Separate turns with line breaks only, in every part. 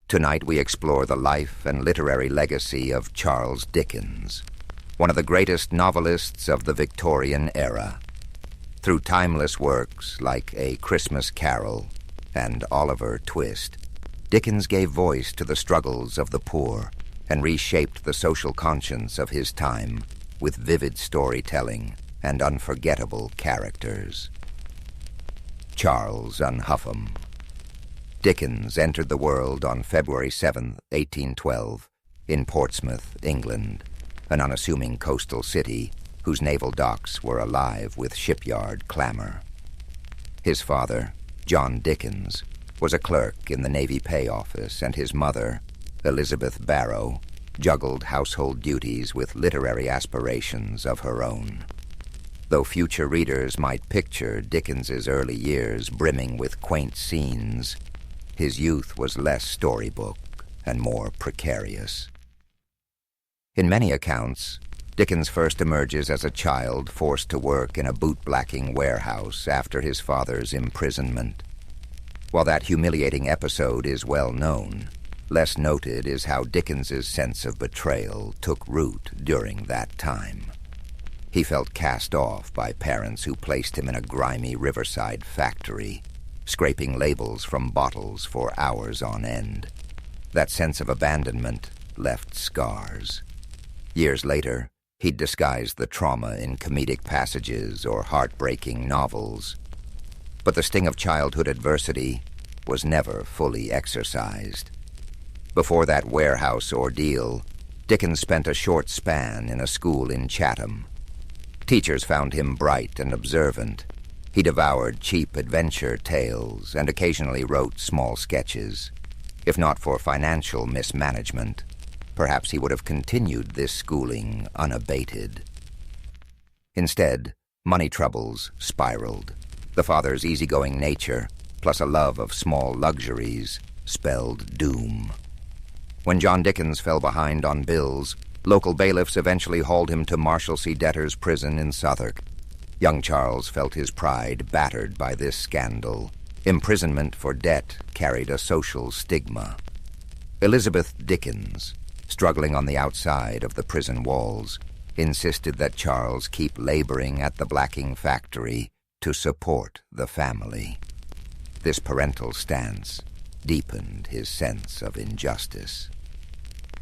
Tonight we explore the life and literary legacy of Charles Dickens, one of the greatest novelists of the Victorian era. Through timeless works like A Christmas Carol and Oliver Twist, Dickens gave voice to the struggles of the poor and reshaped the social conscience of his time with vivid storytelling and unforgettable characters. Charles Unhuffam. Dickens entered the world on February 7, 1812, in Portsmouth, England, an unassuming coastal city whose naval docks were alive with shipyard clamor. His father, John Dickens, was a clerk in the Navy Pay Office, and his mother, Elizabeth Barrow, juggled household duties with literary aspirations of her own. Though future readers might picture Dickens's early years brimming with quaint scenes, his youth was less storybook and more precarious. In many accounts, Dickens first emerges as a child forced to work in a bootblacking warehouse after his father's imprisonment. While that humiliating episode is well known, less noted is how Dickens's sense of betrayal took root during that time. He felt cast off by parents who placed him in a grimy riverside factory, scraping labels from bottles for hours on end. That sense of abandonment left scars. Years later, he'd disguise the trauma in comedic passages or heartbreaking novels. But the sting of childhood adversity was never fully exorcised. Before that warehouse ordeal, Dickens spent a short span in a school in Chatham. Teachers found him bright and observant. He devoured cheap adventure tales and occasionally wrote small sketches. If not for financial mismanagement, perhaps he would have continued this schooling unabated. Instead, money troubles spiraled. The father's easygoing nature, plus a love of small luxuries, spelled doom. When John Dickens fell behind on bills, local bailiffs eventually hauled him to Marshalsea Debtors' Prison in Southwark. Young Charles felt his pride battered by this scandal. Imprisonment for debt carried a social stigma. Elizabeth Dickens, struggling on the outside of the prison walls, insisted that Charles keep laboring at the blacking factory to support the family. This parental stance deepened his sense of injustice.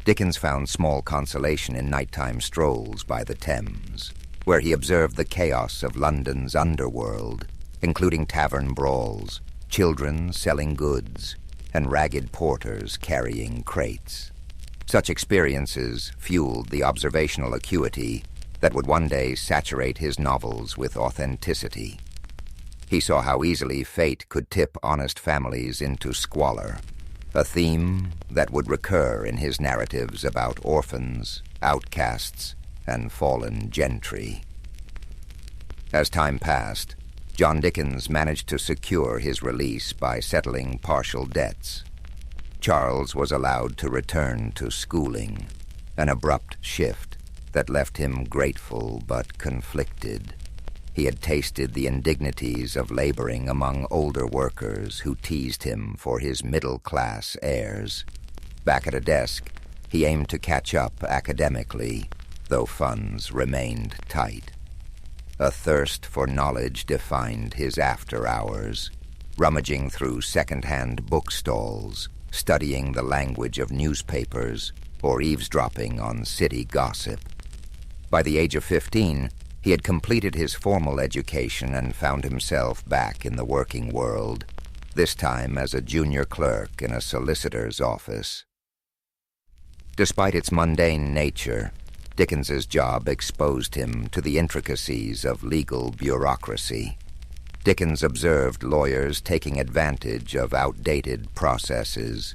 Dickens found small consolation in nighttime strolls by the Thames, where he observed the chaos of London's underworld, including tavern brawls, children selling goods, and ragged porters carrying crates. Such experiences fueled the observational acuity that would one day saturate his novels with authenticity. He saw how easily fate could tip honest families into squalor, a theme that would recur in his narratives about orphans, outcasts, and fallen gentry. As time passed, John Dickens managed to secure his release by settling partial debts. Charles was allowed to return to schooling, an abrupt shift that left him grateful but conflicted. He had tasted the indignities of laboring among older workers who teased him for his middle-class airs. Back at a desk, he aimed to catch up academically, though funds remained tight. A thirst for knowledge defined his after-hours, rummaging through second-hand bookstalls, studying the language of newspapers, or eavesdropping on city gossip. By the age of 15, he had completed his formal education and found himself back in the working world, this time as a junior clerk in a solicitor's office. Despite its mundane nature, Dickens's job exposed him to the intricacies of legal bureaucracy. Dickens observed lawyers taking advantage of outdated processes,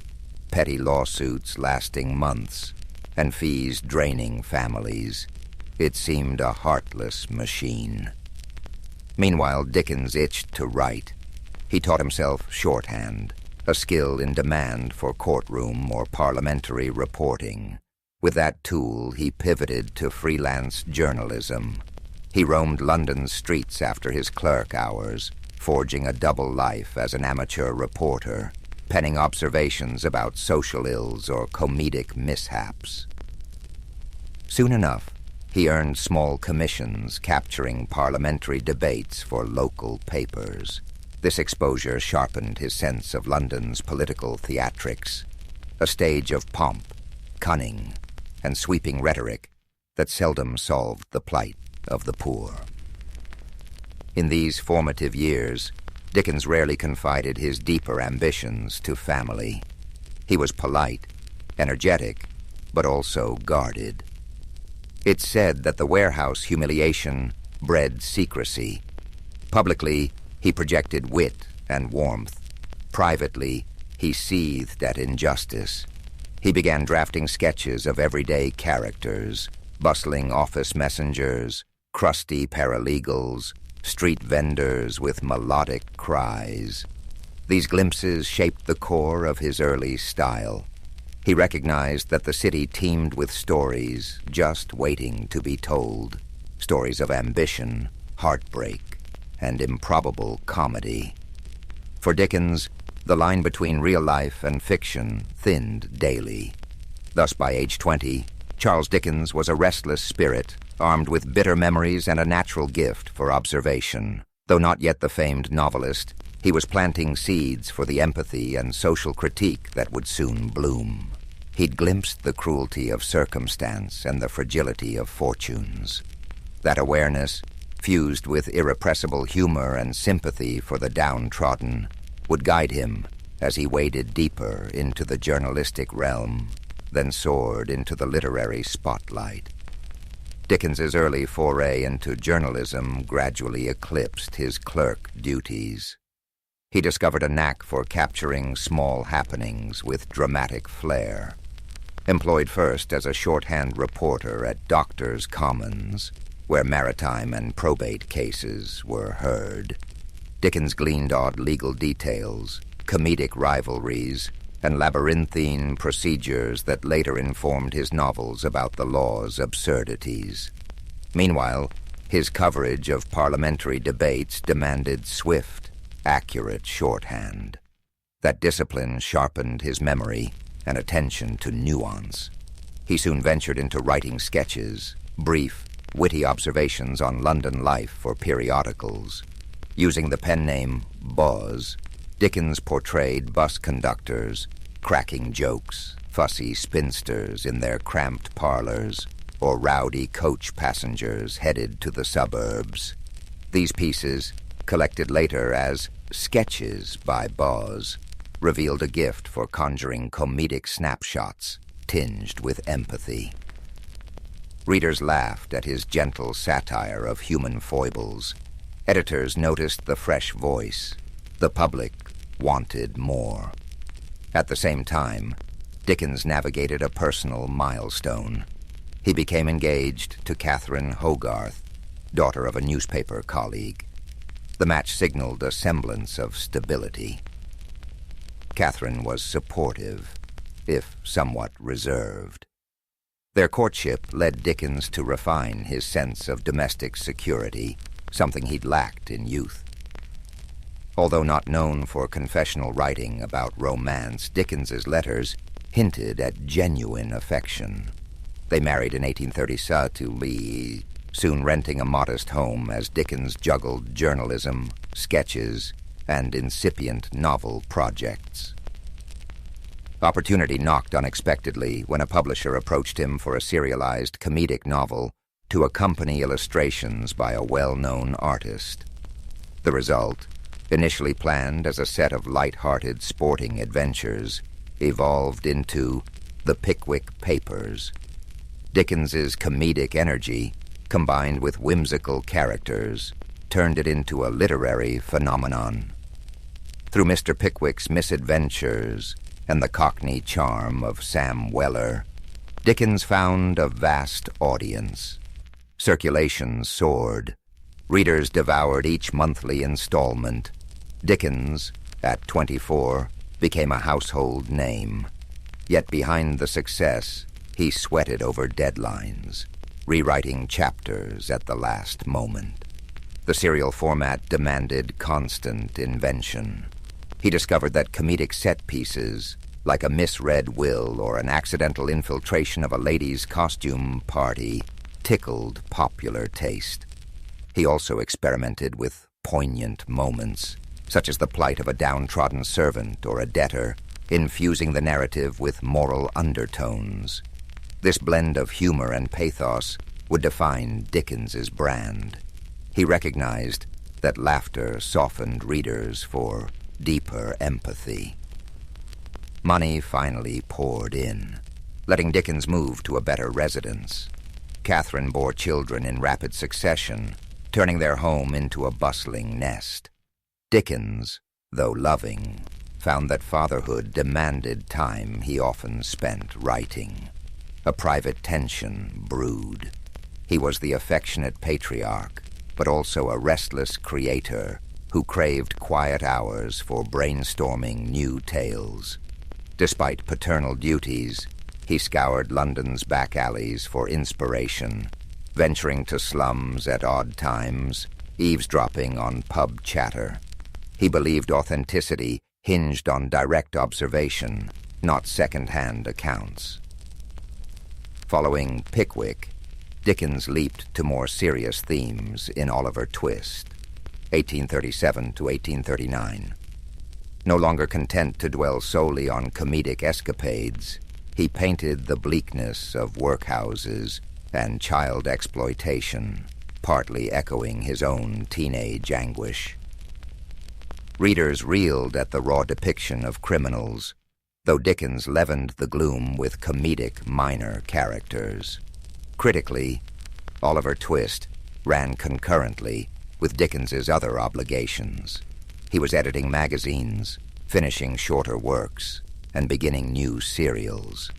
petty lawsuits lasting months, and fees draining families. It seemed a heartless machine. Meanwhile, Dickens itched to write. He taught himself shorthand, a skill in demand for courtroom or parliamentary reporting. With that tool, he pivoted to freelance journalism. He roamed London's streets after his clerk hours, forging a double life as an amateur reporter, penning observations about social ills or comedic mishaps. Soon enough, he earned small commissions capturing parliamentary debates for local papers. This exposure sharpened his sense of London's political theatrics, a stage of pomp, cunning, and sweeping rhetoric that seldom solved the plight of the poor. In these formative years, Dickens rarely confided his deeper ambitions to family. He was polite, energetic, but also guarded. It's said that the warehouse humiliation bred secrecy. Publicly, he projected wit and warmth. Privately, he seethed at injustice. He began drafting sketches of everyday characters, bustling office messengers, crusty paralegals, street vendors with melodic cries. These glimpses shaped the core of his early style. He recognized that the city teemed with stories just waiting to be told, stories of ambition, heartbreak, and improbable comedy. For Dickens, the line between real life and fiction thinned daily. Thus, by age 20, Charles Dickens was a restless spirit, armed with bitter memories and a natural gift for observation. Though not yet the famed novelist, he was planting seeds for the empathy and social critique that would soon bloom. He'd glimpsed the cruelty of circumstance and the fragility of fortunes. That awareness, fused with irrepressible humor and sympathy for the downtrodden, would guide him as he waded deeper into the journalistic realm, then soared into the literary spotlight. Dickens's early foray into journalism gradually eclipsed his clerk duties. He discovered a knack for capturing small happenings with dramatic flair. Employed first as a shorthand reporter at Doctors' Commons, where maritime and probate cases were heard, Dickens gleaned odd legal details, comedic rivalries, and labyrinthine procedures that later informed his novels about the law's absurdities. Meanwhile, his coverage of parliamentary debates demanded swift, accurate shorthand. That discipline sharpened his memory and attention to nuance. He soon ventured into writing sketches, brief, witty observations on London life for periodicals. Using the pen name Boz, Dickens portrayed bus conductors, cracking jokes, fussy spinsters in their cramped parlors, or rowdy coach passengers headed to the suburbs. These pieces, collected later as Sketches by Boz, revealed a gift for conjuring comedic snapshots tinged with empathy. Readers laughed at his gentle satire of human foibles. Editors noticed the fresh voice. The public wanted more. At the same time, Dickens navigated a personal milestone. He became engaged to Catherine Hogarth, daughter of a newspaper colleague. The match signaled a semblance of stability. Catherine was supportive, if somewhat reserved. Their courtship led Dickens to refine his sense of domestic security, something he'd lacked in youth. Although not known for confessional writing about romance, Dickens's letters hinted at genuine affection. They married in 1837, soon renting a modest home as Dickens juggled journalism, sketches, and incipient novel projects. Opportunity knocked unexpectedly when a publisher approached him for a serialized comedic novel to accompany illustrations by a well-known artist. The result, initially planned as a set of light-hearted sporting adventures, evolved into The Pickwick Papers. Dickens's comedic energy, combined with whimsical characters, turned it into a literary phenomenon. Through Mr. Pickwick's misadventures and the Cockney charm of Sam Weller, Dickens found a vast audience. Circulation soared. Readers devoured each monthly installment. Dickens, at 24, became a household name. Yet behind the success, he sweated over deadlines, rewriting chapters at the last moment. The serial format demanded constant invention. He discovered that comedic set pieces, like a misread will or an accidental infiltration of a ladies' costume party, tickled popular taste. He also experimented with poignant moments, such as the plight of a downtrodden servant or a debtor, infusing the narrative with moral undertones. This blend of humor and pathos would define Dickens's brand. He recognized that laughter softened readers for deeper empathy. Money finally poured in, letting Dickens move to a better residence. Catherine bore children in rapid succession, turning their home into a bustling nest. Dickens, though loving, found that fatherhood demanded time he often spent writing. A private tension brewed. He was the affectionate patriarch, but also a restless creator who craved quiet hours for brainstorming new tales. Despite paternal duties, he scoured London's back alleys for inspiration, venturing to slums at odd times, eavesdropping on pub chatter. He believed authenticity hinged on direct observation, not second-hand accounts. Following Pickwick, Dickens leaped to more serious themes in Oliver Twist, 1837 to 1839. No longer content to dwell solely on comedic escapades, he painted the bleakness of workhouses and child exploitation, partly echoing his own teenage anguish. Readers reeled at the raw depiction of criminals, though Dickens leavened the gloom with comedic minor characters. Critically, Oliver Twist ran concurrently with Dickens's other obligations. He was editing magazines, finishing shorter works, and beginning new serials.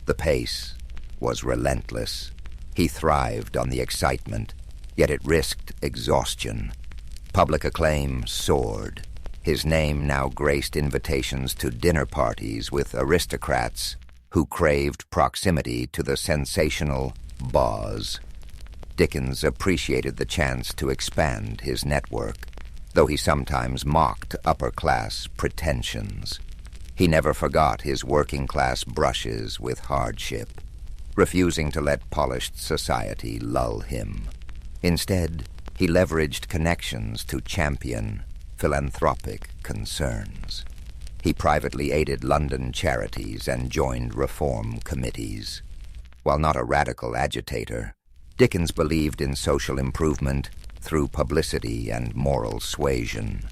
The pace was relentless. He thrived on the excitement, yet it risked exhaustion. Public acclaim soared. His name now graced invitations to dinner parties with aristocrats who craved proximity to the sensational boss. Dickens appreciated the chance to expand his network, though he sometimes mocked upper-class pretensions. He never forgot his working-class brushes with hardship, refusing to let polished society lull him. Instead, he leveraged connections to champion philanthropic concerns. He privately aided London charities and joined reform committees. While not a radical agitator, Dickens believed in social improvement through publicity and moral suasion.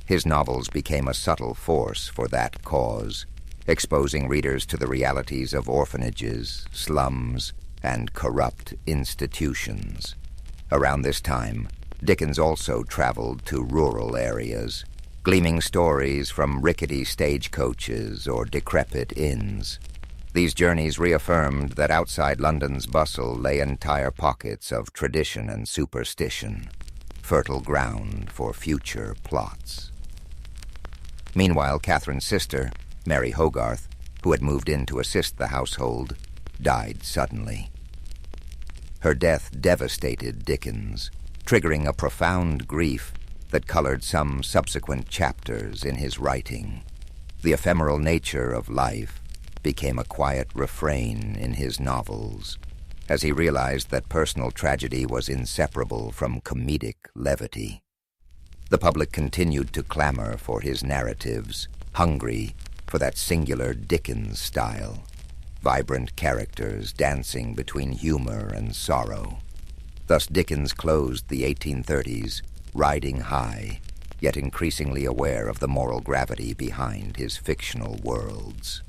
His novels became a subtle force for that cause, exposing readers to the realities of orphanages, slums, and corrupt institutions. Around this time, Dickens also traveled to rural areas, gleaming stories from rickety stagecoaches or decrepit inns. These journeys reaffirmed that outside London's bustle lay entire pockets of tradition and superstition, fertile ground for future plots. Meanwhile, Catherine's sister, Mary Hogarth, who had moved in to assist the household, died suddenly. Her death devastated Dickens, triggering a profound grief that colored some subsequent chapters in his writing. The ephemeral nature of life became a quiet refrain in his novels, as he realized that personal tragedy was inseparable from comedic levity. The public continued to clamor for his narratives, hungry for that singular Dickens style, vibrant characters dancing between humor and sorrow. Thus Dickens closed the 1830s, riding high, yet increasingly aware of the moral gravity behind his fictional worlds.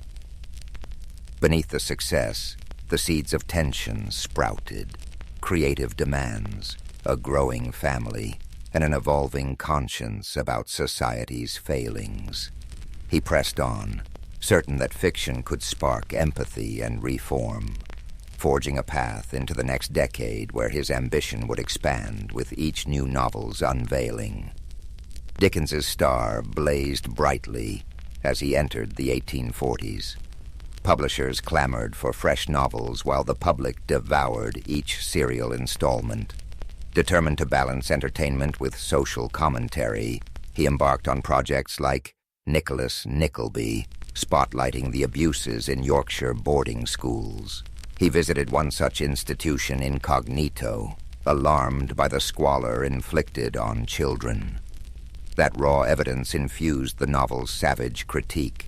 Beneath the success, the seeds of tension sprouted, creative demands, a growing family, and an evolving conscience about society's failings. He pressed on, certain that fiction could spark empathy and reform, forging a path into the next decade where his ambition would expand with each new novel's unveiling. Dickens's star blazed brightly as he entered the 1840s. Publishers clamored for fresh novels while the public devoured each serial installment. Determined to balance entertainment with social commentary, he embarked on projects like Nicholas Nickleby, spotlighting the abuses in Yorkshire boarding schools. He visited one such institution incognito, alarmed by the squalor inflicted on children. That raw evidence infused the novel's savage critique.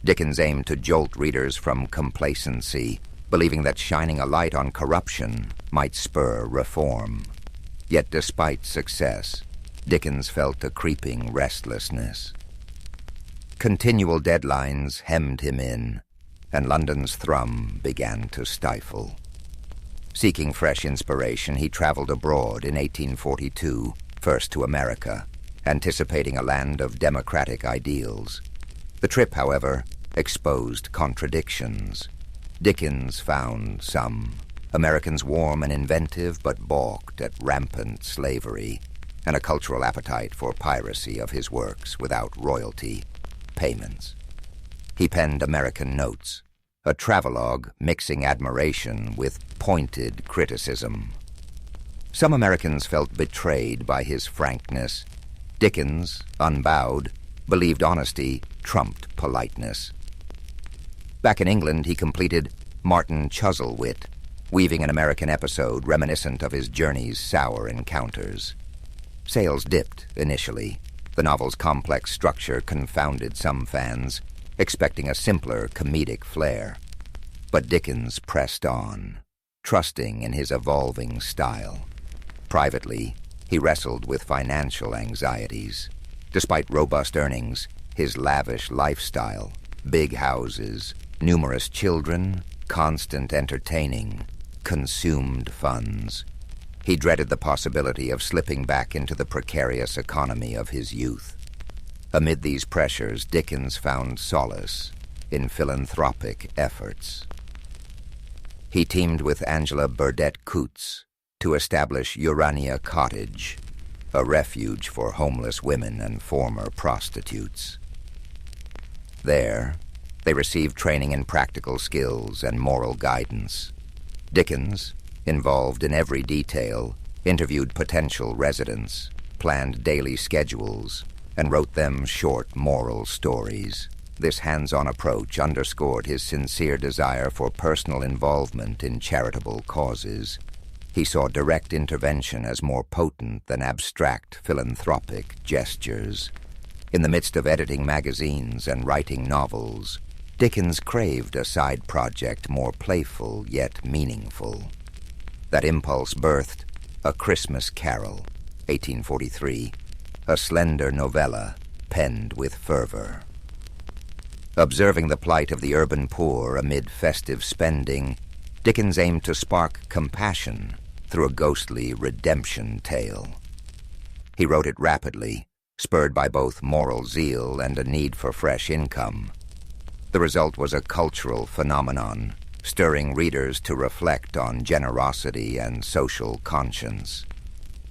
Dickens aimed to jolt readers from complacency, believing that shining a light on corruption might spur reform. Yet despite success, Dickens felt a creeping restlessness. Continual deadlines hemmed him in, and London's thrum began to stifle. Seeking fresh inspiration, he traveled abroad in 1842, first to America, anticipating a land of democratic ideals. The trip, however, exposed contradictions. Dickens found some. Americans warm and inventive, but balked at rampant slavery, and a cultural appetite for piracy of his works without royalty payments. He penned American Notes, a travelogue mixing admiration with pointed criticism. Some Americans felt betrayed by his frankness. Dickens, unbowed, believed honesty trumped politeness. Back in England, he completed Martin Chuzzlewit, weaving an American episode reminiscent of his journey's sour encounters. Sales dipped initially. The novel's complex structure confounded some fans, expecting a simpler comedic flair. But Dickens pressed on, trusting in his evolving style. Privately, he wrestled with financial anxieties. Despite robust earnings, his lavish lifestyle, big houses, numerous children, constant entertaining, consumed funds. He dreaded the possibility of slipping back into the precarious economy of his youth. Amid these pressures, Dickens found solace in philanthropic efforts. He teamed with Angela Burdett Coutts to establish Urania Cottage, a refuge for homeless women and former prostitutes. There, they received training in practical skills and moral guidance. Dickens, involved in every detail, interviewed potential residents, planned daily schedules, and wrote them short moral stories. This hands-on approach underscored his sincere desire for personal involvement in charitable causes. He saw direct intervention as more potent than abstract philanthropic gestures. In the midst of editing magazines and writing novels, Dickens craved a side project more playful yet meaningful. That impulse birthed A Christmas Carol, 1843, a slender novella penned with fervor. Observing the plight of the urban poor amid festive spending, Dickens aimed to spark compassion through a ghostly redemption tale. He wrote it rapidly, spurred by both moral zeal and a need for fresh income. The result was a cultural phenomenon, stirring readers to reflect on generosity and social conscience.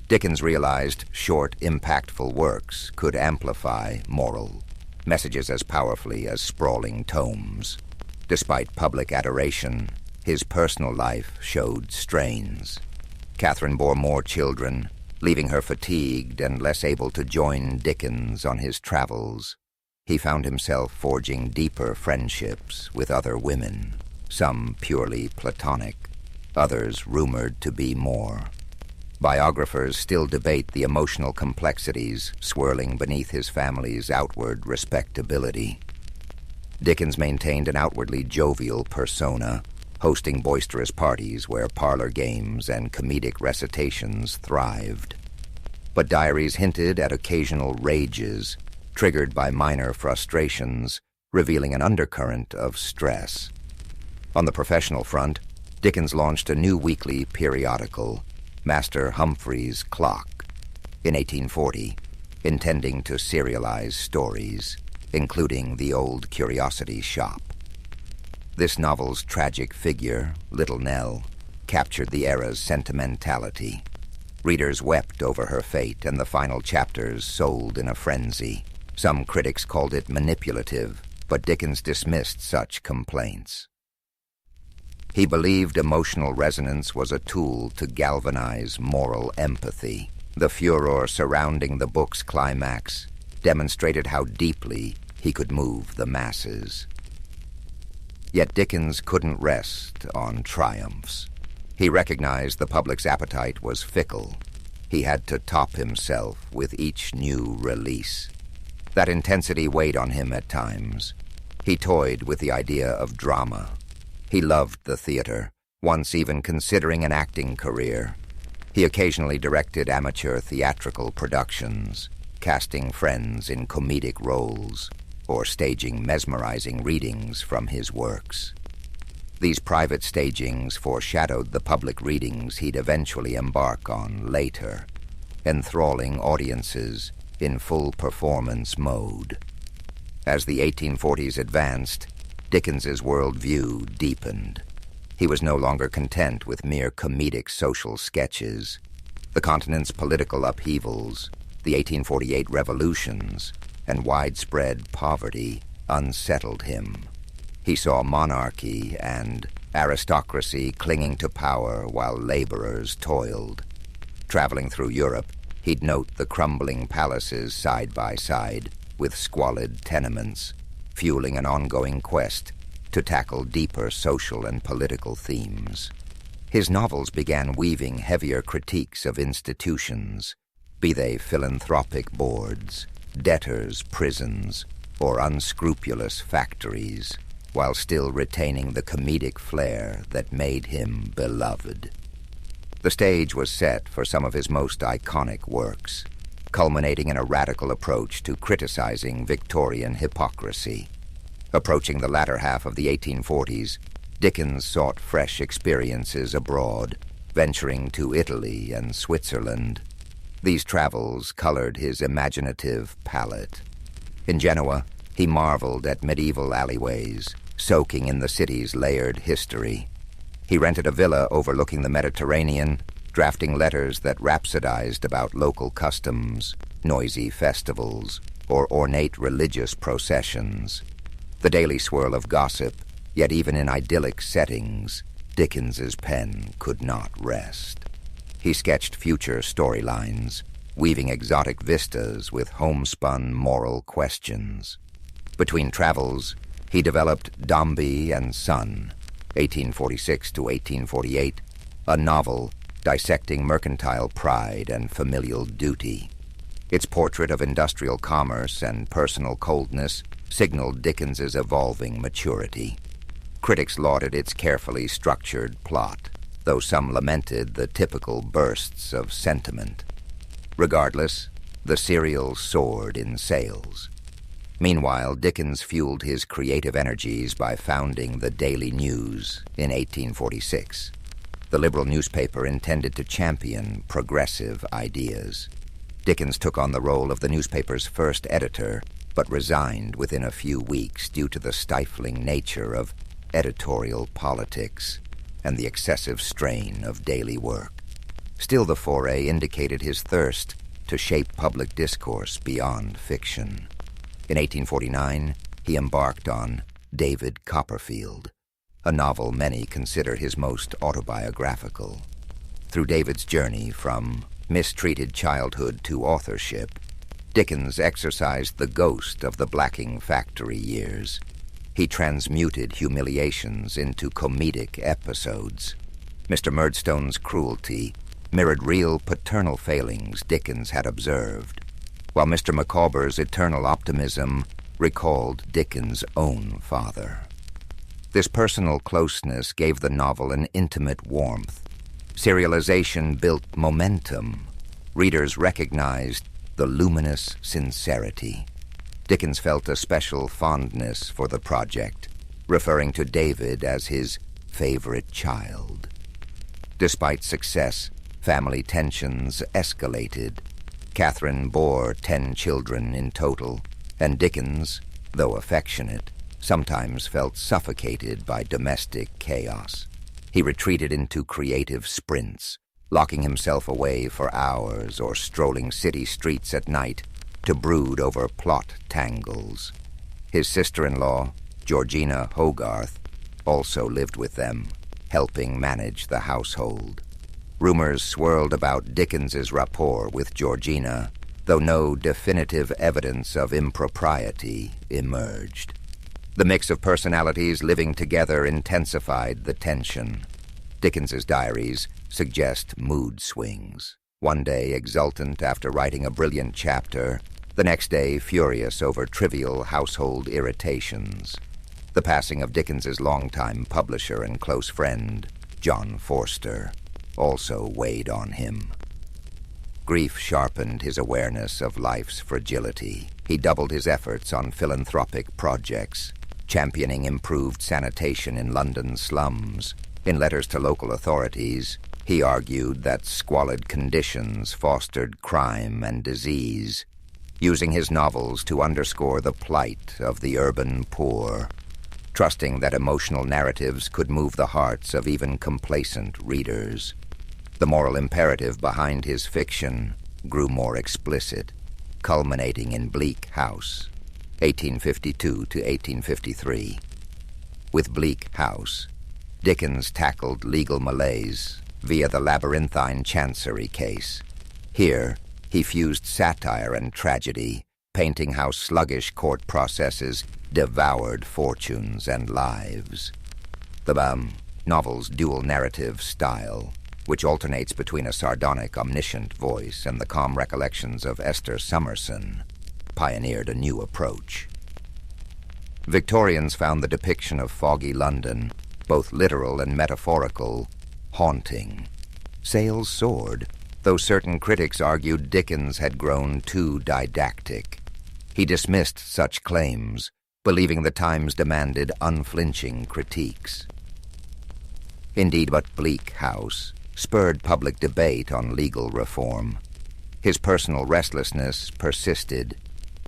Dickens realized short, impactful works could amplify moral messages as powerfully as sprawling tomes. Despite public adoration, his personal life showed strains. Catherine bore more children, leaving her fatigued and less able to join Dickens on his travels. He found himself forging deeper friendships with other women, some purely platonic, others rumored to be more. Biographers still debate the emotional complexities swirling beneath his family's outward respectability. Dickens maintained an outwardly jovial persona, hosting boisterous parties where parlor games and comedic recitations thrived. But diaries hinted at occasional rages, triggered by minor frustrations, revealing an undercurrent of stress. On the professional front, Dickens launched a new weekly periodical, Master Humphrey's Clock, in 1840, intending to serialize stories, including The Old Curiosity Shop. This novel's tragic figure, Little Nell, captured the era's sentimentality. Readers wept over her fate, and the final chapters sold in a frenzy. Some critics called it manipulative, but Dickens dismissed such complaints. He believed emotional resonance was a tool to galvanize moral empathy. The furor surrounding the book's climax demonstrated how deeply he could move the masses. Yet Dickens couldn't rest on triumphs. He recognized the public's appetite was fickle. He had to top himself with each new release. That intensity weighed on him at times. He toyed with the idea of drama. He loved the theater, once even considering an acting career. He occasionally directed amateur theatrical productions, casting friends in comedic roles, or staging mesmerizing readings from his works. These private stagings foreshadowed the public readings he'd eventually embark on later, enthralling audiences in full performance mode. As the 1840s advanced, Dickens's worldview deepened. He was no longer content with mere comedic social sketches. The continent's political upheavals, the 1848 revolutions, and widespread poverty unsettled him. He saw monarchy and aristocracy clinging to power while laborers toiled. Traveling through Europe, he'd note the crumbling palaces side by side with squalid tenements, fueling an ongoing quest to tackle deeper social and political themes. His novels began weaving heavier critiques of institutions, be they philanthropic boards, debtors' prisons, or unscrupulous factories, while still retaining the comedic flair that made him beloved. The stage was set for some of his most iconic works, culminating in a radical approach to criticizing Victorian hypocrisy. Approaching the latter half of the 1840s, Dickens sought fresh experiences abroad, venturing to Italy and Switzerland. These travels colored his imaginative palette. In Genoa, he marveled at medieval alleyways, soaking in the city's layered history. He rented a villa overlooking the Mediterranean, drafting letters that rhapsodized about local customs, noisy festivals, or ornate religious processions. The daily swirl of gossip, yet even in idyllic settings, Dickens's pen could not rest. He sketched future storylines, weaving exotic vistas with homespun moral questions. Between travels, he developed Dombey and Son, 1846 to 1848, a novel dissecting mercantile pride and familial duty. Its portrait of industrial commerce and personal coldness signaled Dickens's evolving maturity. Critics lauded its carefully structured plot, though some lamented the typical bursts of sentiment. Regardless, the serial soared in sales. Meanwhile, Dickens fueled his creative energies by founding the Daily News in 1846. The liberal newspaper intended to champion progressive ideas. Dickens took on the role of the newspaper's first editor, but resigned within a few weeks due to the stifling nature of editorial politics and the excessive strain of daily work. Still, the foray indicated his thirst to shape public discourse beyond fiction. In 1849, he embarked on David Copperfield, a novel many consider his most autobiographical. Through David's journey from mistreated childhood to authorship, Dickens exorcised the ghost of the blacking factory years. He transmuted humiliations into comedic episodes. Mr. Murdstone's cruelty mirrored real paternal failings Dickens had observed, while Mr. Micawber's eternal optimism recalled Dickens' own father. This personal closeness gave the novel an intimate warmth. Serialization built momentum. Readers recognized the luminous sincerity. Dickens felt a special fondness for the project, referring to David as his favorite child. Despite success, family tensions escalated. Catherine bore 10 children in total, and Dickens, though affectionate, sometimes felt suffocated by domestic chaos. He retreated into creative sprints, locking himself away for hours or strolling city streets at night to brood over plot tangles. His sister-in-law, Georgina Hogarth, also lived with them, helping manage the household. Rumors swirled about Dickens's rapport with Georgina, though no definitive evidence of impropriety emerged. The mix of personalities living together intensified the tension. Dickens's diaries suggest mood swings. One day exultant after writing a brilliant chapter, the next day furious over trivial household irritations. The passing of Dickens's longtime publisher and close friend, John Forster, also weighed on him. Grief sharpened his awareness of life's fragility. He doubled his efforts on philanthropic projects, championing improved sanitation in London's slums. In letters to local authorities, he argued that squalid conditions fostered crime and disease, using his novels to underscore the plight of the urban poor, trusting that emotional narratives could move the hearts of even complacent readers. The moral imperative behind his fiction grew more explicit, culminating in Bleak House, 1852 to 1853. With Bleak House, Dickens tackled legal malaise via the labyrinthine Chancery case. Here, he fused satire and tragedy, painting how sluggish court processes devoured fortunes and lives. The novel's dual narrative style, which alternates between a sardonic, omniscient voice and the calm recollections of Esther Summerson, pioneered a new approach. Victorians found the depiction of foggy London, both literal and metaphorical, haunting. Sales soared, though certain critics argued Dickens had grown too didactic. He dismissed such claims, believing the times demanded unflinching critiques. Indeed, but Bleak House spurred public debate on legal reform. His personal restlessness persisted.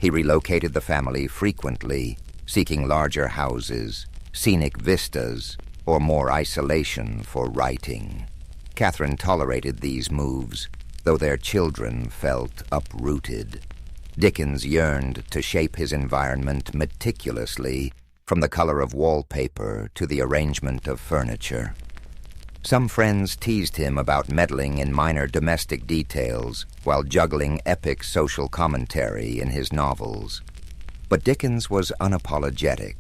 He relocated the family frequently, seeking larger houses, scenic vistas, or more isolation for writing. Catherine tolerated these moves, though their children felt uprooted. Dickens yearned to shape his environment meticulously, from the color of wallpaper to the arrangement of furniture. Some friends teased him about meddling in minor domestic details while juggling epic social commentary in his novels. But Dickens was unapologetic.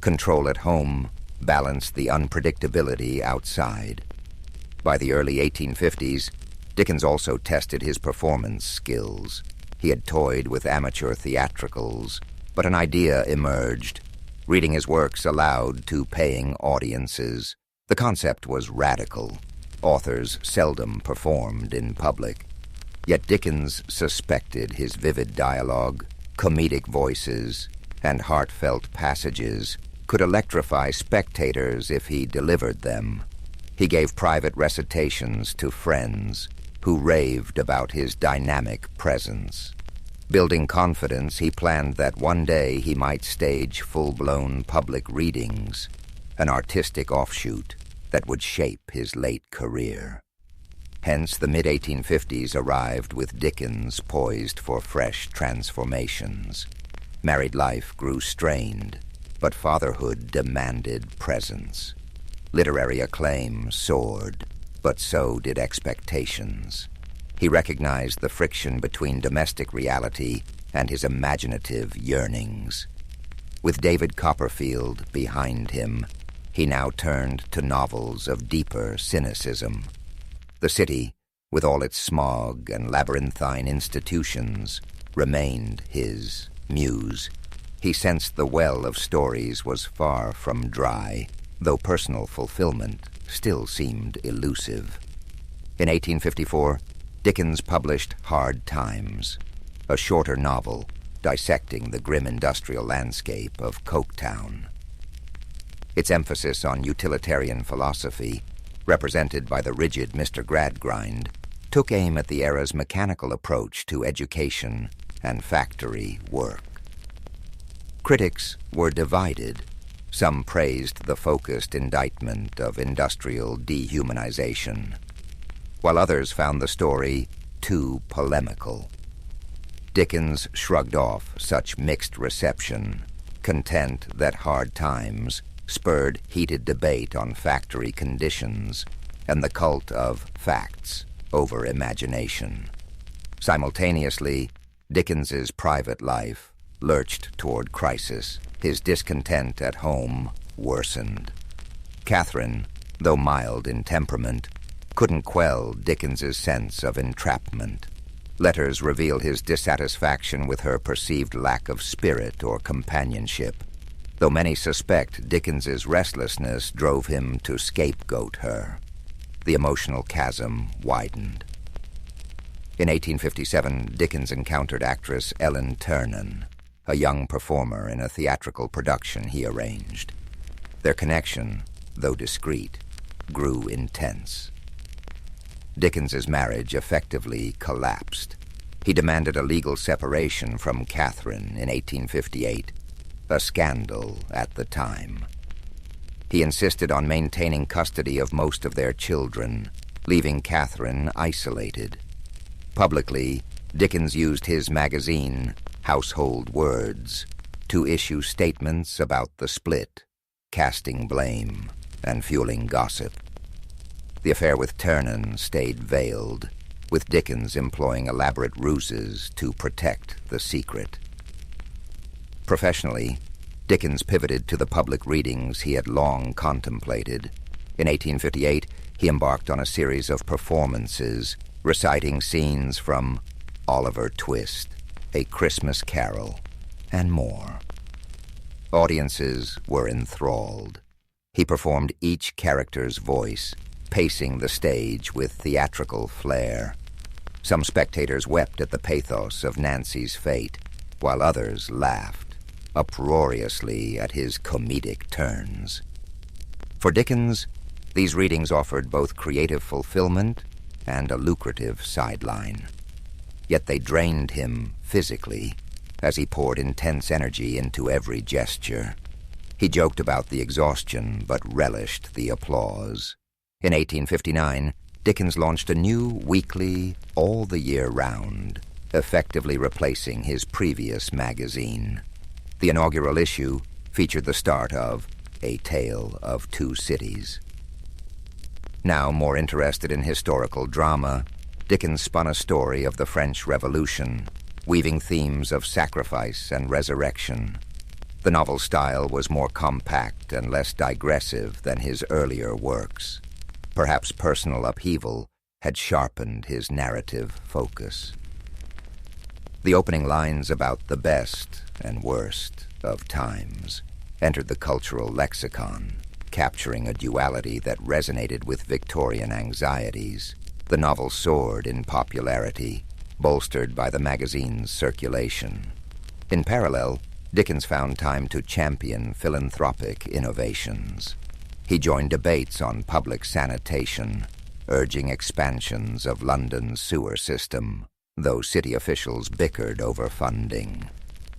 Control at home balanced the unpredictability outside. By the early 1850s, Dickens also tested his performance skills. He had toyed with amateur theatricals, but an idea emerged, reading his works aloud to paying audiences. The concept was radical. Authors seldom performed in public. Yet Dickens suspected his vivid dialogue, comedic voices, and heartfelt passages could electrify spectators if he delivered them. He gave private recitations to friends who raved about his dynamic presence. Building confidence, he planned that one day he might stage full-blown public readings, an artistic offshoot that would shape his late career. Hence, the mid-1850s arrived with Dickens poised for fresh transformations. Married life grew strained, but fatherhood demanded presence. Literary acclaim soared, but so did expectations. He recognized the friction between domestic reality and his imaginative yearnings. With David Copperfield behind him, he now turned to novels of deeper cynicism. The city, with all its smog and labyrinthine institutions, remained his muse. He sensed the well of stories was far from dry, though personal fulfillment still seemed elusive. In 1854, Dickens published Hard Times, a shorter novel dissecting the grim industrial landscape of Coketown. Its emphasis on utilitarian philosophy, represented by the rigid Mr. Gradgrind, took aim at the era's mechanical approach to education and factory work. Critics were divided. Some praised the focused indictment of industrial dehumanization, while others found the story too polemical. Dickens shrugged off such mixed reception, content that Hard Times spurred heated debate on factory conditions and the cult of facts over imagination. Simultaneously, Dickens's private life lurched toward crisis. His discontent at home worsened. Catherine, though mild in temperament, couldn't quell Dickens's sense of entrapment. Letters reveal his dissatisfaction with her perceived lack of spirit or companionship, though many suspect Dickens's restlessness drove him to scapegoat her. The emotional chasm widened. In 1857, Dickens encountered actress Ellen Ternan, a young performer in a theatrical production he arranged. Their connection, though discreet, grew intense. Dickens's marriage effectively collapsed. He demanded a legal separation from Catherine in 1858, a scandal at the time. He insisted on maintaining custody of most of their children, leaving Catherine isolated. Publicly, Dickens used his magazine, Household Words, to issue statements about the split, casting blame and fueling gossip. The affair with Ternan stayed veiled, with Dickens employing elaborate ruses to protect the secret. Professionally, Dickens pivoted to the public readings he had long contemplated. In 1858, he embarked on a series of performances, reciting scenes from Oliver Twist, A Christmas Carol, and more. Audiences were enthralled. He performed each character's voice, pacing the stage with theatrical flair. Some spectators wept at the pathos of Nancy's fate, while others laughed uproariously at his comedic turns. For Dickens, these readings offered both creative fulfillment and a lucrative sideline. Yet they drained him physically as he poured intense energy into every gesture. He joked about the exhaustion but relished the applause. In 1859, Dickens launched a new weekly, all the year round, effectively replacing his previous magazine. The inaugural issue featured the start of A Tale of Two Cities. Now more interested in historical drama, Dickens spun a story of the French Revolution, weaving themes of sacrifice and resurrection. The novel's style was more compact and less digressive than his earlier works. Perhaps personal upheaval had sharpened his narrative focus. The opening lines about the best and worst of times entered the cultural lexicon, capturing a duality that resonated with Victorian anxieties. The novel soared in popularity, bolstered by the magazine's circulation. In parallel, Dickens found time to champion philanthropic innovations. He joined debates on public sanitation, urging expansions of London's sewer system, though city officials bickered over funding.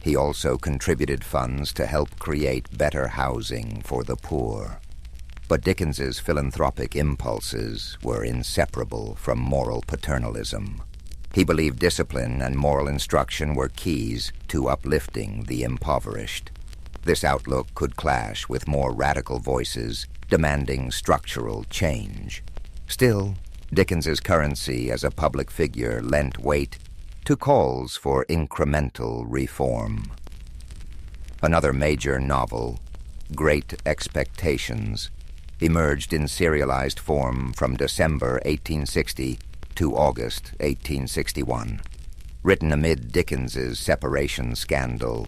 He also contributed funds to help create better housing for the poor. But Dickens's philanthropic impulses were inseparable from moral paternalism. He believed discipline and moral instruction were keys to uplifting the impoverished. This outlook could clash with more radical voices demanding structural change. Still, Dickens's currency as a public figure lent weight to calls for incremental reform. Another major novel, Great Expectations, emerged in serialized form from December 1860 to August 1861. Written amid Dickens's separation scandal,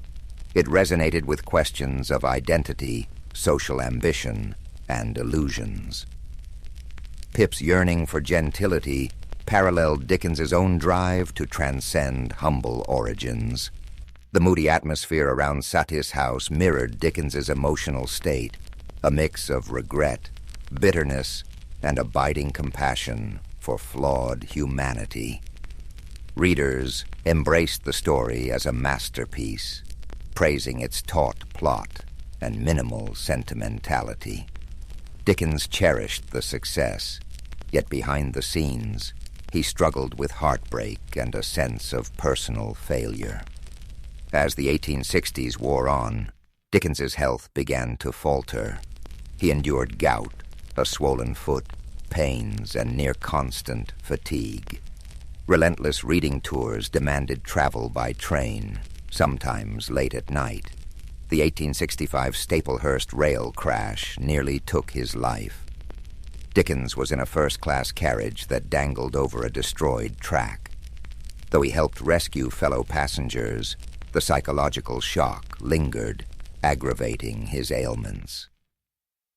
it resonated with questions of identity, social ambition, and illusions. Pip's yearning for gentility paralleled Dickens's own drive to transcend humble origins. The moody atmosphere around Satis House mirrored Dickens's emotional state, a mix of regret, bitterness, and abiding compassion for flawed humanity. Readers embraced the story as a masterpiece, praising its taut plot and minimal sentimentality. Dickens cherished the success, yet behind the scenes, he struggled with heartbreak and a sense of personal failure. As the 1860s wore on, Dickens's health began to falter. He endured gout, a swollen foot, pains, and near-constant fatigue. Relentless reading tours demanded travel by train, sometimes late at night. The 1865 Staplehurst rail crash nearly took his life. Dickens was in a first-class carriage that dangled over a destroyed track. Though he helped rescue fellow passengers, the psychological shock lingered, aggravating his ailments.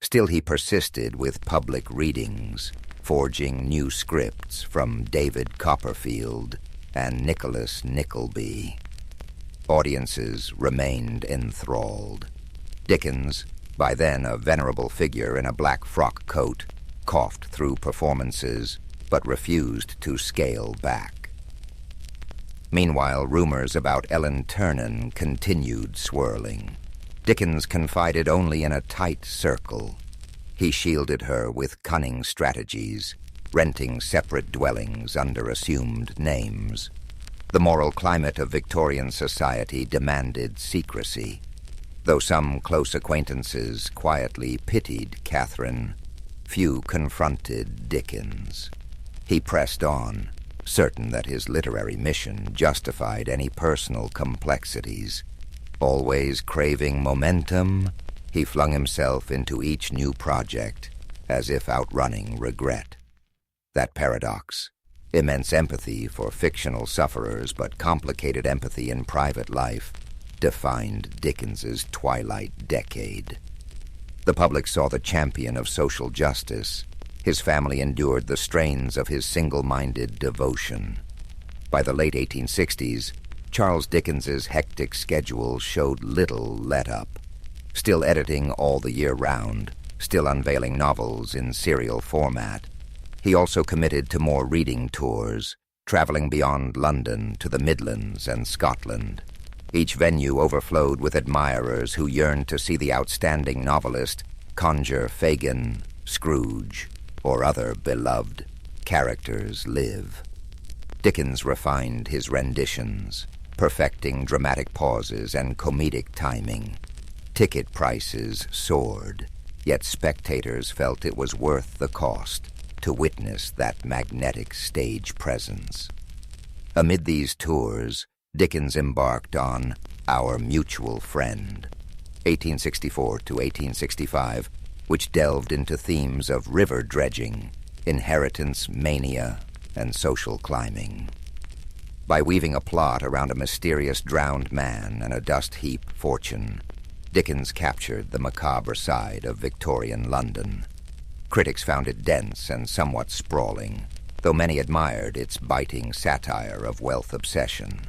Still he persisted with public readings, forging new scripts from David Copperfield and Nicholas Nickleby. Audiences remained enthralled. Dickens, by then a venerable figure in a black frock coat, coughed through performances but refused to scale back. Meanwhile, rumors about Ellen Ternan continued swirling. Dickens confided only in a tight circle. He shielded her with cunning strategies, renting separate dwellings under assumed names. The moral climate of Victorian society demanded secrecy. Though some close acquaintances quietly pitied Catherine, few confronted Dickens. He pressed on, certain that his literary mission justified any personal complexities. Always craving momentum, he flung himself into each new project, as if outrunning regret. That paradox, immense empathy for fictional sufferers but complicated empathy in private life, defined Dickens's twilight decade. The public saw the champion of social justice. His family endured the strains of his single-minded devotion. By the late 1860s, Charles Dickens's hectic schedule showed little let-up. Still editing all the year round, still unveiling novels in serial format, he also committed to more reading tours, traveling beyond London to the Midlands and Scotland. Each venue overflowed with admirers who yearned to see the outstanding novelist conjure Fagin, Scrooge, or other beloved characters live. Dickens refined his renditions, perfecting dramatic pauses and comedic timing. Ticket prices soared, yet spectators felt it was worth the cost to witness that magnetic stage presence. Amid these tours, Dickens embarked on Our Mutual Friend, 1864 to 1865, which delved into themes of river dredging, inheritance mania, and social climbing. By weaving a plot around a mysterious drowned man and a dust-heap fortune, Dickens captured the macabre side of Victorian London. Critics found it dense and somewhat sprawling, though many admired its biting satire of wealth obsession.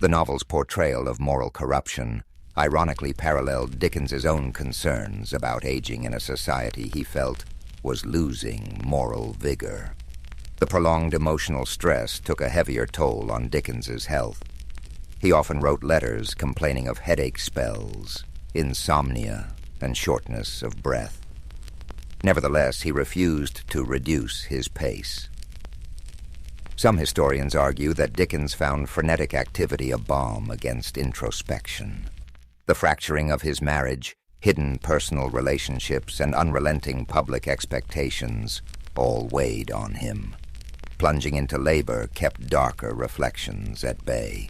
The novel's portrayal of moral corruption ironically paralleled Dickens's own concerns about aging in a society he felt was losing moral vigor. The prolonged emotional stress took a heavier toll on Dickens's health. He often wrote letters complaining of headache spells, insomnia, and shortness of breath. Nevertheless, he refused to reduce his pace. Some historians argue that Dickens found frenetic activity a balm against introspection. The fracturing of his marriage, hidden personal relationships, and unrelenting public expectations all weighed on him. Plunging into labor kept darker reflections at bay.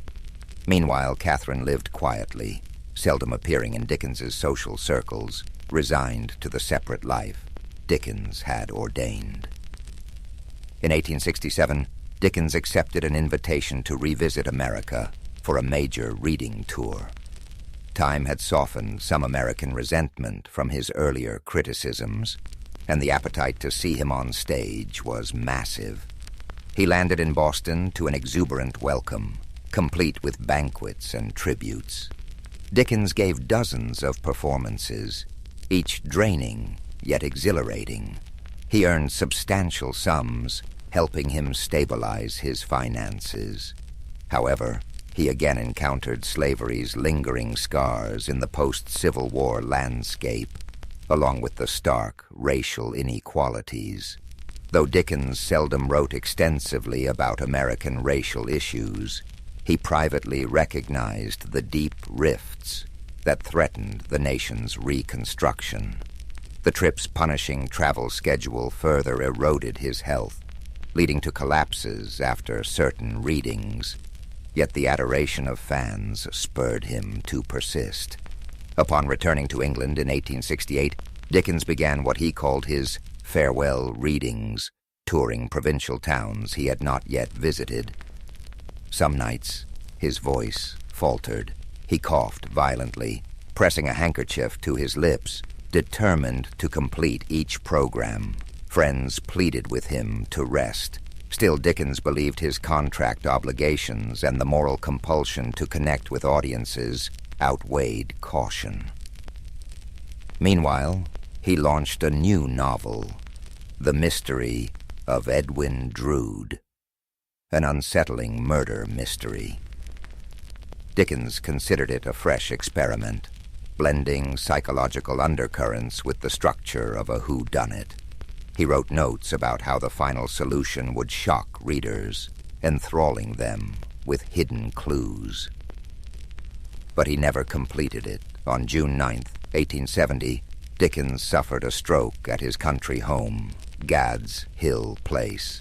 Meanwhile, Catherine lived quietly, seldom appearing in Dickens's social circles, resigned to the separate life Dickens had ordained. In 1867, Dickens accepted an invitation to revisit America for a major reading tour. Time had softened some American resentment from his earlier criticisms, and the appetite to see him on stage was massive. He landed in Boston to an exuberant welcome, complete with banquets and tributes. Dickens gave dozens of performances, each draining yet exhilarating. He earned substantial sums, helping him stabilize his finances. However, he again encountered slavery's lingering scars in the post-Civil War landscape, along with the stark racial inequalities. Though Dickens seldom wrote extensively about American racial issues, he privately recognized the deep rifts that threatened the nation's reconstruction. The trip's punishing travel schedule further eroded his health. leading to collapses after certain readings. Yet the adoration of fans spurred him to persist. Upon returning to England in 1868, Dickens began what he called his farewell readings, touring provincial towns he had not yet visited. Some nights, his voice faltered. He coughed violently, pressing a handkerchief to his lips, determined to complete each program. Friends pleaded with him to rest. Still, Dickens believed his contract obligations and the moral compulsion to connect with audiences outweighed caution. Meanwhile, he launched a new novel, The Mystery of Edwin Drood, an unsettling murder mystery. Dickens considered it a fresh experiment, blending psychological undercurrents with the structure of a whodunit. He wrote notes about how the final solution would shock readers, enthralling them with hidden clues. But he never completed it. On June 9, 1870, Dickens suffered a stroke at his country home, Gad's Hill Place.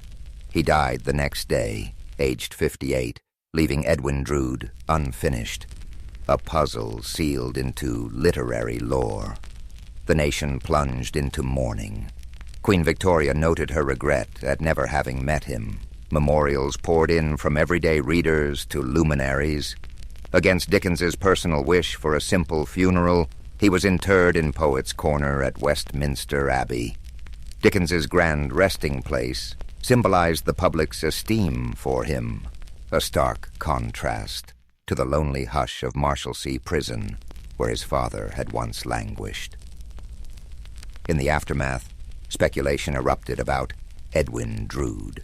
He died the next day, aged 58, leaving Edwin Drood unfinished, a puzzle sealed into literary lore. The nation plunged into mourning. Queen Victoria noted her regret at never having met him. Memorials poured in from everyday readers to luminaries. Against Dickens's personal wish for a simple funeral, he was interred in Poets' Corner at Westminster Abbey. Dickens's grand resting place symbolized the public's esteem for him, a stark contrast to the lonely hush of Marshalsea Prison, where his father had once languished. In the aftermath, speculation erupted about Edwin Drood.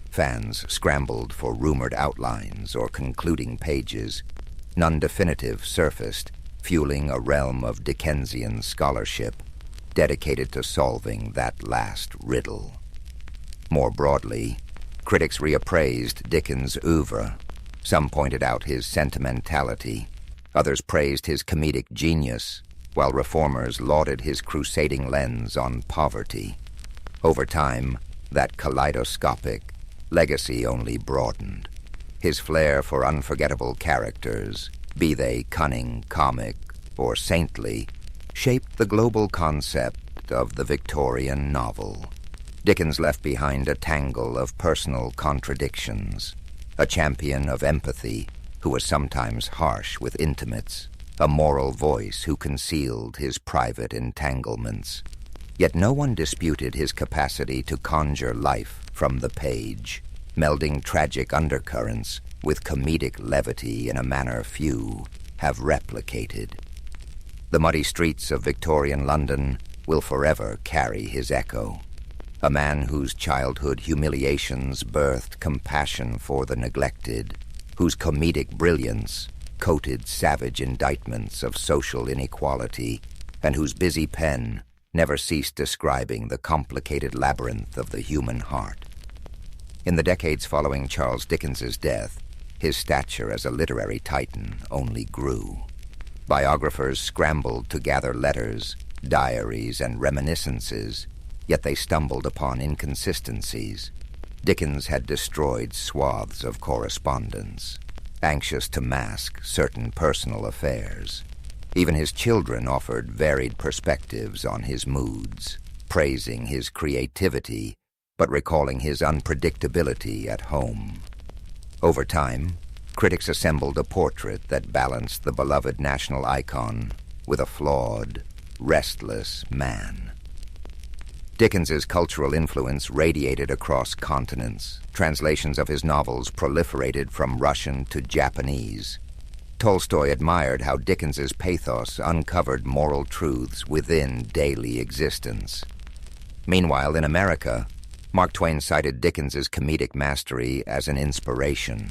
Fans scrambled for rumored outlines or concluding pages. None definitive surfaced, fueling a realm of Dickensian scholarship dedicated to solving that last riddle. More broadly, critics reappraised Dickens' oeuvre. Some pointed out his sentimentality. Others praised his comedic genius, while reformers lauded his crusading lens on poverty. Over time, that kaleidoscopic legacy only broadened. His flair for unforgettable characters, be they cunning, comic, or saintly, shaped the global concept of the Victorian novel. Dickens left behind a tangle of personal contradictions, a champion of empathy who was sometimes harsh with intimates, a moral voice who concealed his private entanglements. Yet no one disputed his capacity to conjure life from the page, melding tragic undercurrents with comedic levity in a manner few have replicated. The muddy streets of Victorian London will forever carry his echo. A man whose childhood humiliations birthed compassion for the neglected, whose comedic brilliance coated savage indictments of social inequality, and whose busy pen never ceased describing the complicated labyrinth of the human heart. In the decades following Charles Dickens's death, his stature as a literary titan only grew. Biographers scrambled to gather letters, diaries, and reminiscences, yet they stumbled upon inconsistencies. Dickens had destroyed swaths of correspondence, anxious to mask certain personal affairs. Even his children offered varied perspectives on his moods, praising his creativity, but recalling his unpredictability at home. Over time, critics assembled a portrait that balanced the beloved national icon with a flawed, restless man. Dickens's cultural influence radiated across continents. Translations of his novels proliferated from Russian to Japanese. Tolstoy admired how Dickens's pathos uncovered moral truths within daily existence. Meanwhile, in America, Mark Twain cited Dickens's comedic mastery as an inspiration.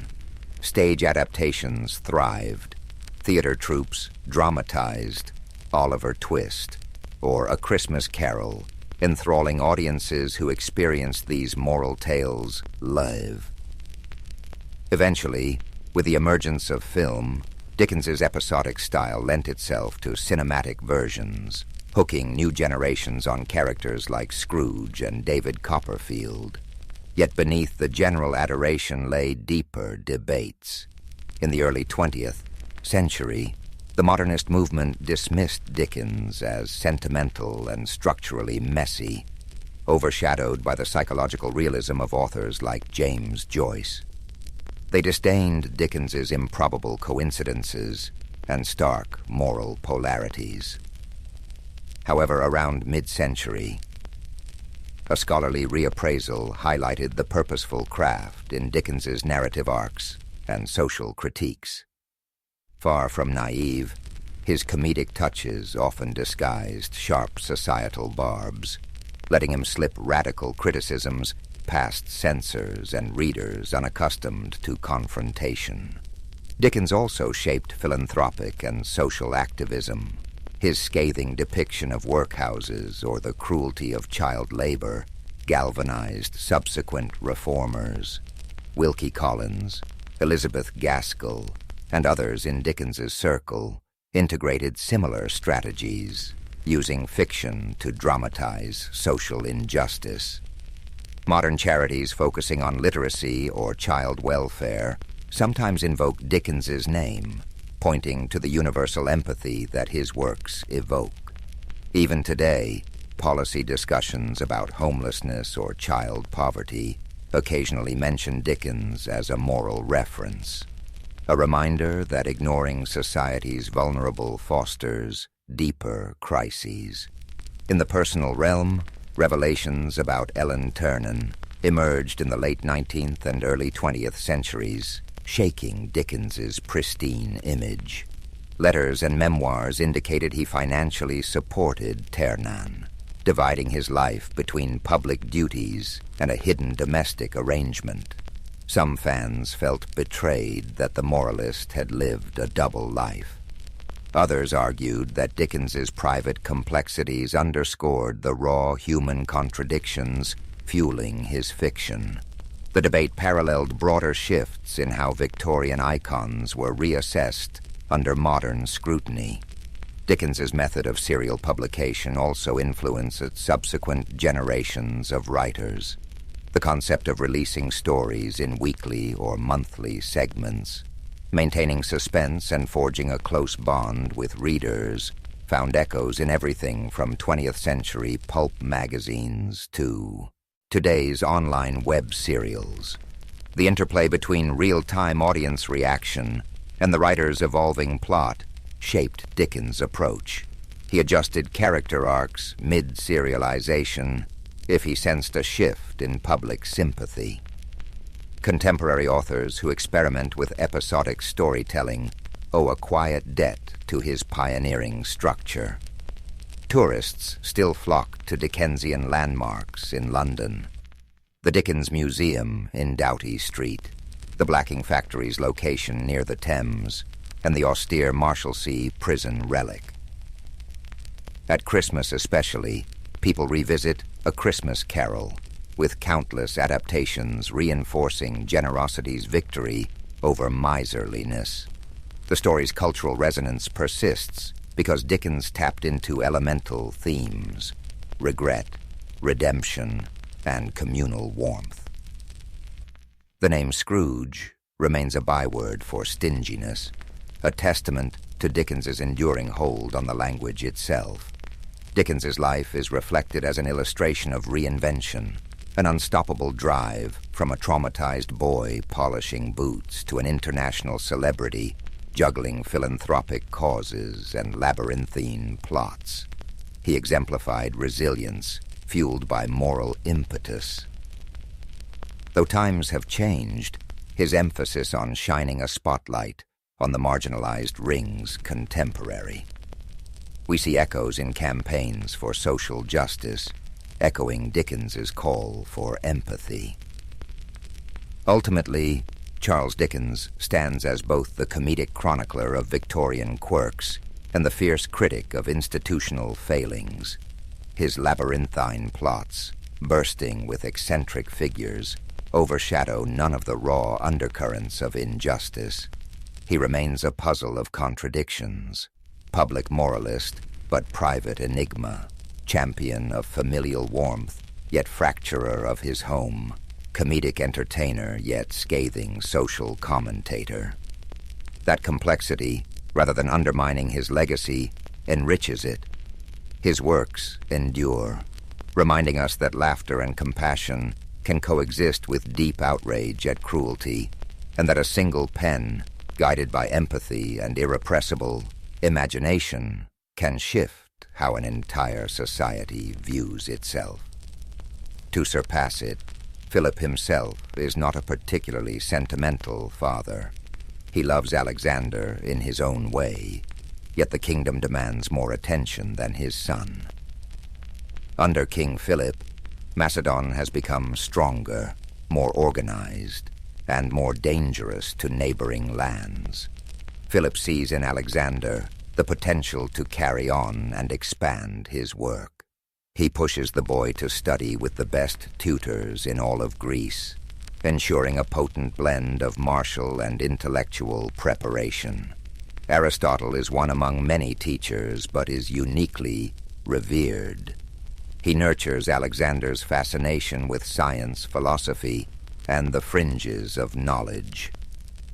Stage adaptations thrived. Theater troupes dramatized Oliver Twist or A Christmas Carol, enthralling audiences who experienced these moral tales live. Eventually, with the emergence of film, Dickens's episodic style lent itself to cinematic versions, hooking new generations on characters like Scrooge and David Copperfield. Yet beneath the general adoration lay deeper debates. In the early 20th century, the modernist movement dismissed Dickens as sentimental and structurally messy, overshadowed by the psychological realism of authors like James Joyce. They disdained Dickens's improbable coincidences and stark moral polarities. However, around mid-century, a scholarly reappraisal highlighted the purposeful craft in Dickens's narrative arcs and social critiques. Far from naive, his comedic touches often disguised sharp societal barbs, letting him slip radical criticisms past censors and readers unaccustomed to confrontation. Dickens also shaped philanthropic and social activism. His scathing depiction of workhouses or the cruelty of child labor galvanized subsequent reformers. Wilkie Collins, Elizabeth Gaskell, and others in Dickens's circle integrated similar strategies, using fiction to dramatize social injustice. Modern charities focusing on literacy or child welfare sometimes invoke Dickens's name, pointing to the universal empathy that his works evoke. Even today, policy discussions about homelessness or child poverty occasionally mention Dickens as a moral reference, a reminder that ignoring society's vulnerable fosters deeper crises. In the personal realm, revelations about Ellen Ternan emerged in the late 19th and early 20th centuries, shaking Dickens's pristine image. Letters and memoirs indicated he financially supported Ternan, dividing his life between public duties and a hidden domestic arrangement. Some fans felt betrayed that the moralist had lived a double life. Others argued that Dickens's private complexities underscored the raw human contradictions fueling his fiction. The debate paralleled broader shifts in how Victorian icons were reassessed under modern scrutiny. Dickens's method of serial publication also influenced subsequent generations of writers. The concept of releasing stories in weekly or monthly segments, maintaining suspense and forging a close bond with readers, found echoes in everything from 20th century pulp magazines to today's online web serials. The interplay between real-time audience reaction and the writer's evolving plot shaped Dickens' approach. He adjusted character arcs mid-serialization if he sensed a shift in public sympathy. Contemporary authors who experiment with episodic storytelling owe a quiet debt to his pioneering structure. Tourists still flock to Dickensian landmarks in London. The Dickens Museum in Doughty Street, the blacking factory's location near the Thames, and the austere Marshalsea prison relic. At Christmas especially, people revisit A Christmas Carol, with countless adaptations reinforcing generosity's victory over miserliness. The story's cultural resonance persists because Dickens tapped into elemental themes: regret, redemption, and communal warmth. The name Scrooge remains a byword for stinginess, a testament to Dickens's enduring hold on the language itself. Dickens's life is reflected as an illustration of reinvention, an unstoppable drive from a traumatized boy polishing boots to an international celebrity juggling philanthropic causes and labyrinthine plots. He exemplified resilience fueled by moral impetus. Though times have changed, his emphasis on shining a spotlight on the marginalized rings contemporary. We see echoes in campaigns for social justice, echoing Dickens's call for empathy. Ultimately, Charles Dickens stands as both the comedic chronicler of Victorian quirks and the fierce critic of institutional failings. His labyrinthine plots, bursting with eccentric figures, overshadow none of the raw undercurrents of injustice. He remains a puzzle of contradictions, public moralist, but private enigma, champion of familial warmth, yet fracturer of his home. comedic entertainer yet scathing social commentator. That complexity, rather than undermining his legacy, enriches it. His works endure, reminding us that laughter and compassion can coexist with deep outrage at cruelty, and that a single pen, guided by empathy and irrepressible imagination, can shift how an entire society views itself. To surpass it, Philip himself is not a particularly sentimental father. He loves Alexander in his own way, yet the kingdom demands more attention than his son. Under King Philip, Macedon has become stronger, more organized, and more dangerous to neighboring lands. Philip sees in Alexander the potential to carry on and expand his work. He pushes the boy to study with the best tutors in all of Greece, ensuring a potent blend of martial and intellectual preparation. Aristotle is one among many teachers, but is uniquely revered. He nurtures Alexander's fascination with science, philosophy, and the fringes of knowledge.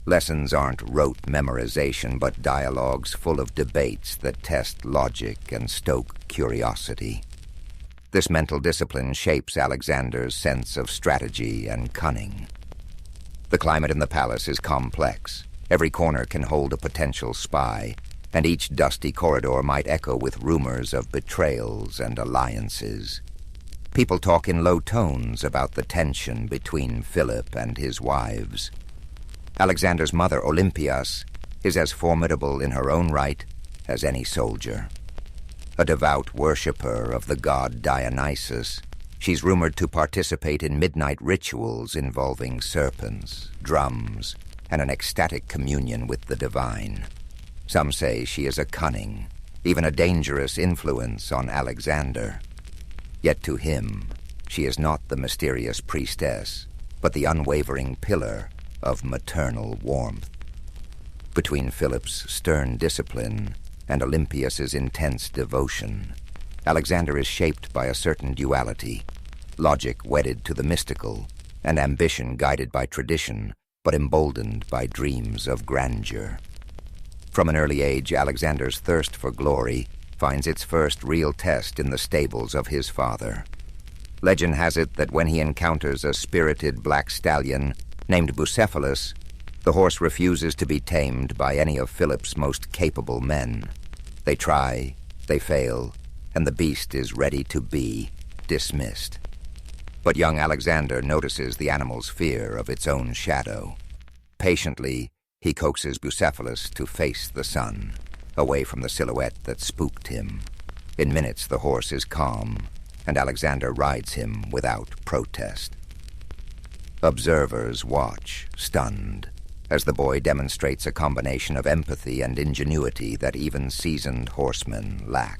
Lessons aren't rote memorization, but dialogues full of debates that test logic and stoke curiosity. This mental discipline shapes Alexander's sense of strategy and cunning. The climate in the palace is complex. Every corner can hold a potential spy, and each dusty corridor might echo with rumors of betrayals and alliances. People talk in low tones about the tension between Philip and his wives. Alexander's mother, Olympias, is as formidable in her own right as any soldier. A devout worshipper of the god Dionysus, she's rumored to participate in midnight rituals involving serpents, drums, and an ecstatic communion with the divine. Some say she is a cunning, even a dangerous influence on Alexander. Yet to him, she is not the mysterious priestess, but the unwavering pillar of maternal warmth. Between Philip's stern discipline and Olympias's intense devotion, Alexander is shaped by a certain duality, logic wedded to the mystical, and ambition guided by tradition, but emboldened by dreams of grandeur. From an early age, Alexander's thirst for glory finds its first real test in the stables of his father. Legend has it that when he encounters a spirited black stallion named Bucephalus, the horse refuses to be tamed by any of Philip's most capable men. They try, they fail, and the beast is ready to be dismissed. But young Alexander notices the animal's fear of its own shadow. Patiently, he coaxes Bucephalus to face the sun, away from the silhouette that spooked him. In minutes, the horse is calm, and Alexander rides him without protest. Observers watch, stunned, as the boy demonstrates a combination of empathy and ingenuity that even seasoned horsemen lack.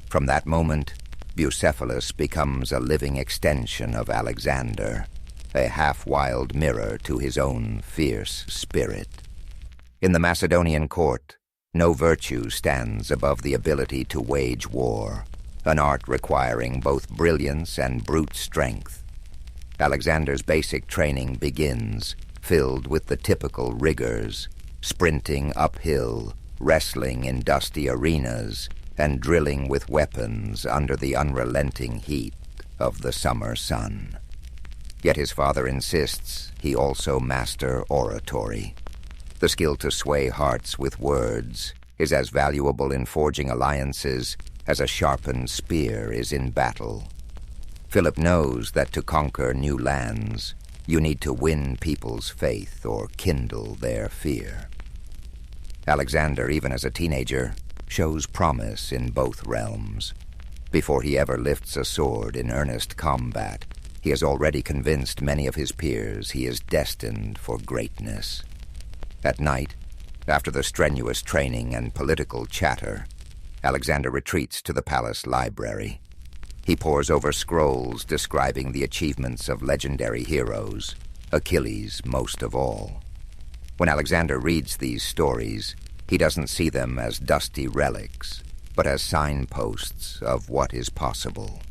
From that moment, Bucephalus becomes a living extension of Alexander, a half-wild mirror to his own fierce spirit. In the Macedonian court, no virtue stands above the ability to wage war, an art requiring both brilliance and brute strength. Alexander's basic training begins, filled with the typical rigors, sprinting uphill, wrestling in dusty arenas, and drilling with weapons under the unrelenting heat of the summer sun. Yet his father insists he also master oratory. The skill to sway hearts with words is as valuable in forging alliances as a sharpened spear is in battle. Philip knows that to conquer new lands, you need to win people's faith or kindle their fear. Alexander, even as a teenager, shows promise in both realms. Before he ever lifts a sword in earnest combat, he has already convinced many of his peers he is destined for greatness. At night, after the strenuous training and political chatter, Alexander retreats to the palace library. He pores over scrolls describing the achievements of legendary heroes, Achilles most of all. When Alexander reads these stories, he doesn't see them as dusty relics, but as signposts of what is possible.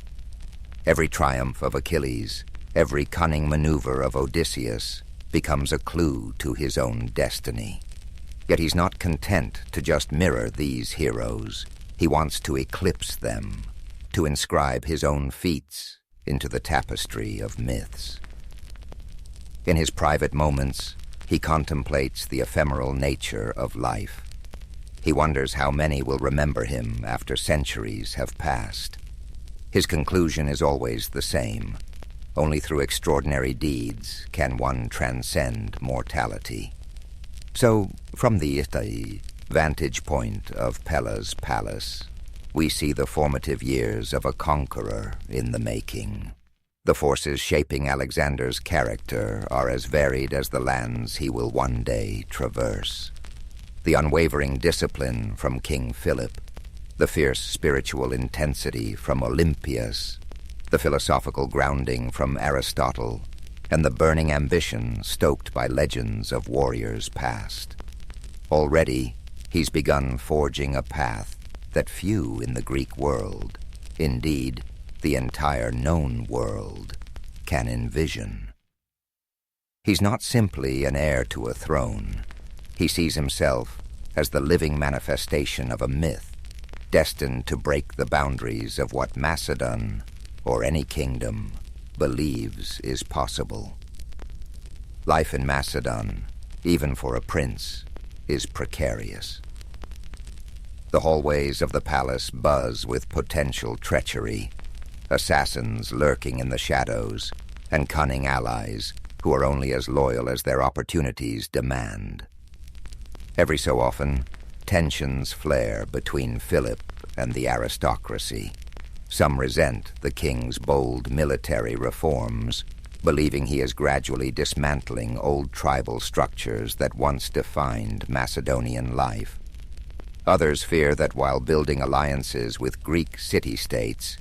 Every triumph of Achilles, Every cunning maneuver of Odysseus becomes a clue to his own destiny. Yet he's not content to just mirror these heroes. He wants to eclipse them, to inscribe his own feats into the tapestry of myths. In his private moments, he contemplates the ephemeral nature of life. He wonders how many will remember him after centuries have passed. His conclusion is always the same. Only through extraordinary deeds can one transcend mortality. So, from the vantage point of Pele's palace, we see the formative years of a conqueror in the making. The forces shaping Alexander's character are as varied as the lands he will one day traverse. The unwavering discipline from King Philip, the fierce spiritual intensity from Olympias, the philosophical grounding from Aristotle, and the burning ambition stoked by legends of warriors past. Already, he's begun forging a path that few in the Greek world, indeed, the entire known world, can envision. He's not simply an heir to a throne. He sees himself as the living manifestation of a myth, destined to break the boundaries of what Macedon, or any kingdom, believes is possible. Life in Macedon, even for a prince, is precarious. The hallways of the palace buzz with potential treachery, assassins lurking in the shadows, and cunning allies who are only as loyal as their opportunities demand. Every so often, tensions flare between Philip and the aristocracy. Some resent the king's bold military reforms, believing he is gradually dismantling old tribal structures that once defined Macedonian life. Others fear that while building alliances with Greek city-states,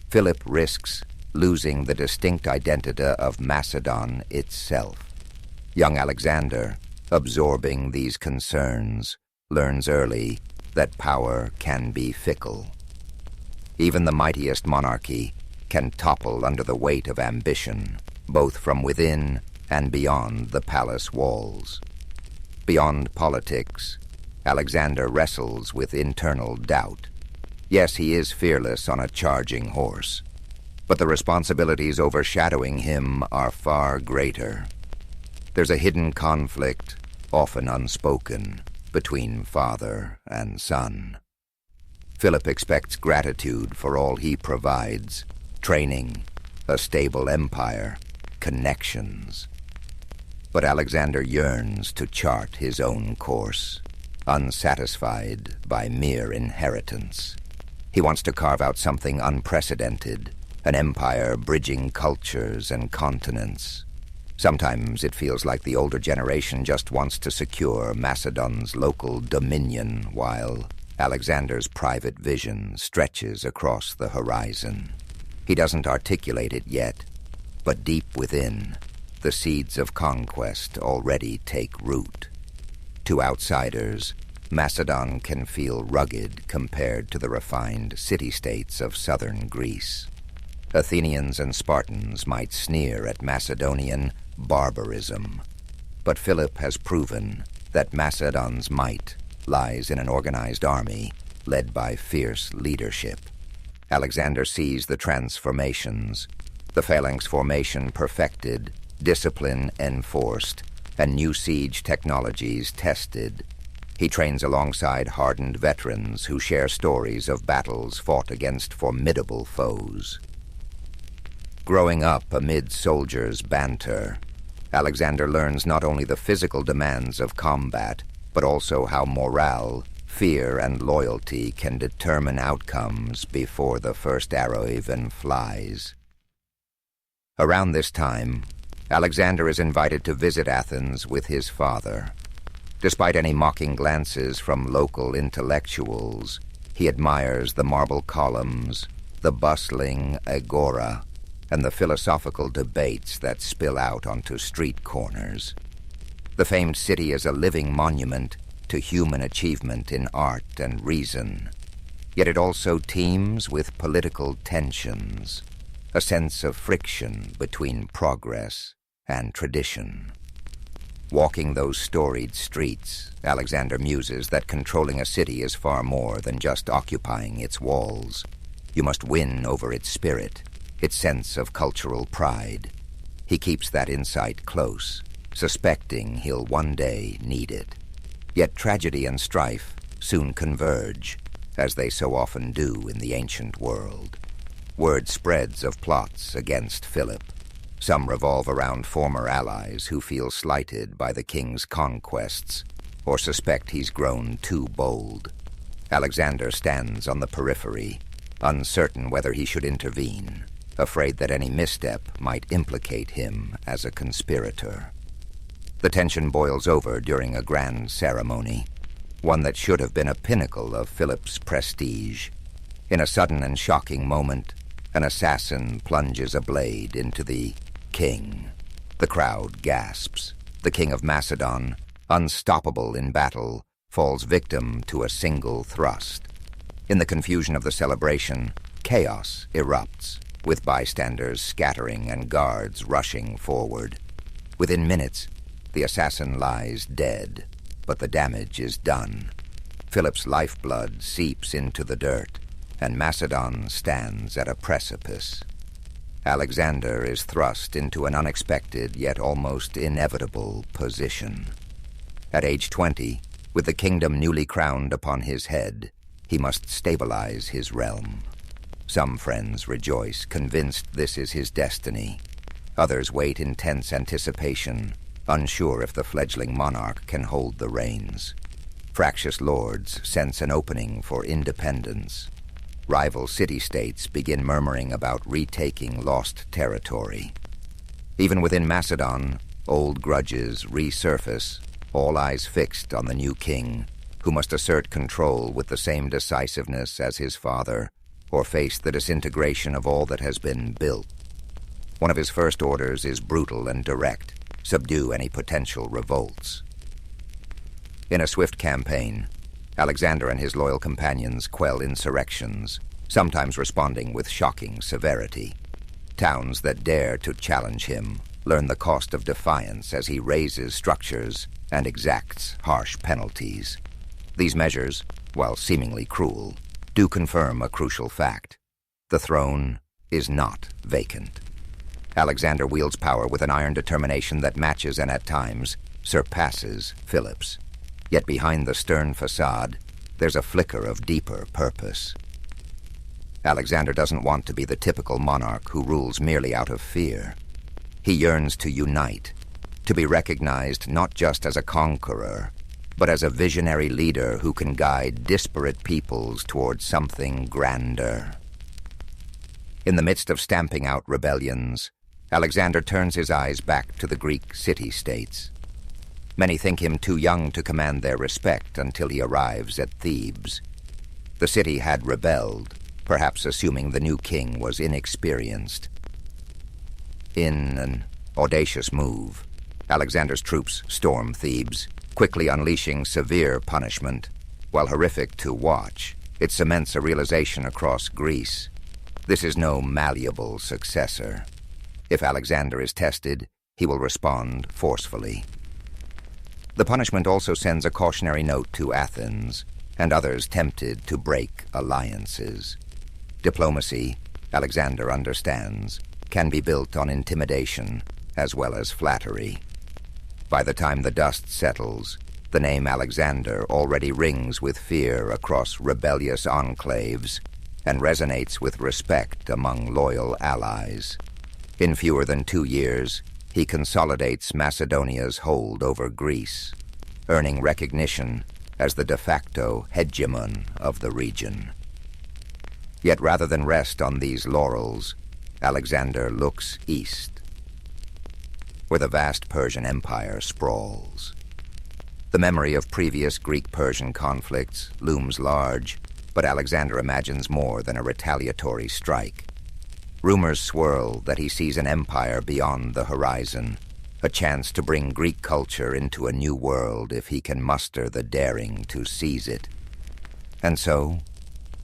Philip risks losing the distinct identity of Macedon itself. Young Alexander, absorbing these concerns, learns early that power can be fickle. Even the mightiest monarchy can topple under the weight of ambition, both from within and beyond the palace walls. Beyond politics, Alexander wrestles with internal doubt. Yes, he is fearless on a charging horse, but the responsibilities overshadowing him are far greater. There's a hidden conflict, often unspoken, between father and son. Philip expects gratitude for all he provides: training, a stable empire, connections. But Alexander yearns to chart his own course, unsatisfied by mere inheritance. He wants to carve out something unprecedented, an empire bridging cultures and continents. Sometimes it feels like the older generation just wants to secure Macedon's local dominion, while Alexander's private vision stretches across the horizon. He doesn't articulate it yet, but deep within, the seeds of conquest already take root. To outsiders, Macedon can feel rugged compared to the refined city-states of southern Greece. Athenians and Spartans might sneer at Macedonian barbarism, but Philip has proven that Macedon's might lies in an organized army led by fierce leadership. Alexander sees the transformations, the phalanx formation perfected, discipline enforced, and new siege technologies tested. He trains alongside hardened veterans who share stories of battles fought against formidable foes. Growing up amid soldiers' banter, Alexander learns not only the physical demands of combat, but also how morale, fear, and loyalty can determine outcomes before the first arrow even flies. Around this time, Alexander is invited to visit Athens with his father. Despite any mocking glances from local intellectuals, he admires the marble columns, the bustling agora, and the philosophical debates that spill out onto street corners. The famed city is a living monument to human achievement in art and reason, yet it also teems with political tensions. a sense of friction between progress and tradition. Walking those storied streets, Alexander muses that controlling a city is far more than just occupying its walls. You must win over its spirit, its sense of cultural pride. He keeps that insight close, suspecting he'll one day need it. Yet tragedy and strife soon converge, as they so often do in the ancient world. Word spreads of plots against Philip. Some revolve around former allies who feel slighted by the king's conquests or suspect he's grown too bold. Alexander stands on the periphery, uncertain whether he should intervene, afraid that any misstep might implicate him as a conspirator. The tension boils over during a grand ceremony, one that should have been a pinnacle of Philip's prestige. In a sudden and shocking moment, an assassin plunges a blade into the king. The crowd gasps. The king of Macedon, unstoppable in battle, falls victim to a single thrust. In the confusion of the celebration, chaos erupts, with bystanders scattering and guards rushing forward. Within minutes, the assassin lies dead, but the damage is done. Philip's lifeblood seeps into the dirt, and Macedon stands at a precipice. Alexander is thrust into an unexpected yet almost inevitable position. At age 20, with the kingdom newly crowned upon his head, he must stabilize his realm. Some friends rejoice, convinced this is his destiny. Others wait in tense anticipation, unsure if the fledgling monarch can hold the reins. Fractious lords sense an opening for independence. Rival city-states begin murmuring about retaking lost territory. Even within Macedon, old grudges resurface, all eyes fixed on the new king, who must assert control with the same decisiveness as his father, or face the disintegration of all that has been built. One of his first orders is brutal and direct: subdue any potential revolts. In a swift campaign, Alexander and his loyal companions quell insurrections, sometimes responding with shocking severity. Towns that dare to challenge him learn the cost of defiance as he razes structures and exacts harsh penalties. These measures, while seemingly cruel, do confirm a crucial fact: the throne is not vacant. Alexander wields power with an iron determination that matches and at times surpasses Philip's. Yet behind the stern facade, there's a flicker of deeper purpose. Alexander doesn't want to be the typical monarch who rules merely out of fear. He yearns to unite, to be recognized not just as a conqueror, but as a visionary leader who can guide disparate peoples towards something grander. In the midst of stamping out rebellions, Alexander turns his eyes back to the Greek city-states. Many think him too young to command their respect until he arrives at Thebes. The city had rebelled, perhaps assuming the new king was inexperienced. In an audacious move, Alexander's troops storm Thebes, quickly unleashing severe punishment. While horrific to watch, it cements a realization across Greece: this is no malleable successor. If Alexander is tested, he will respond forcefully. The punishment also sends a cautionary note to Athens and others tempted to break alliances. Diplomacy, Alexander understands, can be built on intimidation as well as flattery. By the time the dust settles, the name Alexander already rings with fear across rebellious enclaves and resonates with respect among loyal allies. In fewer than 2 years, he consolidates Macedonia's hold over Greece, earning recognition as the de facto hegemon of the region. Yet rather than rest on these laurels, Alexander looks east, where the vast Persian Empire sprawls. The memory of previous Greek-Persian conflicts looms large, but Alexander imagines more than a retaliatory strike. Rumors swirl that he sees an empire beyond the horizon, a chance to bring Greek culture into a new world if he can muster the daring to seize it. And so,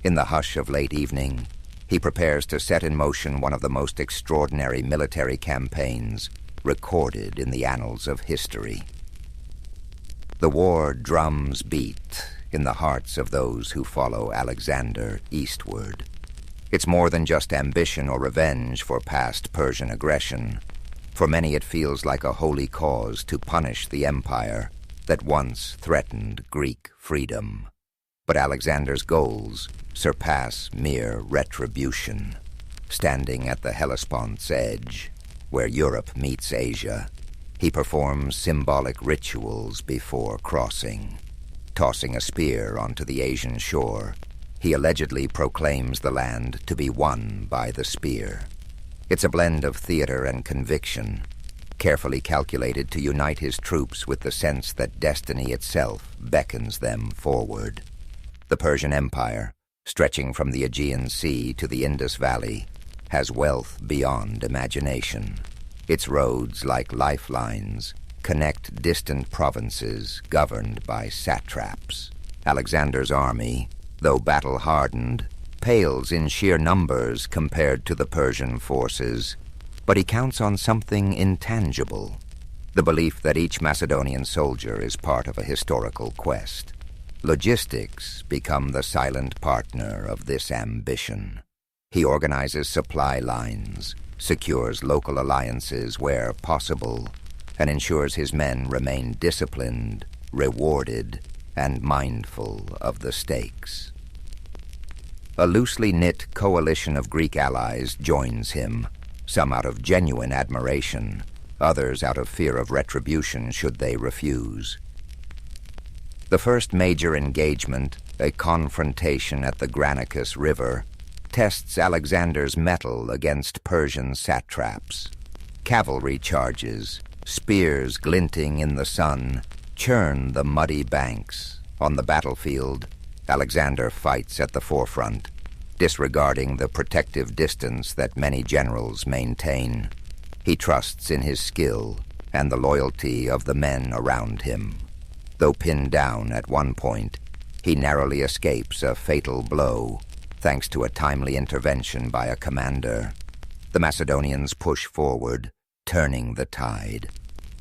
in the hush of late evening, he prepares to set in motion one of the most extraordinary military campaigns recorded in the annals of history. The war drums beat in the hearts of those who follow Alexander eastward. It's more than just ambition or revenge for past Persian aggression. For many it feels like a holy cause to punish the empire that once threatened Greek freedom. But Alexander's goals surpass mere retribution. Standing at the Hellespont's edge, where Europe meets Asia, he performs symbolic rituals before crossing. Tossing a spear onto the Asian shore, he allegedly proclaims the land to be won by the spear. It's a blend of theater and conviction, carefully calculated to unite his troops with the sense that destiny itself beckons them forward. The Persian Empire, stretching from the Aegean Sea to the Indus Valley, has wealth beyond imagination. Its roads, like lifelines, connect distant provinces governed by satraps. Alexander's army, though battle-hardened, pales in sheer numbers compared to the Persian forces, but he counts on something intangible, the belief that each Macedonian soldier is part of a historical quest. Logistics become the silent partner of this ambition. He organizes supply lines, secures local alliances where possible, and ensures his men remain disciplined, rewarded, and mindful of the stakes. A loosely knit coalition of Greek allies joins him, some out of genuine admiration, others out of fear of retribution should they refuse. The first major engagement, a confrontation at the Granicus River, tests Alexander's mettle against Persian satraps. Cavalry charges, spears glinting in the sun, churn the muddy banks. On the battlefield, Alexander fights at the forefront, disregarding the protective distance that many generals maintain. He trusts in his skill and the loyalty of the men around him. Though pinned down at one point, he narrowly escapes a fatal blow, thanks to a timely intervention by a commander. The Macedonians push forward, turning the tide.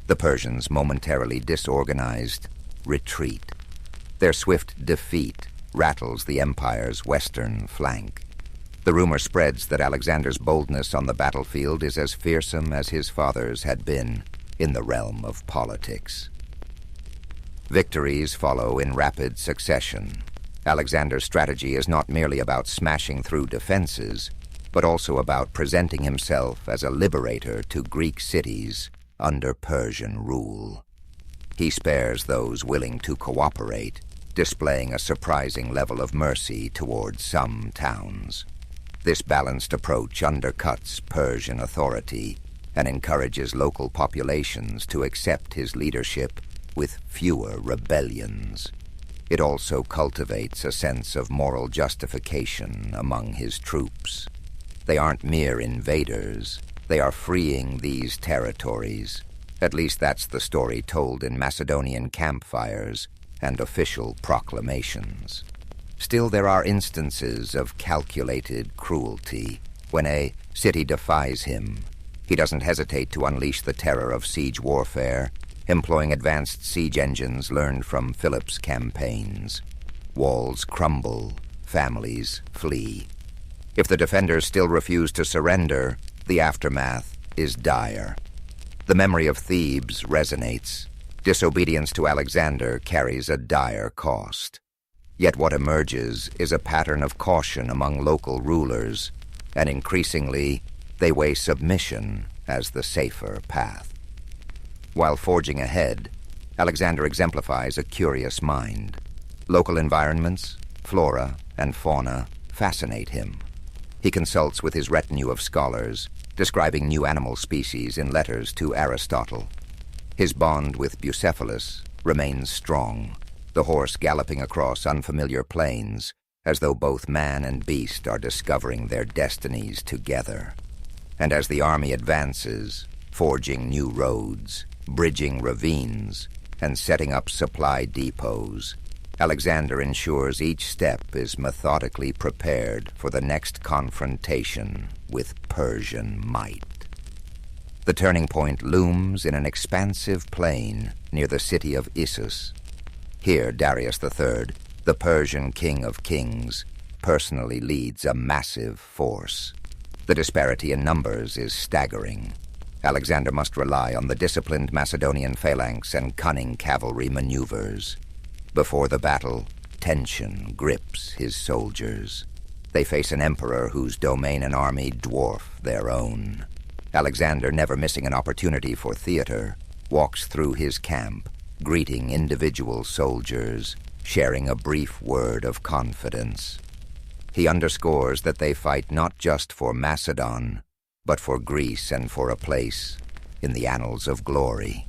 The Persians, momentarily disorganized, retreat. Their swift defeat rattles the empire's western flank. The rumor spreads that Alexander's boldness on the battlefield is as fearsome as his father's had been in the realm of politics. Victories follow in rapid succession. Alexander's strategy is not merely about smashing through defenses, but also about presenting himself as a liberator to Greek cities under Persian rule. He spares those willing to cooperate, displaying a surprising level of mercy towards some towns. This balanced approach undercuts Persian authority and encourages local populations to accept his leadership with fewer rebellions. It also cultivates a sense of moral justification among his troops. They aren't mere invaders. They are freeing these territories. At least that's the story told in Macedonian campfires and official proclamations. Still, there are instances of calculated cruelty. When a city defies him, he doesn't hesitate to unleash the terror of siege warfare, employing advanced siege engines learned from Philip's campaigns. Walls crumble, families flee. If the defenders still refuse to surrender, the aftermath is dire. The memory of Thebes resonates. Disobedience to Alexander carries a dire cost. Yet what emerges is a pattern of caution among local rulers, and increasingly, they weigh submission as the safer path. While forging ahead, Alexander exemplifies a curious mind. Local environments, flora and fauna, fascinate him. He consults with his retinue of scholars, describing new animal species in letters to Aristotle. His bond with Bucephalus remains strong, the horse galloping across unfamiliar plains, as though both man and beast are discovering their destinies together. And as the army advances, forging new roads, bridging ravines, and setting up supply depots, Alexander ensures each step is methodically prepared for the next confrontation with Persian might. The turning point looms in an expansive plain near the city of Issus. Here, Darius III, the Persian king of kings, personally leads a massive force. The disparity in numbers is staggering. Alexander must rely on the disciplined Macedonian phalanx and cunning cavalry maneuvers. Before the battle, tension grips his soldiers. They face an emperor whose domain and army dwarf their own. Alexander, never missing an opportunity for theater, walks through his camp, greeting individual soldiers, sharing a brief word of confidence. He underscores that they fight not just for Macedon, but for Greece and for a place in the annals of glory.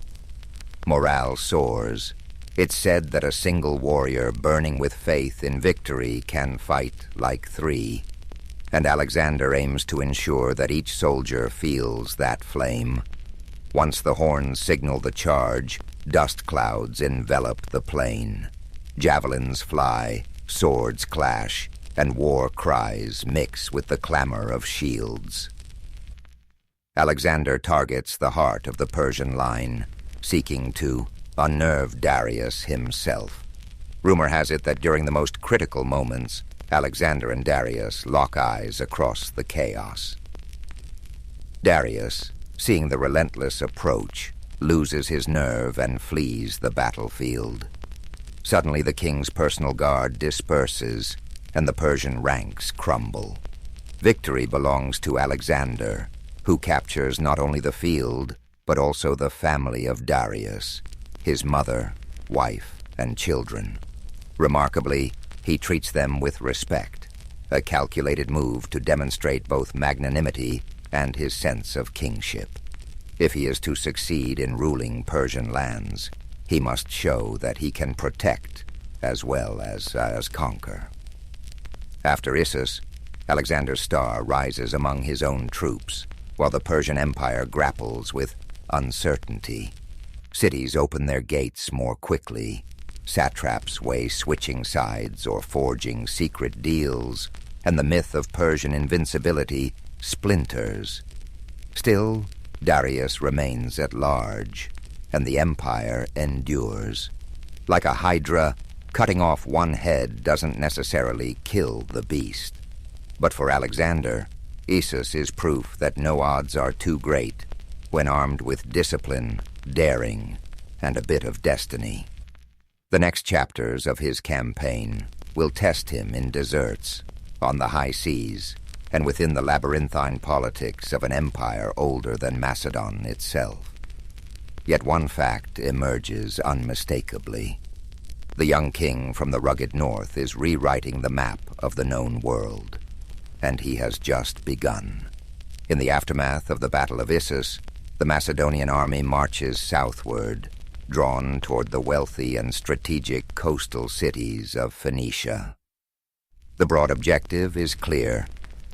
Morale soars. It's said that a single warrior burning with faith in victory can fight like three, and Alexander aims to ensure that each soldier feels that flame. Once the horns signal the charge, dust clouds envelop the plain. Javelins fly, swords clash, and war cries mix with the clamor of shields. Alexander targets the heart of the Persian line, seeking to unnerve Darius himself. Rumor has it that during the most critical moments, Alexander and Darius lock eyes across the chaos. Darius, seeing the relentless approach, loses his nerve and flees the battlefield. Suddenly the king's personal guard disperses, and the Persian ranks crumble. Victory belongs to Alexander, who captures not only the field, but also the family of Darius, his mother, wife, and children. Remarkably, he treats them with respect, a calculated move to demonstrate both magnanimity and his sense of kingship. If he is to succeed in ruling Persian lands, he must show that he can protect as well as conquer. After Issus, Alexander's star rises among his own troops, while the Persian Empire grapples with uncertainty. Cities open their gates more quickly. Satraps weigh switching sides or forging secret deals, and the myth of Persian invincibility splinters. Still, Darius remains at large, and the empire endures. Like a hydra, cutting off one head doesn't necessarily kill the beast. But for Alexander, Issus is proof that no odds are too great when armed with discipline, daring, and a bit of destiny. The next chapters of his campaign will test him in deserts, on the high seas, and within the labyrinthine politics of an empire older than Macedon itself. Yet one fact emerges unmistakably. The young king from the rugged north is rewriting the map of the known world, and he has just begun. In the aftermath of the Battle of Issus, the Macedonian army marches southward, drawn toward the wealthy and strategic coastal cities of Phoenicia. The broad objective is clear: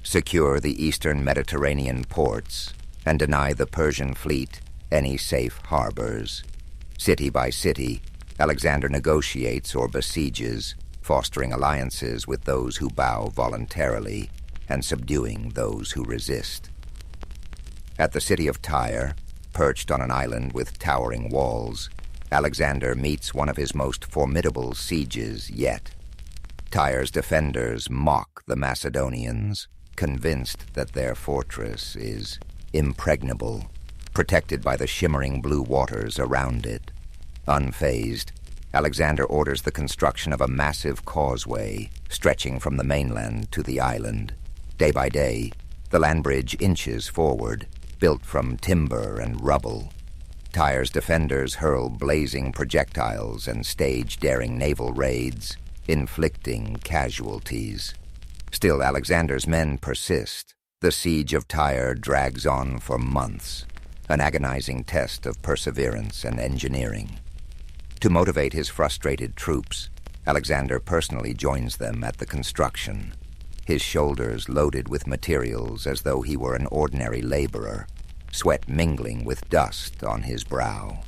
secure the eastern Mediterranean ports and deny the Persian fleet any safe harbors. City by city, Alexander negotiates or besieges, fostering alliances with those who bow voluntarily and subduing those who resist. At the city of Tyre, perched on an island with towering walls, Alexander meets one of his most formidable sieges yet. Tyre's defenders mock the Macedonians, convinced that their fortress is impregnable, protected by the shimmering blue waters around it. Unfazed, Alexander orders the construction of a massive causeway stretching from the mainland to the island. Day by day, the land bridge inches forward, built from timber and rubble. Tyre's defenders hurl blazing projectiles and stage daring naval raids, inflicting casualties. Still, Alexander's men persist. The siege of Tyre drags on for months, an agonizing test of perseverance and engineering. To motivate his frustrated troops, Alexander personally joins them at the construction, his shoulders loaded with materials as though he were an ordinary laborer, sweat mingling with dust on his brow.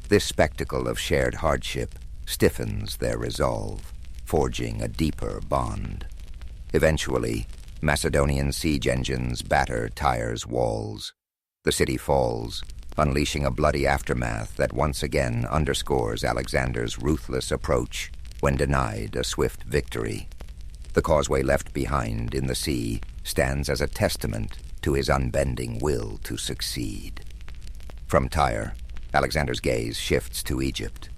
This spectacle of shared hardship stiffens their resolve, forging a deeper bond. Eventually, Macedonian siege engines batter Tyre's walls. The city falls, unleashing a bloody aftermath that once again underscores Alexander's ruthless approach when denied a swift victory. The causeway left behind in the sea stands as a testament to his unbending will to succeed. From Tyre, Alexander's gaze shifts to Egypt.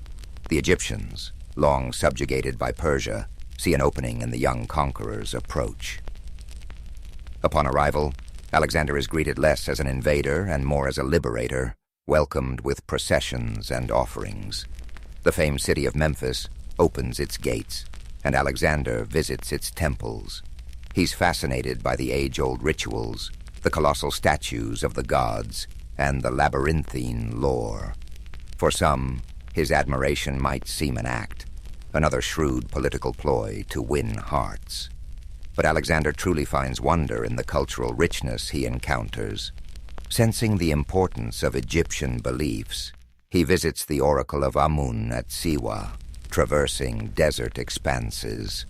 The Egyptians, long subjugated by Persia, see an opening in the young conqueror's approach. Upon arrival, Alexander is greeted less as an invader and more as a liberator, welcomed with processions and offerings. The famed city of Memphis opens its gates, and Alexander visits its temples. He's fascinated by the age-old rituals, the colossal statues of the gods, and the labyrinthine lore. For some, his admiration might seem an act, another shrewd political ploy to win hearts. But Alexander truly finds wonder in the cultural richness he encounters. Sensing the importance of Egyptian beliefs, he visits the Oracle of Amun at Siwa, traversing desert expanses.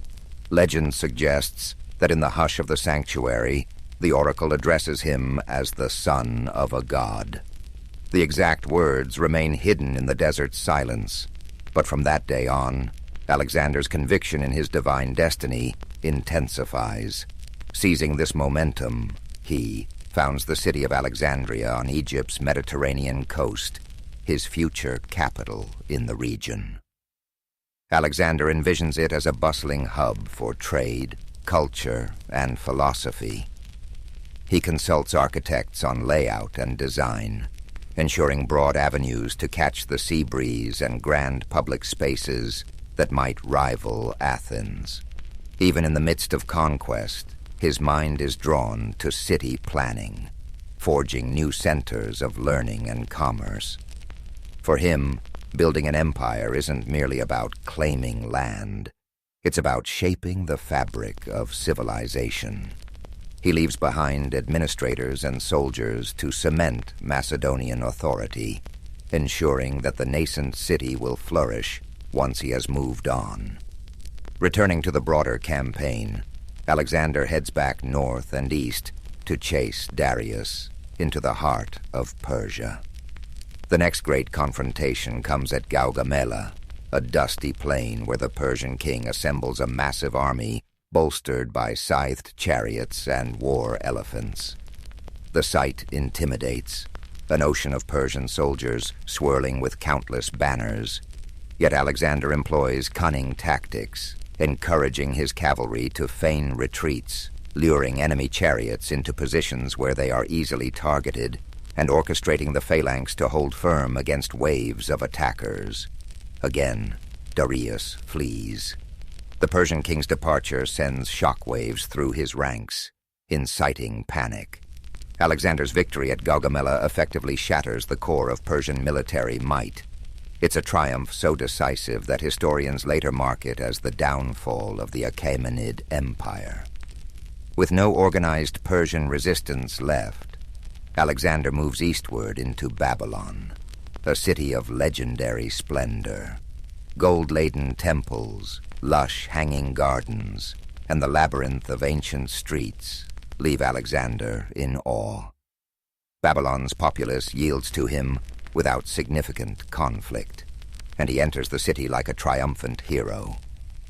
Legend suggests that in the hush of the sanctuary, the oracle addresses him as the son of a god. The exact words remain hidden in the desert's silence, but from that day on, Alexander's conviction in his divine destiny intensifies. Seizing this momentum, he founds the city of Alexandria on Egypt's Mediterranean coast, his future capital in the region. Alexander envisions it as a bustling hub for trade, culture, and philosophy. He consults architects on layout and design, ensuring broad avenues to catch the sea breeze and grand public spaces that might rival Athens. Even in the midst of conquest, his mind is drawn to city planning, forging new centers of learning and commerce. For him, building an empire isn't merely about claiming land. It's about shaping the fabric of civilization. He leaves behind administrators and soldiers to cement Macedonian authority, ensuring that the nascent city will flourish once he has moved on. Returning to the broader campaign, Alexander heads back north and east to chase Darius into the heart of Persia. The next great confrontation comes at Gaugamela, a dusty plain where the Persian king assembles a massive army bolstered by scythed chariots and war elephants. The sight intimidates, an ocean of Persian soldiers swirling with countless banners. Yet Alexander employs cunning tactics, encouraging his cavalry to feign retreats, luring enemy chariots into positions where they are easily targeted, and orchestrating the phalanx to hold firm against waves of attackers. Again, Darius flees. The Persian king's departure sends shockwaves through his ranks, inciting panic. Alexander's victory at Gaugamela effectively shatters the core of Persian military might. It's a triumph so decisive that historians later mark it as the downfall of the Achaemenid Empire. With no organized Persian resistance left, Alexander moves eastward into Babylon, a city of legendary splendor. Gold-laden temples, lush hanging gardens, and the labyrinth of ancient streets leave Alexander in awe. Babylon's populace yields to him without significant conflict, and he enters the city like a triumphant hero.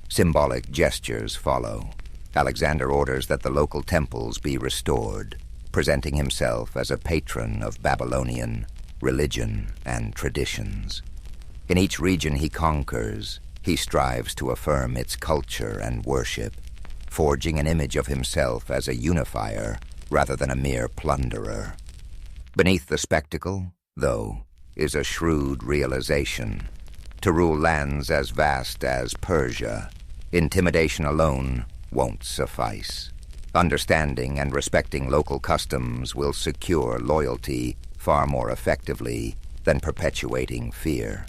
Symbolic gestures follow. Alexander orders that the local temples be restored, presenting himself as a patron of Babylonian religion and traditions. In each region he conquers, he strives to affirm its culture and worship, forging an image of himself as a unifier rather than a mere plunderer. Beneath the spectacle, though, is a shrewd realization. To rule lands as vast as Persia, intimidation alone won't suffice. Understanding and respecting local customs will secure loyalty far more effectively than perpetuating fear.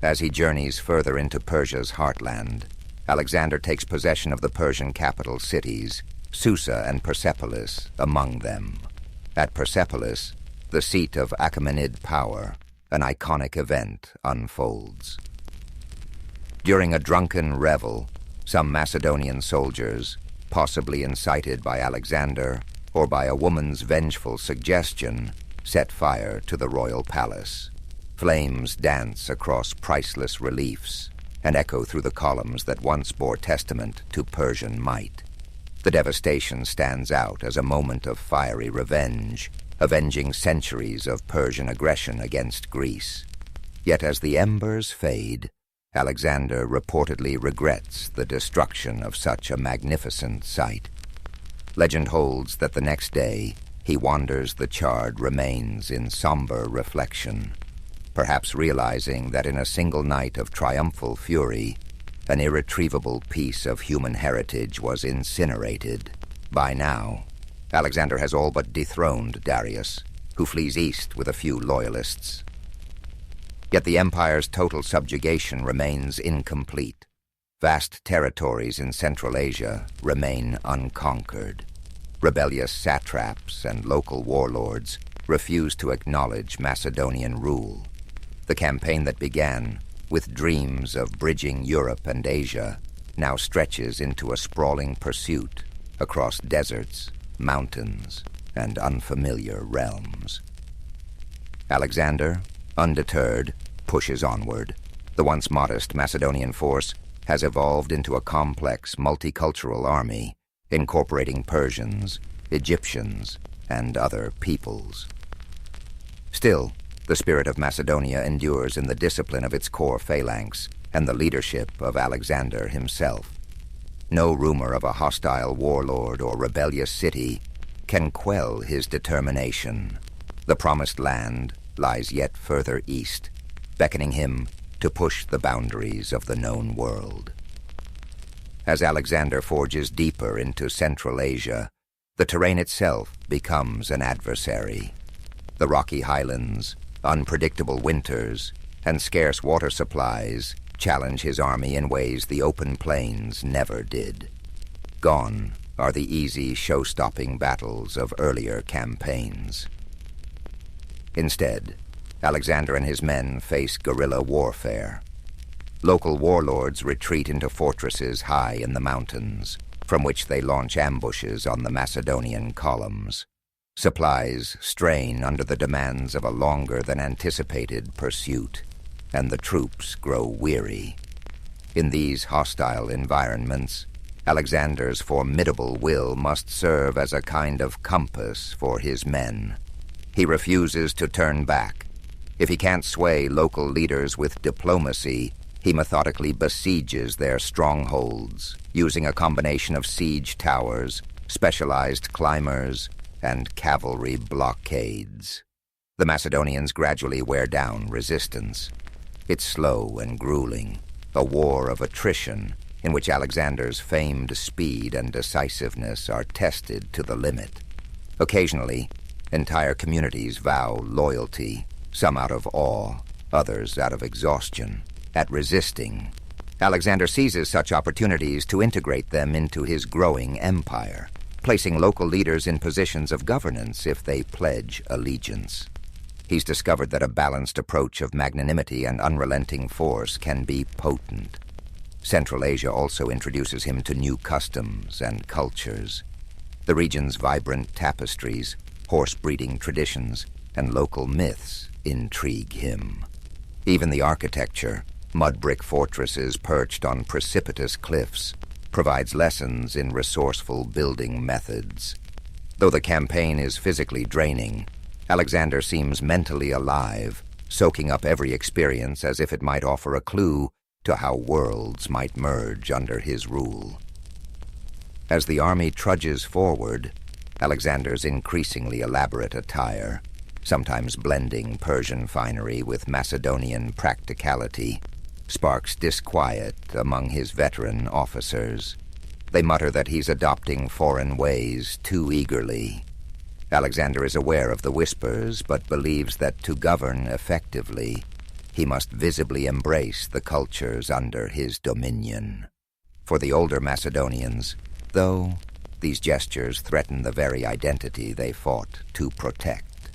As he journeys further into Persia's heartland, Alexander takes possession of the Persian capital cities, Susa and Persepolis among them. At Persepolis, the seat of Achaemenid power, an iconic event unfolds. During a drunken revel, some Macedonian soldiers, possibly incited by Alexander or by a woman's vengeful suggestion, set fire to the royal palace. Flames dance across priceless reliefs and echo through the columns that once bore testament to Persian might. The devastation stands out as a moment of fiery revenge, avenging centuries of Persian aggression against Greece. Yet as the embers fade, Alexander reportedly regrets the destruction of such a magnificent sight. Legend holds that the next day he wanders the charred remains in somber reflection, perhaps realizing that in a single night of triumphal fury, an irretrievable piece of human heritage was incinerated. By now, Alexander has all but dethroned Darius, who flees east with a few loyalists. Yet the empire's total subjugation remains incomplete. Vast territories in Central Asia remain unconquered. Rebellious satraps and local warlords refuse to acknowledge Macedonian rule. The campaign that began with dreams of bridging Europe and Asia now stretches into a sprawling pursuit across deserts, mountains, and unfamiliar realms. Alexander, undeterred, pushes onward. The once modest Macedonian force has evolved into a complex multicultural army, incorporating Persians, Egyptians, and other peoples. Still, the spirit of Macedonia endures in the discipline of its core phalanx and the leadership of Alexander himself. No rumor of a hostile warlord or rebellious city can quell his determination. The promised land lies yet further east, beckoning him to push the boundaries of the known world. As Alexander forges deeper into Central Asia, the terrain itself becomes an adversary. The rocky highlands, unpredictable winters, and scarce water supplies challenge his army in ways the open plains never did. Gone are the easy, show-stopping battles of earlier campaigns. Instead, Alexander and his men face guerrilla warfare. Local warlords retreat into fortresses high in the mountains, from which they launch ambushes on the Macedonian columns. Supplies strain under the demands of a longer-than-anticipated pursuit, and the troops grow weary. In these hostile environments, Alexander's formidable will must serve as a kind of compass for his men. He refuses to turn back. If he can't sway local leaders with diplomacy, he methodically besieges their strongholds, using a combination of siege towers, specialized climbers, and cavalry blockades. The Macedonians gradually wear down resistance. It's slow and grueling, a war of attrition in which Alexander's famed speed and decisiveness are tested to the limit. Occasionally, entire communities vow loyalty, some out of awe, others out of exhaustion, at resisting. Alexander seizes such opportunities to integrate them into his growing empire, placing local leaders in positions of governance if they pledge allegiance. He's discovered that a balanced approach of magnanimity and unrelenting force can be potent. Central Asia also introduces him to new customs and cultures. The region's vibrant tapestries, horse-breeding traditions, and local myths intrigue him. Even the architecture, mud-brick fortresses perched on precipitous cliffs, provides lessons in resourceful building methods. Though the campaign is physically draining, Alexander seems mentally alive, soaking up every experience as if it might offer a clue to how worlds might merge under his rule. As the army trudges forward, Alexander's increasingly elaborate attire, sometimes blending Persian finery with Macedonian practicality, sparks disquiet among his veteran officers. They mutter that he's adopting foreign ways too eagerly. Alexander is aware of the whispers, but believes that to govern effectively, he must visibly embrace the cultures under his dominion. For the older Macedonians, though, these gestures threaten the very identity they fought to protect.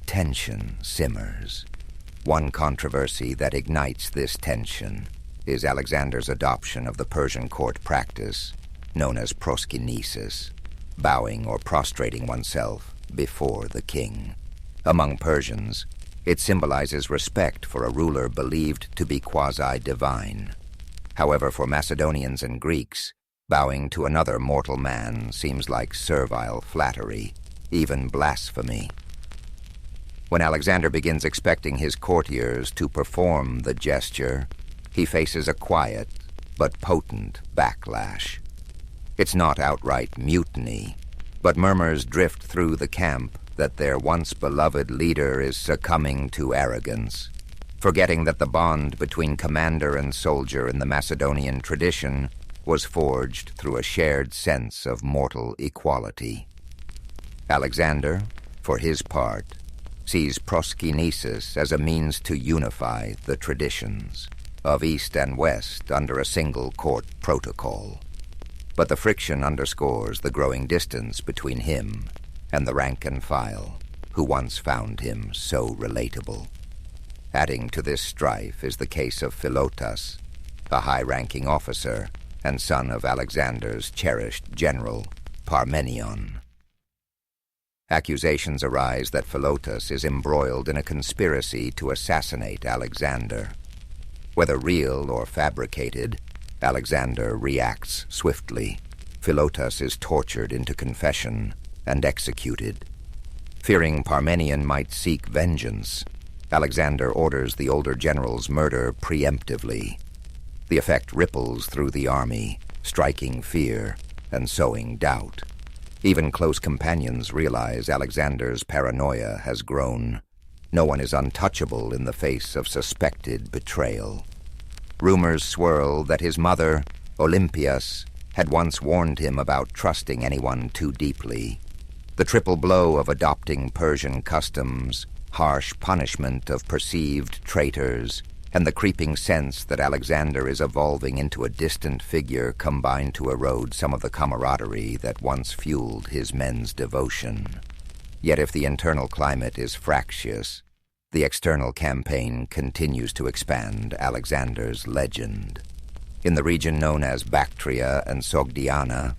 Tension simmers. One controversy that ignites this tension is Alexander's adoption of the Persian court practice known as proskinesis, bowing or prostrating oneself before the king. Among Persians, it symbolizes respect for a ruler believed to be quasi-divine. However, for Macedonians and Greeks, bowing to another mortal man seems like servile flattery, even blasphemy. When Alexander begins expecting his courtiers to perform the gesture, he faces a quiet but potent backlash. It's not outright mutiny, but murmurs drift through the camp that their once beloved leader is succumbing to arrogance, forgetting that the bond between commander and soldier in the Macedonian tradition was forged through a shared sense of mortal equality. Alexander, for his part, sees proskinesis as a means to unify the traditions of East and West under a single court protocol. But the friction underscores the growing distance between him and the rank and file who once found him so relatable. Adding to this strife is the case of Philotas, a high-ranking officer and son of Alexander's cherished general, Parmenion. Accusations arise that Philotas is embroiled in a conspiracy to assassinate Alexander. Whether real or fabricated, Alexander reacts swiftly. Philotas is tortured into confession and executed. Fearing Parmenion might seek vengeance, Alexander orders the older general's murder preemptively. The effect ripples through the army, striking fear and sowing doubt. Even close companions realize Alexander's paranoia has grown. No one is untouchable in the face of suspected betrayal. Rumors swirl that his mother, Olympias, had once warned him about trusting anyone too deeply. The triple blow of adopting Persian customs, harsh punishment of perceived traitors, and the creeping sense that Alexander is evolving into a distant figure combine to erode some of the camaraderie that once fueled his men's devotion. Yet if the internal climate is fractious, the external campaign continues to expand Alexander's legend. In the region known as Bactria and Sogdiana,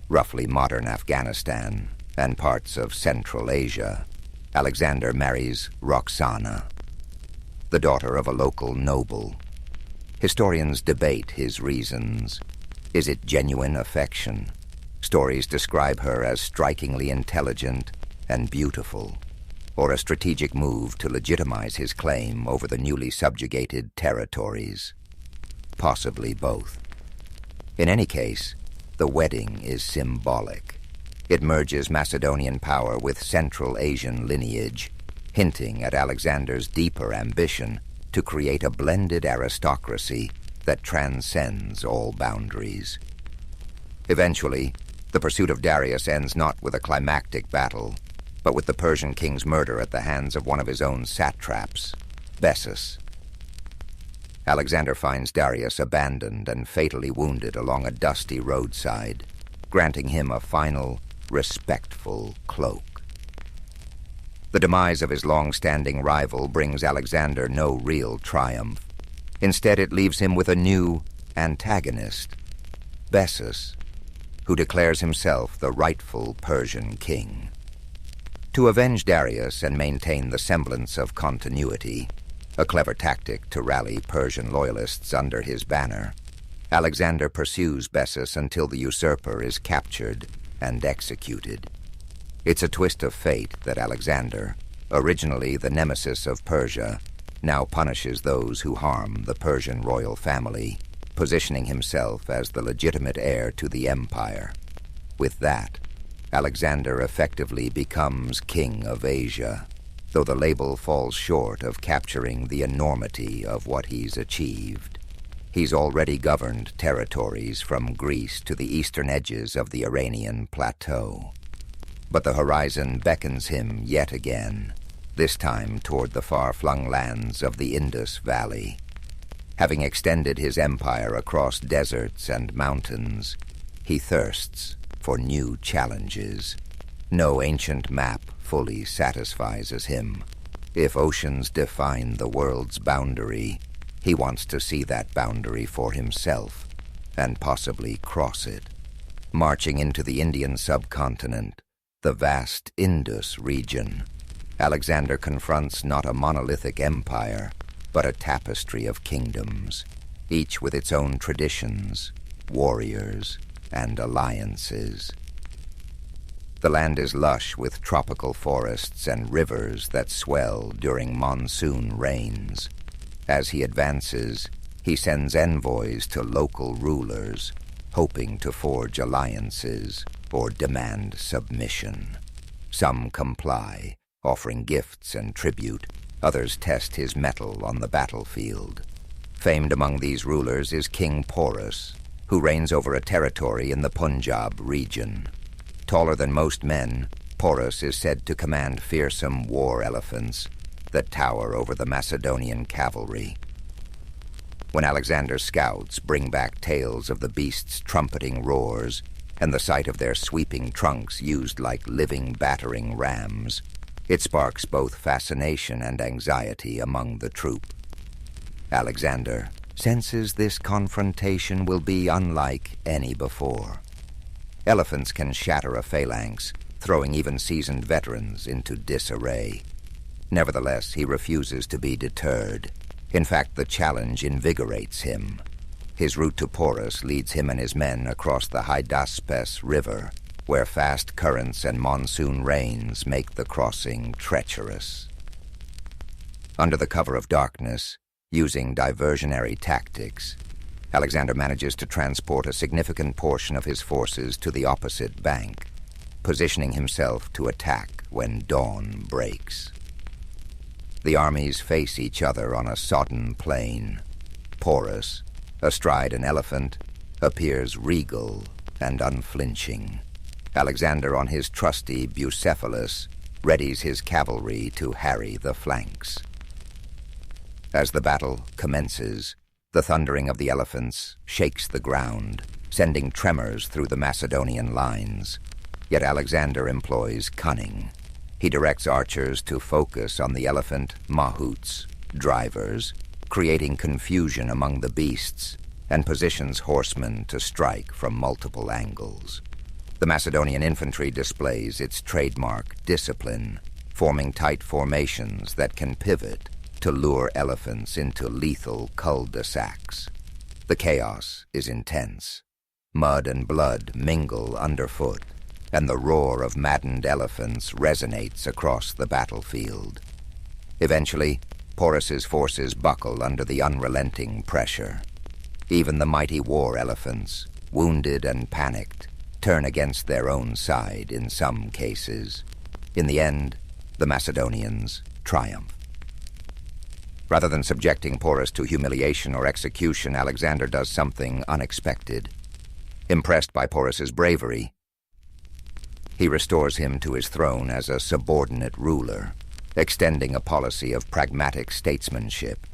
roughly modern Afghanistan, and parts of Central Asia, Alexander marries Roxana, the daughter of a local noble. Historians debate his reasons. Is it genuine affection? Stories describe her as strikingly intelligent and beautiful, or a strategic move to legitimize his claim over the newly subjugated territories. Possibly both. In any case, the wedding is symbolic. It merges Macedonian power with Central Asian lineage, hinting at Alexander's deeper ambition to create a blended aristocracy that transcends all boundaries. Eventually, the pursuit of Darius ends not with a climactic battle, but with the Persian king's murder at the hands of one of his own satraps, Bessus. Alexander finds Darius abandoned and fatally wounded along a dusty roadside, granting him a final, respectful cloak. The demise of his long-standing rival brings Alexander no real triumph. Instead, it leaves him with a new antagonist, Bessus, who declares himself the rightful Persian king. To avenge Darius and maintain the semblance of continuity, a clever tactic to rally Persian loyalists under his banner, Alexander pursues Bessus until the usurper is captured and executed. It's a twist of fate that Alexander, originally the nemesis of Persia, now punishes those who harm the Persian royal family, positioning himself as the legitimate heir to the empire. With that, Alexander effectively becomes king of Asia, though the label falls short of capturing the enormity of what he's achieved. He's already governed territories from Greece to the eastern edges of the Iranian plateau. But the horizon beckons him yet again, this time toward the far-flung lands of the Indus Valley. Having extended his empire across deserts and mountains, he thirsts for new challenges. No ancient map fully satisfies him. If oceans define the world's boundary, He wants to see that boundary for himself, and possibly cross it. Marching into the Indian subcontinent, the vast Indus region, Alexander confronts not a monolithic empire, but a tapestry of kingdoms, each with its own traditions, warriors, and alliances. The land is lush with tropical forests and rivers that swell during monsoon rains. As he advances, he sends envoys to local rulers, hoping to forge alliances or demand submission. Some comply, offering gifts and tribute. Others test his mettle on the battlefield. Famed among these rulers is King Porus, who reigns over a territory in the Punjab region. Taller than most men, Porus is said to command fearsome war elephants that tower over the Macedonian cavalry. When Alexander's scouts bring back tales of the beasts' trumpeting roars and the sight of their sweeping trunks used like living battering rams, it sparks both fascination and anxiety among the troop. Alexander senses this confrontation will be unlike any before. Elephants can shatter a phalanx, throwing even seasoned veterans into disarray. Nevertheless, he refuses to be deterred. In fact, the challenge invigorates him. His route to Porus leads him and his men across the Hydaspes River, where fast currents and monsoon rains make the crossing treacherous. Under the cover of darkness, using diversionary tactics, Alexander manages to transport a significant portion of his forces to the opposite bank, positioning himself to attack when dawn breaks. The armies face each other on a sodden plain. Porus, astride an elephant, appears regal and unflinching. Alexander, on his trusty Bucephalus, readies his cavalry to harry the flanks. As the battle commences, the thundering of the elephants shakes the ground, sending tremors through the Macedonian lines. Yet Alexander employs cunning. He directs archers to focus on the elephant mahouts, drivers, creating confusion among the beasts, and positions horsemen to strike from multiple angles. The Macedonian infantry displays its trademark discipline, forming tight formations that can pivot to lure elephants into lethal cul-de-sacs. The chaos is intense. Mud and blood mingle underfoot, and the roar of maddened elephants resonates across the battlefield. Eventually, Porus's forces buckle under the unrelenting pressure. Even the mighty war elephants, wounded and panicked, turn against their own side in some cases. In the end, the Macedonians triumph. Rather than subjecting Porus to humiliation or execution, Alexander does something unexpected. Impressed by Porus's bravery, he restores him to his throne as a subordinate ruler, extending a policy of pragmatic statesmanship.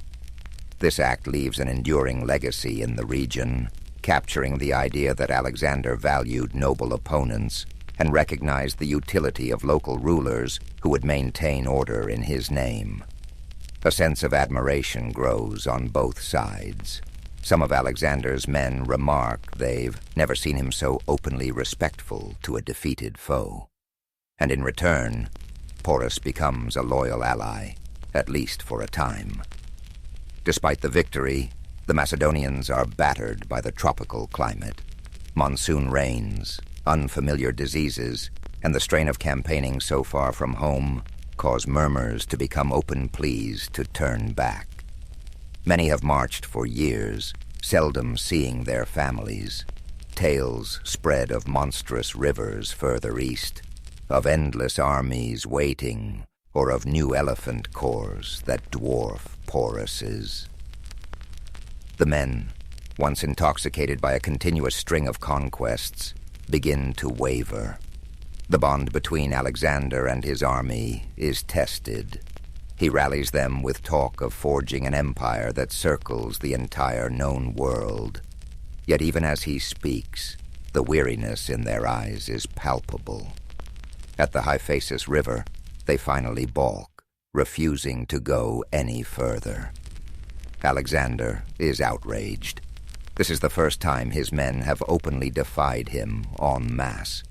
This act leaves an enduring legacy in the region, capturing the idea that Alexander valued noble opponents and recognized the utility of local rulers who would maintain order in his name. A sense of admiration grows on both sides. Some of Alexander's men remark they've never seen him so openly respectful to a defeated foe. And in return, Porus becomes a loyal ally, at least for a time. Despite the victory, the Macedonians are battered by the tropical climate. Monsoon rains, unfamiliar diseases, and the strain of campaigning so far from home cause murmurs to become open pleas to turn back. Many have marched for years, seldom seeing their families. Tales spread of monstrous rivers further east, of endless armies waiting, or of new elephant corps that dwarf Porus's. The men, once intoxicated by a continuous string of conquests, begin to waver. The bond between Alexander and his army is tested. He rallies them with talk of forging an empire that circles the entire known world. Yet even as he speaks, the weariness in their eyes is palpable. At the Hyphasis River, they finally balk, refusing to go any further. Alexander is outraged. This is the first time his men have openly defied him en masse.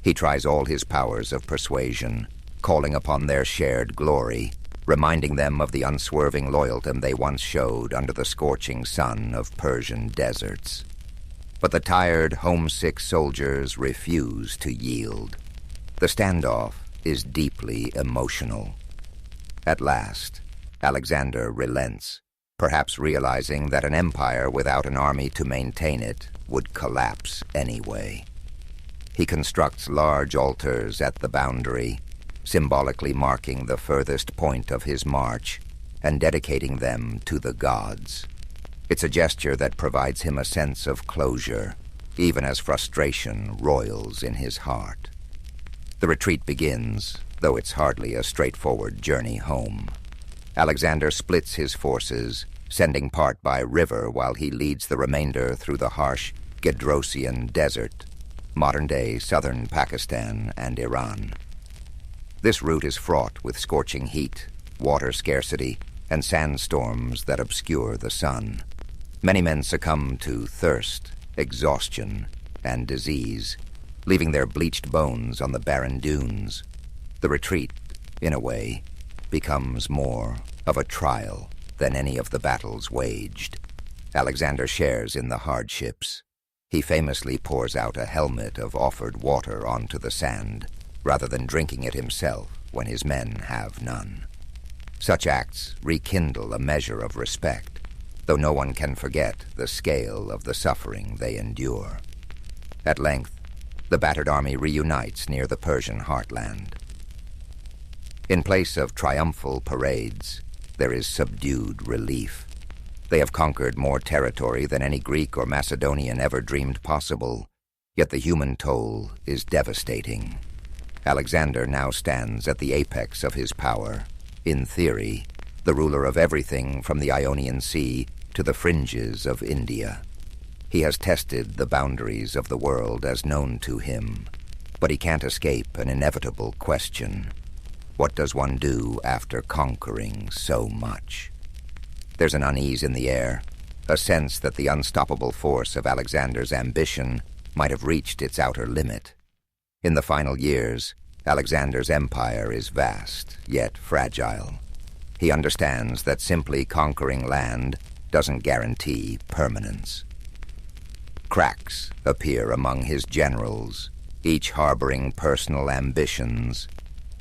He tries all his powers of persuasion, calling upon their shared glory, reminding them of the unswerving loyalty they once showed under the scorching sun of Persian deserts. But the tired, homesick soldiers refuse to yield. The standoff is deeply emotional. At last, Alexander relents, perhaps realizing that an empire without an army to maintain it would collapse anyway. He constructs large altars at the boundary, symbolically marking the furthest point of his march and dedicating them to the gods. It's a gesture that provides him a sense of closure, even as frustration roils in his heart. The retreat begins, though it's hardly a straightforward journey home. Alexander splits his forces, sending part by river while he leads the remainder through the harsh Gedrosian Desert, modern-day southern Pakistan and Iran. This route is fraught with scorching heat, water scarcity, and sandstorms that obscure the sun. Many men succumb to thirst, exhaustion, and disease, leaving their bleached bones on the barren dunes. The retreat, in a way, becomes more of a trial than any of the battles waged. Alexander shares in the hardships. He famously pours out a helmet of offered water onto the sand, rather than drinking it himself when his men have none. Such acts rekindle a measure of respect, though no one can forget the scale of the suffering they endure. At length, the battered army reunites near the Persian heartland. In place of triumphal parades, there is subdued relief. They have conquered more territory than any Greek or Macedonian ever dreamed possible, yet the human toll is devastating. Alexander now stands at the apex of his power, in theory, the ruler of everything from the Ionian Sea to the fringes of India. He has tested the boundaries of the world as known to him, but he can't escape an inevitable question. What does one do after conquering so much? There's an unease in the air, a sense that the unstoppable force of Alexander's ambition might have reached its outer limit. In the final years, Alexander's empire is vast, yet fragile. He understands that simply conquering land doesn't guarantee permanence. Cracks appear among his generals, each harboring personal ambitions.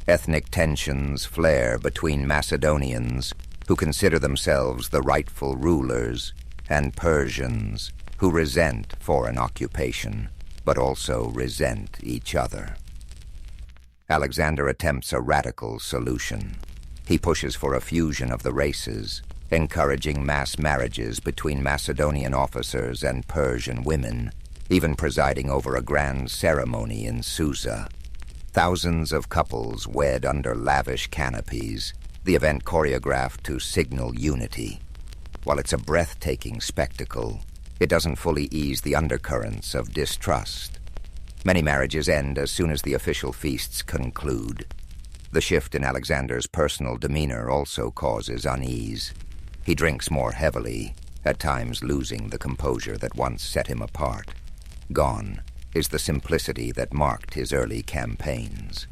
Ethnic tensions flare between Macedonians, who consider themselves the rightful rulers, and Persians, who resent foreign occupation, but also resent each other. Alexander attempts a radical solution. He pushes for a fusion of the races, encouraging mass marriages between Macedonian officers and Persian women, even presiding over a grand ceremony in Susa. Thousands of couples wed under lavish canopies, the event choreographed to signal unity. While it's a breathtaking spectacle, it doesn't fully ease the undercurrents of distrust. Many marriages end as soon as the official feasts conclude. The shift in Alexander's personal demeanor also causes unease. He drinks more heavily, at times losing the composure that once set him apart. Gone is the simplicity that marked his early campaigns.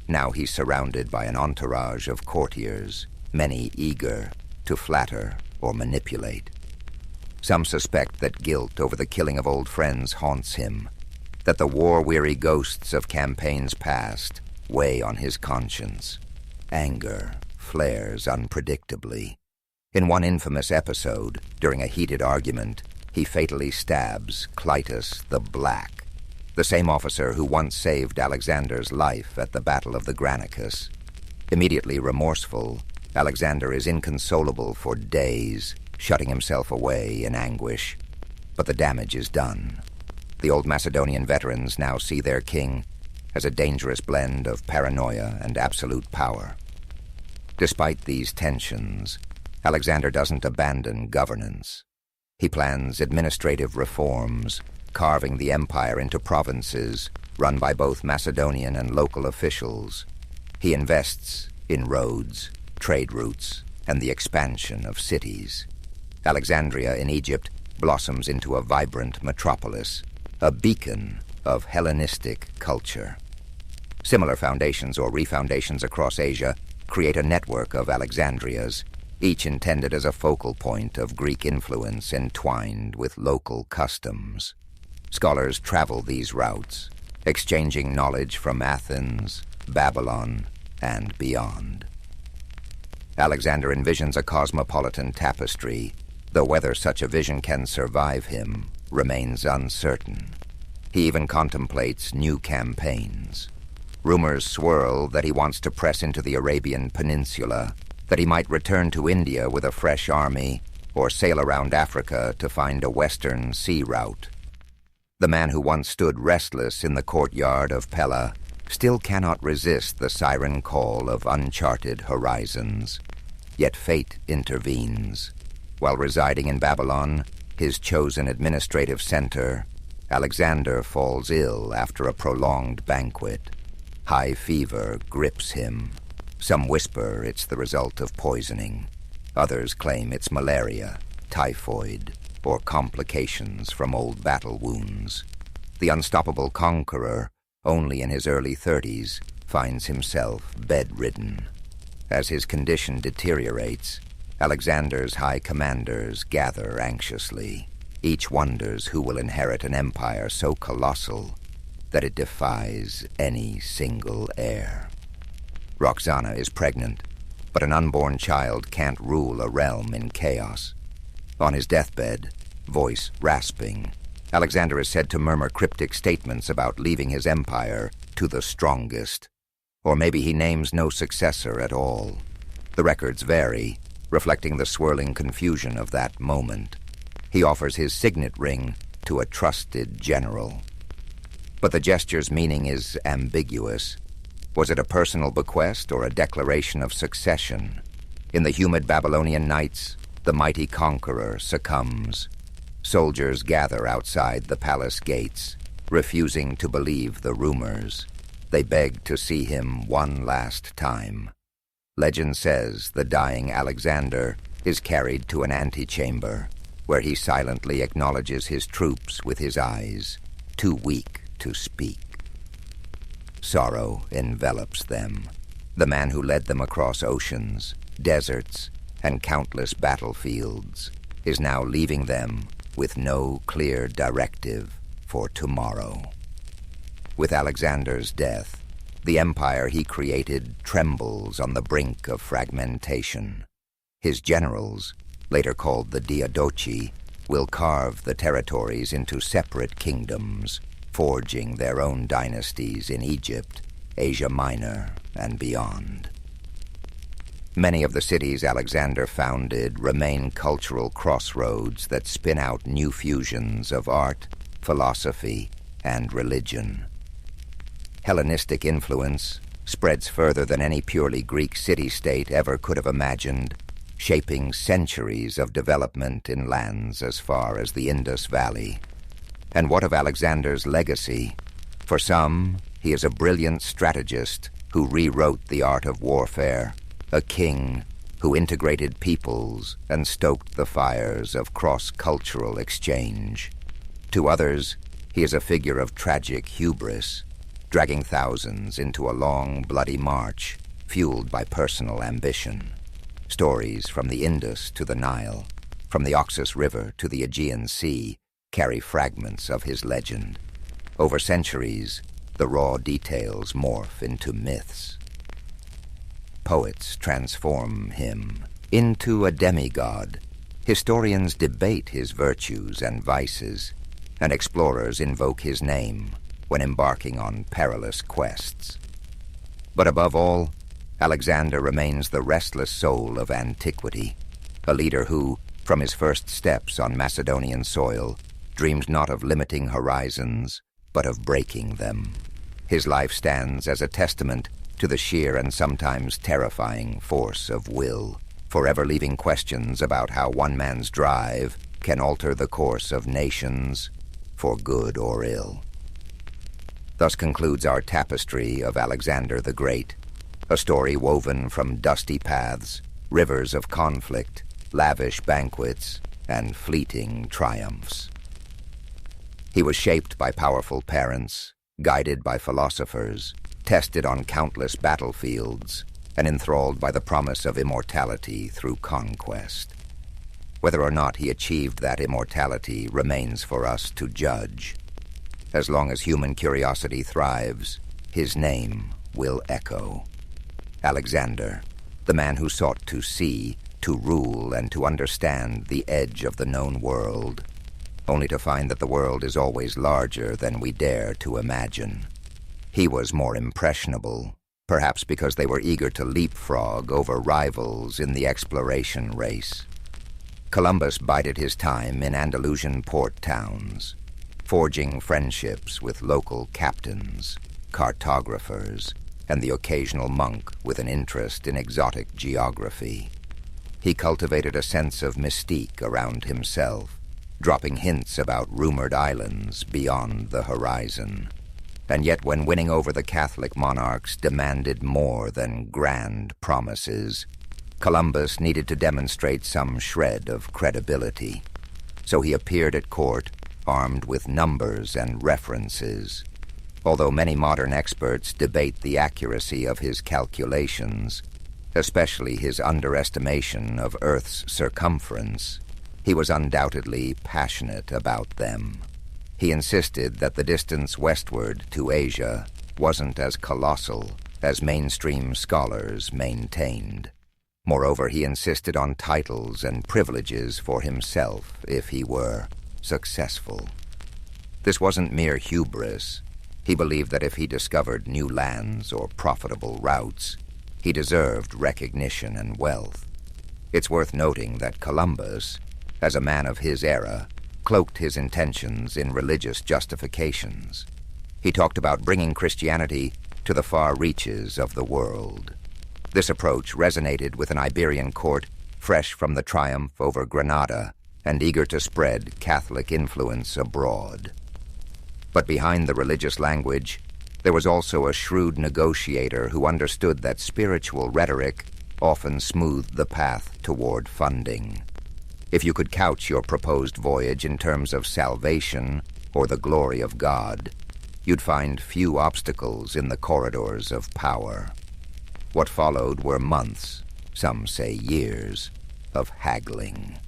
Now he's surrounded by an entourage of courtiers, many eager to flatter or manipulate. Some suspect that guilt over the killing of old friends haunts him, that the war-weary ghosts of campaigns past weigh on his conscience. Anger flares unpredictably. In one infamous episode, during a heated argument, he fatally stabs Clytus the Black, the same officer who once saved Alexander's life at the Battle of the Granicus. Immediately remorseful, Alexander is inconsolable for days, shutting himself away in anguish. But the damage is done. The old Macedonian veterans now see their king as a dangerous blend of paranoia and absolute power. Despite these tensions, Alexander doesn't abandon governance. He plans administrative reforms, carving the empire into provinces run by both Macedonian and local officials. He invests in roads, trade routes, and the expansion of cities. Alexandria in Egypt blossoms into a vibrant metropolis, a beacon of Hellenistic culture. Similar foundations or refoundations across Asia create a network of Alexandrias, each intended as a focal point of Greek influence entwined with local customs. Scholars travel these routes, exchanging knowledge from Athens, Babylon, and beyond. Alexander envisions a cosmopolitan tapestry, though whether such a vision can survive him remains uncertain. He even contemplates new campaigns. Rumors swirl that he wants to press into the Arabian Peninsula, that he might return to India with a fresh army, or sail around Africa to find a western sea route. The man who once stood restless in the courtyard of Pella still cannot resist the siren call of uncharted horizons. Yet fate intervenes. While residing in Babylon, his chosen administrative center, Alexander falls ill after a prolonged banquet. High fever grips him. Some whisper it's the result of poisoning. Others claim it's malaria, typhoid, or complications from old battle wounds. The unstoppable conqueror, only in his early 30s, finds himself bedridden. As his condition deteriorates, Alexander's high commanders gather anxiously. Each wonders who will inherit an empire so colossal that it defies any single heir. Roxana is pregnant, but an unborn child can't rule a realm in chaos. On his deathbed, voice rasping, Alexander is said to murmur cryptic statements about leaving his empire to the strongest. Or maybe he names no successor at all. The records vary, reflecting the swirling confusion of that moment. He offers his signet ring to a trusted general. But the gesture's meaning is ambiguous. Was it a personal bequest or a declaration of succession? In the humid Babylonian nights, the mighty conqueror succumbs. Soldiers gather outside the palace gates, refusing to believe the rumors. They beg to see him one last time. Legend says the dying Alexander is carried to an antechamber, where he silently acknowledges his troops with his eyes, too weak to speak. Sorrow envelops them. The man who led them across oceans, deserts, and countless battlefields is now leaving them with no clear directive for tomorrow. With Alexander's death, the empire he created trembles on the brink of fragmentation. His generals, later called the Diadochi, will carve the territories into separate kingdoms, forging their own dynasties in Egypt, Asia Minor, and beyond. Many of the cities Alexander founded remain cultural crossroads that spin out new fusions of art, philosophy, and religion. Hellenistic influence spreads further than any purely Greek city-state ever could have imagined, shaping centuries of development in lands as far as the Indus Valley. And what of Alexander's legacy? For some, he is a brilliant strategist who rewrote the art of warfare, a king who integrated peoples and stoked the fires of cross-cultural exchange. To others, he is a figure of tragic hubris, dragging thousands into a long, bloody march, fueled by personal ambition. Stories from the Indus to the Nile, from the Oxus River to the Aegean Sea, carry fragments of his legend. Over centuries, the raw details morph into myths. Poets transform him into a demigod. Historians debate his virtues and vices, and explorers invoke his name when embarking on perilous quests. But above all, Alexander remains the restless soul of antiquity, a leader who, from his first steps on Macedonian soil, dreamed not of limiting horizons, but of breaking them. His life stands as a testament to the sheer and sometimes terrifying force of will, forever leaving questions about how one man's drive can alter the course of nations, for good or ill. Thus concludes our tapestry of Alexander the Great, a story woven from dusty paths, rivers of conflict, lavish banquets, and fleeting triumphs. He was shaped by powerful parents, guided by philosophers, tested on countless battlefields, and enthralled by the promise of immortality through conquest. Whether or not he achieved that immortality remains for us to judge. As long as human curiosity thrives, his name will echo. Alexander, the man who sought to see, to rule, and to understand the edge of the known world, only to find that the world is always larger than we dare to imagine. He was more impressionable, perhaps because they were eager to leapfrog over rivals in the exploration race. Columbus bided his time in Andalusian port towns, forging friendships with local captains, cartographers, and the occasional monk with an interest in exotic geography. He cultivated a sense of mystique around himself, dropping hints about rumored islands beyond the horizon. And yet when winning over the Catholic monarchs demanded more than grand promises, Columbus needed to demonstrate some shred of credibility. So he appeared at court armed with numbers and references. Although many modern experts debate the accuracy of his calculations, especially his underestimation of Earth's circumference, he was undoubtedly passionate about them. He insisted that the distance westward to Asia wasn't as colossal as mainstream scholars maintained. Moreover, he insisted on titles and privileges for himself if he were successful. This wasn't mere hubris. He believed that if he discovered new lands or profitable routes, he deserved recognition and wealth. It's worth noting that Columbus, as a man of his era, cloaked his intentions in religious justifications. He talked about bringing Christianity to the far reaches of the world. This approach resonated with an Iberian court fresh from the triumph over Granada and eager to spread Catholic influence abroad. But behind the religious language, there was also a shrewd negotiator who understood that spiritual rhetoric often smoothed the path toward funding. If you could couch your proposed voyage in terms of salvation or the glory of God, you'd find few obstacles in the corridors of power. What followed were months, some say years, of haggling.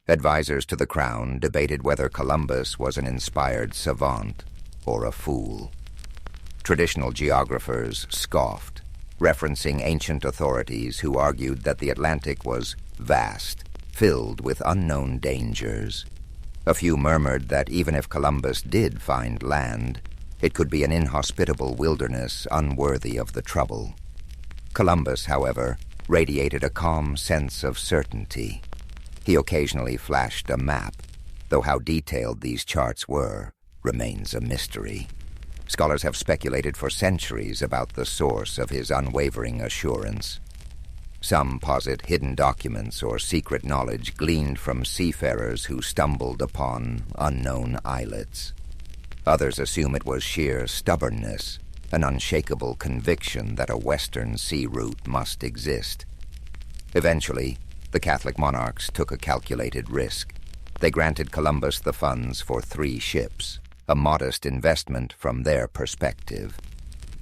Advisors to the crown debated whether Columbus was an inspired savant or a fool. Traditional geographers scoffed, referencing ancient authorities who argued that the Atlantic was vast, filled with unknown dangers. A few murmured that even if Columbus did find land, it could be an inhospitable wilderness unworthy of the trouble. Columbus, however, radiated a calm sense of certainty. He occasionally flashed a map, though how detailed these charts were remains a mystery. Scholars have speculated for centuries about the source of his unwavering assurance. Some posit hidden documents or secret knowledge gleaned from seafarers who stumbled upon unknown islets. Others assume it was sheer stubbornness, an unshakable conviction that a western sea route must exist. Eventually, the Catholic monarchs took a calculated risk. They granted Columbus the funds for 3 ships, a modest investment from their perspective.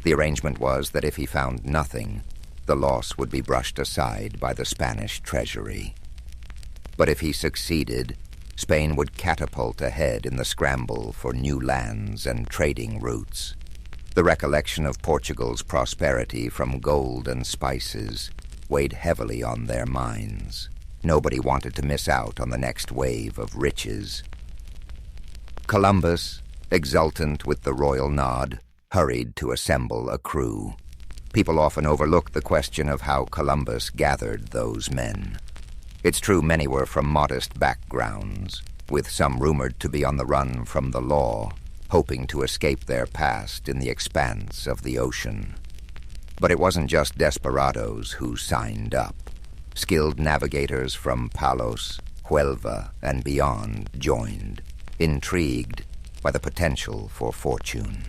The arrangement was that if he found nothing, the loss would be brushed aside by the Spanish treasury. But if he succeeded, Spain would catapult ahead in the scramble for new lands and trading routes. The recollection of Portugal's prosperity from gold and spices weighed heavily on their minds. Nobody wanted to miss out on the next wave of riches. Columbus, exultant with the royal nod, hurried to assemble a crew. People often overlook the question of how Columbus gathered those men. It's true many were from modest backgrounds, with some rumored to be on the run from the law, hoping to escape their past in the expanse of the ocean. But it wasn't just desperados who signed up. Skilled navigators from Palos, Huelva, and beyond joined, intrigued by the potential for fortune.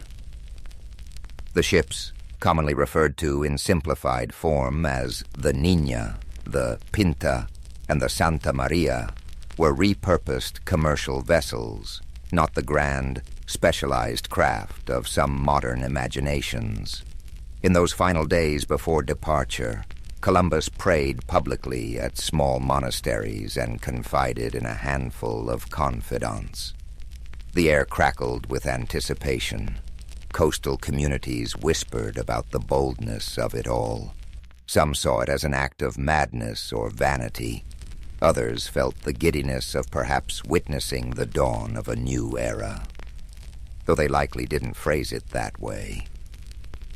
The ships, commonly referred to in simplified form as the Niña, the Pinta, and the Santa Maria, were repurposed commercial vessels, not the grand, specialized craft of some modern imaginations. In those final days before departure, Columbus prayed publicly at small monasteries and confided in a handful of confidants. The air crackled with anticipation. Coastal communities whispered about the boldness of it all. Some saw it as an act of madness or vanity. Others felt the giddiness of perhaps witnessing the dawn of a new era, though they likely didn't phrase it that way.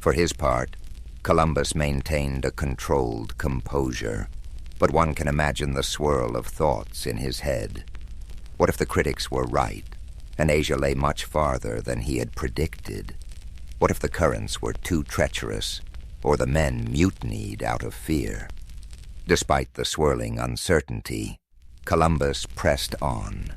For his part, Columbus maintained a controlled composure, but one can imagine the swirl of thoughts in his head. What if the critics were right, and Asia lay much farther than he had predicted? What if the currents were too treacherous, or the men mutinied out of fear? Despite the swirling uncertainty, Columbus pressed on.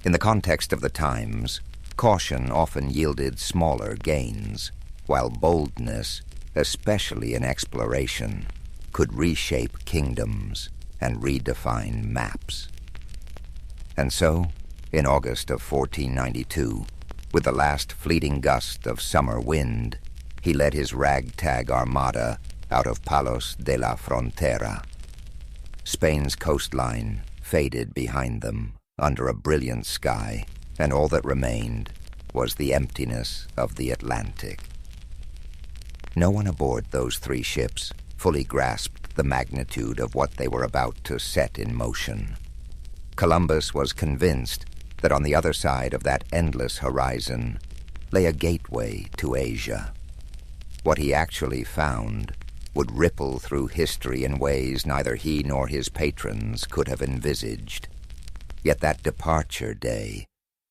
In the context of the times, caution often yielded smaller gains, while boldness, especially in exploration, could reshape kingdoms and redefine maps. And so, in August of 1492, with the last fleeting gust of summer wind, he led his ragtag armada out of Palos de la Frontera. Spain's coastline faded behind them under a brilliant sky, and all that remained was the emptiness of the Atlantic. No one aboard those 3 ships fully grasped the magnitude of what they were about to set in motion. Columbus was convinced that on the other side of that endless horizon lay a gateway to Asia. What he actually found would ripple through history in ways neither he nor his patrons could have envisaged. Yet that departure day,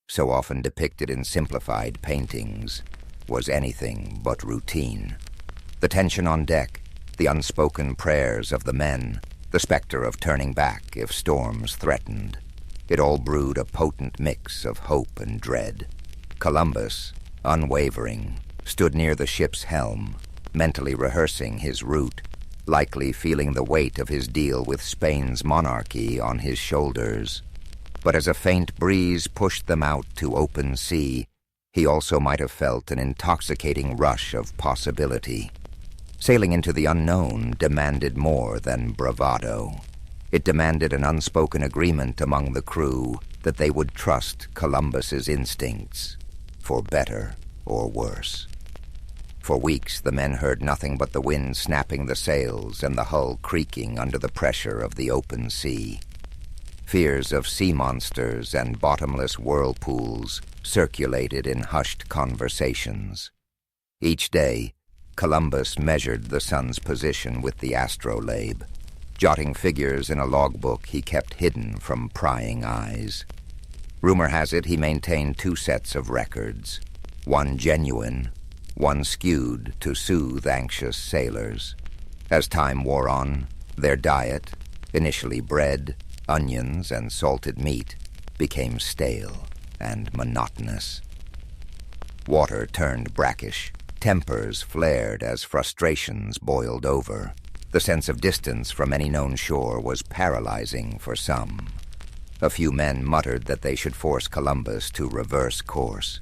so often depicted in simplified paintings, was anything but routine. The tension on deck, the unspoken prayers of the men, the specter of turning back if storms threatened, it all brewed a potent mix of hope and dread. Columbus, unwavering, stood near the ship's helm, mentally rehearsing his route, likely feeling the weight of his deal with Spain's monarchy on his shoulders. But as a faint breeze pushed them out to open sea, he also might have felt an intoxicating rush of possibility. Sailing into the unknown demanded more than bravado. It demanded an unspoken agreement among the crew that they would trust Columbus's instincts, for better or worse. For weeks the men heard nothing but the wind snapping the sails and the hull creaking under the pressure of the open sea. Fears of sea monsters and bottomless whirlpools circulated in hushed conversations. Each day, Columbus measured the sun's position with the astrolabe, jotting figures in a logbook he kept hidden from prying eyes. Rumor has it he maintained 2 sets of records, one genuine, one skewed to soothe anxious sailors. As time wore on, their diet, initially bread, onions, and salted meat, became stale and monotonous. Water turned brackish, tempers flared as frustrations boiled over. The sense of distance from any known shore was paralyzing for some. A few men muttered that they should force Columbus to reverse course.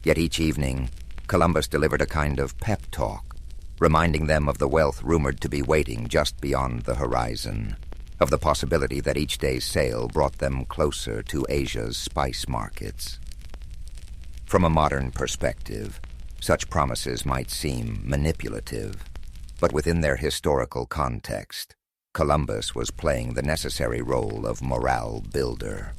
Yet each evening, Columbus delivered a kind of pep talk, reminding them of the wealth rumored to be waiting just beyond the horizon, of the possibility that each day's sail brought them closer to Asia's spice markets. From a modern perspective, such promises might seem manipulative, but within their historical context, Columbus was playing the necessary role of morale builder.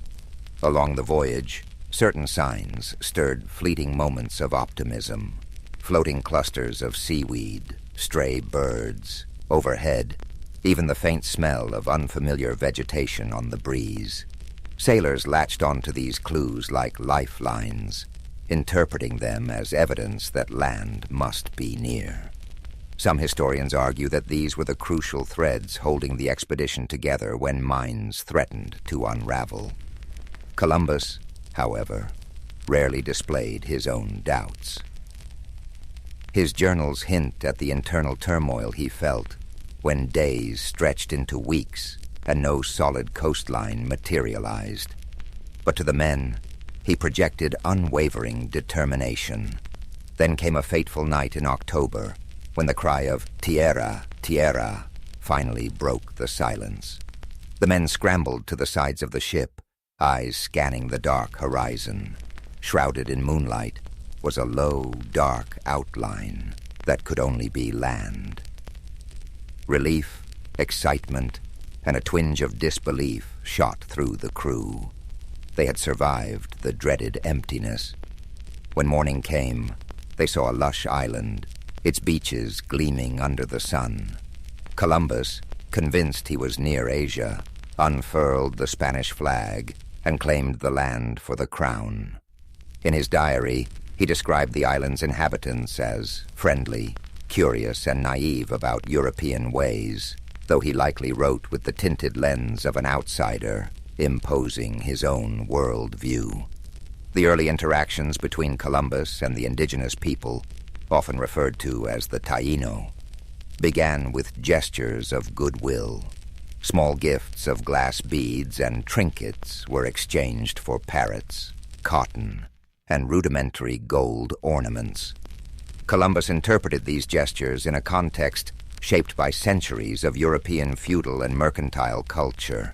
Along the voyage, certain signs stirred fleeting moments of optimism. Floating clusters of seaweed, stray birds, overhead, even the faint smell of unfamiliar vegetation on the breeze. Sailors latched onto these clues like lifelines, interpreting them as evidence that land must be near. Some historians argue that these were the crucial threads holding the expedition together when minds threatened to unravel. Columbus, however, rarely displayed his own doubts. His journals hint at the internal turmoil he felt when days stretched into weeks and no solid coastline materialized. But to the men, he projected unwavering determination. Then came a fateful night in October, when the cry of "Tierra, tierra" finally broke the silence. The men scrambled to the sides of the ship, eyes scanning the dark horizon. Shrouded in moonlight was a low, dark outline that could only be land. Relief, excitement, and a twinge of disbelief shot through the crew. They had survived the dreaded emptiness. When morning came, they saw a lush island, its beaches gleaming under the sun. Columbus, convinced he was near Asia, unfurled the Spanish flag and claimed the land for the crown. In his diary, he described the island's inhabitants as friendly, curious, and naive about European ways, though he likely wrote with the tinted lens of an outsider, imposing his own world view. The early interactions between Columbus and the indigenous people, often referred to as the Taino, began with gestures of goodwill. Small gifts of glass beads and trinkets were exchanged for parrots, cotton, and rudimentary gold ornaments. Columbus interpreted these gestures in a context shaped by centuries of European feudal and mercantile culture.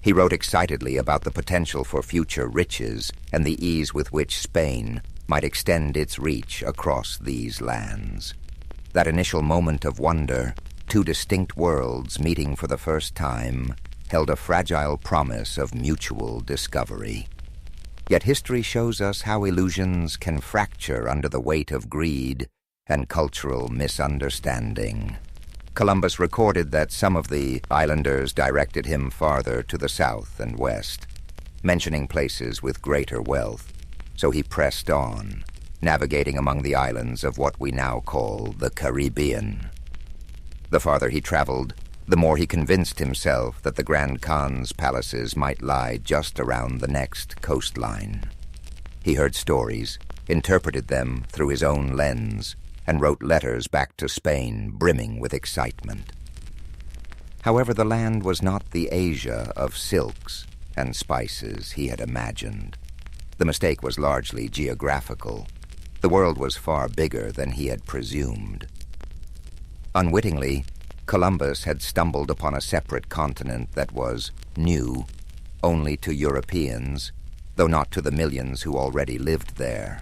He wrote excitedly about the potential for future riches and the ease with which Spain might extend its reach across these lands. That initial moment of wonder, two distinct worlds meeting for the first time, held a fragile promise of mutual discovery. Yet history shows us how illusions can fracture under the weight of greed and cultural misunderstanding. Columbus recorded that some of the islanders directed him farther to the south and west, mentioning places with greater wealth, so he pressed on, navigating among the islands of what we now call the Caribbean. The farther he traveled, the more he convinced himself that the Grand Khan's palaces might lie just around the next coastline. He heard stories, interpreted them through his own lens, and wrote letters back to Spain brimming with excitement. However, the land was not the Asia of silks and spices he had imagined. The mistake was largely geographical. The world was far bigger than he had presumed. Unwittingly, Columbus had stumbled upon a separate continent that was new only to Europeans, though not to the millions who already lived there.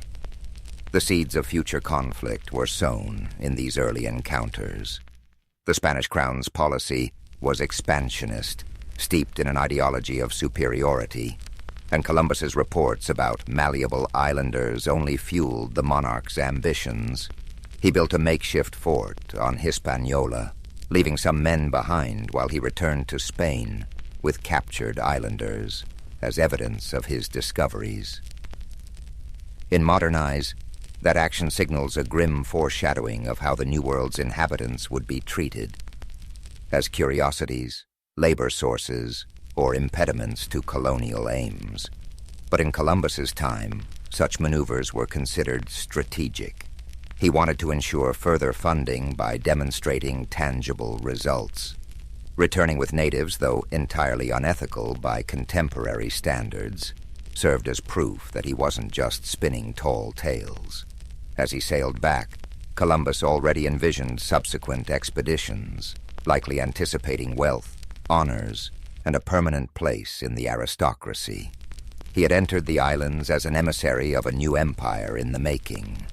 The seeds of future conflict were sown in these early encounters. The Spanish crown's policy was expansionist, steeped in an ideology of superiority, and Columbus's reports about malleable islanders only fueled the monarch's ambitions. He built a makeshift fort on Hispaniola, leaving some men behind while he returned to Spain with captured islanders as evidence of his discoveries. In modern eyes, that action signals a grim foreshadowing of how the New World's inhabitants would be treated, as curiosities, labor sources, or impediments to colonial aims. But in Columbus's time, such maneuvers were considered strategic. He wanted to ensure further funding by demonstrating tangible results. Returning with natives, though entirely unethical by contemporary standards, served as proof that he wasn't just spinning tall tales. As he sailed back, Columbus already envisioned subsequent expeditions, likely anticipating wealth, honors, and a permanent place in the aristocracy. He had entered the islands as an emissary of a new empire in the making.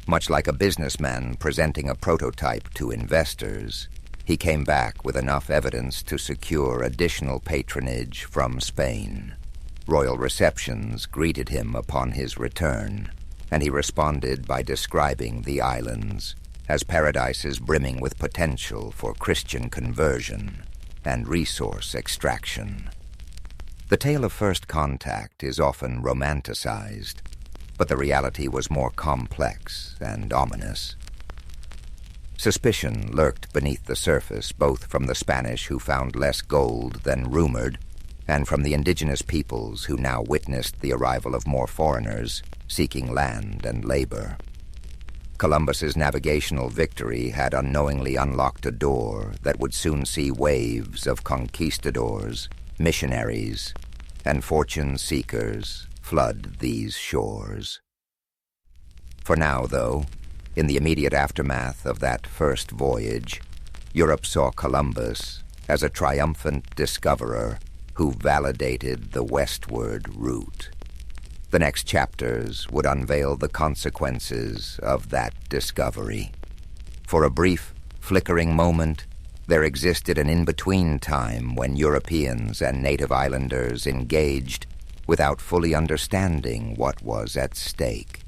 Much like a businessman presenting a prototype to investors, he came back with enough evidence to secure additional patronage from Spain. Royal receptions greeted him upon his return, and he responded by describing the islands as paradises brimming with potential for Christian conversion and resource extraction. The tale of first contact is often romanticized, but the reality was more complex and ominous. Suspicion lurked beneath the surface, both from the Spanish who found less gold than rumored, and from the indigenous peoples who now witnessed the arrival of more foreigners seeking land and labor. Columbus's navigational victory had unknowingly unlocked a door that would soon see waves of conquistadors, missionaries, and fortune seekers flood these shores. For now, though, in the immediate aftermath of that first voyage, Europe saw Columbus as a triumphant discoverer who validated the westward route. The next chapters would unveil the consequences of that discovery. For a brief, flickering moment, there existed an in-between time when Europeans and native islanders engaged without fully understanding what was at stake.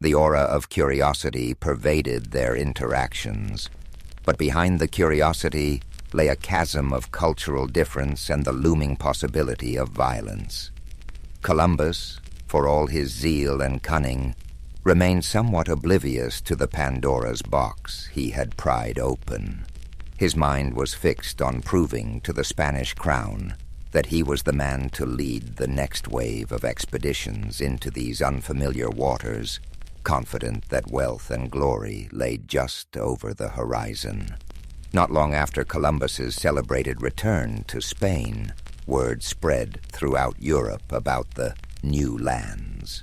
The aura of curiosity pervaded their interactions, but behind the curiosity lay a chasm of cultural difference and the looming possibility of violence. Columbus, for all his zeal and cunning, remained somewhat oblivious to the Pandora's box he had pried open. His mind was fixed on proving to the Spanish crown that he was the man to lead the next wave of expeditions into these unfamiliar waters, confident that wealth and glory lay just over the horizon. Not long after Columbus's celebrated return to Spain, word spread throughout Europe about the new lands.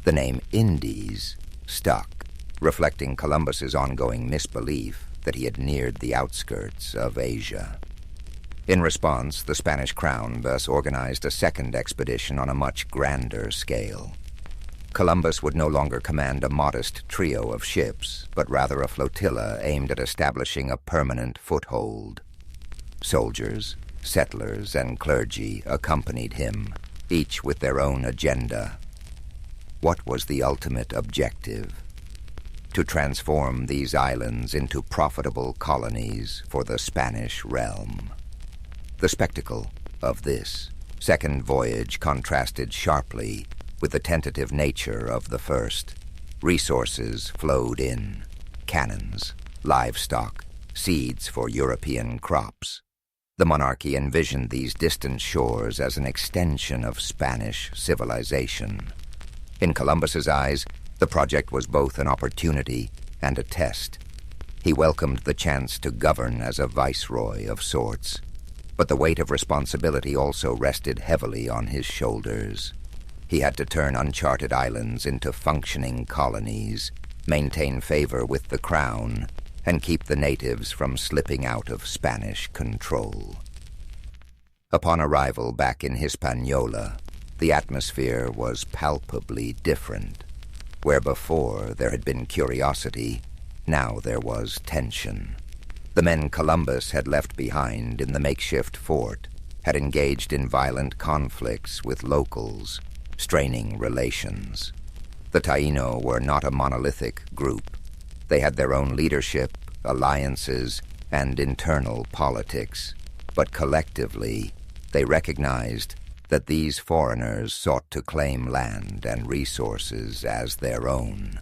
The name Indies stuck, reflecting Columbus's ongoing misbelief that he had neared the outskirts of Asia. In response, the Spanish crown thus organized a second expedition on a much grander scale. Columbus would no longer command a modest trio of ships, but rather a flotilla aimed at establishing a permanent foothold. Soldiers, settlers, and clergy accompanied him, each with their own agenda. What was the ultimate objective? To transform these islands into profitable colonies for the Spanish realm. The spectacle of this second voyage contrasted sharply with the tentative nature of the first. Resources flowed in: cannons, livestock, seeds for European crops. The monarchy envisioned these distant shores as an extension of Spanish civilization. In Columbus's eyes, the project was both an opportunity and a test. He welcomed the chance to govern as a viceroy of sorts, but the weight of responsibility also rested heavily on his shoulders. He had to turn uncharted islands into functioning colonies, maintain favor with the crown, and keep the natives from slipping out of Spanish control. Upon arrival back in Hispaniola, the atmosphere was palpably different. Where before there had been curiosity, now there was tension. The men Columbus had left behind in the makeshift fort had engaged in violent conflicts with locals, straining relations. The Taino were not a monolithic group. They had their own leadership, alliances, and internal politics, but collectively they recognized that these foreigners sought to claim land and resources as their own,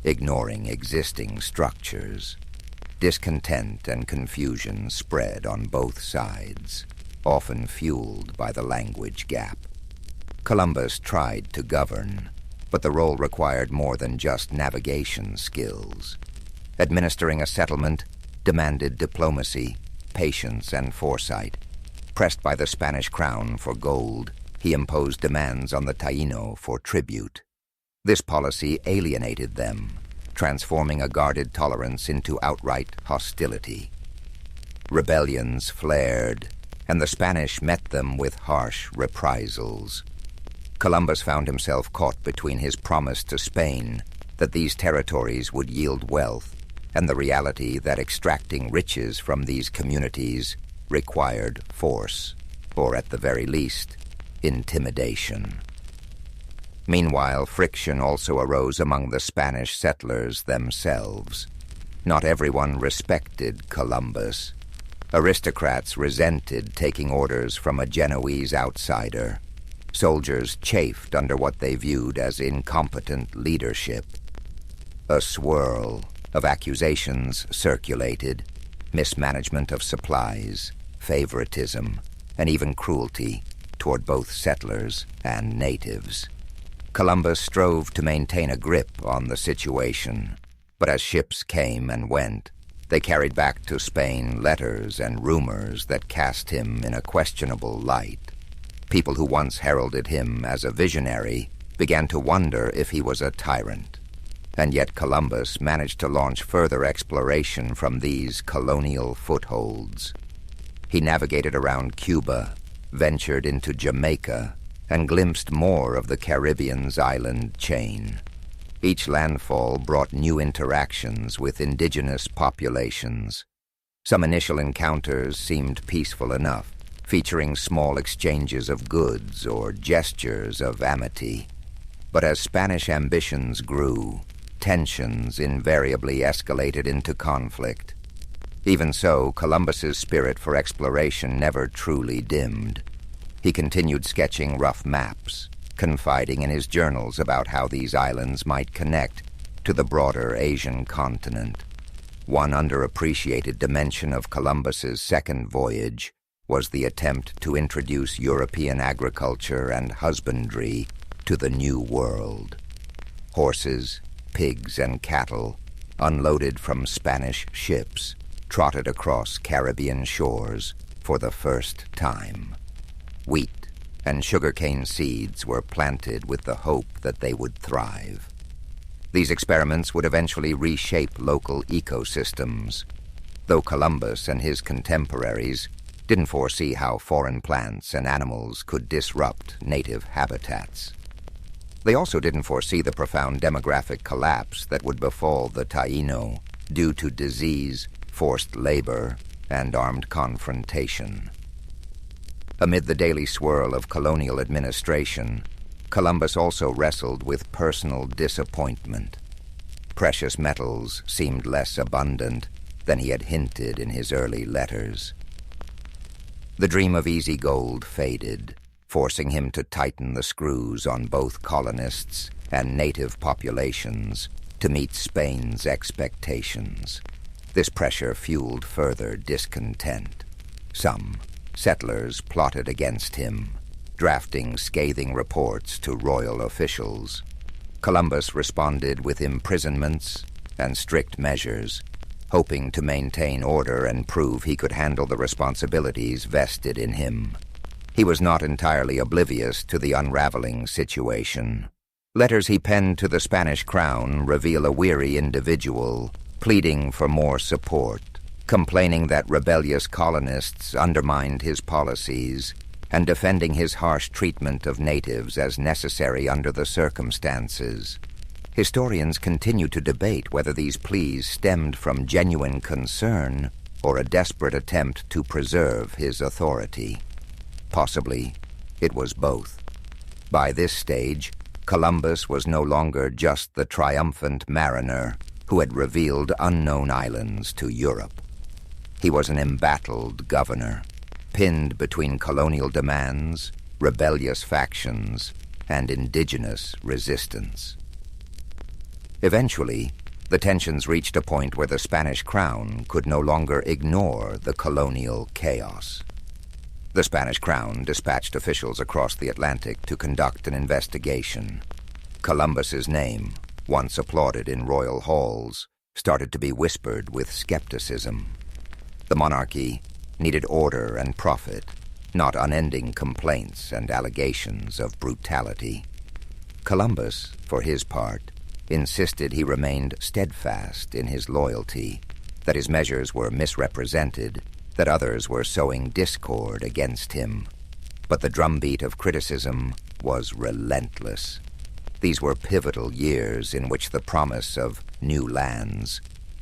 ignoring existing structures. Discontent and confusion spread on both sides, often fueled by the language gap. Columbus tried to govern, but the role required more than just navigation skills. Administering a settlement demanded diplomacy, patience, and foresight. Pressed by the Spanish crown for gold, he imposed demands on the Taino for tribute. This policy alienated them, transforming a guarded tolerance into outright hostility. Rebellions flared, and the Spanish met them with harsh reprisals. Columbus found himself caught between his promise to Spain that these territories would yield wealth and the reality that extracting riches from these communities required force, or at the very least, intimidation. Meanwhile, friction also arose among the Spanish settlers themselves. Not everyone respected Columbus. Aristocrats resented taking orders from a Genoese outsider. Soldiers chafed under what they viewed as incompetent leadership. A swirl of accusations circulated: mismanagement of supplies, favoritism, and even cruelty toward both settlers and natives. Columbus strove to maintain a grip on the situation. But as ships came and went, they carried back to Spain letters and rumors that cast him in a questionable light. People who once heralded him as a visionary began to wonder if he was a tyrant. And yet Columbus managed to launch further exploration from these colonial footholds. He navigated around Cuba, ventured into Jamaica, and glimpsed more of the Caribbean's island chain. Each landfall brought new interactions with indigenous populations. Some initial encounters seemed peaceful enough, featuring small exchanges of goods or gestures of amity. But as Spanish ambitions grew, tensions invariably escalated into conflict. Even so, Columbus's spirit for exploration never truly dimmed. He continued sketching rough maps, confiding in his journals about how these islands might connect to the broader Asian continent. One underappreciated dimension of Columbus's second voyage was the attempt to introduce European agriculture and husbandry to the New World. Horses, pigs, and cattle, unloaded from Spanish ships, trotted across Caribbean shores for the first time. Wheat and sugarcane seeds were planted with the hope that they would thrive. These experiments would eventually reshape local ecosystems, though Columbus and his contemporaries didn't foresee how foreign plants and animals could disrupt native habitats. They also didn't foresee the profound demographic collapse that would befall the Taíno due to disease, forced labor, and armed confrontation. Amid the daily swirl of colonial administration, Columbus also wrestled with personal disappointment. Precious metals seemed less abundant than he had hinted in his early letters. The dream of easy gold faded, forcing him to tighten the screws on both colonists and native populations to meet Spain's expectations. This pressure fueled further discontent. Some settlers plotted against him, drafting scathing reports to royal officials. Columbus responded with imprisonments and strict measures, hoping to maintain order and prove he could handle the responsibilities vested in him. He was not entirely oblivious to the unraveling situation. Letters he penned to the Spanish crown reveal a weary individual pleading for more support, complaining that rebellious colonists undermined his policies, and defending his harsh treatment of natives as necessary under the circumstances. Historians continue to debate whether these pleas stemmed from genuine concern or a desperate attempt to preserve his authority. Possibly, it was both. By this stage, Columbus was no longer just the triumphant mariner who had revealed unknown islands to Europe. He was an embattled governor, pinned between colonial demands, rebellious factions, and indigenous resistance. Eventually, the tensions reached a point where the Spanish crown could no longer ignore the colonial chaos. The Spanish crown dispatched officials across the Atlantic to conduct an investigation. Columbus's name, once applauded in royal halls, started to be whispered with skepticism. The monarchy needed order and profit, not unending complaints and allegations of brutality. Columbus, for his part, insisted he remained steadfast in his loyalty, that his measures were misrepresented, that others were sowing discord against him. But the drumbeat of criticism was relentless. These were pivotal years in which the promise of new lands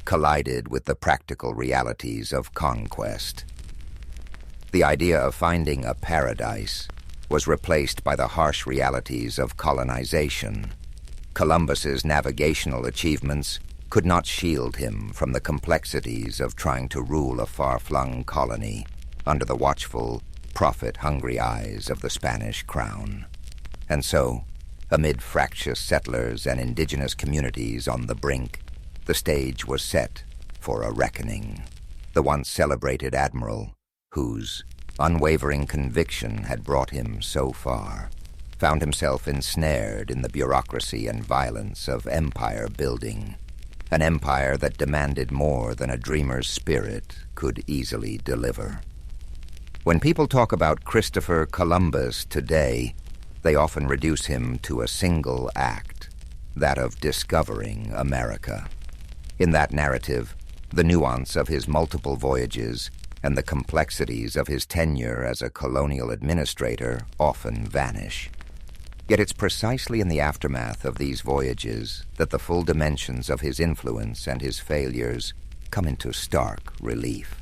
collided with the practical realities of conquest. The idea of finding a paradise was replaced by the harsh realities of colonization. Columbus's navigational achievements could not shield him from the complexities of trying to rule a far-flung colony under the watchful, profit-hungry eyes of the Spanish crown. And so, amid fractious settlers and indigenous communities on the brink, the stage was set for a reckoning. The once celebrated admiral, whose unwavering conviction had brought him so far, found himself ensnared in the bureaucracy and violence of empire building. an empire that demanded more than a dreamer's spirit could easily deliver. When people talk about Christopher Columbus today, they often reduce him to a single act, that of discovering America. In that narrative, the nuance of his multiple voyages and the complexities of his tenure as a colonial administrator often vanish. Yet it's precisely in the aftermath of these voyages that the full dimensions of his influence and his failures come into stark relief.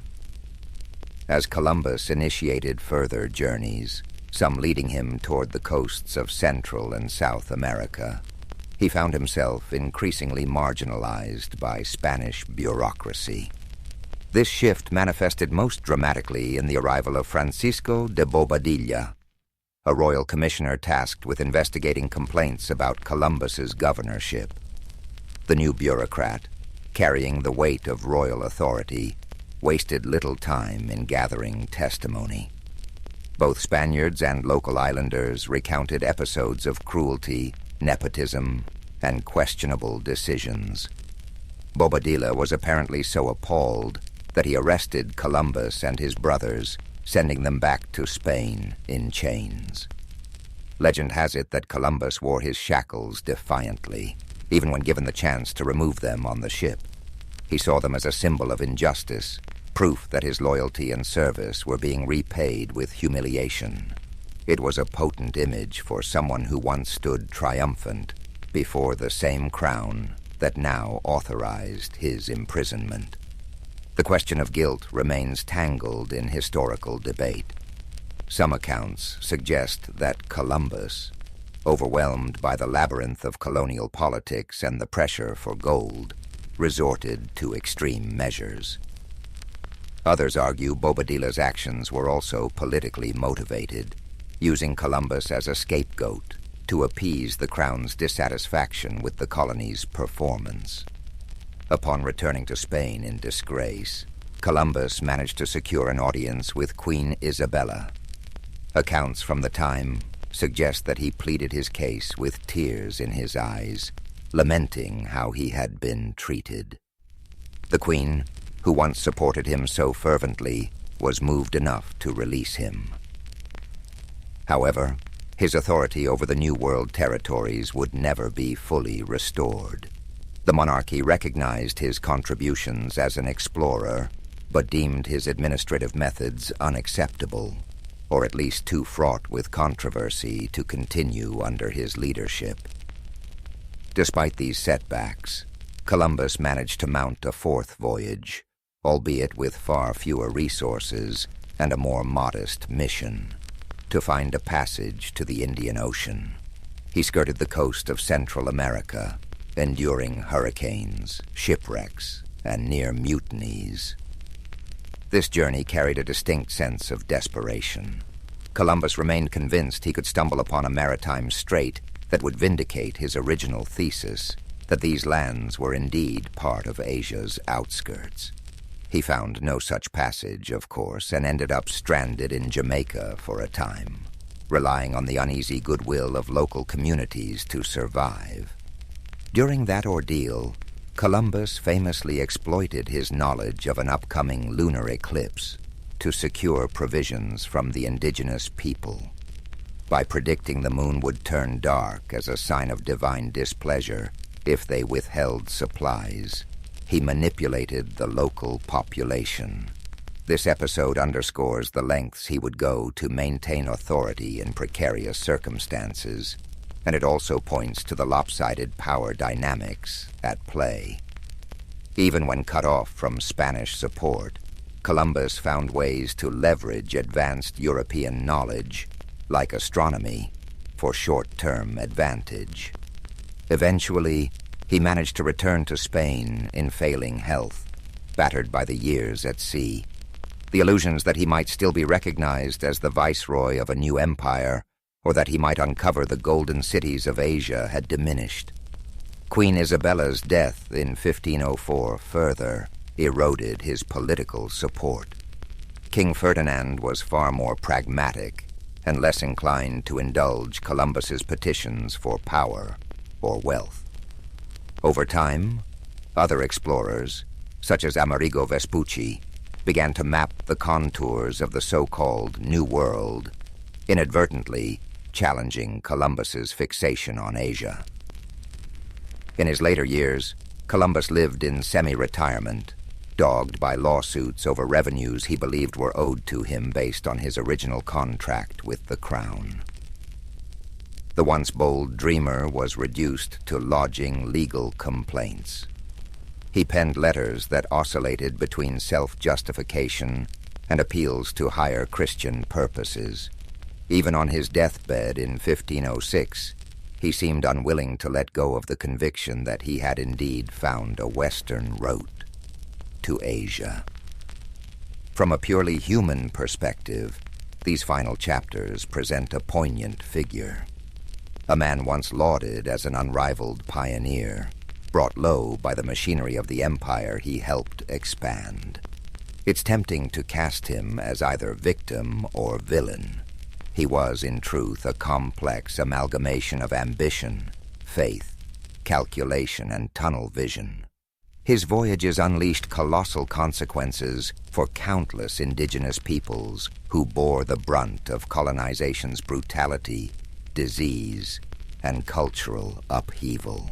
As Columbus initiated further journeys, some leading him toward the coasts of Central and South America, he found himself increasingly marginalized by Spanish bureaucracy. This shift manifested most dramatically in the arrival of Francisco de Bobadilla, a royal commissioner tasked with investigating complaints about Columbus's governorship. The new bureaucrat, carrying the weight of royal authority, wasted little time in gathering testimony. Both Spaniards and local islanders recounted episodes of cruelty, nepotism, and questionable decisions. Bobadilla was apparently so appalled that he arrested Columbus and his brothers, sending them back to Spain in chains. Legend has it that Columbus wore his shackles defiantly, even when given the chance to remove them on the ship. He saw them as a symbol of injustice, proof that his loyalty and service were being repaid with humiliation. It was a potent image for someone who once stood triumphant before the same crown that now authorized his imprisonment. The question of guilt remains tangled in historical debate. Some accounts suggest that Columbus, overwhelmed by the labyrinth of colonial politics and the pressure for gold, resorted to extreme measures. Others argue Bobadilla's actions were also politically motivated, using Columbus as a scapegoat to appease the crown's dissatisfaction with the colony's performance. Upon returning to Spain in disgrace, Columbus managed to secure an audience with Queen Isabella. Accounts from the time suggest that he pleaded his case with tears in his eyes, lamenting how he had been treated. The Queen, who once supported him so fervently, was moved enough to release him. However, his authority over the New World territories would never be fully restored. The monarchy recognized his contributions as an explorer, but deemed his administrative methods unacceptable, or at least too fraught with controversy to continue under his leadership. Despite these setbacks, Columbus managed to mount a fourth voyage, albeit with far fewer resources and a more modest mission: to find a passage to the Indian Ocean. He skirted the coast of Central America, enduring hurricanes, shipwrecks, and near mutinies. This journey carried a distinct sense of desperation. Columbus remained convinced he could stumble upon a maritime strait that would vindicate his original thesis that these lands were indeed part of Asia's outskirts. He found no such passage, of course, and ended up stranded in Jamaica for a time, relying on the uneasy goodwill of local communities to survive. During that ordeal, Columbus famously exploited his knowledge of an upcoming lunar eclipse to secure provisions from the indigenous people. By predicting the moon would turn dark as a sign of divine displeasure if they withheld supplies, he manipulated the local population. This episode underscores the lengths he would go to maintain authority in precarious circumstances, and it also points to the lopsided power dynamics at play. Even when cut off from Spanish support, Columbus found ways to leverage advanced European knowledge, like astronomy, for short-term advantage. Eventually, he managed to return to Spain in failing health, battered by the years at sea. The illusions that he might still be recognized as the viceroy of a new empire, or that he might uncover the golden cities of Asia, had diminished. Queen Isabella's death in 1504 further eroded his political support. King Ferdinand was far more pragmatic and less inclined to indulge Columbus's petitions for power or wealth. Over time, Other explorers, such as Amerigo Vespucci, began to map the contours of the so-called New World, inadvertently challenging Columbus's fixation on Asia. In his later years, Columbus lived in semi-retirement, dogged by lawsuits over revenues he believed were owed to him based on his original contract with the Crown. The once bold dreamer was reduced to lodging legal complaints. He penned letters that oscillated between self-justification and appeals to higher Christian purposes. Even on his deathbed in 1506, he seemed unwilling to let go of the conviction that he had indeed found a western route to Asia. From a purely human perspective, these final chapters present a poignant figure. A man once lauded as an unrivaled pioneer, brought low by the machinery of the empire he helped expand. It's tempting to cast him as either victim or villain. He was, in truth, a complex amalgamation of ambition, faith, calculation, and tunnel vision. His voyages unleashed colossal consequences for countless indigenous peoples who bore the brunt of colonization's brutality, disease, and cultural upheaval.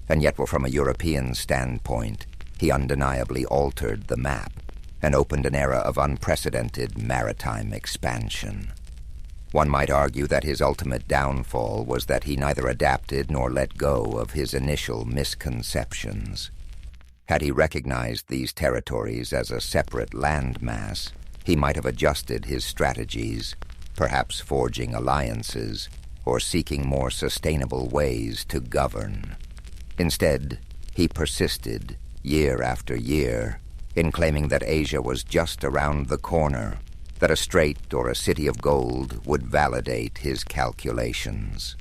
And yet, from a European standpoint, he undeniably altered the map and opened an era of unprecedented maritime expansion. One might argue that his ultimate downfall was that he neither adapted nor let go of his initial misconceptions. Had he recognized these territories as a separate landmass, he might have adjusted his strategies, perhaps forging alliances or seeking more sustainable ways to govern. Instead, he persisted, year after year, in claiming that Asia was just around the corner, that a strait or a city of gold would validate his calculations.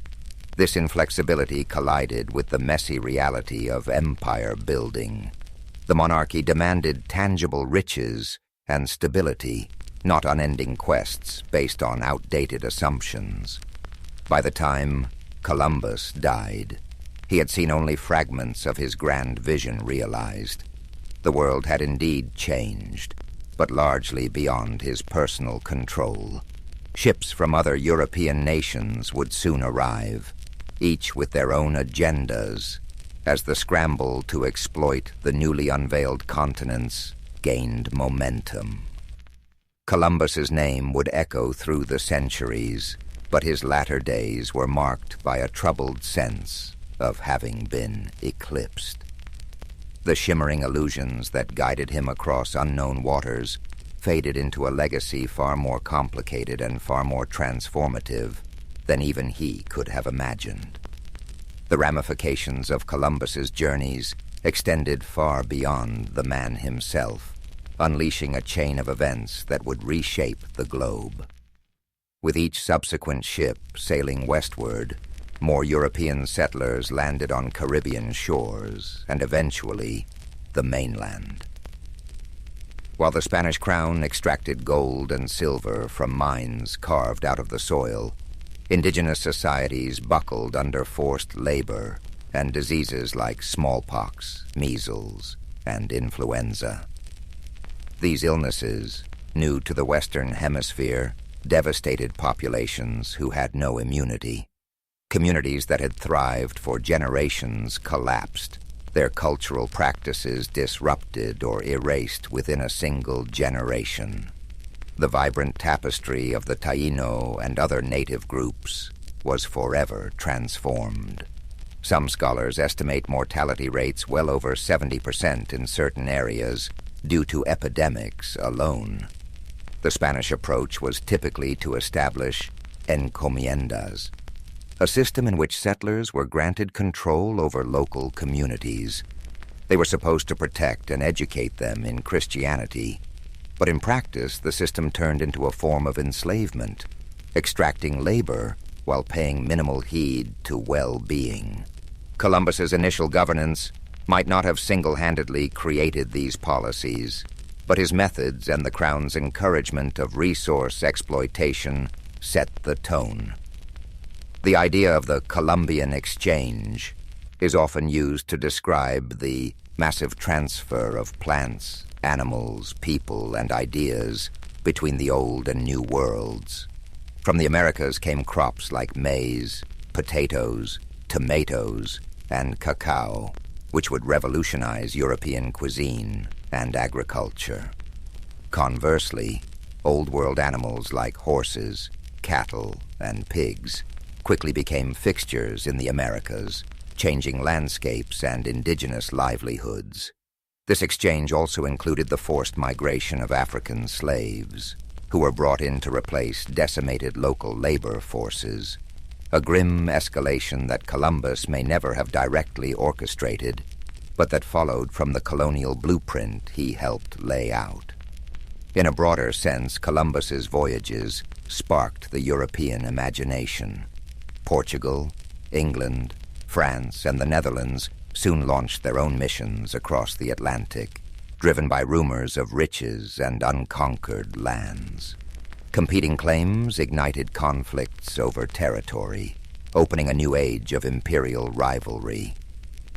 This inflexibility collided with the messy reality of empire building. The monarchy demanded tangible riches and stability, not unending quests based on outdated assumptions. By the time Columbus died, he had seen only fragments of his grand vision realized. The world had indeed changed, but largely beyond his personal control. Ships from other European nations would soon arrive, each with their own agendas, as the scramble to exploit the newly unveiled continents gained momentum. Columbus's name would echo through the centuries, but his latter days were marked by a troubled sense of having been eclipsed. The shimmering illusions that guided him across unknown waters faded into a legacy far more complicated and far more transformative than even he could have imagined. The ramifications of Columbus's journeys extended far beyond the man himself, unleashing a chain of events that would reshape the globe. With each subsequent ship sailing westward, more European settlers landed on Caribbean shores and eventually the mainland. While the Spanish crown extracted gold and silver from mines carved out of the soil, indigenous societies buckled under forced labor and diseases like smallpox, measles, and influenza. These illnesses, new to the Western Hemisphere, devastated populations who had no immunity. Communities that had thrived for generations collapsed, their cultural practices disrupted or erased within a single generation. The vibrant tapestry of the Taíno and other native groups was forever transformed. Some scholars estimate mortality rates well over 70% in certain areas due to epidemics alone. The Spanish approach was typically to establish encomiendas, a system in which settlers were granted control over local communities. They were supposed to protect and educate them in Christianity, but in practice the system turned into a form of enslavement, extracting labor while paying minimal heed to well-being. Columbus's initial governance might not have single-handedly created these policies, but his methods and the Crown's encouragement of resource exploitation set the tone. The idea of the Columbian exchange, is often used to describe the massive transfer of plants, animals, people, and ideas between the old and new worlds. From the Americas came crops like maize, potatoes, tomatoes, and cacao, which would revolutionize European cuisine and agriculture. Conversely, Old World animals like horses, cattle, and pigs quickly became fixtures in the Americas, changing landscapes and indigenous livelihoods. This exchange also included the forced migration of African slaves, who were brought in to replace decimated local labor forces, a grim escalation that Columbus may never have directly orchestrated, but that followed from the colonial blueprint he helped lay out. In a broader sense, Columbus's voyages sparked the European imagination. Portugal, England, France, and the Netherlands soon launched their own missions across the Atlantic, driven by rumors of riches and unconquered lands. Competing claims ignited conflicts over territory, opening a new age of imperial rivalry.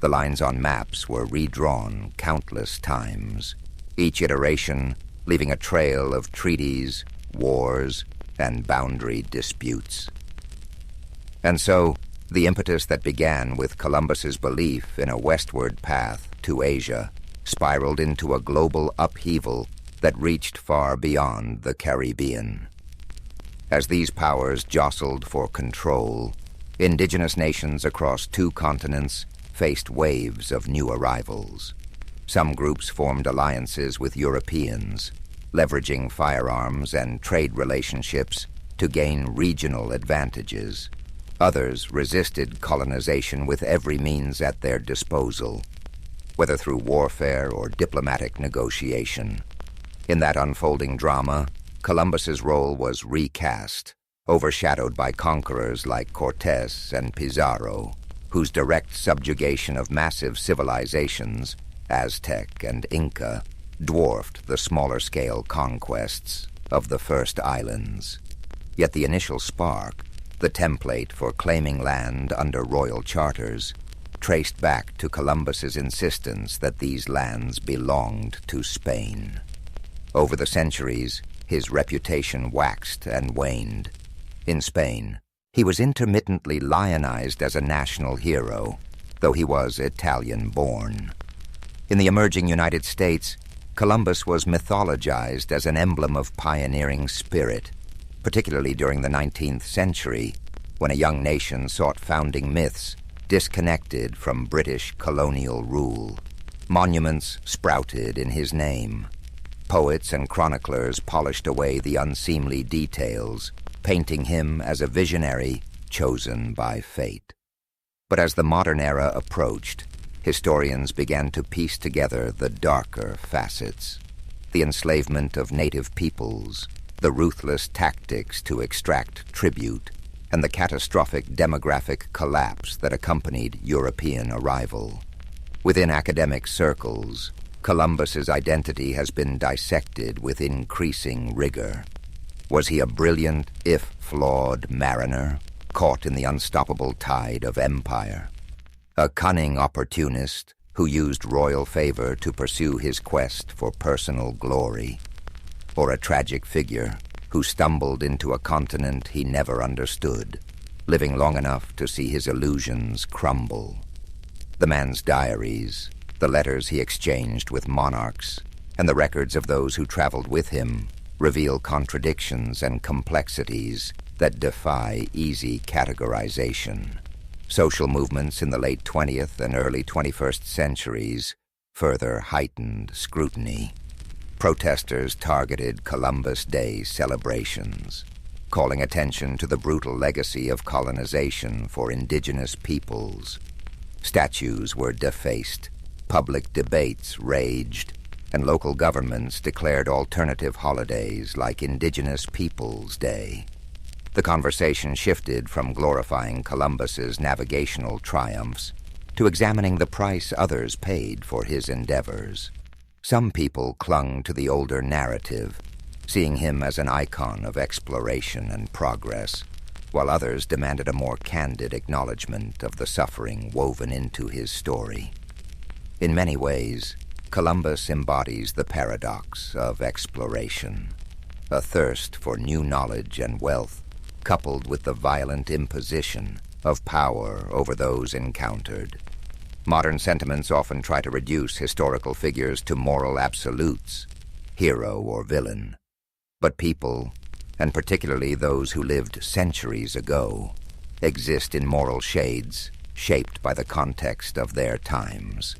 The lines on maps were redrawn countless times, each iteration leaving a trail of treaties, wars, and boundary disputes. And so, the impetus that began with Columbus's belief in a westward path to Asia spiraled into a global upheaval that reached far beyond the Caribbean. As these powers jostled for control, indigenous nations across two continents faced waves of new arrivals. Some groups formed alliances with Europeans, leveraging firearms and trade relationships to gain regional advantages. Others resisted colonization with every means at their disposal, whether through warfare or diplomatic negotiation. In that unfolding drama, Columbus's role was recast, overshadowed by conquerors like Cortés and Pizarro, whose direct subjugation of massive civilizations, Aztec and Inca, dwarfed the smaller-scale conquests of the first islands. Yet the initial spark, the template for claiming land under royal charters, traced back to Columbus's insistence that these lands belonged to Spain. Over the centuries, his reputation waxed and waned. In Spain, he was intermittently lionized as a national hero, though he was Italian-born. In the emerging United States, Columbus was mythologized as an emblem of pioneering spirit, particularly during the 19th century, when a young nation sought founding myths disconnected from British colonial rule. Monuments sprouted in his name. Poets and chroniclers polished away the unseemly details, painting him as a visionary chosen by fate. But as the modern era approached, historians began to piece together the darker facets: the enslavement of native peoples, the ruthless tactics to extract tribute, and the catastrophic demographic collapse that accompanied European arrival. Within academic circles, Columbus's identity has been dissected with increasing rigor. Was he a brilliant, if flawed, mariner, caught in the unstoppable tide of empire? A cunning opportunist who used royal favor to pursue his quest for personal glory? Or a tragic figure who stumbled into a continent he never understood, living long enough to see his illusions crumble? The man's diaries, the letters he exchanged with monarchs, and the records of those who traveled with him reveal contradictions and complexities that defy easy categorization. Social movements in the late 20th and early 21st centuries further heightened scrutiny. Protesters targeted Columbus Day celebrations, calling attention to the brutal legacy of colonization for indigenous peoples. Statues were defaced, public debates raged, and local governments declared alternative holidays like Indigenous Peoples Day. The conversation shifted from glorifying Columbus's navigational triumphs to examining the price others paid for his endeavors. Some people clung to the older narrative, seeing him as an icon of exploration and progress, while others demanded a more candid acknowledgement of the suffering woven into his story. In many ways, Columbus embodies the paradox of exploration, a thirst for new knowledge and wealth, coupled with the violent imposition of power over those encountered. Modern sentiments often try to reduce historical figures to moral absolutes, hero or villain. But people, and particularly those who lived centuries ago, exist in moral shades shaped by the context of their times.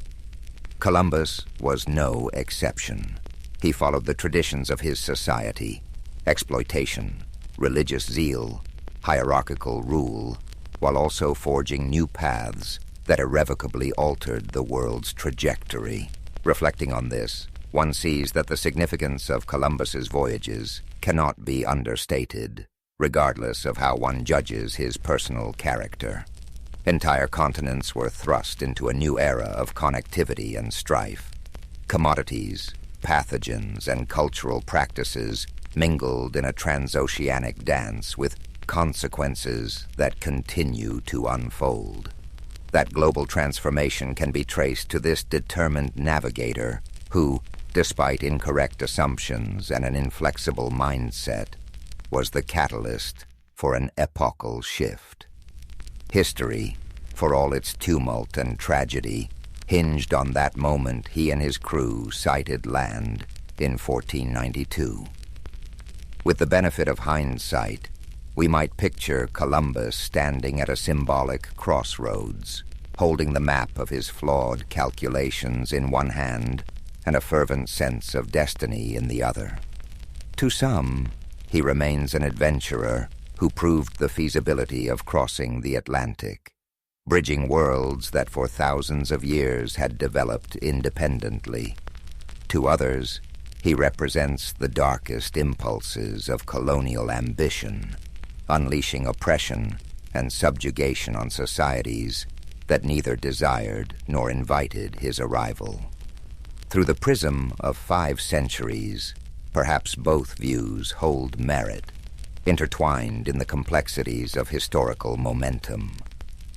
Columbus was no exception. He followed the traditions of his society: exploitation, religious zeal, hierarchical rule, while also forging new paths that irrevocably altered the world's trajectory. Reflecting on this, one sees that the significance of Columbus's voyages cannot be understated, regardless of how one judges his personal character. Entire continents were thrust into a new era of connectivity and strife. Commodities, pathogens, and cultural practices mingled in a transoceanic dance with consequences that continue to unfold. That global transformation can be traced to this determined navigator who, despite incorrect assumptions and an inflexible mindset, was the catalyst for an epochal shift. History, for all its tumult and tragedy, hinged on that moment he and his crew sighted land in 1492. With the benefit of hindsight, we might picture Columbus standing at a symbolic crossroads, holding the map of his flawed calculations in one hand and a fervent sense of destiny in the other. To some, he remains an adventurer who proved the feasibility of crossing the Atlantic, bridging worlds that for thousands of years had developed independently. To others, he represents the darkest impulses of colonial ambition, unleashing oppression and subjugation on societies that neither desired nor invited his arrival. Through the prism of 5 centuries, perhaps both views hold merit, intertwined in the complexities of historical momentum.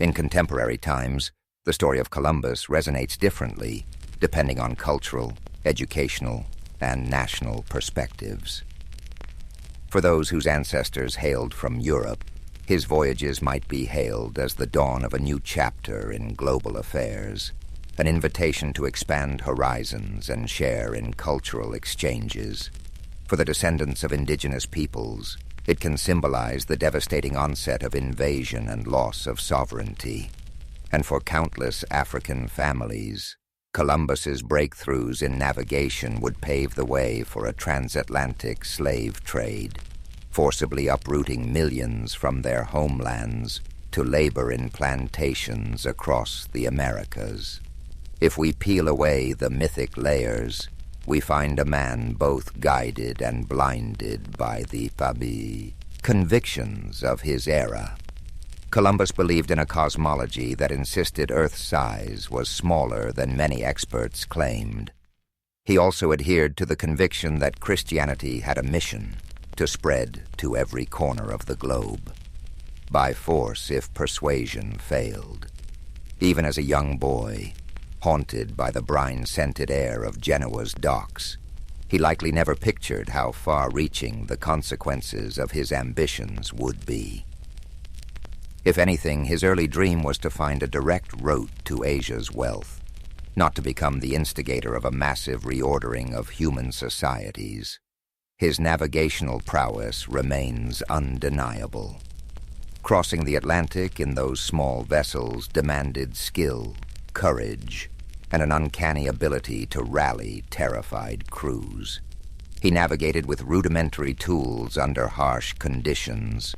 In contemporary times, the story of Columbus resonates differently, depending on cultural, educational, and national perspectives. For those whose ancestors hailed from Europe, his voyages might be hailed as the dawn of a new chapter in global affairs, an invitation to expand horizons and share in cultural exchanges. For the descendants of indigenous peoples, it can symbolize the devastating onset of invasion and loss of sovereignty. And for countless African families, Columbus's breakthroughs in navigation would pave the way for a transatlantic slave trade, forcibly uprooting millions from their homelands to labor in plantations across the Americas. If we peel away the mythic layers, we find a man both guided and blinded by the convictions of his era. Columbus believed in a cosmology that insisted Earth's size was smaller than many experts claimed. He also adhered to the conviction that Christianity had a mission to spread to every corner of the globe, by force if persuasion failed. Even as a young boy, haunted by the brine-scented air of Genoa's docks, he likely never pictured how far-reaching the consequences of his ambitions would be. If anything, his early dream was to find a direct route to Asia's wealth, not to become the instigator of a massive reordering of human societies. His navigational prowess remains undeniable. Crossing the Atlantic in those small vessels demanded skill, courage, and an uncanny ability to rally terrified crews. He navigated with rudimentary tools under harsh conditions,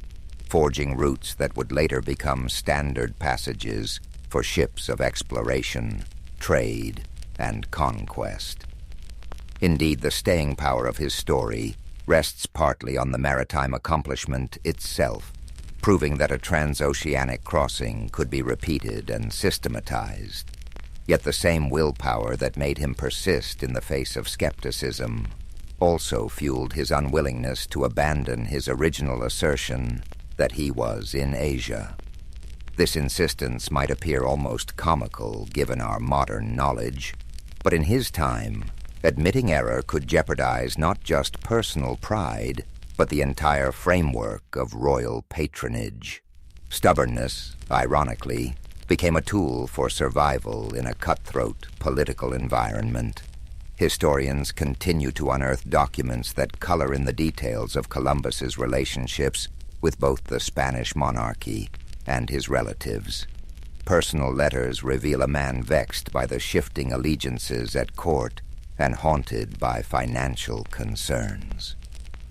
forging routes that would later become standard passages for ships of exploration, trade, and conquest. Indeed, the staying power of his story rests partly on the maritime accomplishment itself, proving that a transoceanic crossing could be repeated and systematized. Yet the same willpower that made him persist in the face of skepticism also fueled his unwillingness to abandon his original assertion that he was in Asia. This insistence might appear almost comical given our modern knowledge, but in his time, admitting error could jeopardize not just personal pride, but the entire framework of royal patronage. Stubbornness, ironically, became a tool for survival in a cutthroat political environment. Historians continue to unearth documents that color in the details of Columbus's relationships with both the Spanish monarchy and his relatives. Personal letters reveal a man vexed by the shifting allegiances at court and haunted by financial concerns.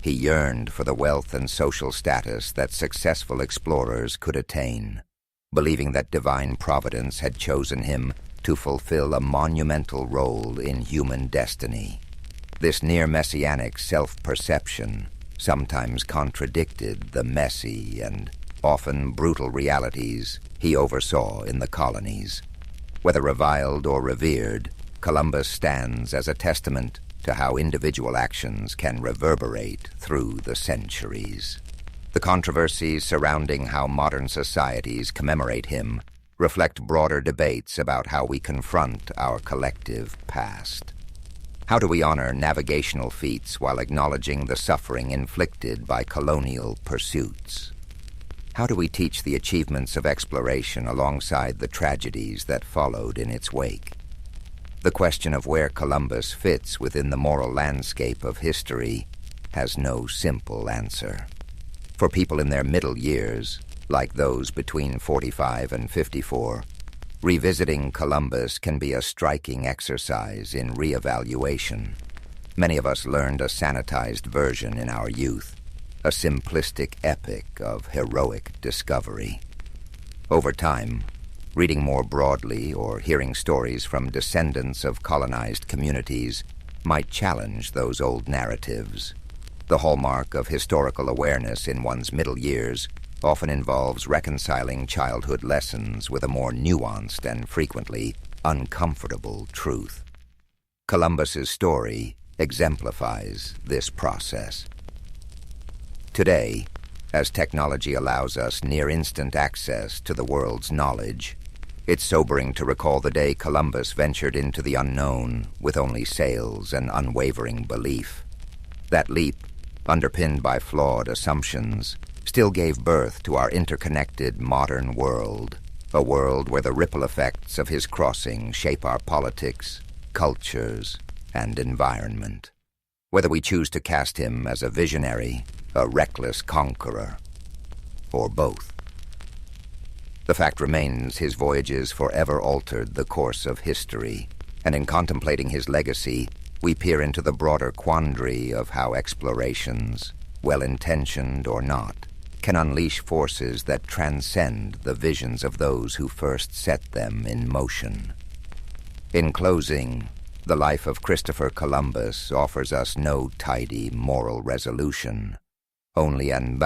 He yearned for the wealth and social status that successful explorers could attain, believing that divine providence had chosen him to fulfill a monumental role in human destiny. This near-messianic self-perception sometimes contradicted the messy and often brutal realities he oversaw in the colonies. Whether reviled or revered, Columbus stands as a testament to how individual actions can reverberate through the centuries. The controversies surrounding how modern societies commemorate him reflect broader debates about how we confront our collective past. How do we honor navigational feats while acknowledging the suffering inflicted by colonial pursuits? How do we teach the achievements of exploration alongside the tragedies that followed in its wake? The question of where Columbus fits within the moral landscape of history has no simple answer. For people in their middle years, like those between 45 and 54, revisiting Columbus can be a striking exercise in reevaluation. Many of us learned a sanitized version in our youth, a simplistic epic of heroic discovery. Over time, reading more broadly or hearing stories from descendants of colonized communities might challenge those old narratives. The hallmark of historical awareness in one's middle years often involves reconciling childhood lessons with a more nuanced and frequently uncomfortable truth. Columbus's story exemplifies this process. Today, as technology allows us near-instant access to the world's knowledge, it's sobering to recall the day Columbus ventured into the unknown with only sails and unwavering belief. That leap, underpinned by flawed assumptions, still gave birth to our interconnected modern world, a world where the ripple effects of his crossing shape our politics, cultures, and environment. Whether we choose to cast him as a visionary, a reckless conqueror, or both. The fact remains his voyages forever altered the course of history, and in contemplating his legacy, we peer into the broader quandary of how explorations, well-intentioned or not, can unleash forces that transcend the visions of those who first set them in motion. In closing, the life of Christopher Columbus offers us no tidy moral resolution, only an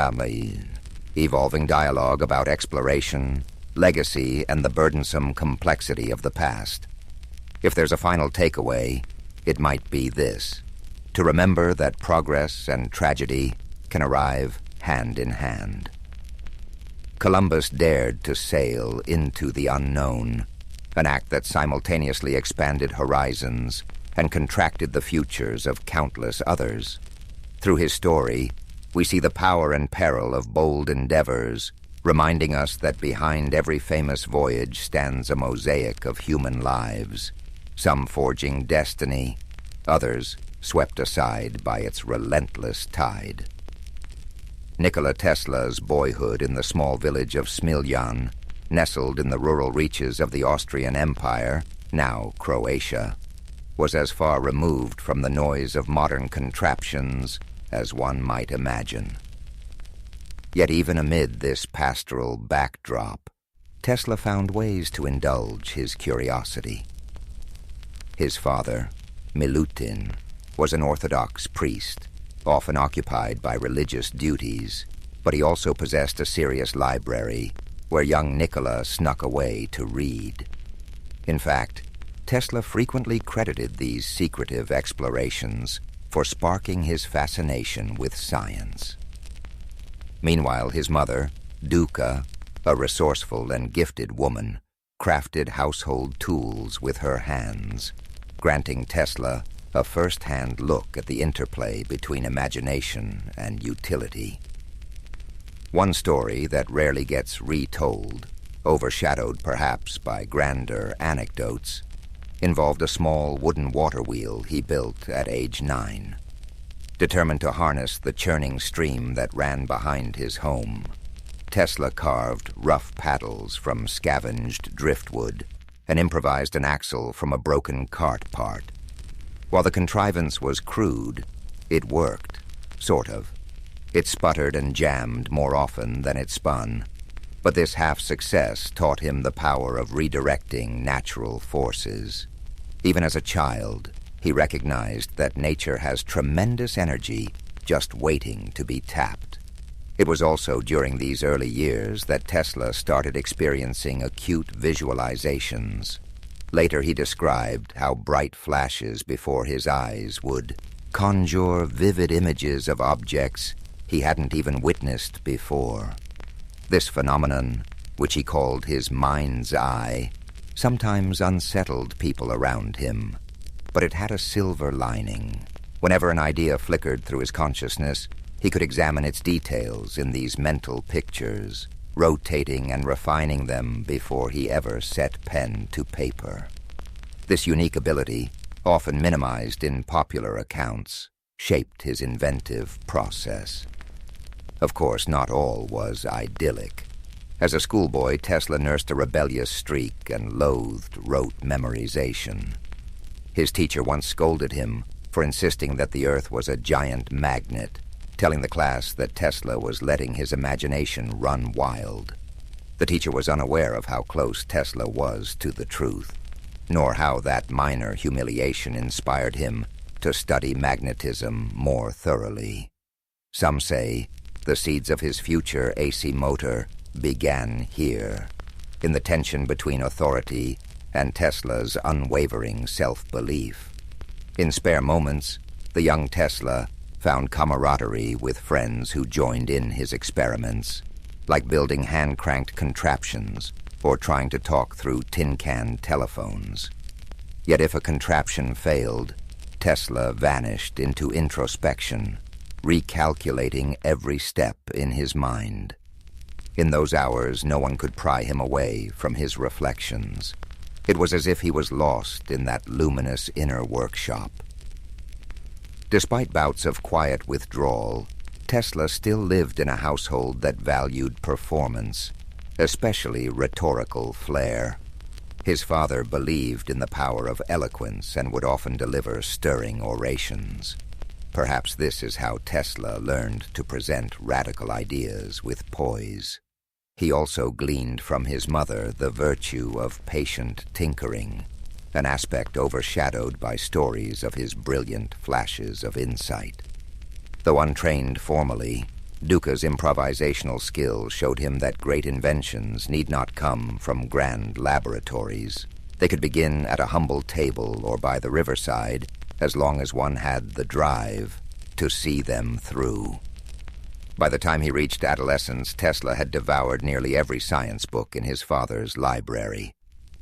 evolving dialogue about exploration, legacy, and the burdensome complexity of the past. If there's a final takeaway, it might be this: to remember that progress and tragedy can arrive hand in hand. Columbus dared to sail into the unknown, an act that simultaneously expanded horizons and contracted the futures of countless others. Through his story, we see the power and peril of bold endeavors, reminding us that behind every famous voyage stands a mosaic of human lives, some forging destiny, others swept aside by its relentless tide. Nikola Tesla's boyhood in the small village of Smiljan, nestled in the rural reaches of the Austrian Empire, now Croatia, was as far removed from the noise of modern contraptions as one might imagine. Yet even amid this pastoral backdrop, Tesla found ways to indulge his curiosity. His father, Milutin, was an Orthodox priest, often occupied by religious duties, but he also possessed a serious library where young Nikola snuck away to read. In fact, Tesla frequently credited these secretive explorations for sparking his fascination with science. Meanwhile, his mother, Duca, a resourceful and gifted woman, crafted household tools with her hands, granting Tesla a first-hand look at the interplay between imagination and utility. One story that rarely gets retold, overshadowed perhaps by grander anecdotes, involved a small wooden water wheel he built at age 9. Determined to harness the churning stream that ran behind his home, Tesla carved rough paddles from scavenged driftwood and improvised an axle from a broken cart part. While the contrivance was crude, it worked, sort of. It sputtered and jammed more often than it spun, but this half-success taught him the power of redirecting natural forces. Even as a child, he recognized that nature has tremendous energy just waiting to be tapped. It was also during these early years that Tesla started experiencing acute visualizations. Later he described how bright flashes before his eyes would conjure vivid images of objects he hadn't even witnessed before. This phenomenon, which he called his mind's eye, sometimes unsettled people around him, but it had a silver lining. Whenever an idea flickered through his consciousness, he could examine its details in these mental pictures, rotating and refining them before he ever set pen to paper. This unique ability, often minimized in popular accounts, shaped his inventive process. Of course, not all was idyllic. As a schoolboy, Tesla nursed a rebellious streak and loathed rote memorization. His teacher once scolded him for insisting that the Earth was a giant magnet, telling the class that Tesla was letting his imagination run wild. The teacher was unaware of how close Tesla was to the truth, nor how that minor humiliation inspired him to study magnetism more thoroughly. Some say the seeds of his future AC motor began here, in the tension between authority and Tesla's unwavering self-belief. In spare moments, the young Tesla found camaraderie with friends who joined in his experiments, like building hand-cranked contraptions or trying to talk through tin-can telephones. Yet if a contraption failed, Tesla vanished into introspection, recalculating every step in his mind. In those hours, no one could pry him away from his reflections. It was as if he was lost in that luminous inner workshop. Despite bouts of quiet withdrawal, Tesla still lived in a household that valued performance, especially rhetorical flair. His father believed in the power of eloquence and would often deliver stirring orations. Perhaps this is how Tesla learned to present radical ideas with poise. He also gleaned from his mother the virtue of patient tinkering, an aspect overshadowed by stories of his brilliant flashes of insight. Though untrained formally, Duca's improvisational skill showed him that great inventions need not come from grand laboratories. They could begin at a humble table or by the riverside, as long as one had the drive to see them through. By the time he reached adolescence, Tesla had devoured nearly every science book in his father's library.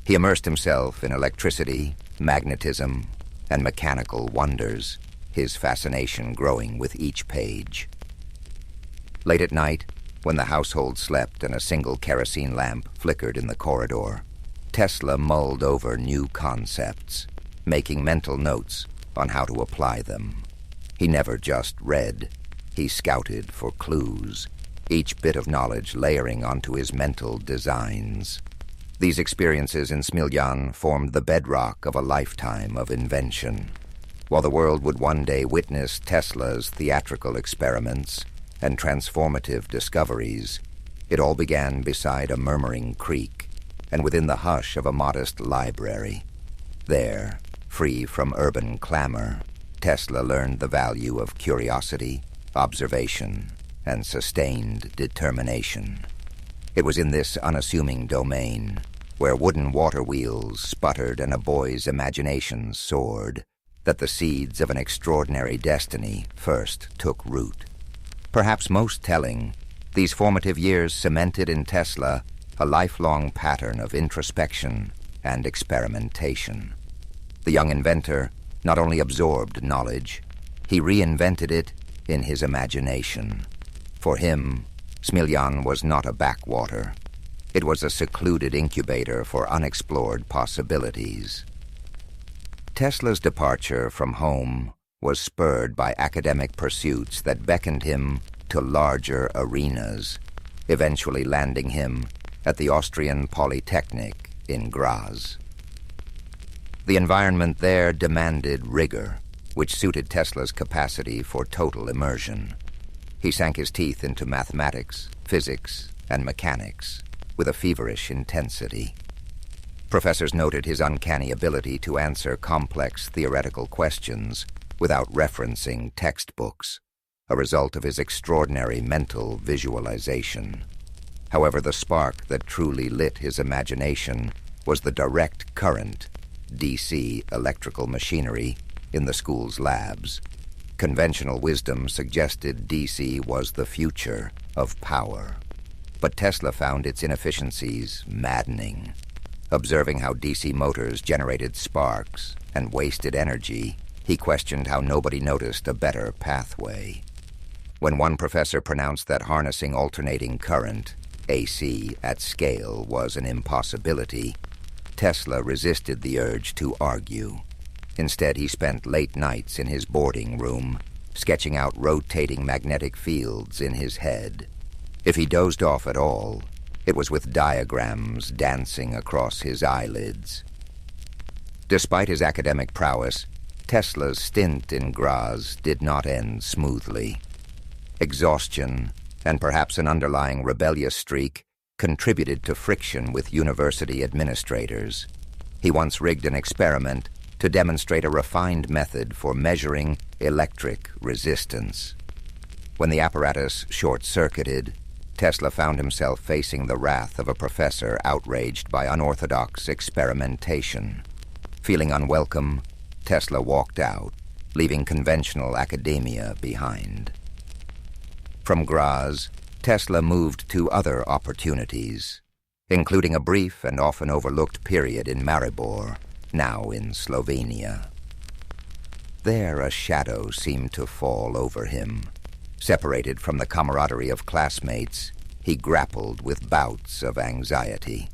He immersed himself in electricity, magnetism, and mechanical wonders, his fascination growing with each page. Late at night, when the household slept and a single kerosene lamp flickered in the corridor, Tesla mulled over new concepts, making mental notes on how to apply them. He never just read. He scouted for clues, each bit of knowledge layering onto his mental designs. These experiences in Smiljan formed the bedrock of a lifetime of invention. While the world would one day witness Tesla's theatrical experiments and transformative discoveries, it all began beside a murmuring creek and within the hush of a modest library. There, free from urban clamor, Tesla learned the value of curiosity, observation, and sustained determination. It was in this unassuming domain, where wooden water wheels sputtered and a boy's imagination soared, that the seeds of an extraordinary destiny first took root. Perhaps most telling, These formative years cemented in Tesla a lifelong pattern of introspection and experimentation. The young inventor not only absorbed knowledge, he reinvented it in his imagination. For him, Smiljan was not a backwater. It was a secluded incubator for unexplored possibilities. Tesla's departure from home was spurred by academic pursuits that beckoned him to larger arenas, eventually landing him at the Austrian Polytechnic in Graz. The environment there demanded rigor, which suited Tesla's capacity for total immersion. He sank his teeth into mathematics, physics, and mechanics with a feverish intensity. Professors noted his uncanny ability to answer complex theoretical questions without referencing textbooks, a result of his extraordinary mental visualization. However, the spark that truly lit his imagination was the direct current, DC electrical machinery in the school's labs. Conventional wisdom suggested DC was the future of power, but Tesla found its inefficiencies maddening. Observing how DC motors generated sparks and wasted energy, he questioned how nobody noticed a better pathway. When one professor pronounced that harnessing alternating current, AC, at scale was an impossibility, Tesla resisted the urge to argue. Instead, he spent late nights in his boarding room, sketching out rotating magnetic fields in his head. If he dozed off at all, it was with diagrams dancing across his eyelids. Despite his academic prowess, Tesla's stint in Graz did not end smoothly. Exhaustion, and perhaps an underlying rebellious streak, contributed to friction with university administrators. He once rigged an experiment to demonstrate a refined method for measuring electric resistance. When the apparatus short-circuited, Tesla found himself facing the wrath of a professor outraged by unorthodox experimentation. Feeling unwelcome, Tesla walked out, leaving conventional academia behind. From Graz, Tesla moved to other opportunities, including a brief and often overlooked period in Maribor, now in Slovenia. There a shadow seemed to fall over him. Separated from the camaraderie of classmates, he grappled with bouts of anxiety.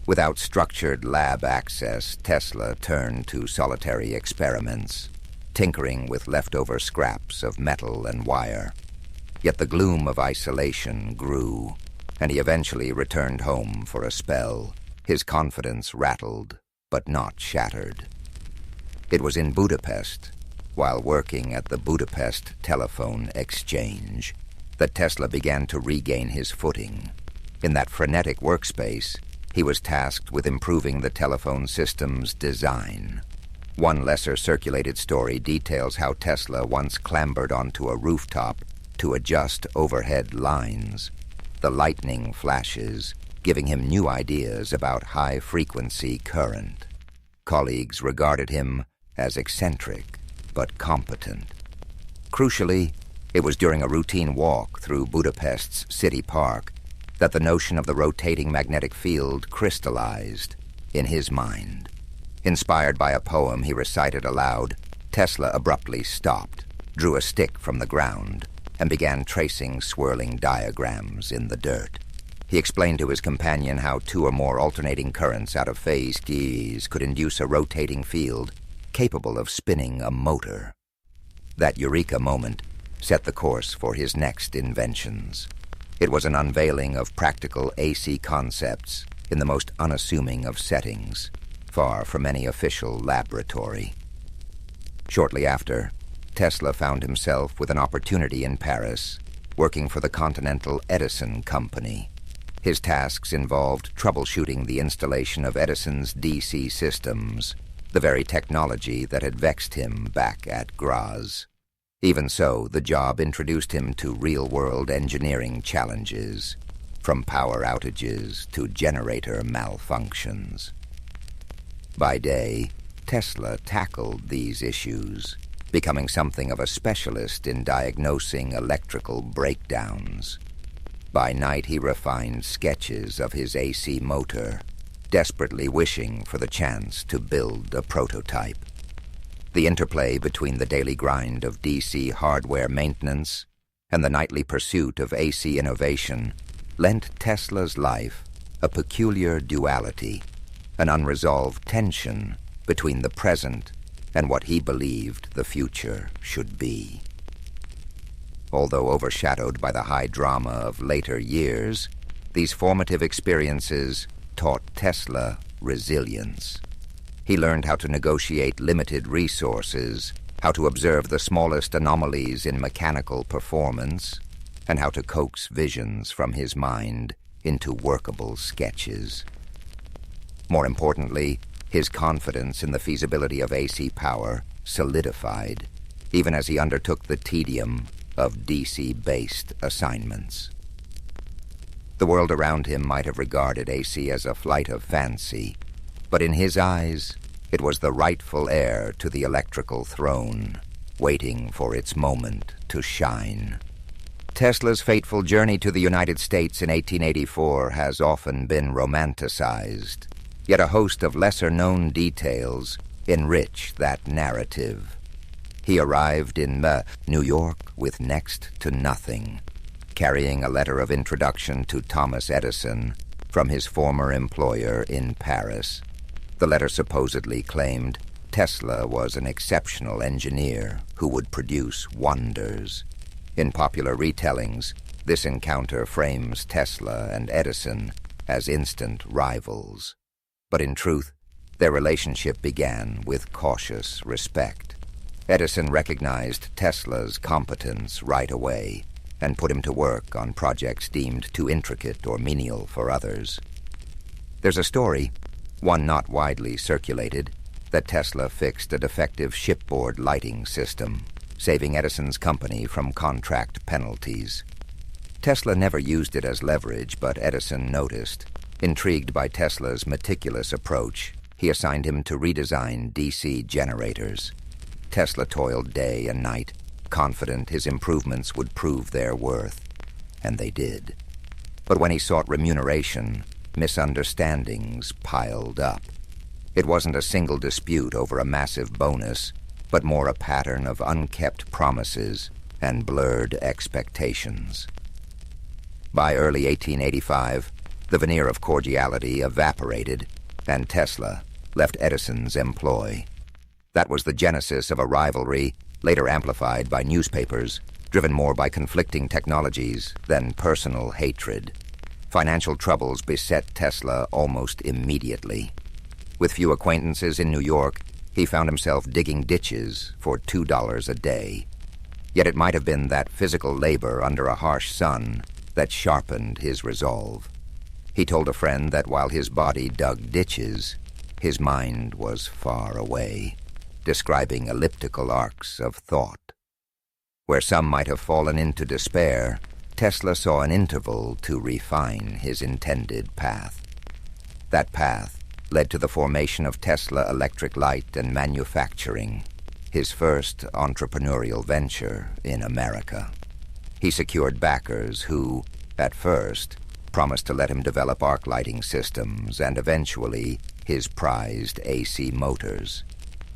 Without structured lab access, Tesla turned to solitary experiments, tinkering with leftover scraps of metal and wire. Yet the gloom of isolation grew, and he eventually returned home for a spell, his confidence rattled but not shattered. It was in Budapest, while working at the Budapest Telephone Exchange, that Tesla began to regain his footing. In that frenetic workspace, he was tasked with improving the telephone system's design. One lesser-circulated story details how Tesla once clambered onto a rooftop to adjust overhead lines, the lightning flashes giving him new ideas about high-frequency current. Colleagues regarded him as eccentric but competent. Crucially, it was during a routine walk through Budapest's city park that the notion of the rotating magnetic field crystallized in his mind. Inspired by a poem he recited aloud, Tesla abruptly stopped, drew a stick from the ground, and began tracing swirling diagrams in the dirt. He explained to his companion how two or more alternating currents out of phase keys could induce a rotating field capable of spinning a motor. That eureka moment set the course for his next inventions. It was an unveiling of practical AC concepts in the most unassuming of settings, far from any official laboratory. Shortly after, Tesla found himself with an opportunity in Paris, working for the Continental Edison Company. His tasks involved troubleshooting the installation of Edison's DC systems, the very technology that had vexed him back at Graz. Even so, the job introduced him to real-world engineering challenges, from power outages to generator malfunctions. By day, Tesla tackled these issues, becoming something of a specialist in diagnosing electrical breakdowns. By night he refined sketches of his AC motor, desperately wishing for the chance to build a prototype. The interplay between the daily grind of DC hardware maintenance and the nightly pursuit of AC innovation lent Tesla's life a peculiar duality, an unresolved tension between the present and what he believed the future should be. Although overshadowed by the high drama of later years, these formative experiences taught Tesla resilience. He learned how to negotiate limited resources, how to observe the smallest anomalies in mechanical performance, and how to coax visions from his mind into workable sketches. More importantly, his confidence in the feasibility of AC power solidified, even as he undertook the tedium of DC-based assignments. The world around him might have regarded AC as a flight of fancy, but in his eyes, it was the rightful heir to the electrical throne, waiting for its moment to shine. Tesla's fateful journey to the United States in 1884 has often been romanticized, yet a host of lesser-known details enrich that narrative. He arrived in New York with next to nothing, carrying a letter of introduction to Thomas Edison from his former employer in Paris. The letter supposedly claimed Tesla was an exceptional engineer who would produce wonders. In popular retellings, this encounter frames Tesla and Edison as instant rivals. But in truth, their relationship began with cautious respect. Edison recognized Tesla's competence right away and put him to work on projects deemed too intricate or menial for others. There's a story, one not widely circulated, that Tesla fixed a defective shipboard lighting system, saving Edison's company from contract penalties. Tesla never used it as leverage, but Edison noticed. Intrigued by Tesla's meticulous approach, he assigned him to redesign DC generators. Tesla toiled day and night, confident his improvements would prove their worth, and they did. But when he sought remuneration, misunderstandings piled up. It wasn't a single dispute over a massive bonus, but more a pattern of unkept promises and blurred expectations. By early 1885, the veneer of cordiality evaporated, and Tesla left Edison's employ. That was the genesis of a rivalry, later amplified by newspapers, driven more by conflicting technologies than personal hatred. Financial troubles beset Tesla almost immediately. With few acquaintances in New York, he found himself digging ditches for $2 a day. Yet it might have been that physical labor under a harsh sun that sharpened his resolve. He told a friend that while his body dug ditches, his mind was far away, describing elliptical arcs of thought. Where some might have fallen into despair, Tesla saw an interval to refine his intended path. That path led to the formation of Tesla Electric Light and Manufacturing, his first entrepreneurial venture in America. He secured backers who, at first, promised to let him develop arc lighting systems and eventually his prized AC motors.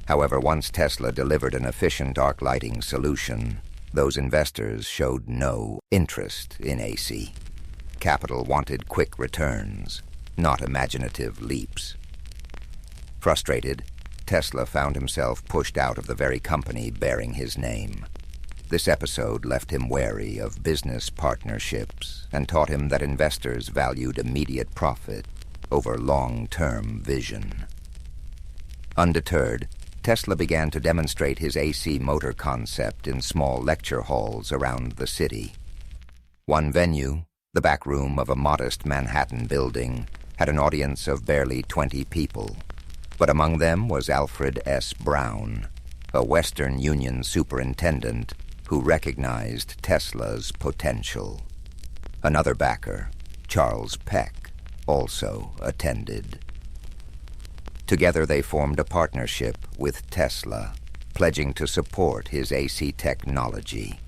However, once Tesla delivered an efficient arc lighting solution, those investors showed no interest in AC. Capital wanted quick returns, not imaginative leaps. Frustrated, Tesla found himself pushed out of the very company bearing his name. This episode left him wary of business partnerships and taught him that investors valued immediate profit over long-term vision. Undeterred, Tesla began to demonstrate his AC motor concept in small lecture halls around the city. One venue, the back room of a modest Manhattan building, had an audience of barely 20 people. But among them was Alfred S. Brown, a Western Union superintendent who recognized Tesla's potential. Another backer, Charles Peck, also attended. Together they formed a partnership with Tesla, pledging to support his AC technology.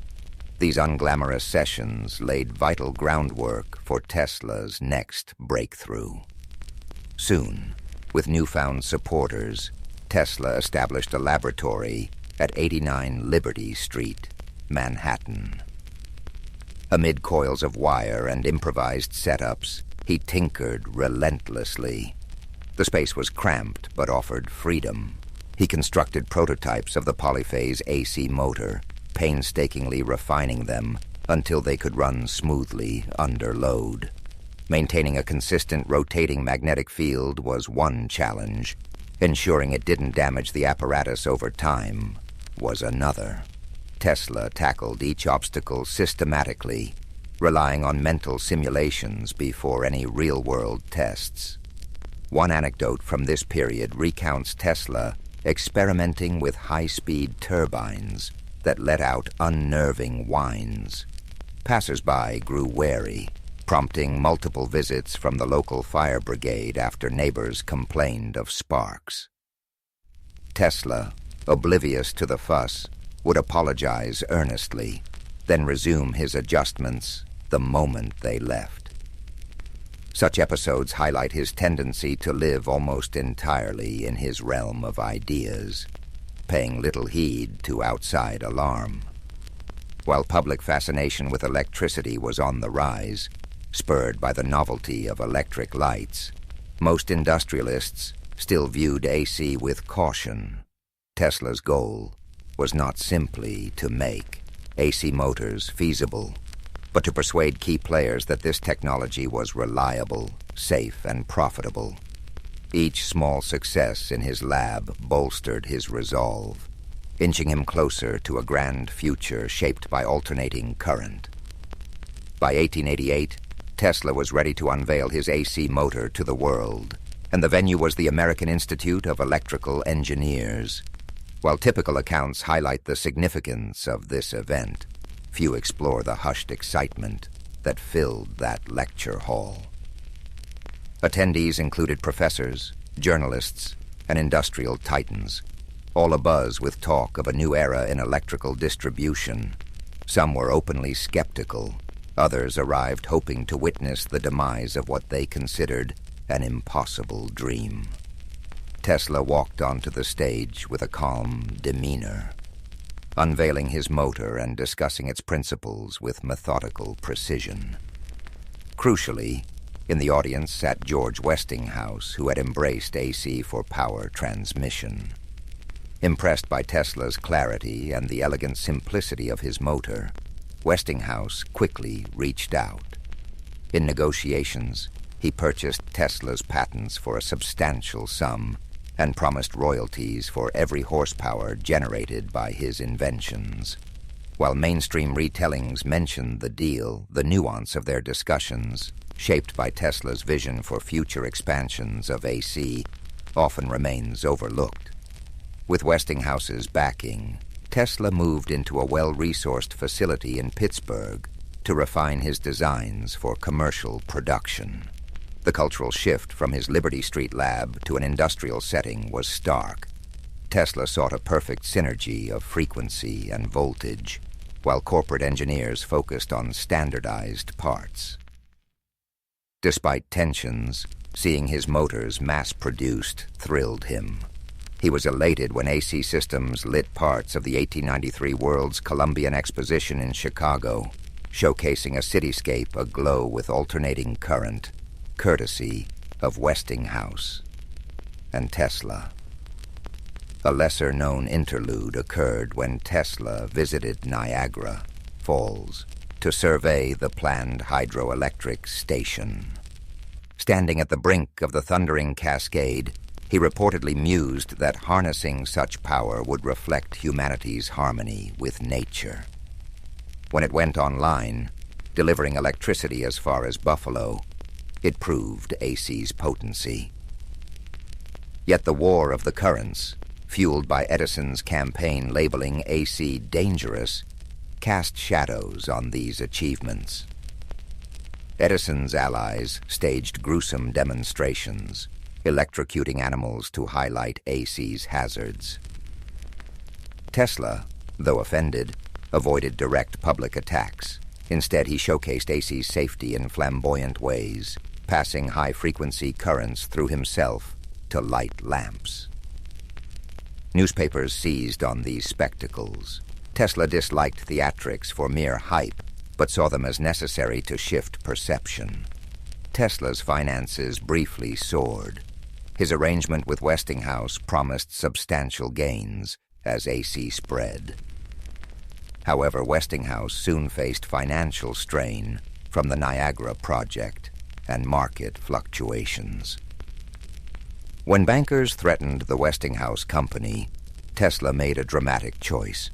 These unglamorous sessions laid vital groundwork for Tesla's next breakthrough. Soon, with newfound supporters, Tesla established a laboratory at 89 Liberty Street, Manhattan. Amid coils of wire and improvised setups, he tinkered relentlessly. The space was cramped but offered freedom. He constructed prototypes of the polyphase AC motor, painstakingly refining them until they could run smoothly under load. Maintaining a consistent rotating magnetic field was one challenge. Ensuring it didn't damage the apparatus over time was another. Tesla tackled each obstacle systematically, relying on mental simulations before any real-world tests. One anecdote from this period recounts Tesla experimenting with high-speed turbines that let out unnerving whines. Passers-by grew wary, prompting multiple visits from the local fire brigade after neighbors complained of sparks. Tesla, oblivious to the fuss, would apologize earnestly, then resume his adjustments the moment they left. Such episodes highlight his tendency to live almost entirely in his realm of ideas, paying little heed to outside alarm. While public fascination with electricity was on the rise, spurred by the novelty of electric lights, most industrialists still viewed AC with caution. Tesla's goal was not simply to make AC motors feasible, but to persuade key players that this technology was reliable, safe, and profitable. Each small success in his lab bolstered his resolve, inching him closer to a grand future shaped by alternating current. By 1888, Tesla was ready to unveil his AC motor to the world, and the venue was the American Institute of Electrical Engineers. While typical accounts highlight the significance of this event, few explore the hushed excitement that filled that lecture hall. Attendees included professors, journalists, and industrial titans, all abuzz with talk of a new era in electrical distribution. Some were openly skeptical. Others arrived hoping to witness the demise of what they considered an impossible dream. Tesla walked onto the stage with a calm demeanor, unveiling his motor and discussing its principles with methodical precision. Crucially, in the audience sat George Westinghouse, who had embraced AC for power transmission. Impressed by Tesla's clarity and the elegant simplicity of his motor, Westinghouse quickly reached out. In negotiations, he purchased Tesla's patents for a substantial sum and promised royalties for every horsepower generated by his inventions. While mainstream retellings mentioned the deal, the nuance of their discussions, shaped by Tesla's vision for future expansions of AC, often remains overlooked. With Westinghouse's backing, Tesla moved into a well-resourced facility in Pittsburgh to refine his designs for commercial production. The cultural shift from his Liberty Street lab to an industrial setting was stark. Tesla sought a perfect synergy of frequency and voltage, while corporate engineers focused on standardized parts. Despite tensions, seeing his motors mass-produced thrilled him. He was elated when AC Systems lit parts of the 1893 World's Columbian Exposition in Chicago, showcasing a cityscape aglow with alternating current, courtesy of Westinghouse and Tesla. A lesser-known interlude occurred when Tesla visited Niagara Falls to survey the planned hydroelectric station. Standing at the brink of the thundering cascade, he reportedly mused that harnessing such power would reflect humanity's harmony with nature. When it went online, delivering electricity as far as Buffalo, it proved AC's potency. Yet the war of the currents, fueled by Edison's campaign labeling AC dangerous, cast shadows on these achievements. Edison's allies staged gruesome demonstrations, electrocuting animals to highlight AC's hazards. Tesla, though offended, avoided direct public attacks. Instead, he showcased AC's safety in flamboyant ways, passing high-frequency currents through himself to light lamps. Newspapers seized on these spectacles. Tesla disliked theatrics for mere hype, but saw them as necessary to shift perception. Tesla's finances briefly soared. His arrangement with Westinghouse promised substantial gains as AC spread. However, Westinghouse soon faced financial strain from the Niagara project and market fluctuations. When bankers threatened the Westinghouse company, Tesla made a dramatic choice.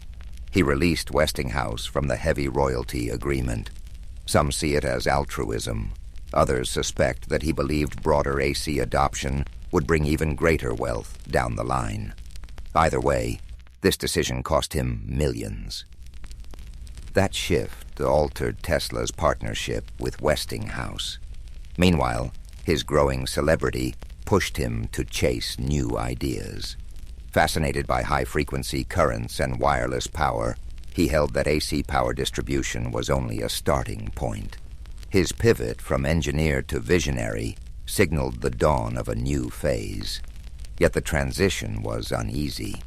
He released Westinghouse from the heavy royalty agreement. Some see it as altruism. Others suspect that he believed broader AC adoption would bring even greater wealth down the line. Either way, this decision cost him millions. That shift altered Tesla's partnership with Westinghouse. Meanwhile, his growing celebrity pushed him to chase new ideas. Fascinated by high-frequency currents and wireless power, he held that AC power distribution was only a starting point. His pivot from engineer to visionary signaled the dawn of a new phase. Yet the transition was uneasy.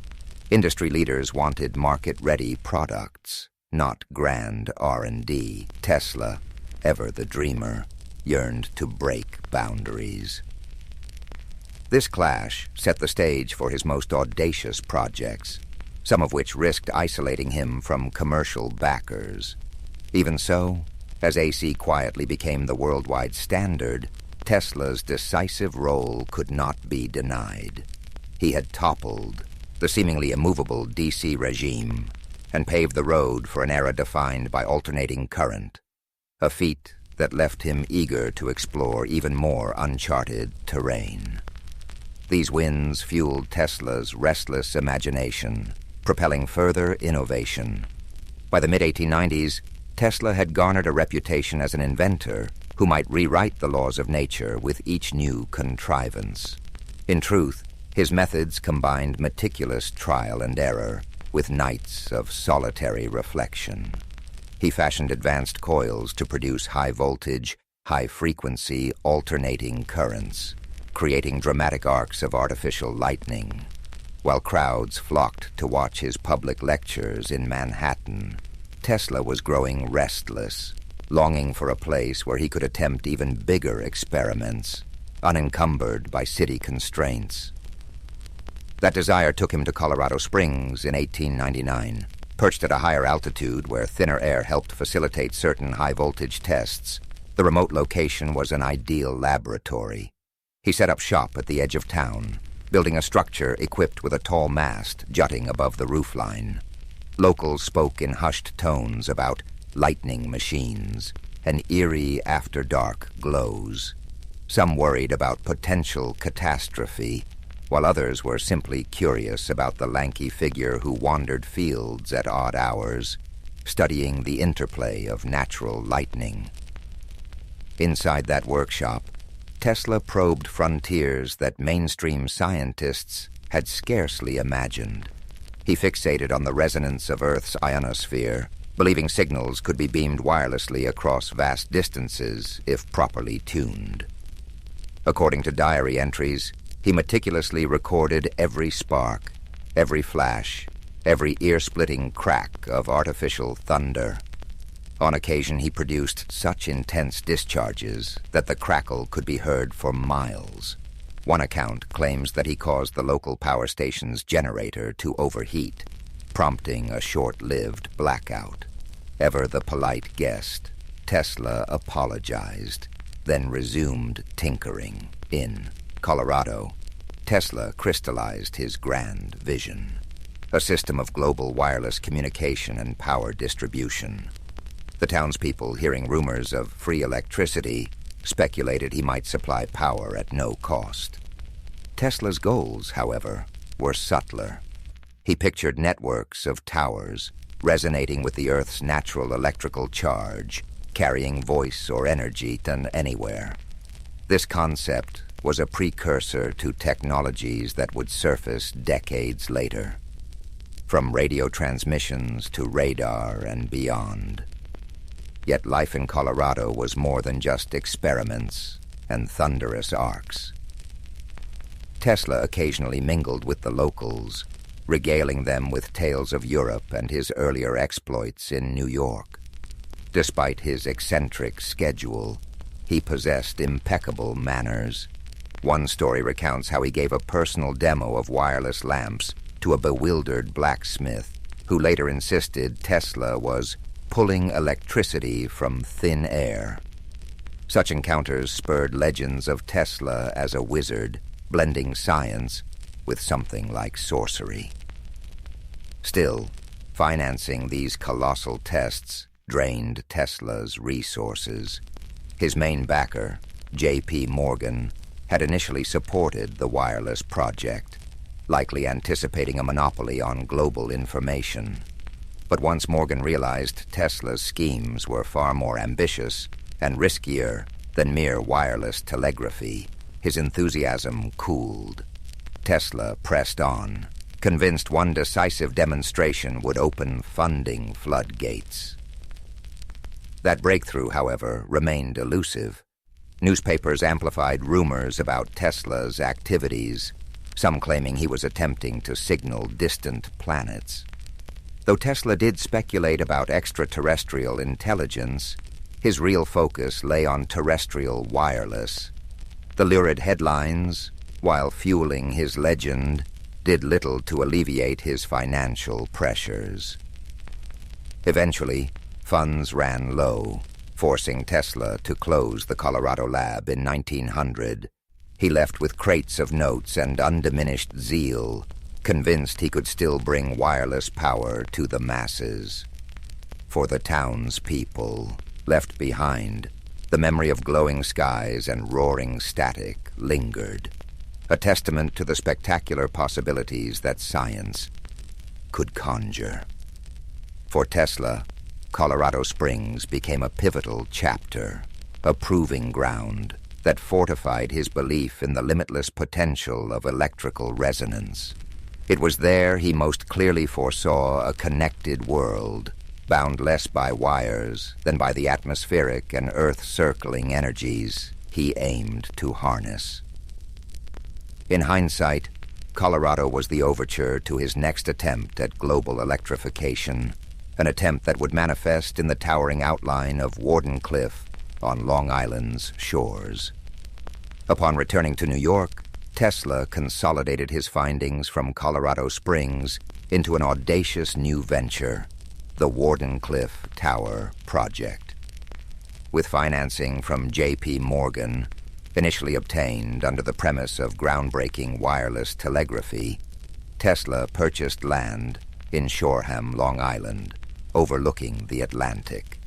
Industry leaders wanted market-ready products, not grand R&D. Tesla, ever the dreamer, yearned to break boundaries. This clash set the stage for his most audacious projects, some of which risked isolating him from commercial backers. Even so, as AC quietly became the worldwide standard, Tesla's decisive role could not be denied. He had toppled the seemingly immovable DC regime and paved the road for an era defined by alternating current, a feat that left him eager to explore even more uncharted terrain. These wins fueled Tesla's restless imagination, propelling further innovation. By the mid-1890s, Tesla had garnered a reputation as an inventor who might rewrite the laws of nature with each new contrivance. In truth, his methods combined meticulous trial and error with nights of solitary reflection. He fashioned advanced coils to produce high-voltage, high-frequency, alternating currents, creating dramatic arcs of artificial lightning. While crowds flocked to watch his public lectures in Manhattan, Tesla was growing restless, longing for a place where he could attempt even bigger experiments, unencumbered by city constraints. That desire took him to Colorado Springs in 1899. Perched at a higher altitude where thinner air helped facilitate certain high-voltage tests, the remote location was an ideal laboratory. He set up shop at the edge of town, building a structure equipped with a tall mast jutting above the roofline. Locals spoke in hushed tones about lightning machines and eerie after-dark glows. Some worried about potential catastrophe, while others were simply curious about the lanky figure who wandered fields at odd hours, studying the interplay of natural lightning. Inside that workshop, Tesla probed frontiers that mainstream scientists had scarcely imagined. He fixated on the resonance of Earth's ionosphere, believing signals could be beamed wirelessly across vast distances if properly tuned. According to diary entries, he meticulously recorded every spark, every flash, every ear-splitting crack of artificial thunder. On occasion, he produced such intense discharges that the crackle could be heard for miles. One account claims that he caused the local power station's generator to overheat, prompting a short-lived blackout. Ever the polite guest, Tesla apologized, then resumed tinkering. In Colorado, Tesla crystallized his grand vision, a system of global wireless communication and power distribution. The townspeople, hearing rumors of free electricity, speculated he might supply power at no cost. Tesla's goals, however, were subtler. He pictured networks of towers resonating with the Earth's natural electrical charge, carrying voice or energy to anywhere. This concept was a precursor to technologies that would surface decades later. from radio transmissions to radar and beyond. Yet life in Colorado was more than just experiments and thunderous arcs. Tesla occasionally mingled with the locals, regaling them with tales of Europe and his earlier exploits in New York. Despite his eccentric schedule, he possessed impeccable manners. One story recounts how he gave a personal demo of wireless lamps to a bewildered blacksmith, who later insisted Tesla was pulling electricity from thin air. Such encounters spurred legends of Tesla as a wizard, blending science with something like sorcery. Still, financing these colossal tests drained Tesla's resources. His main backer, J.P. Morgan, had initially supported the wireless project, likely anticipating a monopoly on global information. But once Morgan realized Tesla's schemes were far more ambitious and riskier than mere wireless telegraphy, his enthusiasm cooled. Tesla pressed on, convinced one decisive demonstration would open funding floodgates. That breakthrough, however, remained elusive. Newspapers amplified rumors about Tesla's activities, some claiming he was attempting to signal distant planets. Though Tesla did speculate about extraterrestrial intelligence, his real focus lay on terrestrial wireless. The lurid headlines, while fueling his legend, did little to alleviate his financial pressures. Eventually, funds ran low, forcing Tesla to close the Colorado lab in 1900. He left with crates of notes and undiminished zeal, convinced he could still bring wireless power to the masses. For the townspeople left behind, the memory of glowing skies and roaring static lingered, a testament to the spectacular possibilities that science could conjure. For Tesla, Colorado Springs became a pivotal chapter, a proving ground that fortified his belief in the limitless potential of electrical resonance. It was there he most clearly foresaw a connected world, bound less by wires than by the atmospheric and earth-circling energies he aimed to harness. In hindsight, Colorado was the overture to his next attempt at global electrification, an attempt that would manifest in the towering outline of Warden Cliff on Long Island's shores. Upon returning to New York, Tesla consolidated his findings from Colorado Springs into an audacious new venture, the Warden Cliff Tower Project. With financing from J.P. Morgan, initially obtained under the premise of groundbreaking wireless telegraphy, Tesla purchased land in Shoreham, Long Island, overlooking the Atlantic.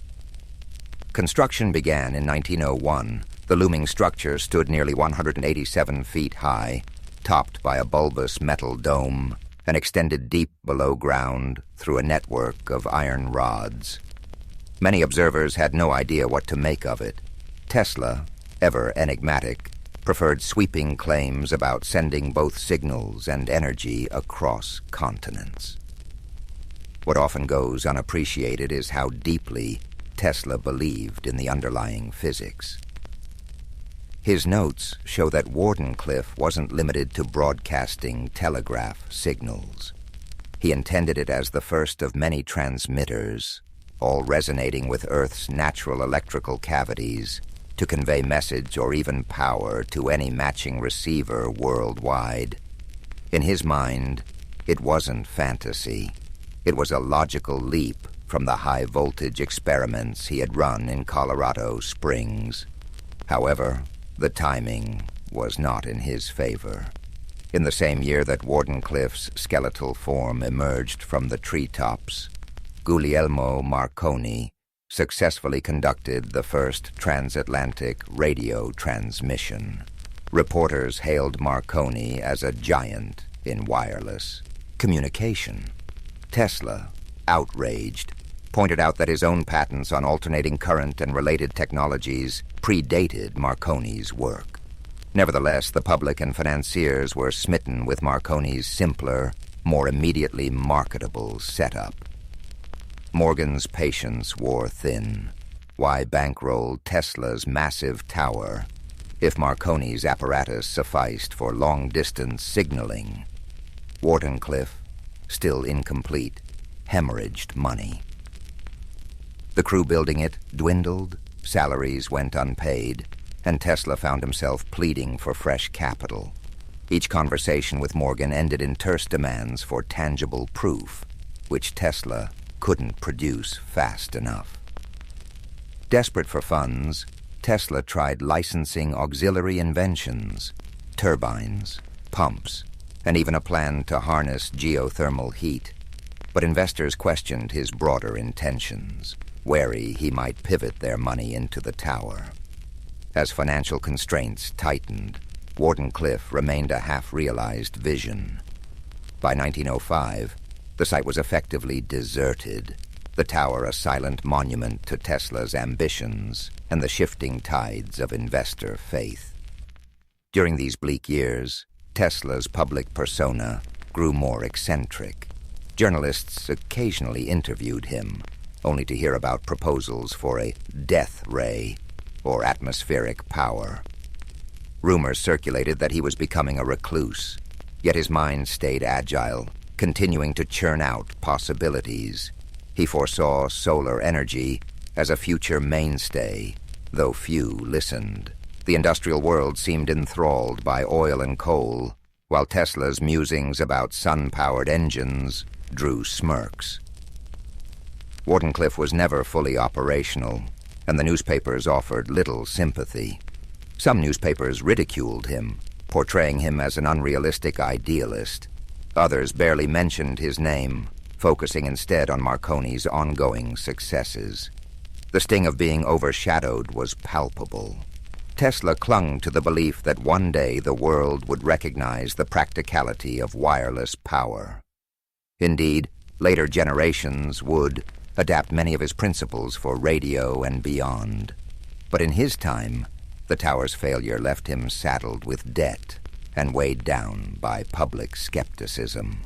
Construction began in 1901. The looming structure stood nearly 187 feet high, topped by a bulbous metal dome, and extended deep below ground through a network of iron rods. Many observers had no idea what to make of it. Tesla, ever enigmatic, preferred sweeping claims about sending both signals and energy across continents. What often goes unappreciated is how deeply Tesla believed in the underlying physics. His notes show that Wardenclyffe wasn't limited to broadcasting telegraph signals. He intended it as the first of many transmitters, all resonating with Earth's natural electrical cavities, to convey message or even power to any matching receiver worldwide. In his mind, it wasn't fantasy. It was a logical leap from the high-voltage experiments he had run in Colorado Springs. However, the timing was not in his favor. In the same year that Wardenclyffe's skeletal form emerged from the treetops, Guglielmo Marconi successfully conducted the first transatlantic radio transmission. Reporters hailed Marconi as a giant in wireless communication. Tesla, outraged, pointed out that his own patents on alternating current and related technologies predated Marconi's work. Nevertheless, the public and financiers were smitten with Marconi's simpler, more immediately marketable setup. Morgan's patience wore thin. Why bankroll Tesla's massive tower if Marconi's apparatus sufficed for long-distance signaling? Wardenclyffe, still incomplete, hemorrhaged money. The crew building it dwindled, salaries went unpaid, and Tesla found himself pleading for fresh capital. Each conversation with Morgan ended in terse demands for tangible proof, which Tesla couldn't produce fast enough. Desperate for funds, Tesla tried licensing auxiliary inventions, turbines, pumps, and even a plan to harness geothermal heat. But investors questioned his broader intentions, wary he might pivot their money into the tower. As financial constraints tightened, Wardenclyffe remained a half-realized vision. By 1905, the site was effectively deserted, the tower a silent monument to Tesla's ambitions and the shifting tides of investor faith. During these bleak years, Tesla's public persona grew more eccentric. Journalists occasionally interviewed him, only to hear about proposals for a death ray or atmospheric power. Rumors circulated that he was becoming a recluse, yet his mind stayed agile, continuing to churn out possibilities. He foresaw solar energy as a future mainstay, though few listened. The industrial world seemed enthralled by oil and coal, while Tesla's musings about sun-powered engines drew smirks. Wardenclyffe was never fully operational, and the newspapers offered little sympathy. Some newspapers ridiculed him, portraying him as an unrealistic idealist. Others barely mentioned his name, focusing instead on Marconi's ongoing successes. The sting of being overshadowed was palpable. Tesla clung to the belief that one day the world would recognize the practicality of wireless power. Indeed, later generations would adapt many of his principles for radio and beyond. But in his time, the tower's failure left him saddled with debt and weighed down by public skepticism.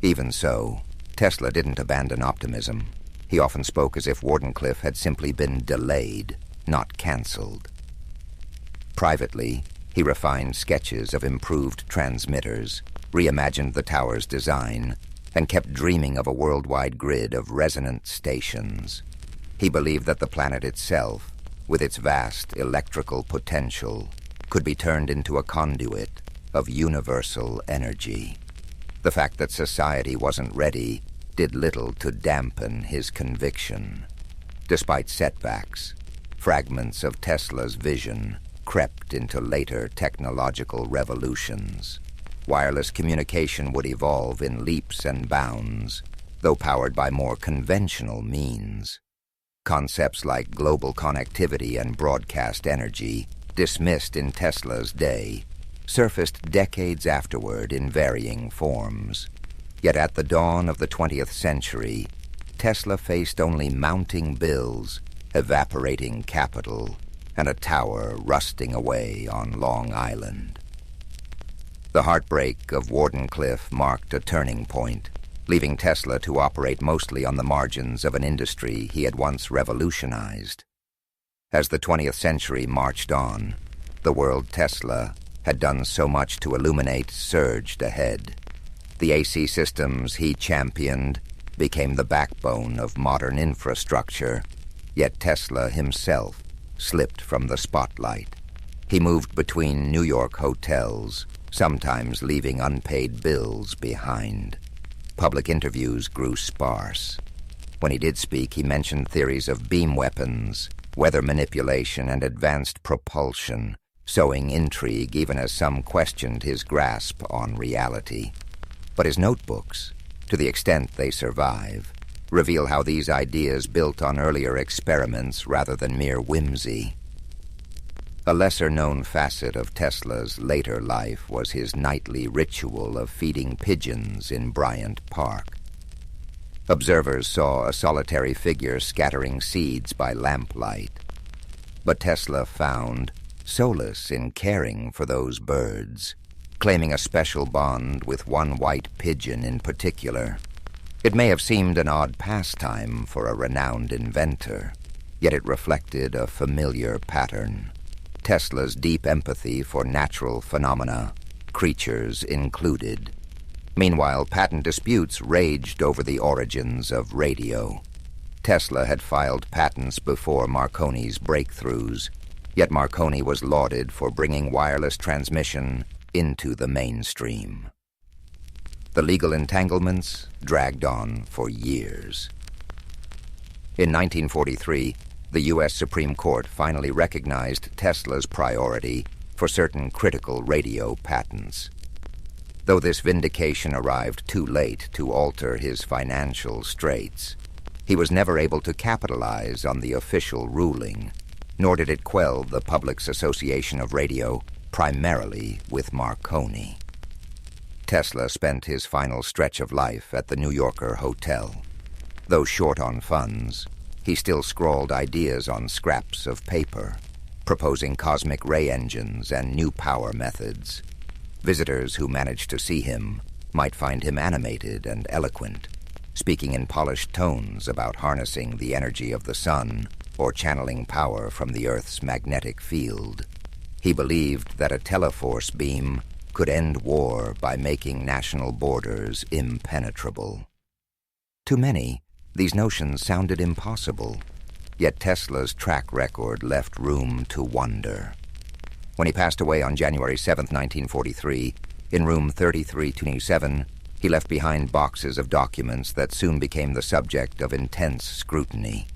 Even so, Tesla didn't abandon optimism. He often spoke as if Wardenclyffe had simply been delayed, not cancelled. Privately, he refined sketches of improved transmitters, reimagined the tower's design, and kept dreaming of a worldwide grid of resonant stations. He believed that the planet itself, with its vast electrical potential, could be turned into a conduit of universal energy. The fact that society wasn't ready did little to dampen his conviction. Despite setbacks, fragments of Tesla's vision crept into later technological revolutions. Wireless communication would evolve in leaps and bounds, though powered by more conventional means. Concepts like global connectivity and broadcast energy, dismissed in Tesla's day, surfaced decades afterward in varying forms. Yet at the dawn of the 20th century, Tesla faced only mounting bills, evaporating capital, and a tower rusting away on Long Island. The heartbreak of Wardenclyffe marked a turning point, leaving Tesla to operate mostly on the margins of an industry he had once revolutionized. As the 20th century marched on, the world Tesla had done so much to illuminate surged ahead. The AC systems he championed became the backbone of modern infrastructure, yet Tesla himself slipped from the spotlight. He moved between New York hotels, sometimes leaving unpaid bills behind. Public interviews grew sparse. When he did speak, he mentioned theories of beam weapons, weather manipulation, and advanced propulsion, sowing intrigue even as some questioned his grasp on reality. But his notebooks, to the extent they survive, reveal how these ideas built on earlier experiments rather than mere whimsy. A lesser-known facet of Tesla's later life was his nightly ritual of feeding pigeons in Bryant Park. Observers saw a solitary figure scattering seeds by lamplight, but Tesla found solace in caring for those birds. claiming a special bond with one white pigeon in particular. It may have seemed an odd pastime for a renowned inventor, yet it reflected a familiar pattern: Tesla's deep empathy for natural phenomena, creatures included. Meanwhile, patent disputes raged over the origins of radio. Tesla had filed patents before Marconi's breakthroughs, yet Marconi was lauded for bringing wireless transmission into the mainstream. The legal entanglements dragged on for years. In 1943, the U.S. Supreme Court finally recognized Tesla's priority for certain critical radio patents. Though this vindication arrived too late to alter his financial straits, he was never able to capitalize on the official ruling, nor did it quell the public's association of radio primarily with Marconi. Tesla spent his final stretch of life at the New Yorker hotel. Though short on funds, he still scrawled ideas on scraps of paper, proposing cosmic ray engines and new power methods. Visitors who managed to see him might find him animated and eloquent, speaking in polished tones about harnessing the energy of the sun or channeling power from the Earth's magnetic field. He believed that a teleforce beam could end war by making national borders impenetrable. To many, these notions sounded impossible, yet Tesla's track record left room to wonder. When he passed away on January 7, 1943, in room 3327, he left behind boxes of documents that soon became the subject of intense scrutiny.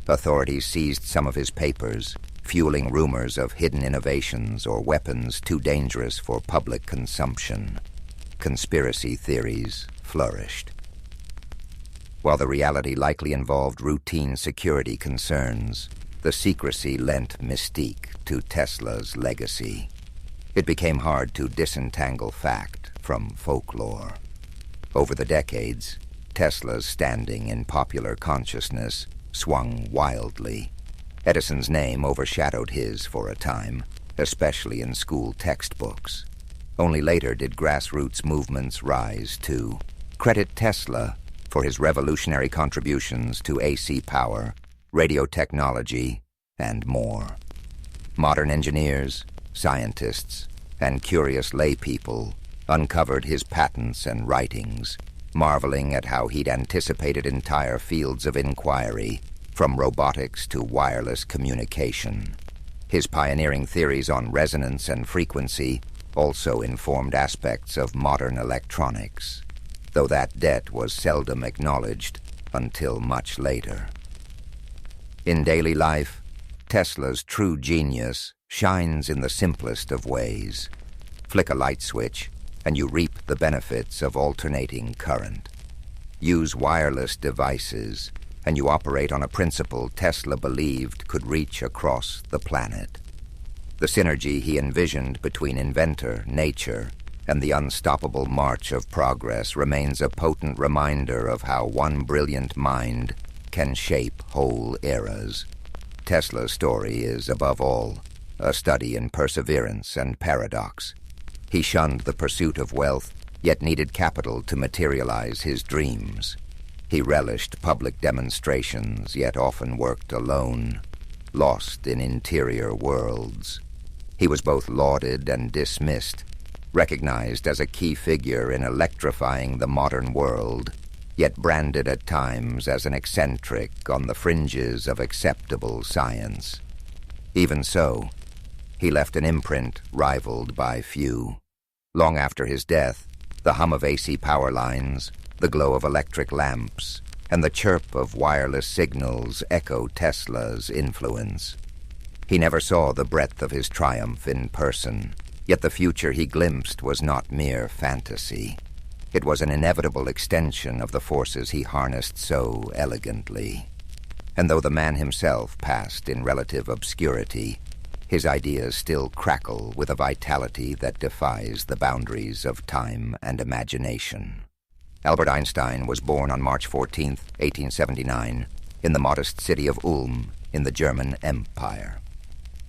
Authorities seized some of his papers, fueling rumors of hidden innovations or weapons too dangerous for public consumption. Conspiracy theories flourished. While the reality likely involved routine security concerns, the secrecy lent mystique to Tesla's legacy. It became hard to disentangle fact from folklore. Over the decades, Tesla's standing in popular consciousness swung wildly. Edison's name overshadowed his for a time, especially in school textbooks. Only later did grassroots movements rise to credit Tesla for his revolutionary contributions to AC power, radio technology, and more. Modern engineers, scientists, and curious laypeople uncovered his patents and writings, marveling at how he'd anticipated entire fields of inquiry, from robotics to wireless communication. His pioneering theories on resonance and frequency also informed aspects of modern electronics, though that debt was seldom acknowledged until much later. In daily life, Tesla's true genius shines in the simplest of ways. Flick a light switch, and you reap the benefits of alternating current. Use wireless devices, and you operate on a principle Tesla believed could reach across the planet. The synergy he envisioned between inventor, nature, and the unstoppable march of progress remains a potent reminder of how one brilliant mind can shape whole eras. Tesla's story is, above all, a study in perseverance and paradox. He shunned the pursuit of wealth, yet needed capital to materialize his dreams. He relished public demonstrations, yet often worked alone, lost in interior worlds. He was both lauded and dismissed, recognized as a key figure in electrifying the modern world, yet branded at times as an eccentric on the fringes of acceptable science. Even so, he left an imprint rivaled by few. Long after his death, the hum of AC power lines, the glow of electric lamps, and the chirp of wireless signals echo Tesla's influence. He never saw the breadth of his triumph in person, yet the future he glimpsed was not mere fantasy. It was an inevitable extension of the forces he harnessed so elegantly. And though the man himself passed in relative obscurity, his ideas still crackle with a vitality that defies the boundaries of time and imagination. Albert Einstein was born on March 14, 1879, in the modest city of Ulm in the German Empire.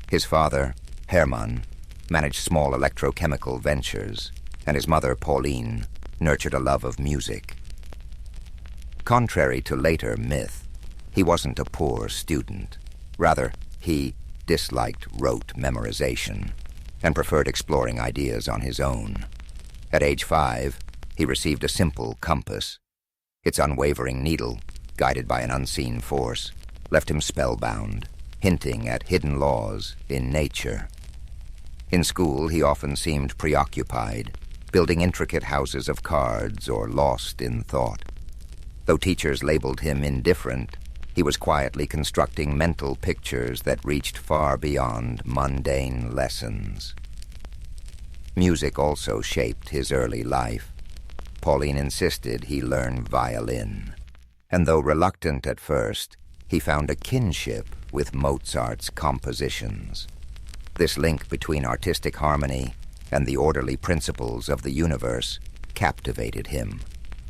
His father, Hermann, managed small electrochemical ventures, and his mother, Pauline, nurtured a love of music. Contrary to later myth, he wasn't a poor student. Rather, he disliked rote memorization and preferred exploring ideas on his own. At age 5, he received a simple compass. Its unwavering needle, guided by an unseen force, left him spellbound, hinting at hidden laws in nature. In school, he often seemed preoccupied, building intricate houses of cards or lost in thought. Though teachers labeled him indifferent, he was quietly constructing mental pictures that reached far beyond mundane lessons. Music also shaped his early life. Pauline insisted he learn violin, and though reluctant at first, he found a kinship with Mozart's compositions. This link between artistic harmony and the orderly principles of the universe captivated him.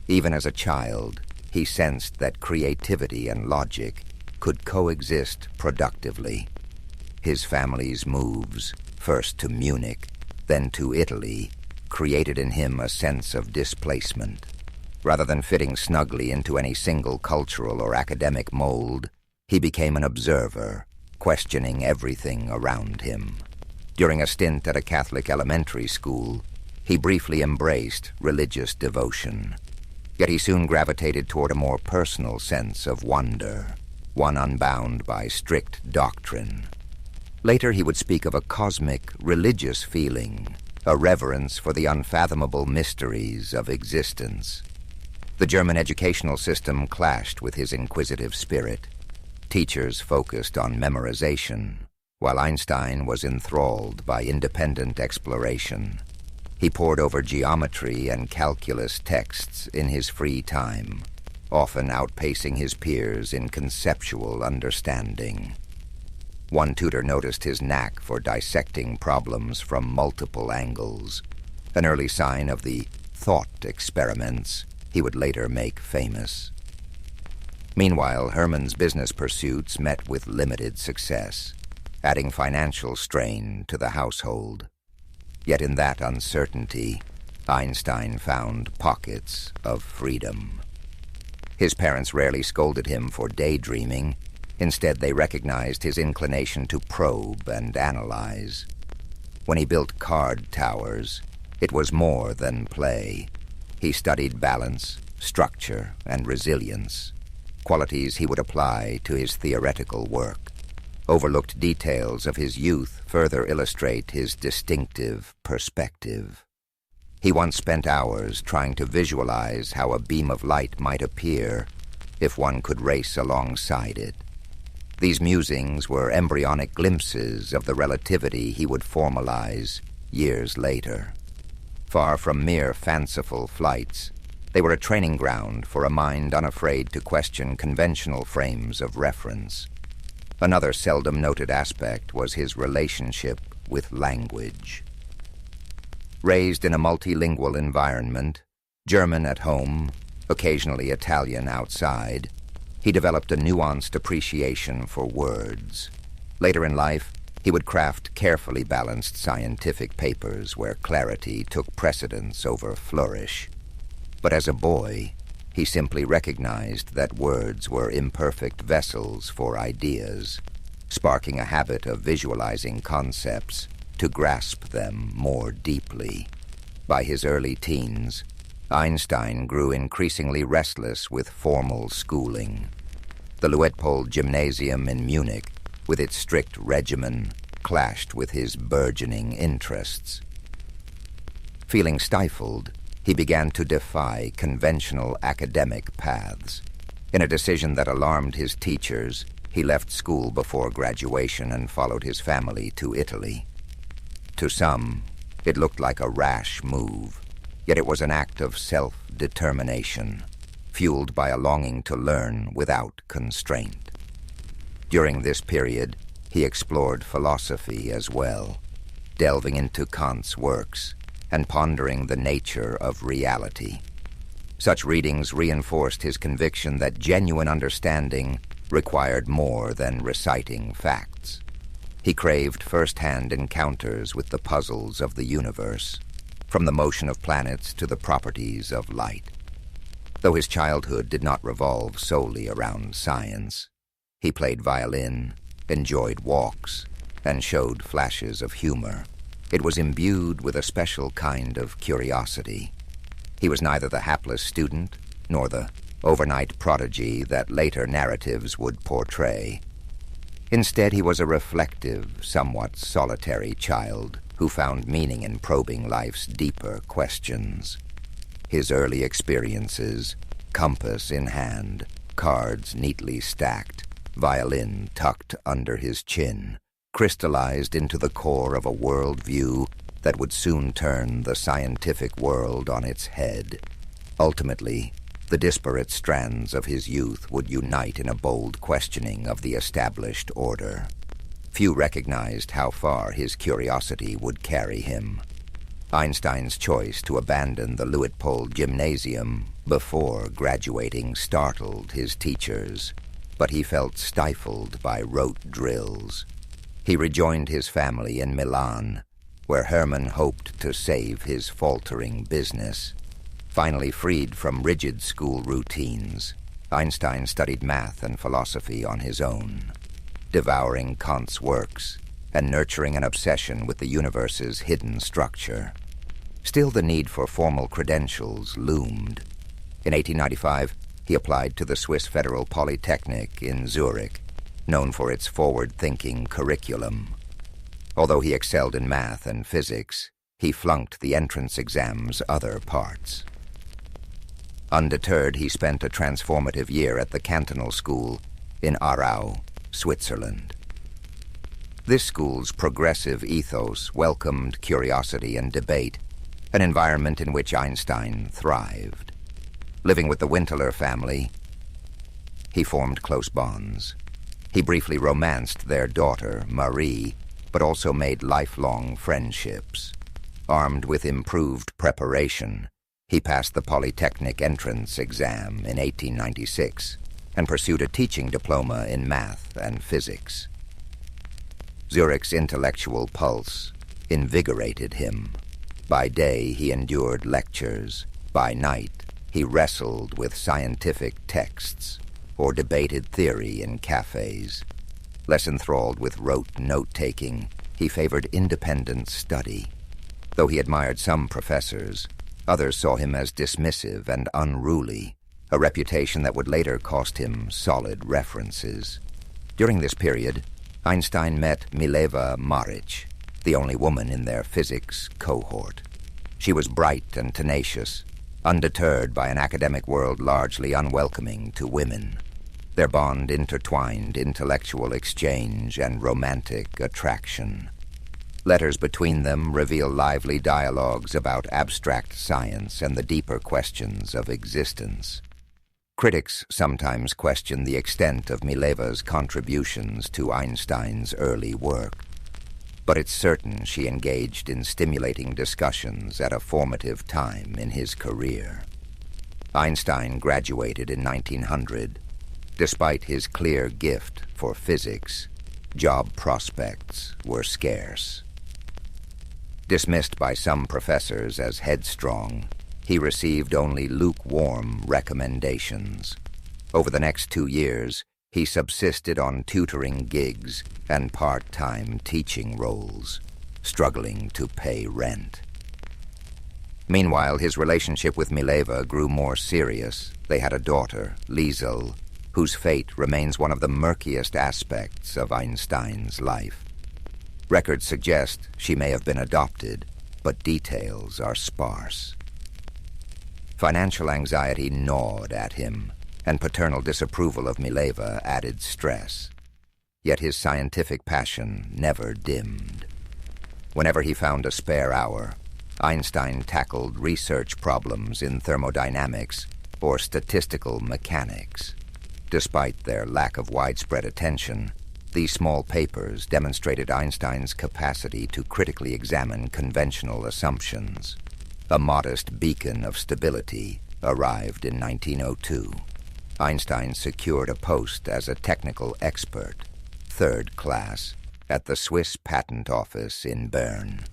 Even as a child, he sensed that creativity and logic could coexist productively. His family's moves, first to Munich, then to Italy, created in him a sense of displacement. Rather than fitting snugly into any single cultural or academic mold, he became an observer, questioning everything around him. During a stint at a Catholic elementary school, he briefly embraced religious devotion. Yet he soon gravitated toward a more personal sense of wonder, one unbound by strict doctrine. Later he would speak of a cosmic, religious feeling, a reverence for the unfathomable mysteries of existence. The German educational system clashed with his inquisitive spirit. Teachers focused on memorization, while Einstein was enthralled by independent exploration. He pored over geometry and calculus texts in his free time, often outpacing his peers in conceptual understanding. One tutor noticed his knack for dissecting problems from multiple angles, an early sign of the thought experiments he would later make famous. Meanwhile, Hermann's business pursuits met with limited success, adding financial strain to the household. Yet in that uncertainty, Einstein found pockets of freedom. His parents rarely scolded him for daydreaming. Instead, they recognized his inclination to probe and analyze. When he built card towers, it was more than play. He studied balance, structure, and resilience, qualities he would apply to his theoretical work. Overlooked details of his youth further illustrate his distinctive perspective. He once spent hours trying to visualize how a beam of light might appear if one could race alongside it. These musings were embryonic glimpses of the relativity he would formalize years later. Far from mere fanciful flights, they were a training ground for a mind unafraid to question conventional frames of reference. Another seldom noted aspect was his relationship with language. Raised in a multilingual environment, German at home, occasionally Italian outside, he developed a nuanced appreciation for words. Later in life, he would craft carefully balanced scientific papers where clarity took precedence over flourish. But as a boy, he simply recognized that words were imperfect vessels for ideas, sparking a habit of visualizing concepts to grasp them more deeply. By his early teens, Einstein grew increasingly restless with formal schooling. The Luitpold Gymnasium in Munich, with its strict regimen, clashed with his burgeoning interests. Feeling stifled, he began to defy conventional academic paths. In a decision that alarmed his teachers, he left school before graduation and followed his family to Italy. To some, it looked like a rash move, yet it was an act of self-determination, fueled by a longing to learn without constraint. During this period, he explored philosophy as well, delving into Kant's works and pondering the nature of reality. Such readings reinforced his conviction that genuine understanding required more than reciting facts. He craved first-hand encounters with the puzzles of the universe, from the motion of planets to the properties of light. Though his childhood did not revolve solely around science, he played violin, enjoyed walks, and showed flashes of humor. It was imbued with a special kind of curiosity. He was neither the hapless student nor the overnight prodigy that later narratives would portray. Instead, he was a reflective, somewhat solitary child who found meaning in probing life's deeper questions. His early experiences, compass in hand, cards neatly stacked, violin tucked under his chin, crystallized into the core of a worldview that would soon turn the scientific world on its head. Ultimately, the disparate strands of his youth would unite in a bold questioning of the established order. Few recognized how far his curiosity would carry him. Einstein's choice to abandon the Luitpold Gymnasium before graduating startled his teachers, but he felt stifled by rote drills. He rejoined his family in Milan, where Hermann hoped to save his faltering business. Finally freed from rigid school routines, Einstein studied math and philosophy on his own, devouring Kant's works and nurturing an obsession with the universe's hidden structure. Still, the need for formal credentials loomed. In 1895, he applied to the Swiss Federal Polytechnic in Zurich, known for its forward-thinking curriculum. Although he excelled in math and physics, he flunked the entrance exam's other parts. Undeterred, he spent a transformative year at the Cantonal School in Aarau, Switzerland. This school's progressive ethos welcomed curiosity and debate, an environment in which Einstein thrived. Living with the Winteler family, he formed close bonds. He briefly romanced their daughter, Marie, but also made lifelong friendships. Armed with improved preparation, he passed the Polytechnic entrance exam in 1896 and pursued a teaching diploma in math and physics. Zurich's intellectual pulse invigorated him. By day, he endured lectures. By night, he wrestled with scientific texts or debated theory in cafes. Less enthralled with rote note-taking, he favored independent study. Though he admired some professors, others saw him as dismissive and unruly, a reputation that would later cost him solid references. During this period, Einstein met Mileva Maric, the only woman in their physics cohort. She was bright and tenacious, undeterred by an academic world largely unwelcoming to women. Their bond intertwined intellectual exchange and romantic attraction. Letters between them reveal lively dialogues about abstract science and the deeper questions of existence. Critics sometimes question the extent of Mileva's contributions to Einstein's early work, but it's certain she engaged in stimulating discussions at a formative time in his career. Einstein graduated in 1900. Despite his clear gift for physics, job prospects were scarce. Dismissed by some professors as headstrong, he received only lukewarm recommendations. Over the next 2 years, he subsisted on tutoring gigs and part-time teaching roles, struggling to pay rent. Meanwhile, his relationship with Mileva grew more serious. They had a daughter, Liesel, whose fate remains one of the murkiest aspects of Einstein's life. Records suggest she may have been adopted, but details are sparse. Financial anxiety gnawed at him, and paternal disapproval of Mileva added stress. Yet his scientific passion never dimmed. Whenever he found a spare hour, Einstein tackled research problems in thermodynamics or statistical mechanics. Despite their lack of widespread attention, these small papers demonstrated Einstein's capacity to critically examine conventional assumptions. A modest beacon of stability arrived in 1902. Einstein secured a post as a technical expert, third class, at the Swiss Patent Office in Bern.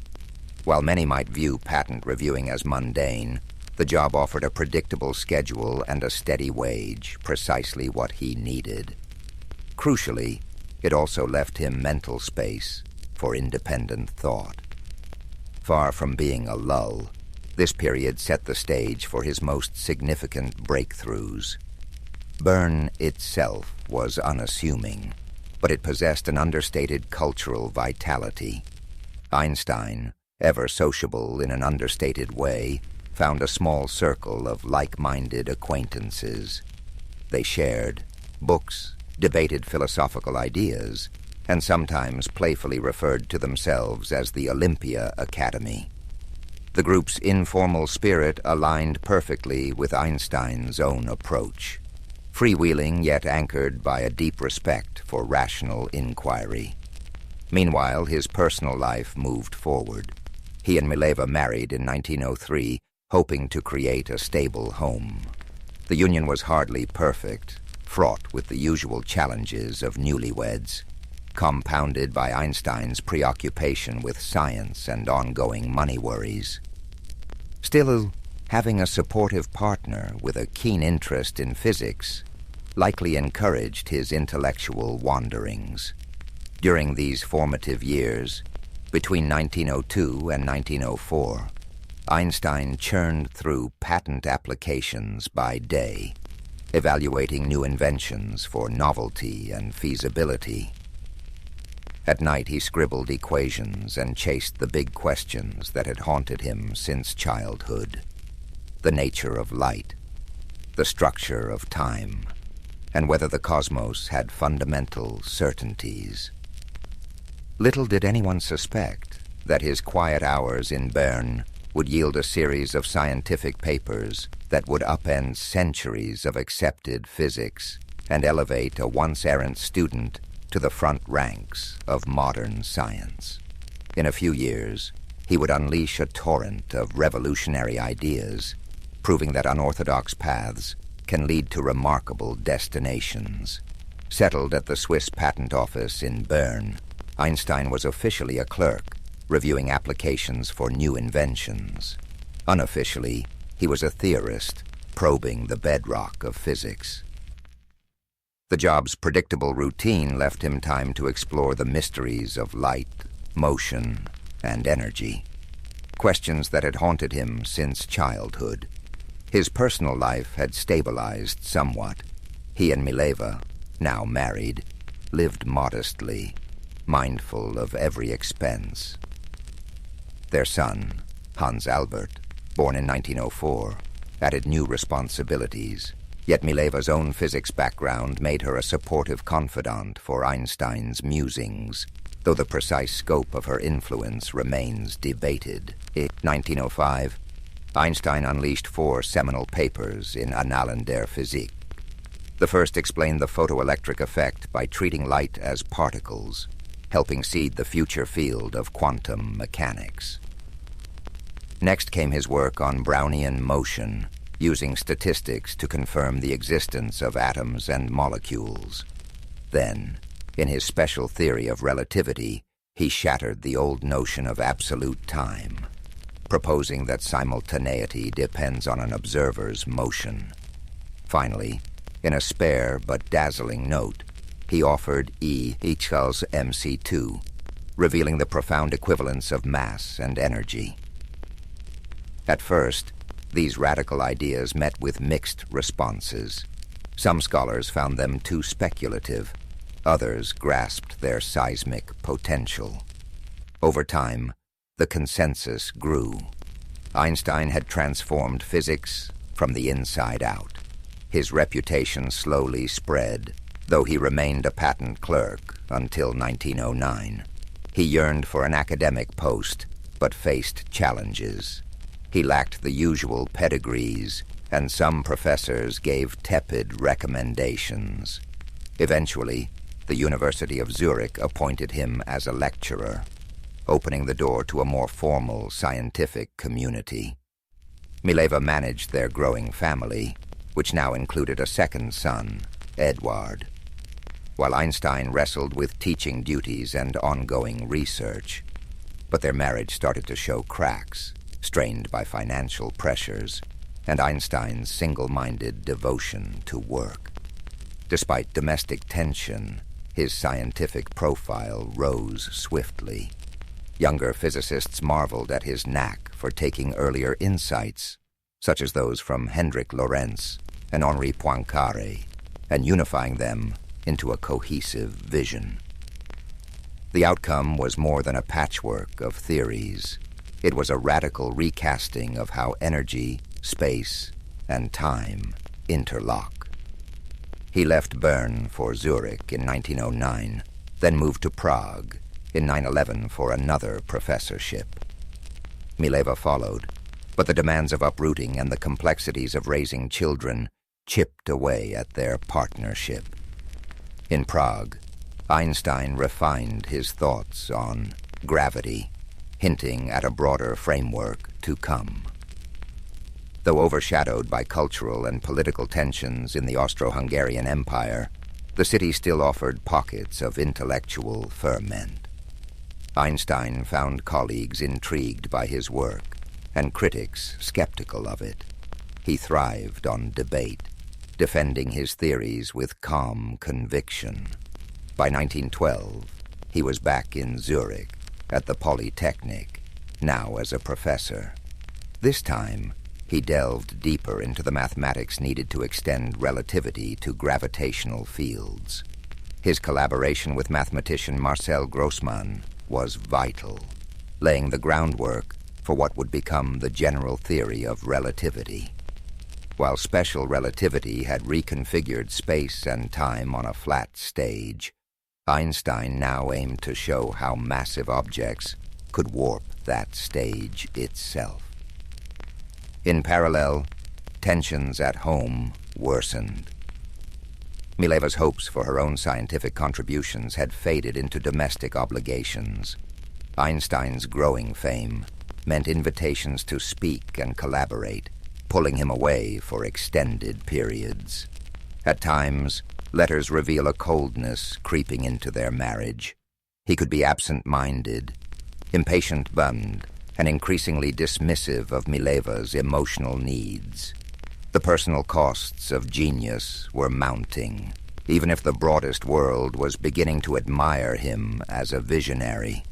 While many might view patent reviewing as mundane, the job offered a predictable schedule and a steady wage, precisely what he needed. Crucially, it also left him mental space for independent thought. Far from being a lull, this period set the stage for his most significant breakthroughs. Bern itself was unassuming, but it possessed an understated cultural vitality. Einstein, ever sociable in an understated way, found a small circle of like-minded acquaintances. They shared books, debated philosophical ideas, and sometimes playfully referred to themselves as the Olympia Academy. The group's informal spirit aligned perfectly with Einstein's own approach, freewheeling yet anchored by a deep respect for rational inquiry. Meanwhile, his personal life moved forward. He and Mileva married in 1903, hoping to create a stable home. The union was hardly perfect, fraught with the usual challenges of newlyweds, compounded by Einstein's preoccupation with science and ongoing money worries. Still, having a supportive partner with a keen interest in physics likely encouraged his intellectual wanderings. During these formative years, between 1902 and 1904, Einstein churned through patent applications by day, evaluating new inventions for novelty and feasibility. At night he scribbled equations and chased the big questions that had haunted him since childhood: the nature of light, the structure of time, and whether the cosmos had fundamental certainties. Little did anyone suspect that his quiet hours in Bern would yield a series of scientific papers that would upend centuries of accepted physics and elevate a once-errant student to the front ranks of modern science. In a few years, he would unleash a torrent of revolutionary ideas, proving that unorthodox paths can lead to remarkable destinations. Settled at the Swiss Patent Office in Bern, Einstein was officially a clerk, reviewing applications for new inventions. Unofficially, he was a theorist, probing the bedrock of physics. The job's predictable routine left him time to explore the mysteries of light, motion, and energy, questions that had haunted him since childhood. His personal life had stabilized somewhat. He and Mileva, now married, lived modestly, mindful of every expense. Their son, Hans Albert, born in 1904, added new responsibilities, yet Mileva's own physics background made her a supportive confidant for Einstein's musings, though the precise scope of her influence remains debated. In 1905, Einstein unleashed 4 seminal papers in Annalen der Physik. The first explained the photoelectric effect by treating light as particles, helping seed the future field of quantum mechanics. Next came his work on Brownian motion, using statistics to confirm the existence of atoms and molecules. Then, in his special theory of relativity, he shattered the old notion of absolute time, proposing that simultaneity depends on an observer's motion. Finally, in a spare but dazzling note, he offered E equals mc2, revealing the profound equivalence of mass and energy. At first, these radical ideas met with mixed responses. Some scholars found them too speculative. Others grasped their seismic potential. Over time, the consensus grew. Einstein had transformed physics from the inside out. His reputation slowly spread, though he remained a patent clerk until 1909. He yearned for an academic post, but faced challenges. He lacked the usual pedigrees, and some professors gave tepid recommendations. Eventually, the University of Zurich appointed him as a lecturer, opening the door to a more formal scientific community. Mileva managed their growing family, which now included a second son, Eduard. while Einstein wrestled with teaching duties and ongoing research. But their marriage started to show cracks, strained by financial pressures, and Einstein's single-minded devotion to work. Despite domestic tension, his scientific profile rose swiftly. Younger physicists marveled at his knack for taking earlier insights, such as those from Hendrik Lorentz and Henri Poincaré, and unifying them into a cohesive vision. The outcome was more than a patchwork of theories. It was a radical recasting of how energy, space, and time interlock. He left Bern for Zurich in 1909, then moved to Prague in 9/11 for another professorship. Mileva followed, but the demands of uprooting and the complexities of raising children chipped away at their partnership. In Prague, Einstein refined his thoughts on gravity, hinting at a broader framework to come. Though overshadowed by cultural and political tensions in the Austro-Hungarian Empire, the city still offered pockets of intellectual ferment. Einstein found colleagues intrigued by his work and critics skeptical of it. He thrived on debate, defending his theories with calm conviction. By 1912, he was back in Zurich at the Polytechnic, now as a professor. This time, he delved deeper into the mathematics needed to extend relativity to gravitational fields. His collaboration with mathematician Marcel Grossmann was vital, laying the groundwork for what would become the general theory of relativity. While special relativity had reconfigured space and time on a flat stage, Einstein now aimed to show how massive objects could warp that stage itself. In parallel, tensions at home worsened. Mileva's hopes for her own scientific contributions had faded into domestic obligations. Einstein's growing fame meant invitations to speak and collaborate, pulling him away for extended periods. At times, letters reveal a coldness creeping into their marriage. He could be absent-minded, impatient-bummed, and increasingly dismissive of Mileva's emotional needs. The personal costs of genius were mounting, even if the broadest world was beginning to admire him as a visionary.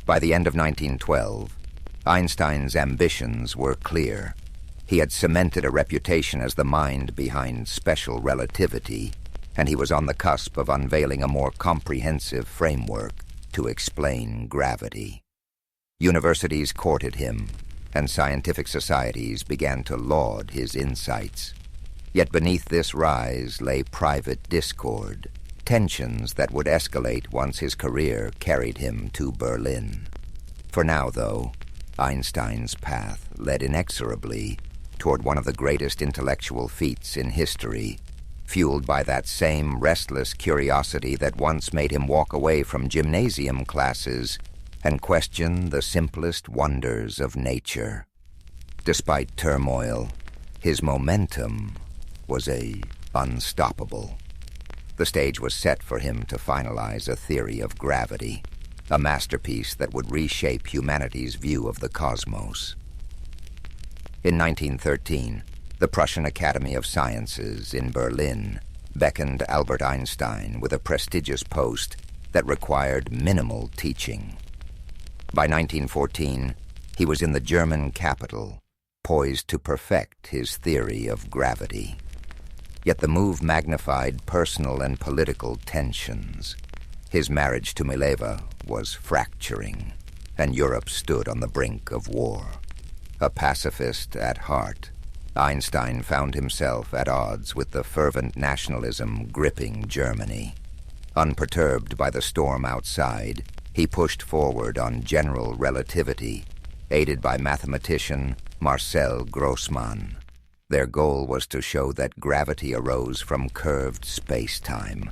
By the end of 1912, Einstein's ambitions were clear. He had cemented a reputation as the mind behind special relativity, and he was on the cusp of unveiling a more comprehensive framework to explain gravity. Universities courted him, and scientific societies began to laud his insights. Yet beneath this rise lay private discord, tensions that would escalate once his career carried him to Berlin. For now, though, Einstein's path led inexorably toward one of the greatest intellectual feats in history, fueled by that same restless curiosity that once made him walk away from gymnasium classes and question the simplest wonders of nature. Despite turmoil, his momentum was unstoppable. The stage was set for him to finalize a theory of gravity, a masterpiece that would reshape humanity's view of the cosmos. In 1913, the Prussian Academy of Sciences in Berlin beckoned Albert Einstein with a prestigious post that required minimal teaching. By 1914, he was in the German capital, poised to perfect his theory of gravity. Yet the move magnified personal and political tensions. His marriage to Mileva was fracturing, and Europe stood on the brink of war. A pacifist at heart, Einstein found himself at odds with the fervent nationalism gripping Germany. Unperturbed by the storm outside, he pushed forward on general relativity, aided by mathematician Marcel Grossmann. Their goal was to show that gravity arose from curved space-time,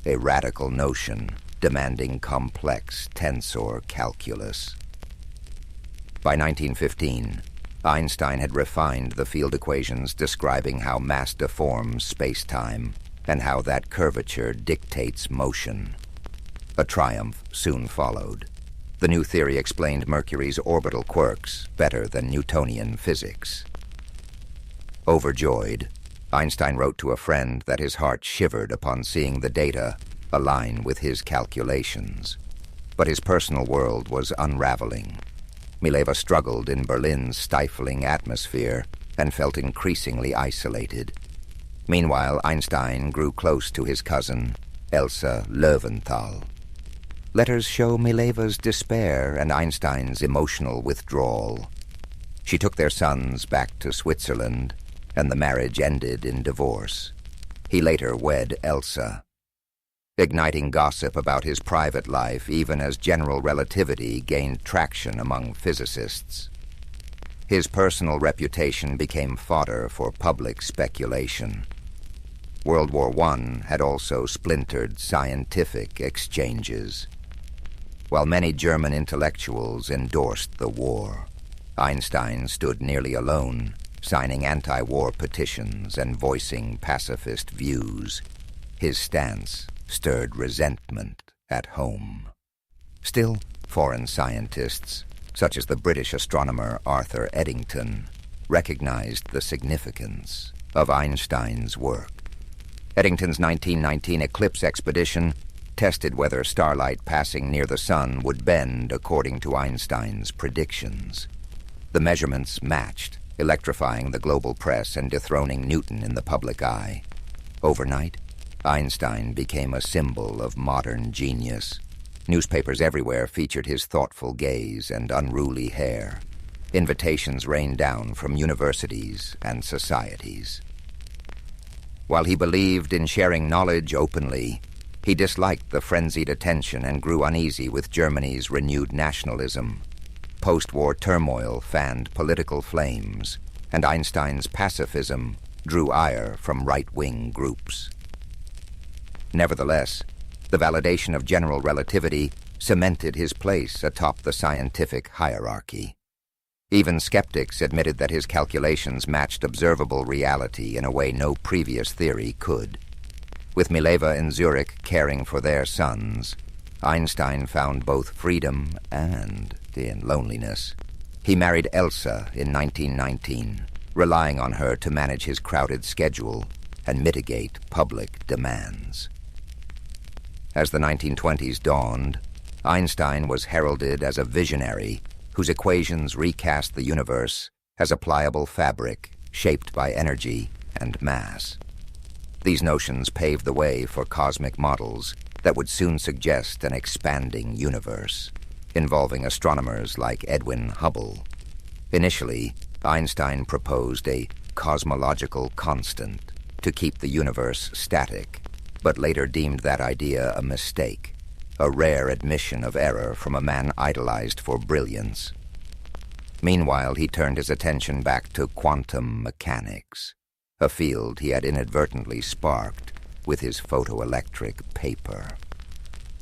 a radical notion demanding complex tensor calculus. By 1915, Einstein had refined the field equations describing how mass deforms space-time, and how that curvature dictates motion. A triumph soon followed. The new theory explained Mercury's orbital quirks better than Newtonian physics. Overjoyed, Einstein wrote to a friend that his heart shivered upon seeing the data align with his calculations. But his personal world was unraveling. Mileva struggled in Berlin's stifling atmosphere and felt increasingly isolated. Meanwhile, Einstein grew close to his cousin, Elsa Löwenthal. Letters show Mileva's despair and Einstein's emotional withdrawal. She took their sons back to Switzerland, and the marriage ended in divorce. He later wed Elsa, igniting gossip about his private life even as general relativity gained traction among physicists. His personal reputation became fodder for public speculation. World War I had also splintered scientific exchanges. While many German intellectuals endorsed the war, Einstein stood nearly alone, signing anti-war petitions and voicing pacifist views. His stance stirred resentment at home. Still, foreign scientists, such as the British astronomer Arthur Eddington, recognized the significance of Einstein's work. Eddington's 1919 eclipse expedition tested whether starlight passing near the sun would bend according to Einstein's predictions. The measurements matched, electrifying the global press and dethroning Newton in the public eye. Overnight, Einstein became a symbol of modern genius. Newspapers everywhere featured his thoughtful gaze and unruly hair. Invitations rained down from universities and societies. While he believed in sharing knowledge openly, he disliked the frenzied attention and grew uneasy with Germany's renewed nationalism. Post-war turmoil fanned political flames, and Einstein's pacifism drew ire from right-wing groups. Nevertheless, the validation of general relativity cemented his place atop the scientific hierarchy. Even skeptics admitted that his calculations matched observable reality in a way no previous theory could. With Mileva and Zurich caring for their sons, Einstein found both freedom and in loneliness. He married Elsa in 1919, relying on her to manage his crowded schedule and mitigate public demands. As the 1920s dawned, Einstein was heralded as a visionary whose equations recast the universe as a pliable fabric shaped by energy and mass. These notions paved the way for cosmic models that would soon suggest an expanding universe, involving astronomers like Edwin Hubble. Initially, Einstein proposed a cosmological constant to keep the universe static, but later deemed that idea a mistake, a rare admission of error from a man idolized for brilliance. Meanwhile, he turned his attention back to quantum mechanics, a field he had inadvertently sparked with his photoelectric paper.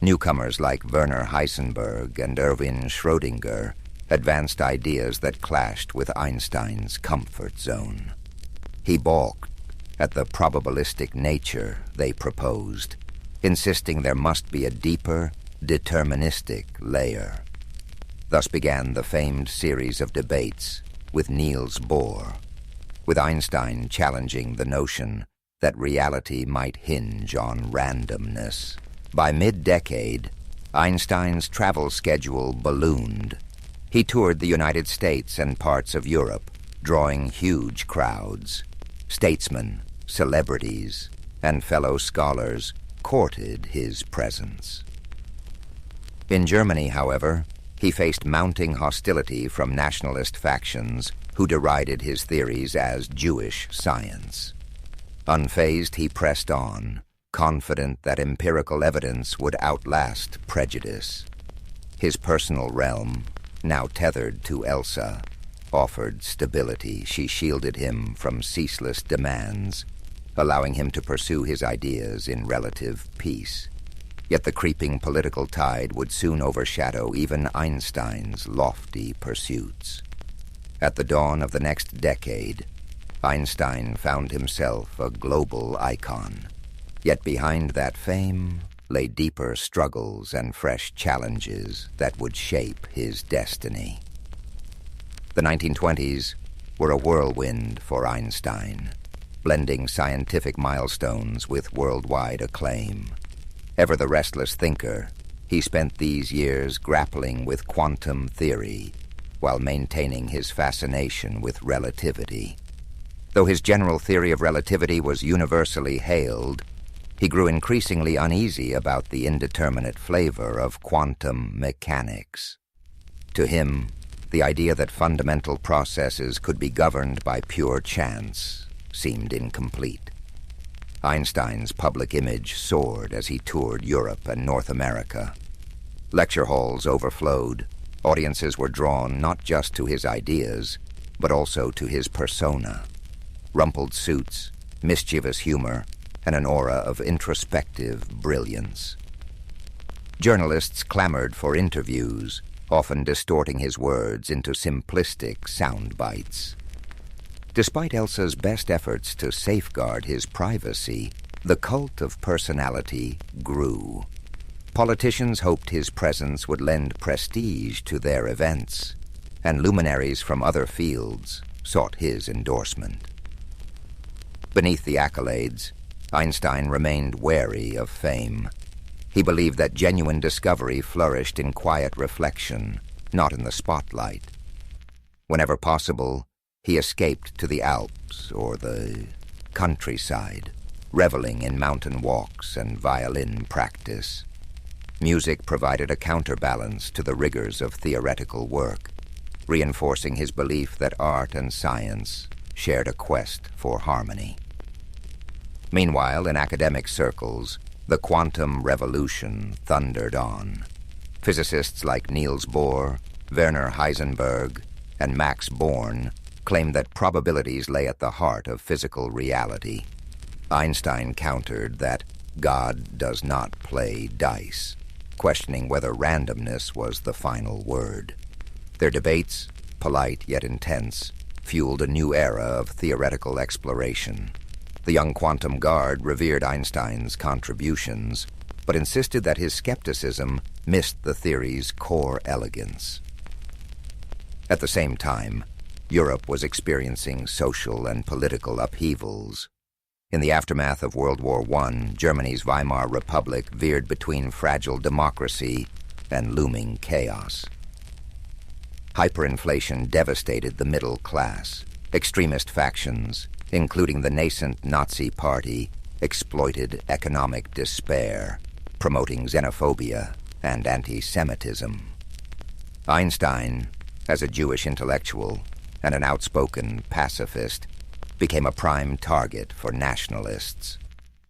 Newcomers like Werner Heisenberg and Erwin Schrödinger advanced ideas that clashed with Einstein's comfort zone. He balked at the probabilistic nature they proposed, insisting there must be a deeper, deterministic layer. Thus began the famed series of debates with Niels Bohr, with Einstein challenging the notion that reality might hinge on randomness. By mid-decade, Einstein's travel schedule ballooned. He toured the United States and parts of Europe, drawing huge crowds. Statesmen, celebrities, and fellow scholars courted his presence. In Germany, however, he faced mounting hostility from nationalist factions who derided his theories as Jewish science. Unfazed, he pressed on, confident that empirical evidence would outlast prejudice. His personal realm, now tethered to Elsa, offered stability. She shielded him from ceaseless demands, allowing him to pursue his ideas in relative peace. Yet the creeping political tide would soon overshadow even Einstein's lofty pursuits. At the dawn of the next decade, Einstein found himself a global icon. Yet behind that fame lay deeper struggles and fresh challenges that would shape his destiny. The 1920s were a whirlwind for Einstein, blending scientific milestones with worldwide acclaim. Ever the restless thinker, he spent these years grappling with quantum theory while maintaining his fascination with relativity. Though his general theory of relativity was universally hailed, he grew increasingly uneasy about the indeterminate flavor of quantum mechanics. To him, the idea that fundamental processes could be governed by pure chance seemed incomplete. Einstein's public image soared as he toured Europe and North America. Lecture halls overflowed. Audiences were drawn not just to his ideas, but also to his persona. Rumpled suits, mischievous humor, and an aura of introspective brilliance. Journalists clamored for interviews, often distorting his words into simplistic sound bites. Despite Elsa's best efforts to safeguard his privacy, the cult of personality grew. Politicians hoped his presence would lend prestige to their events, and luminaries from other fields sought his endorsement. Beneath the accolades, Einstein remained wary of fame. He believed that genuine discovery flourished in quiet reflection, not in the spotlight. Whenever possible, he escaped to the Alps or the countryside, reveling in mountain walks and violin practice. Music provided a counterbalance to the rigors of theoretical work, reinforcing his belief that art and science shared a quest for harmony. Meanwhile, in academic circles, the quantum revolution thundered on. Physicists like Niels Bohr, Werner Heisenberg, and Max Born claimed that probabilities lay at the heart of physical reality. Einstein countered that God does not play dice, questioning whether randomness was the final word. Their debates, polite yet intense, fueled a new era of theoretical exploration. The young quantum guard revered Einstein's contributions, but insisted that his skepticism missed the theory's core elegance. At the same time, Europe was experiencing social and political upheavals. In the aftermath of World War I, Germany's Weimar Republic veered between fragile democracy and looming chaos. Hyperinflation devastated the middle class. Extremist factions, including the nascent Nazi Party, exploited economic despair, promoting xenophobia and anti-Semitism. Einstein, as a Jewish intellectual and an outspoken pacifist, became a prime target for nationalists.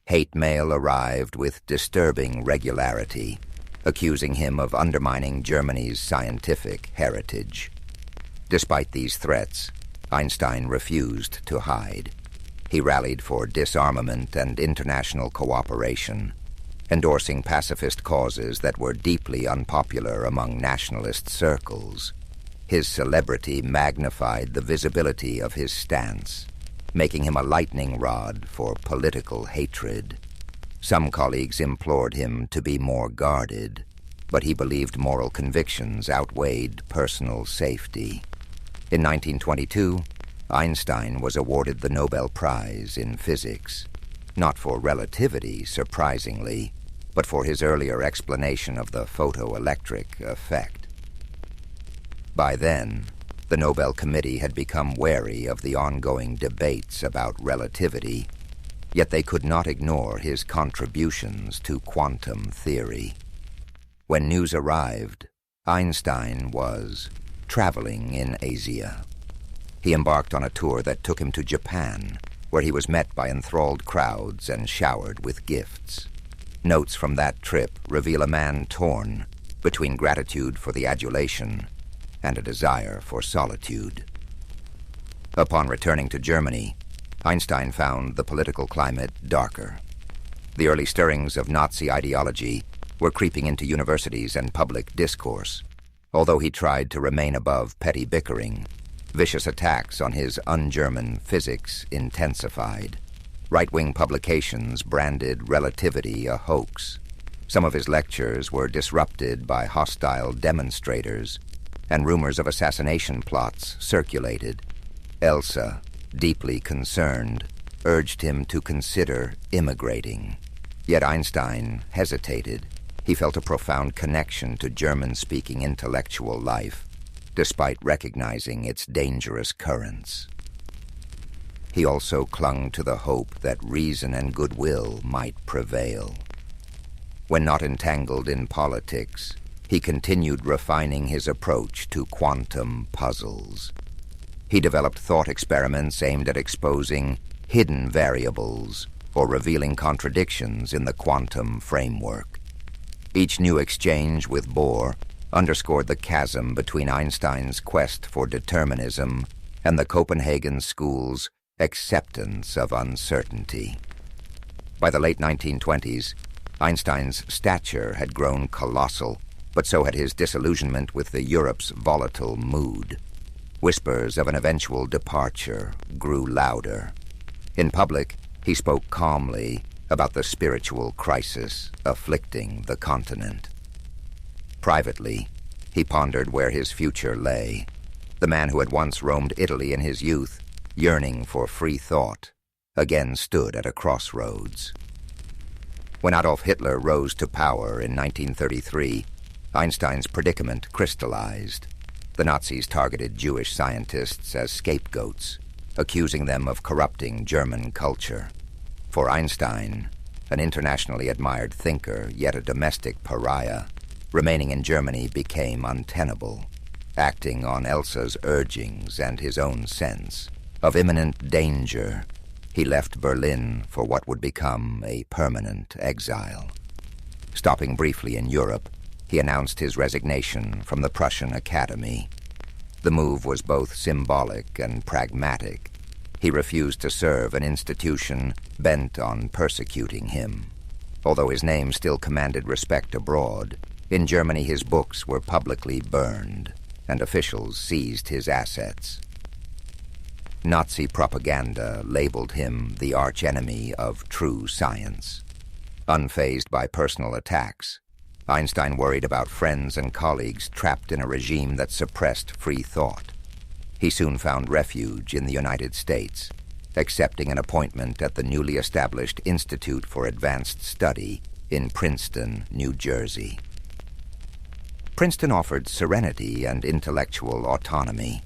Hate mail arrived with disturbing regularity, accusing him of undermining Germany's scientific heritage. Despite these threats, Einstein refused to hide. He rallied for disarmament and international cooperation, endorsing pacifist causes that were deeply unpopular among nationalist circles. His celebrity magnified the visibility of his stance, making him a lightning rod for political hatred. Some colleagues implored him to be more guarded, but he believed moral convictions outweighed personal safety. In 1922, Einstein was awarded the Nobel Prize in Physics, not for relativity, surprisingly, but for his earlier explanation of the photoelectric effect. By then, the Nobel Committee had become wary of the ongoing debates about relativity, yet they could not ignore his contributions to quantum theory. When news arrived, Einstein was traveling in Asia. He embarked on a tour that took him to Japan, where he was met by enthralled crowds and showered with gifts. Notes from that trip reveal a man torn between gratitude for the adulation and a desire for solitude. Upon returning to Germany, Einstein found the political climate darker. The early stirrings of Nazi ideology were creeping into universities and public discourse. Although he tried to remain above petty bickering, vicious attacks on his un-German physics intensified. Right-wing publications branded relativity a hoax. Some of his lectures were disrupted by hostile demonstrators, and rumors of assassination plots circulated. Elsa, deeply concerned, urged him to consider immigrating. Yet Einstein hesitated. He felt a profound connection to German-speaking intellectual life, despite recognizing its dangerous currents. He also clung to the hope that reason and goodwill might prevail. When not entangled in politics, he continued refining his approach to quantum puzzles. He developed thought experiments aimed at exposing hidden variables or revealing contradictions in the quantum framework. Each new exchange with Bohr underscored the chasm between Einstein's quest for determinism and the Copenhagen school's acceptance of uncertainty. By the late 1920s, Einstein's stature had grown colossal, but so had his disillusionment with Europe's volatile mood. Whispers of an eventual departure grew louder. In public, he spoke calmly about the spiritual crisis afflicting the continent. Privately, he pondered where his future lay. The man who had once roamed Italy in his youth, yearning for free thought, again stood at a crossroads. When Adolf Hitler rose to power in 1933, Einstein's predicament crystallized. The Nazis targeted Jewish scientists as scapegoats, accusing them of corrupting German culture. For Einstein, an internationally admired thinker, yet a domestic pariah, remaining in Germany became untenable. Acting on Elsa's urgings and his own sense of imminent danger, he left Berlin for what would become a permanent exile. Stopping briefly in Europe, he announced his resignation from the Prussian Academy. The move was both symbolic and pragmatic. He refused to serve an institution bent on persecuting him. Although his name still commanded respect abroad, in Germany his books were publicly burned, and officials seized his assets. Nazi propaganda labeled him the archenemy of true science. Unfazed by personal attacks, Einstein worried about friends and colleagues trapped in a regime that suppressed free thought. He soon found refuge in the United States, accepting an appointment at the newly established Institute for Advanced Study in Princeton, New Jersey. Princeton offered serenity and intellectual autonomy.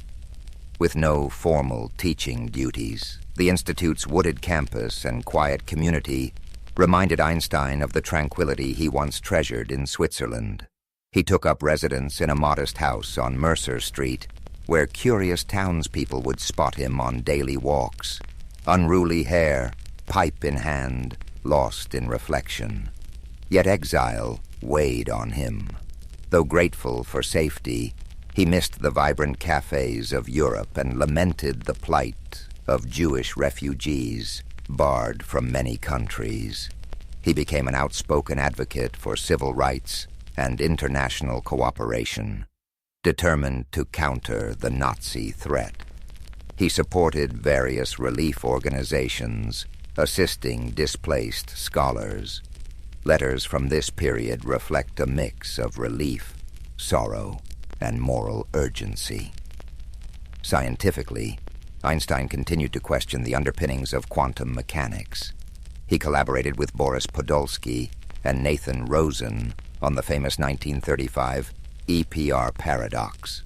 With no formal teaching duties, the Institute's wooded campus and quiet community reminded Einstein of the tranquility he once treasured in Switzerland. He took up residence in a modest house on Mercer Street, where curious townspeople would spot him on daily walks, unruly hair, pipe in hand, lost in reflection. Yet exile weighed on him. Though grateful for safety, he missed the vibrant cafes of Europe and lamented the plight of Jewish refugees barred from many countries. He became an outspoken advocate for civil rights and international cooperation, determined to counter the Nazi threat. He supported various relief organizations, assisting displaced scholars. Letters from this period reflect a mix of relief, sorrow, and moral urgency. Scientifically, Einstein continued to question the underpinnings of quantum mechanics. He collaborated with Boris Podolsky and Nathan Rosen on the famous 1935 EPR paradox,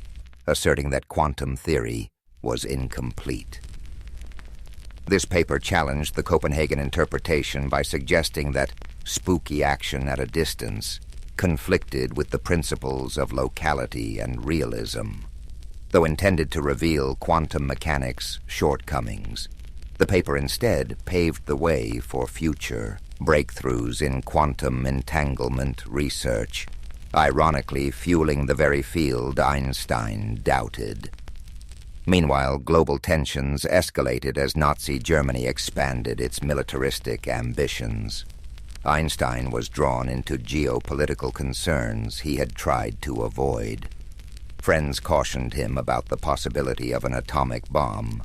asserting that quantum theory was incomplete. This paper challenged the Copenhagen interpretation by suggesting that spooky action at a distance conflicted with the principles of locality and realism. Though intended to reveal quantum mechanics' shortcomings, the paper instead paved the way for future breakthroughs in quantum entanglement research, ironically fueling the very field Einstein doubted. Meanwhile, global tensions escalated as Nazi Germany expanded its militaristic ambitions. Einstein was drawn into geopolitical concerns he had tried to avoid. Friends cautioned him about the possibility of an atomic bomb,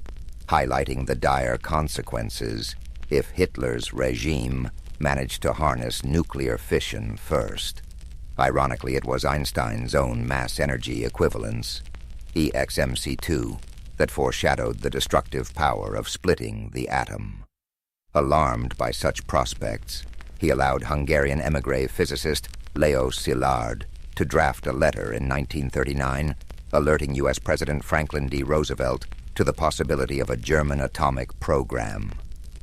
highlighting the dire consequences if Hitler's regime managed to harness nuclear fission first. Ironically, it was Einstein's own mass energy equivalence, ExMC2, that foreshadowed the destructive power of splitting the atom. Alarmed by such prospects, he allowed Hungarian émigré physicist Leo Szilard to draft a letter in 1939 alerting U.S. President Franklin D. Roosevelt to the possibility of a German atomic program.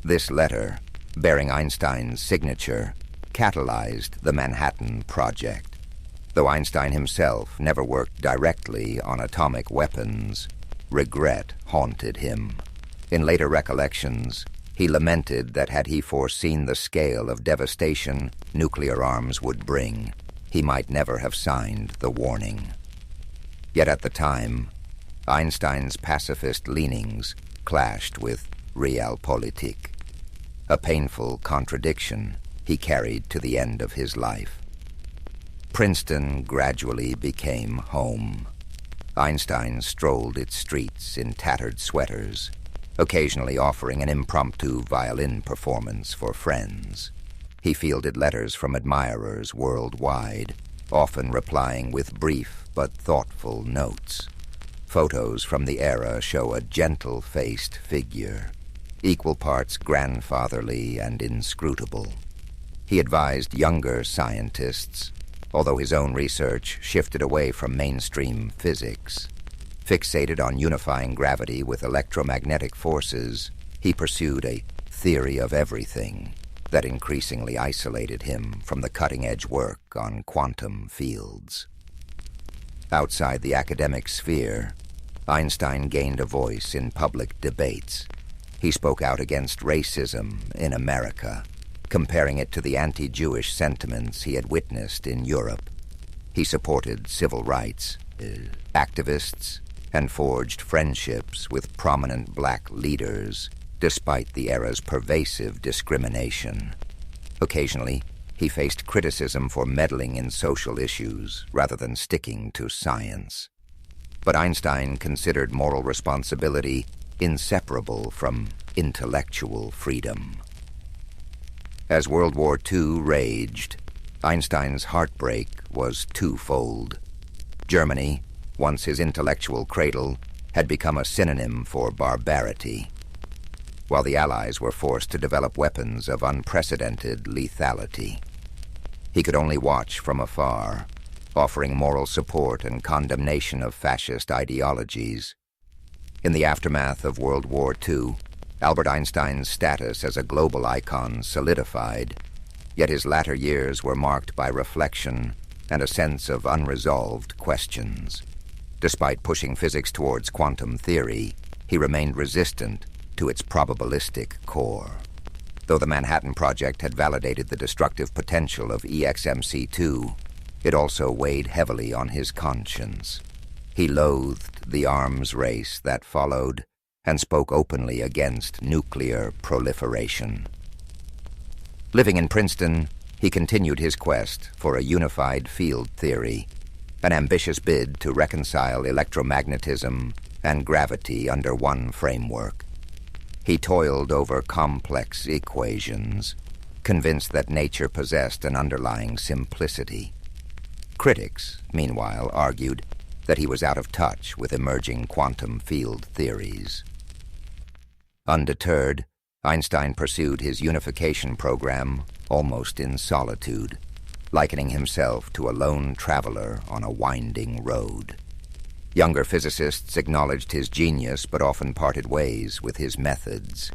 This letter, bearing Einstein's signature, catalyzed the Manhattan Project. Though Einstein himself never worked directly on atomic weapons, regret haunted him. In later recollections, he lamented that had he foreseen the scale of devastation nuclear arms would bring, he might never have signed the warning. Yet at the time, Einstein's pacifist leanings clashed with realpolitik, a painful contradiction he carried to the end of his life. Princeton gradually became home. Einstein strolled its streets in tattered sweaters, occasionally offering an impromptu violin performance for friends. He fielded letters from admirers worldwide, often replying with brief but thoughtful notes. Photos from the era show a gentle-faced figure, equal parts grandfatherly and inscrutable. He advised younger scientists, although his own research shifted away from mainstream physics. Fixated on unifying gravity with electromagnetic forces, he pursued a theory of everything that increasingly isolated him from the cutting-edge work on quantum fields. Outside the academic sphere, Einstein gained a voice in public debates. He spoke out against racism in America, comparing it to the anti-Jewish sentiments he had witnessed in Europe. He supported civil rights activists and forged friendships with prominent black leaders, despite the era's pervasive discrimination. Occasionally, he faced criticism for meddling in social issues rather than sticking to science. But Einstein considered moral responsibility inseparable from intellectual freedom. As World War II raged, Einstein's heartbreak was twofold. Germany, once his intellectual cradle, had become a synonym for barbarity, while the Allies were forced to develop weapons of unprecedented lethality. He could only watch from afar, offering moral support and condemnation of fascist ideologies. In the aftermath of World War II, Albert Einstein's status as a global icon solidified, yet his latter years were marked by reflection and a sense of unresolved questions. Despite pushing physics towards quantum theory, he remained resistant to its probabilistic core. Though the Manhattan Project had validated the destructive potential of ExMC2, it also weighed heavily on his conscience. He loathed the arms race that followed and spoke openly against nuclear proliferation. Living in Princeton, he continued his quest for a unified field theory, an ambitious bid to reconcile electromagnetism and gravity under one framework. He toiled over complex equations, convinced that nature possessed an underlying simplicity. Critics, meanwhile, argued that he was out of touch with emerging quantum field theories. Undeterred, Einstein pursued his unification program almost in solitude, likening himself to a lone traveler on a winding road. Younger physicists acknowledged his genius but often parted ways with his methods,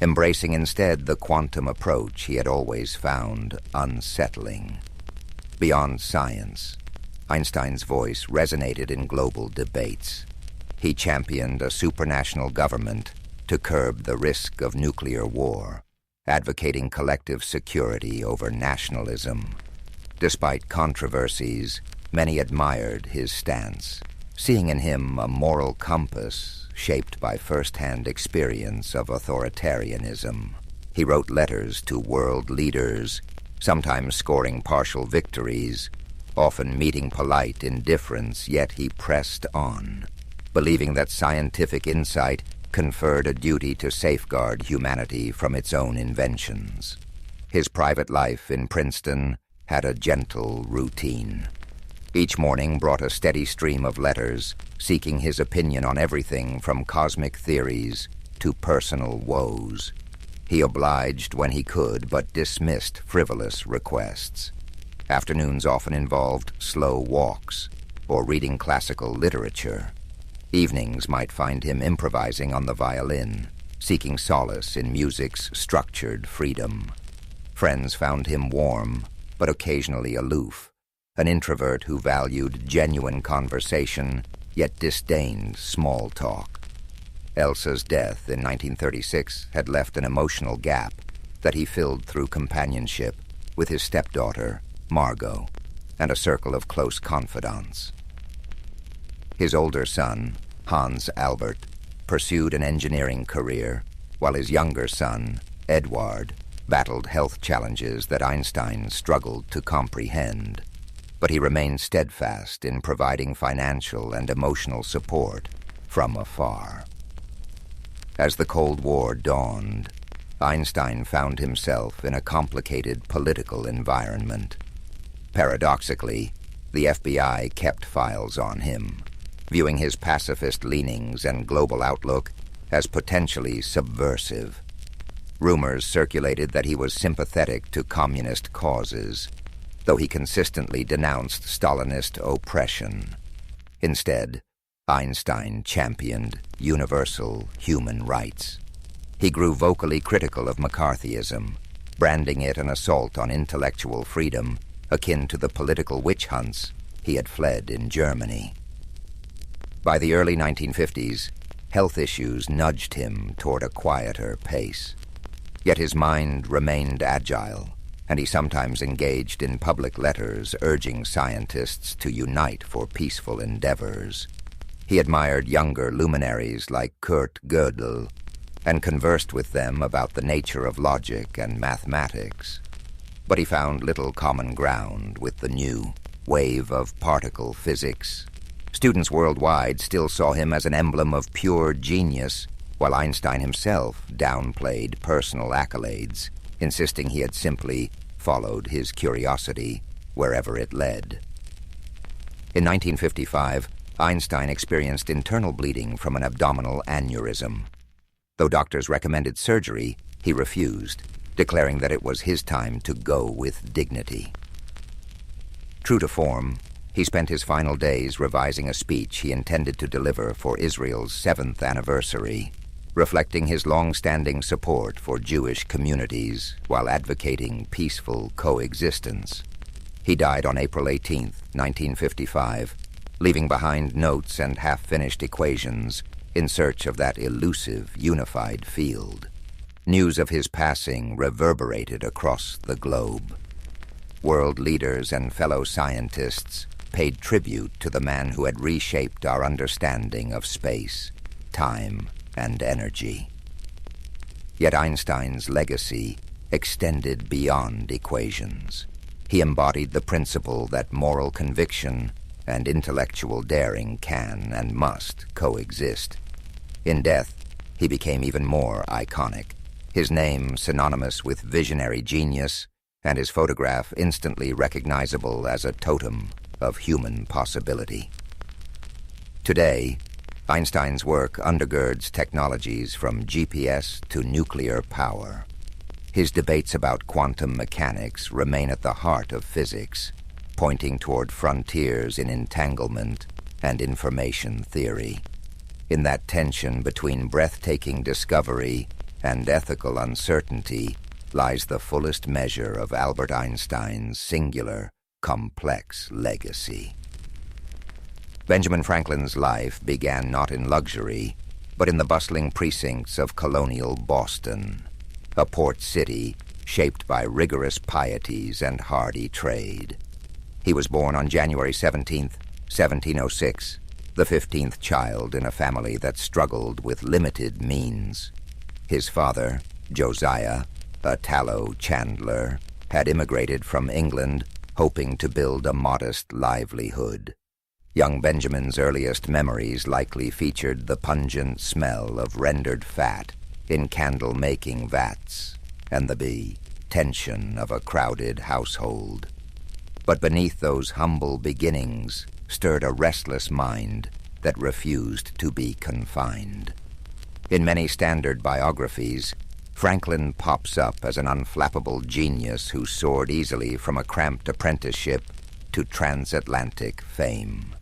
embracing instead the quantum approach he had always found unsettling. Beyond science, Einstein's voice resonated in global debates. He championed a supranational government to curb the risk of nuclear war, advocating collective security over nationalism. Despite controversies, many admired his stance, seeing in him a moral compass shaped by first-hand experience of authoritarianism. He wrote letters to world leaders, sometimes scoring partial victories, often meeting polite indifference, yet he pressed on, believing that scientific insight conferred a duty to safeguard humanity from its own inventions. His private life in Princeton had a gentle routine. Each morning brought a steady stream of letters seeking his opinion on everything from cosmic theories to personal woes. He obliged when he could, but dismissed frivolous requests. Afternoons often involved slow walks or reading classical literature. Evenings might find him improvising on the violin, seeking solace in music's structured freedom. Friends found him warm, but occasionally aloof, an introvert who valued genuine conversation, yet disdained small talk. Elsa's death in 1936 had left an emotional gap that he filled through companionship with his stepdaughter, Margot, and a circle of close confidants. His older son, Hans Albert, pursued an engineering career, while his younger son, Eduard, battled health challenges that Einstein struggled to comprehend. But he remained steadfast in providing financial and emotional support from afar. As the Cold War dawned, Einstein found himself in a complicated political environment. Paradoxically, the FBI kept files on him, viewing his pacifist leanings and global outlook as potentially subversive. Rumors circulated that he was sympathetic to communist causes, though he consistently denounced Stalinist oppression. Instead, Einstein championed universal human rights. He grew vocally critical of McCarthyism, branding it an assault on intellectual freedom akin to the political witch hunts he had fled in Germany. By the early 1950s, health issues nudged him toward a quieter pace. Yet his mind remained agile, and he sometimes engaged in public letters urging scientists to unite for peaceful endeavors. He admired younger luminaries like Kurt Gödel and conversed with them about the nature of logic and mathematics. But he found little common ground with the new wave of particle physics. Students worldwide still saw him as an emblem of pure genius, while Einstein himself downplayed personal accolades, insisting he had simply followed his curiosity wherever it led. In 1955, Einstein experienced internal bleeding from an abdominal aneurysm. Though doctors recommended surgery, he refused, declaring that it was his time to go with dignity. True to form, he spent his final days revising a speech he intended to deliver for Israel's 7th anniversary, reflecting his long-standing support for Jewish communities while advocating peaceful coexistence. He died on April 18, 1955, leaving behind notes and half-finished equations in search of that elusive, unified field. News of his passing reverberated across the globe. World leaders and fellow scientists paid tribute to the man who had reshaped our understanding of space, time, and energy. Yet Einstein's legacy extended beyond equations. He embodied the principle that moral conviction and intellectual daring can and must coexist. In death, he became even more iconic, his name synonymous with visionary genius, and his photograph instantly recognizable as a totem of human possibility. Today, Einstein's work undergirds technologies from GPS to nuclear power. His debates about quantum mechanics remain at the heart of physics, pointing toward frontiers in entanglement and information theory. In that tension between breathtaking discovery and ethical uncertainty lies the fullest measure of Albert Einstein's singular, complex legacy. Benjamin Franklin's life began not in luxury, but in the bustling precincts of colonial Boston, a port city shaped by rigorous pieties and hardy trade. He was born on January 17, 1706, the 15th child in a family that struggled with limited means. His father, Josiah, a tallow chandler, had immigrated from England, hoping to build a modest livelihood. Young Benjamin's earliest memories likely featured the pungent smell of rendered fat in candle-making vats and the tension of a crowded household. But beneath those humble beginnings stirred a restless mind that refused to be confined. In many standard biographies, Franklin pops up as an unflappable genius who soared easily from a cramped apprenticeship to transatlantic fame.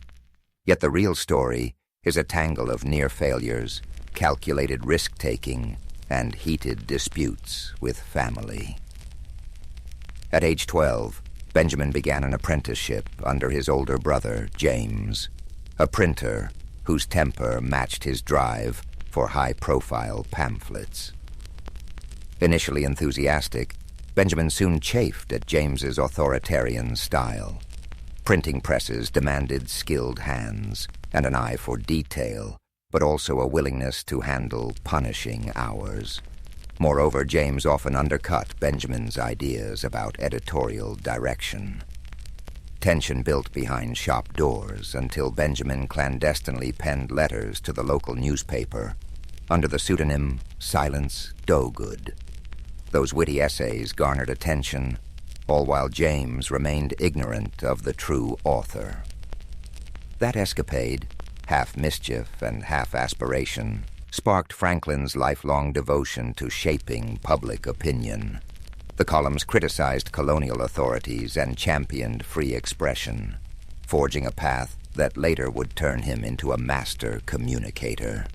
Yet the real story is a tangle of near failures, calculated risk-taking, and heated disputes with family. At age 12, Benjamin began an apprenticeship under his older brother, James, a printer whose temper matched his drive for high-profile pamphlets. Initially enthusiastic, Benjamin soon chafed at James's authoritarian style. Printing presses demanded skilled hands and an eye for detail, but also a willingness to handle punishing hours. Moreover, James often undercut Benjamin's ideas about editorial direction. Tension built behind shop doors until Benjamin clandestinely penned letters to the local newspaper under the pseudonym Silence Dogood. Those witty essays garnered attention, all while James remained ignorant of the true author. That escapade, half mischief and half aspiration, sparked Franklin's lifelong devotion to shaping public opinion. The columns criticized colonial authorities and championed free expression, forging a path that later would turn him into a master communicator.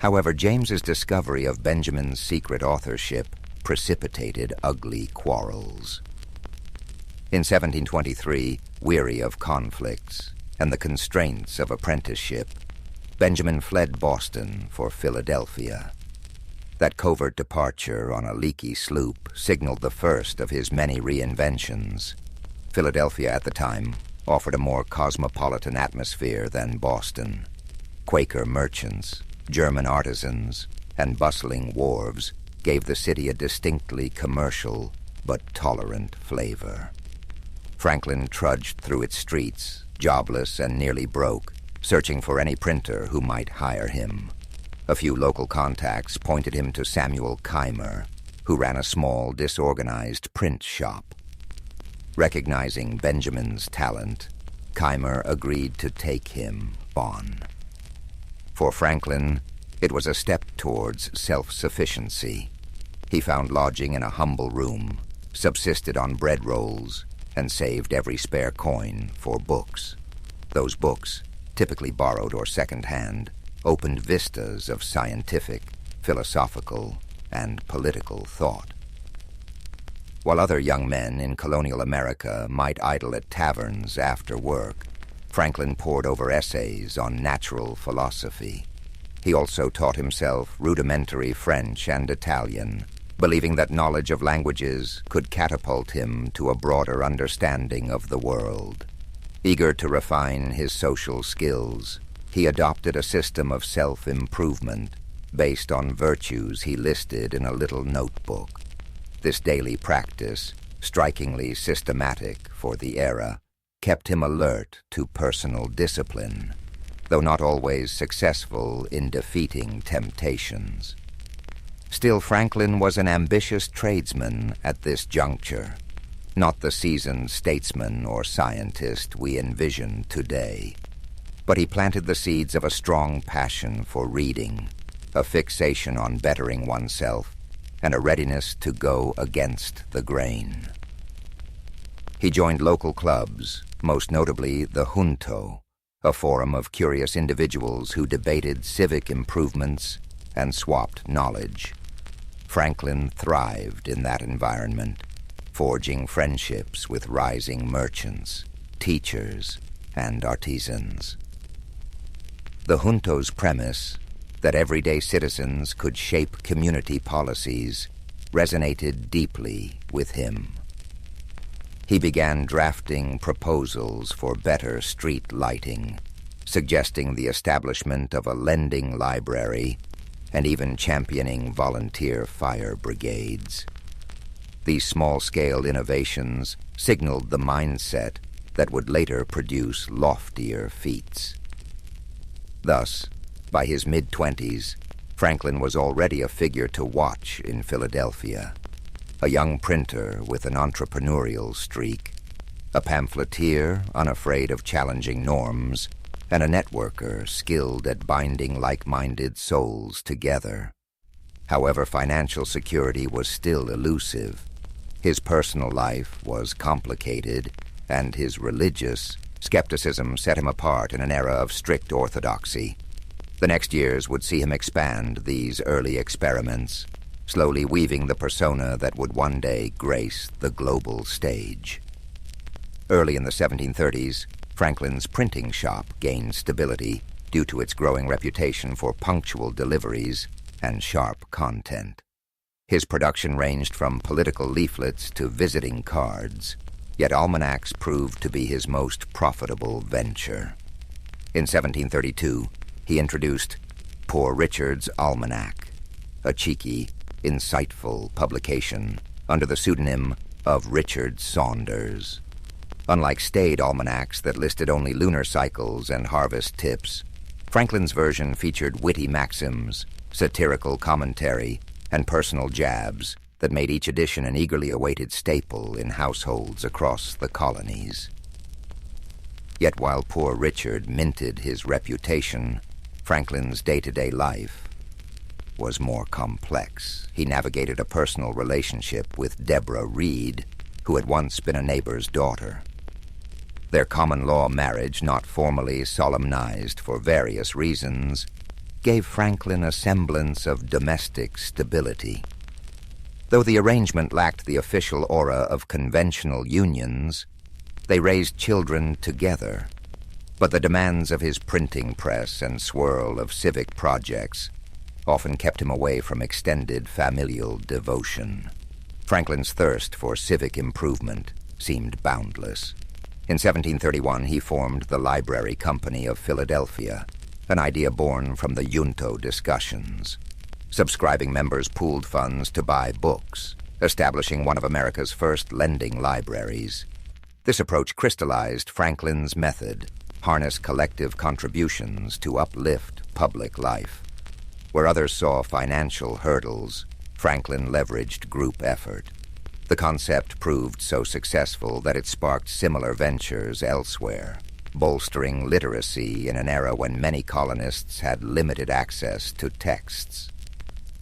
However, James's discovery of Benjamin's secret authorship precipitated ugly quarrels. In 1723, weary of conflicts and the constraints of apprenticeship, Benjamin fled Boston for Philadelphia. That covert departure on a leaky sloop signaled the first of his many reinventions. Philadelphia at the time offered a more cosmopolitan atmosphere than Boston. Quaker merchants, German artisans, and bustling wharves gave the city a distinctly commercial but tolerant flavor. Franklin trudged through its streets, jobless and nearly broke, searching for any printer who might hire him. A few local contacts pointed him to Samuel Keimer, who ran a small, disorganized print shop. Recognizing Benjamin's talent, Keimer agreed to take him on. For Franklin, it was a step towards self-sufficiency. He found lodging in a humble room, subsisted on bread rolls, and saved every spare coin for books. Those books, typically borrowed or second-hand, opened vistas of scientific, philosophical, and political thought. While other young men in colonial America might idle at taverns after work, Franklin pored over essays on natural philosophy. He also taught himself rudimentary French and Italian, believing that knowledge of languages could catapult him to a broader understanding of the world. Eager to refine his social skills, he adopted a system of self-improvement based on virtues he listed in a little notebook. This daily practice, strikingly systematic for the era, kept him alert to personal discipline, though not always successful in defeating temptations. Still, Franklin was an ambitious tradesman at this juncture, not the seasoned statesman or scientist we envision today. But he planted the seeds of a strong passion for reading, a fixation on bettering oneself, and a readiness to go against the grain. He joined local clubs, most notably the Junto, a forum of curious individuals who debated civic improvements and swapped knowledge. Franklin thrived in that environment, forging friendships with rising merchants, teachers, and artisans. The Junto's premise that everyday citizens could shape community policies resonated deeply with him. He began drafting proposals for better street lighting, suggesting the establishment of a lending library, and even championing volunteer fire brigades. These small-scale innovations signaled the mindset that would later produce loftier feats. Thus, by his mid-20s, Franklin was already a figure to watch in Philadelphia, a young printer with an entrepreneurial streak, a pamphleteer unafraid of challenging norms, and a networker skilled at binding like-minded souls together. However, financial security was still elusive. His personal life was complicated, and his religious skepticism set him apart in an era of strict orthodoxy. The next years would see him expand these early experiments, slowly weaving the persona that would one day grace the global stage. Early in the 1730s, Franklin's printing shop gained stability due to its growing reputation for punctual deliveries and sharp content. His production ranged from political leaflets to visiting cards, yet almanacs proved to be his most profitable venture. In 1732, he introduced Poor Richard's Almanac, a cheeky, insightful publication under the pseudonym of Richard Saunders. Unlike staid almanacs that listed only lunar cycles and harvest tips, Franklin's version featured witty maxims, satirical commentary, and personal jabs that made each edition an eagerly awaited staple in households across the colonies. Yet while Poor Richard minted his reputation, Franklin's day-to-day life was more complex. He navigated a personal relationship with Deborah Reed, who had once been a neighbor's daughter. Their common-law marriage, not formally solemnized for various reasons, gave Franklin a semblance of domestic stability. Though the arrangement lacked the official aura of conventional unions, they raised children together. But the demands of his printing press and swirl of civic projects often kept him away from extended familial devotion. Franklin's thirst for civic improvement seemed boundless. In 1731, he formed the Library Company of Philadelphia, an idea born from the Junto discussions. Subscribing members pooled funds to buy books, establishing one of America's first lending libraries. This approach crystallized Franklin's method: harness collective contributions to uplift public life. Where others saw financial hurdles, Franklin leveraged group effort. The concept proved so successful that it sparked similar ventures elsewhere, bolstering literacy in an era when many colonists had limited access to texts.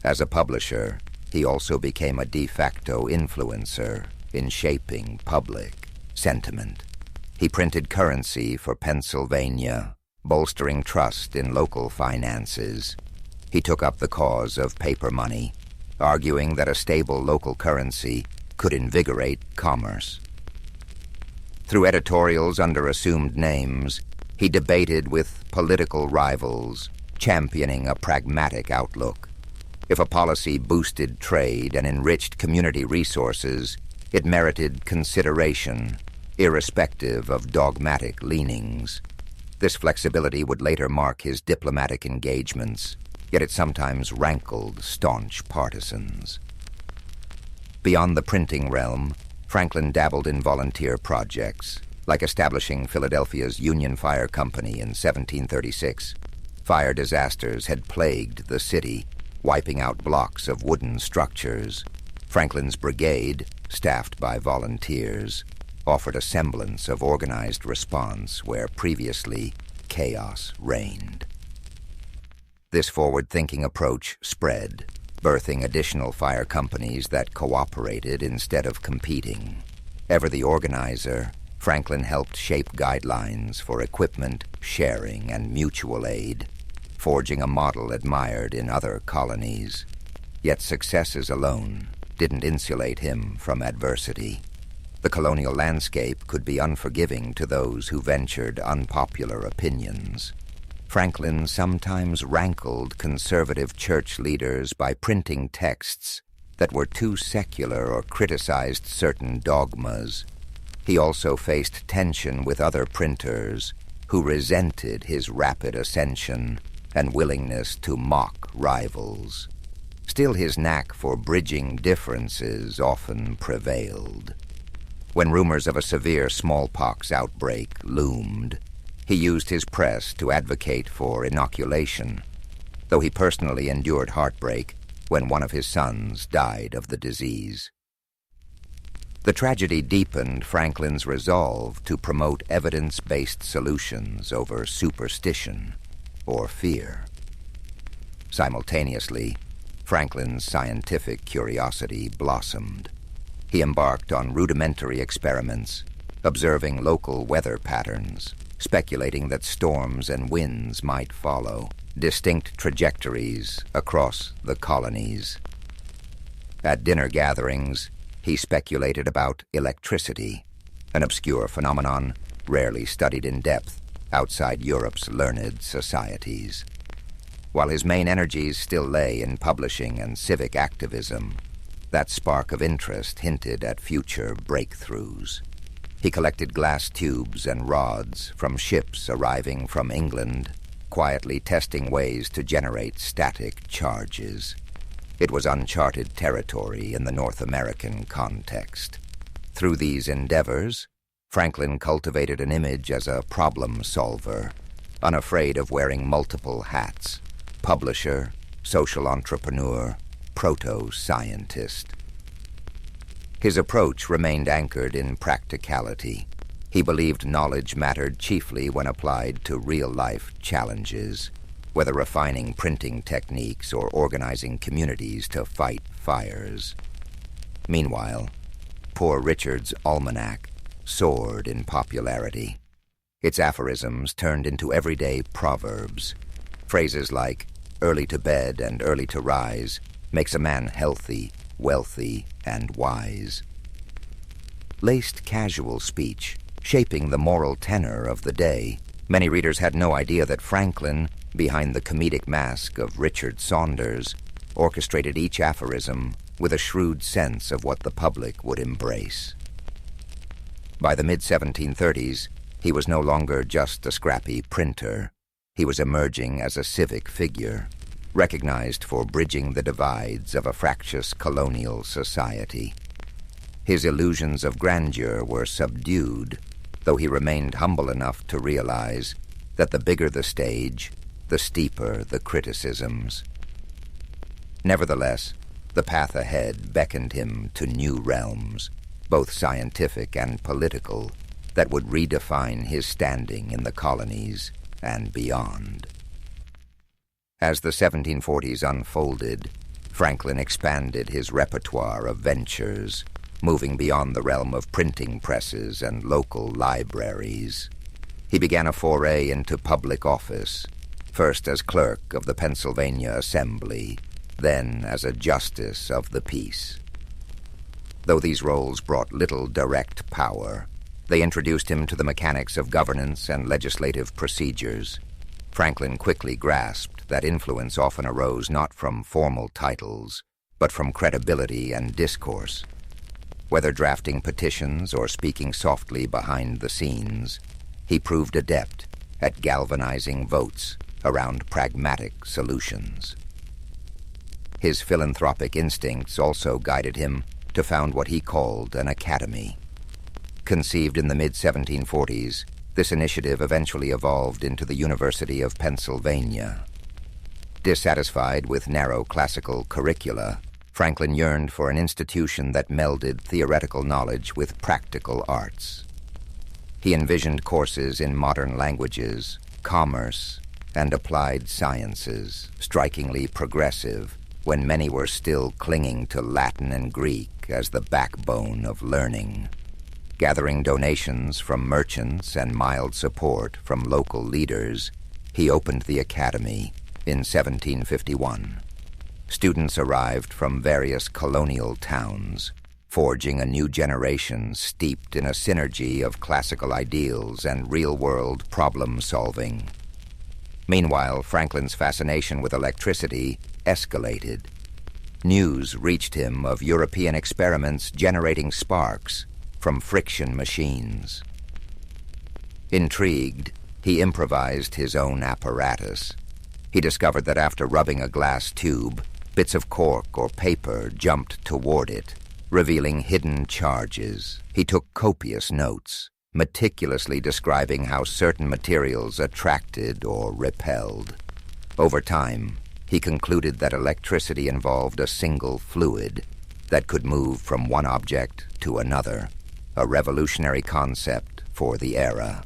As a publisher, he also became a de facto influencer in shaping public sentiment. He printed currency for Pennsylvania, bolstering trust in local finances. He took up the cause of paper money, arguing that a stable local currency could invigorate commerce. Through editorials under assumed names, he debated with political rivals, championing a pragmatic outlook. If a policy boosted trade and enriched community resources, it merited consideration, irrespective of dogmatic leanings. This flexibility would later mark his diplomatic engagements, yet it sometimes rankled staunch partisans. Beyond the printing realm, Franklin dabbled in volunteer projects, like establishing Philadelphia's Union Fire Company in 1736. Fire disasters had plagued the city, wiping out blocks of wooden structures. Franklin's brigade, staffed by volunteers, offered a semblance of organized response where previously chaos reigned. This forward-thinking approach spread, birthing additional fire companies that cooperated instead of competing. Ever the organizer, Franklin helped shape guidelines for equipment sharing and mutual aid, forging a model admired in other colonies. Yet successes alone didn't insulate him from adversity. The colonial landscape could be unforgiving to those who ventured unpopular opinions. Franklin sometimes rankled conservative church leaders by printing texts that were too secular or criticized certain dogmas. He also faced tension with other printers who resented his rapid ascension and willingness to mock rivals. Still, his knack for bridging differences often prevailed. When rumors of a severe smallpox outbreak loomed, he used his press to advocate for inoculation, though he personally endured heartbreak when one of his sons died of the disease. The tragedy deepened Franklin's resolve to promote evidence-based solutions over superstition or fear. Simultaneously, Franklin's scientific curiosity blossomed. He embarked on rudimentary experiments, observing local weather patterns, speculating that storms and winds might follow distinct trajectories across the colonies. At dinner gatherings, he speculated about electricity, an obscure phenomenon rarely studied in depth outside Europe's learned societies. While his main energies still lay in publishing and civic activism, that spark of interest hinted at future breakthroughs. He collected glass tubes and rods from ships arriving from England, quietly testing ways to generate static charges. It was uncharted territory in the North American context. Through these endeavors, Franklin cultivated an image as a problem solver, unafraid of wearing multiple hats: publisher, social entrepreneur, proto-scientist. His approach remained anchored in practicality. He believed knowledge mattered chiefly when applied to real-life challenges, whether refining printing techniques or organizing communities to fight fires. Meanwhile, Poor Richard's Almanac soared in popularity. Its aphorisms turned into everyday proverbs. Phrases like "early to bed and early to rise" makes a man healthy, wealthy, and wise. Laced casual speech, shaping the moral tenor of the day, many readers had no idea that Franklin, behind the comedic mask of Richard Saunders, orchestrated each aphorism with a shrewd sense of what the public would embrace. By the mid-1730s, he was no longer just a scrappy printer. He was emerging as a civic figure, recognized for bridging the divides of a fractious colonial society. His illusions of grandeur were subdued, though he remained humble enough to realize that the bigger the stage, the steeper the criticisms. Nevertheless, the path ahead beckoned him to new realms, both scientific and political, that would redefine his standing in the colonies and beyond. As the 1740s unfolded, Franklin expanded his repertoire of ventures, moving beyond the realm of printing presses and local libraries. He began a foray into public office, first as clerk of the Pennsylvania Assembly, then as a justice of the peace. Though these roles brought little direct power, they introduced him to the mechanics of governance and legislative procedures. Franklin quickly grasped that influence often arose not from formal titles, but from credibility and discourse. Whether drafting petitions or speaking softly behind the scenes, he proved adept at galvanizing votes around pragmatic solutions. His philanthropic instincts also guided him to found what he called an academy. Conceived in the mid-1740s, this initiative eventually evolved into the University of Pennsylvania. Dissatisfied with narrow classical curricula, Franklin yearned for an institution that melded theoretical knowledge with practical arts. He envisioned courses in modern languages, commerce, and applied sciences, strikingly progressive when many were still clinging to Latin and Greek as the backbone of learning. Gathering donations from merchants and mild support from local leaders, he opened the academy in 1751. Students arrived from various colonial towns, forging a new generation steeped in a synergy of classical ideals and real-world problem-solving. Meanwhile, Franklin's fascination with electricity escalated. News reached him of European experiments generating sparks from friction machines. Intrigued, he improvised his own apparatus. He discovered that after rubbing a glass tube, bits of cork or paper jumped toward it, revealing hidden charges. He took copious notes, meticulously describing how certain materials attracted or repelled. Over time, he concluded that electricity involved a single fluid that could move from one object to another, a revolutionary concept for the era.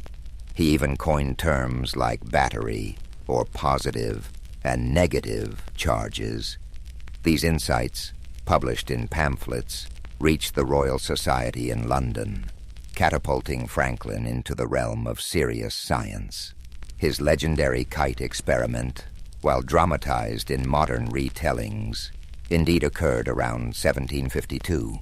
He even coined terms like battery or positive and negative charges. These insights, published in pamphlets, reached the Royal Society in London, catapulting Franklin into the realm of serious science. His legendary kite experiment, while dramatized in modern retellings, indeed occurred around 1752,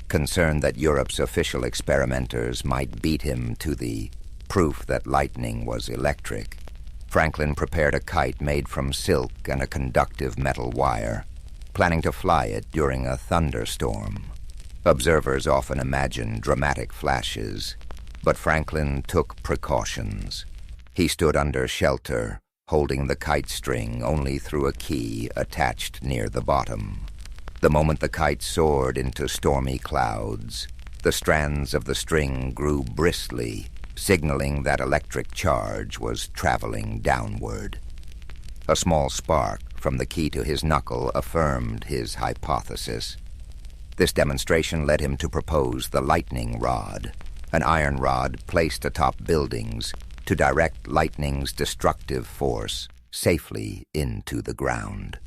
concerned that Europe's official experimenters might beat him to the proof that lightning was electric. Franklin prepared a kite made from silk and a conductive metal wire, planning to fly it during a thunderstorm. Observers often imagine dramatic flashes, but Franklin took precautions. He stood under shelter, holding the kite string only through a key attached near the bottom. The moment the kite soared into stormy clouds, the strands of the string grew bristly, signaling that electric charge was traveling downward. A small spark from the key to his knuckle affirmed his hypothesis. This demonstration led him to propose the lightning rod, an iron rod placed atop buildings to direct lightning's destructive force safely into the ground.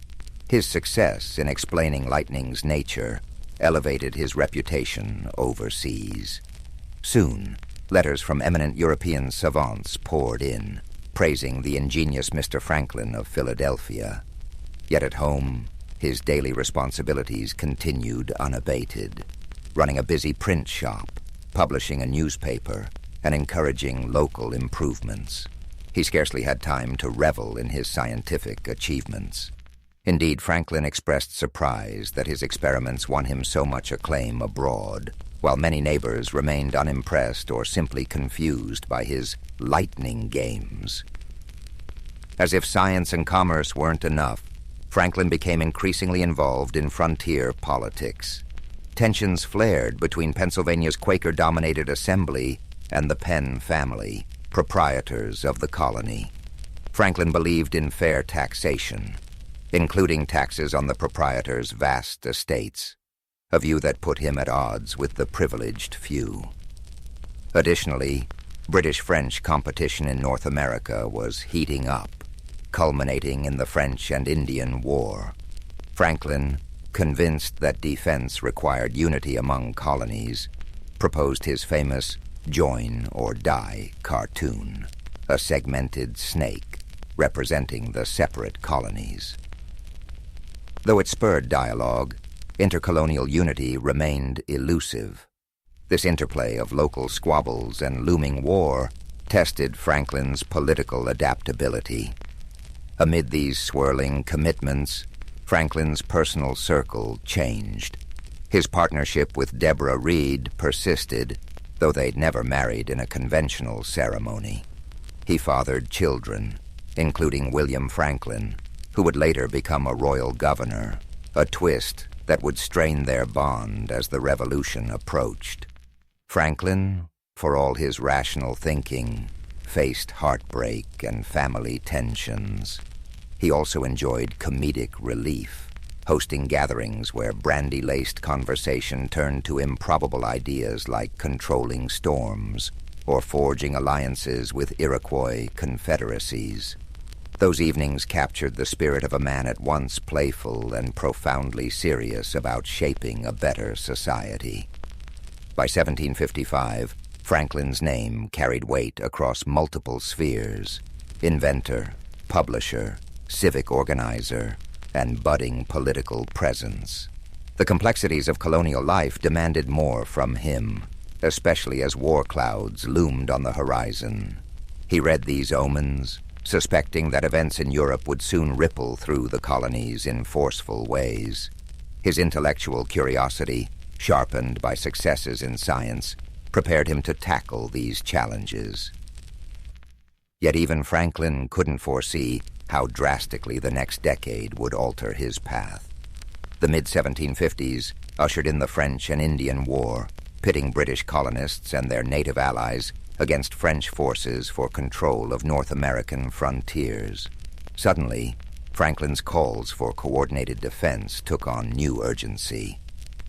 His success in explaining lightning's nature elevated his reputation overseas. Soon, letters from eminent European savants poured in, praising the ingenious Mr. Franklin of Philadelphia. Yet at home, his daily responsibilities continued unabated, running a busy print shop, publishing a newspaper, and encouraging local improvements. He scarcely had time to revel in his scientific achievements. Indeed, Franklin expressed surprise that his experiments won him so much acclaim abroad, while many neighbors remained unimpressed or simply confused by his lightning games. As if science and commerce weren't enough, Franklin became increasingly involved in frontier politics. Tensions flared between Pennsylvania's Quaker-dominated Assembly and the Penn family, proprietors of the colony. Franklin believed in fair taxation, including taxes on the proprietors' vast estates, a view that put him at odds with the privileged few. Additionally, British-French competition in North America was heating up, culminating in the French and Indian War. Franklin, convinced that defense required unity among colonies, proposed his famous Join or Die cartoon, a segmented snake representing the separate colonies. Though it spurred dialogue, intercolonial unity remained elusive. This interplay of local squabbles and looming war tested Franklin's political adaptability. Amid these swirling commitments, Franklin's personal circle changed. His partnership with Deborah Reed persisted, though they'd never married in a conventional ceremony. He fathered children, including William Franklin, who would later become a royal governor, a twist that would strain their bond as the Revolution approached. Franklin, for all his rational thinking, faced heartbreak and family tensions. He also enjoyed comedic relief, hosting gatherings where brandy-laced conversation turned to improbable ideas like controlling storms or forging alliances with Iroquois confederacies. Those evenings captured the spirit of a man at once playful and profoundly serious about shaping a better society. By 1755, Franklin's name carried weight across multiple spheres: inventor, publisher, civic organizer, and budding political presence. The complexities of colonial life demanded more from him, especially as war clouds loomed on the horizon. He read these omens, suspecting that events in Europe would soon ripple through the colonies in forceful ways. His intellectual curiosity, sharpened by successes in science, prepared him to tackle these challenges. Yet even Franklin couldn't foresee how drastically the next decade would alter his path. The mid-1750s ushered in the French and Indian War, pitting British colonists and their native allies against French forces for control of North American frontiers. Suddenly, Franklin's calls for coordinated defense took on new urgency.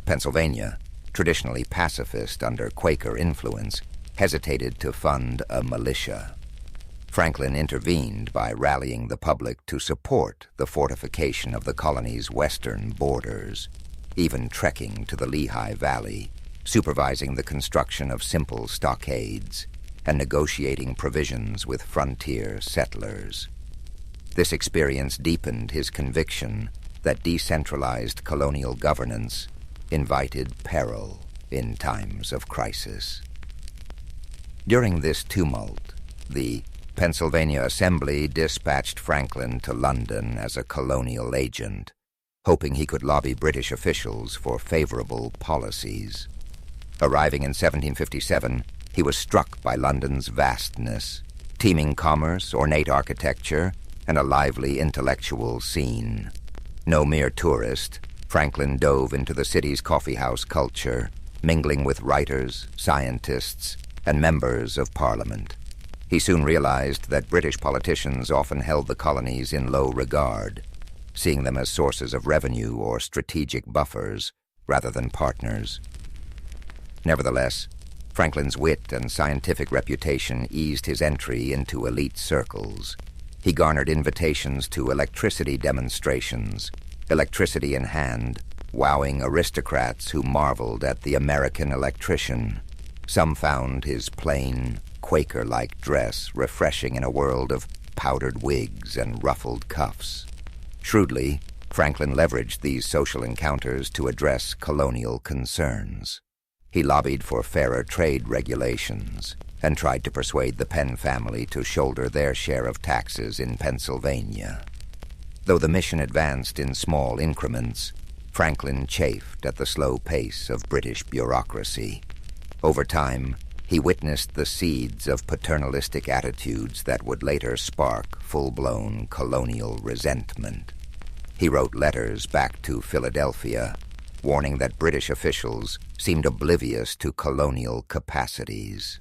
Pennsylvania, traditionally pacifist under Quaker influence, hesitated to fund a militia. Franklin intervened by rallying the public to support the fortification of the colony's western borders, even trekking to the Lehigh Valley, supervising the construction of simple stockades, and negotiating provisions with frontier settlers. This experience deepened his conviction that decentralized colonial governance invited peril in times of crisis. During this tumult, the Pennsylvania Assembly dispatched Franklin to London as a colonial agent, hoping he could lobby British officials for favorable policies. Arriving in 1757, he was struck by London's vastness, teeming commerce, ornate architecture, and a lively intellectual scene. No mere tourist, Franklin dove into the city's coffeehouse culture, mingling with writers, scientists, and members of Parliament. He soon realized that British politicians often held the colonies in low regard, seeing them as sources of revenue or strategic buffers rather than partners. Nevertheless, Franklin's wit and scientific reputation eased his entry into elite circles. He garnered invitations to electricity demonstrations, electricity in hand, wowing aristocrats who marveled at the American electrician. Some found his plain, Quaker-like dress refreshing in a world of powdered wigs and ruffled cuffs. Shrewdly, Franklin leveraged these social encounters to address colonial concerns. He lobbied for fairer trade regulations and tried to persuade the Penn family to shoulder their share of taxes in Pennsylvania. Though the mission advanced in small increments, Franklin chafed at the slow pace of British bureaucracy. Over time, he witnessed the seeds of paternalistic attitudes that would later spark full-blown colonial resentment. He wrote letters back to Philadelphia, warning that British officials seemed oblivious to colonial capacities.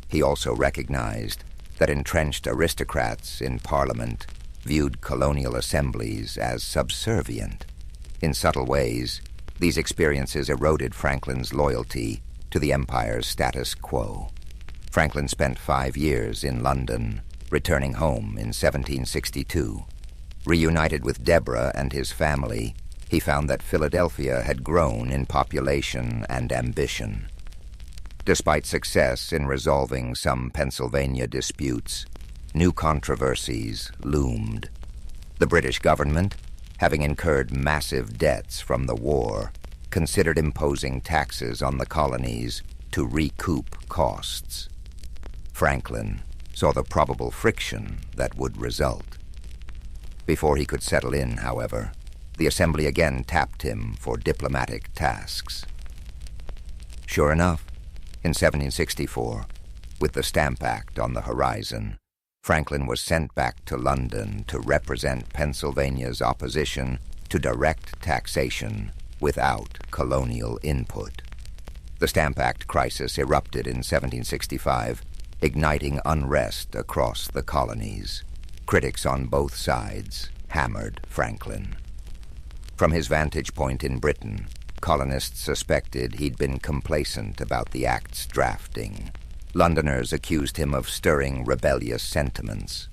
He also recognized that entrenched aristocrats in Parliament viewed colonial assemblies as subservient. In subtle ways, these experiences eroded Franklin's loyalty to the empire's status quo. Franklin spent 5 years in London, returning home in 1762. Reunited with Deborah and his family, he found that Philadelphia had grown in population and ambition. Despite success in resolving some Pennsylvania disputes, new controversies loomed. The British government, having incurred massive debts from the war, considered imposing taxes on the colonies to recoup costs. Franklin saw the probable friction that would result. Before he could settle in, however, the Assembly again tapped him for diplomatic tasks. Sure enough, in 1764, with the Stamp Act on the horizon, Franklin was sent back to London to represent Pennsylvania's opposition to direct taxation without colonial input. The Stamp Act crisis erupted in 1765, igniting unrest across the colonies. Critics on both sides hammered Franklin. From his vantage point in Britain, colonists suspected he'd been complacent about the Act's drafting. Londoners accused him of stirring rebellious sentiments.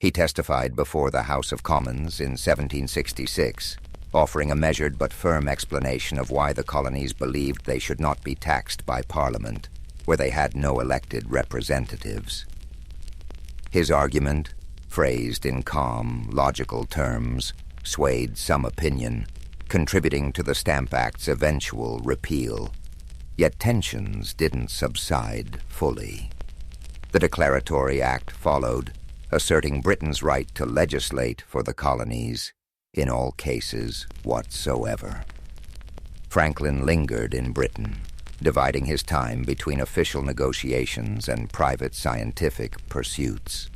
He testified before the House of Commons in 1766, offering a measured but firm explanation of why the colonies believed they should not be taxed by Parliament, where they had no elected representatives. His argument, phrased in calm, logical terms, swayed some opinion, contributing to the Stamp Act's eventual repeal. Yet tensions didn't subside fully. The Declaratory Act followed, asserting Britain's right to legislate for the colonies in all cases whatsoever. Franklin lingered in Britain, dividing his time between official negotiations and private scientific pursuits.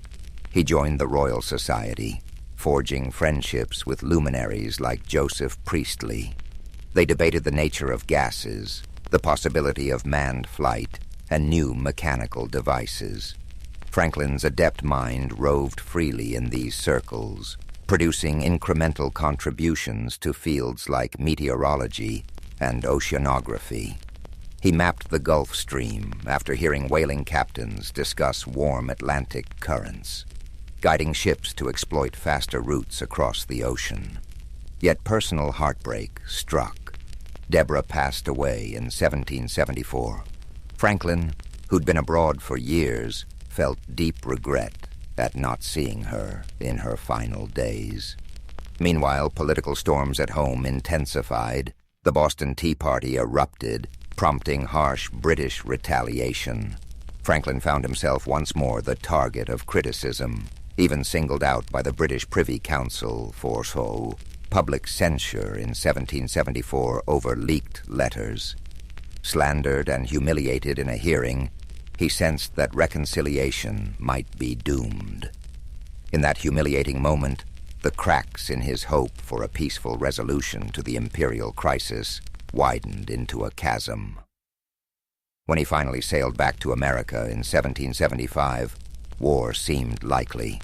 He joined the Royal Society, forging friendships with luminaries like Joseph Priestley. They debated the nature of gases, the possibility of manned flight, and new mechanical devices. Franklin's adept mind roved freely in these circles, producing incremental contributions to fields like meteorology and oceanography. He mapped the Gulf Stream after hearing whaling captains discuss warm Atlantic currents, guiding ships to exploit faster routes across the ocean. Yet personal heartbreak struck. Deborah passed away in 1774. Franklin, who'd been abroad for years, felt deep regret at not seeing her in her final days. Meanwhile, political storms at home intensified. The Boston Tea Party erupted, prompting harsh British retaliation. Franklin found himself once more the target of criticism, even singled out by the British Privy Council for public censure in 1774 over leaked letters. Slandered and humiliated in a hearing, he sensed that reconciliation might be doomed. In that humiliating moment, the cracks in his hope for a peaceful resolution to the imperial crisis widened into a chasm. When he finally sailed back to America in 1775, war seemed likely.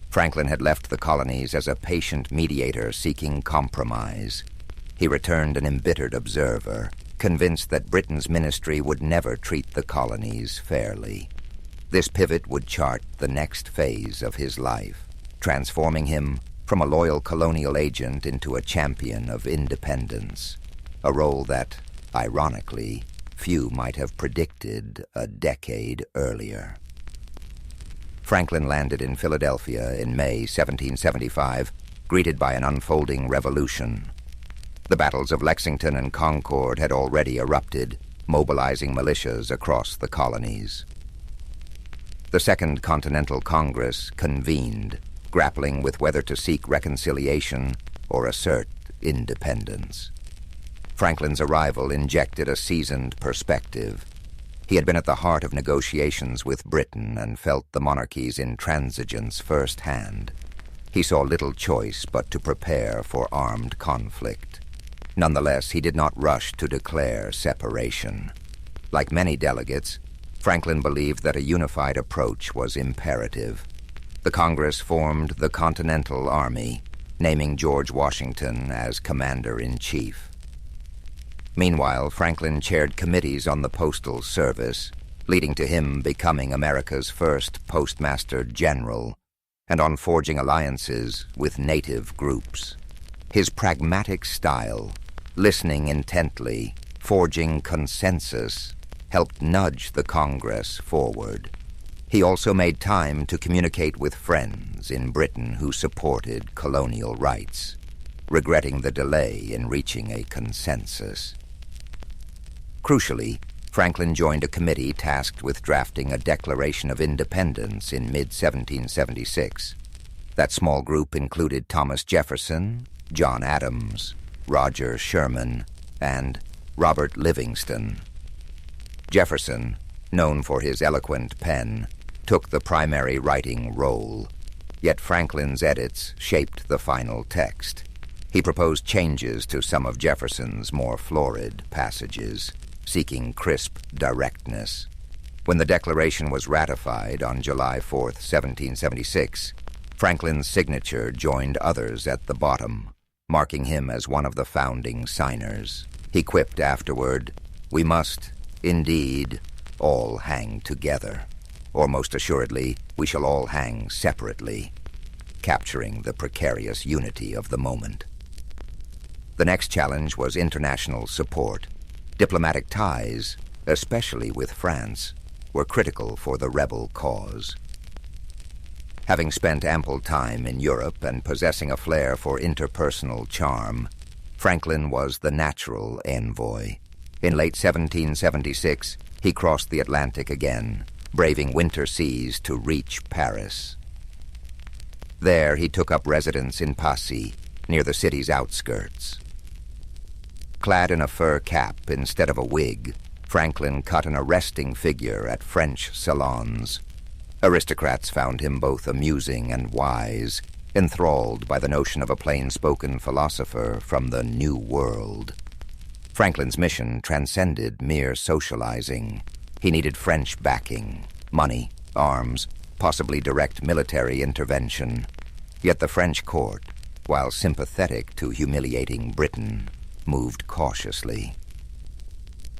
Franklin had left the colonies as a patient mediator seeking compromise. He returned an embittered observer, convinced that Britain's ministry would never treat the colonies fairly. This pivot would chart the next phase of his life, transforming him from a loyal colonial agent into a champion of independence, a role that, ironically, few might have predicted a decade earlier. Franklin landed in Philadelphia in May 1775, greeted by an unfolding revolution. The battles of Lexington and Concord had already erupted, mobilizing militias across the colonies. The Second Continental Congress convened, grappling with whether to seek reconciliation or assert independence. Franklin's arrival injected a seasoned perspective. He had been at the heart of negotiations with Britain and felt the monarchy's intransigence firsthand. He saw little choice but to prepare for armed conflict. Nonetheless, he did not rush to declare separation. Like many delegates, Franklin believed that a unified approach was imperative. The Congress formed the Continental Army, naming George Washington as Commander-in-Chief. Meanwhile, Franklin chaired committees on the Postal Service, leading to him becoming America's first Postmaster General, and on forging alliances with native groups. His pragmatic style, listening intently, forging consensus, helped nudge the Congress forward. He also made time to communicate with friends in Britain who supported colonial rights, regretting the delay in reaching a consensus. Crucially, Franklin joined a committee tasked with drafting a Declaration of Independence in mid-1776. That small group included Thomas Jefferson, John Adams, Roger Sherman, and Robert Livingston. Jefferson, known for his eloquent pen, took the primary writing role, yet Franklin's edits shaped the final text. He proposed changes to some of Jefferson's more florid passages, seeking crisp directness. When the Declaration was ratified on July 4, 1776, Franklin's signature joined others at the bottom, marking him as one of the founding signers. He quipped afterward, "We must, indeed, all hang together, or most assuredly, we shall all hang separately," capturing the precarious unity of the moment. The next challenge was international support. Diplomatic ties, especially with France, were critical for the rebel cause. Having spent ample time in Europe and possessing a flair for interpersonal charm, Franklin was the natural envoy. In late 1776, he crossed the Atlantic again, braving winter seas to reach Paris. There he took up residence in Passy, near the city's outskirts. Clad in a fur cap instead of a wig, Franklin cut an arresting figure at French salons. Aristocrats found him both amusing and wise, enthralled by the notion of a plain-spoken philosopher from the New World. Franklin's mission transcended mere socializing. He needed French backing, money, arms, possibly direct military intervention. Yet the French court, while sympathetic to humiliating Britain, moved cautiously.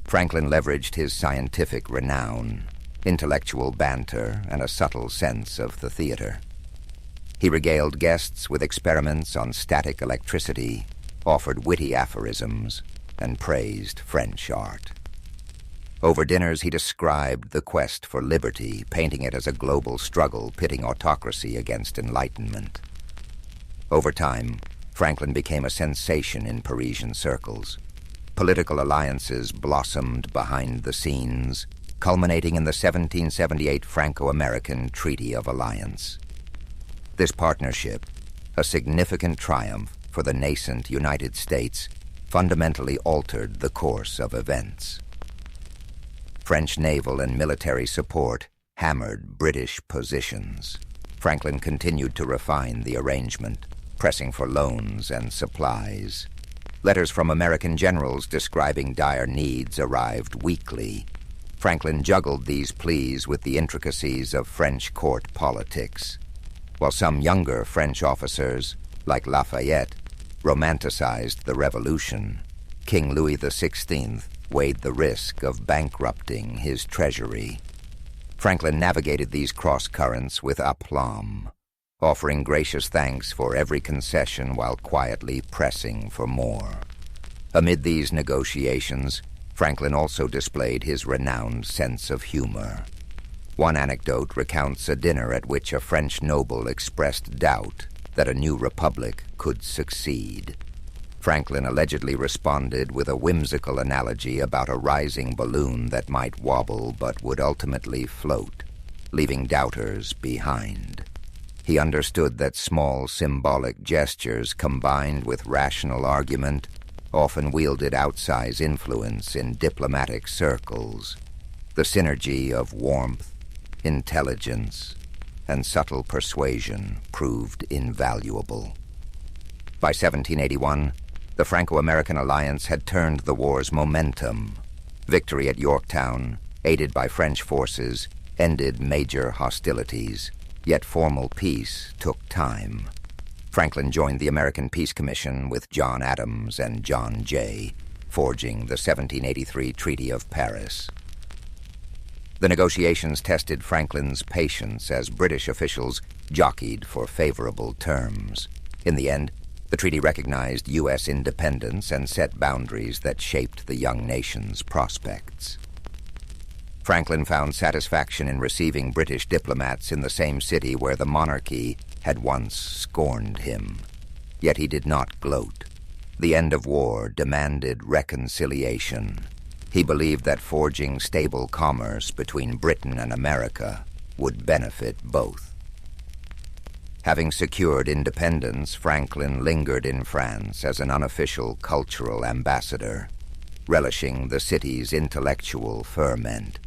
Franklin leveraged his scientific renown, intellectual banter, and a subtle sense of the theater. He regaled guests with experiments on static electricity, offered witty aphorisms, and praised French art. Over dinners, he described the quest for liberty, painting it as a global struggle pitting autocracy against enlightenment. Over time, Franklin became a sensation in Parisian circles. Political alliances blossomed behind the scenes, culminating in the 1778 Franco-American Treaty of Alliance. This partnership, a significant triumph for the nascent United States, fundamentally altered the course of events. French naval and military support hammered British positions. Franklin continued to refine the arrangement, pressing for loans and supplies. Letters from American generals describing dire needs arrived weekly. Franklin juggled these pleas with the intricacies of French court politics, while some younger French officers, like Lafayette, romanticized the revolution. King Louis XVI weighed the risk of bankrupting his treasury. Franklin navigated these cross-currents with aplomb, offering gracious thanks for every concession while quietly pressing for more. Amid these negotiations, Franklin also displayed his renowned sense of humor. One anecdote recounts a dinner at which a French noble expressed doubt that a new republic could succeed. Franklin allegedly responded with a whimsical analogy about a rising balloon that might wobble but would ultimately float, leaving doubters behind. He understood that small symbolic gestures combined with rational argument often wielded outsized influence in diplomatic circles. The synergy of warmth, intelligence, and subtle persuasion proved invaluable. By 1781, the Franco-American alliance had turned the war's momentum. Victory at Yorktown, aided by French forces, ended major hostilities. Yet formal peace took time. Franklin joined the American Peace Commission with John Adams and John Jay, forging the 1783 Treaty of Paris. The negotiations tested Franklin's patience as British officials jockeyed for favorable terms. In the end, the treaty recognized U.S. independence and set boundaries that shaped the young nation's prospects. Franklin found satisfaction in receiving British diplomats in the same city where the monarchy had once scorned him. Yet he did not gloat. The end of war demanded reconciliation. He believed that forging stable commerce between Britain and America would benefit both. Having secured independence, Franklin lingered in France as an unofficial cultural ambassador, relishing the city's intellectual ferment.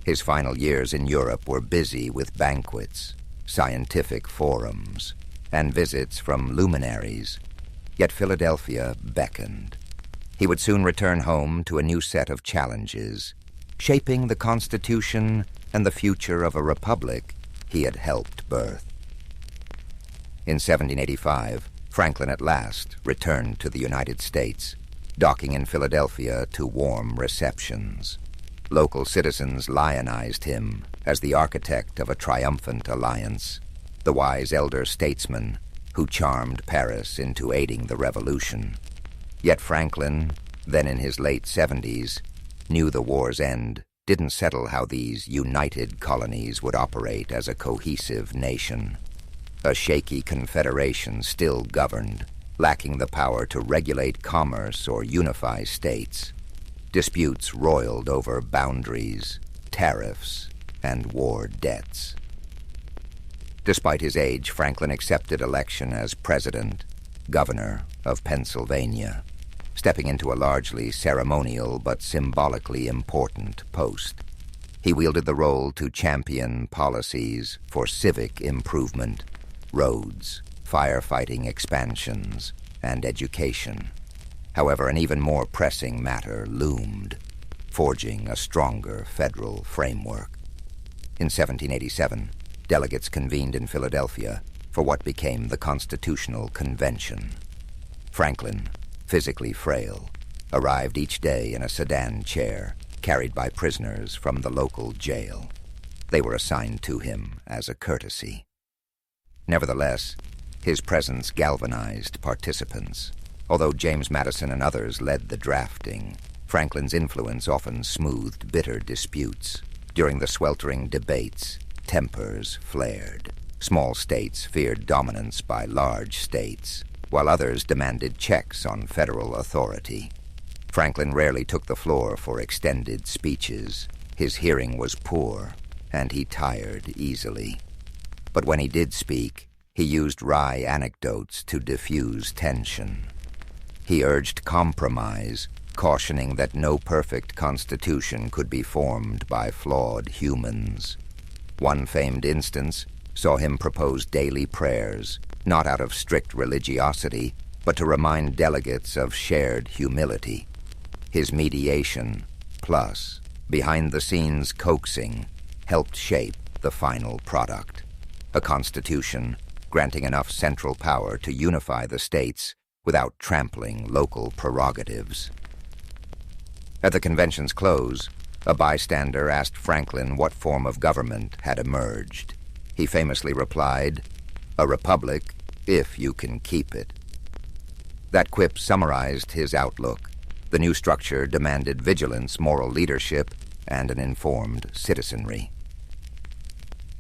His final years in Europe were busy with banquets, scientific forums, and visits from luminaries. Yet Philadelphia beckoned. He would soon return home to a new set of challenges, shaping the Constitution and the future of a republic he had helped birth. In 1785, Franklin at last returned to the United States, docking in Philadelphia to warm receptions. Local citizens lionized him as the architect of a triumphant alliance, the wise elder statesman who charmed Paris into aiding the revolution. Yet Franklin, then in his late 70s, knew the war's end didn't settle how these united colonies would operate as a cohesive nation. A shaky confederation still governed, lacking the power to regulate commerce or unify states. Disputes roiled over boundaries, tariffs, and war debts. Despite his age, Franklin accepted election as president, governor of Pennsylvania, stepping into a largely ceremonial but symbolically important post. He wielded the role to champion policies for civic improvement, roads, firefighting expansions, and education. However, an even more pressing matter loomed, forging a stronger federal framework. In 1787, delegates convened in Philadelphia for what became the Constitutional Convention. Franklin, physically frail, arrived each day in a sedan chair carried by prisoners from the local jail. They were assigned to him as a courtesy. Nevertheless, his presence galvanized participants. Although James Madison and others led the drafting, Franklin's influence often smoothed bitter disputes. During the sweltering debates, tempers flared. Small states feared dominance by large states, while others demanded checks on federal authority. Franklin rarely took the floor for extended speeches. His hearing was poor, and he tired easily. But when he did speak, he used wry anecdotes to diffuse tension. He urged compromise, cautioning that no perfect constitution could be formed by flawed humans. One famed instance saw him propose daily prayers, not out of strict religiosity, but to remind delegates of shared humility. His mediation, plus behind-the-scenes coaxing, helped shape the final product, a constitution granting enough central power to unify the states without trampling local prerogatives. At the convention's close, a bystander asked Franklin what form of government had emerged. He famously replied, "A republic, if you can keep it." That quip summarized his outlook. The new structure demanded vigilance, moral leadership, and an informed citizenry.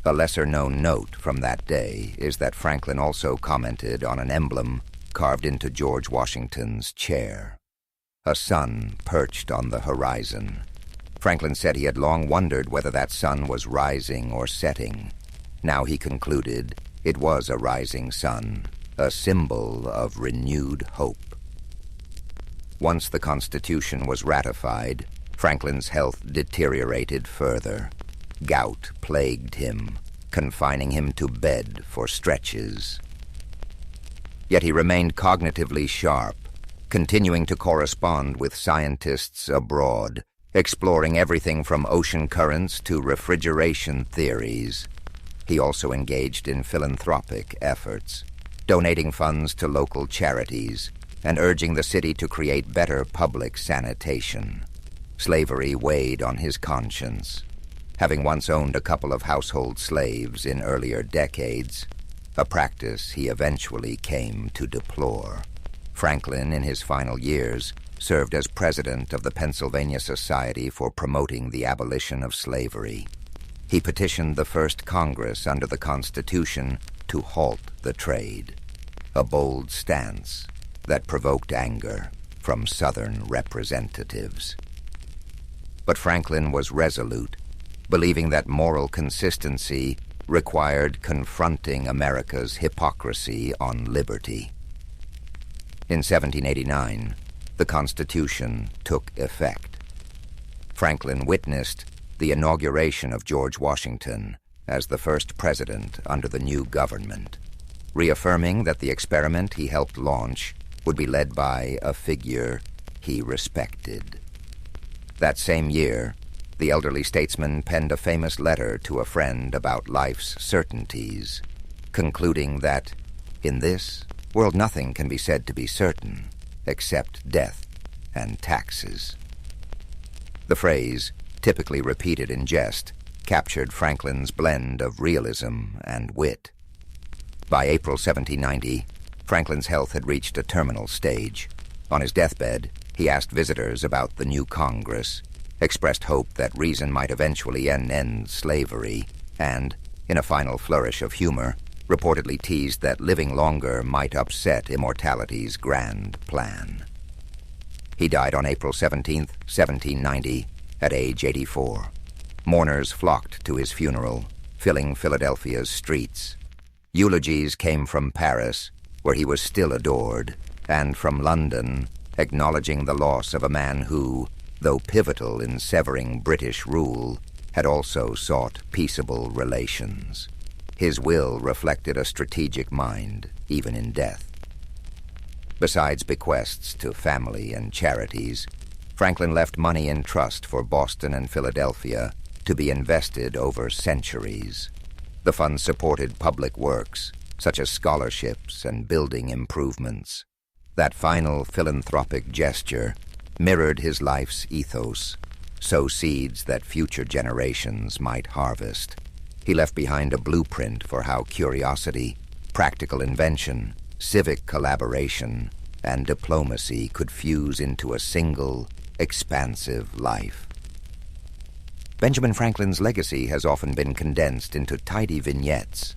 A lesser-known note from that day is that Franklin also commented on an emblem carved into George Washington's chair. A sun perched on the horizon. Franklin said he had long wondered whether that sun was rising or setting. Now he concluded it was a rising sun, a symbol of renewed hope. Once the Constitution was ratified, Franklin's health deteriorated further. Gout plagued him, confining him to bed for stretches. Yet he remained cognitively sharp, continuing to correspond with scientists abroad, exploring everything from ocean currents to refrigeration theories. He also engaged in philanthropic efforts, donating funds to local charities and urging the city to create better public sanitation. Slavery weighed on his conscience. Having once owned a couple of household slaves in earlier decades, a practice he eventually came to deplore. Franklin, in his final years, served as president of the Pennsylvania Society for Promoting the Abolition of Slavery. He petitioned the first Congress under the Constitution to halt the trade, a bold stance that provoked anger from Southern representatives. But Franklin was resolute, believing that moral consistency required confronting America's hypocrisy on liberty. In 1789, the Constitution took effect. Franklin witnessed the inauguration of George Washington as the first president under the new government, reaffirming that the experiment he helped launch would be led by a figure he respected. That same year, the elderly statesman penned a famous letter to a friend about life's certainties, concluding that, in this world nothing can be said to be certain except death and taxes. The phrase, typically repeated in jest, captured Franklin's blend of realism and wit. By April 1790, Franklin's health had reached a terminal stage. On his deathbed, he asked visitors about the new Congress, expressed hope that reason might eventually end slavery, and, in a final flourish of humor, reportedly teased that living longer might upset immortality's grand plan. He died on April 17, 1790, at age 84. Mourners flocked to his funeral, filling Philadelphia's streets. Eulogies came from Paris, where he was still adored, and from London, acknowledging the loss of a man who, though pivotal in severing British rule, had also sought peaceable relations. His will reflected a strategic mind, even in death. Besides bequests to family and charities, Franklin left money in trust for Boston and Philadelphia to be invested over centuries. The funds supported public works, such as scholarships and building improvements. That final philanthropic gesture mirrored his life's ethos, sow seeds that future generations might harvest. He left behind a blueprint for how curiosity, practical invention, civic collaboration, and diplomacy could fuse into a single, expansive life. Benjamin Franklin's legacy has often been condensed into tidy vignettes.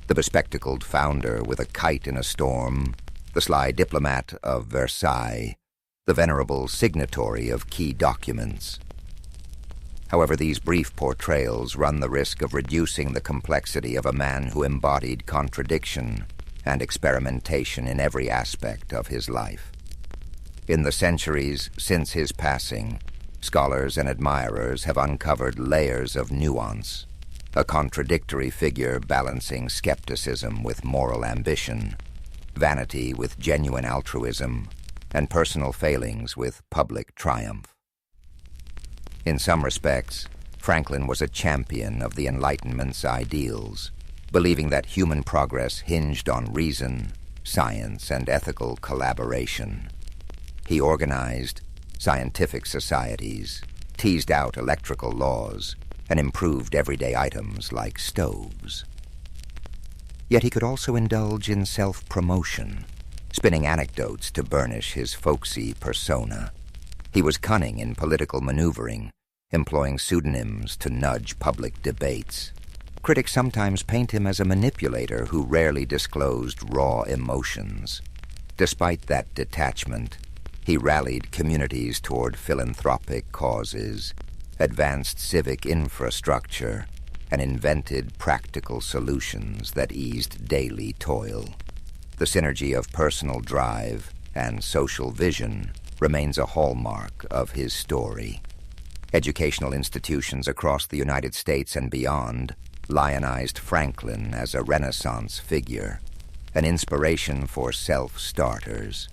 The bespectacled founder with a kite in a storm, the sly diplomat of Versailles, the venerable signatory of key documents. However, these brief portrayals run the risk of reducing the complexity of a man who embodied contradiction and experimentation in every aspect of his life. In the centuries since his passing, scholars and admirers have uncovered layers of nuance, a contradictory figure balancing skepticism with moral ambition, vanity with genuine altruism, and personal failings with public triumph. In some respects, Franklin was a champion of the Enlightenment's ideals, believing that human progress hinged on reason, science, and ethical collaboration. He organized scientific societies, teased out electrical laws, and improved everyday items like stoves. Yet he could also indulge in self-promotion, spinning anecdotes to burnish his folksy persona. He was cunning in political maneuvering, employing pseudonyms to nudge public debates. Critics sometimes paint him as a manipulator who rarely disclosed raw emotions. Despite that detachment, he rallied communities toward philanthropic causes, advanced civic infrastructure, and invented practical solutions that eased daily toil. The synergy of personal drive and social vision remains a hallmark of his story. Educational institutions across the United States and beyond lionized Franklin as a Renaissance figure, an inspiration for self-starters.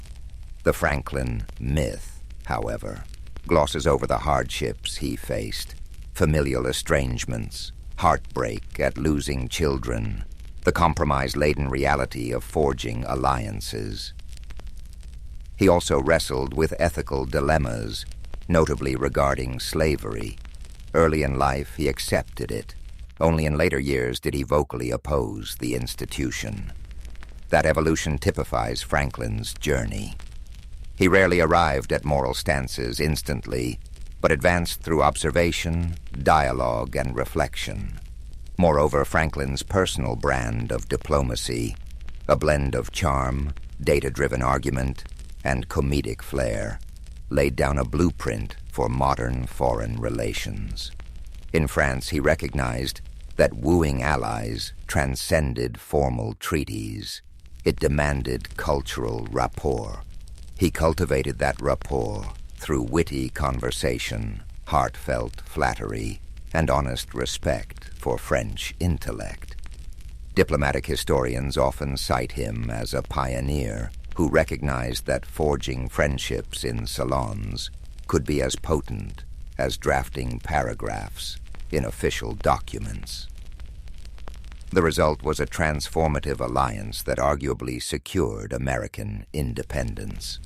The Franklin myth, however, glosses over the hardships he faced, familial estrangements, heartbreak at losing children, the compromise-laden reality of forging alliances. He also wrestled with ethical dilemmas, notably regarding slavery. Early in life, he accepted it. Only in later years did he vocally oppose the institution. That evolution typifies Franklin's journey. He rarely arrived at moral stances instantly, but advanced through observation, dialogue, and reflection. Moreover, Franklin's personal brand of diplomacy, a blend of charm, data-driven argument, and comedic flair, laid down a blueprint for modern foreign relations. In France, he recognized that wooing allies transcended formal treaties. It demanded cultural rapport. He cultivated that rapport through witty conversation, heartfelt flattery, and honest respect for French intellect. Diplomatic historians often cite him as a pioneer who recognized that forging friendships in salons could be as potent as drafting paragraphs in official documents. The result was a transformative alliance that arguably secured American independence.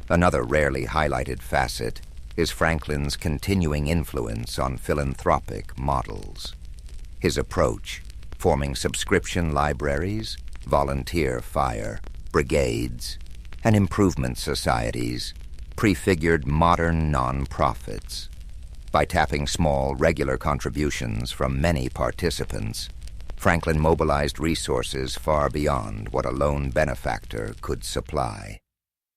Another rarely highlighted facet is Franklin's continuing influence on philanthropic models. His approach, forming subscription libraries, volunteer fire brigades, and improvement societies, prefigured modern non-profits. By tapping small, regular contributions from many participants, Franklin mobilized resources far beyond what a lone benefactor could supply.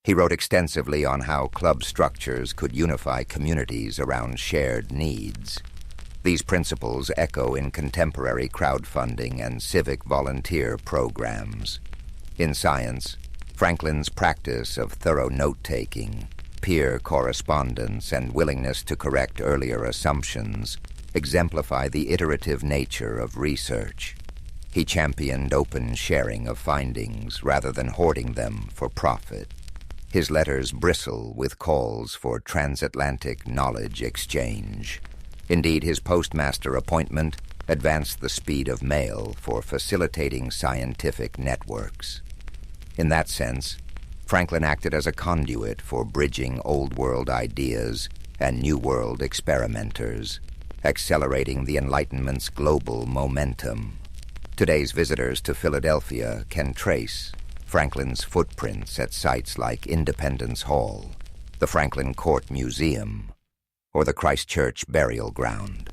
He wrote extensively on how club structures could unify communities around shared needs. These principles echo in contemporary crowdfunding and civic volunteer programs. In science, Franklin's practice of thorough note-taking, peer correspondence, and willingness to correct earlier assumptions exemplify the iterative nature of research. He championed open sharing of findings rather than hoarding them for profit. His letters bristle with calls for transatlantic knowledge exchange. Indeed, his postmaster appointment advanced the speed of mail for facilitating scientific networks. In that sense, Franklin acted as a conduit for bridging Old World ideas and New World experimenters, accelerating the Enlightenment's global momentum. Today's visitors to Philadelphia can trace Franklin's footprints at sites like Independence Hall, the Franklin Court Museum, or the Christchurch Burial Ground.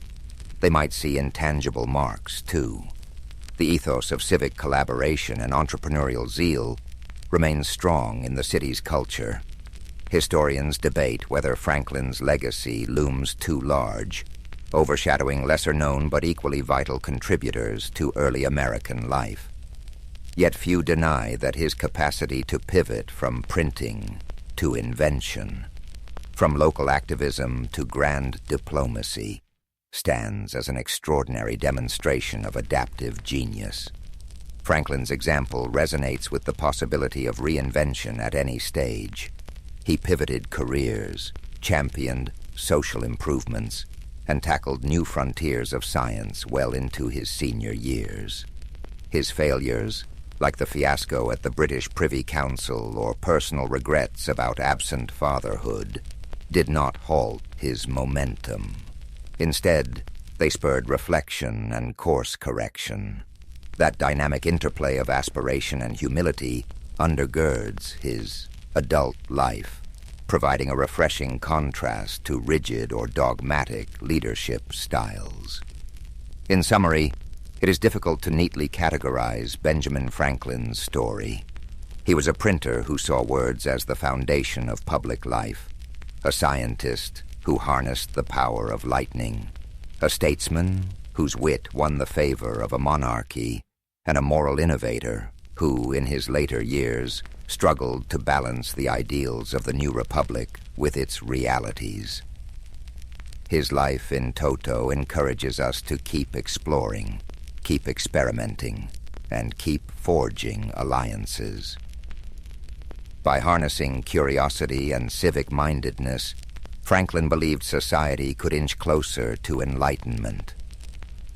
They might see intangible marks, too. The ethos of civic collaboration and entrepreneurial zeal remains strong in the city's culture. Historians debate whether Franklin's legacy looms too large, overshadowing lesser-known but equally vital contributors to early American life. Yet few deny that his capacity to pivot from printing to invention, from local activism to grand diplomacy, stands as an extraordinary demonstration of adaptive genius. Franklin's example resonates with the possibility of reinvention at any stage. He pivoted careers, championed social improvements, and tackled new frontiers of science well into his senior years. His failures, like the fiasco at the British Privy Council or personal regrets about absent fatherhood, did not halt his momentum. Instead, they spurred reflection and course correction. That dynamic interplay of aspiration and humility undergirds his adult life, providing a refreshing contrast to rigid or dogmatic leadership styles. In summary, it is difficult to neatly categorize Benjamin Franklin's story. He was a printer who saw words as the foundation of public life, a scientist who harnessed the power of lightning, a statesman whose wit won the favor of a monarchy, and a moral innovator who, in his later years, struggled to balance the ideals of the new republic with its realities. His life in toto encourages us to keep exploring, keep experimenting, and keep forging alliances. By harnessing curiosity and civic-mindedness, Franklin believed society could inch closer to enlightenment.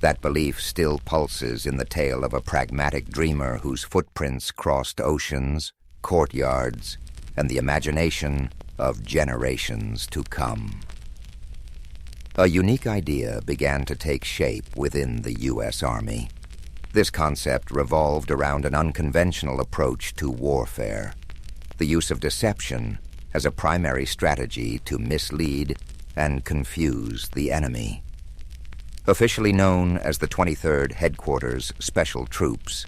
That belief still pulses in the tale of a pragmatic dreamer whose footprints crossed oceans, courtyards, and the imagination of generations to come. A unique idea began to take shape within the U.S. Army. This concept revolved around an unconventional approach to warfare, the use of deception as a primary strategy to mislead and confuse the enemy. Officially known as the 23rd Headquarters Special Troops,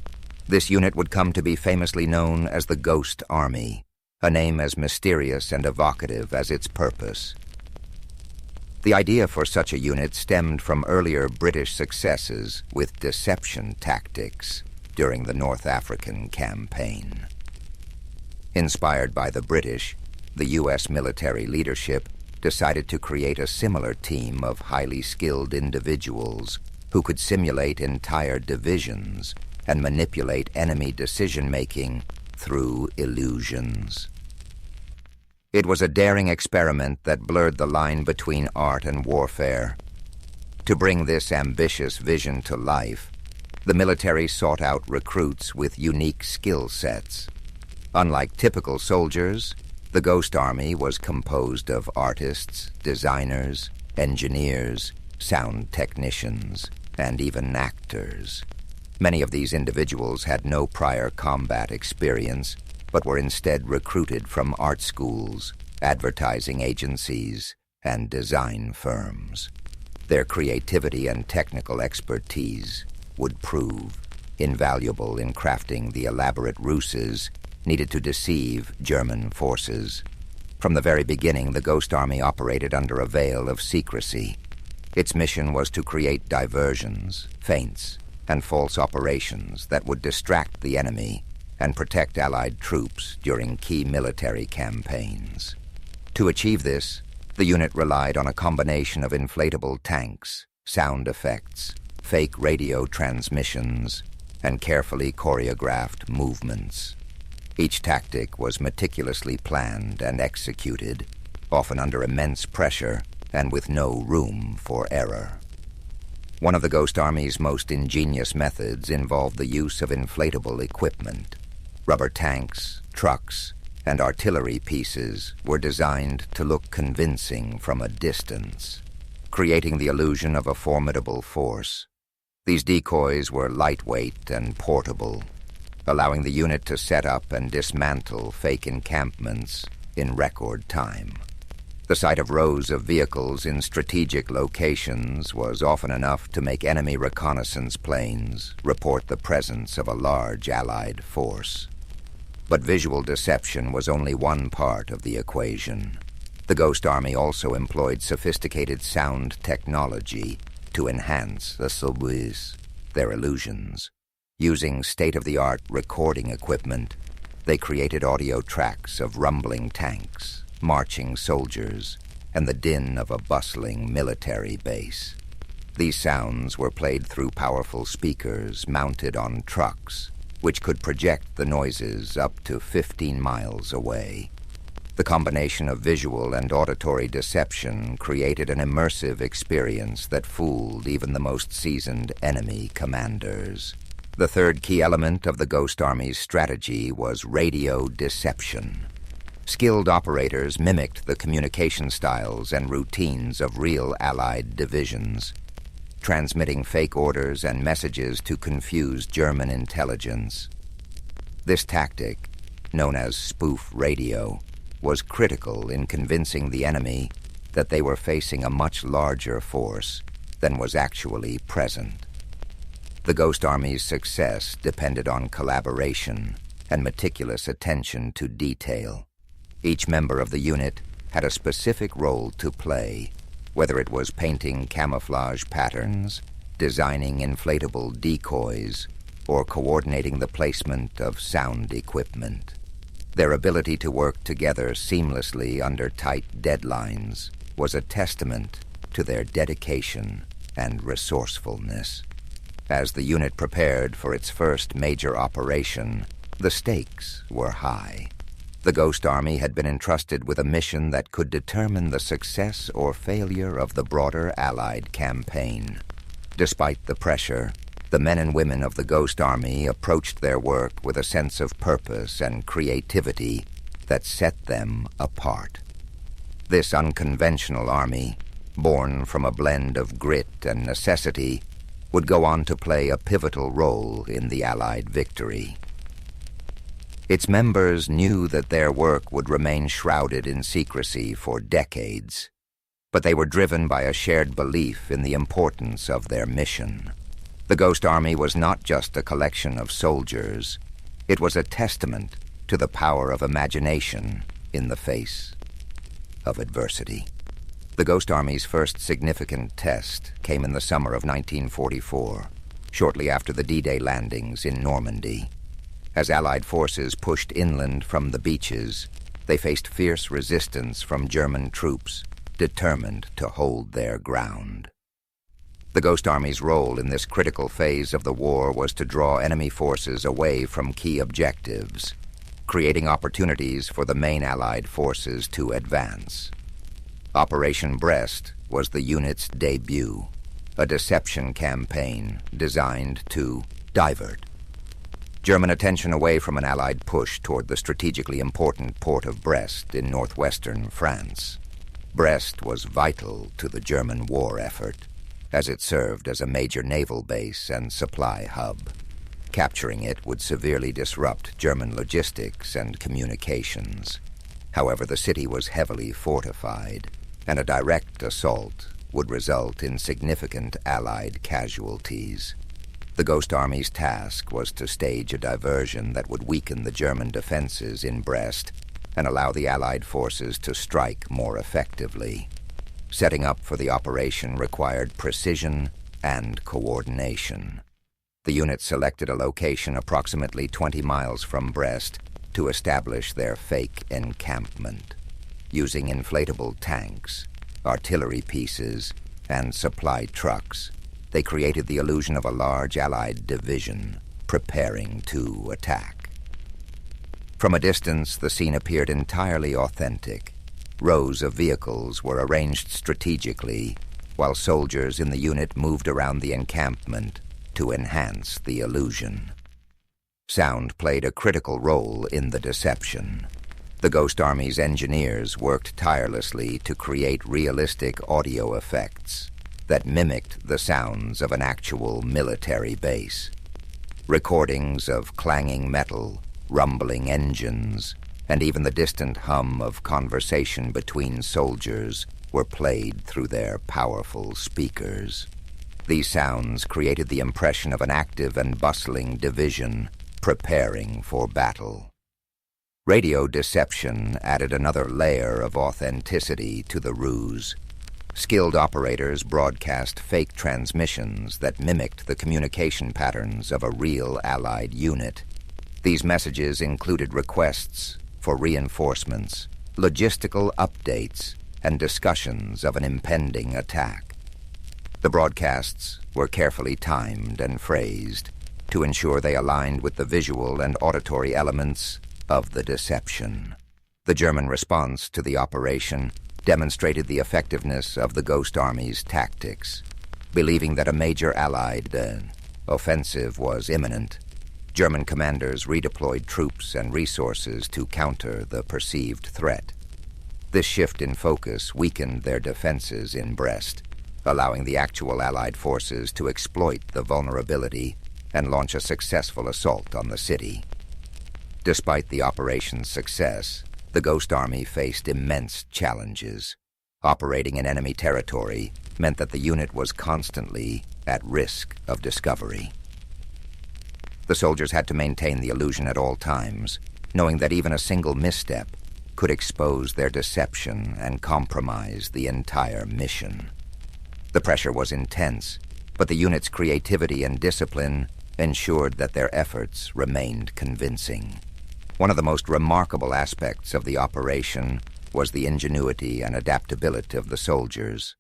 this unit would come to be famously known as the Ghost Army, a name as mysterious and evocative as its purpose. The idea for such a unit stemmed from earlier British successes with deception tactics during the North African campaign. Inspired by the British, the U.S. military leadership decided to create a similar team of highly skilled individuals who could simulate entire divisions and manipulate enemy decision-making through illusions. It was a daring experiment that blurred the line between art and warfare. To bring this ambitious vision to life, the military sought out recruits with unique skill sets. Unlike typical soldiers, the Ghost Army was composed of artists, designers, engineers, sound technicians, and even actors. Many of these individuals had no prior combat experience, but were instead recruited from art schools, advertising agencies, and design firms. Their creativity and technical expertise would prove invaluable in crafting the elaborate ruses needed to deceive German forces. From the very beginning, the Ghost Army operated under a veil of secrecy. Its mission was to create diversions, feints, and false operations that would distract the enemy and protect Allied troops during key military campaigns. To achieve this, the unit relied on a combination of inflatable tanks, sound effects, fake radio transmissions, and carefully choreographed movements. Each tactic was meticulously planned and executed, often under immense pressure and with no room for error. One of the Ghost Army's most ingenious methods involved the use of inflatable equipment. Rubber tanks, trucks, and artillery pieces were designed to look convincing from a distance, creating the illusion of a formidable force. These decoys were lightweight and portable, allowing the unit to set up and dismantle fake encampments in record time. The sight of rows of vehicles in strategic locations was often enough to make enemy reconnaissance planes report the presence of a large Allied force. But visual deception was only one part of the equation. The Ghost Army also employed sophisticated sound technology to enhance their illusions. Using state-of-the-art recording equipment, they created audio tracks of rumbling tanks, marching soldiers, and the din of a bustling military base. These sounds were played through powerful speakers mounted on trucks, which could project the noises up to 15 miles away. The combination of visual and auditory deception created an immersive experience that fooled even the most seasoned enemy commanders. The third key element of the Ghost Army's strategy was radio deception. Skilled operators mimicked the communication styles and routines of real Allied divisions, transmitting fake orders and messages to confuse German intelligence. This tactic, known as spoof radio, was critical in convincing the enemy that they were facing a much larger force than was actually present. The Ghost Army's success depended on collaboration and meticulous attention to detail. Each member of the unit had a specific role to play, whether it was painting camouflage patterns, designing inflatable decoys, or coordinating the placement of sound equipment. Their ability to work together seamlessly under tight deadlines was a testament to their dedication and resourcefulness. As the unit prepared for its first major operation, the stakes were high. The Ghost Army had been entrusted with a mission that could determine the success or failure of the broader Allied campaign. Despite the pressure, the men and women of the Ghost Army approached their work with a sense of purpose and creativity that set them apart. This unconventional army, born from a blend of grit and necessity, would go on to play a pivotal role in the Allied victory. Its members knew that their work would remain shrouded in secrecy for decades, but they were driven by a shared belief in the importance of their mission. The Ghost Army was not just a collection of soldiers. It was a testament to the power of imagination in the face of adversity. The Ghost Army's first significant test came in the summer of 1944, shortly after the D-Day landings in Normandy. As Allied forces pushed inland from the beaches, they faced fierce resistance from German troops, determined to hold their ground. The Ghost Army's role in this critical phase of the war was to draw enemy forces away from key objectives, creating opportunities for the main Allied forces to advance. Operation Brest was the unit's debut, a deception campaign designed to divert German attention away from an Allied push toward the strategically important port of Brest in northwestern France. Brest was vital to the German war effort, as it served as a major naval base and supply hub. Capturing it would severely disrupt German logistics and communications. However, the city was heavily fortified, and a direct assault would result in significant Allied casualties. The Ghost Army's task was to stage a diversion that would weaken the German defenses in Brest and allow the Allied forces to strike more effectively. Setting up for the operation required precision and coordination. The unit selected a location approximately 20 miles from Brest to establish their fake encampment. Using inflatable tanks, artillery pieces, and supply trucks, they created the illusion of a large Allied division, preparing to attack. From a distance, the scene appeared entirely authentic. Rows of vehicles were arranged strategically, while soldiers in the unit moved around the encampment to enhance the illusion. Sound played a critical role in the deception. The Ghost Army's engineers worked tirelessly to create realistic audio effects that mimicked the sounds of an actual military base. Recordings of clanging metal, rumbling engines, and even the distant hum of conversation between soldiers were played through their powerful speakers. These sounds created the impression of an active and bustling division preparing for battle. Radio deception added another layer of authenticity to the ruse. Skilled operators broadcast fake transmissions that mimicked the communication patterns of a real Allied unit. These messages included requests for reinforcements, logistical updates, and discussions of an impending attack. The broadcasts were carefully timed and phrased to ensure they aligned with the visual and auditory elements of the deception. The German response to the operation demonstrated the effectiveness of the Ghost Army's tactics. Believing that a major Allied offensive was imminent, German commanders redeployed troops and resources to counter the perceived threat. This shift in focus weakened their defenses in Brest, allowing the actual Allied forces to exploit the vulnerability and launch a successful assault on the city. Despite the operation's success, the Ghost Army faced immense challenges. Operating in enemy territory meant that the unit was constantly at risk of discovery. The soldiers had to maintain the illusion at all times, knowing that even a single misstep could expose their deception and compromise the entire mission. The pressure was intense, but the unit's creativity and discipline ensured that their efforts remained convincing. One of the most remarkable aspects of the operation was the ingenuity and adaptability of the soldiers.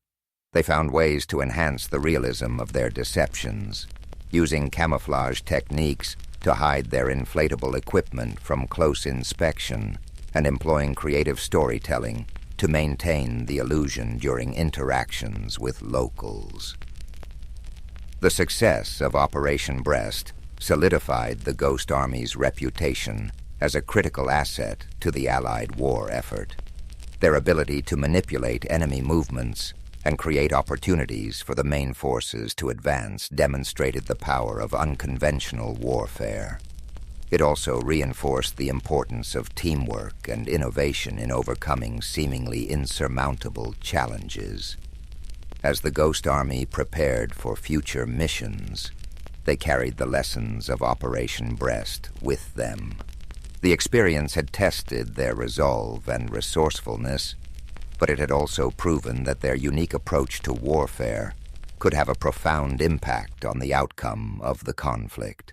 They found ways to enhance the realism of their deceptions, using camouflage techniques to hide their inflatable equipment from close inspection and employing creative storytelling to maintain the illusion during interactions with locals. The success of Operation Brest solidified the Ghost Army's reputation as a critical asset to the Allied war effort. Their ability to manipulate enemy movements and create opportunities for the main forces to advance demonstrated the power of unconventional warfare. It also reinforced the importance of teamwork and innovation in overcoming seemingly insurmountable challenges. As the Ghost Army prepared for future missions, they carried the lessons of Operation Brest with them. The experience had tested their resolve and resourcefulness, but it had also proven that their unique approach to warfare could have a profound impact on the outcome of the conflict.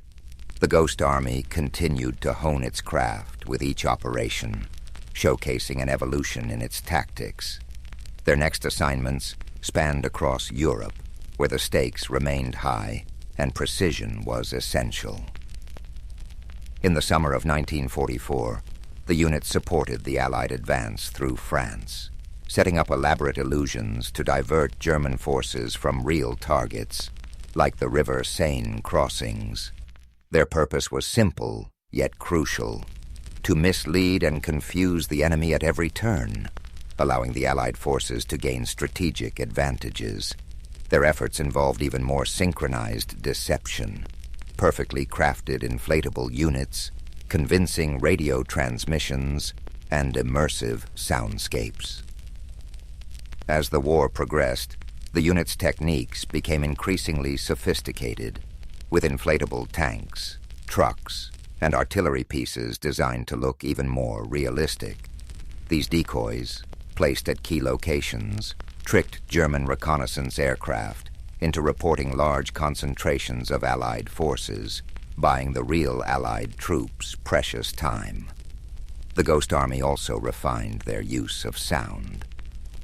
The Ghost Army continued to hone its craft with each operation, showcasing an evolution in its tactics. Their next assignments spanned across Europe, where the stakes remained high and precision was essential. In the summer of 1944, the unit supported the Allied advance through France, setting up elaborate illusions to divert German forces from real targets, like the River Seine crossings. Their purpose was simple, yet crucial: to mislead and confuse the enemy at every turn, allowing the Allied forces to gain strategic advantages. Their efforts involved even more synchronized deception, perfectly crafted inflatable units, convincing radio transmissions, and immersive soundscapes. As the war progressed, the unit's techniques became increasingly sophisticated, with inflatable tanks, trucks, and artillery pieces designed to look even more realistic. These decoys, placed at key locations, tricked German reconnaissance aircraft into reporting large concentrations of Allied forces, buying the real Allied troops precious time. The Ghost Army also refined their use of sound.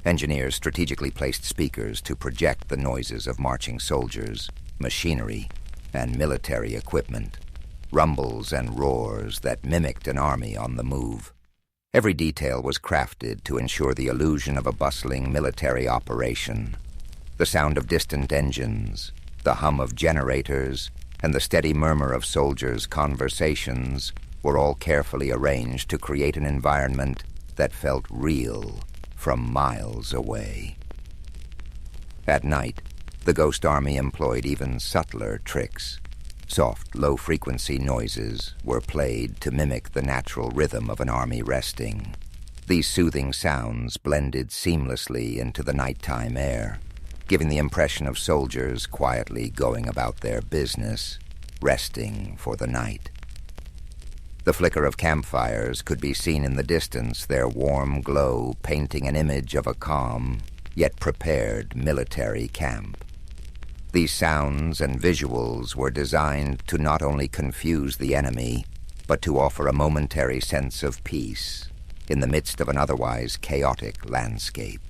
Engineers strategically placed speakers to project the noises of marching soldiers, machinery, and military equipment, rumbles and roars that mimicked an army on the move. Every detail was crafted to ensure the illusion of a bustling military operation. The sound of distant engines, the hum of generators, and the steady murmur of soldiers' conversations were all carefully arranged to create an environment that felt real from miles away. At night, the Ghost Army employed even subtler tricks. Soft, low-frequency noises were played to mimic the natural rhythm of an army resting. These soothing sounds blended seamlessly into the nighttime air, giving the impression of soldiers quietly going about their business, resting for the night. The flicker of campfires could be seen in the distance, their warm glow painting an image of a calm, yet prepared military camp. These sounds and visuals were designed to not only confuse the enemy, but to offer a momentary sense of peace in the midst of an otherwise chaotic landscape.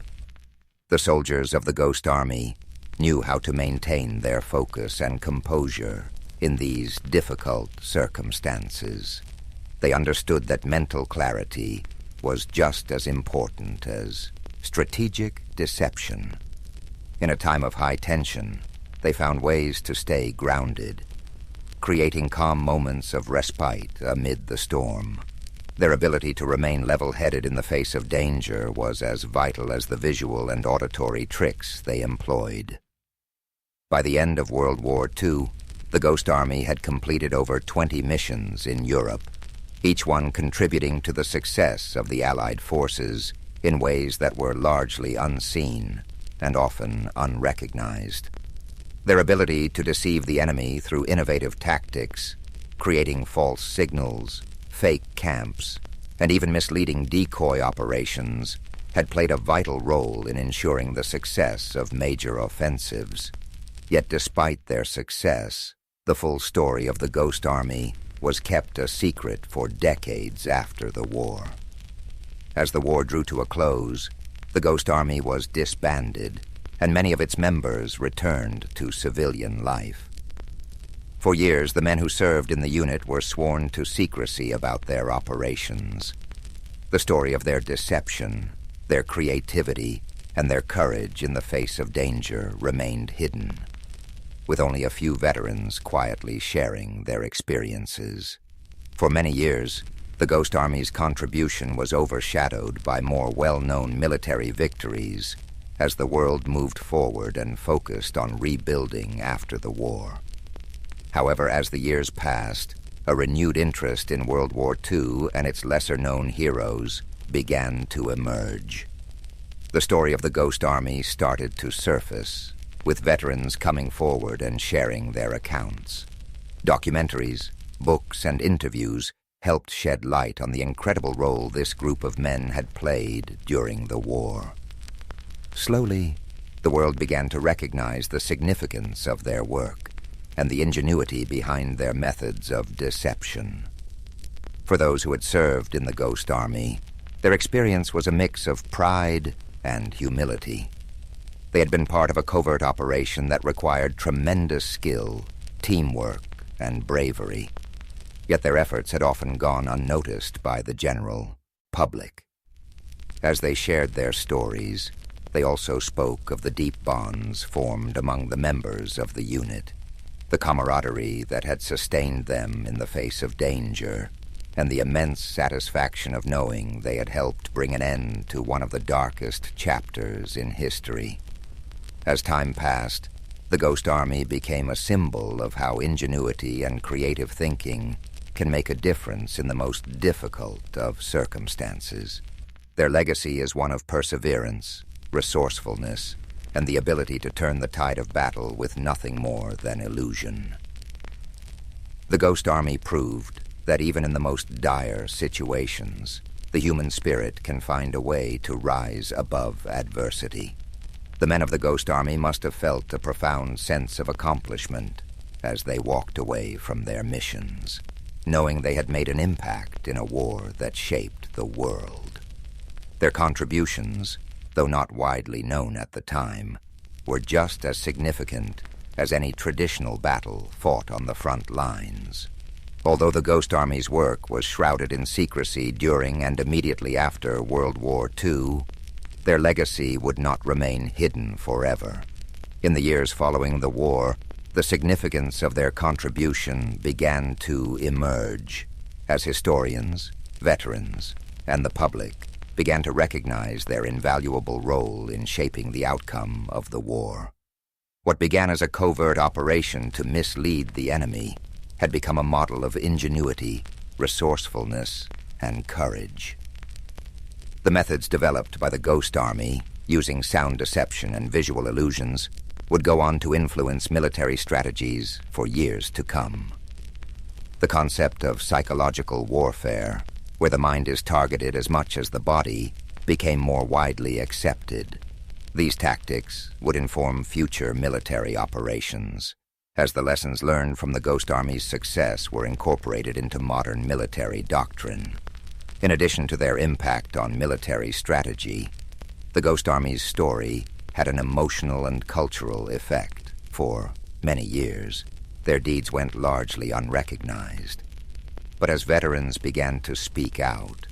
The soldiers of the Ghost Army knew how to maintain their focus and composure in these difficult circumstances. They understood that mental clarity was just as important as strategic deception. In a time of high tension, they found ways to stay grounded, creating calm moments of respite amid the storm. Their ability to remain level-headed in the face of danger was as vital as the visual and auditory tricks they employed. By the end of World War II, the Ghost Army had completed over 20 missions in Europe, each one contributing to the success of the Allied forces in ways that were largely unseen and often unrecognized. Their ability to deceive the enemy through innovative tactics, creating false signals, fake camps, and even misleading decoy operations, had played a vital role in ensuring the success of major offensives. Yet despite their success, the full story of the Ghost Army was kept a secret for decades after the war. As the war drew to a close, the Ghost Army was disbanded, and many of its members returned to civilian life. For years, the men who served in the unit were sworn to secrecy about their operations. The story of their deception, their creativity, and their courage in the face of danger remained hidden, with only a few veterans quietly sharing their experiences. For many years, the Ghost Army's contribution was overshadowed by more well-known military victories as the world moved forward and focused on rebuilding after the war. However, as the years passed, a renewed interest in World War II and its lesser-known heroes began to emerge. The story of the Ghost Army started to surface, with veterans coming forward and sharing their accounts. Documentaries, books, and interviews helped shed light on the incredible role this group of men had played during the war. Slowly, the world began to recognize the significance of their work and the ingenuity behind their methods of deception. For those who had served in the Ghost Army, their experience was a mix of pride and humility. They had been part of a covert operation that required tremendous skill, teamwork, and bravery. Yet their efforts had often gone unnoticed by the general public. As they shared their stories, they also spoke of the deep bonds formed among the members of the unit, the camaraderie that had sustained them in the face of danger, and the immense satisfaction of knowing they had helped bring an end to one of the darkest chapters in history. As time passed, the Ghost Army became a symbol of how ingenuity and creative thinking can make a difference in the most difficult of circumstances. Their legacy is one of perseverance, resourcefulness, and the ability to turn the tide of battle with nothing more than illusion. The Ghost Army proved that even in the most dire situations, the human spirit can find a way to rise above adversity. The men of the Ghost Army must have felt a profound sense of accomplishment as they walked away from their missions, knowing they had made an impact in a war that shaped the world. Their contributions, though not widely known at the time, were just as significant as any traditional battle fought on the front lines. Although the Ghost Army's work was shrouded in secrecy during and immediately after World War II, their legacy would not remain hidden forever. In the years following the war, the significance of their contribution began to emerge as historians, veterans, and the public began to recognize their invaluable role in shaping the outcome of the war. What began as a covert operation to mislead the enemy had become a model of ingenuity, resourcefulness, and courage. The methods developed by the Ghost Army, using sound deception and visual illusions, would go on to influence military strategies for years to come. The concept of psychological warfare, where the mind is targeted as much as the body, became more widely accepted. These tactics would inform future military operations, as the lessons learned from the Ghost Army's success were incorporated into modern military doctrine. In addition to their impact on military strategy, the Ghost Army's story had an emotional and cultural effect. For many years, their deeds went largely unrecognized. But as veterans began to speak out,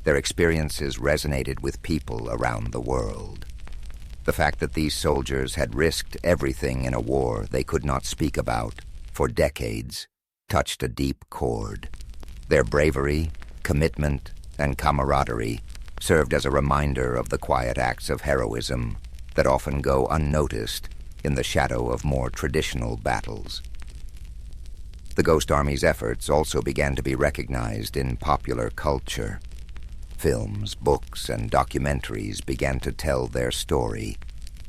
their experiences resonated with people around the world. The fact that these soldiers had risked everything in a war they could not speak about for decades touched a deep chord. Their bravery, commitment, and camaraderie served as a reminder of the quiet acts of heroism that often go unnoticed in the shadow of more traditional battles. The Ghost Army's efforts also began to be recognized in popular culture. Films, books, and documentaries began to tell their story,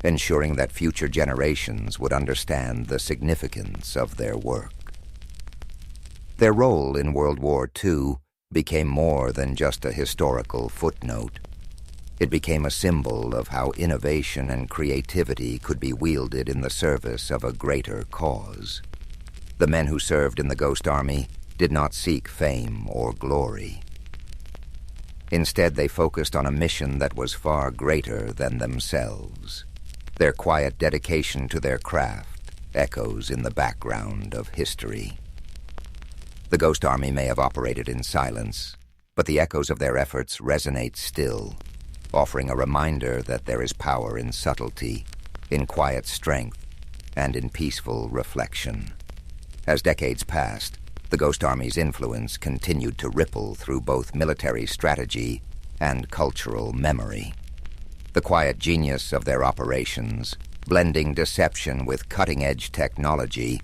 ensuring that future generations would understand the significance of their work. Their role in World War II became more than just a historical footnote. It became a symbol of how innovation and creativity could be wielded in the service of a greater cause. The men who served in the Ghost Army did not seek fame or glory. Instead, they focused on a mission that was far greater than themselves. Their quiet dedication to their craft echoes in the background of history. The Ghost Army may have operated in silence, but the echoes of their efforts resonate still, offering a reminder that there is power in subtlety, in quiet strength, and in peaceful reflection. As decades passed, the Ghost Army's influence continued to ripple through both military strategy and cultural memory. The quiet genius of their operations, blending deception with cutting-edge technology,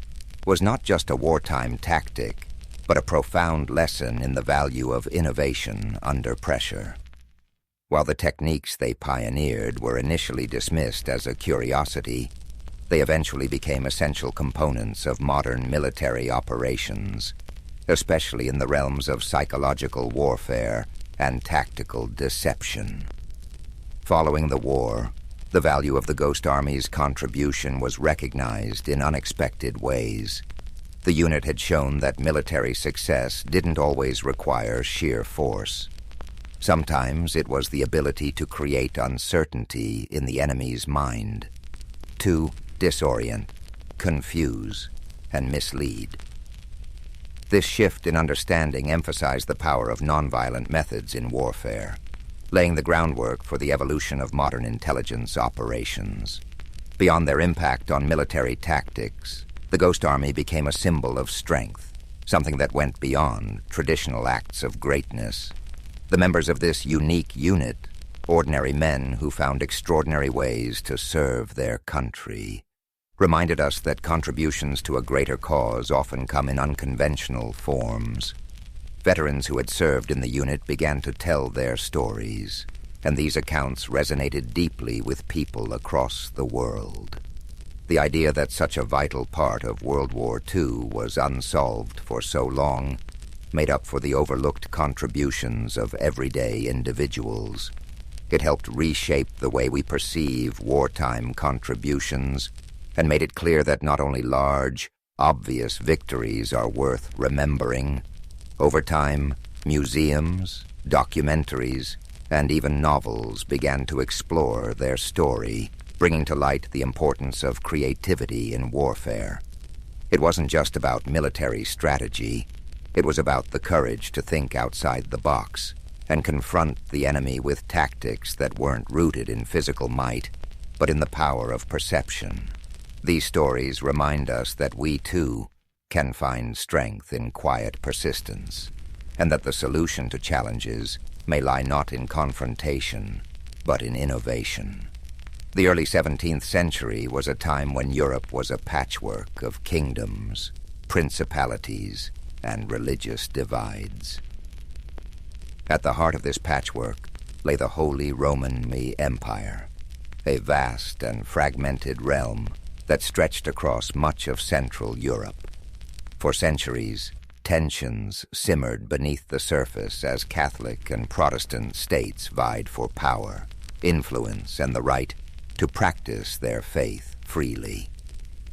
was not just a wartime tactic, but a profound lesson in the value of innovation under pressure. While the techniques they pioneered were initially dismissed as a curiosity, they eventually became essential components of modern military operations, especially in the realms of psychological warfare and tactical deception. Following the war, the value of the Ghost Army's contribution was recognized in unexpected ways. The unit had shown that military success didn't always require sheer force. Sometimes it was the ability to create uncertainty in the enemy's mind, to disorient, confuse, and mislead. This shift in understanding emphasized the power of nonviolent methods in warfare, laying the groundwork for the evolution of modern intelligence operations. Beyond their impact on military tactics, the Ghost Army became a symbol of strength, something that went beyond traditional acts of greatness. The members of this unique unit, ordinary men who found extraordinary ways to serve their country, reminded us that contributions to a greater cause often come in unconventional forms. Veterans who had served in the unit began to tell their stories, and these accounts resonated deeply with people across the world. The idea that such a vital part of World War II was unsolved for so long made up for the overlooked contributions of everyday individuals. It helped reshape the way we perceive wartime contributions and made it clear that not only large, obvious victories are worth remembering. Over time, museums, documentaries, and even novels began to explore their story, bringing to light the importance of creativity in warfare. It wasn't just about military strategy. It was about the courage to think outside the box and confront the enemy with tactics that weren't rooted in physical might, but in the power of perception. These stories remind us that we, too, can find strength in quiet persistence, and that the solution to challenges may lie not in confrontation, but in innovation. The early 17th century was a time when Europe was a patchwork of kingdoms, principalities, and religious divides. At the heart of this patchwork lay the Holy Roman Empire, a vast and fragmented realm that stretched across much of Central Europe. For centuries, tensions simmered beneath the surface as Catholic and Protestant states vied for power, influence, and the right to practice their faith freely.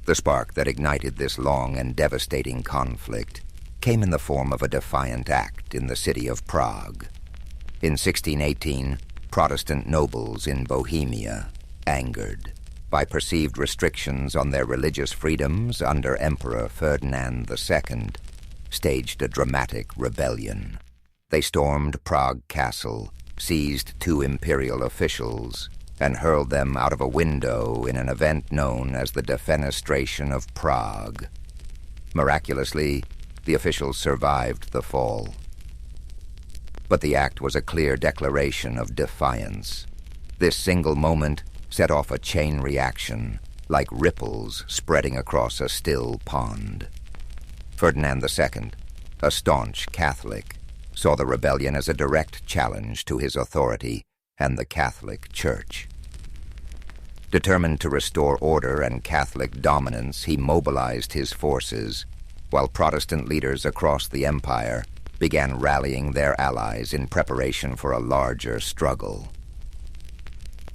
The spark that ignited this long and devastating conflict came in the form of a defiant act in the city of Prague. In 1618, Protestant nobles in Bohemia, angered by perceived restrictions on their religious freedoms under Emperor Ferdinand II, staged a dramatic rebellion. They stormed Prague Castle, seized 2 imperial officials, and hurled them out of a window in an event known as the Defenestration of Prague. Miraculously, the officials survived the fall. But the act was a clear declaration of defiance. This single moment set off a chain reaction, like ripples spreading across a still pond. Ferdinand II, a staunch Catholic, saw the rebellion as a direct challenge to his authority and the Catholic Church. Determined to restore order and Catholic dominance, he mobilized his forces, while Protestant leaders across the empire began rallying their allies in preparation for a larger struggle.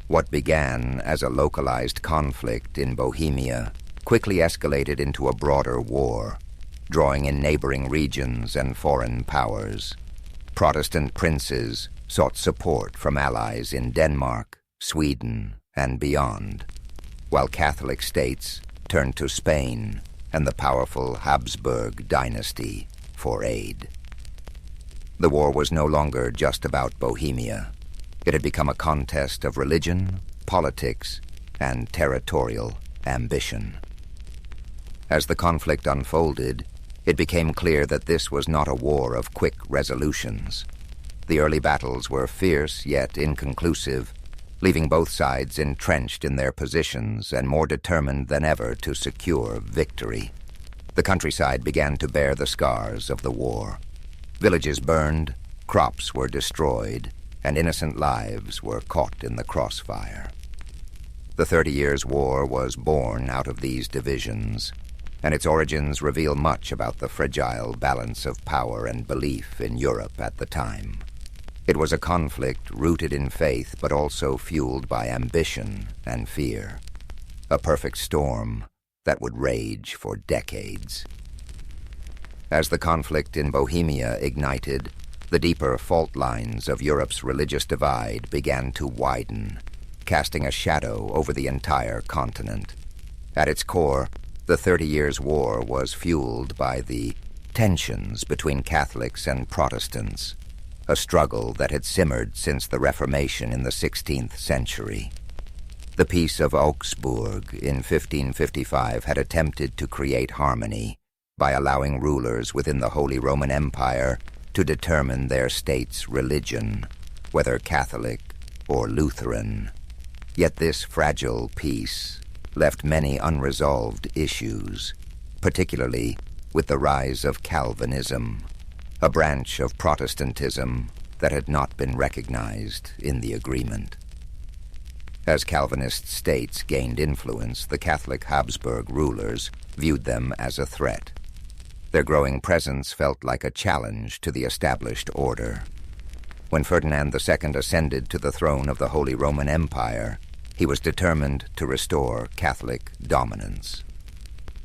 What began as a localized conflict in Bohemia quickly escalated into a broader war, drawing in neighboring regions and foreign powers. Protestant princes sought support from allies in Denmark, Sweden, and beyond, while Catholic states turned to Spain and the powerful Habsburg dynasty for aid. The war was no longer just about Bohemia. It had become a contest of religion, politics, and territorial ambition. As the conflict unfolded, it became clear that this was not a war of quick resolutions. The early battles were fierce yet inconclusive, leaving both sides entrenched in their positions and more determined than ever to secure victory. The countryside began to bear the scars of the war. Villages burned, crops were destroyed, and innocent lives were caught in the crossfire. The 30 Years' War was born out of these divisions, and its origins reveal much about the fragile balance of power and belief in Europe at the time. It was a conflict rooted in faith but also fueled by ambition and fear, a perfect storm that would rage for decades. As the conflict in Bohemia ignited, the deeper fault lines of Europe's religious divide began to widen, casting a shadow over the entire continent. At its core, the 30 Years' War was fueled by the tensions between Catholics and Protestants, a struggle that had simmered since the Reformation in the 16th century. The Peace of Augsburg in 1555 had attempted to create harmony by allowing rulers within the Holy Roman Empire to determine their state's religion, whether Catholic or Lutheran. Yet this fragile peace left many unresolved issues, particularly with the rise of Calvinism, a branch of Protestantism that had not been recognized in the agreement. As Calvinist states gained influence, the Catholic Habsburg rulers viewed them as a threat. Their growing presence felt like a challenge to the established order. When Ferdinand II ascended to the throne of the Holy Roman Empire, he was determined to restore Catholic dominance.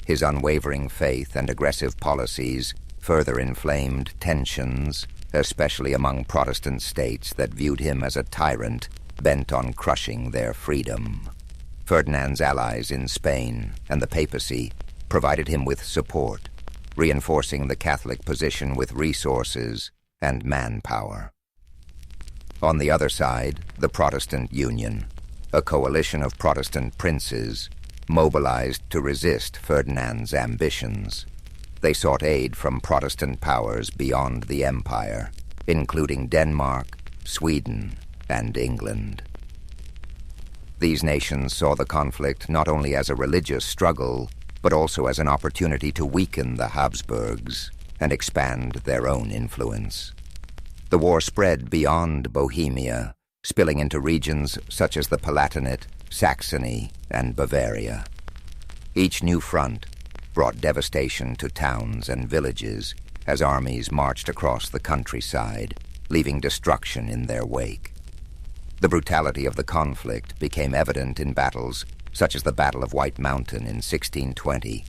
His unwavering faith and aggressive policies further inflamed tensions, especially among Protestant states that viewed him as a tyrant bent on crushing their freedom. Ferdinand's allies in Spain and the papacy provided him with support, reinforcing the Catholic position with resources and manpower. On the other side, the Protestant Union, a coalition of Protestant princes, mobilized to resist Ferdinand's ambitions. They sought aid from Protestant powers beyond the empire, including Denmark, Sweden, and England. These nations saw the conflict not only as a religious struggle, but also as an opportunity to weaken the Habsburgs and expand their own influence. The war spread beyond Bohemia, spilling into regions such as the Palatinate, Saxony, and Bavaria. Each new front brought devastation to towns and villages as armies marched across the countryside, leaving destruction in their wake. The brutality of the conflict became evident in battles such as the Battle of White Mountain in 1620,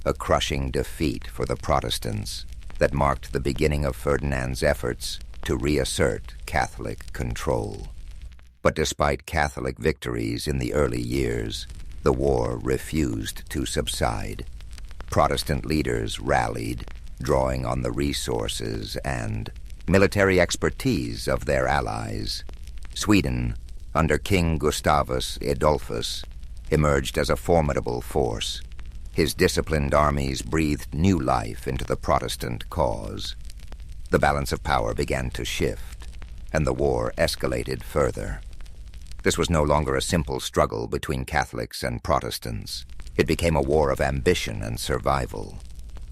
a crushing defeat for the Protestants that marked the beginning of Ferdinand's efforts to reassert Catholic control. But despite Catholic victories in the early years, the war refused to subside. Protestant leaders rallied, drawing on the resources and military expertise of their allies. Sweden, under King Gustavus Adolphus, emerged as a formidable force. His disciplined armies breathed new life into the Protestant cause. The balance of power began to shift, and the war escalated further. This was no longer a simple struggle between Catholics and Protestants. It became a war of ambition and survival.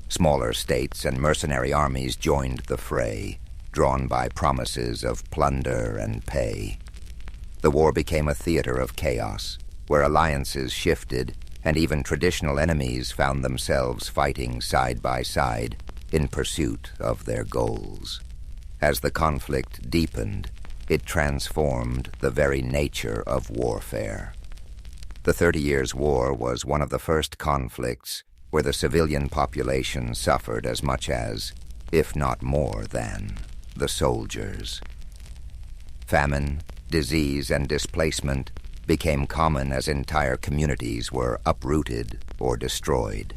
Smaller states and mercenary armies joined the fray, drawn by promises of plunder and pay. The war became a theater of chaos, where alliances shifted and even traditional enemies found themselves fighting side by side in pursuit of their goals. As the conflict deepened, it transformed the very nature of warfare. The 30 Years' War was one of the first conflicts where the civilian population suffered as much as, if not more than, the soldiers. Famine, disease, and displacement became common as entire communities were uprooted or destroyed.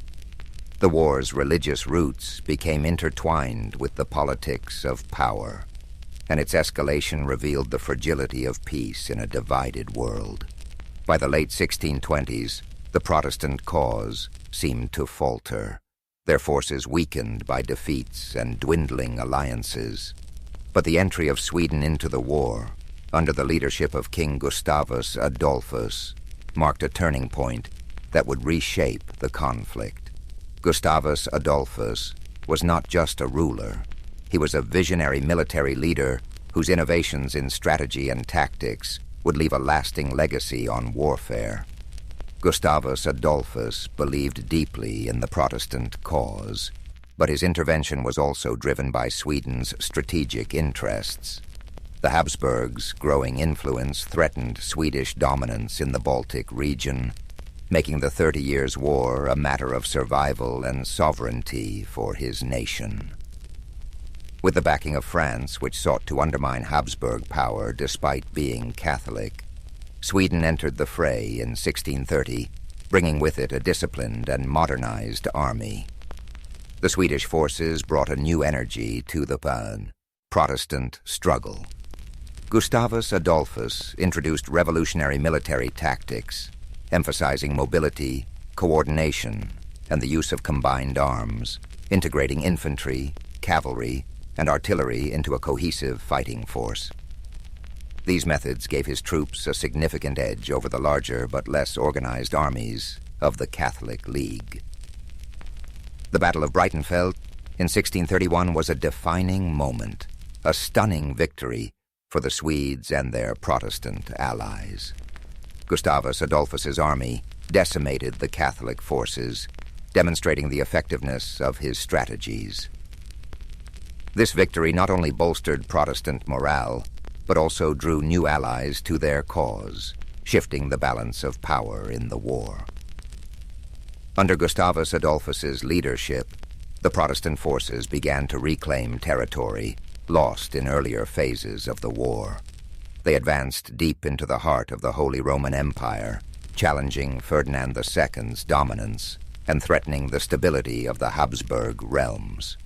The war's religious roots became intertwined with the politics of power, and its escalation revealed the fragility of peace in a divided world. By the late 1620s, the Protestant cause seemed to falter, their forces weakened by defeats and dwindling alliances. But the entry of Sweden into the war, under the leadership of King Gustavus Adolphus, marked a turning point that would reshape the conflict. Gustavus Adolphus was not just a ruler. He was a visionary military leader whose innovations in strategy and tactics would leave a lasting legacy on warfare. Gustavus Adolphus believed deeply in the Protestant cause, but his intervention was also driven by Sweden's strategic interests. The Habsburgs' growing influence threatened Swedish dominance in the Baltic region, making the 30 Years' War a matter of survival and sovereignty for his nation. With the backing of France, which sought to undermine Habsburg power despite being Catholic, Sweden entered the fray in 1630, bringing with it a disciplined and modernized army. The Swedish forces brought a new energy to the Protestant struggle. Gustavus Adolphus introduced revolutionary military tactics, emphasizing mobility, coordination, and the use of combined arms, integrating infantry, cavalry, and artillery into a cohesive fighting force. These methods gave his troops a significant edge over the larger but less organized armies of the Catholic League. The Battle of Breitenfeld in 1631 was a defining moment, a stunning victory for the Swedes and their Protestant allies. Gustavus Adolphus's army decimated the Catholic forces, demonstrating the effectiveness of his strategies. This victory not only bolstered Protestant morale, but also drew new allies to their cause, shifting the balance of power in the war. Under Gustavus Adolphus's leadership, the Protestant forces began to reclaim territory lost in earlier phases of the war. They advanced deep into the heart of the Holy Roman Empire, challenging Ferdinand II's dominance and threatening the stability of the Habsburg realms.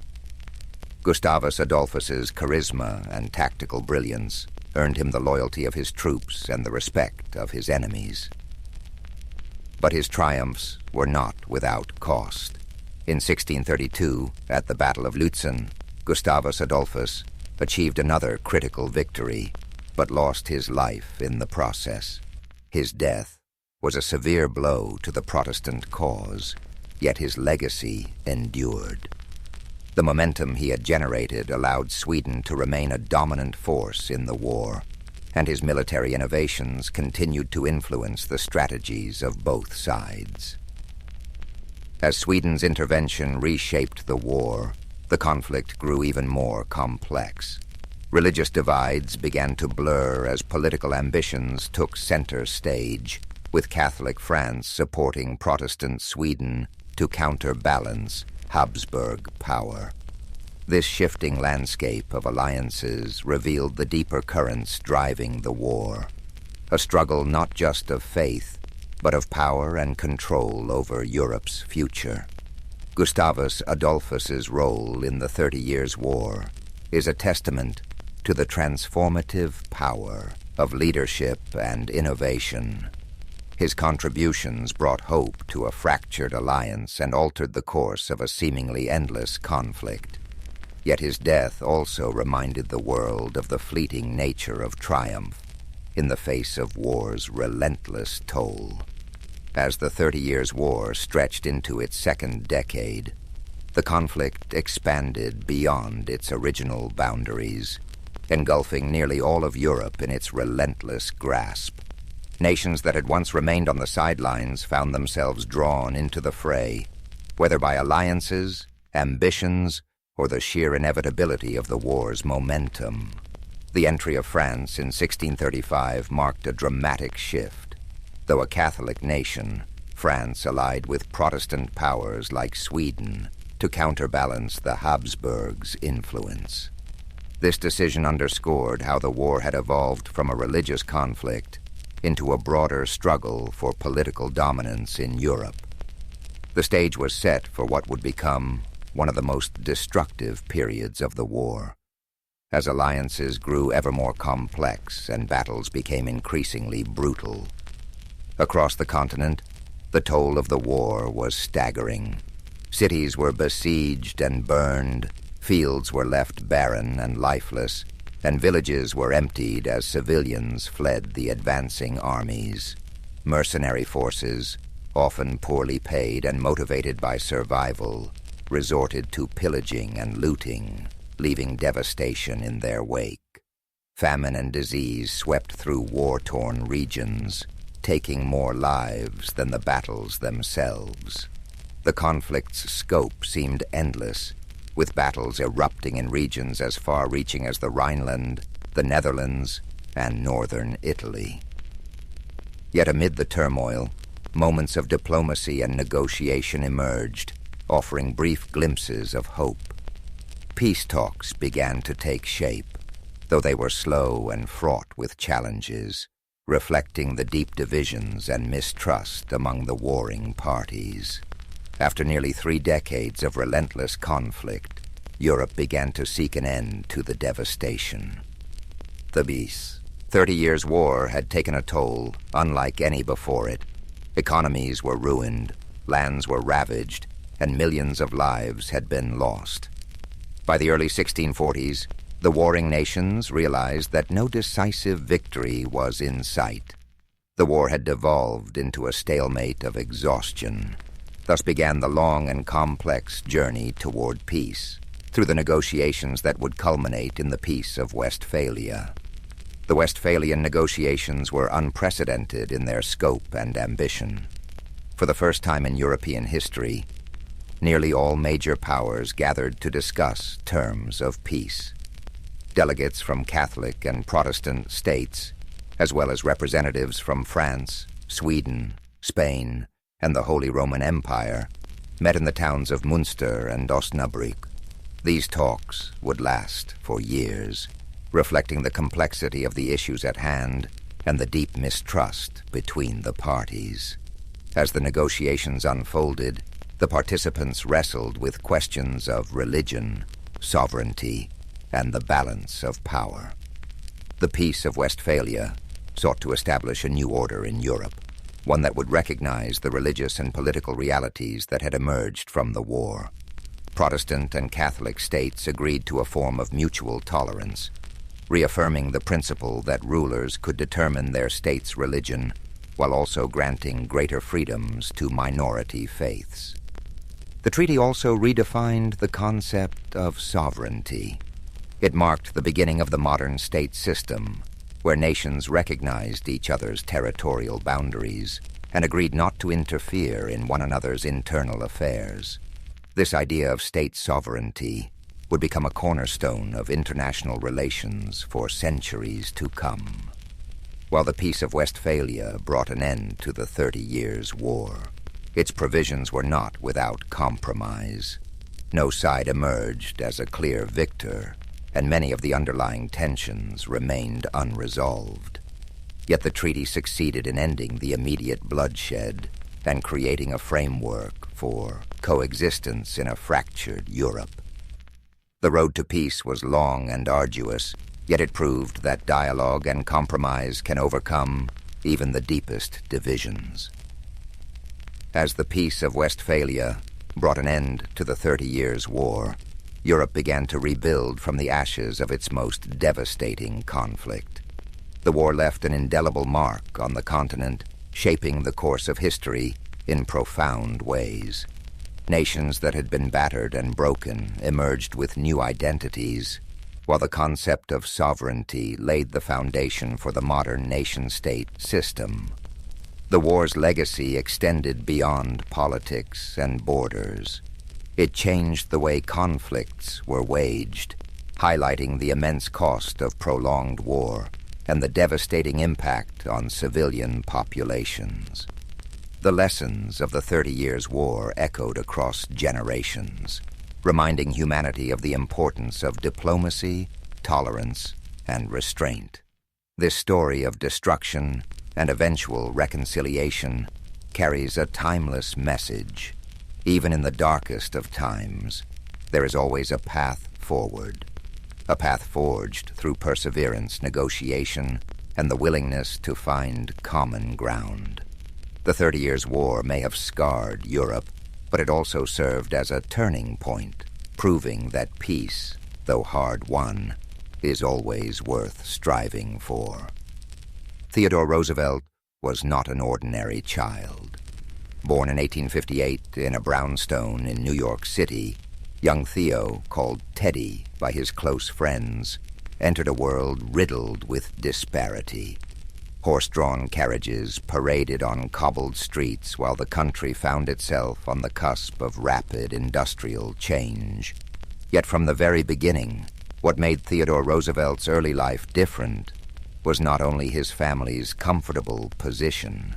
Gustavus Adolphus's charisma and tactical brilliance earned him the loyalty of his troops and the respect of his enemies. But his triumphs were not without cost. In 1632, at the Battle of Lützen, Gustavus Adolphus achieved another critical victory, but lost his life in the process. His death was a severe blow to the Protestant cause, yet his legacy endured. The momentum he had generated allowed Sweden to remain a dominant force in the war, and his military innovations continued to influence the strategies of both sides. As Sweden's intervention reshaped the war, the conflict grew even more complex. Religious divides began to blur as political ambitions took center stage, with Catholic France supporting Protestant Sweden to counterbalance Habsburg power. This shifting landscape of alliances revealed the deeper currents driving the war, a struggle not just of faith, but of power and control over Europe's future. Gustavus Adolphus's role in the 30 Years' War is a testament to the transformative power of leadership and innovation. His contributions brought hope to a fractured alliance and altered the course of a seemingly endless conflict. Yet his death also reminded the world of the fleeting nature of triumph in the face of war's relentless toll. As the 30 Years' War stretched into its second decade, the conflict expanded beyond its original boundaries, engulfing nearly all of Europe in its relentless grasp. Nations that had once remained on the sidelines found themselves drawn into the fray, whether by alliances, ambitions, or the sheer inevitability of the war's momentum. The entry of France in 1635 marked a dramatic shift. Though a Catholic nation, France allied with Protestant powers like Sweden to counterbalance the Habsburgs' influence. This decision underscored how the war had evolved from a religious conflict into a broader struggle for political dominance in Europe. The stage was set for what would become one of the most destructive periods of the war. As alliances grew ever more complex and battles became increasingly brutal. Across the continent, the toll of the war was staggering. Cities were besieged and burned, fields were left barren and lifeless, and villages were emptied as civilians fled the advancing armies. Mercenary forces, often poorly paid and motivated by survival, resorted to pillaging and looting, leaving devastation in their wake. Famine and disease swept through war-torn regions, taking more lives than the battles themselves. The conflict's scope seemed endless, with battles erupting in regions as far-reaching as the Rhineland, the Netherlands, and northern Italy. Yet amid the turmoil, moments of diplomacy and negotiation emerged, offering brief glimpses of hope. Peace talks began to take shape, though they were slow and fraught with challenges, reflecting the deep divisions and mistrust among the warring parties. After nearly 3 decades of relentless conflict, Europe began to seek an end to the devastation. The 30 Years' War had taken a toll unlike any before it. Economies were ruined, lands were ravaged, and millions of lives had been lost. By the early 1640s, the warring nations realized that no decisive victory was in sight. The war had devolved into a stalemate of exhaustion. Thus began the long and complex journey toward peace, through the negotiations that would culminate in the Peace of Westphalia. The Westphalian negotiations were unprecedented in their scope and ambition. For the first time in European history, nearly all major powers gathered to discuss terms of peace. Delegates from Catholic and Protestant states, as well as representatives from France, Sweden, Spain, and the Holy Roman Empire, met in the towns of Münster and Osnabrück. These talks would last for years, reflecting the complexity of the issues at hand and the deep mistrust between the parties. As the negotiations unfolded, The participants wrestled with questions of religion, sovereignty, and the balance of power. The Peace of Westphalia sought to establish a new order in Europe, one that would recognize the religious and political realities that had emerged from the war. Protestant and Catholic states agreed to a form of mutual tolerance, reaffirming the principle that rulers could determine their state's religion while also granting greater freedoms to minority faiths. The treaty also redefined the concept of sovereignty. It marked the beginning of the modern state system, where nations recognized each other's territorial boundaries and agreed not to interfere in one another's internal affairs. This idea of state sovereignty would become a cornerstone of international relations for centuries to come. While the Peace of Westphalia brought an end to the 30 Years' War, its provisions were not without compromise. No side emerged as a clear victor, and many of the underlying tensions remained unresolved. Yet the treaty succeeded in ending the immediate bloodshed and creating a framework for coexistence in a fractured Europe. The road to peace was long and arduous, yet it proved that dialogue and compromise can overcome even the deepest divisions. As the Peace of Westphalia brought an end to the 30 Years' War, Europe began to rebuild from the ashes of its most devastating conflict. The war left an indelible mark on the continent, shaping the course of history in profound ways. Nations that had been battered and broken emerged with new identities, while the concept of sovereignty laid the foundation for the modern nation-state system. The war's legacy extended beyond politics and borders. It changed the way conflicts were waged, highlighting the immense cost of prolonged war and the devastating impact on civilian populations. The lessons of the 30 Years' War echoed across generations, reminding humanity of the importance of diplomacy, tolerance, and restraint. This story of destruction and eventual reconciliation carries a timeless message. Even in the darkest of times, there is always a path forward, a path forged through perseverance, negotiation, and the willingness to find common ground. The 30 Years' War may have scarred Europe, but it also served as a turning point, proving that peace, though hard won, is always worth striving for. Theodore Roosevelt was not an ordinary child. Born in 1858 in a brownstone in New York City, young Theo, called Teddy by his close friends, entered a world riddled with disparity. Horse-drawn carriages paraded on cobbled streets while the country found itself on the cusp of rapid industrial change. Yet from the very beginning, what made Theodore Roosevelt's early life different was not only his family's comfortable position.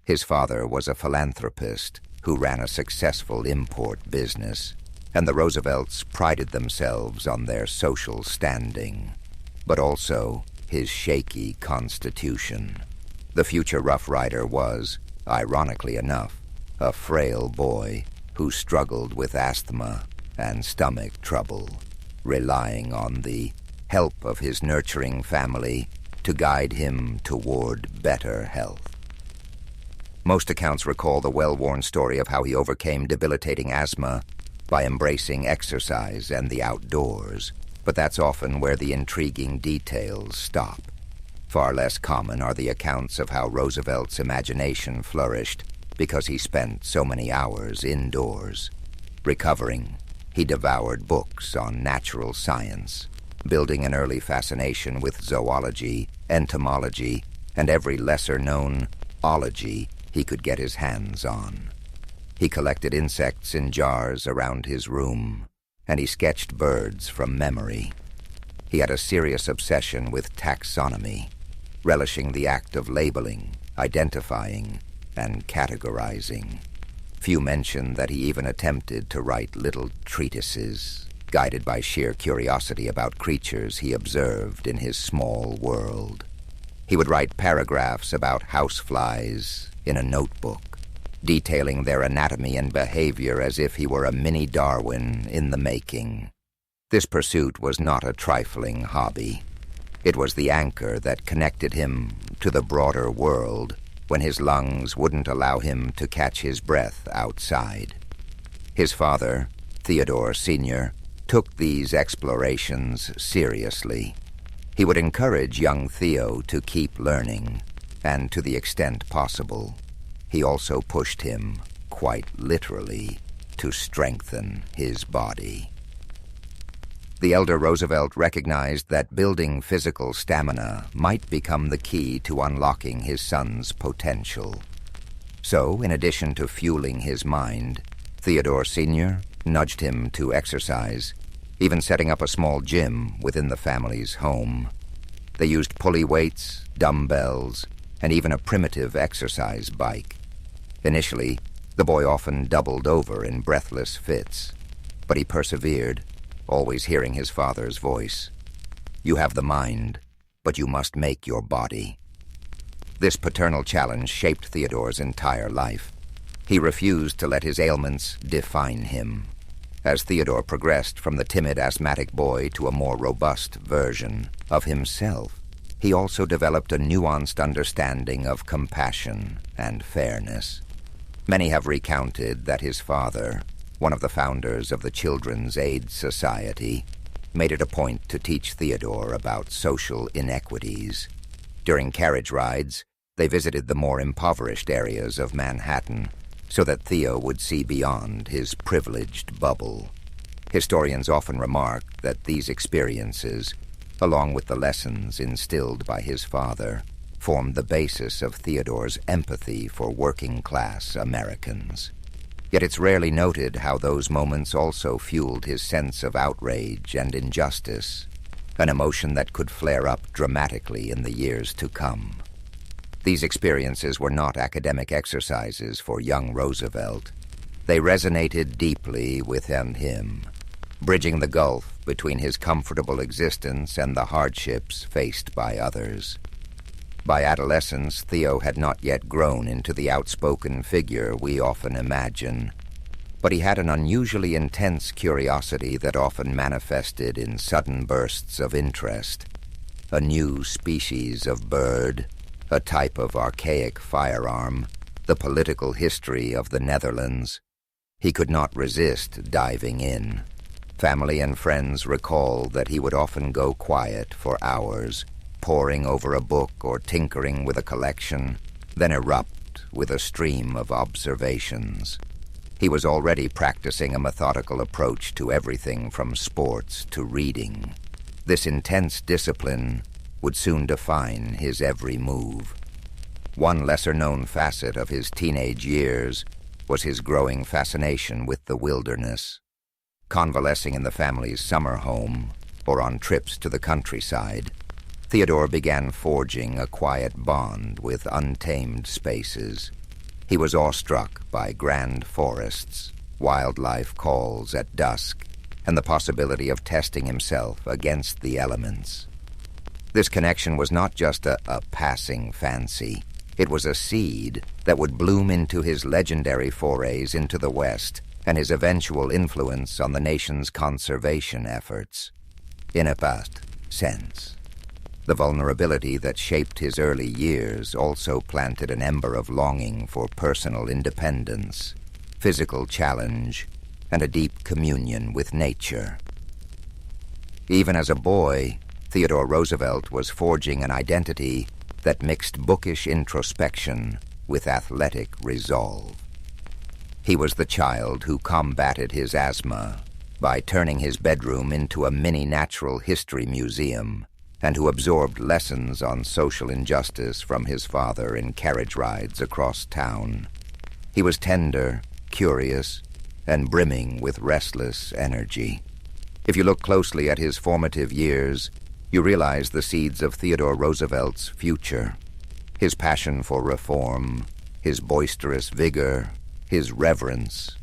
His father was a philanthropist who ran a successful import business, and the Roosevelts prided themselves on their social standing, but also his shaky constitution. The future Rough Rider was, ironically enough, a frail boy who struggled with asthma and stomach trouble, relying on the help of his nurturing family to guide him toward better health. Most accounts recall the well-worn story of how he overcame debilitating asthma by embracing exercise and the outdoors, but that's often where the intriguing details stop. Far less common are the accounts of how Roosevelt's imagination flourished because he spent so many hours indoors. Recovering, he devoured books on natural science, building an early fascination with zoology, entomology, and every lesser-known ology he could get his hands on. He collected insects in jars around his room, and he sketched birds from memory. He had a serious obsession with taxonomy, relishing the act of labeling, identifying, and categorizing. Few mention that he even attempted to write little treatises, guided by sheer curiosity about creatures he observed in his small world. He would write paragraphs about houseflies in a notebook, detailing their anatomy and behavior as if he were a mini Darwin in the making. This pursuit was not a trifling hobby. It was the anchor that connected him to the broader world when his lungs wouldn't allow him to catch his breath outside. His father, Theodore Sr., took these explorations seriously. He would encourage young Theo to keep learning, and to the extent possible, he also pushed him, quite literally, to strengthen his body. The elder Roosevelt recognized that building physical stamina might become the key to unlocking his son's potential. So, in addition to fueling his mind, Theodore Sr. nudged him to exercise, even setting up a small gym within the family's home. They used pulley weights, dumbbells, and even a primitive exercise bike. Initially, the boy often doubled over in breathless fits, but he persevered, always hearing his father's voice. "You have the mind, but you must make your body." This paternal challenge shaped Theodore's entire life. He refused to let his ailments define him. As Theodore progressed from the timid asthmatic boy to a more robust version of himself, he also developed a nuanced understanding of compassion and fairness. Many have recounted that his father, one of the founders of the Children's Aid Society, made it a point to teach Theodore about social inequities. During carriage rides, they visited the more impoverished areas of Manhattan so that Theo would see beyond his privileged bubble. Historians often remark that these experiences, along with the lessons instilled by his father, formed the basis of Theodore's empathy for working-class Americans. Yet it's rarely noted how those moments also fueled his sense of outrage and injustice, an emotion that could flare up dramatically in the years to come. These experiences were not academic exercises for young Roosevelt. They resonated deeply within him, bridging the gulf between his comfortable existence and the hardships faced by others. By adolescence, Theo had not yet grown into the outspoken figure we often imagine, but he had an unusually intense curiosity that often manifested in sudden bursts of interest. A new species of bird, a type of archaic firearm, the political history of the Netherlands. He could not resist diving in. Family and friends recall that he would often go quiet for hours, poring over a book or tinkering with a collection, then erupt with a stream of observations. He was already practicing a methodical approach to everything from sports to reading. This intense discipline would soon define his every move. One lesser-known facet of his teenage years was his growing fascination with the wilderness. Convalescing in the family's summer home or on trips to the countryside, Theodore began forging a quiet bond with untamed spaces. He was awestruck by grand forests, wildlife calls at dusk, and the possibility of testing himself against the elements. This connection was not just a passing fancy. It was a seed that would bloom into his legendary forays into the West and his eventual influence on the nation's conservation efforts. In a past sense, the vulnerability that shaped his early years also planted an ember of longing for personal independence, physical challenge, and a deep communion with nature. Even as a boy, Theodore Roosevelt was forging an identity that mixed bookish introspection with athletic resolve. He was the child who combated his asthma by turning his bedroom into a mini natural history museum, and who absorbed lessons on social injustice from his father in carriage rides across town. He was tender, curious, and brimming with restless energy. If you look closely at his formative years, you realize the seeds of Theodore Roosevelt's future. His passion for reform, his boisterous vigor, his reverence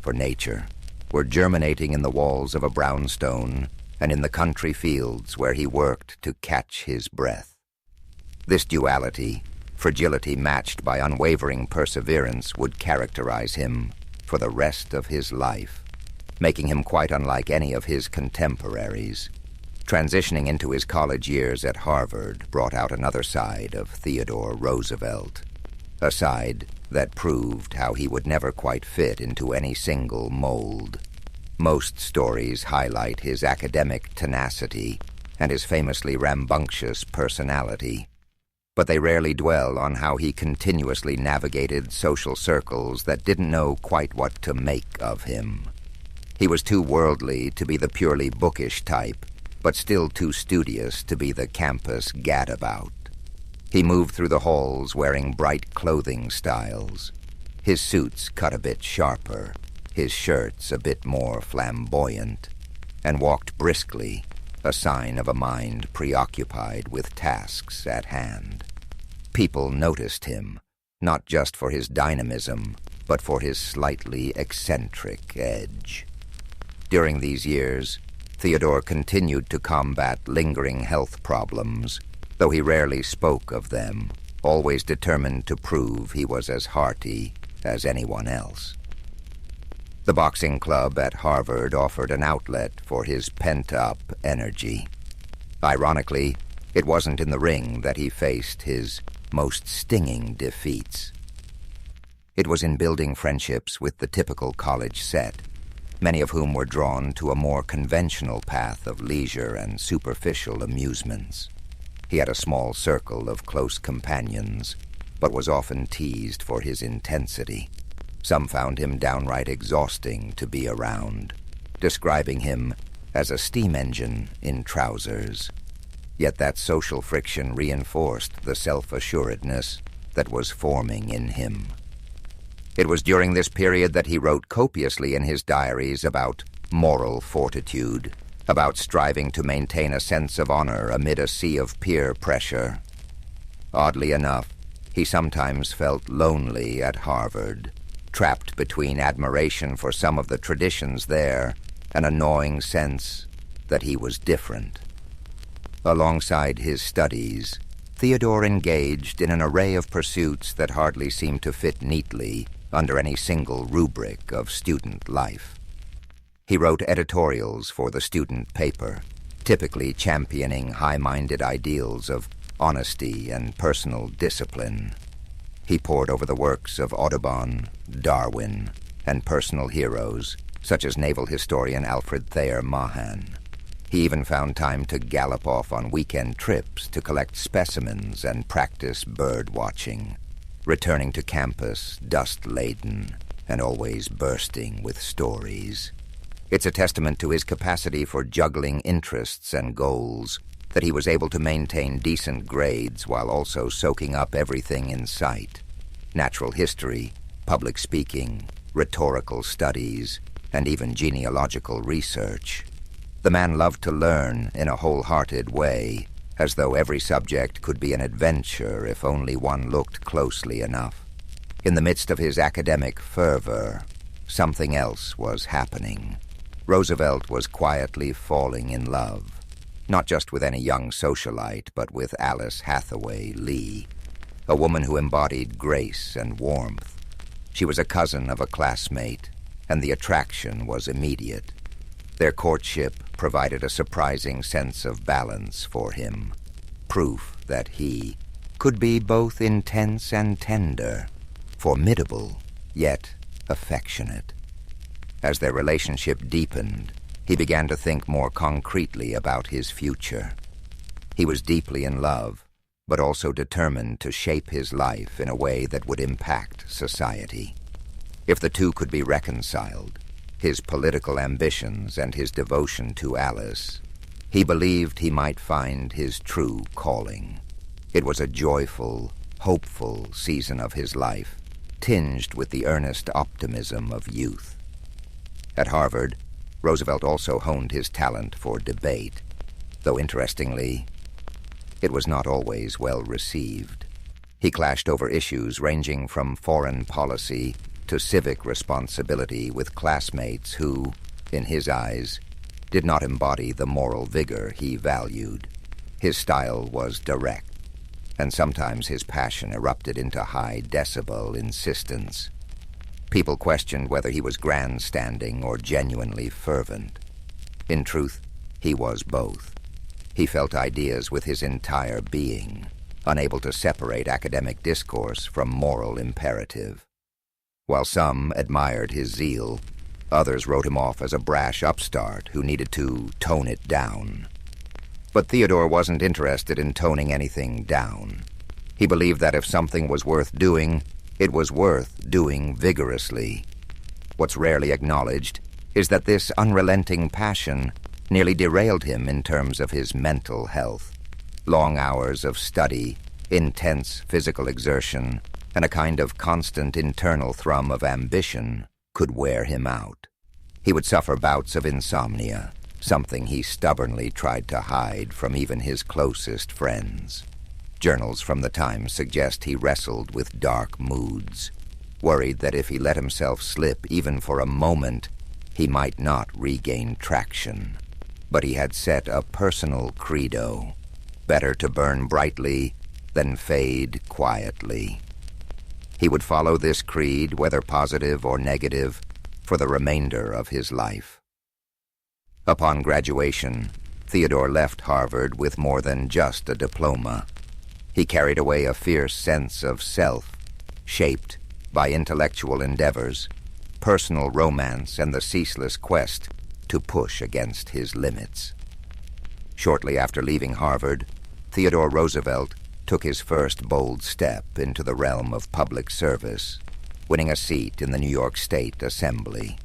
for nature were germinating in the walls of a brownstone and in the country fields where he worked to catch his breath. This duality, Fragility matched by unwavering perseverance would characterize him for the rest of his life, making him quite unlike any of his contemporaries. Transitioning into his college years at Harvard brought out another side of Theodore Roosevelt, a side that proved how he would never quite fit into any single mold. Most stories highlight his academic tenacity and his famously rambunctious personality, but they rarely dwell on how he continuously navigated social circles that didn't know quite what to make of him. He was too worldly to be the purely bookish type, but still too studious to be the campus gadabout. He moved through the halls wearing bright clothing styles, his suits cut a bit sharper, his shirts a bit more flamboyant, and walked briskly, a sign of a mind preoccupied with tasks at hand. People noticed him, not just for his dynamism, but for his slightly eccentric edge. During these years, Theodore continued to combat lingering health problems, though he rarely spoke of them, always determined to prove he was as hearty as anyone else. The boxing club at Harvard offered an outlet for his pent-up energy. Ironically, it wasn't in the ring that he faced his most stinging defeats. It was in building friendships with the typical college set, many of whom were drawn to a more conventional path of leisure and superficial amusements. He had a small circle of close companions, but was often teased for his intensity. Some found him downright exhausting to be around, describing him as a steam engine in trousers. Yet that social friction reinforced the self-assuredness that was forming in him. It was during this period that he wrote copiously in his diaries about moral fortitude, about striving to maintain a sense of honor amid a sea of peer pressure. Oddly enough, he sometimes felt lonely at Harvard, trapped between admiration for some of the traditions there and a gnawing sense that he was different. Alongside his studies, Theodore engaged in an array of pursuits that hardly seemed to fit neatly under any single rubric of student life. He wrote editorials for the student paper, typically championing high-minded ideals of honesty and personal discipline. He pored over the works of Audubon, Darwin, and personal heroes such as naval historian Alfred Thayer Mahan. He even found time to gallop off on weekend trips to collect specimens and practice bird watching, returning to campus dust-laden and always bursting with stories. It's a testament to his capacity for juggling interests and goals that he was able to maintain decent grades while also soaking up everything in sight: natural history, public speaking, rhetorical studies, and even genealogical research. The man loved to learn in a wholehearted way, as though every subject could be an adventure if only one looked closely enough. In the midst of his academic fervor, something else was happening. Roosevelt was quietly falling in love, not just with any young socialite, but with Alice Hathaway Lee, a woman who embodied grace and warmth. She was a cousin of a classmate, and the attraction was immediate. Their courtship provided a surprising sense of balance for him, proof that he could be both intense and tender, formidable, yet affectionate. As their relationship deepened, he began to think more concretely about his future. He was deeply in love, but also determined to shape his life in a way that would impact society. If the two could be reconciled, his political ambitions and his devotion to Alice, he believed he might find his true calling. It was a joyful, hopeful season of his life, tinged with the earnest optimism of youth. At Harvard, Roosevelt also honed his talent for debate, though interestingly, it was not always well received. He clashed over issues ranging from foreign policy to civic responsibility with classmates who, in his eyes, did not embody the moral vigor he valued. His style was direct, and sometimes his passion erupted into high-decibel insistence. People questioned whether he was grandstanding or genuinely fervent. In truth, he was both. He felt ideas with his entire being, unable to separate academic discourse from moral imperative. While some admired his zeal, others wrote him off as a brash upstart who needed to tone it down. But Theodore wasn't interested in toning anything down. He believed that if something was worth doing, it was worth doing vigorously. What's rarely acknowledged is that this unrelenting passion nearly derailed him in terms of his mental health. Long hours of study, intense physical exertion, and a kind of constant internal thrum of ambition could wear him out. He would suffer bouts of insomnia, something he stubbornly tried to hide from even his closest friends. Journals from the time suggest he wrestled with dark moods, worried that if he let himself slip even for a moment, he might not regain traction. But he had set a personal credo: better to burn brightly than fade quietly. He would follow this creed, whether positive or negative, for the remainder of his life. Upon graduation, Theodore left Harvard with more than just a diploma. He carried away a fierce sense of self, shaped by intellectual endeavors, personal romance, and the ceaseless quest to push against his limits. Shortly after leaving Harvard, Theodore Roosevelt took his first bold step into the realm of public service, winning a seat in the New York State Assembly.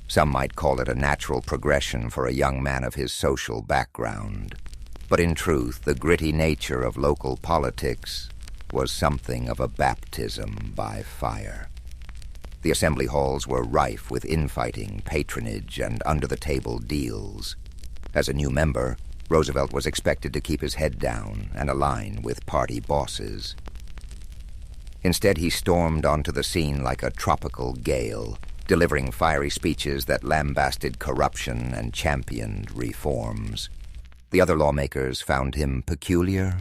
Some might call it a natural progression for a young man of his social background, but in truth, the gritty nature of local politics was something of a baptism by fire. The assembly halls were rife with infighting, patronage, and under-the-table deals. As a new member, Roosevelt was expected to keep his head down and align with party bosses. Instead, he stormed onto the scene like a tropical gale, delivering fiery speeches that lambasted corruption and championed reforms. The other lawmakers found him peculiar.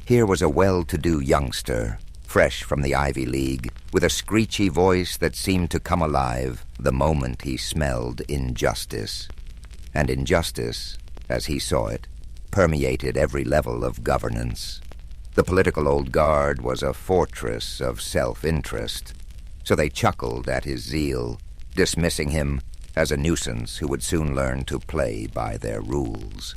Here was a well-to-do youngster, fresh from the Ivy League, with a screechy voice that seemed to come alive the moment he smelled injustice. And injustice, as he saw it, permeated every level of governance. The political old guard was a fortress of self-interest, so they chuckled at his zeal, dismissing him as a nuisance who would soon learn to play by their rules.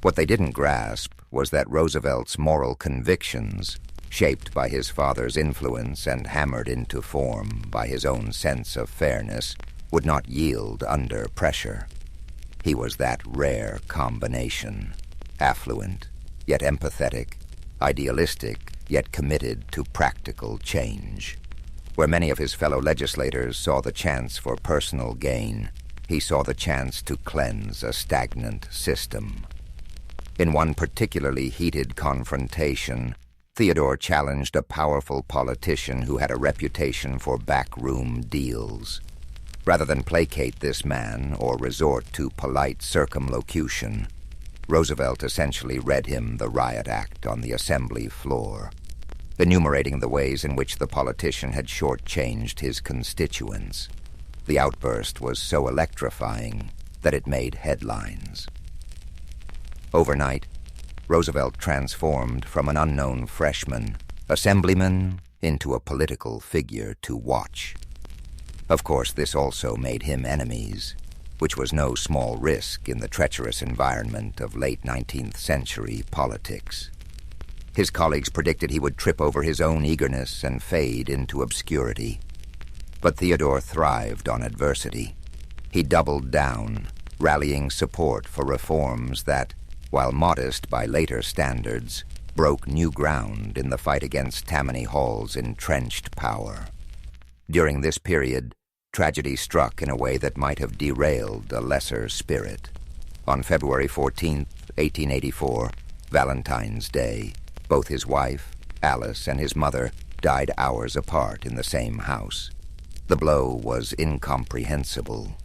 What they didn't grasp was that Roosevelt's moral convictions, shaped by his father's influence and hammered into form by his own sense of fairness, would not yield under pressure. He was that rare combination, affluent, yet empathetic, idealistic, yet committed to practical change. Where many of his fellow legislators saw the chance for personal gain, he saw the chance to cleanse a stagnant system. In one particularly heated confrontation, Theodore challenged a powerful politician who had a reputation for backroom deals. Rather than placate this man or resort to polite circumlocution, Roosevelt essentially read him the riot act on the assembly floor, enumerating the ways in which the politician had shortchanged his constituents. The outburst was so electrifying that it made headlines. Overnight, Roosevelt transformed from an unknown freshman, assemblyman, into a political figure to watch. Of course, this also made him enemies, which was no small risk in the treacherous environment of late 19th century politics. His colleagues predicted he would trip over his own eagerness and fade into obscurity. But Theodore thrived on adversity. He doubled down, rallying support for reforms that, while modest by later standards, broke new ground in the fight against Tammany Hall's entrenched power. During this period, tragedy struck in a way that might have derailed a lesser spirit. On February 14, 1884, Valentine's Day, both his wife, Alice, and his mother died hours apart in the same house. The blow was incomprehensible.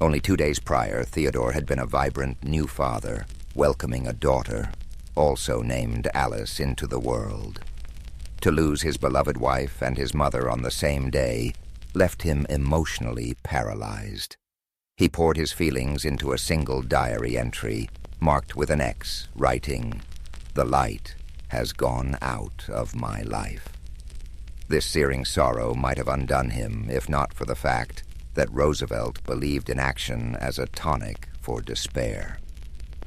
Only 2 days prior, Theodore had been a vibrant new father, welcoming a daughter. also named Alice, into the world. To lose his beloved wife and his mother on the same day left him emotionally paralyzed. He poured his feelings into a single diary entry, marked with an X, writing, "The light has gone out of my life." This searing sorrow might have undone him if not for the fact that Roosevelt believed in action as a tonic for despair.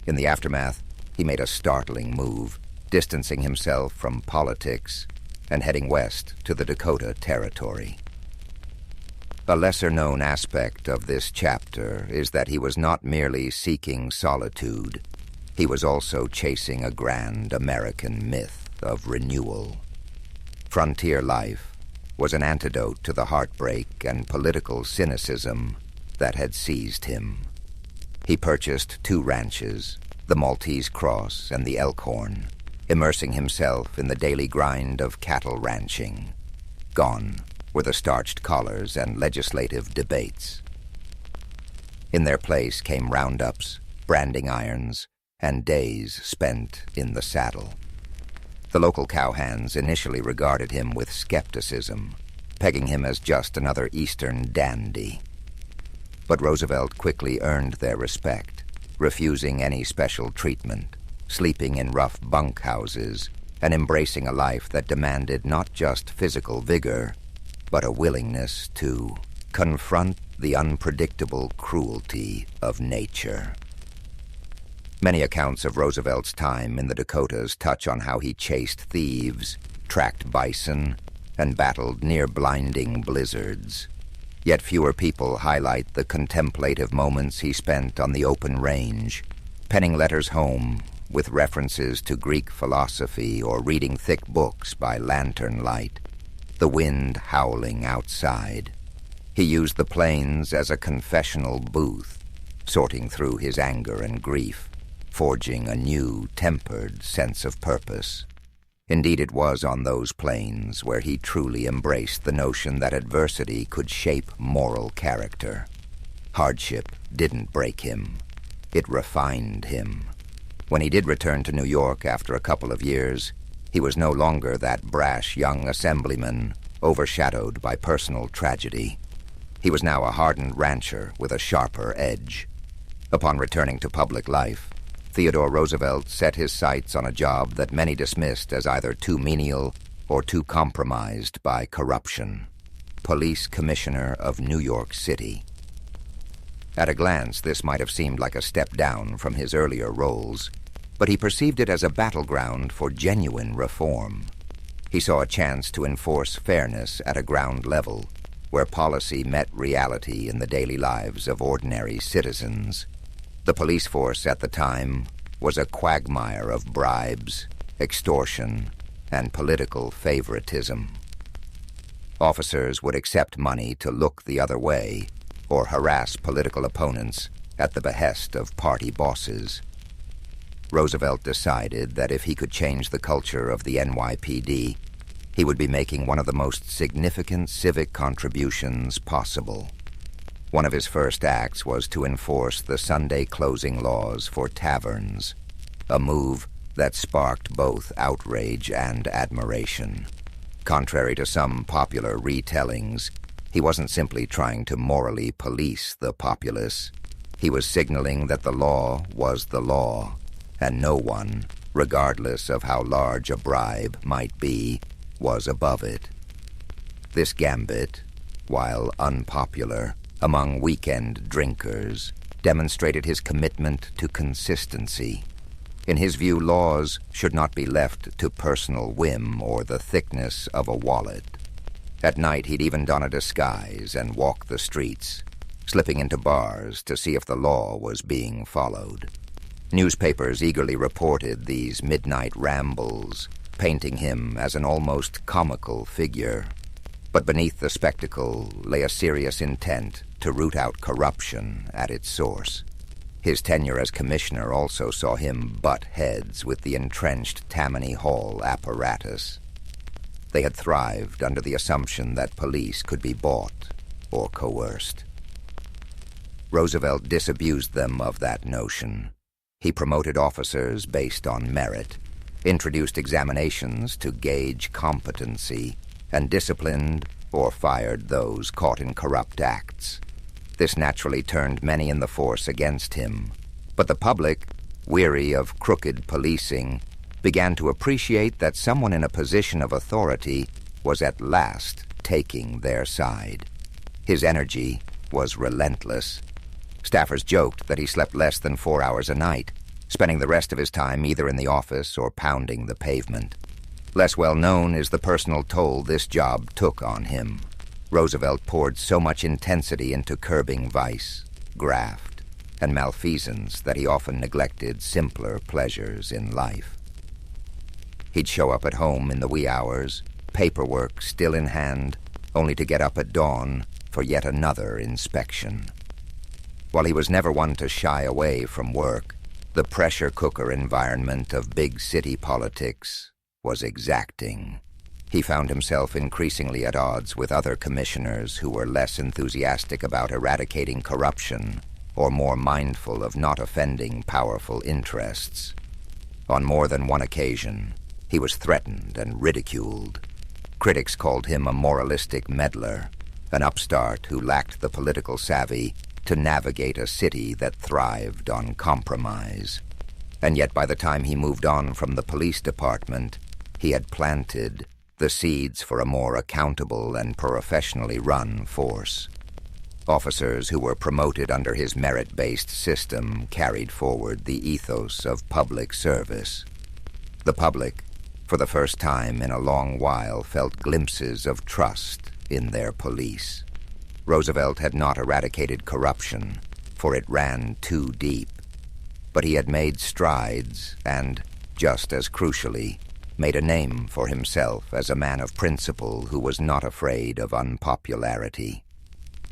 In the aftermath, he made a startling move, distancing himself from politics and heading west to the Dakota Territory. A lesser-known aspect of this chapter is that he was not merely seeking solitude, he was also chasing a grand American myth of renewal. Frontier life was an antidote to the heartbreak and political cynicism that had seized him. He purchased 2 ranches, the Maltese Cross and the Elkhorn, immersing himself in the daily grind of cattle ranching. Gone were the starched collars and legislative debates. In their place came roundups, branding irons, and days spent in the saddle. The local cowhands initially regarded him with skepticism, pegging him as just another Eastern dandy. But Roosevelt quickly earned their respect, refusing any special treatment, sleeping in rough bunkhouses, and embracing a life that demanded not just physical vigor, but a willingness to confront the unpredictable cruelty of nature. Many accounts of Roosevelt's time in the Dakotas touch on how he chased thieves, tracked bison, and battled near-blinding blizzards. Yet fewer people highlight the contemplative moments he spent on the open range, penning letters home with references to Greek philosophy or reading thick books by lantern light, the wind howling outside. He used the plains as a confessional booth, sorting through his anger and grief, forging a new, tempered sense of purpose. Indeed, it was on those plains where he truly embraced the notion that adversity could shape moral character. Hardship didn't break him. It refined him. When he did return to New York after a couple of years, he was no longer that brash young assemblyman overshadowed by personal tragedy. He was now a hardened rancher with a sharper edge. Upon returning to public life, Theodore Roosevelt set his sights on a job that many dismissed as either too menial or too compromised by corruption: Police Commissioner of New York City. At a glance, this might have seemed like a step down from his earlier roles, but he perceived it as a battleground for genuine reform. He saw a chance to enforce fairness at a ground level, where policy met reality in the daily lives of ordinary citizens. The police force at the time was a quagmire of bribes, extortion, and political favoritism. Officers would accept money to look the other way or harass political opponents at the behest of party bosses. Roosevelt decided that if he could change the culture of the NYPD, he would be making one of the most significant civic contributions possible. One of his first acts was to enforce the Sunday closing laws for taverns, a move that sparked both outrage and admiration. Contrary to some popular retellings, he wasn't simply trying to morally police the populace. He was signaling that the law was the law, and no one, regardless of how large a bribe might be, was above it. This gambit, while unpopular among weekend drinkers, demonstrated his commitment to consistency. In his view, laws should not be left to personal whim or the thickness of a wallet. At night, he'd even don a disguise and walk the streets, slipping into bars to see if the law was being followed. Newspapers eagerly reported these midnight rambles, painting him as an almost comical figure. But beneath the spectacle lay a serious intent to root out corruption at its source. His tenure as commissioner also saw him butt heads with the entrenched Tammany Hall apparatus. They had thrived under the assumption that police could be bought or coerced. Roosevelt disabused them of that notion. He promoted officers based on merit, introduced examinations to gauge competency, and disciplined or fired those caught in corrupt acts. This naturally turned many in the force against him, but the public, weary of crooked policing, began to appreciate that someone in a position of authority was at last taking their side. His energy was relentless. Staffers joked that he slept less than 4 hours a night, spending the rest of his time either in the office or pounding the pavement. Less well known is the personal toll this job took on him. Roosevelt poured so much intensity into curbing vice, graft, and malfeasance that he often neglected simpler pleasures in life. He'd show up at home in the wee hours, paperwork still in hand, only to get up at dawn for yet another inspection. While he was never one to shy away from work, the pressure cooker environment of big city politics was exacting. He found himself increasingly at odds with other commissioners who were less enthusiastic about eradicating corruption or more mindful of not offending powerful interests. On more than one occasion, he was threatened and ridiculed. Critics called him a moralistic meddler, an upstart who lacked the political savvy to navigate a city that thrived on compromise. And yet by the time he moved on from the police department, he had planted the seeds for a more accountable and professionally run force. Officers who were promoted under his merit-based system carried forward the ethos of public service. The public, for the first time in a long while, felt glimpses of trust in their police. Roosevelt had not eradicated corruption, for it ran too deep. But he had made strides and, just as crucially, made a name for himself as a man of principle who was not afraid of unpopularity.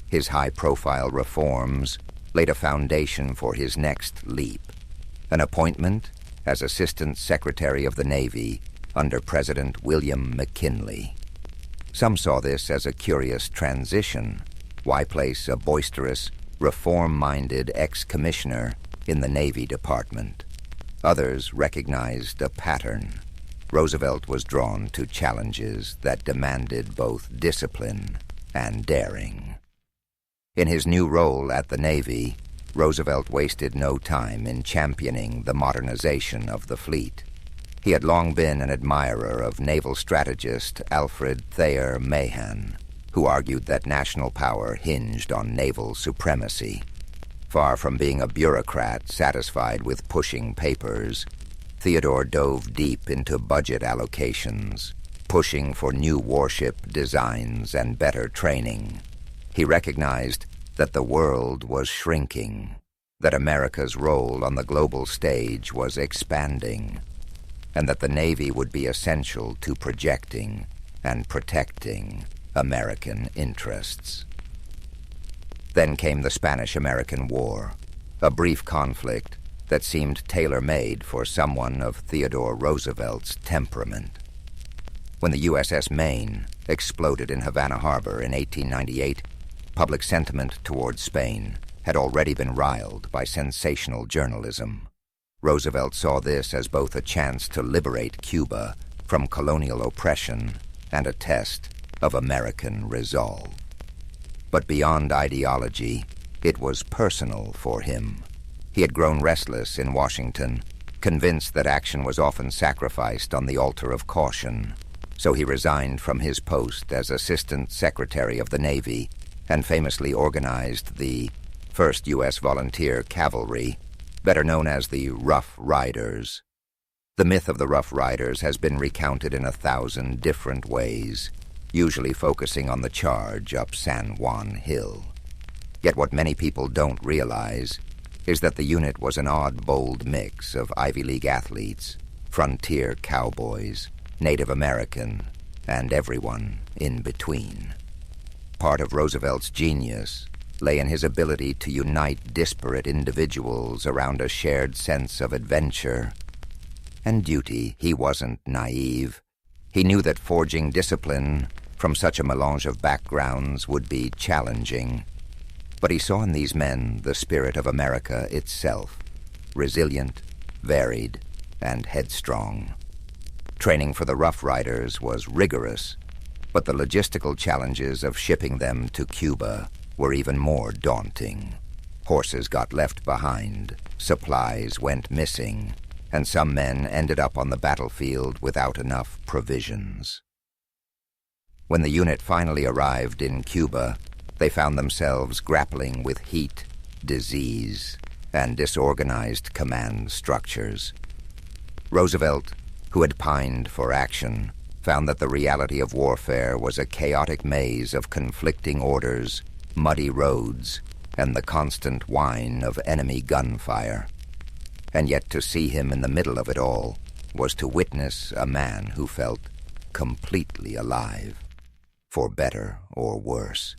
His high-profile reforms laid a foundation for his next leap, an appointment as Assistant Secretary of the Navy under President William McKinley. Some saw this as a curious transition. Why place a boisterous, reform-minded ex-commissioner in the Navy Department? Others recognized a pattern. Roosevelt was drawn to challenges that demanded both discipline and daring. In his new role at the Navy, Roosevelt wasted no time in championing the modernization of the fleet. He had long been an admirer of naval strategist Alfred Thayer Mahan, who argued that national power hinged on naval supremacy. Far from being a bureaucrat satisfied with pushing papers, Theodore dove deep into budget allocations, pushing for new warship designs and better training. He recognized that the world was shrinking, that America's role on the global stage was expanding, and that the Navy would be essential to projecting and protecting American interests. Then came the Spanish-American War, a brief conflict that seemed tailor-made for someone of Theodore Roosevelt's temperament. When the USS Maine exploded in Havana Harbor in 1898, public sentiment towards Spain had already been riled by sensational journalism. Roosevelt saw this as both a chance to liberate Cuba from colonial oppression and a test of American resolve. But beyond ideology, it was personal for him. He had grown restless in Washington, convinced that action was often sacrificed on the altar of caution. So he resigned from his post as Assistant Secretary of the Navy and famously organized the 1st U.S. Volunteer Cavalry, better known as the Rough Riders. The myth of the Rough Riders has been recounted in 1,000 different ways, usually focusing on the charge up San Juan Hill. Yet what many people don't realize is that the unit was an odd, bold mix of Ivy League athletes, frontier cowboys, Native American, and everyone in between. Part of Roosevelt's genius lay in his ability to unite disparate individuals around a shared sense of adventure and duty. He wasn't naive. He knew that forging discipline from such a melange of backgrounds would be challenging. But he saw in these men the spirit of America itself, resilient, varied, and headstrong. Training for the Rough Riders was rigorous, but the logistical challenges of shipping them to Cuba were even more daunting. Horses got left behind, supplies went missing, and some men ended up on the battlefield without enough provisions. When the unit finally arrived in Cuba, they found themselves grappling with heat, disease, and disorganized command structures. Roosevelt, who had pined for action, found that the reality of warfare was a chaotic maze of conflicting orders, muddy roads, and the constant whine of enemy gunfire. And yet to see him in the middle of it all was to witness a man who felt completely alive, for better or worse.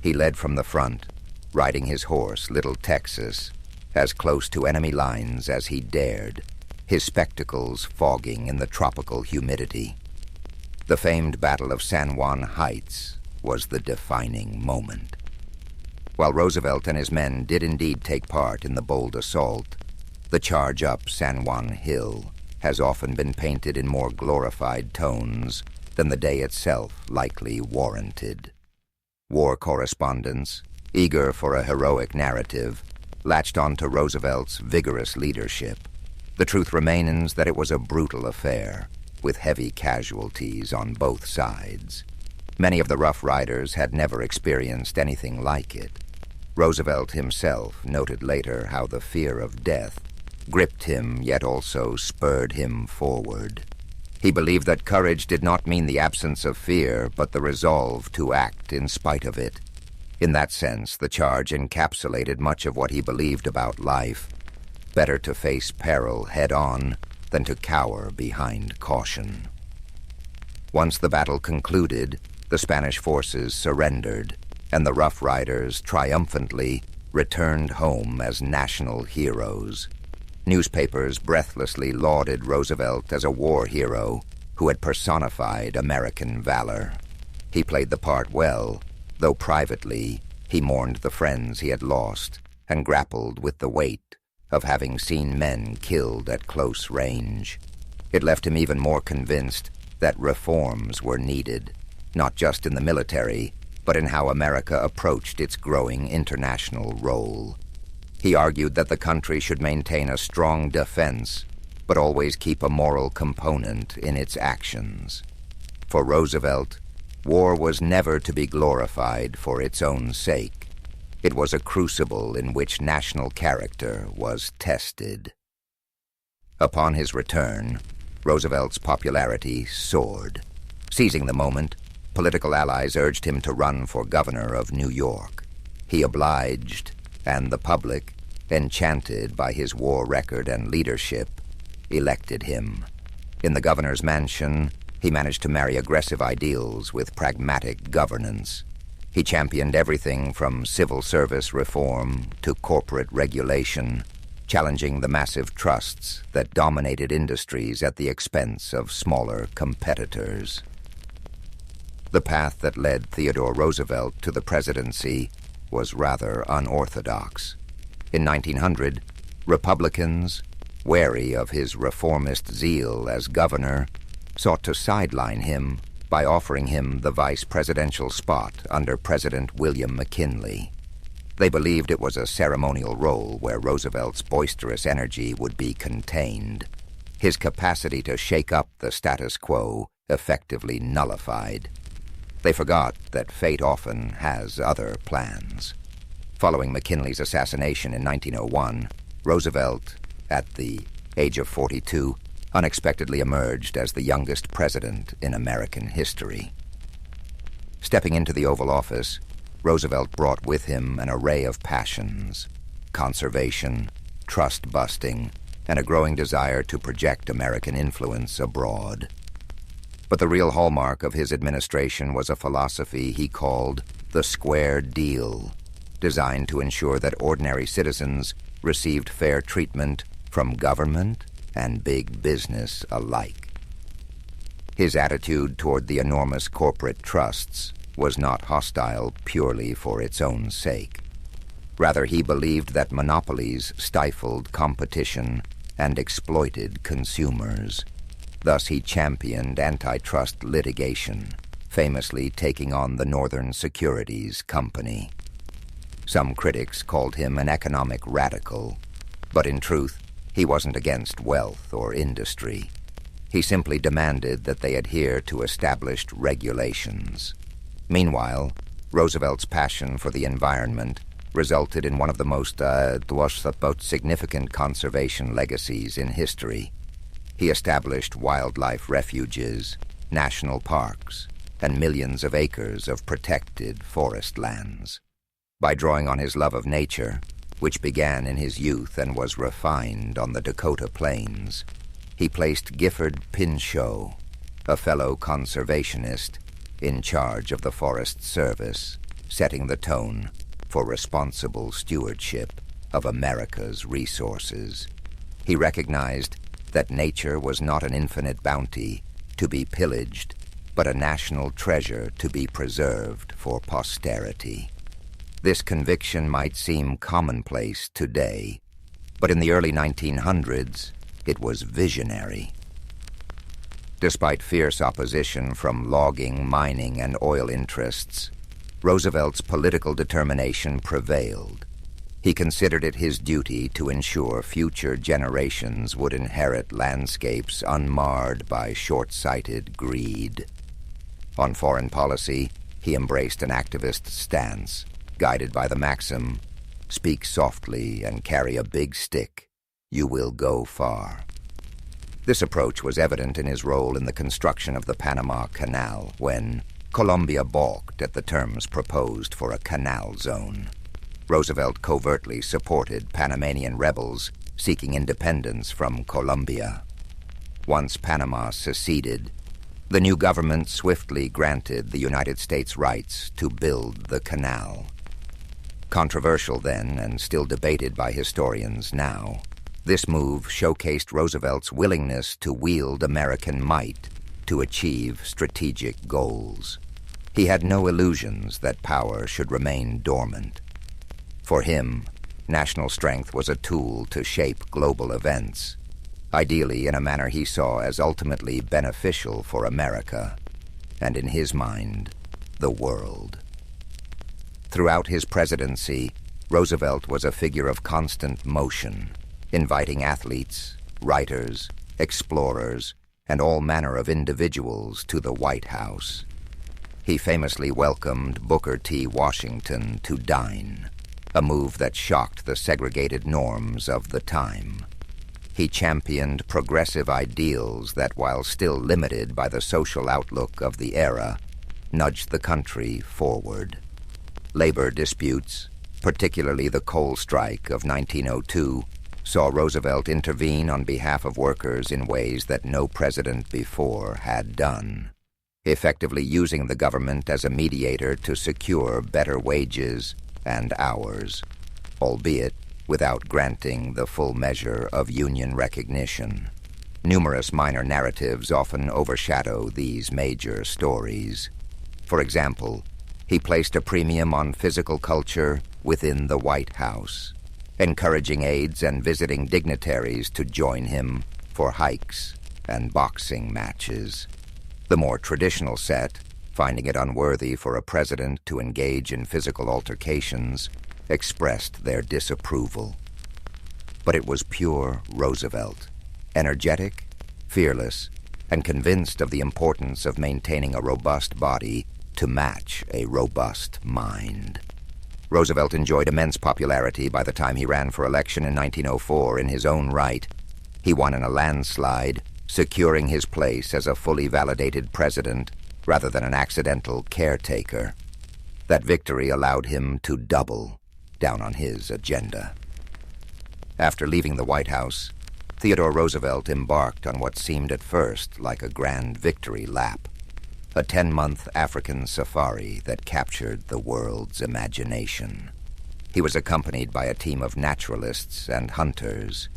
He led from the front, riding his horse, Little Texas, as close to enemy lines as he dared, his spectacles fogging in the tropical humidity. The famed Battle of San Juan Heights was the defining moment. While Roosevelt and his men did indeed take part in the bold assault, the charge up San Juan Hill has often been painted in more glorified tones than the day itself likely warranted. War correspondents, eager for a heroic narrative, latched on to Roosevelt's vigorous leadership. The truth remains that it was a brutal affair, with heavy casualties on both sides. Many of the Rough Riders had never experienced anything like it. Roosevelt himself noted later how the fear of death gripped him yet also spurred him forward. He believed that courage did not mean the absence of fear, but the resolve to act in spite of it. In that sense, the charge encapsulated much of what he believed about life. Better to face peril head-on than to cower behind caution. Once the battle concluded, the Spanish forces surrendered, and the Rough Riders triumphantly returned home as national heroes. Newspapers breathlessly lauded Roosevelt as a war hero who had personified American valor. He played the part well, though privately he mourned the friends he had lost and grappled with the weight of having seen men killed at close range. It left him even more convinced that reforms were needed, not just in the military, but in how America approached its growing international role. He argued that the country should maintain a strong defense, but always keep a moral component in its actions. For Roosevelt, war was never to be glorified for its own sake. It was a crucible in which national character was tested. Upon his return, Roosevelt's popularity soared. Seizing the moment, political allies urged him to run for governor of New York. He obliged, and the public, enchanted by his war record and leadership, elected him. In the governor's mansion, he managed to marry aggressive ideals with pragmatic governance. He championed everything from civil service reform to corporate regulation, challenging the massive trusts that dominated industries at the expense of smaller competitors. The path that led Theodore Roosevelt to the presidency was rather unorthodox. In 1900, Republicans, wary of his reformist zeal as governor, sought to sideline him by offering him the vice presidential spot under President William McKinley. They believed it was a ceremonial role where Roosevelt's boisterous energy would be contained, his capacity to shake up the status quo effectively nullified. They forgot that fate often has other plans. Following McKinley's assassination in 1901, Roosevelt, at the age of 42, unexpectedly emerged as the youngest president in American history. Stepping into the Oval Office, Roosevelt brought with him an array of passions: conservation, trust-busting, and a growing desire to project American influence abroad. But the real hallmark of his administration was a philosophy he called the Square Deal, designed to ensure that ordinary citizens received fair treatment from government and big business alike. His attitude toward the enormous corporate trusts was not hostile purely for its own sake. Rather, he believed that monopolies stifled competition and exploited consumers. Thus, he championed antitrust litigation, famously taking on the Northern Securities Company. Some critics called him an economic radical, but in truth, he wasn't against wealth or industry. He simply demanded that they adhere to established regulations. Meanwhile, Roosevelt's passion for the environment resulted in one of the most significant conservation legacies in history. He established wildlife refuges, national parks, and millions of acres of protected forest lands. By drawing on his love of nature, which began in his youth and was refined on the Dakota Plains, he placed Gifford Pinchot, a fellow conservationist, in charge of the Forest Service, setting the tone for responsible stewardship of America's resources. He recognized that nature was not an infinite bounty to be pillaged, but a national treasure to be preserved for posterity. This conviction might seem commonplace today, but in the early 1900s, it was visionary. Despite fierce opposition from logging, mining, and oil interests, Roosevelt's political determination prevailed. He considered it his duty to ensure future generations would inherit landscapes unmarred by short-sighted greed. On foreign policy, he embraced an activist stance, guided by the maxim, "Speak softly and carry a big stick. You will go far." This approach was evident in his role in the construction of the Panama Canal when Colombia balked at the terms proposed for a canal zone. Roosevelt covertly supported Panamanian rebels seeking independence from Colombia. Once Panama seceded, the new government swiftly granted the United States rights to build the canal. Controversial then, and still debated by historians now, this move showcased Roosevelt's willingness to wield American might to achieve strategic goals. He had no illusions that power should remain dormant. For him, national strength was a tool to shape global events, ideally in a manner he saw as ultimately beneficial for America, and in his mind, the world. Throughout his presidency, Roosevelt was a figure of constant motion, inviting athletes, writers, explorers, and all manner of individuals to the White House. He famously welcomed Booker T. Washington to dine, a move that shocked the segregated norms of the time. He championed progressive ideals that, while still limited by the social outlook of the era, nudged the country forward. Labor disputes, particularly the coal strike of 1902, saw Roosevelt intervene on behalf of workers in ways that no president before had done, effectively using the government as a mediator to secure better wages and hours, albeit without granting the full measure of union recognition. Numerous minor narratives often overshadow these major stories. For example, he placed a premium on physical culture within the White House, encouraging aides and visiting dignitaries to join him for hikes and boxing matches. The more traditional set, finding it unworthy for a president to engage in physical altercations, expressed their disapproval. But it was pure Roosevelt, energetic, fearless, and convinced of the importance of maintaining a robust body to match a robust mind. Roosevelt enjoyed immense popularity by the time he ran for election in 1904 in his own right. He won in a landslide, securing his place as a fully validated president rather than an accidental caretaker. That victory allowed him to double down on his agenda. After leaving the White House, Theodore Roosevelt embarked on what seemed at first like a grand victory lap, a 10-month African safari that captured the world's imagination. He was accompanied by a team of naturalists and hunters.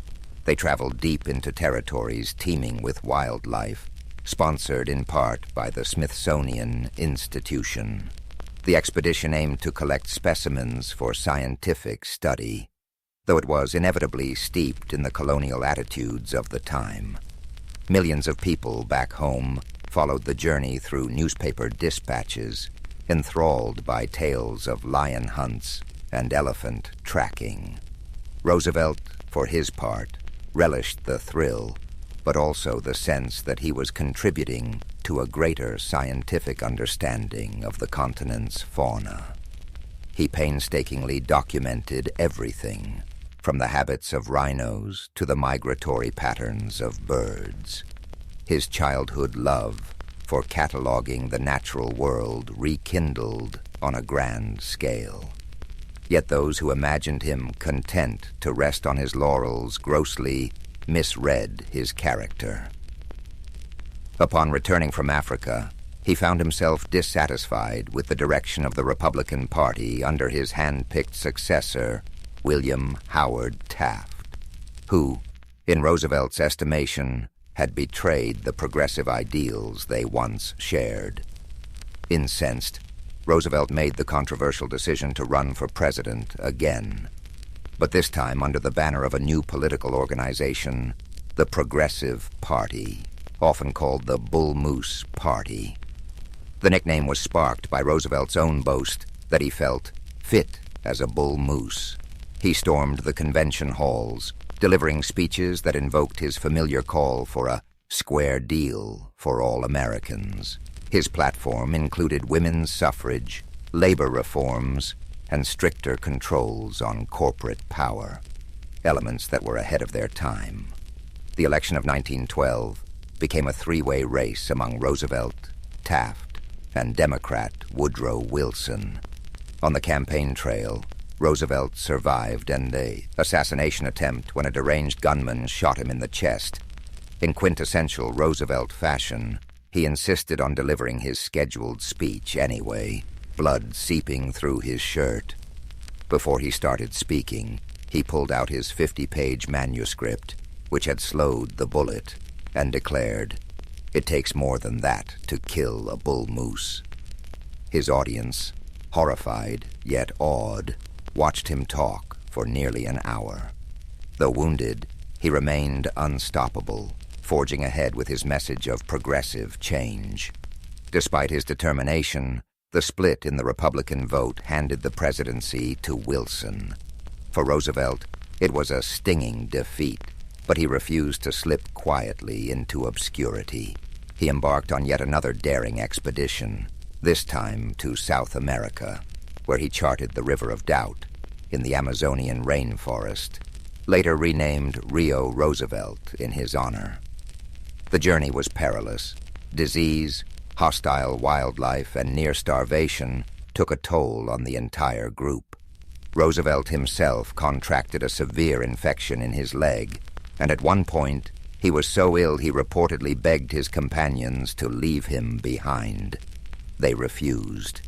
They traveled deep into territories teeming with wildlife, sponsored in part by the Smithsonian Institution. The expedition aimed to collect specimens for scientific study, though it was inevitably steeped in the colonial attitudes of the time. Millions of people back home followed the journey through newspaper dispatches, enthralled by tales of lion hunts and elephant tracking. Roosevelt, for his part, relished the thrill, but also the sense that he was contributing to a greater scientific understanding of the continent's fauna. He painstakingly documented everything, from the habits of rhinos to the migratory patterns of birds. His childhood love for cataloging the natural world rekindled on a grand scale. Yet those who imagined him content to rest on his laurels grossly misread his character. Upon returning from Africa, he found himself dissatisfied with the direction of the Republican Party under his hand-picked successor, William Howard Taft, who, in Roosevelt's estimation, had betrayed the progressive ideals they once shared. Incensed, Roosevelt made the controversial decision to run for president again, but this time under the banner of a new political organization, the Progressive Party, often called the Bull Moose Party. The nickname was sparked by Roosevelt's own boast that he felt fit as a bull moose. He stormed the convention halls, delivering speeches that invoked his familiar call for a square deal for all Americans. His platform included women's suffrage, labor reforms, and stricter controls on corporate power, elements that were ahead of their time. The election of 1912 became a three-way race among Roosevelt, Taft, and Democrat Woodrow Wilson. On the campaign trail, Roosevelt survived an assassination attempt when a deranged gunman shot him in the chest. In quintessential Roosevelt fashion, he insisted on delivering his scheduled speech anyway, blood seeping through his shirt. Before he started speaking, he pulled out his 50-page manuscript, which had slowed the bullet, and declared, "It takes more than that to kill a bull moose." His audience, horrified yet awed, watched him talk for nearly an hour. Though wounded, he remained unstoppable, forging ahead with his message of progressive change. Despite his determination, the split in the Republican vote handed the presidency to Wilson. For Roosevelt, it was a stinging defeat, but he refused to slip quietly into obscurity. He embarked on yet another daring expedition, this time to South America, where he charted the River of Doubt in the Amazonian rainforest, later renamed Rio Roosevelt in his honor. The journey was perilous. Disease, hostile wildlife, and near starvation took a toll on the entire group. Roosevelt himself contracted a severe infection in his leg, and at one point he was so ill he reportedly begged his companions to leave him behind. They refused.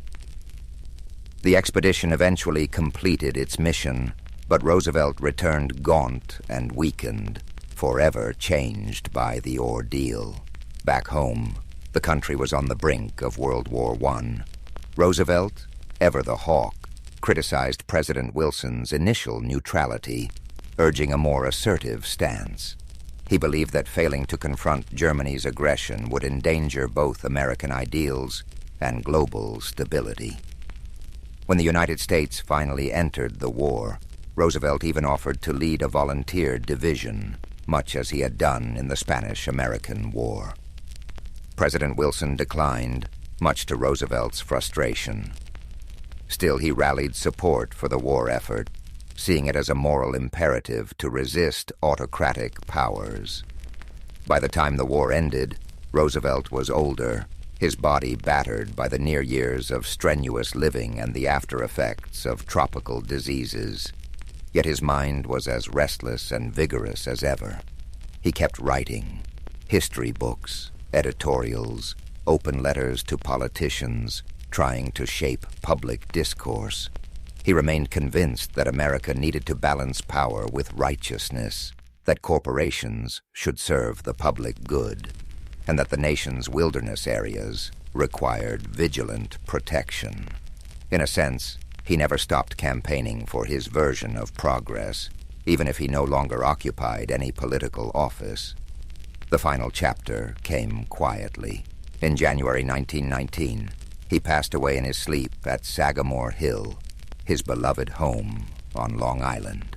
The expedition eventually completed its mission, but Roosevelt returned gaunt and weakened, forever changed by the ordeal. Back home, the country was on the brink of World War I. Roosevelt, ever the hawk, criticized President Wilson's initial neutrality, urging a more assertive stance. He believed that failing to confront Germany's aggression would endanger both American ideals and global stability. When the United States finally entered the war, Roosevelt even offered to lead a volunteer division, much as he had done in the Spanish-American War. President Wilson declined, much to Roosevelt's frustration. Still, he rallied support for the war effort, seeing it as a moral imperative to resist autocratic powers. By the time the war ended, Roosevelt was older, his body battered by the near years of strenuous living and the after-effects of tropical diseases. Yet his mind was as restless and vigorous as ever. He kept writing history books, editorials, open letters to politicians, trying to shape public discourse. He remained convinced that America needed to balance power with righteousness, that corporations should serve the public good, and that the nation's wilderness areas required vigilant protection. In a sense, he never stopped campaigning for his version of progress, even if he no longer occupied any political office. The final chapter came quietly. In January 1919, he passed away in his sleep at Sagamore Hill, his beloved home on Long Island.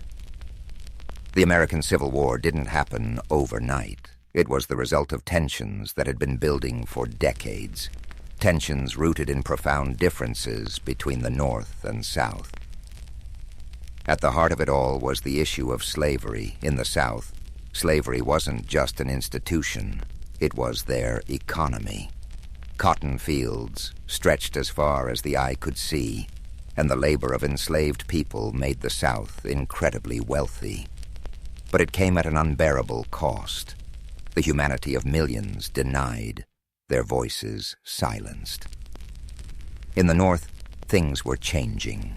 The American Civil War didn't happen overnight. It was the result of tensions that had been building for decades, tensions rooted in profound differences between the North and South. At the heart of it all was the issue of slavery. In the South, slavery wasn't just an institution, it was their economy. Cotton fields stretched as far as the eye could see, and the labor of enslaved people made the South incredibly wealthy. But it came at an unbearable cost. The humanity of millions denied, their voices silenced. In the North, things were changing.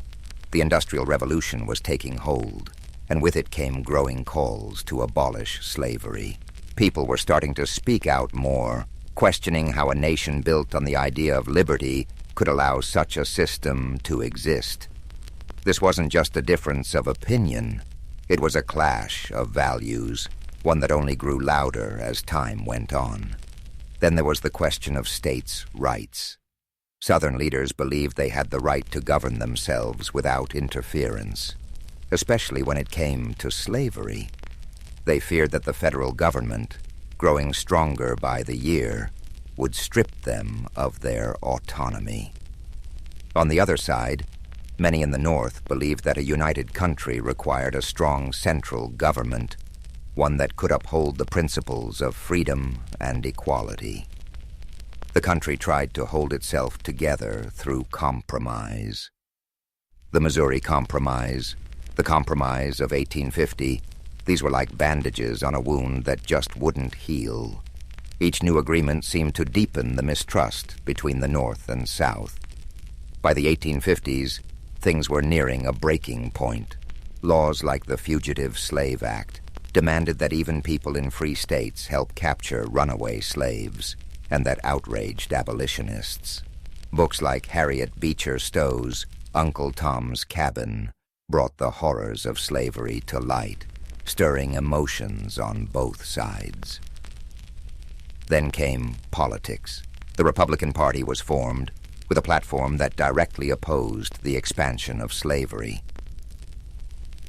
The Industrial Revolution was taking hold, and with it came growing calls to abolish slavery. People were starting to speak out more, questioning how a nation built on the idea of liberty could allow such a system to exist. This wasn't just a difference of opinion, it was a clash of values, one that only grew louder as time went on. Then there was the question of states' rights. Southern leaders believed they had the right to govern themselves without interference, especially when it came to slavery. They feared that the federal government, growing stronger by the year, would strip them of their autonomy. On the other side, many in the North believed that a united country required a strong central government, one that could uphold the principles of freedom and equality. The country tried to hold itself together through compromise. The Missouri Compromise, the Compromise of 1850, these were like bandages on a wound that just wouldn't heal. Each new agreement seemed to deepen the mistrust between the North and South. By the 1850s, things were nearing a breaking point. Laws like the Fugitive Slave Act demanded that even people in free states help capture runaway slaves, and that outraged abolitionists. Books like Harriet Beecher Stowe's Uncle Tom's Cabin brought the horrors of slavery to light, stirring emotions on both sides. Then came politics. The Republican Party was formed, with a platform that directly opposed the expansion of slavery.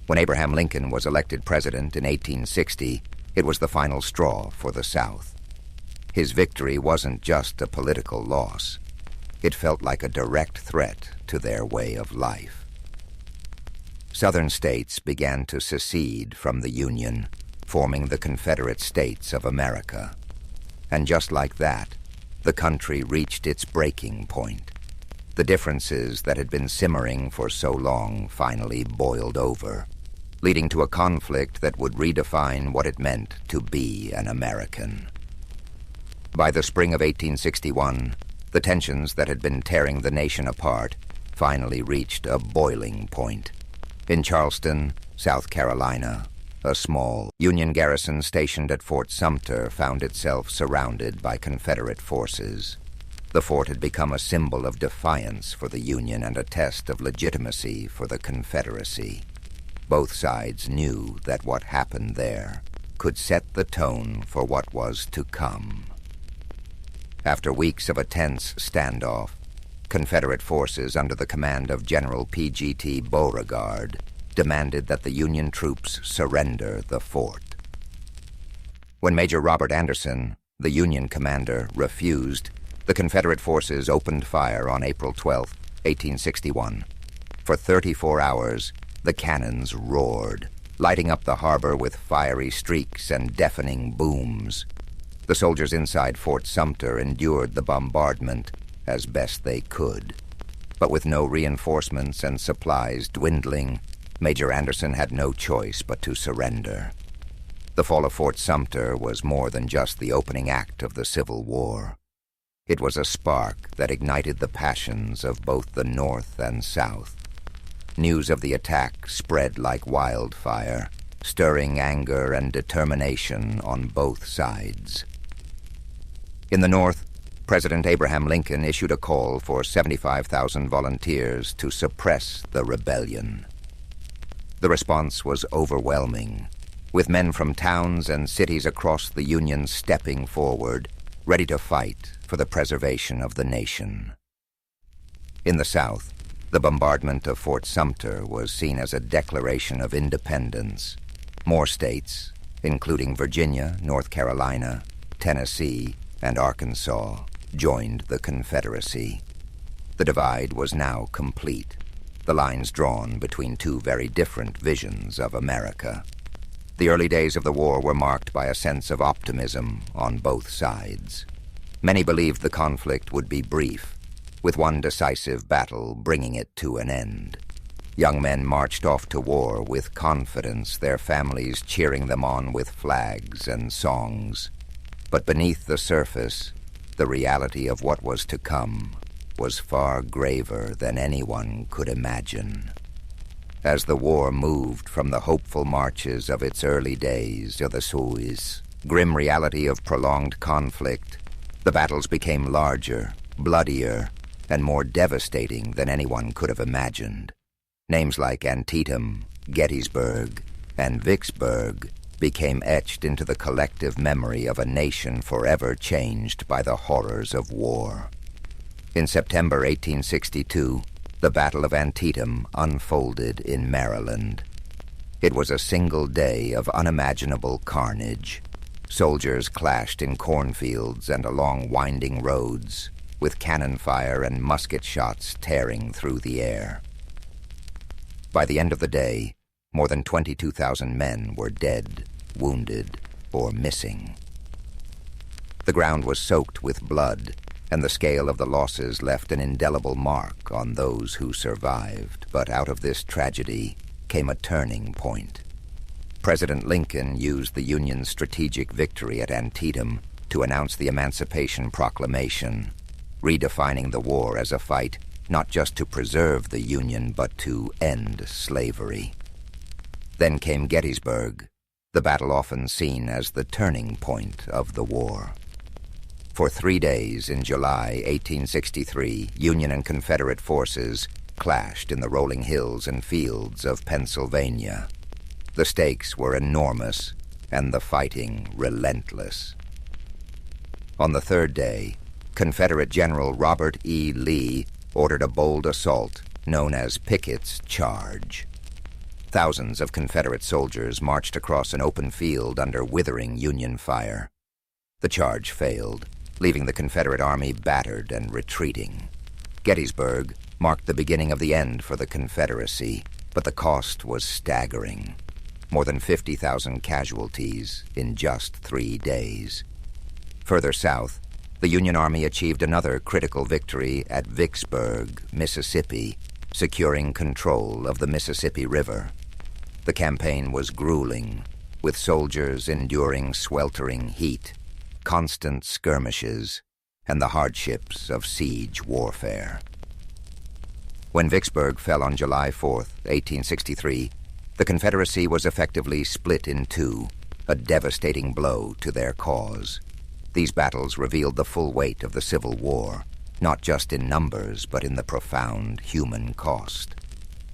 When Abraham Lincoln was elected president in 1860, it was the final straw for the South. His victory wasn't just a political loss. It felt like a direct threat to their way of life. Southern states began to secede from the Union, forming the Confederate States of America. And just like that, the country reached its breaking point. The differences that had been simmering for so long finally boiled over, leading to a conflict that would redefine what it meant to be an American. By the spring of 1861, the tensions that had been tearing the nation apart finally reached a boiling point. In Charleston, South Carolina, a small Union garrison stationed at Fort Sumter found itself surrounded by Confederate forces. The fort had become a symbol of defiance for the Union and a test of legitimacy for the Confederacy. Both sides knew that what happened there could set the tone for what was to come. After weeks of a tense standoff, Confederate forces under the command of General P.G.T. Beauregard demanded that the Union troops surrender the fort. When Major Robert Anderson, the Union commander, refused, the Confederate forces opened fire on April 12, 1861. For 34 hours, the cannons roared, lighting up the harbor with fiery streaks and deafening booms. The soldiers inside Fort Sumter endured the bombardment as best they could. But with no reinforcements and supplies dwindling, Major Anderson had no choice but to surrender. The fall of Fort Sumter was more than just the opening act of the Civil War. It was a spark that ignited the passions of both the North and South. News of the attack spread like wildfire, stirring anger and determination on both sides. In the North, President Abraham Lincoln issued a call for 75,000 volunteers to suppress the rebellion. The response was overwhelming, with men from towns and cities across the Union stepping forward, ready to fight for the preservation of the nation. In the South, the bombardment of Fort Sumter was seen as a declaration of independence. More states, including Virginia, North Carolina, Tennessee, and Arkansas, joined the Confederacy. The divide was now complete, the lines drawn between two very different visions of America. The early days of the war were marked by a sense of optimism on both sides. Many believed the conflict would be brief, with one decisive battle bringing it to an end. Young men marched off to war with confidence, their families cheering them on with flags and songs. But beneath the surface, the reality of what was to come was far graver than anyone could imagine. As the war moved from the hopeful marches of its early days to the Suez, grim reality of prolonged conflict, the battles became larger, bloodier, and more devastating than anyone could have imagined. Names like Antietam, Gettysburg, and Vicksburg became etched into the collective memory of a nation forever changed by the horrors of war. In September 1862, the Battle of Antietam unfolded in Maryland. It was a single day of unimaginable carnage. Soldiers clashed in cornfields and along winding roads, with cannon fire and musket shots tearing through the air. By the end of the day, more than 22,000 men were dead, wounded, or missing. The ground was soaked with blood, and the scale of the losses left an indelible mark on those who survived. But out of this tragedy came a turning point. President Lincoln used the Union's strategic victory at Antietam to announce the Emancipation Proclamation, redefining the war as a fight not just to preserve the Union but to end slavery. Then came Gettysburg, the battle often seen as the turning point of the war. For 3 days in July 1863, Union and Confederate forces clashed in the rolling hills and fields of Pennsylvania. The stakes were enormous, and the fighting relentless. On the third day, Confederate General Robert E. Lee ordered a bold assault known as Pickett's Charge. Thousands of Confederate soldiers marched across an open field under withering Union fire. The charge failed, leaving the Confederate Army battered and retreating. Gettysburg marked the beginning of the end for the Confederacy, but the cost was staggering. More than 50,000 casualties in just 3 days. Further south, the Union Army achieved another critical victory at Vicksburg, Mississippi, securing control of the Mississippi River. The campaign was grueling, with soldiers enduring sweltering heat, constant skirmishes, and the hardships of siege warfare. When Vicksburg fell on July 4, 1863, the Confederacy was effectively split in two, a devastating blow to their cause. These battles revealed the full weight of the Civil War, not just in numbers but in the profound human cost.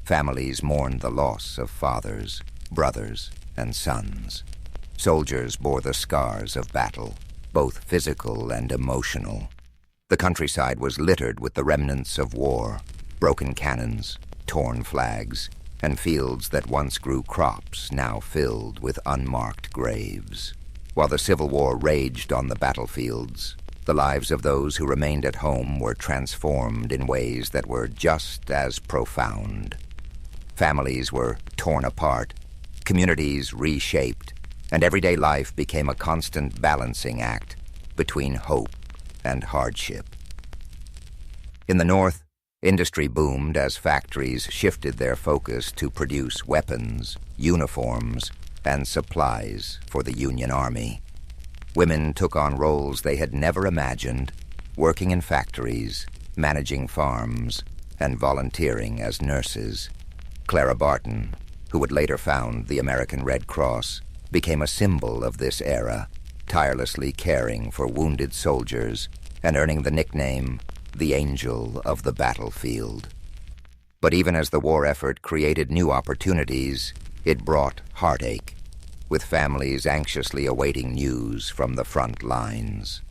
Families mourned the loss of fathers, brothers, and sons. Soldiers bore the scars of battle, both physical and emotional. The countryside was littered with the remnants of war, broken cannons, torn flags, and fields that once grew crops now filled with unmarked graves. While the Civil War raged on the battlefields, the lives of those who remained at home were transformed in ways that were just as profound. Families were torn apart, communities reshaped, and everyday life became a constant balancing act between hope and hardship. In the North, industry boomed as factories shifted their focus to produce weapons, uniforms, and supplies for the Union Army. Women took on roles they had never imagined, working in factories, managing farms, and volunteering as nurses. Clara Barton, who would later found the American Red Cross, became a symbol of this era, tirelessly caring for wounded soldiers and earning the nickname the Angel of the Battlefield. But even as the war effort created new opportunities, it brought heartache, with families anxiously awaiting news from the front lines.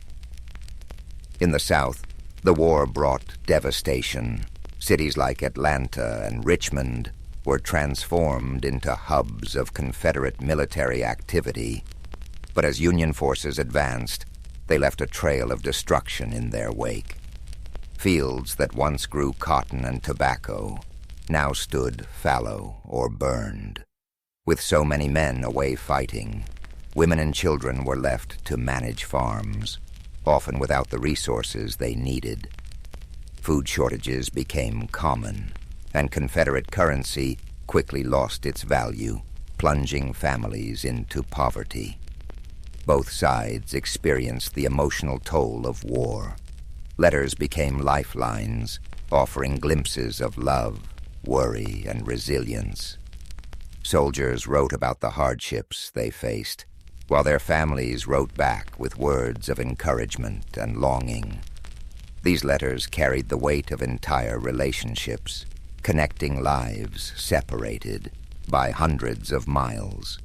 In the South, the war brought devastation. Cities like Atlanta and Richmond were transformed into hubs of Confederate military activity, but as Union forces advanced, they left a trail of destruction in their wake. Fields that once grew cotton and tobacco now stood fallow or burned. With so many men away fighting, women and children were left to manage farms, often without the resources they needed. Food shortages became common, and Confederate currency quickly lost its value, plunging families into poverty. Both sides experienced the emotional toll of war. Letters became lifelines, offering glimpses of love, worry, and resilience. Soldiers wrote about the hardships they faced, while their families wrote back with words of encouragement and longing. These letters carried the weight of entire relationships, connecting lives separated by hundreds of miles.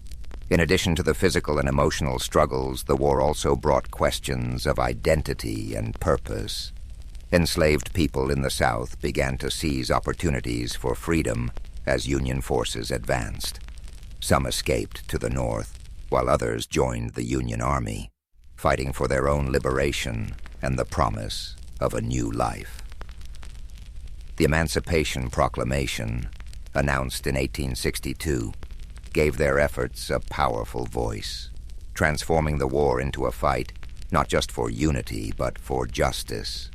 In addition to the physical and emotional struggles, the war also brought questions of identity and purpose. Enslaved people in the South began to seize opportunities for freedom as Union forces advanced. Some escaped to the North, while others joined the Union Army, fighting for their own liberation and the promise of a new life. The Emancipation Proclamation, announced in 1862, gave their efforts a powerful voice, transforming the war into a fight not just for unity but for justice.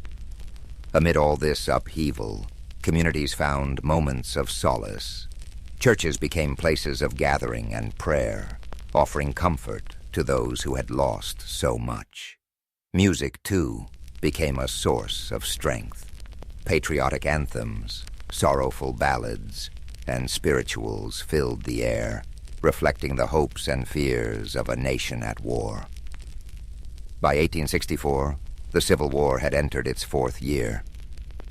Amid all this upheaval, communities found moments of solace. Churches became places of gathering and prayer, offering comfort to those who had lost so much. Music, too, became a source of strength. Patriotic anthems, sorrowful ballads, and spirituals filled the air, reflecting the hopes and fears of a nation at war. By 1864, the Civil War had entered its fourth year.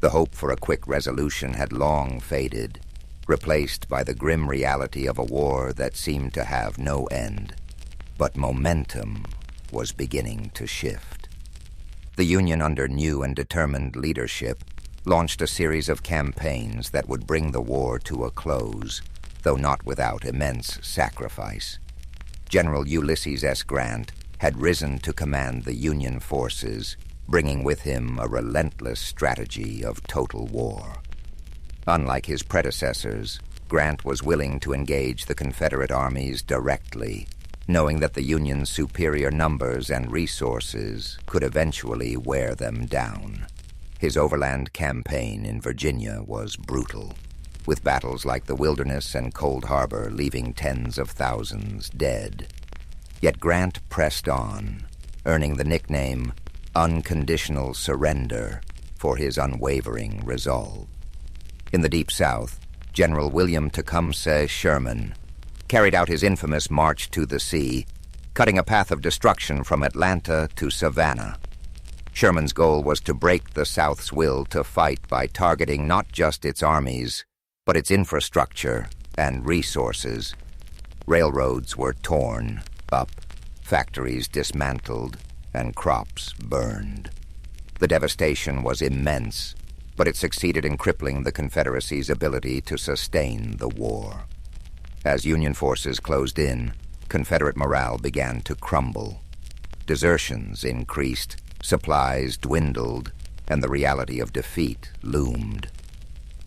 The hope for a quick resolution had long faded, replaced by the grim reality of a war that seemed to have no end. But momentum was beginning to shift. The Union, under new and determined leadership, launched a series of campaigns that would bring the war to a close, though not without immense sacrifice. General Ulysses S. Grant had risen to command the Union forces, bringing with him a relentless strategy of total war. Unlike his predecessors, Grant was willing to engage the Confederate armies directly, knowing that the Union's superior numbers and resources could eventually wear them down. His overland campaign in Virginia was brutal, with battles like the Wilderness and Cold Harbor leaving tens of thousands dead. Yet Grant pressed on, earning the nickname Unconditional Surrender for his unwavering resolve. In the Deep South, General William Tecumseh Sherman carried out his infamous March to the Sea, cutting a path of destruction from Atlanta to Savannah. Sherman's goal was to break the South's will to fight by targeting not just its armies, but its infrastructure and resources. Railroads were torn up, factories dismantled, and crops burned. The devastation was immense, but it succeeded in crippling the Confederacy's ability to sustain the war. As Union forces closed in, Confederate morale began to crumble. Desertions increased, supplies dwindled, and the reality of defeat loomed.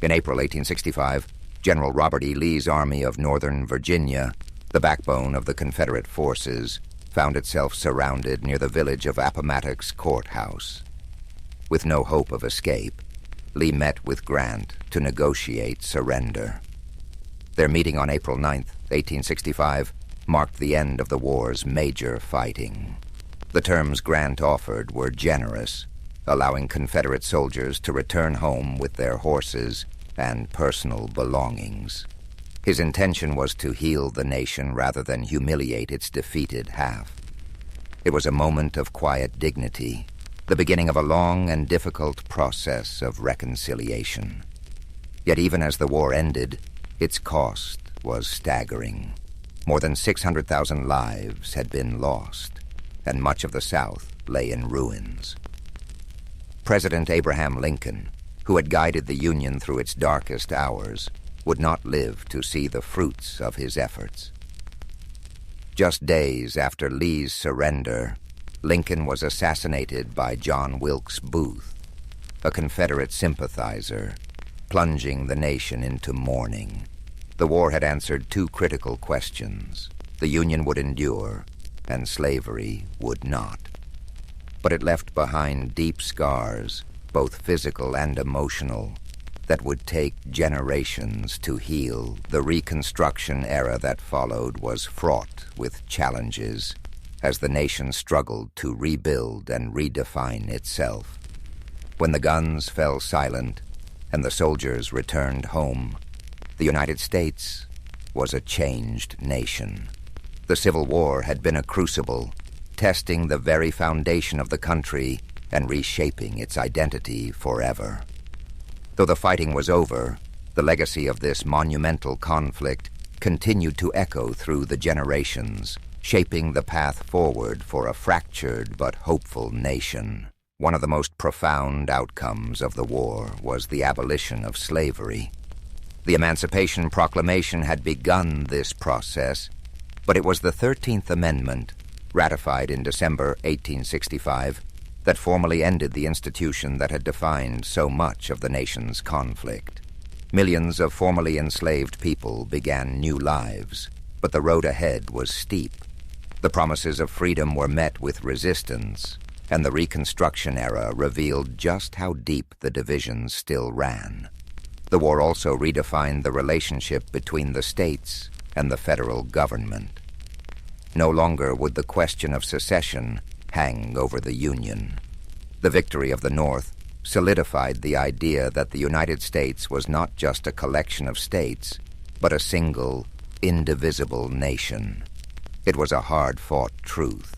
In April 1865, General Robert E. Lee's Army of Northern Virginia, the backbone of the Confederate forces, found itself surrounded near the village of Appomattox Courthouse. With no hope of escape, Lee met with Grant to negotiate surrender. Their meeting on April 9, 1865, marked the end of the war's major fighting. The terms Grant offered were generous, allowing Confederate soldiers to return home with their horses and personal belongings. His intention was to heal the nation rather than humiliate its defeated half. It was a moment of quiet dignity, the beginning of a long and difficult process of reconciliation. Yet even as the war ended, its cost was staggering. More than 600,000 lives had been lost, and much of the South lay in ruins. President Abraham Lincoln, who had guided the Union through its darkest hours, would not live to see the fruits of his efforts. Just days after Lee's surrender, Lincoln was assassinated by John Wilkes Booth, a Confederate sympathizer, plunging the nation into mourning. The war had answered two critical questions. The Union would endure, and slavery would not. But it left behind deep scars, both physical and emotional, that would take generations to heal. The Reconstruction era that followed was fraught with challenges as the nation struggled to rebuild and redefine itself. When the guns fell silent and the soldiers returned home, the United States was a changed nation. The Civil War had been a crucible, testing the very foundation of the country and reshaping its identity forever. Though the fighting was over, the legacy of this monumental conflict continued to echo through the generations, shaping the path forward for a fractured but hopeful nation. One of the most profound outcomes of the war was the abolition of slavery. The Emancipation Proclamation had begun this process, but it was the 13th Amendment, ratified in December 1865, that formally ended the institution that had defined so much of the nation's conflict. Millions of formerly enslaved people began new lives, but the road ahead was steep. The promises of freedom were met with resistance, and the Reconstruction era revealed just how deep the divisions still ran. The war also redefined the relationship between the states and the federal government. No longer would the question of secession hang over the Union. The victory of the North solidified the idea that the United States was not just a collection of states, but a single, indivisible nation. It was a hard-fought truth,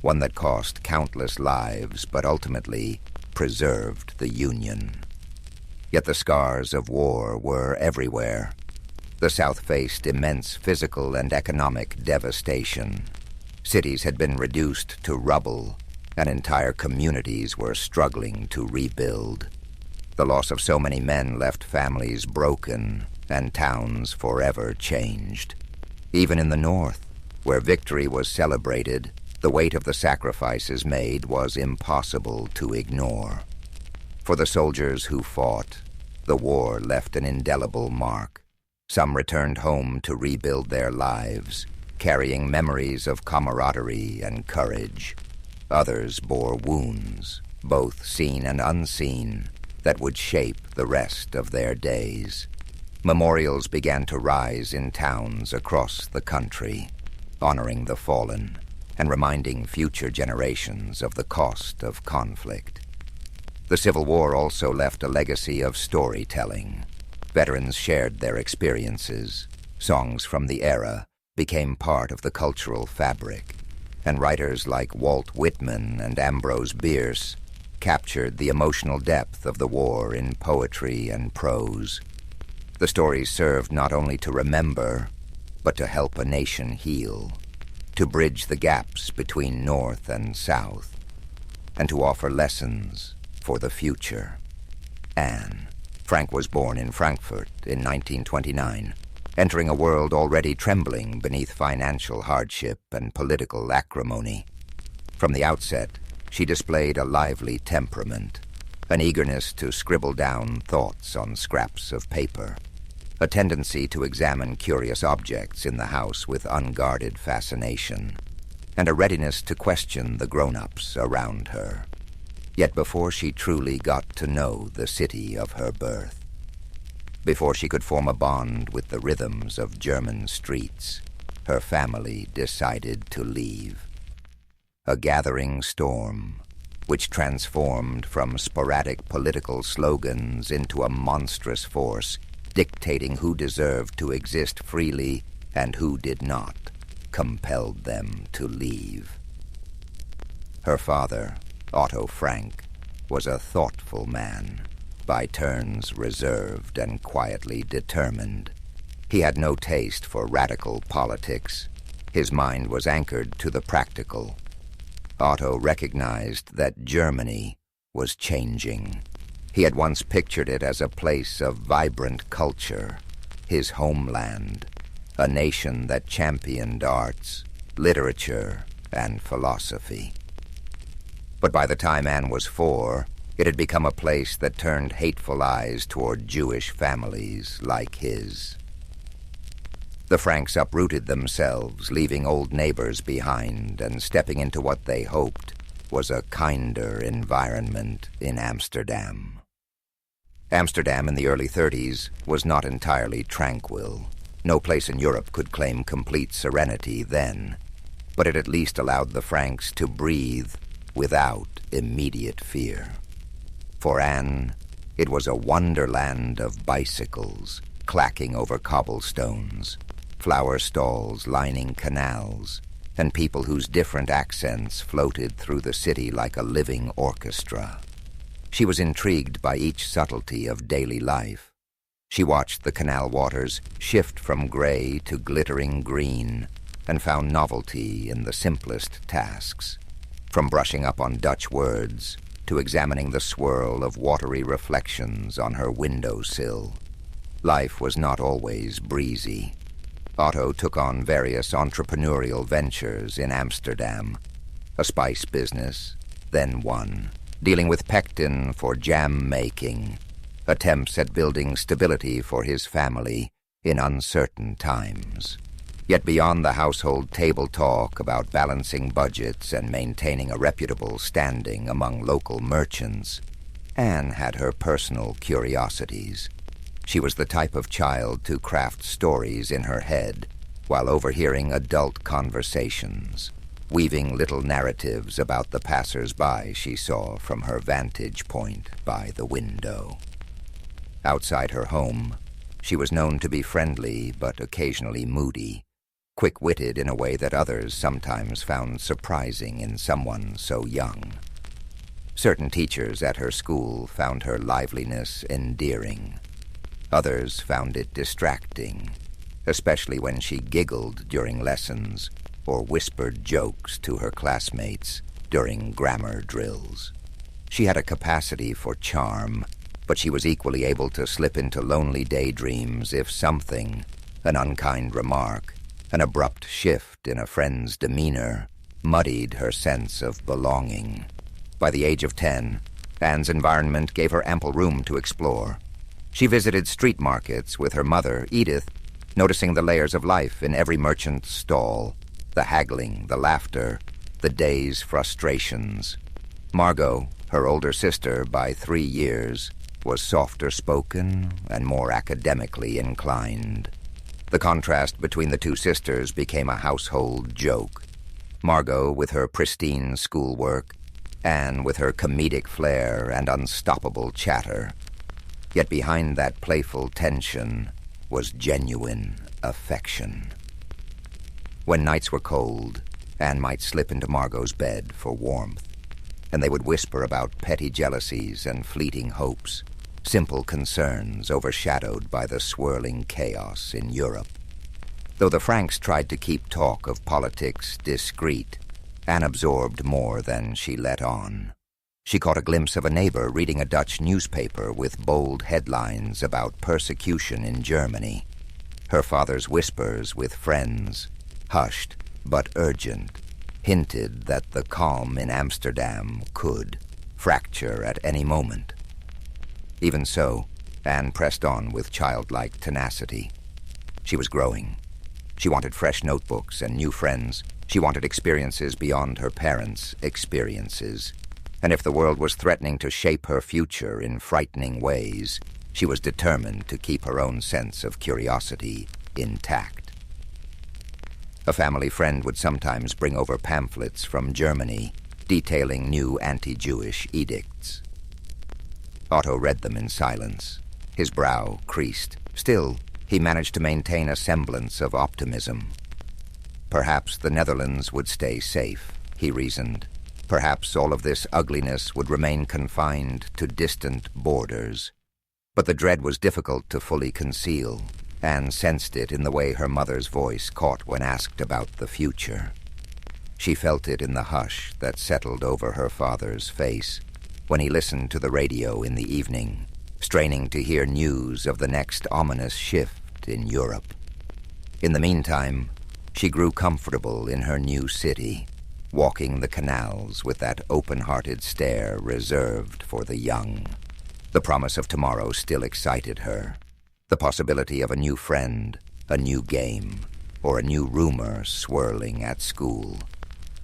one that cost countless lives but ultimately preserved the Union. Yet the scars of war were everywhere. The South faced immense physical and economic devastation. Cities had been reduced to rubble, and entire communities were struggling to rebuild. The loss of so many men left families broken and towns forever changed. Even in the North, where victory was celebrated, the weight of the sacrifices made was impossible to ignore. For the soldiers who fought, the war left an indelible mark. Some returned home to rebuild their lives, carrying memories of camaraderie and courage. Others bore wounds, both seen and unseen, that would shape the rest of their days. Memorials began to rise in towns across the country, honoring the fallen and reminding future generations of the cost of conflict. The Civil War also left a legacy of storytelling. Veterans shared their experiences. Songs from the era became part of the cultural fabric, and writers like Walt Whitman and Ambrose Bierce captured the emotional depth of the war in poetry and prose. The stories served not only to remember, but to help a nation heal, to bridge the gaps between North and South, and to offer lessons for the future. Anne. Frank was born in Frankfurt in 1929, entering a world already trembling beneath financial hardship and political acrimony. From the outset, she displayed a lively temperament, an eagerness to scribble down thoughts on scraps of paper, a tendency to examine curious objects in the house with unguarded fascination, and a readiness to question the grown-ups around her. Yet before she truly got to know the city of her birth, before she could form a bond with the rhythms of German streets, her family decided to leave. A gathering storm, which transformed from sporadic political slogans into a monstrous force, dictating who deserved to exist freely and who did not, compelled them to leave. Her father, Otto Frank, was a thoughtful man, by turns reserved and quietly determined. He had no taste for radical politics. His mind was anchored to the practical. Otto recognized that Germany was changing. He had once pictured it as a place of vibrant culture, his homeland, a nation that championed arts, literature, and philosophy. But by the time Anne was 4, it had become a place that turned hateful eyes toward Jewish families like his. The Franks uprooted themselves, leaving old neighbors behind and stepping into what they hoped was a kinder environment in Amsterdam. Amsterdam in the early 30s was not entirely tranquil. No place in Europe could claim complete serenity then, but it at least allowed the Franks to breathe without immediate fear. For Anne, it was a wonderland of bicycles clacking over cobblestones, flower stalls lining canals, and people whose different accents floated through the city like a living orchestra. She was intrigued by each subtlety of daily life. She watched the canal waters shift from gray to glittering green and found novelty in the simplest tasks, from brushing up on Dutch words to examining the swirl of watery reflections on her windowsill. Life was not always breezy. Otto took on various entrepreneurial ventures in Amsterdam, a spice business, then one, dealing with pectin for jam making, attempts at building stability for his family in uncertain times. Yet beyond the household table talk about balancing budgets and maintaining a reputable standing among local merchants, Anne had her personal curiosities. She was the type of child to craft stories in her head while overhearing adult conversations, weaving little narratives about the passers-by she saw from her vantage point by the window. Outside her home, she was known to be friendly but occasionally moody, quick-witted in a way that others sometimes found surprising in someone so young. Certain teachers at her school found her liveliness endearing. Others found it distracting, especially when she giggled during lessons or whispered jokes to her classmates during grammar drills. She had a capacity for charm, but she was equally able to slip into lonely daydreams if something, an unkind remark, an abrupt shift in a friend's demeanor, muddied her sense of belonging. By the age of 10, Anne's environment gave her ample room to explore. She visited street markets with her mother, Edith, noticing the layers of life in every merchant's stall, the haggling, the laughter, the day's frustrations. Margot, her older sister by 3 years, was softer spoken and more academically inclined. The contrast between the two sisters became a household joke. Margot with her pristine schoolwork, Anne with her comedic flair and unstoppable chatter. Yet behind that playful tension was genuine affection. When nights were cold, Anne might slip into Margot's bed for warmth, and they would whisper about petty jealousies and fleeting hopes, simple concerns overshadowed by the swirling chaos in Europe. Though the Franks tried to keep talk of politics discreet, Anne absorbed more than she let on. She caught a glimpse of a neighbor reading a Dutch newspaper with bold headlines about persecution in Germany. Her father's whispers with friends, hushed but urgent, hinted that the calm in Amsterdam could fracture at any moment. Even so, Anne pressed on with childlike tenacity. She was growing. She wanted fresh notebooks and new friends. She wanted experiences beyond her parents' experiences. And if the world was threatening to shape her future in frightening ways, she was determined to keep her own sense of curiosity intact. A family friend would sometimes bring over pamphlets from Germany detailing new anti-Jewish edicts. Otto read them in silence, his brow creased. Still, he managed to maintain a semblance of optimism. Perhaps the Netherlands would stay safe, he reasoned. Perhaps all of this ugliness would remain confined to distant borders. But the dread was difficult to fully conceal. Anne sensed it in the way her mother's voice caught when asked about the future. She felt it in the hush that settled over her father's face when he listened to the radio in the evening, straining to hear news of the next ominous shift in Europe. In the meantime, she grew comfortable in her new city, walking the canals with that open-hearted stare reserved for the young. The promise of tomorrow still excited her. The possibility of a new friend, a new game, or a new rumor swirling at school.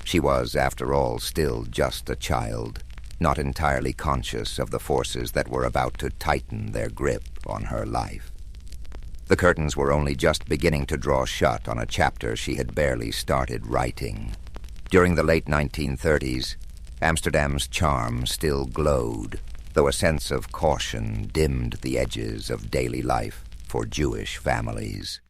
She was, after all, still just a child, not entirely conscious of the forces that were about to tighten their grip on her life. The curtains were only just beginning to draw shut on a chapter she had barely started writing. During the late 1930s, Amsterdam's charm still glowed, though a sense of caution dimmed the edges of daily life for Jewish families.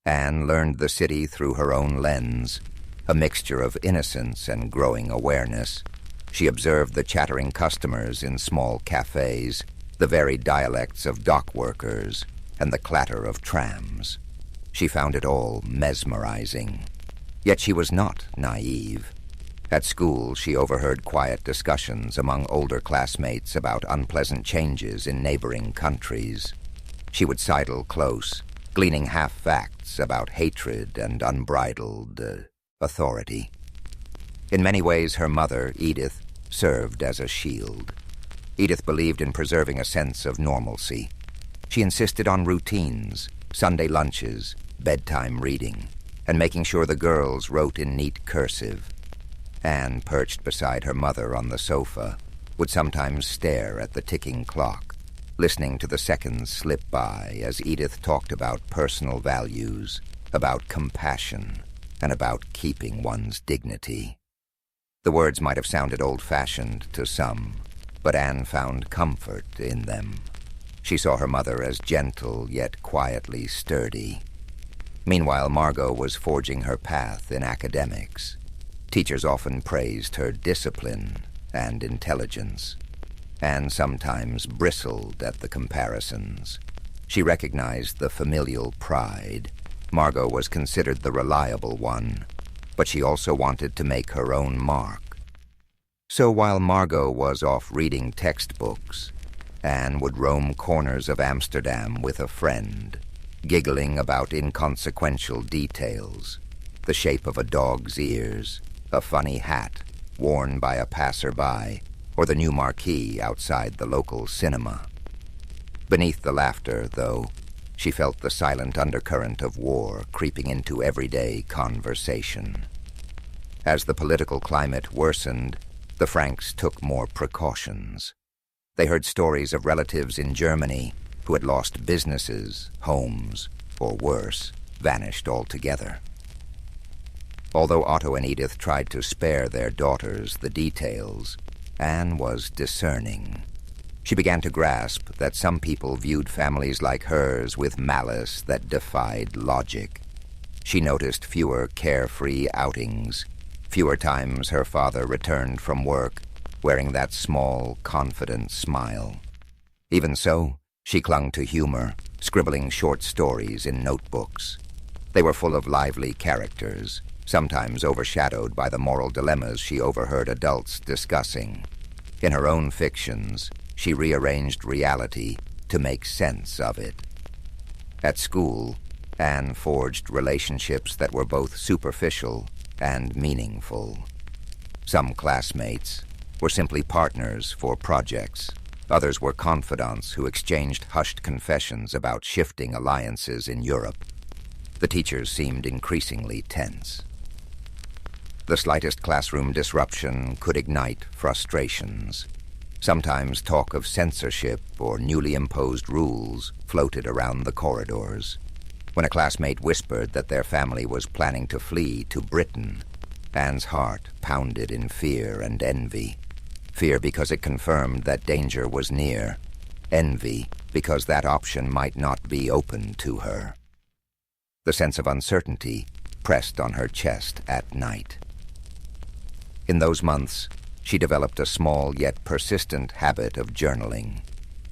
Anne learned the city through her own lens, a mixture of innocence and growing awareness. She observed the chattering customers in small cafes, the varied dialects of dock workers, and the clatter of trams. She found it all mesmerizing. Yet she was not naive. At school, she overheard quiet discussions among older classmates about unpleasant changes in neighboring countries. She would sidle close, gleaning half-facts about hatred and unbridled authority. In many ways, her mother, Edith, served as a shield. Edith believed in preserving a sense of normalcy. She insisted on routines, Sunday lunches, bedtime reading, and making sure the girls wrote in neat cursive. Anne, perched beside her mother on the sofa, would sometimes stare at the ticking clock, listening to the seconds slip by as Edith talked about personal values, about compassion, and about keeping one's dignity. The words might have sounded old-fashioned to some, but Anne found comfort in them. She saw her mother as gentle yet quietly sturdy. Meanwhile, Margot was forging her path in academics. Teachers often praised her discipline and intelligence. Anne sometimes bristled at the comparisons. She recognized the familial pride. Margot was considered the reliable one, but she also wanted to make her own mark. So while Margot was off reading textbooks, Anne would roam corners of Amsterdam with a friend, giggling about inconsequential details, the shape of a dog's ears, a funny hat worn by a passerby, or the new marquee outside the local cinema. Beneath the laughter, though, she felt the silent undercurrent of war creeping into everyday conversation. As the political climate worsened, the Franks took more precautions. They heard stories of relatives in Germany who had lost businesses, homes, or worse, vanished altogether. Although Otto and Edith tried to spare their daughters the details, Anne was discerning. She began to grasp that some people viewed families like hers with malice that defied logic. She noticed fewer carefree outings, fewer times her father returned from work wearing that small, confident smile. Even so, she clung to humor, scribbling short stories in notebooks. They were full of lively characters, sometimes overshadowed by the moral dilemmas she overheard adults discussing. In her own fictions, she rearranged reality to make sense of it. At school, Anne forged relationships that were both superficial and meaningful. Some classmates were simply partners for projects. Others were confidants who exchanged hushed confessions about shifting alliances in Europe. The teachers seemed increasingly tense. The slightest classroom disruption could ignite frustrations. Sometimes talk of censorship or newly imposed rules floated around the corridors. When a classmate whispered that their family was planning to flee to Britain, Anne's heart pounded in fear and envy. Fear because it confirmed that danger was near. Envy because that option might not be open to her. The sense of uncertainty pressed on her chest at night. In those months, she developed a small yet persistent habit of journaling.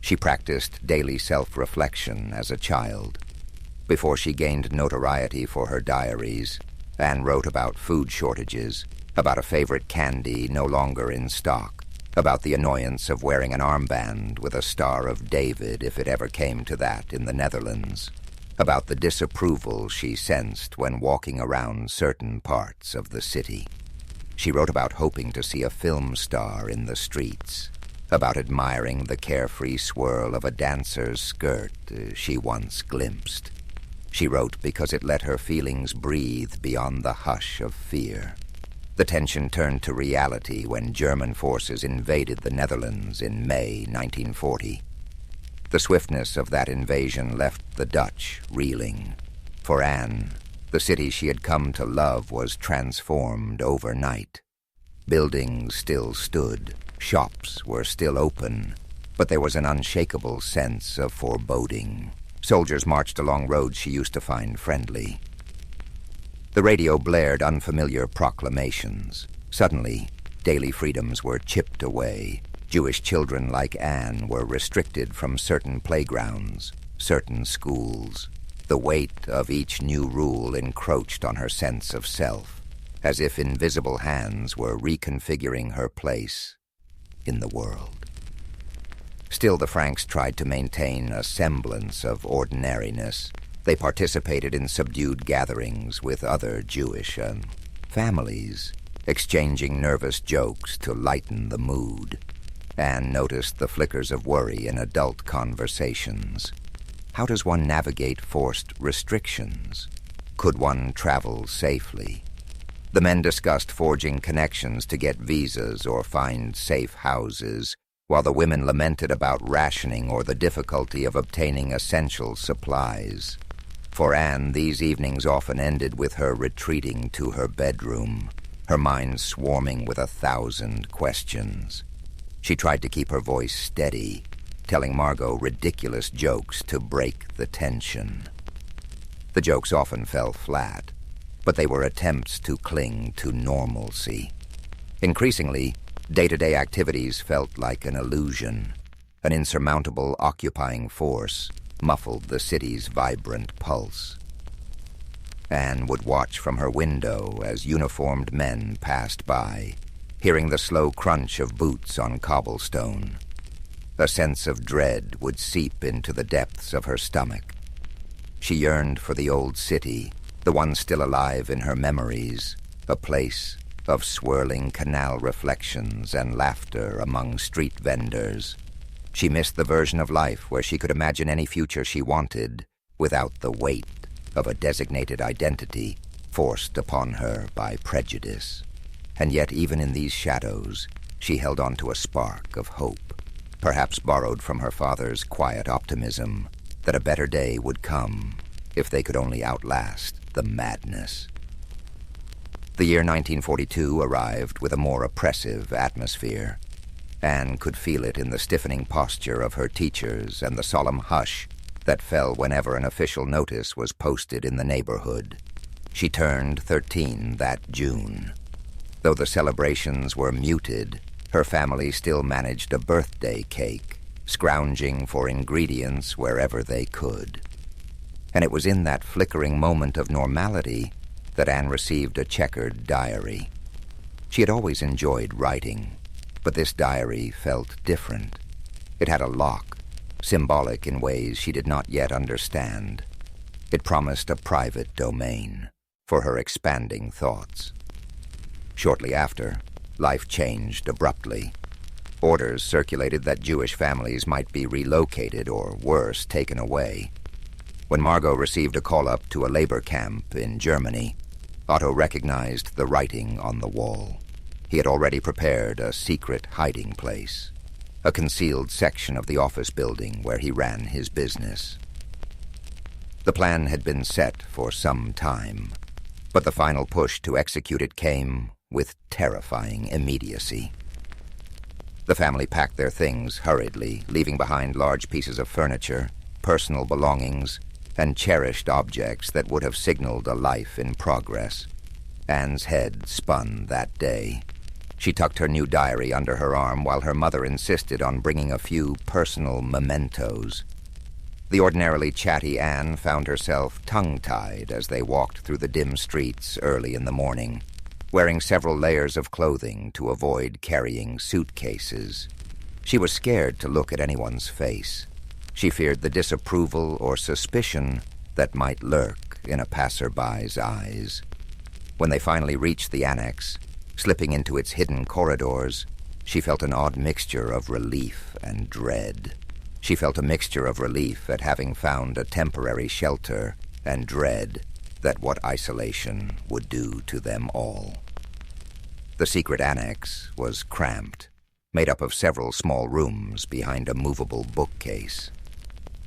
She practiced daily self-reflection as a child. Before she gained notoriety for her diaries, Anne wrote about food shortages, about a favorite candy no longer in stock, about the annoyance of wearing an armband with a Star of David if it ever came to that in the Netherlands, about the disapproval she sensed when walking around certain parts of the city. She wrote about hoping to see a film star in the streets, about admiring the carefree swirl of a dancer's skirt she once glimpsed. She wrote because it let her feelings breathe beyond the hush of fear. The tension turned to reality when German forces invaded the Netherlands in May 1940. The swiftness of that invasion left the Dutch reeling. For Anne, the city she had come to love was transformed overnight. Buildings still stood, shops were still open, but there was an unshakable sense of foreboding. Soldiers marched along roads she used to find friendly. The radio blared unfamiliar proclamations. Suddenly, daily freedoms were chipped away. Jewish children like Anne were restricted from certain playgrounds, certain schools. The weight of each new rule encroached on her sense of self, as if invisible hands were reconfiguring her place in the world. Still, the Franks tried to maintain a semblance of ordinariness. They participated in subdued gatherings with other Jewish families, exchanging nervous jokes to lighten the mood. Anne noticed the flickers of worry in adult conversations. How does one navigate forced restrictions? Could one travel safely? The men discussed forging connections to get visas or find safe houses, while the women lamented about rationing or the difficulty of obtaining essential supplies. For Anne, these evenings often ended with her retreating to her bedroom, her mind swarming with 1,000 questions. She tried to keep her voice steady, telling Margot ridiculous jokes to break the tension. The jokes often fell flat, but they were attempts to cling to normalcy. Increasingly, day-to-day activities felt like an illusion. An insurmountable occupying force muffled the city's vibrant pulse. Anne would watch from her window as uniformed men passed by, hearing the slow crunch of boots on cobblestone. A sense of dread would seep into the depths of her stomach. She yearned for the old city, the one still alive in her memories, a place of swirling canal reflections and laughter among street vendors. She missed the version of life where she could imagine any future she wanted without the weight of a designated identity forced upon her by prejudice. And yet, even in these shadows, she held on to a spark of hope, perhaps borrowed from her father's quiet optimism that a better day would come if they could only outlast the madness. The year 1942 arrived with a more oppressive atmosphere. Anne could feel it in the stiffening posture of her teachers and the solemn hush that fell whenever an official notice was posted in the neighborhood. She turned 13 that June. Though the celebrations were muted, her family still managed a birthday cake, scrounging for ingredients wherever they could. And it was in that flickering moment of normality that Anne received a checkered diary. She had always enjoyed writing, but this diary felt different. It had a lock, symbolic in ways she did not yet understand. It promised a private domain for her expanding thoughts. Shortly after, life changed abruptly. Orders circulated that Jewish families might be relocated or, worse, taken away. When Margot received a call-up to a labor camp in Germany, Otto recognized the writing on the wall. He had already prepared a secret hiding place, a concealed section of the office building where he ran his business. The plan had been set for some time, but the final push to execute it came with terrifying immediacy. The family packed their things hurriedly, leaving behind large pieces of furniture, personal belongings, and cherished objects that would have signaled a life in progress. Anne's head spun that day. She tucked her new diary under her arm while her mother insisted on bringing a few personal mementos. The ordinarily chatty Anne found herself tongue-tied as they walked through the dim streets early in the morning, wearing several layers of clothing to avoid carrying suitcases. She was scared to look at anyone's face. She feared the disapproval or suspicion that might lurk in a passerby's eyes. When they finally reached the annex, slipping into its hidden corridors, she felt an odd mixture of relief and dread. She felt a mixture of relief at having found a temporary shelter and dread that what isolation would do to them all. The secret annex was cramped, made up of several small rooms behind a movable bookcase.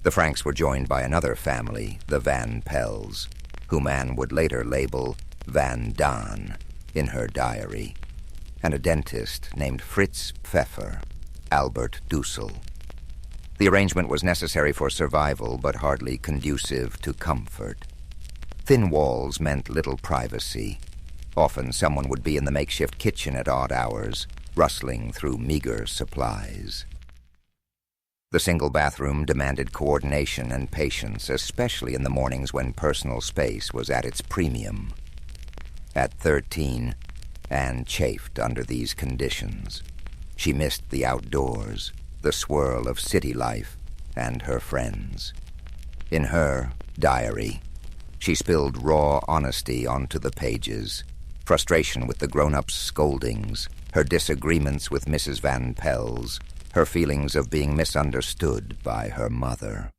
The Franks were joined by another family, the Van Pels, whom Anne would later label Van Daan in her diary, and a dentist named Fritz Pfeffer, Albert Dussel. The arrangement was necessary for survival, but hardly conducive to comfort. Thin walls meant little privacy. Often someone would be in the makeshift kitchen at odd hours, rustling through meager supplies. The single bathroom demanded coordination and patience, especially in the mornings when personal space was at its premium. At 13, Anne chafed under these conditions. She missed the outdoors, the swirl of city life, and her friends. In her diary, she spilled raw honesty onto the pages, frustration with the grown-ups' scoldings, her disagreements with Mrs. Van Pels, her feelings of being misunderstood by her mother.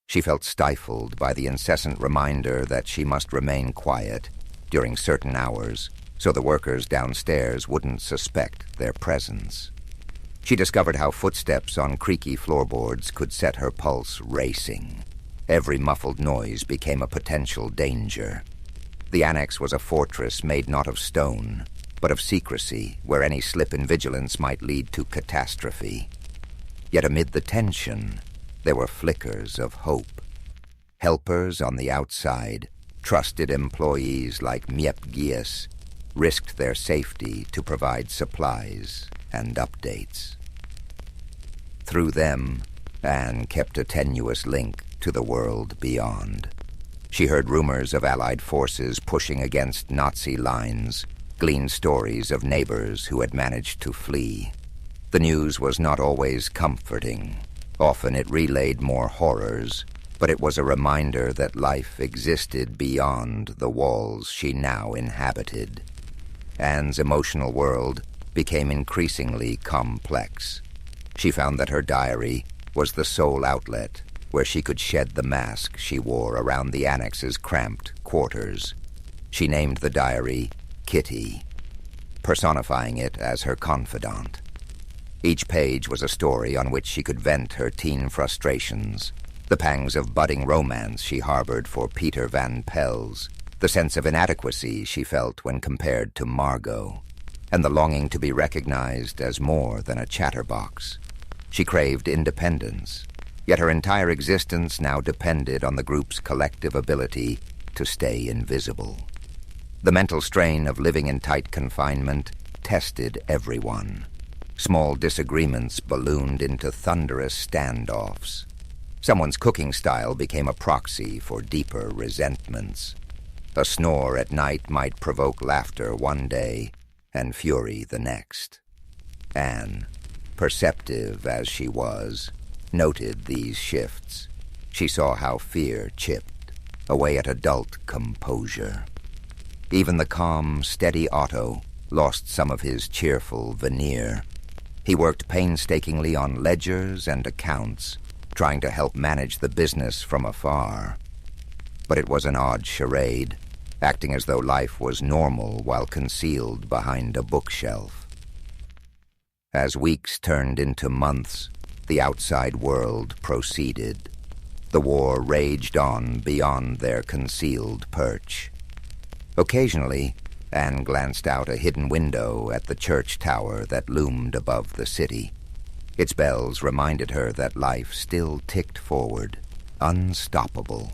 She felt stifled by the incessant reminder that she must remain quiet during certain hours so the workers downstairs wouldn't suspect their presence. She discovered how footsteps on creaky floorboards could set her pulse racing. Every muffled noise became a potential danger. The annex was a fortress made not of stone, but of secrecy, where any slip in vigilance might lead to catastrophe. Yet amid the tension, there were flickers of hope. Helpers on the outside, trusted employees like Miep Gies, risked their safety to provide supplies and updates. Through them, Anne kept a tenuous link to the world beyond. She heard rumors of Allied forces pushing against Nazi lines, gleaned stories of neighbors who had managed to flee. The news was not always comforting. Often it relayed more horrors, but it was a reminder that life existed beyond the walls she now inhabited. Anne's emotional world became increasingly complex. She found that her diary was the sole outlet where she could shed the mask she wore around the annex's cramped quarters. She named the diary Kitty, personifying it as her confidant. Each page was a story on which she could vent her teen frustrations, the pangs of budding romance she harbored for Peter Van Pels, the sense of inadequacy she felt when compared to Margot, and the longing to be recognized as more than a chatterbox. She craved independence, yet her entire existence now depended on the group's collective ability to stay invisible. The mental strain of living in tight confinement tested everyone. Small disagreements ballooned into thunderous standoffs. Someone's cooking style became a proxy for deeper resentments. A snore at night might provoke laughter one day and fury the next. Anne, perceptive as she was, noted these shifts. She saw how fear chipped away at adult composure. Even the calm, steady Otto lost some of his cheerful veneer. He worked painstakingly on ledgers and accounts, trying to help manage the business from afar. But it was an odd charade, acting as though life was normal while concealed behind a bookshelf. As weeks turned into months, the outside world proceeded. The war raged on beyond their concealed perch. Occasionally, Anne glanced out a hidden window at the church tower that loomed above the city. Its bells reminded her that life still ticked forward, unstoppable.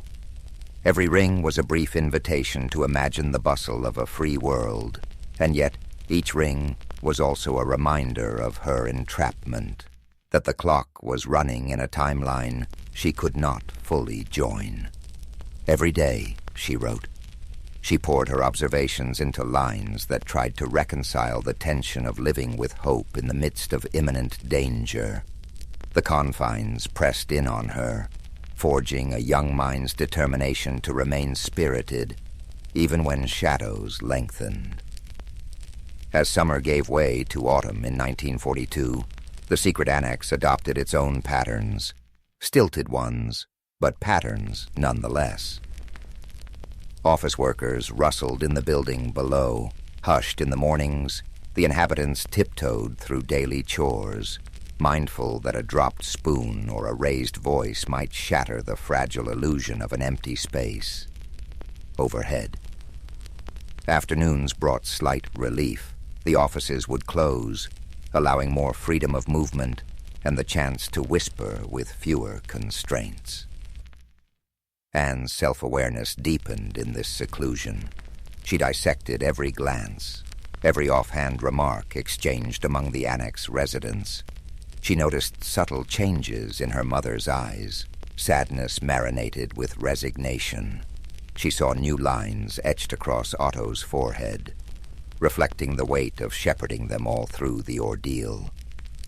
Every ring was a brief invitation to imagine the bustle of a free world, and yet each ring was also a reminder of her entrapment, that the clock was running in a timeline she could not fully join. Every day, she wrote, she poured her observations into lines that tried to reconcile the tension of living with hope in the midst of imminent danger. The confines pressed in on her, forging a young mind's determination to remain spirited, even when shadows lengthened. As summer gave way to autumn in 1942, the secret annex adopted its own patterns, stilted ones, but patterns nonetheless. Office workers rustled in the building below. Hushed in the mornings, the inhabitants tiptoed through daily chores, mindful that a dropped spoon or a raised voice might shatter the fragile illusion of an empty space. Overhead, afternoons brought slight relief. The offices would close, allowing more freedom of movement and the chance to whisper with fewer constraints. Anne's self-awareness deepened in this seclusion. She dissected every glance, every offhand remark exchanged among the annex residents. She noticed subtle changes in her mother's eyes, sadness marinated with resignation. She saw new lines etched across Otto's forehead, reflecting the weight of shepherding them all through the ordeal.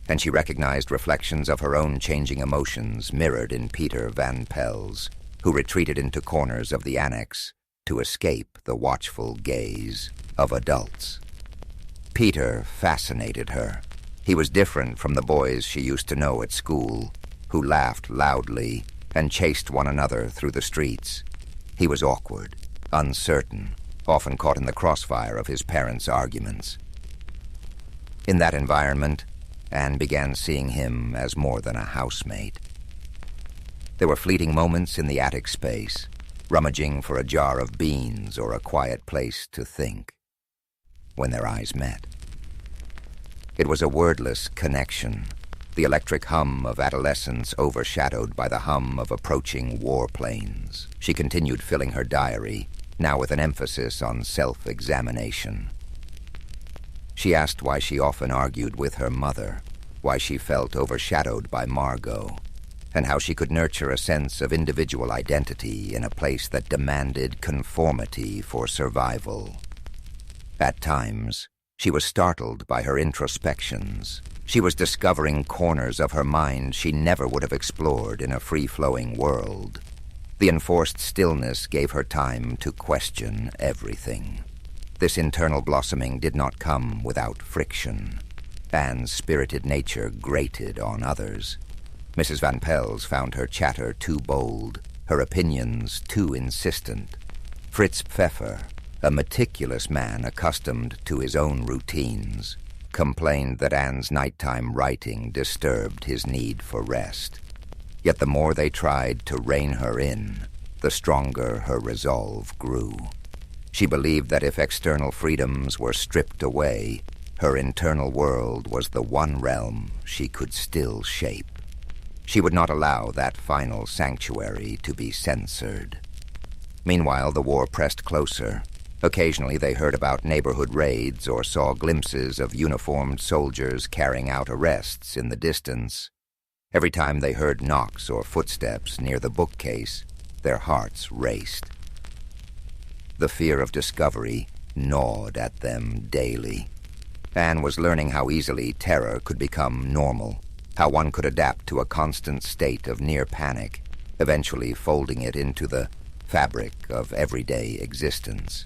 And she recognized reflections of her own changing emotions mirrored in Peter Van Pel's, who retreated into corners of the annex to escape the watchful gaze of adults. Peter fascinated her. He was different from the boys she used to know at school, who laughed loudly and chased one another through the streets. He was awkward, uncertain, often caught in the crossfire of his parents' arguments. In that environment, Anne began seeing him as more than a housemate. There were fleeting moments in the attic space, rummaging for a jar of beans or a quiet place to think, when their eyes met. It was a wordless connection, the electric hum of adolescence overshadowed by the hum of approaching warplanes. She continued filling her diary, now with an emphasis on self-examination. She asked why she often argued with her mother, why she felt overshadowed by Margot, and how she could nurture a sense of individual identity in a place that demanded conformity for survival. At times, she was startled by her introspections. She was discovering corners of her mind she never would have explored in a free-flowing world. The enforced stillness gave her time to question everything. This internal blossoming did not come without friction. Anne's spirited nature grated on others. Mrs. Van Pel's found her chatter too bold, her opinions too insistent. Fritz Pfeffer, a meticulous man accustomed to his own routines, complained that Anne's nighttime writing disturbed his need for rest. Yet the more they tried to rein her in, the stronger her resolve grew. She believed that if external freedoms were stripped away, her internal world was the one realm she could still shape. She would not allow that final sanctuary to be censored. Meanwhile, the war pressed closer. Occasionally they heard about neighborhood raids or saw glimpses of uniformed soldiers carrying out arrests in the distance. Every time they heard knocks or footsteps near the bookcase, their hearts raced. The fear of discovery gnawed at them daily. Anne was learning how easily terror could become normal, how one could adapt to a constant state of near panic, eventually folding it into the fabric of everyday existence.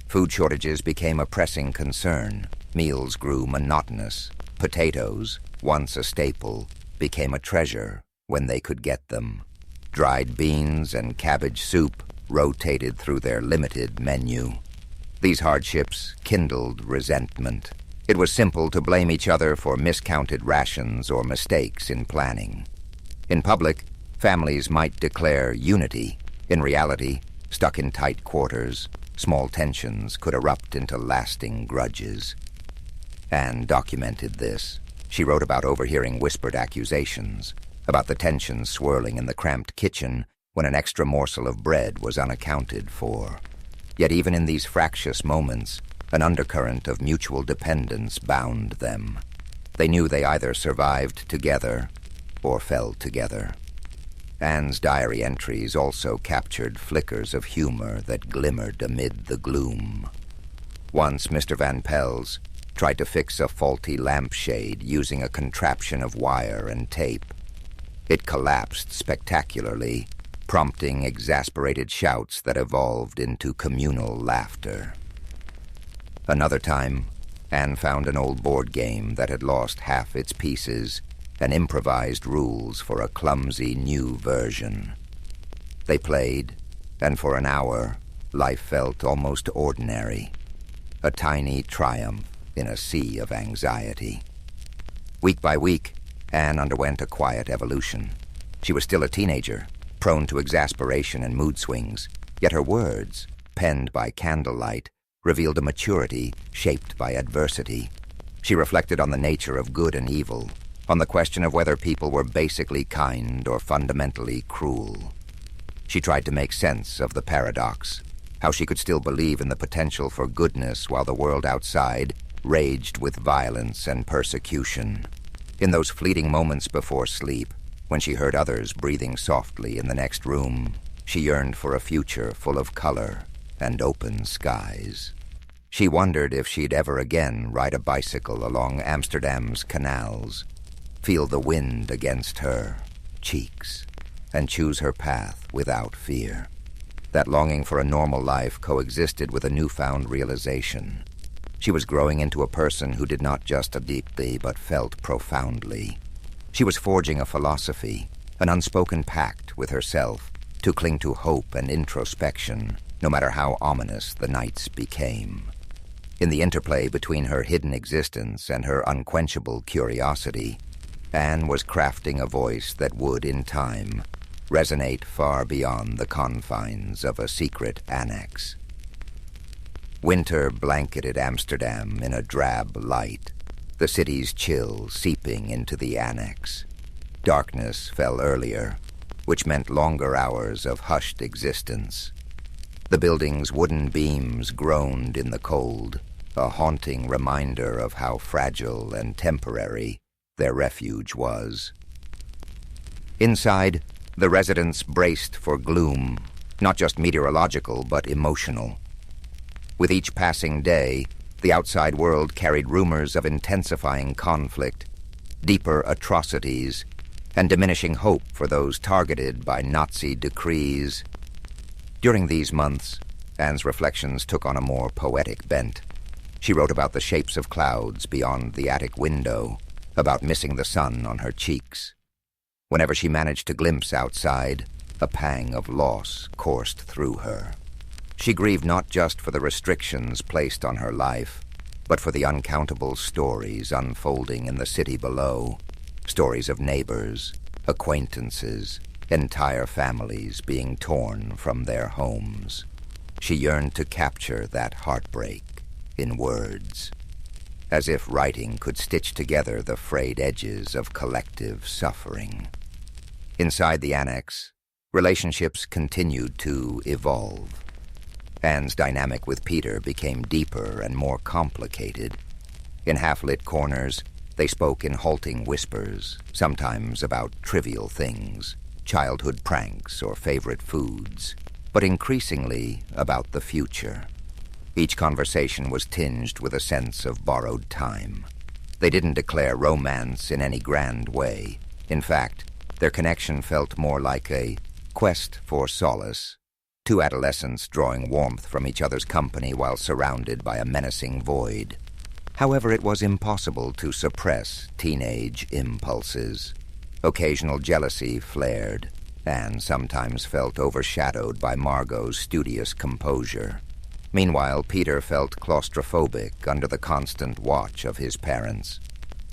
Food shortages became a pressing concern. Meals grew monotonous. Potatoes, once a staple, became a treasure when they could get them. Dried beans and cabbage soup rotated through their limited menu. These hardships kindled resentment. It was simple to blame each other for miscounted rations or mistakes in planning. In public, families might declare unity. In reality, stuck in tight quarters, small tensions could erupt into lasting grudges. Anne documented this. She wrote about overhearing whispered accusations, about the tensions swirling in the cramped kitchen when an extra morsel of bread was unaccounted for. Yet even in these fractious moments, An undercurrent of mutual dependence bound them. They knew they either survived together or fell together. Anne's diary entries also captured flickers of humor that glimmered amid the gloom. Once Mr. Van Pels tried to fix a faulty lampshade using a contraption of wire and tape. It collapsed spectacularly, prompting exasperated shouts that evolved into communal laughter. Another time, Anne found an old board game that had lost half its pieces and improvised rules for a clumsy new version. They played, and for an hour, life felt almost ordinary, a tiny triumph in a sea of anxiety. Week by week, Anne underwent a quiet evolution. She was still a teenager, prone to exasperation and mood swings, yet her words, penned by candlelight, revealed a maturity shaped by adversity. She reflected on the nature of good and evil, on the question of whether people were basically kind or fundamentally cruel. She tried to make sense of the paradox, how she could still believe in the potential for goodness while the world outside raged with violence and persecution. In those fleeting moments before sleep, when she heard others breathing softly in the next room, she yearned for a future full of color and open skies. She wondered if she'd ever again ride a bicycle along Amsterdam's canals, feel the wind against her cheeks, and choose her path without fear. That longing for a normal life coexisted with a newfound realization. She was growing into a person who did not just deeply but felt profoundly. She was forging a philosophy, an unspoken pact with herself, to cling to hope and introspection, no matter how ominous the nights became. In the interplay between her hidden existence and her unquenchable curiosity, Anne was crafting a voice that would, in time, resonate far beyond the confines of a secret annex. Winter blanketed Amsterdam in a drab light, the city's chill seeping into the annex. Darkness fell earlier, which meant longer hours of hushed existence. The building's wooden beams groaned in the cold, a haunting reminder of how fragile and temporary their refuge was. Inside, the residents braced for gloom, not just meteorological but emotional. With each passing day, the outside world carried rumors of intensifying conflict, deeper atrocities, and diminishing hope for those targeted by Nazi decrees. During these months, Anne's reflections took on a more poetic bent. She wrote about the shapes of clouds beyond the attic window, about missing the sun on her cheeks. Whenever she managed to glimpse outside, a pang of loss coursed through her. She grieved not just for the restrictions placed on her life, but for the uncountable stories unfolding in the city below, stories of neighbors, acquaintances, entire families being torn from their homes. She yearned to capture that heartbreak in words, as if writing could stitch together the frayed edges of collective suffering. Inside the annex, relationships continued to evolve. Anne's dynamic with Peter became deeper and more complicated. In half-lit corners, they spoke in halting whispers, sometimes about trivial things, childhood pranks or favorite foods, but increasingly about the future. Each conversation was tinged with a sense of borrowed time. They didn't declare romance in any grand way. In fact, their connection felt more like a quest for solace, two adolescents drawing warmth from each other's company while surrounded by a menacing void. However, it was impossible to suppress teenage impulses. Occasional jealousy flared, and sometimes felt overshadowed by Margot's studious composure. Meanwhile, Peter felt claustrophobic under the constant watch of his parents.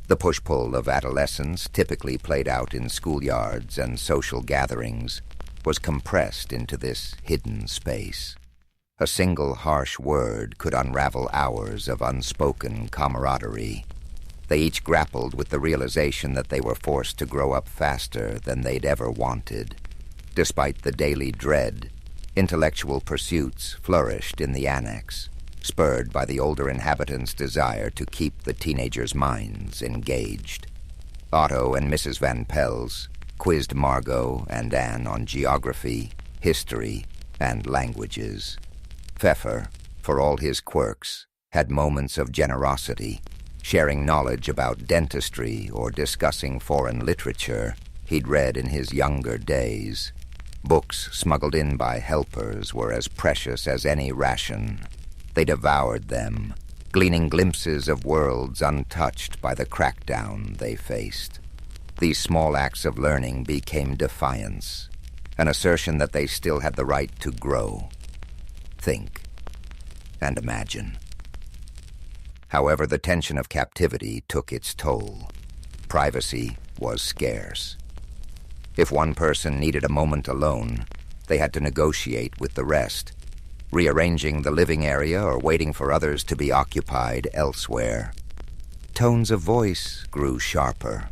The push-pull of adolescence, typically played out in schoolyards and social gatherings, was compressed into this hidden space. A single harsh word could unravel hours of unspoken camaraderie. They each grappled with the realization that they were forced to grow up faster than they'd ever wanted. Despite the daily dread, intellectual pursuits flourished in the annex. spurred by the older inhabitants' desire to keep the teenagers' minds engaged. Otto and Mrs. Van Pels quizzed Margot and Anne on geography, history, and languages. Pfeffer, for all his quirks, had moments of generosity, sharing knowledge about dentistry or discussing foreign literature he'd read in his younger days. Books smuggled in by helpers were as precious as any ration. They devoured them, gleaning glimpses of worlds untouched by the crackdown they faced. These small acts of learning became defiance, an assertion that they still had the right to grow, think, and imagine. However, the tension of captivity took its toll. Privacy was scarce. If one person needed a moment alone, they had to negotiate with the rest, rearranging the living area or waiting for others to be occupied elsewhere. Tones of voice grew sharper.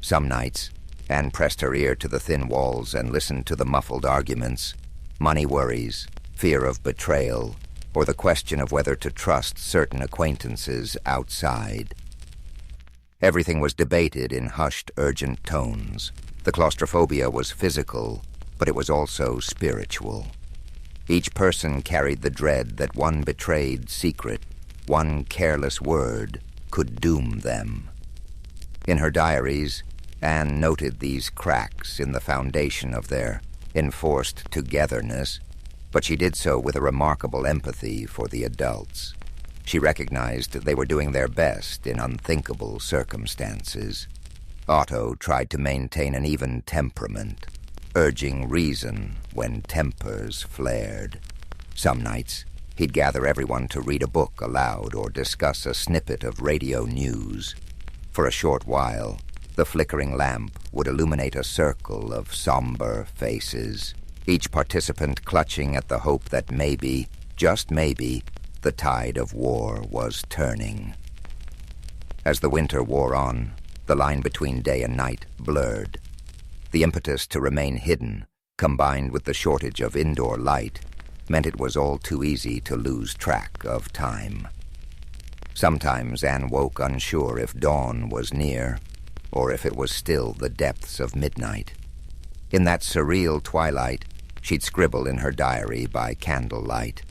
Some nights, Anne pressed her ear to the thin walls and listened to the muffled arguments, money worries, fear of betrayal, or the question of whether to trust certain acquaintances outside. Everything was debated in hushed, urgent tones. The claustrophobia was physical, but it was also spiritual. Each person carried the dread that one betrayed secret, one careless word, could doom them. In her diaries, Anne noted these cracks in the foundation of their enforced togetherness, but she did so with a remarkable empathy for the adults. She recognized they were doing their best in unthinkable circumstances. Otto tried to maintain an even temperament, urging reason when tempers flared. Some nights, he'd gather everyone to read a book aloud or discuss a snippet of radio news. For a short while, the flickering lamp would illuminate a circle of somber faces, each participant clutching at the hope that maybe, just maybe, the tide of war was turning. As the winter wore on, the line between day and night blurred. The impetus to remain hidden, combined with the shortage of indoor light, meant it was all too easy to lose track of time. Sometimes Anne woke unsure if dawn was near, or if it was still the depths of midnight. In that surreal twilight, she'd scribble in her diary by candlelight.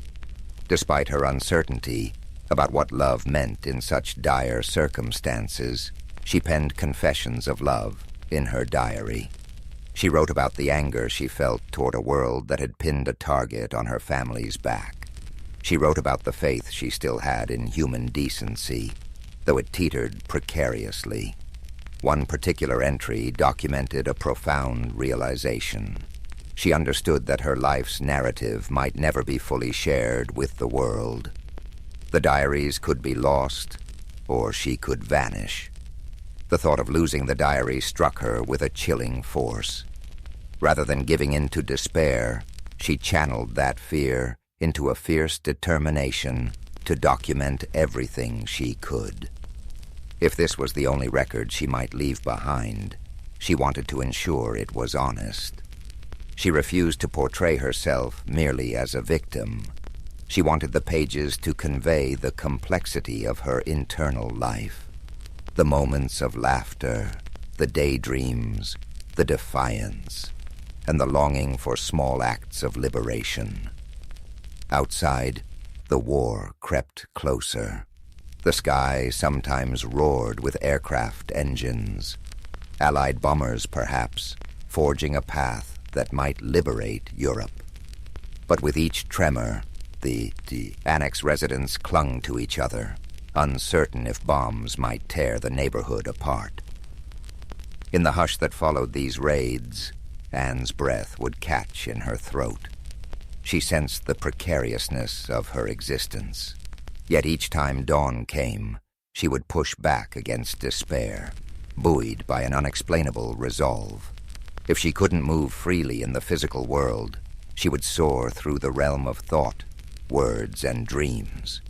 Despite her uncertainty about what love meant in such dire circumstances, she penned confessions of love in her diary. She wrote about the anger she felt toward a world that had pinned a target on her family's back. She wrote about the faith she still had in human decency, though it teetered precariously. One particular entry documented a profound realization. She understood that her life's narrative might never be fully shared with the world. The diaries could be lost, or she could vanish. The thought of losing the diary struck her with a chilling force. Rather than giving in to despair, she channeled that fear into a fierce determination to document everything she could. If this was the only record she might leave behind, she wanted to ensure it was honest. She refused to portray herself merely as a victim. She wanted the pages to convey the complexity of her internal life. The moments of laughter, the daydreams, the defiance, and the longing for small acts of liberation. Outside, the war crept closer. The sky sometimes roared with aircraft engines. Allied bombers, perhaps, forging a path that might liberate Europe. But with each tremor, the annex residents clung to each other, uncertain if bombs might tear the neighborhood apart. In the hush that followed these raids, Anne's breath would catch in her throat. She sensed the precariousness of her existence. Yet each time dawn came, she would push back against despair, buoyed by an unexplainable resolve. If she couldn't move freely in the physical world, she would soar through the realm of thought, words, and dreams.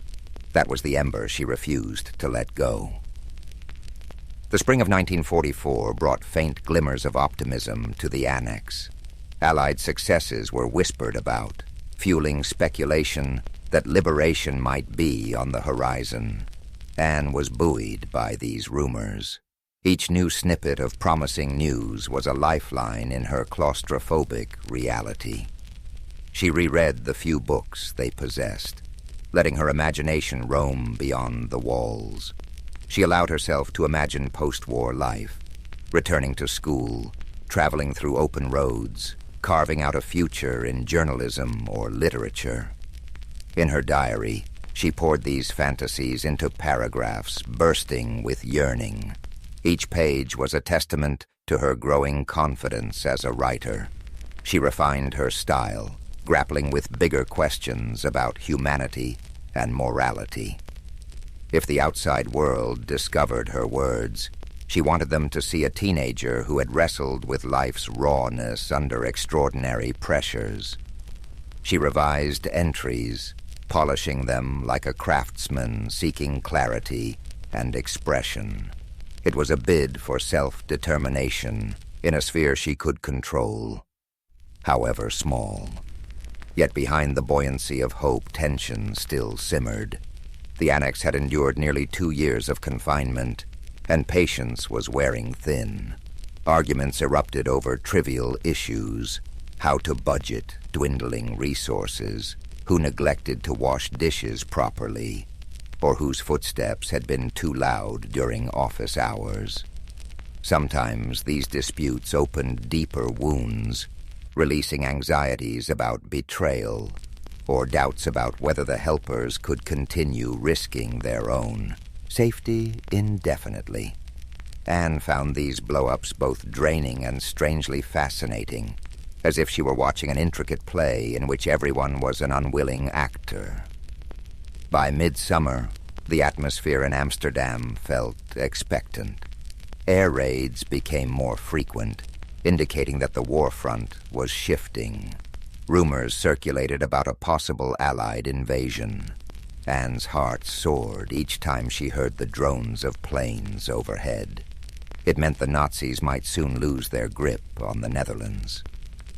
That was the ember she refused to let go. The spring of 1944 brought faint glimmers of optimism to the annex. Allied successes were whispered about. fueling speculation that liberation might be on the horizon. Anne was buoyed by these rumors. Each new snippet of promising news was a lifeline in her claustrophobic reality. She reread the few books they possessed, letting her imagination roam beyond the walls. She allowed herself to imagine post-war life, returning to school, traveling through open roads, carving out a future in journalism or literature. In her diary, she poured these fantasies into paragraphs bursting with yearning. Each page was a testament to her growing confidence as a writer. She refined her style, grappling with bigger questions about humanity and morality. If the outside world discovered her words, she wanted them to see a teenager who had wrestled with life's rawness under extraordinary pressures. She revised entries, polishing them like a craftsman seeking clarity and expression. It was a bid for self-determination in a sphere she could control, however small. Yet behind the buoyancy of hope, tension still simmered. The annex had endured nearly 2 years of confinement, and patience was wearing thin. Arguments erupted over trivial issues: how to budget dwindling resources, who neglected to wash dishes properly, or whose footsteps had been too loud during office hours. Sometimes these disputes opened deeper wounds, releasing anxieties about betrayal or doubts about whether the helpers could continue risking their own safety indefinitely. Anne found these blow-ups both draining and strangely fascinating, as if she were watching an intricate play in which everyone was an unwilling actor. By midsummer, the atmosphere in Amsterdam felt expectant. Air raids became more frequent, indicating that the war front was shifting. Rumors circulated about a possible Allied invasion. Anne's heart soared each time she heard the drones of planes overhead. It meant the Nazis might soon lose their grip on the Netherlands.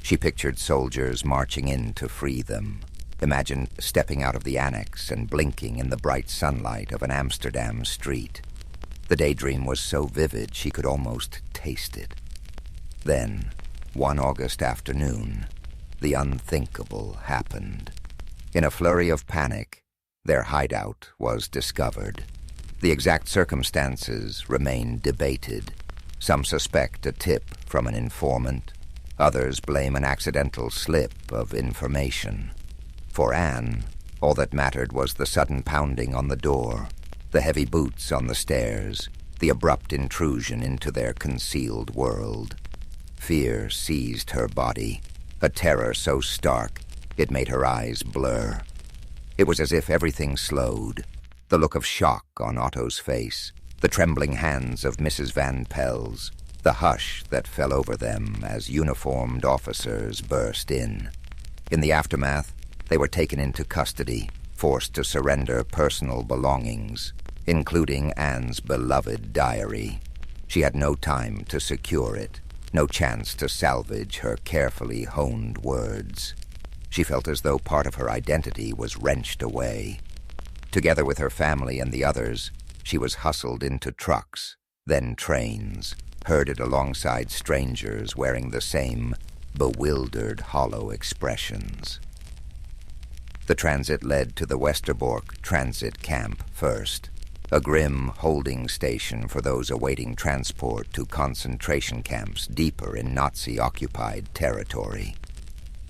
She pictured soldiers marching in to free them, imagined stepping out of the annex and blinking in the bright sunlight of an Amsterdam street. The daydream was so vivid she could almost taste it. Then, one August afternoon, the unthinkable happened. In a flurry of panic, their hideout was discovered. The exact circumstances remain debated. Some suspect a tip from an informant. Others blame an accidental slip of information. For Anne, all that mattered was the sudden pounding on the door, the heavy boots on the stairs, the abrupt intrusion into their concealed world. Fear seized her body, a terror so stark it made her eyes blur. It was as if everything slowed. The look of shock on Otto's face, the trembling hands of Mrs. Van Pels, the hush that fell over them as uniformed officers burst in. In the aftermath, they were taken into custody, forced to surrender personal belongings, including Anne's beloved diary. She had no time to secure it, no chance to salvage her carefully honed words. She felt as though part of her identity was wrenched away. Together with her family and the others, she was hustled into trucks, then trains, herded alongside strangers wearing the same bewildered, hollow expressions. The transit led to the Westerbork transit camp first, a grim holding station for those awaiting transport to concentration camps deeper in Nazi-occupied territory.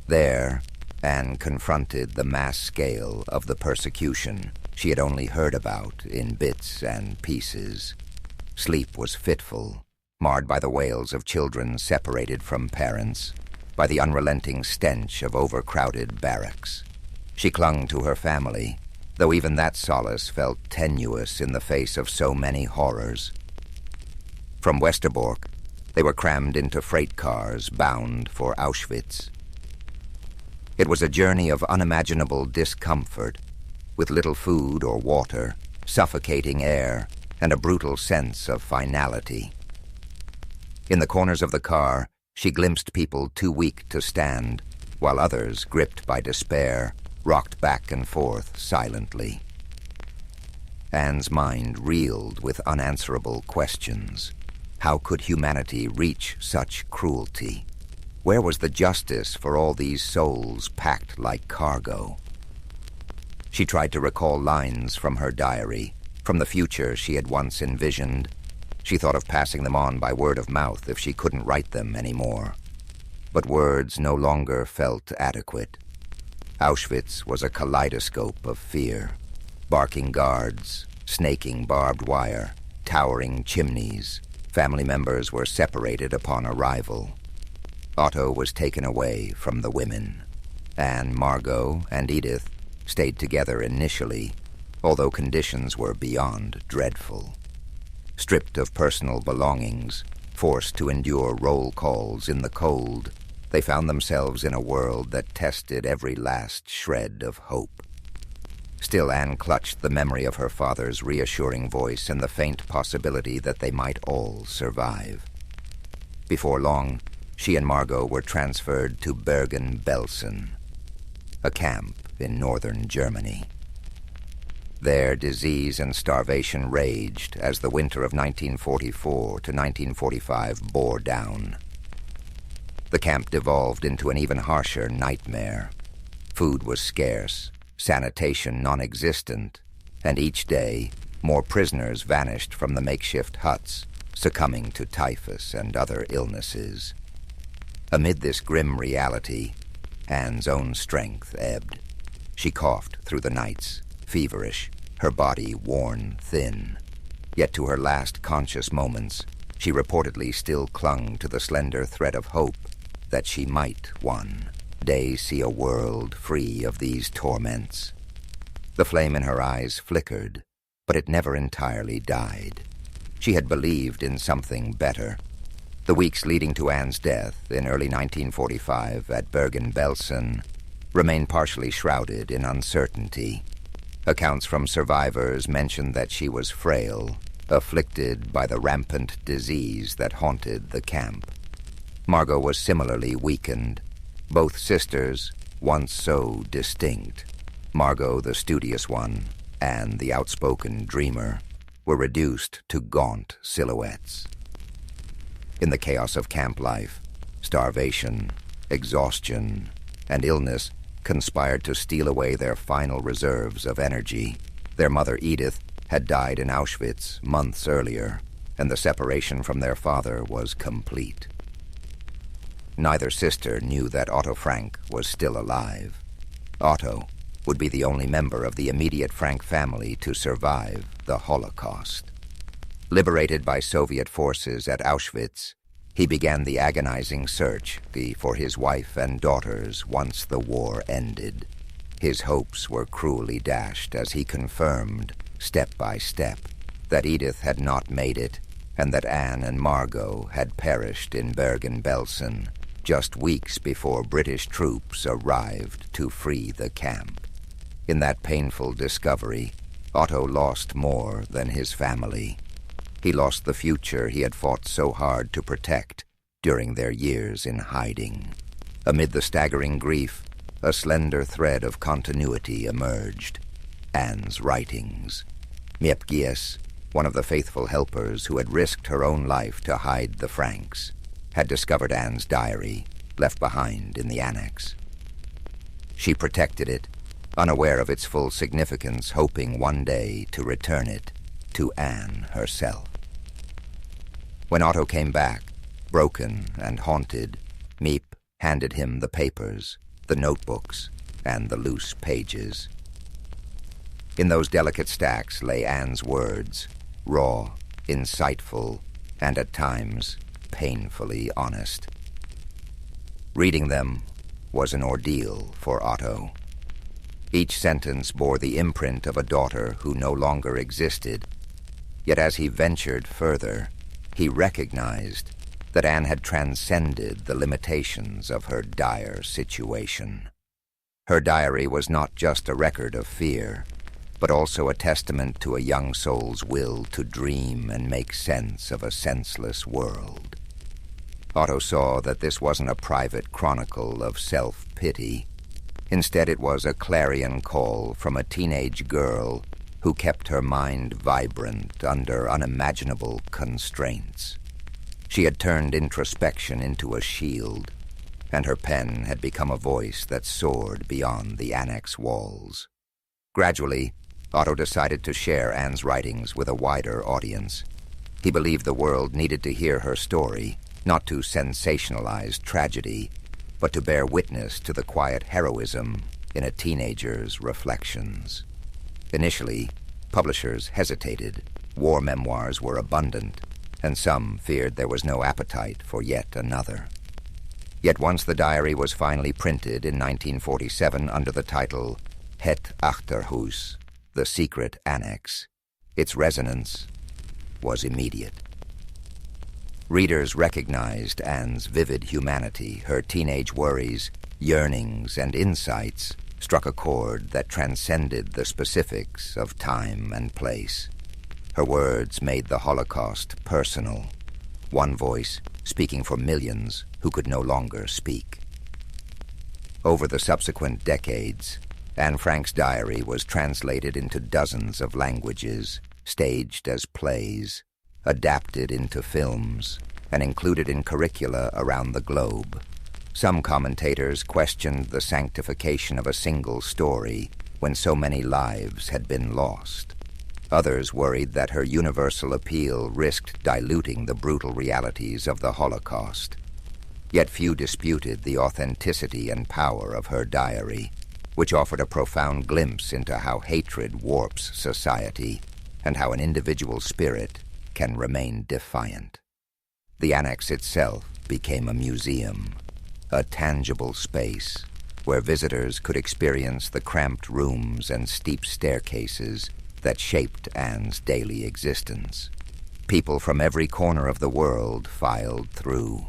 There, Anne confronted the mass scale of the persecution she had only heard about in bits and pieces. Sleep was fitful, marred by the wails of children separated from parents, by the unrelenting stench of overcrowded barracks. She clung to her family, though even that solace felt tenuous in the face of so many horrors. From Westerbork, they were crammed into freight cars bound for Auschwitz. It was a journey of unimaginable discomfort, with little food or water, suffocating air, and a brutal sense of finality. In the corners of the car, she glimpsed people too weak to stand, while others, gripped by despair, rocked back and forth silently. Anne's mind reeled with unanswerable questions. How could humanity reach such cruelty? Where was the justice for all these souls packed like cargo? She tried to recall lines from her diary, from the future she had once envisioned. She thought of passing them on by word of mouth if she couldn't write them anymore. But words no longer felt adequate. Auschwitz was a kaleidoscope of fear. Barking guards, snaking barbed wire, towering chimneys. Family members were separated upon arrival. Otto was taken away from the women. Anne, Margot, and Edith stayed together initially, although conditions were beyond dreadful. Stripped of personal belongings, forced to endure roll calls in the cold, they found themselves in a world that tested every last shred of hope. Still, Anne clutched the memory of her father's reassuring voice and the faint possibility that they might all survive. Before long, she and Margot were transferred to Bergen-Belsen, a camp in northern Germany. There, disease and starvation raged as the winter of 1944 to 1945 bore down. The camp devolved into an even harsher nightmare. Food was scarce, sanitation non-existent, and each day, more prisoners vanished from the makeshift huts, succumbing to typhus and other illnesses. Amid this grim reality, Anne's own strength ebbed. She coughed through the nights, feverish, her body worn thin. Yet to her last conscious moments, she reportedly still clung to the slender thread of hope that she might one day see a world free of these torments. The flame in her eyes flickered, but it never entirely died. She had believed in something better. The weeks leading to Anne's death in early 1945 at Bergen-Belsen remained partially shrouded in uncertainty. Accounts from survivors mentioned that she was frail, afflicted by the rampant disease that haunted the camp. Margot was similarly weakened. Both sisters, once so distinct, Margot the studious one, Anne the outspoken dreamer, were reduced to gaunt silhouettes. In the chaos of camp life, starvation, exhaustion, and illness conspired to steal away their final reserves of energy. Their mother, Edith, had died in Auschwitz months earlier, and the separation from their father was complete. Neither sister knew that Otto Frank was still alive. Otto would be the only member of the immediate Frank family to survive the Holocaust. Liberated by Soviet forces at Auschwitz, he began the agonizing search for his wife and daughters once the war ended. His hopes were cruelly dashed as he confirmed, step by step, that Edith had not made it and that Anne and Margot had perished in Bergen-Belsen just weeks before British troops arrived to free the camp. In that painful discovery, Otto lost more than his family. He lost the future he had fought so hard to protect during their years in hiding. Amid the staggering grief, a slender thread of continuity emerged. Anne's writings. Miep Gies, one of the faithful helpers who had risked her own life to hide the Franks, had discovered Anne's diary, left behind in the annex. She protected it, unaware of its full significance, hoping one day to return it to Anne herself. When Otto came back, broken and haunted, Miep handed him the papers, the notebooks, and the loose pages. In those delicate stacks lay Anne's words, raw, insightful, and at times painfully honest. Reading them was an ordeal for Otto. Each sentence bore the imprint of a daughter who no longer existed, yet as he ventured further, he recognized that Anne had transcended the limitations of her dire situation. Her diary was not just a record of fear, but also a testament to a young soul's will to dream and make sense of a senseless world. Otto saw that this wasn't a private chronicle of self-pity. Instead, it was a clarion call from a teenage girl who kept her mind vibrant under unimaginable constraints. She had turned introspection into a shield, and her pen had become a voice that soared beyond the annex walls. Gradually, Otto decided to share Anne's writings with a wider audience. He believed the world needed to hear her story, not to sensationalize tragedy, but to bear witness to the quiet heroism in a teenager's reflections. Initially, publishers hesitated. War memoirs were abundant, and some feared there was no appetite for yet another. Yet once the diary was finally printed in 1947 under the title Het Achterhuis, The Secret Annex, its resonance was immediate. Readers recognized Anne's vivid humanity. Her teenage worries, yearnings, and insights struck a chord that transcended the specifics of time and place. Her words made the Holocaust personal, one voice speaking for millions who could no longer speak. Over the subsequent decades, Anne Frank's diary was translated into dozens of languages, staged as plays, adapted into films, and included in curricula around the globe. Some commentators questioned the sanctification of a single story when so many lives had been lost. Others worried that her universal appeal risked diluting the brutal realities of the Holocaust. Yet few disputed the authenticity and power of her diary, which offered a profound glimpse into how hatred warps society and how an individual spirit can remain defiant. The annex itself became a museum, a tangible space where visitors could experience the cramped rooms and steep staircases that shaped Anne's daily existence. People from every corner of the world filed through,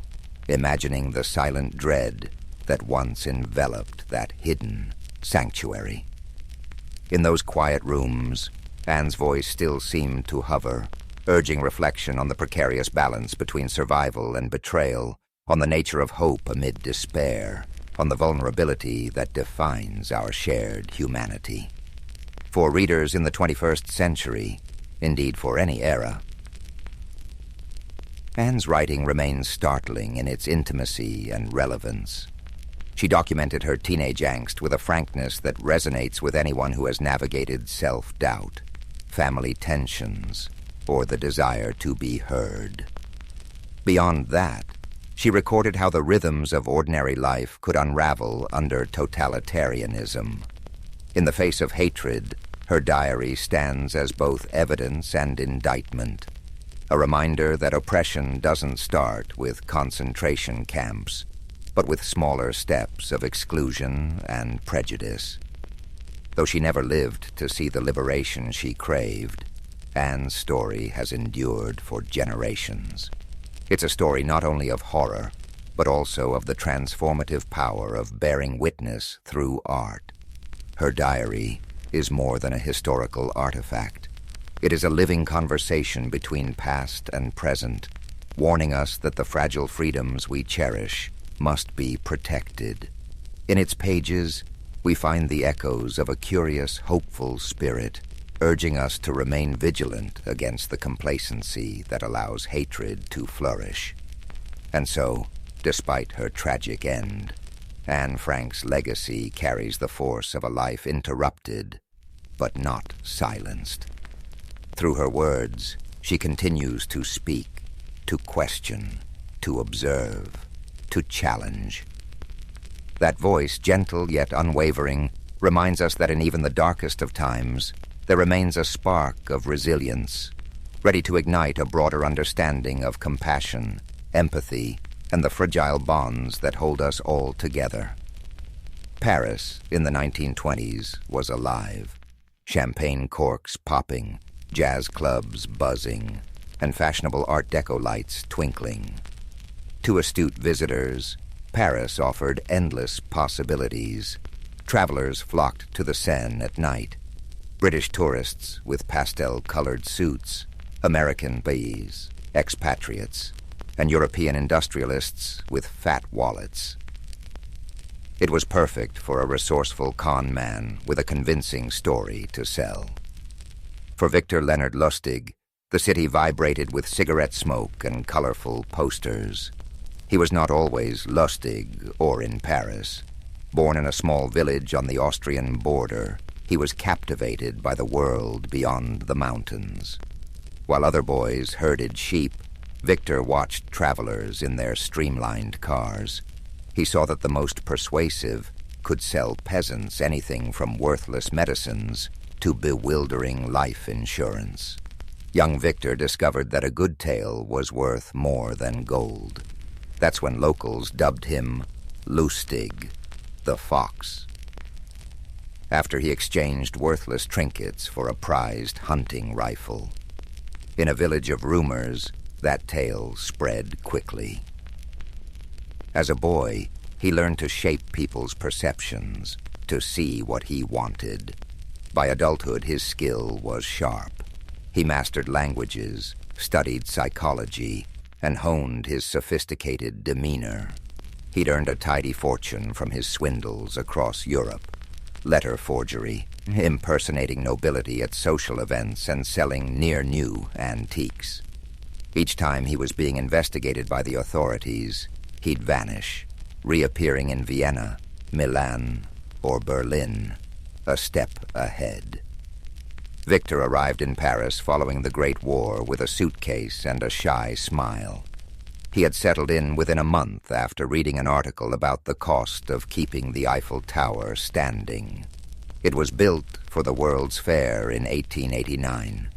imagining the silent dread that once enveloped that hidden sanctuary. In those quiet rooms, Anne's voice still seemed to hover, urging reflection on the precarious balance between survival and betrayal, on the nature of hope amid despair, on the vulnerability that defines our shared humanity. For readers in the 21st century, indeed for any era, Anne's writing remains startling in its intimacy and relevance. She documented her teenage angst with a frankness that resonates with anyone who has navigated self-doubt, family tensions, or the desire to be heard. Beyond that, she recorded how the rhythms of ordinary life could unravel under totalitarianism. In the face of hatred, her diary stands as both evidence and indictment, a reminder that oppression doesn't start with concentration camps, but with smaller steps of exclusion and prejudice. Though she never lived to see the liberation she craved, Anne's story has endured for generations. It's a story not only of horror, but also of the transformative power of bearing witness through art. Her diary is more than a historical artifact. It is a living conversation between past and present, warning us that the fragile freedoms we cherish must be protected. In its pages, we find the echoes of a curious, hopeful spirit, urging us to remain vigilant against the complacency that allows hatred to flourish. And so, despite her tragic end, Anne Frank's legacy carries the force of a life interrupted, but not silenced. Through her words, she continues to speak, to question, to observe, to challenge. That voice, gentle yet unwavering, reminds us that in even the darkest of times, there remains a spark of resilience, ready to ignite a broader understanding of compassion, empathy, and the fragile bonds that hold us all together. Paris, in the 1920s, was alive. Champagne corks popping, jazz clubs buzzing, and fashionable Art Deco lights twinkling. To astute visitors, Paris offered endless possibilities. Travelers flocked to the Seine at night. British tourists with pastel-colored suits, American bees, expatriates, and European industrialists with fat wallets. It was perfect for a resourceful con man with a convincing story to sell. For Victor Leonard Lustig, the city vibrated with cigarette smoke and colorful posters. He was not always Lustig or in Paris. Born in a small village on the Austrian border, he was captivated by the world beyond the mountains. While other boys herded sheep, Victor watched travelers in their streamlined cars. He saw that the most persuasive could sell peasants anything from worthless medicines to bewildering life insurance. Young Victor discovered that a good tale was worth more than gold. That's when locals dubbed him Lustig, the Fox. After he exchanged worthless trinkets for a prized hunting rifle. In a village of rumors, that tale spread quickly. As a boy, he learned to shape people's perceptions, to see what he wanted. By adulthood, his skill was sharp. He mastered languages, studied psychology, and honed his sophisticated demeanor. He'd earned a tidy fortune from his swindles across Europe. Letter forgery, impersonating nobility at social events, and selling near-new antiques. Each time he was being investigated by the authorities, he'd vanish, reappearing in Vienna, Milan, or Berlin, a step ahead. Victor arrived in Paris following the Great War with a suitcase and a shy smile. He had settled in within a month after reading an article about the cost of keeping the Eiffel Tower standing. It was built for the World's Fair in 1889.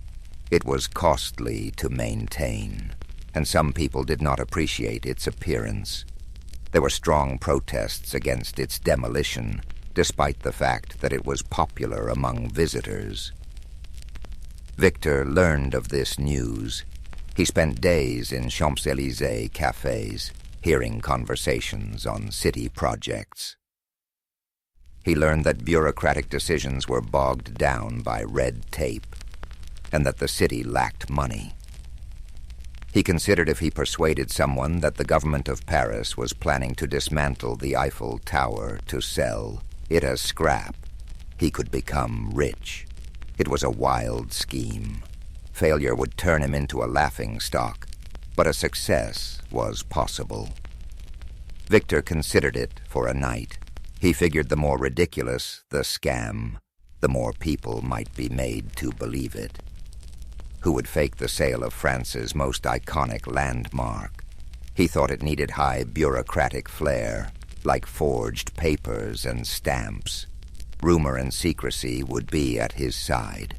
It was costly to maintain, and some people did not appreciate its appearance. There were strong protests against its demolition, despite the fact that it was popular among visitors. Victor learned of this news. He spent days in Champs-Élysées cafes, hearing conversations on city projects. He learned that bureaucratic decisions were bogged down by red tape, and that the city lacked money. He considered if he persuaded someone that the government of Paris was planning to dismantle the Eiffel Tower to sell it as scrap, he could become rich. It was a wild scheme. Failure would turn him into a laughingstock, but a success was possible. Victor considered it for a night. He figured the more ridiculous the scam, the more people might be made to believe it. Who would fake the sale of France's most iconic landmark? He thought it needed high bureaucratic flair, like forged papers and stamps. Rumor and secrecy would be at his side.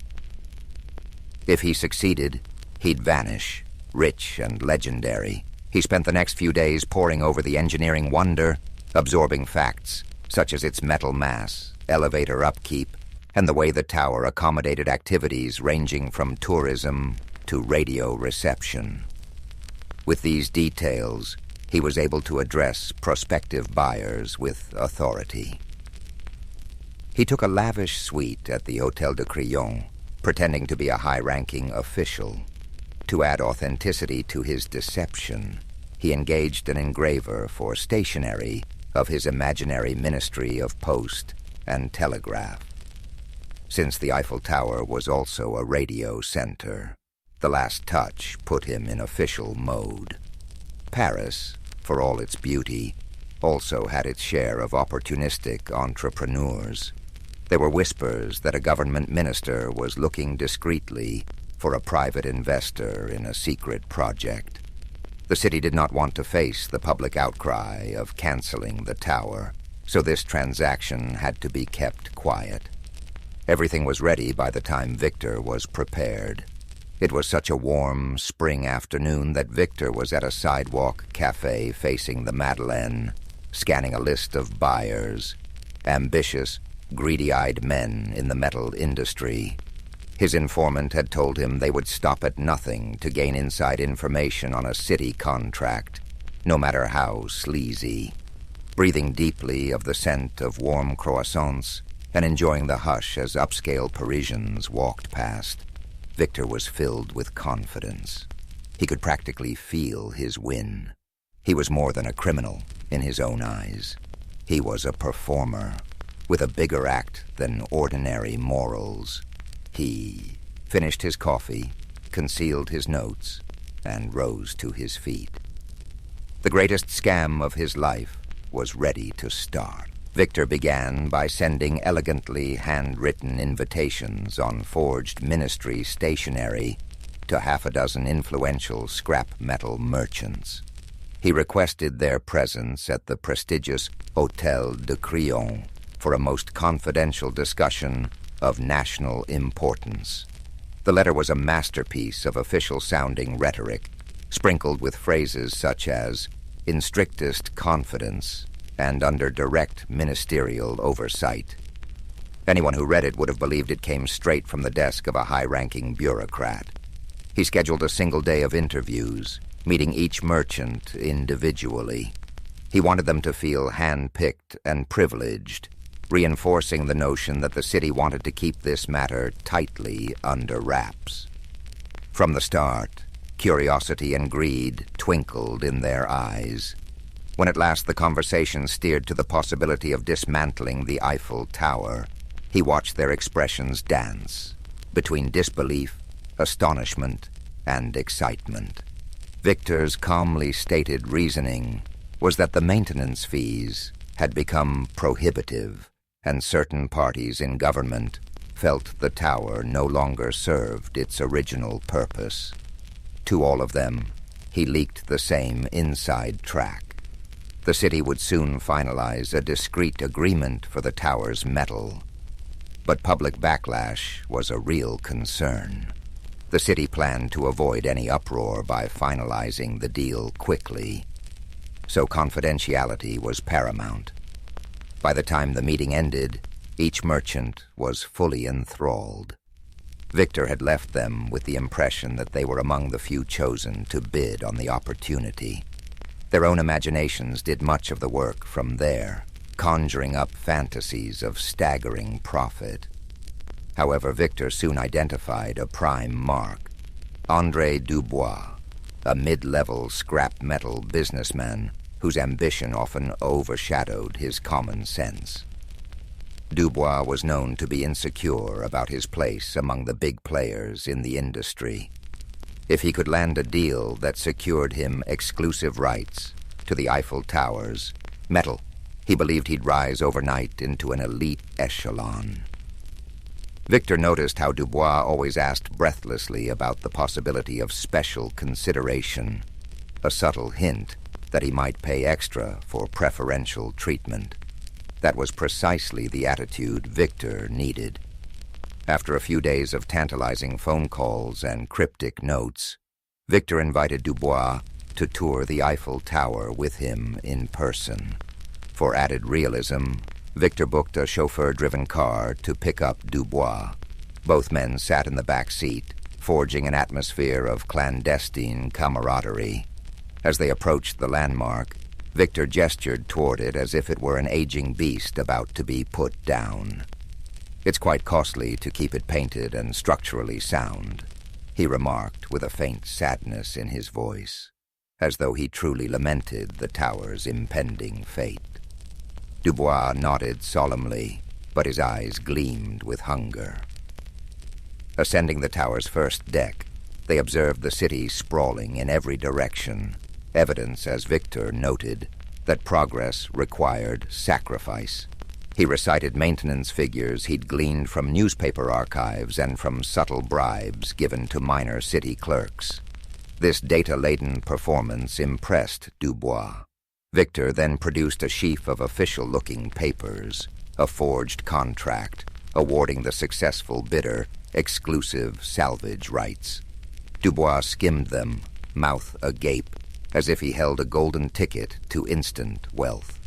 If he succeeded, he'd vanish, rich and legendary. He spent the next few days poring over the engineering wonder, absorbing facts such as its metal mass, elevator upkeep, and the way the tower accommodated activities ranging from tourism to radio reception. With these details, he was able to address prospective buyers with authority. He took a lavish suite at the Hôtel de Crillon, pretending to be a high-ranking official. To add authenticity to his deception, he engaged an engraver for stationery of his imaginary Ministry of Post and Telegraph. Since the Eiffel Tower was also a radio center, the last touch put him in official mode. Paris, for all its beauty, also had its share of opportunistic entrepreneurs. There were whispers that a government minister was looking discreetly for a private investor in a secret project. The city did not want to face the public outcry of canceling the tower, so this transaction had to be kept quiet. Everything was ready by the time Victor was prepared. It was such a warm spring afternoon that Victor was at a sidewalk cafe facing the Madeleine, scanning a list of buyers, ambitious, greedy-eyed men in the metal industry. His informant had told him they would stop at nothing to gain inside information on a city contract, no matter how sleazy. Breathing deeply of the scent of warm croissants and enjoying the hush as upscale Parisians walked past, Victor was filled with confidence. He could practically feel his win. He was more than a criminal in his own eyes. He was a performer, with a bigger act than ordinary morals. He finished his coffee, concealed his notes, and rose to his feet. The greatest scam of his life was ready to start. Victor began by sending elegantly handwritten invitations on forged ministry stationery to half a dozen influential scrap metal merchants. He requested their presence at the prestigious Hôtel de Crillon for a most confidential discussion of national importance. The letter was a masterpiece of official-sounding rhetoric, sprinkled with phrases such as "in strictest confidence" and "under direct ministerial oversight." Anyone who read it would have believed it came straight from the desk of a high-ranking bureaucrat. He scheduled a single day of interviews, meeting each merchant individually. He wanted them to feel hand-picked and privileged, reinforcing the notion that the city wanted to keep this matter tightly under wraps. From the start, curiosity and greed twinkled in their eyes. When at last the conversation steered to the possibility of dismantling the Eiffel Tower, he watched their expressions dance between disbelief, astonishment, and excitement. Victor's calmly stated reasoning was that the maintenance fees had become prohibitive, and certain parties in government felt the tower no longer served its original purpose. To all of them, he leaked the same inside track. The city would soon finalize a discreet agreement for the tower's metal. But public backlash was a real concern. The city planned to avoid any uproar by finalizing the deal quickly, so confidentiality was paramount. By the time the meeting ended, each merchant was fully enthralled. Victor had left them with the impression that they were among the few chosen to bid on the opportunity. Their own imaginations did much of the work from there, conjuring up fantasies of staggering profit. However, Victor soon identified a prime mark: André Dubois, a mid-level scrap metal businessman whose ambition often overshadowed his common sense. Dubois was known to be insecure about his place among the big players in the industry. If he could land a deal that secured him exclusive rights to the Eiffel Tower's metal, he believed he'd rise overnight into an elite echelon. Victor noticed how Dubois always asked breathlessly about the possibility of special consideration, a subtle hint that he might pay extra for preferential treatment. That was precisely the attitude Victor needed. After a few days of tantalizing phone calls and cryptic notes, Victor invited Dubois to tour the Eiffel Tower with him in person. For added realism, Victor booked a chauffeur-driven car to pick up Dubois. Both men sat in the back seat, forging an atmosphere of clandestine camaraderie. As they approached the landmark, Victor gestured toward it as if it were an aging beast about to be put down. "It's quite costly to keep it painted and structurally sound," he remarked with a faint sadness in his voice, as though he truly lamented the tower's impending fate. Dubois nodded solemnly, but his eyes gleamed with hunger. Ascending the tower's first deck, they observed the city sprawling in every direction, evidence, as Victor noted, that progress required sacrifice. He recited maintenance figures he'd gleaned from newspaper archives and from subtle bribes given to minor city clerks. This data-laden performance impressed Dubois. Victor then produced a sheaf of official-looking papers, a forged contract, awarding the successful bidder exclusive salvage rights. Dubois skimmed them, mouth agape, as if he held a golden ticket to instant wealth.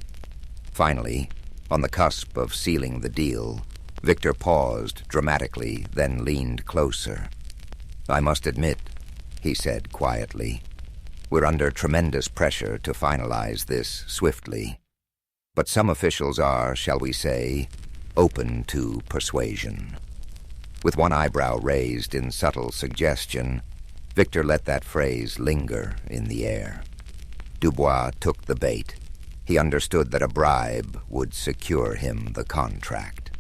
Finally, on the cusp of sealing the deal, Victor paused dramatically, then leaned closer. "I must admit," he said quietly, "we're under tremendous pressure to finalize this swiftly. But some officials are, shall we say, open to persuasion." With one eyebrow raised in subtle suggestion, Victor let that phrase linger in the air. Dubois took the bait. He understood that a bribe would secure him the contract.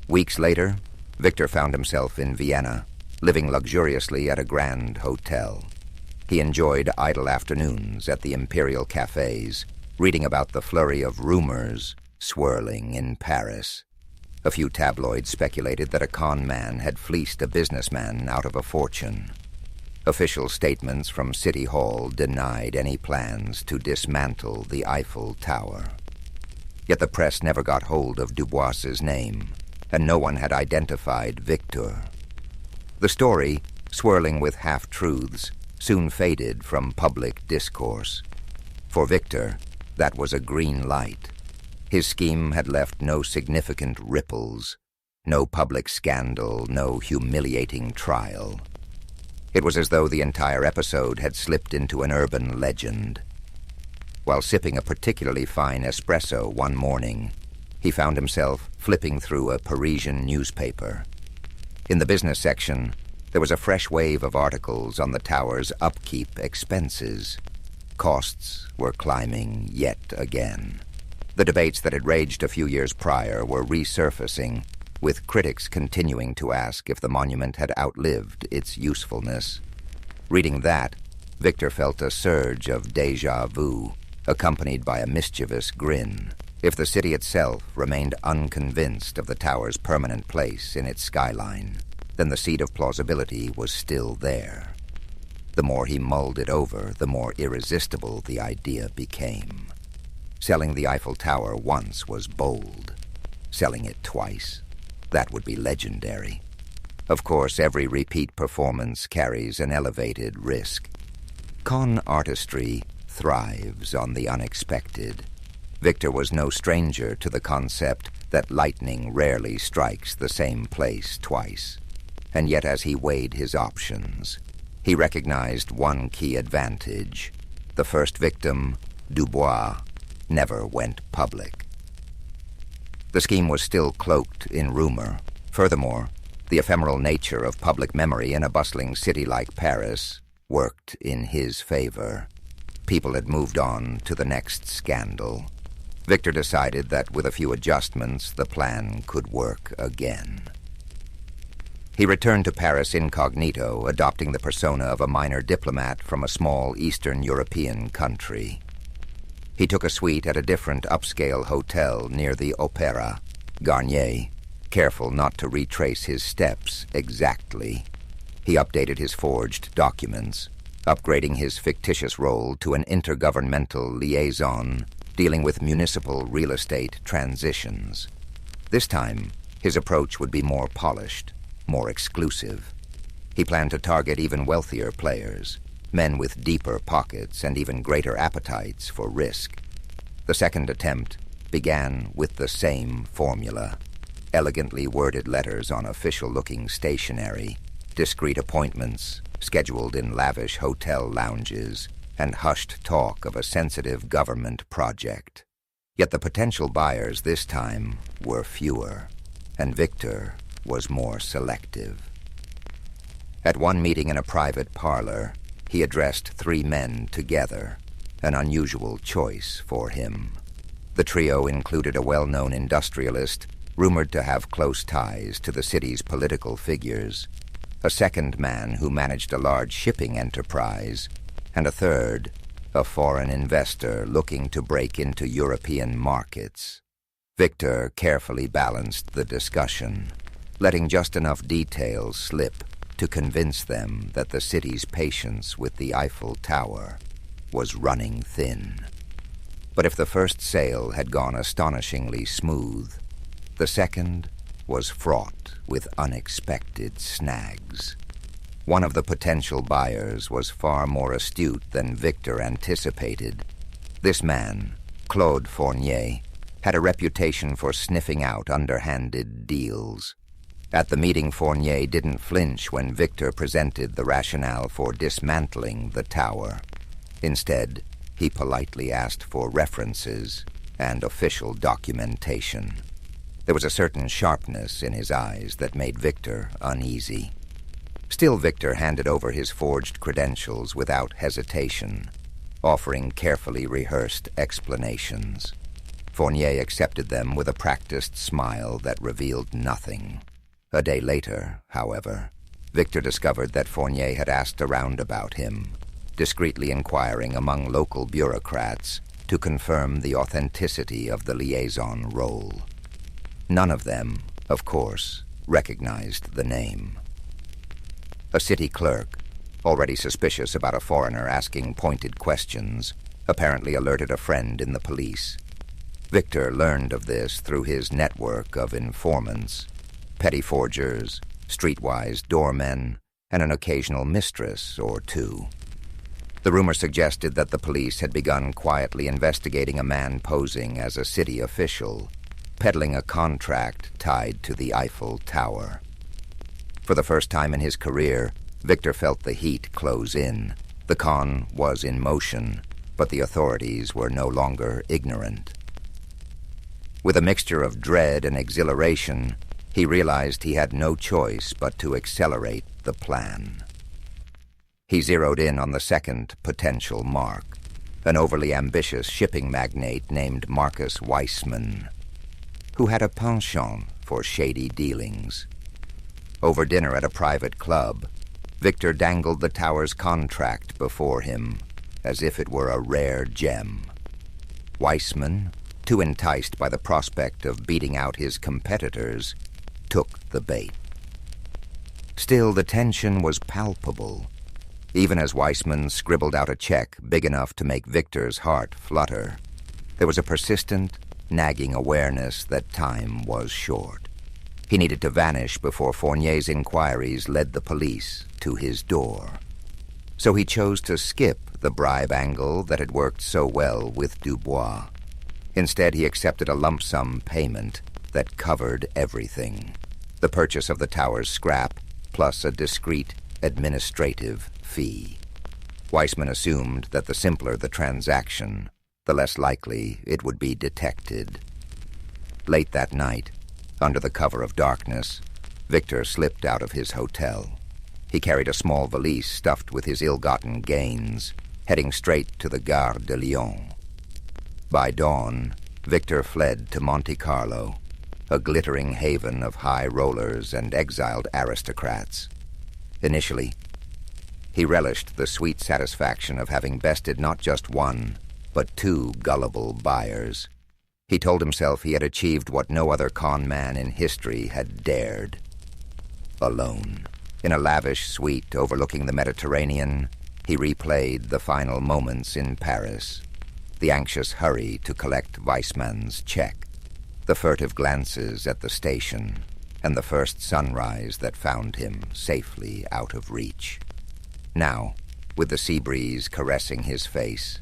Weeks later, Victor found himself in Vienna, living luxuriously at a grand hotel. He enjoyed idle afternoons at the imperial cafes, reading about the flurry of rumors swirling in Paris. A few tabloids speculated that a con man had fleeced a businessman out of a fortune. Official statements from City Hall denied any plans to dismantle the Eiffel Tower. Yet the press never got hold of Dubois's name, and no one had identified Victor. The story, swirling with half-truths, soon faded from public discourse. For Victor, that was a green light. His scheme had left no significant ripples, no public scandal, no humiliating trial. It was as though the entire episode had slipped into an urban legend. While sipping a particularly fine espresso one morning, he found himself flipping through a Parisian newspaper. In the business section, there was a fresh wave of articles on the tower's upkeep expenses. Costs were climbing yet again. The debates that had raged a few years prior were resurfacing, with critics continuing to ask if the monument had outlived its usefulness. Reading that, Victor felt a surge of déjà vu, accompanied by a mischievous grin. If the city itself remained unconvinced of the tower's permanent place in its skyline, then the seed of plausibility was still there. The more he mulled it over, the more irresistible the idea became. Selling the Eiffel Tower once was bold. Selling it twice? That would be legendary. Of course, every repeat performance carries an elevated risk. Con artistry thrives on the unexpected. Victor was no stranger to the concept that lightning rarely strikes the same place twice. And yet as he weighed his options, he recognized one key advantage. The first victim, Dubois, never went public. The scheme was still cloaked in rumor. Furthermore, the ephemeral nature of public memory in a bustling city like Paris worked in his favor. People had moved on to the next scandal. Victor decided that with a few adjustments, the plan could work again. He returned to Paris incognito, adopting the persona of a minor diplomat from a small Eastern European country. He took a suite at a different upscale hotel near the Opéra, Garnier, careful not to retrace his steps exactly. He updated his forged documents, upgrading his fictitious role to an intergovernmental liaison dealing with municipal real estate transitions. This time, his approach would be more polished, more exclusive. He planned to target even wealthier players, men with deeper pockets and even greater appetites for risk. The second attempt began with the same formula: elegantly worded letters on official-looking stationery, discreet appointments scheduled in lavish hotel lounges, and hushed talk of a sensitive government project. Yet the potential buyers this time were fewer, and Victor was more selective. At one meeting in a private parlor, he addressed 3 men together, an unusual choice for him. The trio included a well-known industrialist, rumored to have close ties to the city's political figures, a second man who managed a large shipping enterprise, and a third, a foreign investor looking to break into European markets. Victor carefully balanced the discussion, letting just enough details slip to convince them that the city's patience with the Eiffel Tower was running thin. But if the first sale had gone astonishingly smooth, the second was fraught with unexpected snags. One of the potential buyers was far more astute than Victor anticipated. This man, Claude Fournier, had a reputation for sniffing out underhanded deals. At the meeting, Fournier didn't flinch when Victor presented the rationale for dismantling the tower. Instead, he politely asked for references and official documentation. There was a certain sharpness in his eyes that made Victor uneasy. Still, Victor handed over his forged credentials without hesitation. offering carefully rehearsed explanations. Fournier accepted them with a practiced smile that revealed nothing. A day later, however, Victor discovered that Fournier had asked around about him, discreetly inquiring among local bureaucrats to confirm the authenticity of the liaison role. None of them, of course, recognized the name. A city clerk, already suspicious about a foreigner asking pointed questions, apparently alerted a friend in the police. Victor learned of this through his network of informants, petty forgers, streetwise doormen, and an occasional mistress or two. The rumor suggested that the police had begun quietly investigating a man posing as a city official, peddling a contract tied to the Eiffel Tower. For the first time in his career, Victor felt the heat close in. The con was in motion, but the authorities were no longer ignorant. With a mixture of dread and exhilaration, he realized he had no choice but to accelerate the plan. He zeroed in on the second potential mark, an overly ambitious shipping magnate named Marcus Weissman, who had a penchant for shady dealings. Over dinner at a private club, Victor dangled the tower's contract before him, as if it were a rare gem. Weissman, too enticed by the prospect of beating out his competitors, took the bait. Still, the tension was palpable, even as Weissman scribbled out a check big enough to make Victor's heart flutter. There was a persistent, nagging awareness that time was short. He needed to vanish before Fournier's inquiries led the police to his door. So he chose to skip the bribe angle that had worked so well with Dubois. Instead, he accepted a lump sum payment that covered everything: the purchase of the tower's scrap, plus a discreet administrative fee. Weissman assumed that the simpler the transaction, the less likely it would be detected. Late that night, under the cover of darkness, Victor slipped out of his hotel. He carried a small valise stuffed with his ill-gotten gains, heading straight to the Gare de Lyon. By dawn, Victor fled to Monte Carlo, a glittering haven of high rollers and exiled aristocrats. Initially, he relished the sweet satisfaction of having bested not just one, but two gullible buyers. He told himself he had achieved what no other con man in history had dared. Alone, in a lavish suite overlooking the Mediterranean, he replayed the final moments in Paris. The anxious hurry to collect Weissman's check, the furtive glances at the station, and the first sunrise that found him safely out of reach. Now, with the sea breeze caressing his face,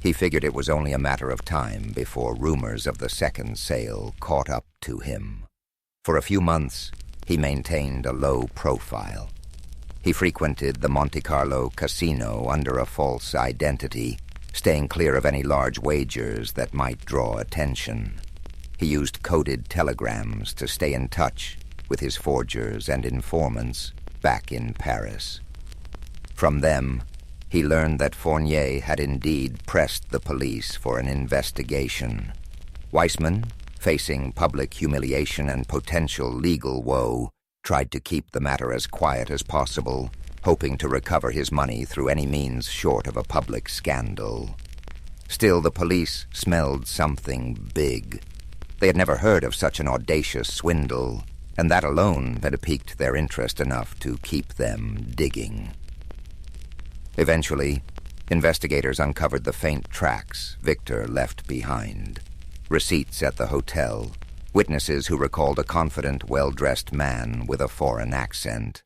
he figured it was only a matter of time before rumors of the second sale caught up to him. For a few months, he maintained a low profile. He frequented the Monte Carlo casino under a false identity, staying clear of any large wagers that might draw attention. He used coded telegrams to stay in touch with his forgers and informants back in Paris. From them, he learned that Fournier had indeed pressed the police for an investigation. Weissman, facing public humiliation and potential legal woe, tried to keep the matter as quiet as possible, hoping to recover his money through any means short of a public scandal. Still, the police smelled something big. They had never heard of such an audacious swindle, and that alone had piqued their interest enough to keep them digging. Eventually, investigators uncovered the faint tracks Victor left behind. Receipts at the hotel, witnesses who recalled a confident, well-dressed man with a foreign accent.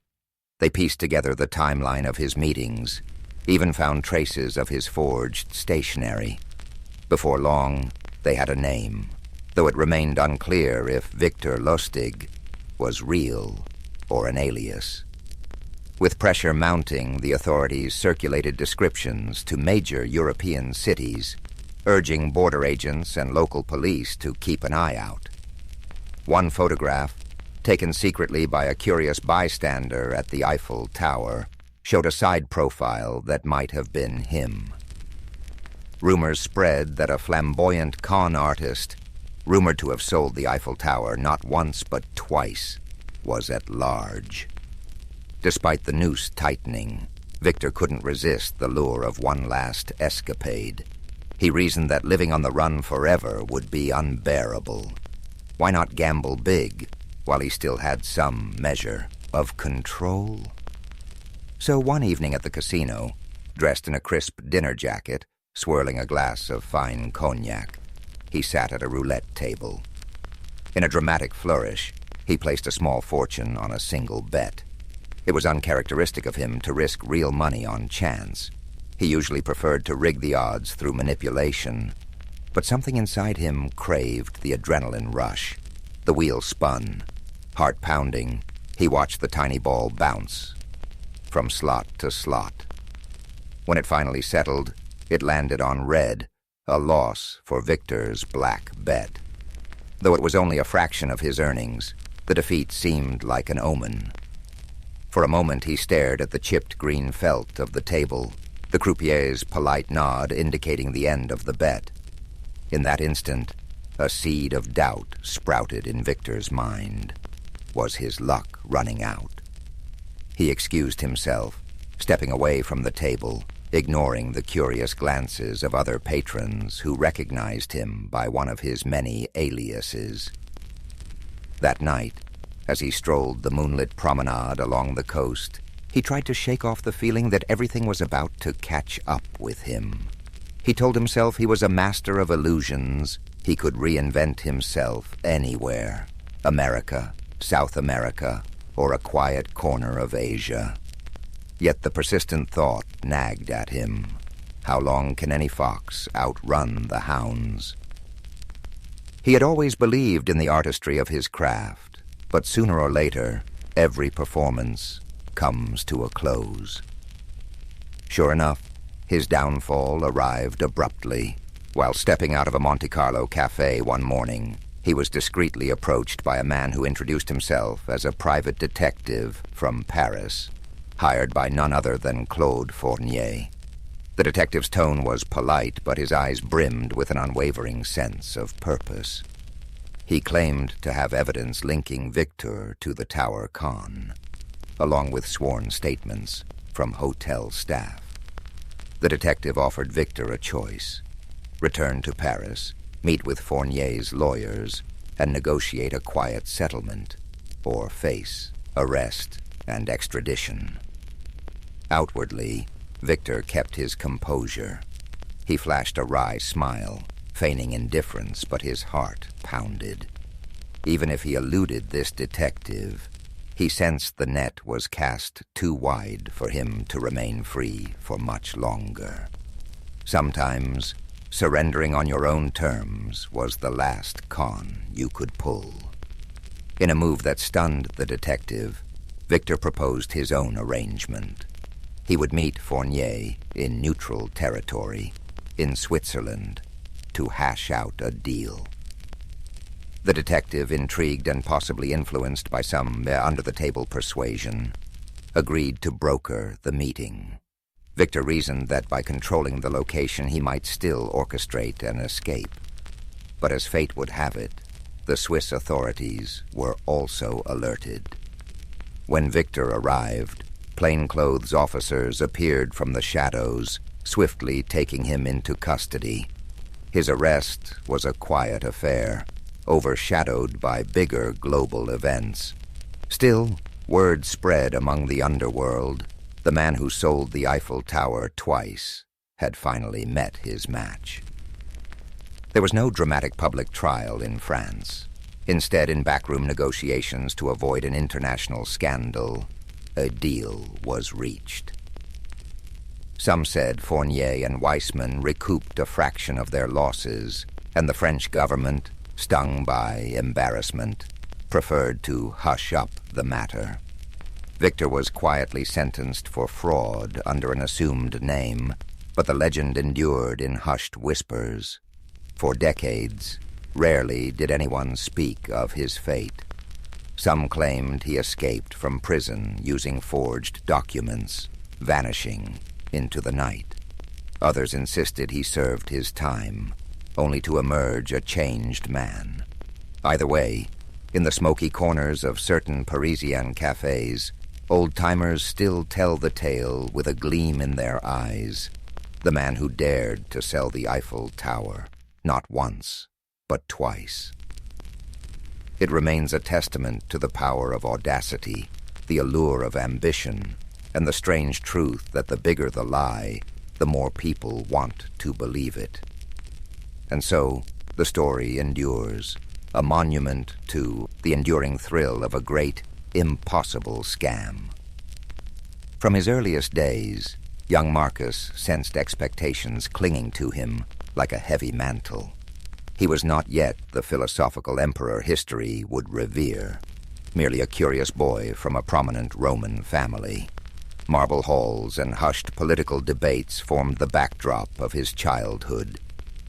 They pieced together the timeline of his meetings, even found traces of his forged stationery. Before long, they had a name, though it remained unclear if Victor Lustig was real or an alias. With pressure mounting, the authorities circulated descriptions to major European cities, urging border agents and local police to keep an eye out. One photograph, taken secretly by a curious bystander at the Eiffel Tower, showed a side profile that might have been him. Rumors spread that a flamboyant con artist, rumored to have sold the Eiffel Tower not once but twice, was at large. Despite the noose tightening, Victor couldn't resist the lure of one last escapade. He reasoned that living on the run forever would be unbearable. Why not gamble big while he still had some measure of control? So one evening at the casino, dressed in a crisp dinner jacket, swirling a glass of fine cognac, he sat at a roulette table. In a dramatic flourish, he placed a small fortune on a single bet. It was uncharacteristic of him to risk real money on chance. He usually preferred to rig the odds through manipulation, but something inside him craved the adrenaline rush. The wheel spun. Heart pounding, he watched the tiny ball bounce from slot to slot. When it finally settled, it landed on red, a loss for Victor's black bet. Though it was only a fraction of his earnings, the defeat seemed like an omen. For a moment he stared at the chipped green felt of the table, the croupier's polite nod indicating the end of the bet. In that instant, a seed of doubt sprouted in Victor's mind. Was his luck running out? He excused himself, stepping away from the table, ignoring the curious glances of other patrons who recognized him by one of his many aliases. That night, as he strolled the moonlit promenade along the coast, he tried to shake off the feeling that everything was about to catch up with him. He told himself he was a master of illusions. He could reinvent himself anywhere. America, South America, or a quiet corner of Asia. Yet the persistent thought nagged at him. How long can any fox outrun the hounds? He had always believed in the artistry of his craft, but sooner or later, every performance comes to a close. Sure enough, his downfall arrived abruptly. While stepping out of a Monte Carlo cafe one morning, he was discreetly approached by a man who introduced himself as a private detective from Paris, hired by none other than Claude Fournier. The detective's tone was polite, but his eyes brimmed with an unwavering sense of purpose. He claimed to have evidence linking Victor to the Tower Con, along with sworn statements from hotel staff. The detective offered Victor a choice: return to Paris, meet with Fournier's lawyers, and negotiate a quiet settlement, or face arrest and extradition. Outwardly, Victor kept his composure. He flashed a wry smile, feigning indifference, but his heart pounded. Even if he eluded this detective, he sensed the net was cast too wide for him to remain free for much longer. Sometimes, surrendering on your own terms was the last con you could pull. In a move that stunned the detective, Victor proposed his own arrangement. He would meet Fournier in neutral territory, in Switzerland, to hash out a deal. The detective, intrigued and possibly influenced by some under-the-table persuasion, agreed to broker the meeting. Victor reasoned that by controlling the location he might still orchestrate an escape. But as fate would have it, the Swiss authorities were also alerted. When Victor arrived, plainclothes officers appeared from the shadows, swiftly taking him into custody. His arrest was a quiet affair, overshadowed by bigger global events. Still, word spread among the underworld. The man who sold the Eiffel Tower twice had finally met his match. There was no dramatic public trial in France. Instead, in backroom negotiations to avoid an international scandal, a deal was reached. Some said Fournier and Weissman recouped a fraction of their losses, and the French government, stung by embarrassment, preferred to hush up the matter. Victor was quietly sentenced for fraud under an assumed name, but the legend endured in hushed whispers. For decades, rarely did anyone speak of his fate. Some claimed he escaped from prison using forged documents, vanishing into the night. Others insisted he served his time, only to emerge a changed man. Either way, in the smoky corners of certain Parisian cafes, old-timers still tell the tale with a gleam in their eyes. The man who dared to sell the Eiffel Tower, not once, but twice. It remains a testament to the power of audacity, the allure of ambition, and the strange truth that the bigger the lie, the more people want to believe it. And so, the story endures, a monument to the enduring thrill of a great, impossible scam. From his earliest days, young Marcus sensed expectations clinging to him like a heavy mantle. He was not yet the philosophical emperor history would revere, merely a curious boy from a prominent Roman family. Marble halls and hushed political debates formed the backdrop of his childhood,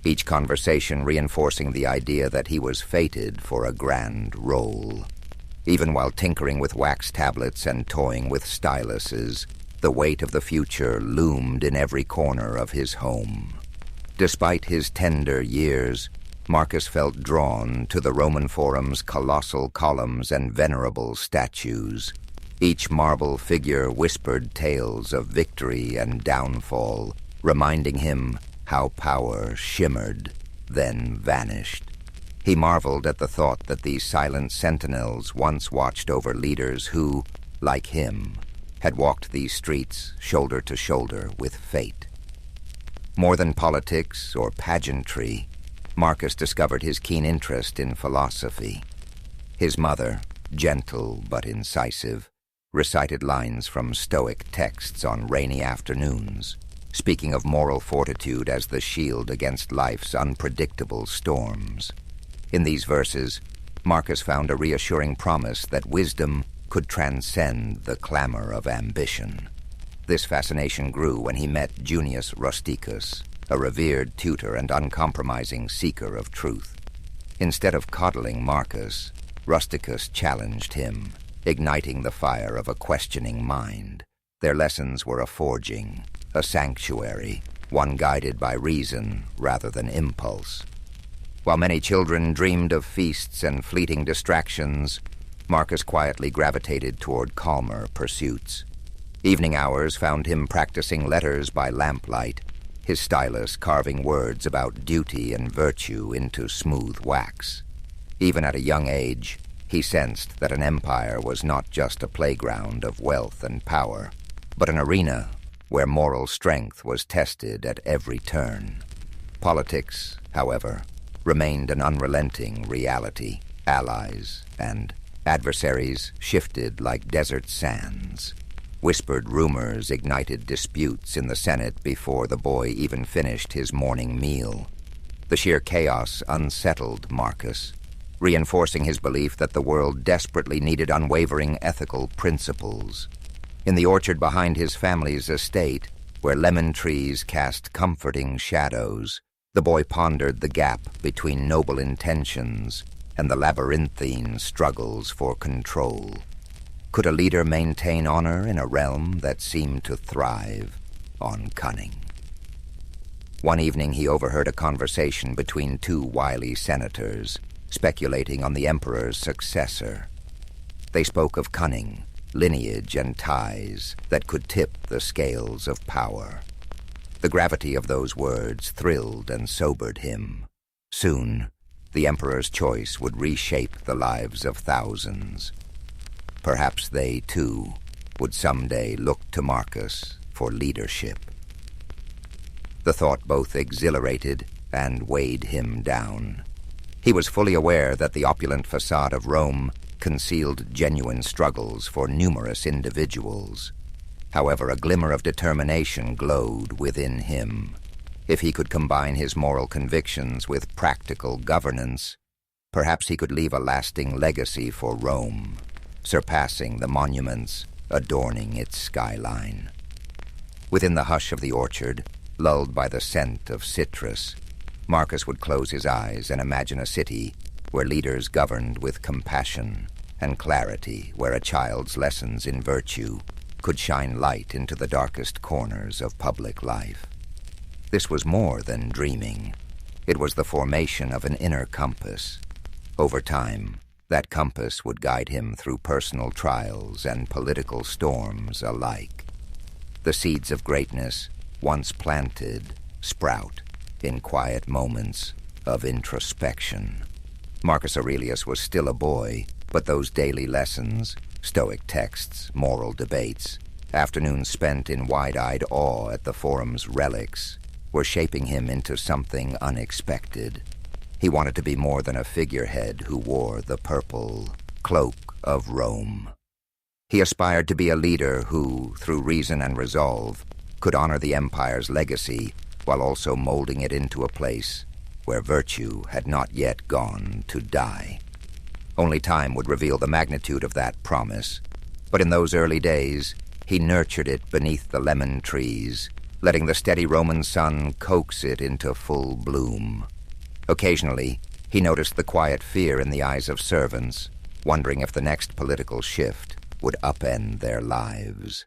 each conversation reinforcing the idea that he was fated for a grand role. Even while tinkering with wax tablets and toying with styluses, the weight of the future loomed in every corner of his home. Despite his tender years, Marcus felt drawn to the Roman Forum's colossal columns and venerable statues. Each marble figure whispered tales of victory and downfall, reminding him how power shimmered, then vanished. He marveled at the thought that these silent sentinels once watched over leaders who, like him, had walked these streets shoulder to shoulder with fate. More than politics or pageantry, Marcus discovered his keen interest in philosophy. His mother, gentle but incisive, recited lines from Stoic texts on rainy afternoons, speaking of moral fortitude as the shield against life's unpredictable storms. In these verses, Marcus found a reassuring promise that wisdom could transcend the clamor of ambition. This fascination grew when he met Junius Rusticus, a revered tutor and uncompromising seeker of truth. Instead of coddling Marcus, Rusticus challenged him, igniting the fire of a questioning mind. Their lessons were a forging, a sanctuary, one guided by reason rather than impulse. While many children dreamed of feasts and fleeting distractions, Marcus quietly gravitated toward calmer pursuits. Evening hours found him practicing letters by lamplight, his stylus carving words about duty and virtue into smooth wax. Even at a young age, he sensed that an empire was not just a playground of wealth and power, but an arena where moral strength was tested at every turn. Politics, however, remained an unrelenting reality. Allies and adversaries shifted like desert sands. Whispered rumors ignited disputes in the Senate before the boy even finished his morning meal. The sheer chaos unsettled Marcus, reinforcing his belief that the world desperately needed unwavering ethical principles. In the orchard behind his family's estate, where lemon trees cast comforting shadows, the boy pondered the gap between noble intentions and the labyrinthine struggles for control. Could a leader maintain honor in a realm that seemed to thrive on cunning? One evening he overheard a conversation between two wily senators, speculating on the emperor's successor. They spoke of cunning, lineage, and ties that could tip the scales of power. The gravity of those words thrilled and sobered him. Soon, the emperor's choice would reshape the lives of thousands. Perhaps they, too, would someday look to Marcus for leadership. The thought both exhilarated and weighed him down. He was fully aware that the opulent facade of Rome concealed genuine struggles for numerous individuals. However, a glimmer of determination glowed within him. If he could combine his moral convictions with practical governance, perhaps he could leave a lasting legacy for Rome, surpassing the monuments adorning its skyline. Within the hush of the orchard, lulled by the scent of citrus, Marcus would close his eyes and imagine a city where leaders governed with compassion and clarity, where a child's lessons in virtue could shine light into the darkest corners of public life. This was more than dreaming. It was the formation of an inner compass. Over time, that compass would guide him through personal trials and political storms alike. The seeds of greatness, once planted, sprout in quiet moments of introspection. Marcus Aurelius was still a boy, but those daily lessons, Stoic texts, moral debates, afternoons spent in wide-eyed awe at the Forum's relics, were shaping him into something unexpected. He wanted to be more than a figurehead who wore the purple cloak of Rome. He aspired to be a leader who, through reason and resolve, could honor the empire's legacy while also molding it into a place where virtue had not yet gone to die. Only time would reveal the magnitude of that promise, but in those early days, he nurtured it beneath the lemon trees, letting the steady Roman sun coax it into full bloom. Occasionally, he noticed the quiet fear in the eyes of servants, wondering if the next political shift would upend their lives.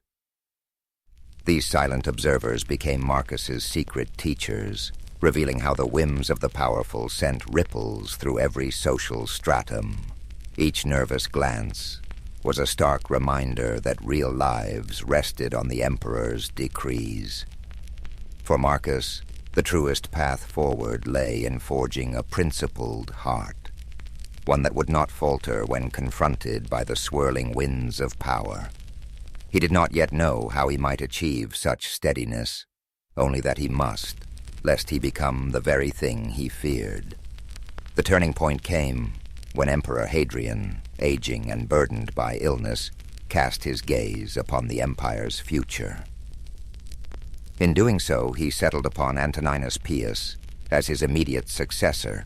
These silent observers became Marcus's secret teachers, revealing how the whims of the powerful sent ripples through every social stratum. Each nervous glance was a stark reminder that real lives rested on the emperor's decrees. For Marcus, the truest path forward lay in forging a principled heart, one that would not falter when confronted by the swirling winds of power. He did not yet know how he might achieve such steadiness, only that he must, lest he become the very thing he feared. The turning point came when Emperor Hadrian, aging and burdened by illness, cast his gaze upon the empire's future. In doing so, he settled upon Antoninus Pius as his immediate successor,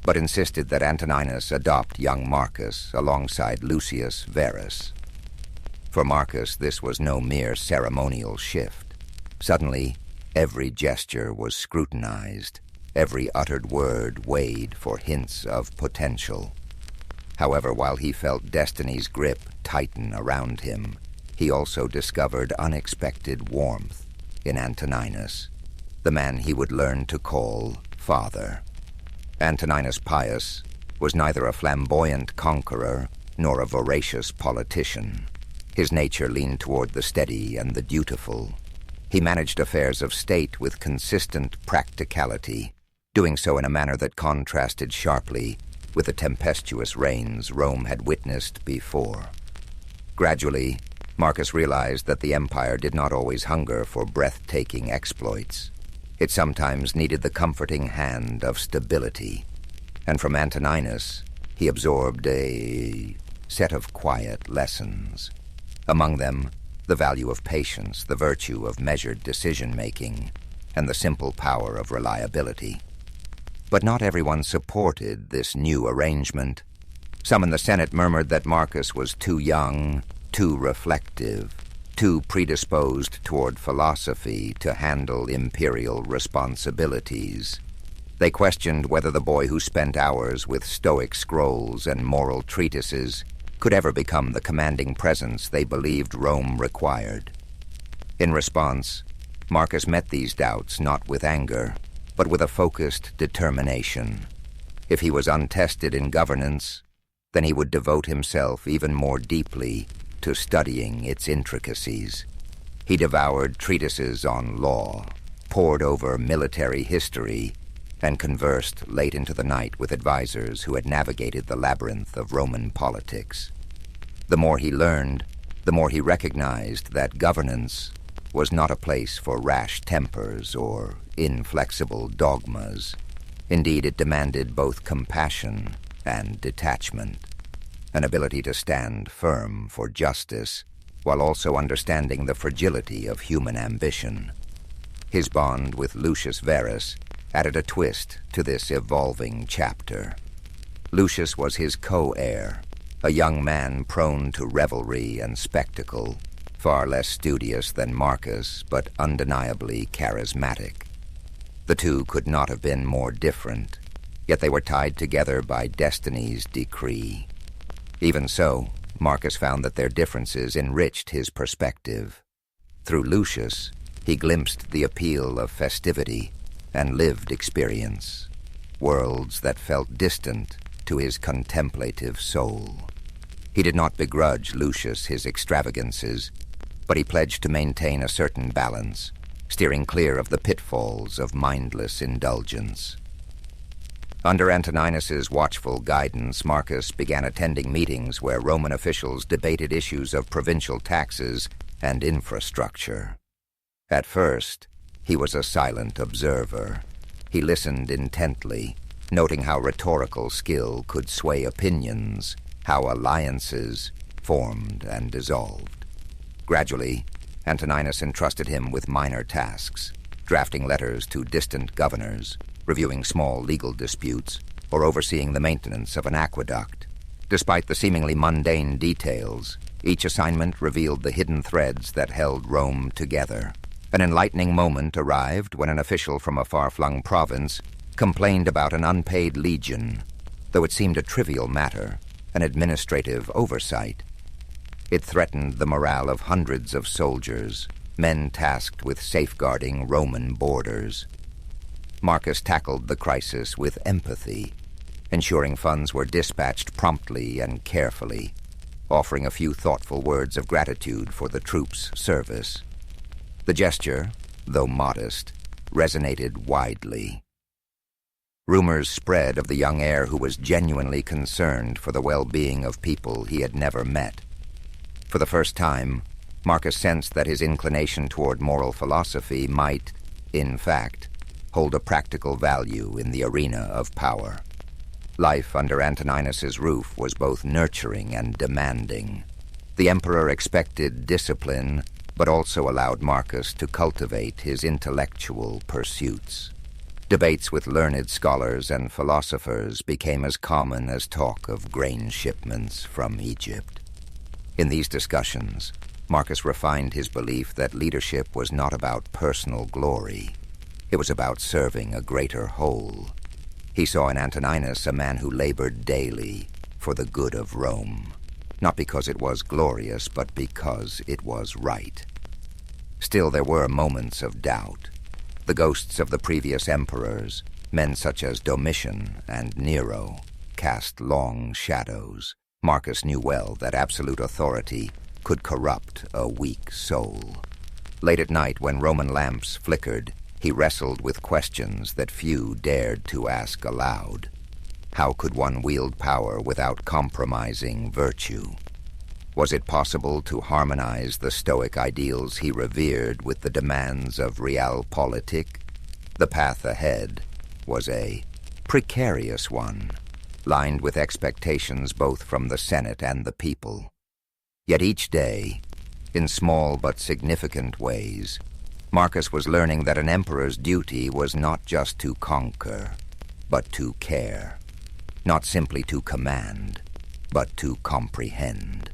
but insisted that Antoninus adopt young Marcus alongside Lucius Verus. For Marcus, this was no mere ceremonial shift. Suddenly, every gesture was scrutinized, every uttered word weighed for hints of potential. However, while he felt destiny's grip tighten around him, he also discovered unexpected warmth in Antoninus, the man he would learn to call father. Antoninus Pius was neither a flamboyant conqueror nor a voracious politician. His nature leaned toward the steady and the dutiful. He managed affairs of state with consistent practicality, doing so in a manner that contrasted sharply with the tempestuous reigns Rome had witnessed before. Gradually, Marcus realized that the empire did not always hunger for breathtaking exploits. It sometimes needed the comforting hand of stability, and from Antoninus he absorbed a set of quiet lessons. Among them, the value of patience, the virtue of measured decision-making, and the simple power of reliability. But not everyone supported this new arrangement. Some in the Senate murmured that Marcus was too young, too reflective, too predisposed toward philosophy to handle imperial responsibilities. They questioned whether the boy who spent hours with Stoic scrolls and moral treatises could ever become the commanding presence they believed Rome required. In response, Marcus met these doubts not with anger, but with a focused determination. If he was untested in governance, then he would devote himself even more deeply to studying its intricacies. He devoured treatises on law, pored over military history, and conversed late into the night with advisors who had navigated the labyrinth of Roman politics. The more he learned, the more he recognized that governance was not a place for rash tempers or inflexible dogmas. Indeed, it demanded both compassion and detachment, an ability to stand firm for justice while also understanding the fragility of human ambition. His bond with Lucius Verus added a twist to this evolving chapter. Lucius was his co-heir, a young man prone to revelry and spectacle, far less studious than Marcus, but undeniably charismatic. The two could not have been more different, yet they were tied together by destiny's decree. Even so, Marcus found that their differences enriched his perspective. Through Lucius, he glimpsed the appeal of festivity, and lived experience, worlds that felt distant to his contemplative soul. He did not begrudge Lucius his extravagances, but he pledged to maintain a certain balance, steering clear of the pitfalls of mindless indulgence. Under Antoninus's watchful guidance, Marcus began attending meetings where Roman officials debated issues of provincial taxes and infrastructure. At first, he was a silent observer. He listened intently, noting how rhetorical skill could sway opinions, how alliances formed and dissolved. Gradually, Antoninus entrusted him with minor tasks, drafting letters to distant governors, reviewing small legal disputes, or overseeing the maintenance of an aqueduct. Despite the seemingly mundane details, each assignment revealed the hidden threads that held Rome together. An enlightening moment arrived when an official from a far-flung province complained about an unpaid legion, though it seemed a trivial matter, an administrative oversight. It threatened the morale of hundreds of soldiers, men tasked with safeguarding Roman borders. Marcus tackled the crisis with empathy, ensuring funds were dispatched promptly and carefully, offering a few thoughtful words of gratitude for the troops' service. The gesture, though modest, resonated widely. Rumors spread of the young heir who was genuinely concerned for the well-being of people he had never met. For the first time, Marcus sensed that his inclination toward moral philosophy might, in fact, hold a practical value in the arena of power. Life under Antoninus's roof was both nurturing and demanding. The emperor expected discipline, but also allowed Marcus to cultivate his intellectual pursuits. Debates with learned scholars and philosophers became as common as talk of grain shipments from Egypt. In these discussions, Marcus refined his belief that leadership was not about personal glory. It was about serving a greater whole. He saw in Antoninus a man who labored daily for the good of Rome, not because it was glorious, but because it was right. Still, there were moments of doubt. The ghosts of the previous emperors, men such as Domitian and Nero, cast long shadows. Marcus knew well that absolute authority could corrupt a weak soul. Late at night, when Roman lamps flickered, he wrestled with questions that few dared to ask aloud. How could one wield power without compromising virtue? Was it possible to harmonize the Stoic ideals he revered with the demands of realpolitik? The path ahead was a precarious one, lined with expectations both from the Senate and the people. Yet each day, in small but significant ways, Marcus was learning that an emperor's duty was not just to conquer, but to care. Not simply to command, but to comprehend.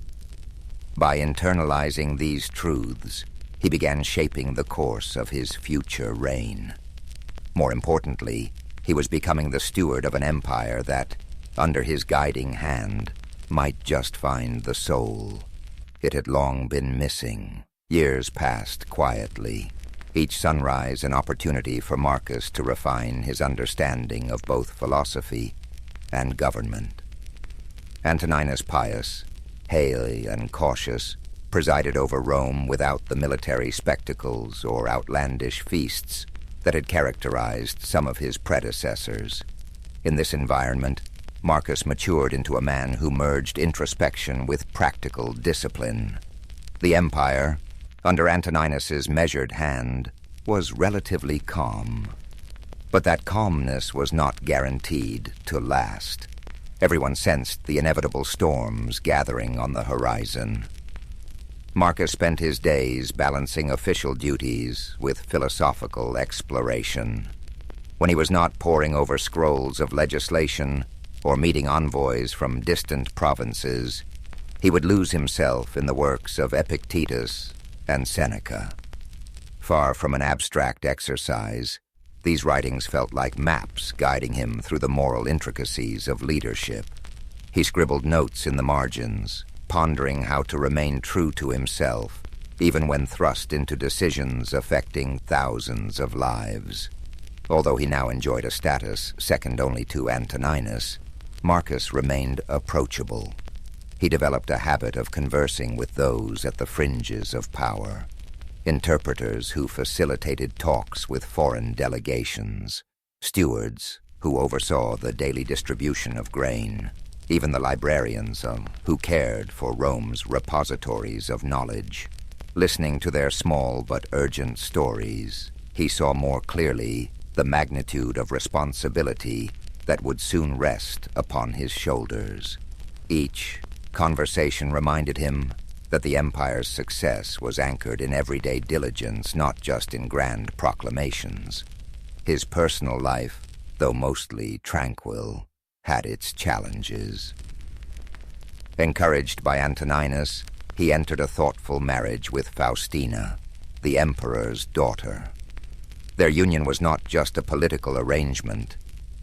By internalizing these truths, he began shaping the course of his future reign. More importantly, he was becoming the steward of an empire that, under his guiding hand, might just find the soul it had long been missing. Years passed quietly, each sunrise an opportunity for Marcus to refine his understanding of both philosophy and government. Antoninus Pius, hale and cautious, presided over Rome without the military spectacles or outlandish feasts that had characterized some of his predecessors. In this environment, Marcus matured into a man who merged introspection with practical discipline. The empire, under Antoninus's measured hand, was relatively calm. But that calmness was not guaranteed to last. Everyone sensed the inevitable storms gathering on the horizon. Marcus spent his days balancing official duties with philosophical exploration. When he was not poring over scrolls of legislation or meeting envoys from distant provinces, he would lose himself in the works of Epictetus and Seneca. Far from an abstract exercise, these writings felt like maps guiding him through the moral intricacies of leadership. He scribbled notes in the margins, pondering how to remain true to himself, even when thrust into decisions affecting thousands of lives. Although he now enjoyed a status second only to Antoninus, Marcus remained approachable. He developed a habit of conversing with those at the fringes of power, interpreters who facilitated talks with foreign delegations, stewards who oversaw the daily distribution of grain, even the librarians who cared for Rome's repositories of knowledge. Listening to their small but urgent stories, he saw more clearly the magnitude of responsibility that would soon rest upon his shoulders. Each conversation reminded him that the empire's success was anchored in everyday diligence, not just in grand proclamations. His personal life, though mostly tranquil, had its challenges. Encouraged by Antoninus, he entered a thoughtful marriage with Faustina, the emperor's daughter. Their union was not just a political arrangement.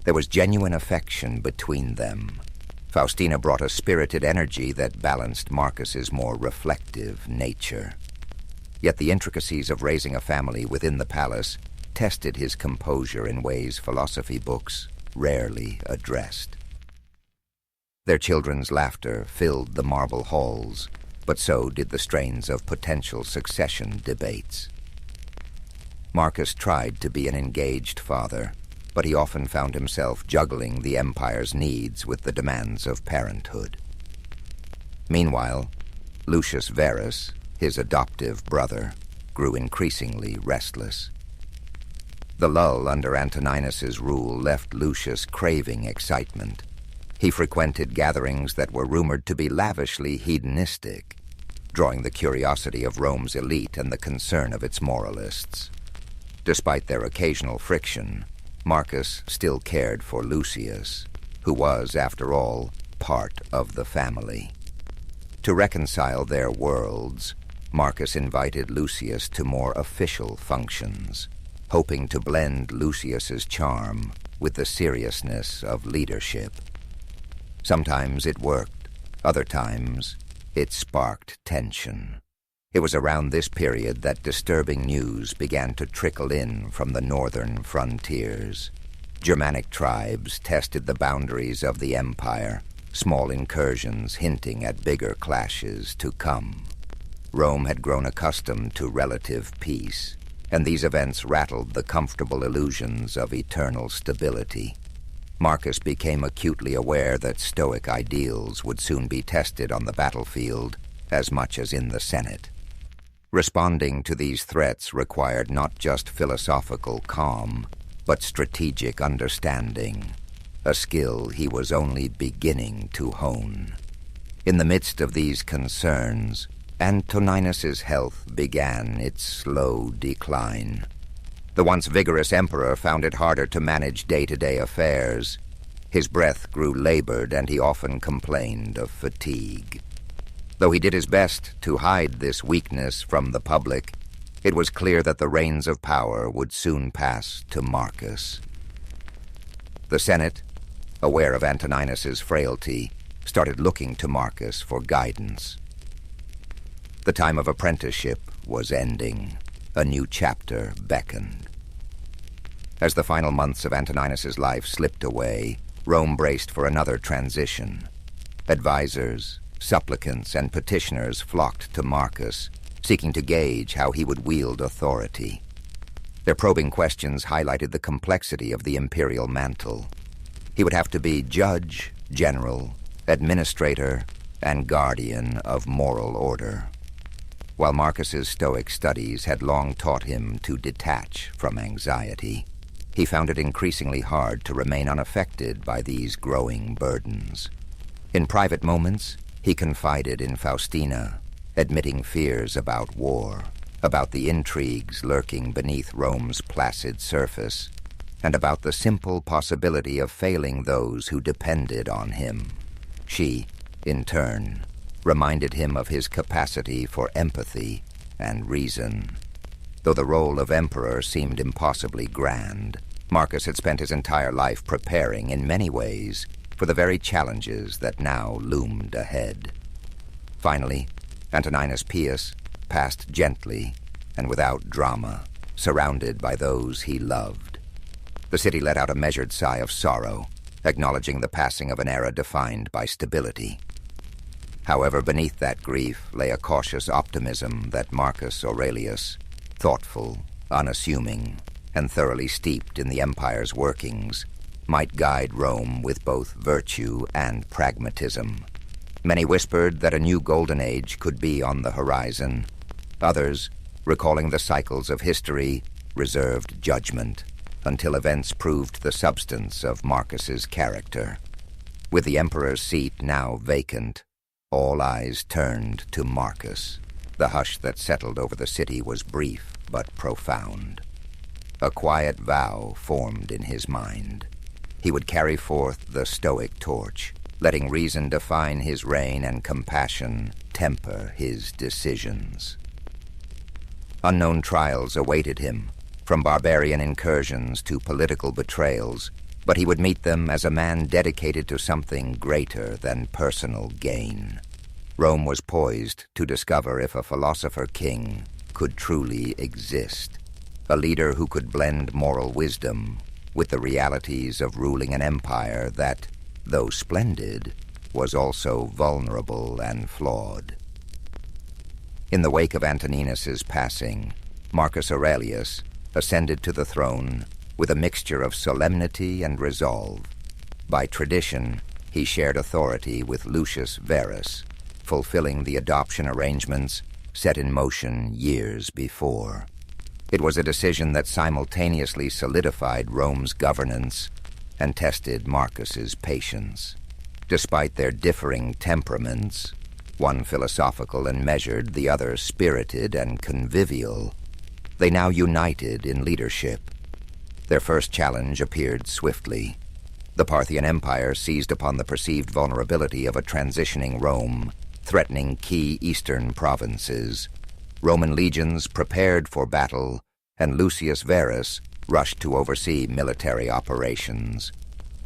There was genuine affection between them. Faustina brought a spirited energy that balanced Marcus's more reflective nature. Yet the intricacies of raising a family within the palace tested his composure in ways philosophy books rarely addressed. Their children's laughter filled the marble halls, but so did the strains of potential succession debates. Marcus tried to be an engaged father, but he often found himself juggling the empire's needs with the demands of parenthood. Meanwhile, Lucius Verus, his adoptive brother, grew increasingly restless. The lull under Antoninus's rule left Lucius craving excitement. He frequented gatherings that were rumored to be lavishly hedonistic, drawing the curiosity of Rome's elite and the concern of its moralists. Despite their occasional friction, Marcus still cared for Lucius, who was, after all, part of the family. To reconcile their worlds, Marcus invited Lucius to more official functions, hoping to blend Lucius's charm with the seriousness of leadership. Sometimes it worked, other times it sparked tension. It was around this period that disturbing news began to trickle in from the northern frontiers. Germanic tribes tested the boundaries of the empire, small incursions hinting at bigger clashes to come. Rome had grown accustomed to relative peace, and these events rattled the comfortable illusions of eternal stability. Marcus became acutely aware that Stoic ideals would soon be tested on the battlefield as much as in the Senate. Responding to these threats required not just philosophical calm, but strategic understanding, a skill he was only beginning to hone. In the midst of these concerns, Antoninus's health began its slow decline. The once vigorous emperor found it harder to manage day-to-day affairs. His breath grew labored, and he often complained of fatigue. Though he did his best to hide this weakness from the public, it was clear that the reins of power would soon pass to Marcus. The Senate, aware of Antoninus's frailty, started looking to Marcus for guidance. The time of apprenticeship was ending. A new chapter beckoned. As the final months of Antoninus's life slipped away, Rome braced for another transition. Advisors, supplicants, and petitioners flocked to Marcus, seeking to gauge how he would wield authority. Their probing questions highlighted the complexity of the imperial mantle. He would have to be judge, general, administrator, and guardian of moral order. While Marcus's Stoic studies had long taught him to detach from anxiety, he found it increasingly hard to remain unaffected by these growing burdens. In private moments, he confided in Faustina, admitting fears about war, about the intrigues lurking beneath Rome's placid surface, and about the simple possibility of failing those who depended on him. She, in turn, reminded him of his capacity for empathy and reason. Though the role of emperor seemed impossibly grand, Marcus had spent his entire life preparing, in many ways, for the very challenges that now loomed ahead. Finally, Antoninus Pius passed gently and without drama, surrounded by those he loved. The city let out a measured sigh of sorrow, acknowledging the passing of an era defined by stability. However, beneath that grief lay a cautious optimism that Marcus Aurelius, thoughtful, unassuming, and thoroughly steeped in the empire's workings, might guide Rome with both virtue and pragmatism. Many whispered that a new golden age could be on the horizon. Others, recalling the cycles of history, reserved judgment until events proved the substance of Marcus's character. With the emperor's seat now vacant, all eyes turned to Marcus. The hush that settled over the city was brief but profound. A quiet vow formed in his mind. He would carry forth the Stoic torch, letting reason define his reign and compassion temper his decisions. Unknown trials awaited him, from barbarian incursions to political betrayals, but he would meet them as a man dedicated to something greater than personal gain. Rome was poised to discover if a philosopher king could truly exist, a leader who could blend moral wisdom with the realities of ruling an empire that, though splendid, was also vulnerable and flawed. In the wake of Antoninus's passing, Marcus Aurelius ascended to the throne with a mixture of solemnity and resolve. By tradition, he shared authority with Lucius Verus, fulfilling the adoption arrangements set in motion years before. It was a decision that simultaneously solidified Rome's governance and tested Marcus's patience. Despite their differing temperaments, one philosophical and measured, the other spirited and convivial, they now united in leadership. Their first challenge appeared swiftly. The Parthian Empire seized upon the perceived vulnerability of a transitioning Rome, threatening key eastern provinces. Roman legions prepared for battle, and Lucius Verus rushed to oversee military operations.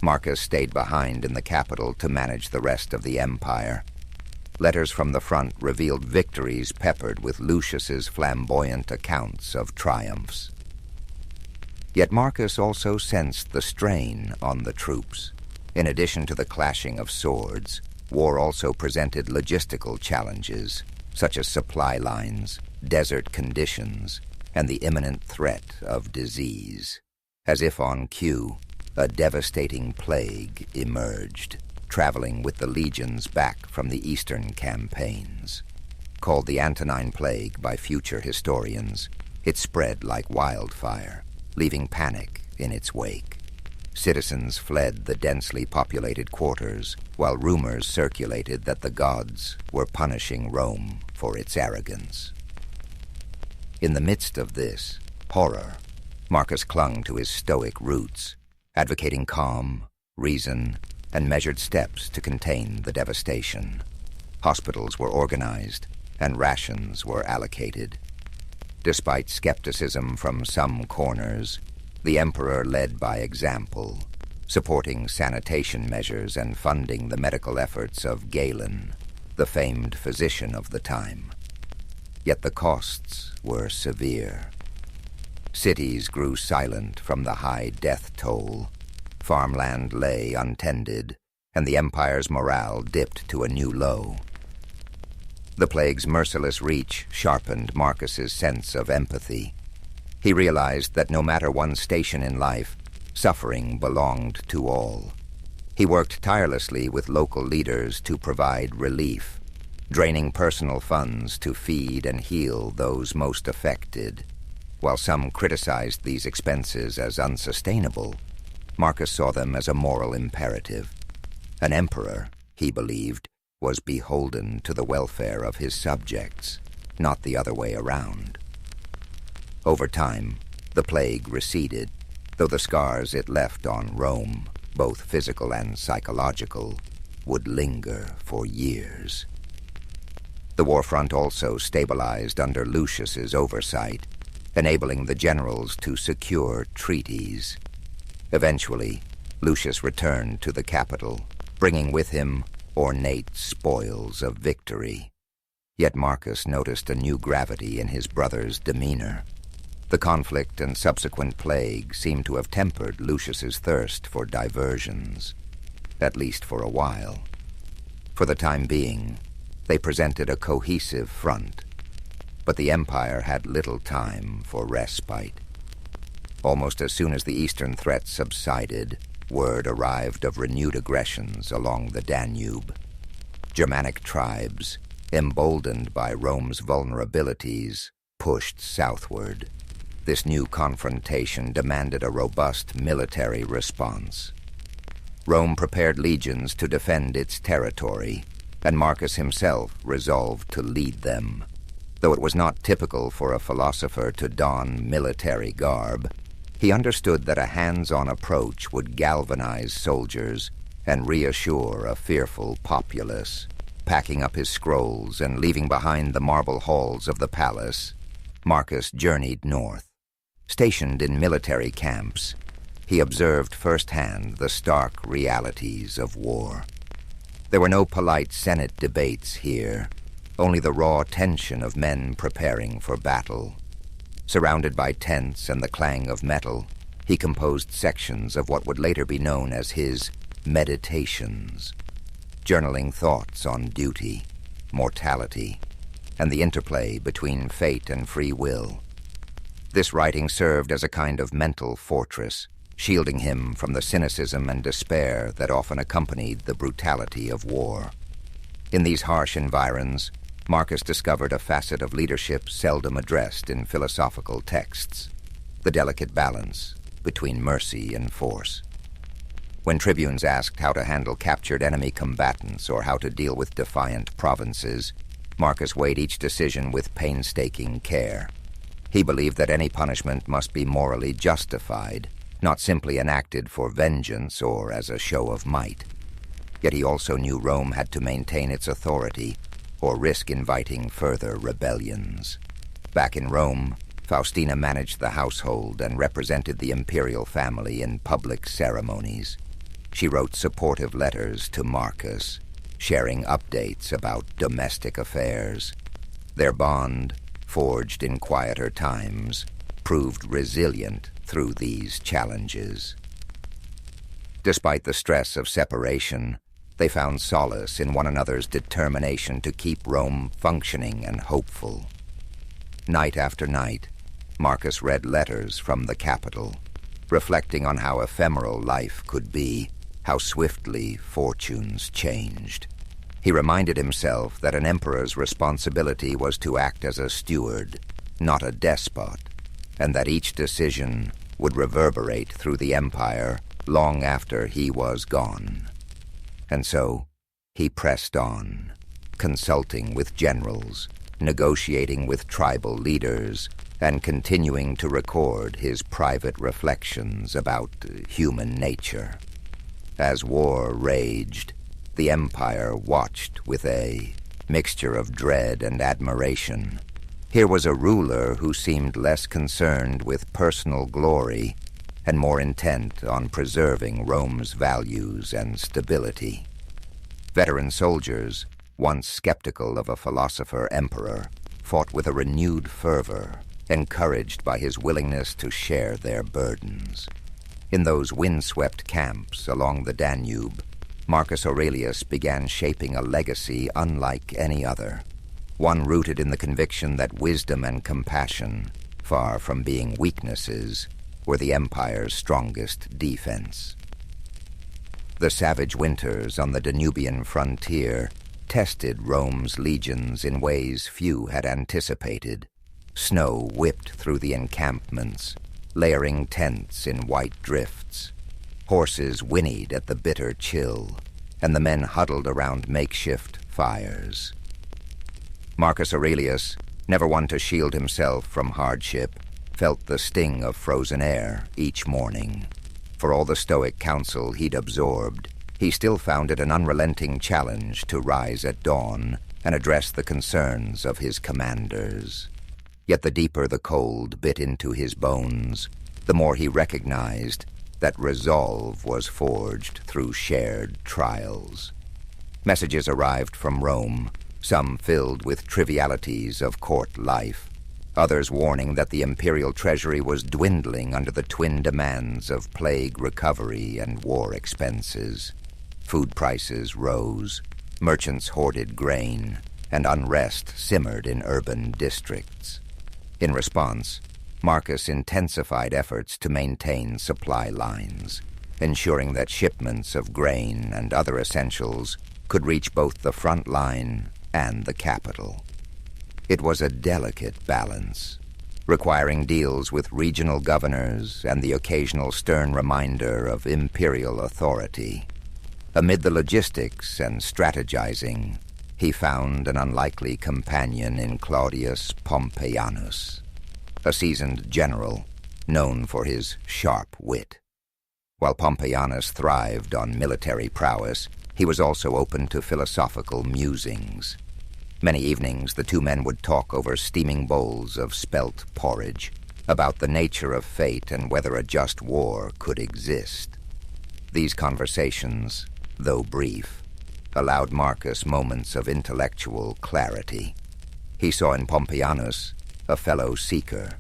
Marcus stayed behind in the capital to manage the rest of the empire. Letters from the front revealed victories peppered with Lucius's flamboyant accounts of triumphs. Yet Marcus also sensed the strain on the troops. In addition to the clashing of swords, war also presented logistical challenges, such as supply lines, desert conditions, and the imminent threat of disease. As if on cue, a devastating plague emerged, traveling with the legions back from the eastern campaigns. Called the Antonine Plague by future historians, it spread like wildfire, leaving panic in its wake. Citizens fled the densely populated quarters, while rumors circulated that the gods were punishing Rome for its arrogance. In the midst of this horror, Marcus clung to his Stoic roots, advocating calm, reason, and measured steps to contain the devastation. Hospitals were organized, and rations were allocated. Despite skepticism from some corners, the emperor led by example, supporting sanitation measures and funding the medical efforts of Galen, the famed physician of the time. Yet the costs were severe. Cities grew silent from the high death toll. Farmland lay untended, and the empire's morale dipped to a new low. The plague's merciless reach sharpened Marcus's sense of empathy. He realized that no matter one's station in life, suffering belonged to all. He worked tirelessly with local leaders to provide relief, draining personal funds to feed and heal those most affected. While some criticized these expenses as unsustainable, Marcus saw them as a moral imperative. An emperor, he believed, was beholden to the welfare of his subjects, not the other way around. Over time, the plague receded, though the scars it left on Rome, both physical and psychological, would linger for years. The war front also stabilized under Lucius's oversight, enabling the generals to secure treaties. Eventually, Lucius returned to the capital, bringing with him ornate spoils of victory. Yet Marcus noticed a new gravity in his brother's demeanor. The conflict and subsequent plague seemed to have tempered Lucius's thirst for diversions, at least for a while. For the time being, they presented a cohesive front, but the Empire had little time for respite. Almost as soon as the eastern threat subsided, word arrived of renewed aggressions along the Danube. Germanic tribes, emboldened by Rome's vulnerabilities, pushed southward. This new confrontation demanded a robust military response. Rome prepared legions to defend its territory, and Marcus himself resolved to lead them. Though it was not typical for a philosopher to don military garb, he understood that a hands-on approach would galvanize soldiers and reassure a fearful populace. Packing up his scrolls and leaving behind the marble halls of the palace, Marcus journeyed north. Stationed in military camps, he observed firsthand the stark realities of war. There were no polite Senate debates here, only the raw tension of men preparing for battle. Surrounded by tents and the clang of metal, he composed sections of what would later be known as his meditations, journaling thoughts on duty, mortality, and the interplay between fate and free will. This writing served as a kind of mental fortress, shielding him from the cynicism and despair that often accompanied the brutality of war. In these harsh environs, Marcus discovered a facet of leadership seldom addressed in philosophical texts: the delicate balance between mercy and force. When tribunes asked how to handle captured enemy combatants or how to deal with defiant provinces, Marcus weighed each decision with painstaking care. He believed that any punishment must be morally justified, not simply enacted for vengeance or as a show of might. Yet he also knew Rome had to maintain its authority or risk inviting further rebellions. Back in Rome, Faustina managed the household and represented the imperial family in public ceremonies. She wrote supportive letters to Marcus, sharing updates about domestic affairs. Their bond, forged in quieter times, proved resilient through these challenges. Despite the stress of separation, they found solace in one another's determination to keep Rome functioning and hopeful. Night after night, Marcus read letters from the capital, reflecting on how ephemeral life could be, how swiftly fortunes changed. He reminded himself that an emperor's responsibility was to act as a steward, not a despot, and that each decision would reverberate through the empire long after he was gone. And so, he pressed on, consulting with generals, negotiating with tribal leaders, and continuing to record his private reflections about human nature. As war raged, the empire watched with a mixture of dread and admiration. Here was a ruler who seemed less concerned with personal glory and more intent on preserving Rome's values and stability. Veteran soldiers, once skeptical of a philosopher-emperor, fought with a renewed fervor, encouraged by his willingness to share their burdens. In those windswept camps along the Danube, Marcus Aurelius began shaping a legacy unlike any other, one rooted in the conviction that wisdom and compassion, far from being weaknesses, were the empire's strongest defense. The savage winters on the Danubian frontier tested Rome's legions in ways few had anticipated. Snow whipped through the encampments, layering tents in white drifts. Horses whinnied at the bitter chill, and the men huddled around makeshift fires. Marcus Aurelius, never one to shield himself from hardship, felt the sting of frozen air each morning. For all the stoic counsel he'd absorbed, he still found it an unrelenting challenge to rise at dawn and address the concerns of his commanders. Yet the deeper the cold bit into his bones, the more he recognized that resolve was forged through shared trials. Messages arrived from Rome, some filled with trivialities of court life. others warning that the imperial treasury was dwindling under the twin demands of plague recovery and war expenses. Food prices rose, merchants hoarded grain, and unrest simmered in urban districts. In response, Marcus intensified efforts to maintain supply lines, ensuring that shipments of grain and other essentials could reach both the front line and the capital. It was a delicate balance, requiring deals with regional governors and the occasional stern reminder of imperial authority. Amid the logistics and strategizing, he found an unlikely companion in Claudius Pompeianus, a seasoned general known for his sharp wit. While Pompeianus thrived on military prowess, he was also open to philosophical musings. Many evenings the two men would talk over steaming bowls of spelt porridge, about the nature of fate and whether a just war could exist. These conversations, though brief, allowed Marcus moments of intellectual clarity. He saw in Pompeianus a fellow seeker,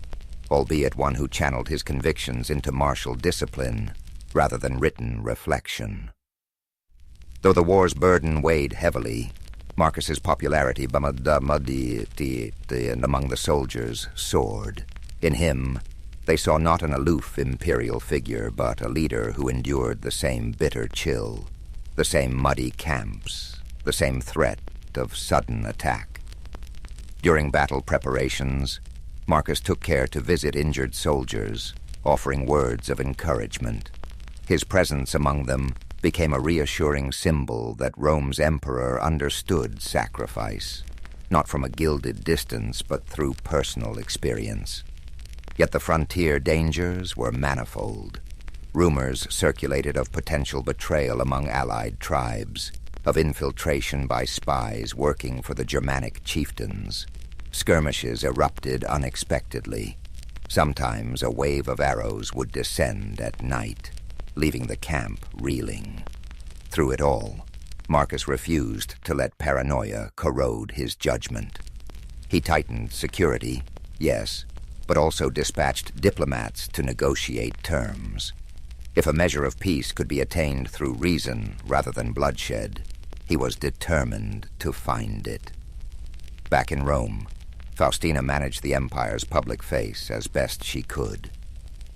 albeit one who channeled his convictions into martial discipline rather than written reflection. Though the war's burden weighed heavily, Marcus's popularity among the soldiers soared. In him, they saw not an aloof imperial figure, but a leader who endured the same bitter chill, the same muddy camps, the same threat of sudden attack. During battle preparations, Marcus took care to visit injured soldiers, offering words of encouragement. His presence among them became a reassuring symbol that Rome's emperor understood sacrifice, not from a gilded distance but through personal experience. Yet the frontier dangers were manifold. Rumors circulated of potential betrayal among allied tribes, of infiltration by spies working for the Germanic chieftains. Skirmishes erupted unexpectedly. Sometimes a wave of arrows would descend at night, leaving the camp reeling. Through it all, Marcus refused to let paranoia corrode his judgment. He tightened security, yes, but also dispatched diplomats to negotiate terms. If a measure of peace could be attained through reason rather than bloodshed, he was determined to find it. Back in Rome, Faustina managed the empire's public face as best she could.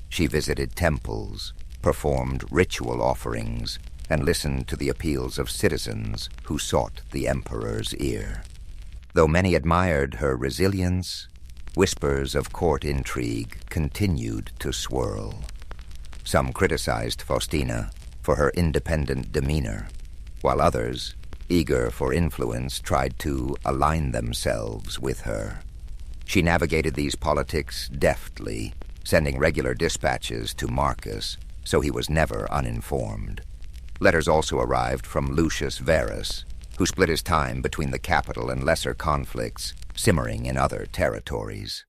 She visited temples, performed ritual offerings, and listened to the appeals of citizens who sought the emperor's ear. Though many admired her resilience, whispers of court intrigue continued to swirl. Some criticized Faustina for her independent demeanor, while others, eager for influence, tried to align themselves with her. She navigated these politics deftly, sending regular dispatches to Marcus, so he was never uninformed. Letters also arrived from Lucius Verus, who split his time between the capital and lesser conflicts simmering in other territories.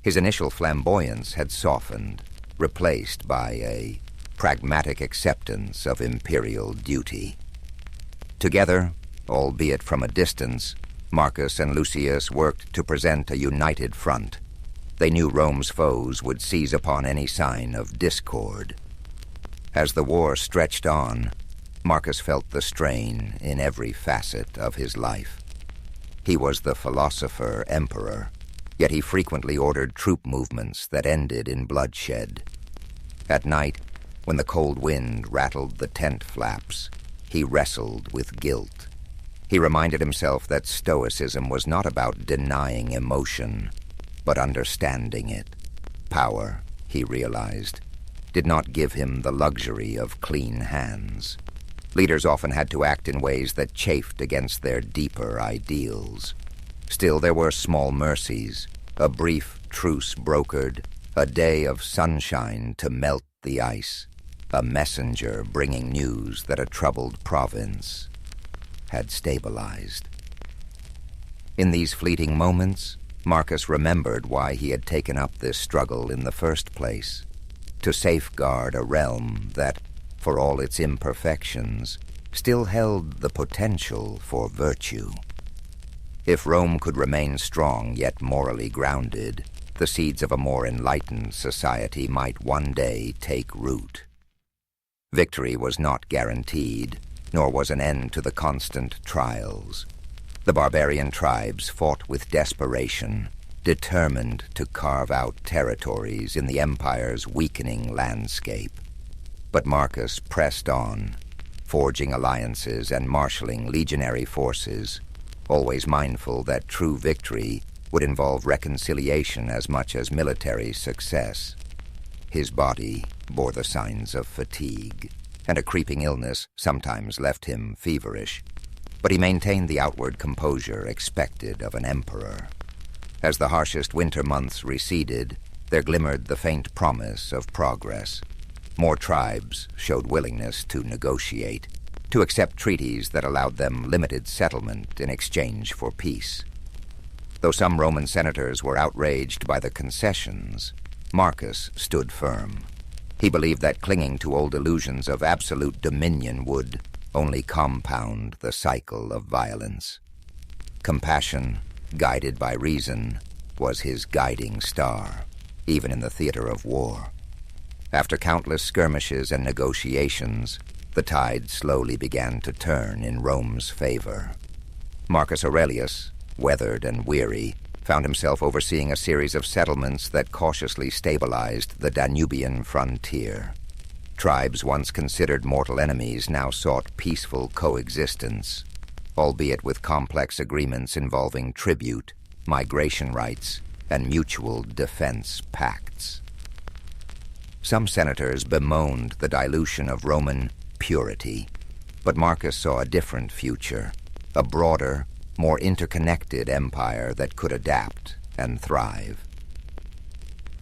His initial flamboyance had softened, replaced by a pragmatic acceptance of imperial duty. Together, albeit from a distance, Marcus and Lucius worked to present a united front. They knew Rome's foes would seize upon any sign of discord. As the war stretched on, Marcus felt the strain in every facet of his life. He was the philosopher emperor, yet he frequently ordered troop movements that ended in bloodshed. At night, when the cold wind rattled the tent flaps, he wrestled with guilt. He reminded himself that stoicism was not about denying emotion, but understanding it. Power, he realized, did not give him the luxury of clean hands. Leaders often had to act in ways that chafed against their deeper ideals. Still, there were small mercies, a brief truce brokered, a day of sunshine to melt the ice, a messenger bringing news that a troubled province had stabilized. In these fleeting moments, Marcus remembered why he had taken up this struggle in the first place, to safeguard a realm that, for all its imperfections, still held the potential for virtue. If Rome could remain strong yet morally grounded, the seeds of a more enlightened society might one day take root. Victory was not guaranteed, nor was an end to the constant trials. The barbarian tribes fought with desperation, determined to carve out territories in the empire's weakening landscape. But Marcus pressed on, forging alliances and marshaling legionary forces, always mindful that true victory would involve reconciliation as much as military success. His body bore the signs of fatigue, and a creeping illness sometimes left him feverish, but he maintained the outward composure expected of an emperor. As the harshest winter months receded, there glimmered the faint promise of progress. More tribes showed willingness to negotiate, to accept treaties that allowed them limited settlement in exchange for peace. Though some Roman senators were outraged by the concessions, Marcus stood firm. He believed that clinging to old illusions of absolute dominion would only compound the cycle of violence. Compassion, guided by reason, was his guiding star, even in the theater of war. After countless skirmishes and negotiations, the tide slowly began to turn in Rome's favor. Marcus Aurelius, weathered and weary, found himself overseeing a series of settlements that cautiously stabilized the Danubian frontier. Tribes once considered mortal enemies now sought peaceful coexistence, albeit with complex agreements involving tribute, migration rights, and mutual defense pacts. Some senators bemoaned the dilution of Roman purity, but Marcus saw a different future, a broader, more interconnected empire that could adapt and thrive.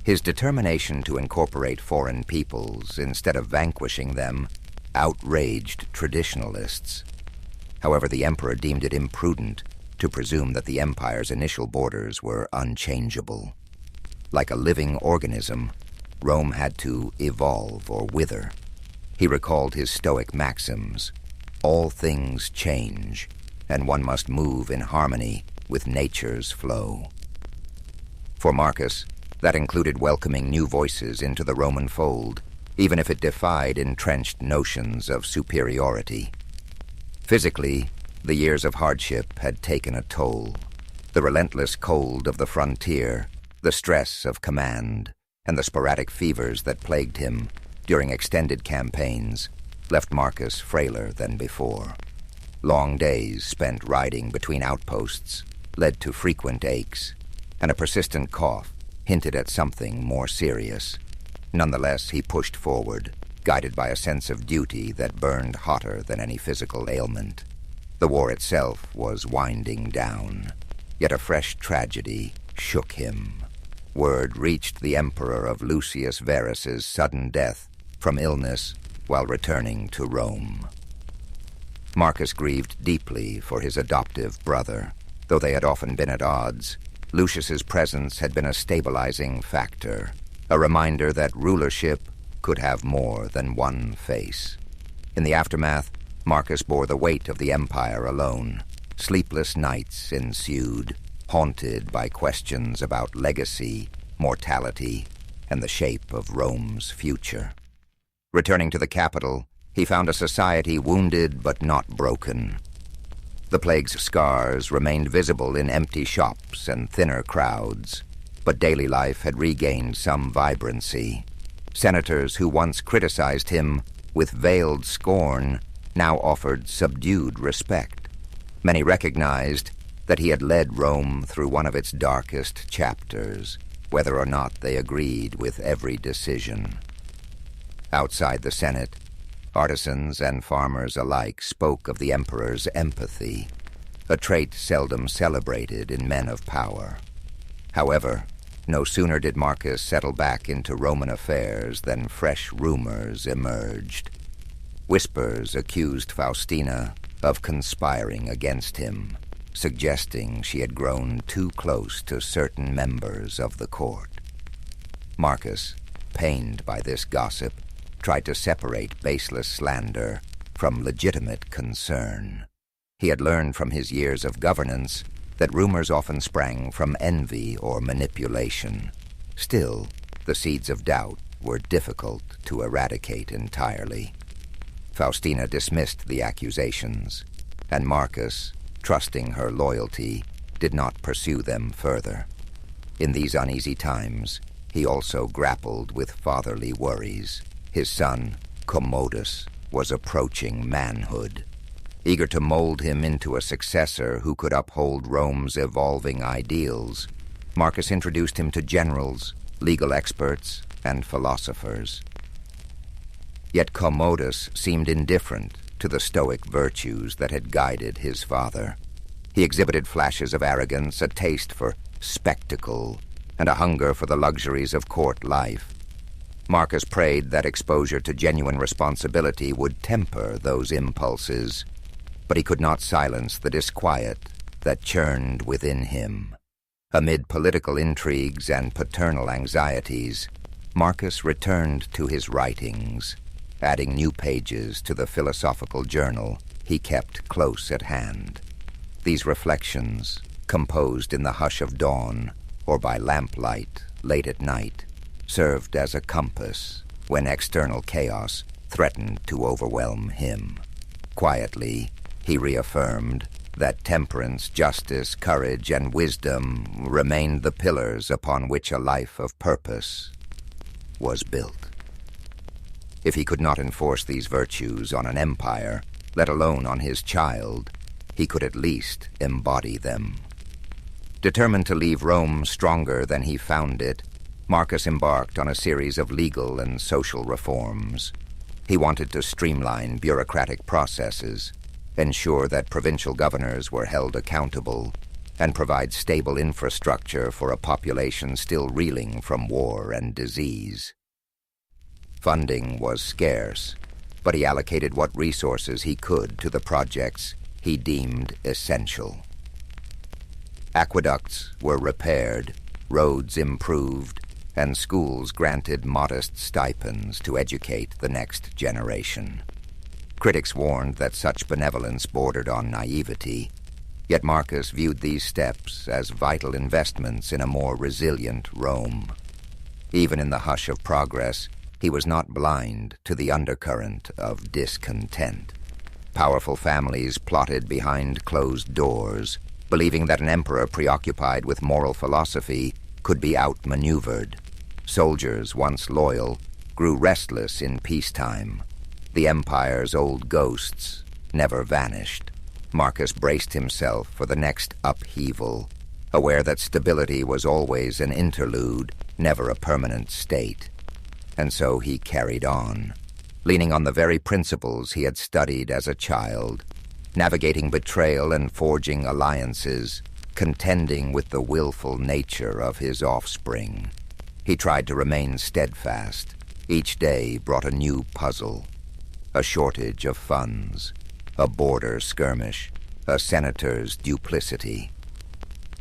His determination to incorporate foreign peoples instead of vanquishing them outraged traditionalists. However, the emperor deemed it imprudent to presume that the empire's initial borders were unchangeable. Like a living organism, Rome had to evolve or wither. He recalled his Stoic maxims: all things change, and one must move in harmony with nature's flow. For Marcus, that included welcoming new voices into the Roman fold, even if it defied entrenched notions of superiority. Physically, the years of hardship had taken a toll. The relentless cold of the frontier, the stress of command, and the sporadic fevers that plagued him during extended campaigns left Marcus frailer than before. Long days spent riding between outposts led to frequent aches, and a persistent cough hinted at something more serious. Nonetheless, he pushed forward, guided by a sense of duty that burned hotter than any physical ailment. The war itself was winding down, yet a fresh tragedy shook him. Word reached the emperor of Lucius Verus's sudden death from illness while returning to Rome. Marcus grieved deeply for his adoptive brother. Though they had often been at odds, Lucius's presence had been a stabilizing factor, a reminder that rulership could have more than one face. In the aftermath, Marcus bore the weight of the empire alone. Sleepless nights ensued, haunted by questions about legacy, mortality, and the shape of Rome's future. Returning to the capital, he found a society wounded but not broken. The plague's scars remained visible in empty shops and thinner crowds, but daily life had regained some vibrancy. Senators who once criticized him with veiled scorn now offered subdued respect. Many recognized that he had led Rome through one of its darkest chapters, whether or not they agreed with every decision. Outside the Senate, artisans and farmers alike spoke of the emperor's empathy, a trait seldom celebrated in men of power. However, no sooner did Marcus settle back into Roman affairs than fresh rumors emerged. Whispers accused Faustina of conspiring against him, suggesting she had grown too close to certain members of the court. Marcus, pained by this gossip, tried to separate baseless slander from legitimate concern. He had learned from his years of governance that rumors often sprang from envy or manipulation. Still, the seeds of doubt were difficult to eradicate entirely. Faustina dismissed the accusations, and Marcus, trusting her loyalty, did not pursue them further. In these uneasy times, he also grappled with fatherly worries. His son, Commodus, was approaching manhood. Eager to mold him into a successor who could uphold Rome's evolving ideals, Marcus introduced him to generals, legal experts, and philosophers. Yet Commodus seemed indifferent to the stoic virtues that had guided his father. He exhibited flashes of arrogance, a taste for spectacle, and a hunger for the luxuries of court life. Marcus prayed that exposure to genuine responsibility would temper those impulses, but he could not silence the disquiet that churned within him. Amid political intrigues and paternal anxieties, Marcus returned to his writings, adding new pages to the philosophical journal he kept close at hand. These reflections, composed in the hush of dawn or by lamplight late at night, served as a compass when external chaos threatened to overwhelm him. Quietly, he reaffirmed that temperance, justice, courage, and wisdom remained the pillars upon which a life of purpose was built. If he could not enforce these virtues on an empire, let alone on his child, he could at least embody them. Determined to leave Rome stronger than he found it, Marcus embarked on a series of legal and social reforms. He wanted to streamline bureaucratic processes, ensure that provincial governors were held accountable, and provide stable infrastructure for a population still reeling from war and disease. Funding was scarce, but he allocated what resources he could to the projects he deemed essential. Aqueducts were repaired, roads improved, and schools granted modest stipends to educate the next generation. Critics warned that such benevolence bordered on naivety, yet Marcus viewed these steps as vital investments in a more resilient Rome. Even in the hush of progress, he was not blind to the undercurrent of discontent. Powerful families plotted behind closed doors, believing that an emperor preoccupied with moral philosophy could be outmaneuvered. Soldiers, once loyal, grew restless in peacetime. The empire's old ghosts never vanished. Marcus braced himself for the next upheaval, aware that stability was always an interlude, never a permanent state. And so he carried on, leaning on the very principles he had studied as a child, navigating betrayal and forging alliances, contending with the willful nature of his offspring. He tried to remain steadfast. Each day brought a new puzzle: a shortage of funds, a border skirmish, a senator's duplicity.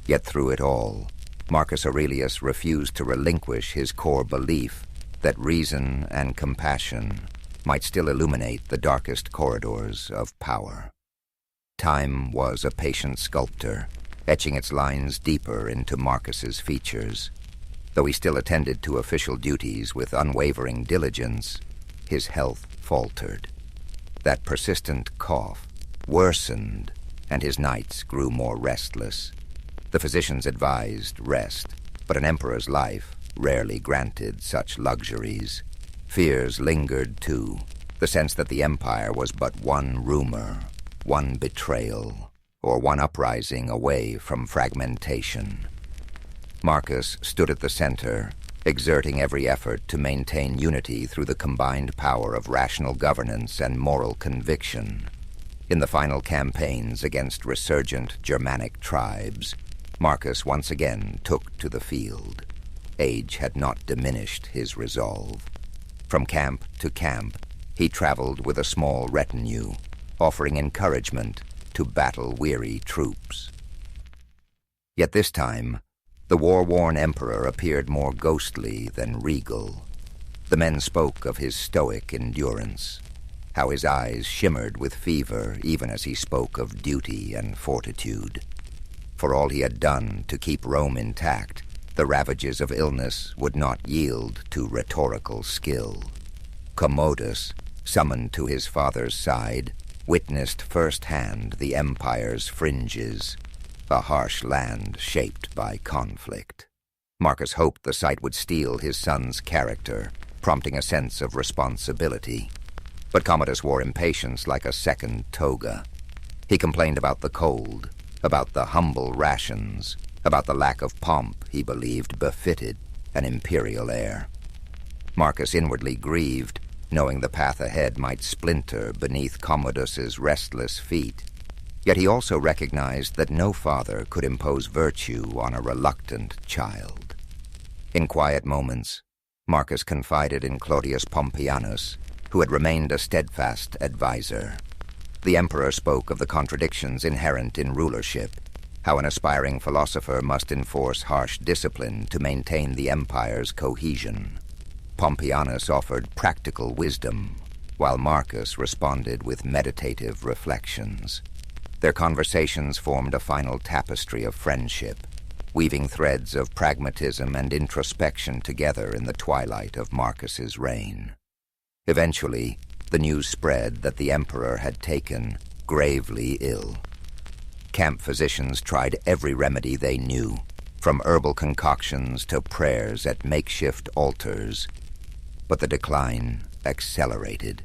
Yet through it all, Marcus Aurelius refused to relinquish his core belief that reason and compassion might still illuminate the darkest corridors of power. Time was a patient sculptor, etching its lines deeper into Marcus's features. Though he still attended to official duties with unwavering diligence, his health faltered. That persistent cough worsened, and his nights grew more restless. The physicians advised rest, but an emperor's life rarely granted such luxuries. Fears lingered, too, the sense that the empire was but one rumor, one betrayal, or one uprising away from fragmentation. Marcus stood at the center, exerting every effort to maintain unity through the combined power of rational governance and moral conviction. In the final campaigns against resurgent Germanic tribes, Marcus once again took to the field. Age had not diminished his resolve. From camp to camp, he traveled with a small retinue, offering encouragement to battle-weary troops. Yet this time, the war-worn emperor appeared more ghostly than regal. The men spoke of his stoic endurance, how his eyes shimmered with fever even as he spoke of duty and fortitude. For all he had done to keep Rome intact, the ravages of illness would not yield to rhetorical skill. Commodus, summoned to his father's side, witnessed firsthand the empire's fringes, a harsh land shaped by conflict. Marcus hoped the sight would steel his son's character, prompting a sense of responsibility. But Commodus wore impatience like a second toga. He complained about the cold, about the humble rations, about the lack of pomp he believed befitted an imperial heir. Marcus inwardly grieved, knowing the path ahead might splinter beneath Commodus's restless feet. Yet he also recognized that no father could impose virtue on a reluctant child. In quiet moments, Marcus confided in Claudius Pompeianus, who had remained a steadfast advisor. The emperor spoke of the contradictions inherent in rulership, how an aspiring philosopher must enforce harsh discipline to maintain the empire's cohesion. Pompeianus offered practical wisdom, while Marcus responded with meditative reflections. Their conversations formed a final tapestry of friendship, weaving threads of pragmatism and introspection together in the twilight of Marcus's reign. Eventually, the news spread that the emperor had taken gravely ill. Camp physicians tried every remedy they knew, from herbal concoctions to prayers at makeshift altars, but the decline accelerated.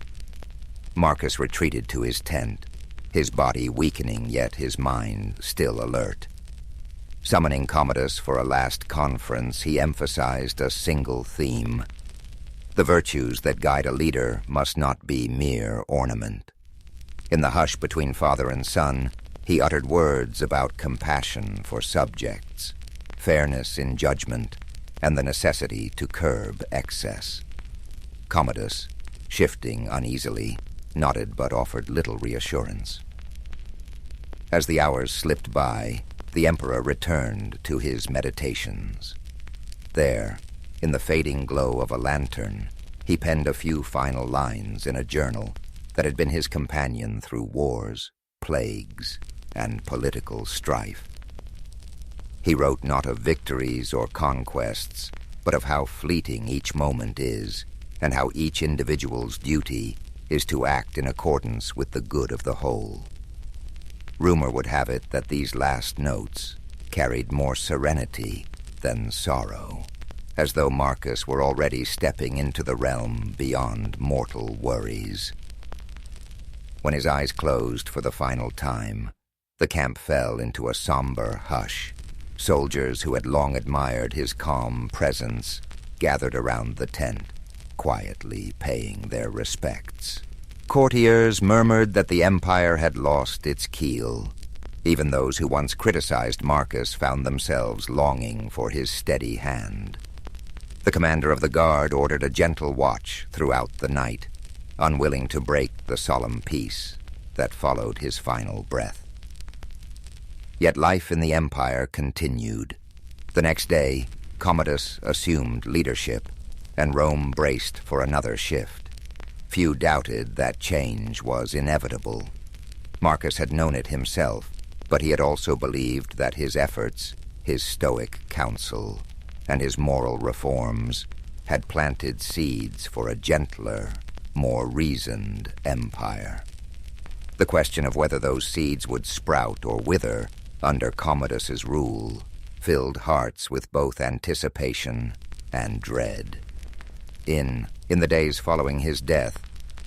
Marcus retreated to his tent, his body weakening yet his mind still alert. Summoning Commodus for a last conference, he emphasized a single theme. The virtues that guide a leader must not be mere ornament. In the hush between father and son, he uttered words about compassion for subjects, fairness in judgment, and the necessity to curb excess. Commodus, shifting uneasily, nodded but offered little reassurance. As the hours slipped by, the emperor returned to his meditations. There, in the fading glow of a lantern, he penned a few final lines in a journal that had been his companion through wars, plagues, and political strife. He wrote not of victories or conquests, but of how fleeting each moment is, and how each individual's duty is to act in accordance with the good of the whole. Rumor would have it that these last notes carried more serenity than sorrow, as though Marcus were already stepping into the realm beyond mortal worries. When his eyes closed for the final time, the camp fell into a somber hush. Soldiers who had long admired his calm presence gathered around the tent, quietly paying their respects. Courtiers murmured that the empire had lost its keel. Even those who once criticized Marcus found themselves longing for his steady hand. The commander of the guard ordered a gentle watch throughout the night, unwilling to break the solemn peace that followed his final breath. Yet life in the empire continued. The next day, Commodus assumed leadership, and Rome braced for another shift. Few doubted that change was inevitable. Marcus had known it himself, but he had also believed that his efforts, his stoic counsel, and his moral reforms had planted seeds for a gentler, more reasoned empire. The question of whether those seeds would sprout or wither under Commodus's rule filled hearts with both anticipation and dread. In the days following his death,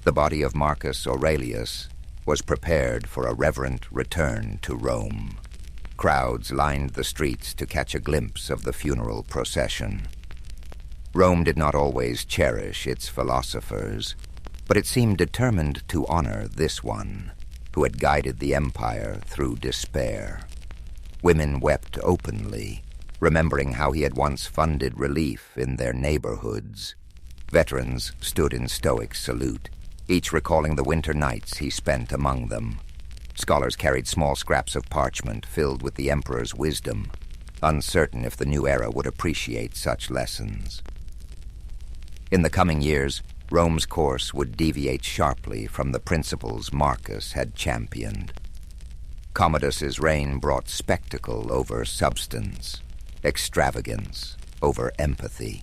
the body of Marcus Aurelius was prepared for a reverent return to Rome. Crowds lined the streets to catch a glimpse of the funeral procession. Rome did not always cherish its philosophers, but it seemed determined to honor this one, who had guided the empire through despair. Women wept openly, remembering how he had once funded relief in their neighborhoods. Veterans stood in stoic salute, each recalling the winter nights he spent among them. Scholars carried small scraps of parchment filled with the emperor's wisdom, uncertain if the new era would appreciate such lessons. In the coming years, Rome's course would deviate sharply from the principles Marcus had championed. Commodus's reign brought spectacle over substance, extravagance over empathy.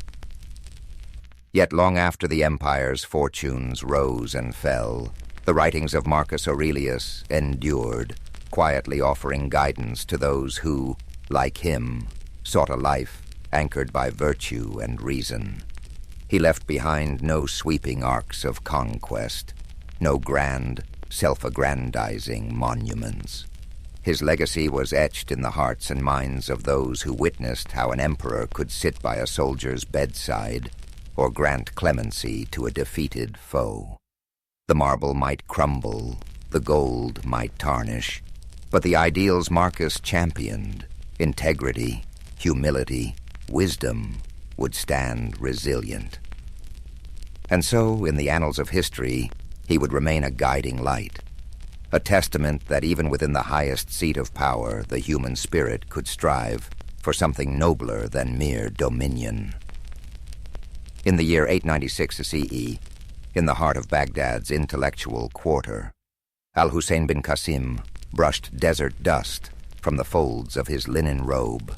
Yet long after the empire's fortunes rose and fell, the writings of Marcus Aurelius endured, quietly offering guidance to those who, like him, sought a life anchored by virtue and reason. He left behind no sweeping arcs of conquest, no grand, self-aggrandizing monuments. His legacy was etched in the hearts and minds of those who witnessed how an emperor could sit by a soldier's bedside or grant clemency to a defeated foe. The marble might crumble, the gold might tarnish, but the ideals Marcus championed, integrity, humility, wisdom, would stand resilient. And so, in the annals of history, he would remain a guiding light, a testament that even within the highest seat of power, the human spirit could strive for something nobler than mere dominion. In the year 896 CE, in the heart of Baghdad's intellectual quarter, Al-Hussein bin Qasim brushed desert dust from the folds of his linen robe,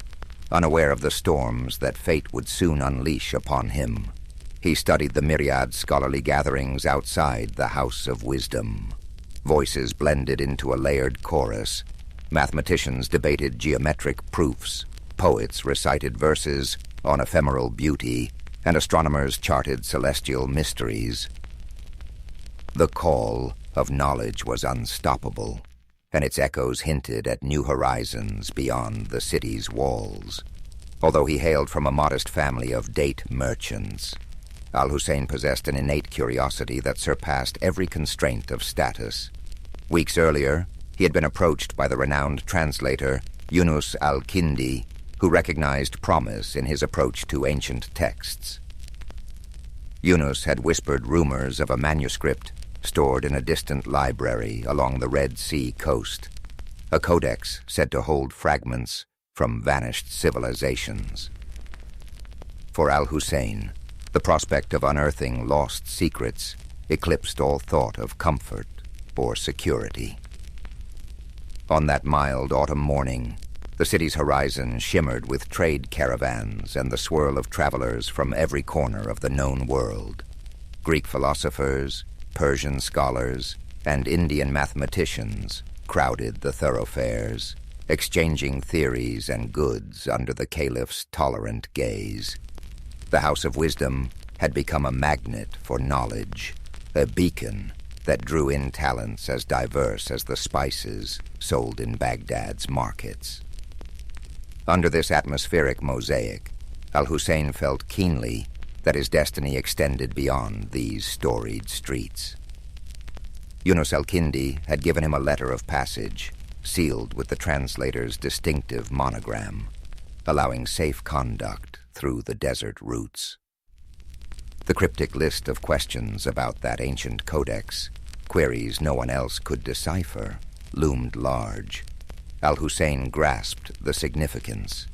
unaware of the storms that fate would soon unleash upon him. He studied the myriad scholarly gatherings outside the House of Wisdom. Voices blended into a layered chorus. Mathematicians debated geometric proofs. Poets recited verses on ephemeral beauty, and astronomers charted celestial mysteries. The call of knowledge was unstoppable, and its echoes hinted at new horizons beyond the city's walls. Although he hailed from a modest family of date merchants, Al-Hussein possessed an innate curiosity that surpassed every constraint of status. Weeks earlier, he had been approached by the renowned translator Yunus al-Kindi, who recognized promise in his approach to ancient texts. Yunus had whispered rumors of a manuscript stored in a distant library along the Red Sea coast, a codex said to hold fragments from vanished civilizations. For Al-Hussein, the prospect of unearthing lost secrets eclipsed all thought of comfort or security. On that mild autumn morning, the city's horizon shimmered with trade caravans and the swirl of travelers from every corner of the known world. Greek philosophers, Persian scholars, and Indian mathematicians crowded the thoroughfares, exchanging theories and goods under the caliph's tolerant gaze. The House of Wisdom had become a magnet for knowledge, a beacon that drew in talents as diverse as the spices sold in Baghdad's markets. Under this atmospheric mosaic, Al-Hussein felt keenly that his destiny extended beyond these storied streets. Yunus al-Kindi had given him a letter of passage, sealed with the translator's distinctive monogram, allowing safe conduct through the desert routes. The cryptic list of questions about that ancient codex, queries no one else could decipher, loomed large. Al-Hussein grasped the significance.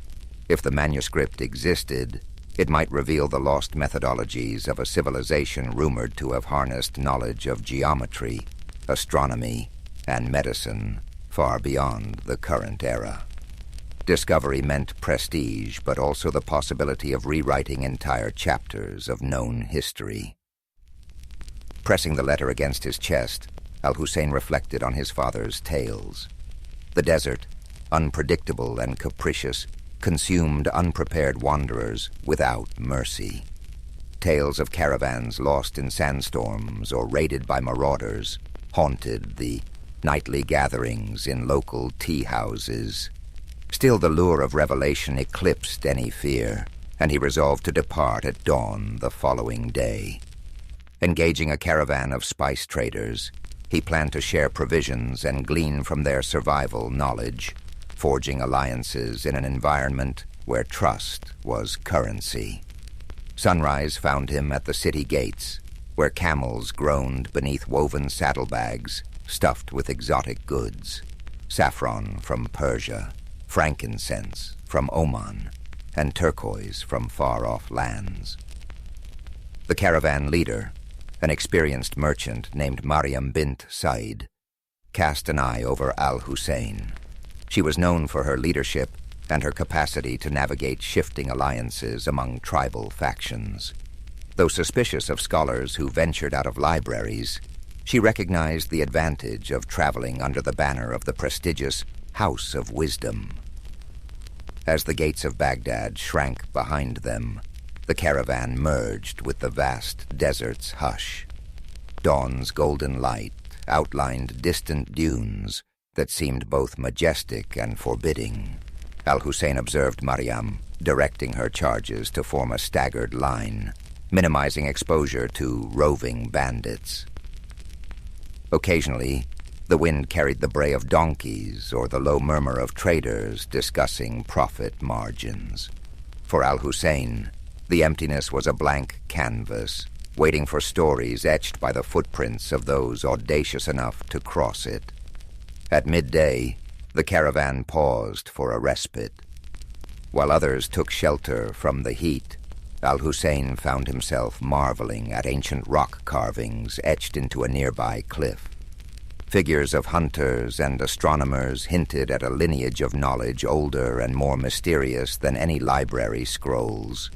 If the manuscript existed, it might reveal the lost methodologies of a civilization rumored to have harnessed knowledge of geometry, astronomy, and medicine far beyond the current era. Discovery meant prestige, but also the possibility of rewriting entire chapters of known history. Pressing the letter against his chest, Al-Hussein reflected on his father's tales. The desert, unpredictable and capricious, consumed unprepared wanderers without mercy. Tales of caravans lost in sandstorms or raided by marauders haunted the nightly gatherings in local tea houses. Still, the lure of revelation eclipsed any fear, and he resolved to depart at dawn the following day. Engaging a caravan of spice traders, he planned to share provisions and glean from their survival knowledge, forging alliances in an environment where trust was currency. Sunrise found him at the city gates, where camels groaned beneath woven saddlebags stuffed with exotic goods, saffron from Persia, frankincense from Oman, and turquoise from far-off lands. The caravan leader, an experienced merchant named Mariam bint Said, cast an eye over Al-Hussein. She was known for her leadership and her capacity to navigate shifting alliances among tribal factions. Though suspicious of scholars who ventured out of libraries, she recognized the advantage of traveling under the banner of the prestigious House of Wisdom. As the gates of Baghdad shrank behind them, the caravan merged with the vast desert's hush. Dawn's golden light outlined distant dunes that seemed both majestic and forbidding. Al-Hussein observed Mariam, directing her charges to form a staggered line, minimizing exposure to roving bandits. Occasionally, the wind carried the bray of donkeys or the low murmur of traders discussing profit margins. For Al-Hussein, the emptiness was a blank canvas, waiting for stories etched by the footprints of those audacious enough to cross it. At midday, the caravan paused for a respite. While others took shelter from the heat, Al-Hussein found himself marveling at ancient rock carvings etched into a nearby cliff. Figures of hunters and astronomers hinted at a lineage of knowledge older and more mysterious than any library scrolls.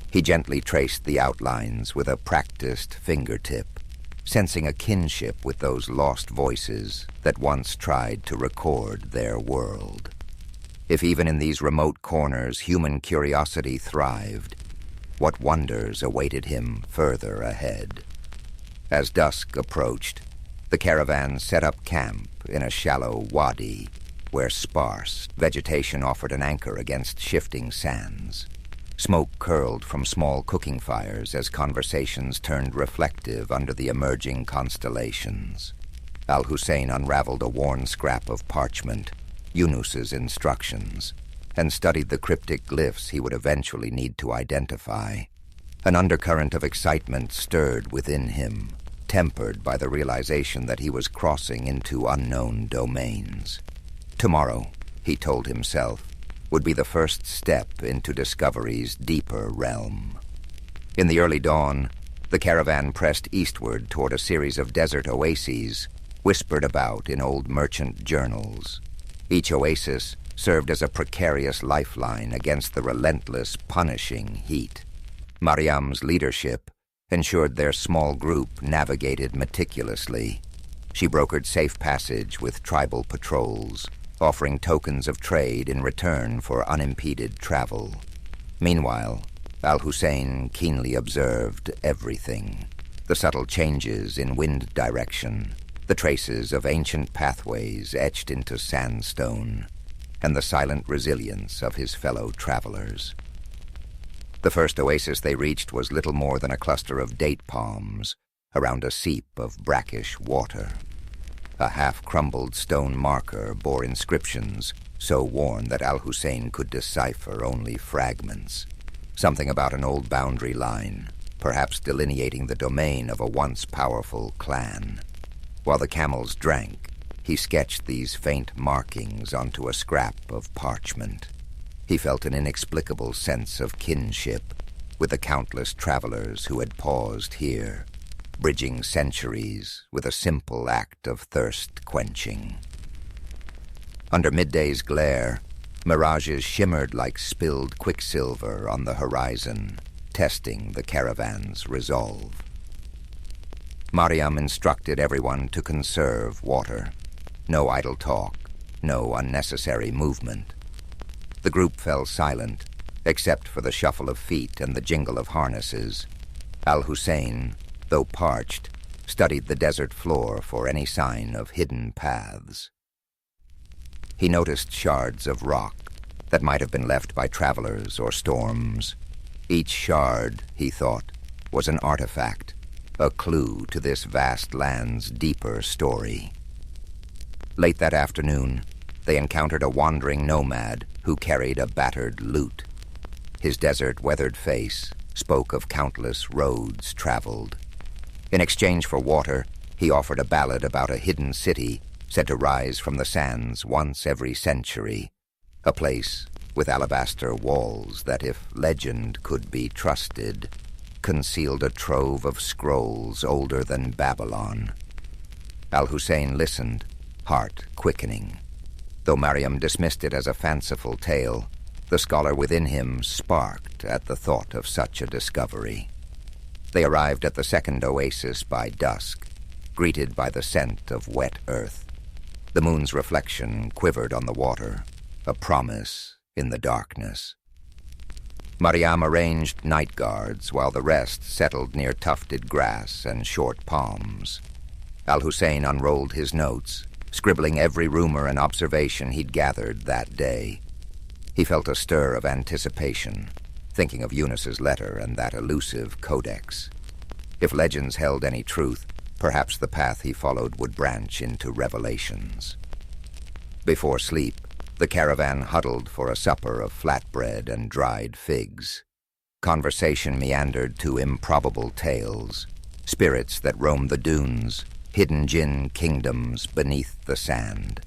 He gently traced the outlines with a practiced fingertip, sensing a kinship with those lost voices that once tried to record their world. If even in these remote corners human curiosity thrived, what wonders awaited him further ahead? As dusk approached, the caravan set up camp in a shallow wadi where sparse vegetation offered an anchor against shifting sands. Smoke curled from small cooking fires as conversations turned reflective under the emerging constellations. Al-Hussein unraveled a worn scrap of parchment, Yunus's instructions, and studied the cryptic glyphs he would eventually need to identify. An undercurrent of excitement stirred within him, tempered by the realization that he was crossing into unknown domains. Tomorrow, he told himself, would be the first step into discovery's deeper realm. In the early dawn, the caravan pressed eastward toward a series of desert oases whispered about in old merchant journals. Each oasis served as a precarious lifeline against the relentless, punishing heat. Mariam's leadership ensured their small group navigated meticulously. She brokered safe passage with tribal patrols, offering tokens of trade in return for unimpeded travel. Meanwhile, Al-Hussein keenly observed everything: the subtle changes in wind direction, the traces of ancient pathways etched into sandstone, and the silent resilience of his fellow travelers. The first oasis they reached was little more than a cluster of date palms around a seep of brackish water. A half-crumbled stone marker bore inscriptions so worn that Al-Hussein could decipher only fragments. Something about an old boundary line, perhaps delineating the domain of a once powerful clan. While the camels drank, he sketched these faint markings onto a scrap of parchment. He felt an inexplicable sense of kinship with the countless travelers who had paused here, bridging centuries with a simple act of thirst-quenching. Under midday's glare, mirages shimmered like spilled quicksilver on the horizon, testing the caravan's resolve. Mariam instructed everyone to conserve water. No idle talk, no unnecessary movement. The group fell silent, except for the shuffle of feet and the jingle of harnesses. Al-Hussein, though parched, studied the desert floor for any sign of hidden paths. He noticed shards of rock that might have been left by travelers or storms. Each shard, he thought, was an artifact, a clue to this vast land's deeper story. Late that afternoon, they encountered a wandering nomad who carried a battered lute. His desert-weathered face spoke of countless roads traveled. In exchange for water, he offered a ballad about a hidden city said to rise from the sands once every century, a place with alabaster walls that, if legend could be trusted, concealed a trove of scrolls older than Babylon. Al-Hussein listened, heart quickening. Though Mariam dismissed it as a fanciful tale, the scholar within him sparked at the thought of such a discovery. They arrived at the second oasis by dusk, greeted by the scent of wet earth. The moon's reflection quivered on the water, a promise in the darkness. Mariam arranged night guards while the rest settled near tufted grass and short palms. Al-Hussein unrolled his notes, scribbling every rumor and observation he'd gathered that day. He felt a stir of anticipation, thinking of Eunice's letter and that elusive codex. If legends held any truth, perhaps the path he followed would branch into revelations. Before sleep, the caravan huddled for a supper of flatbread and dried figs. Conversation meandered to improbable tales, spirits that roam the dunes, hidden jinn kingdoms beneath the sand.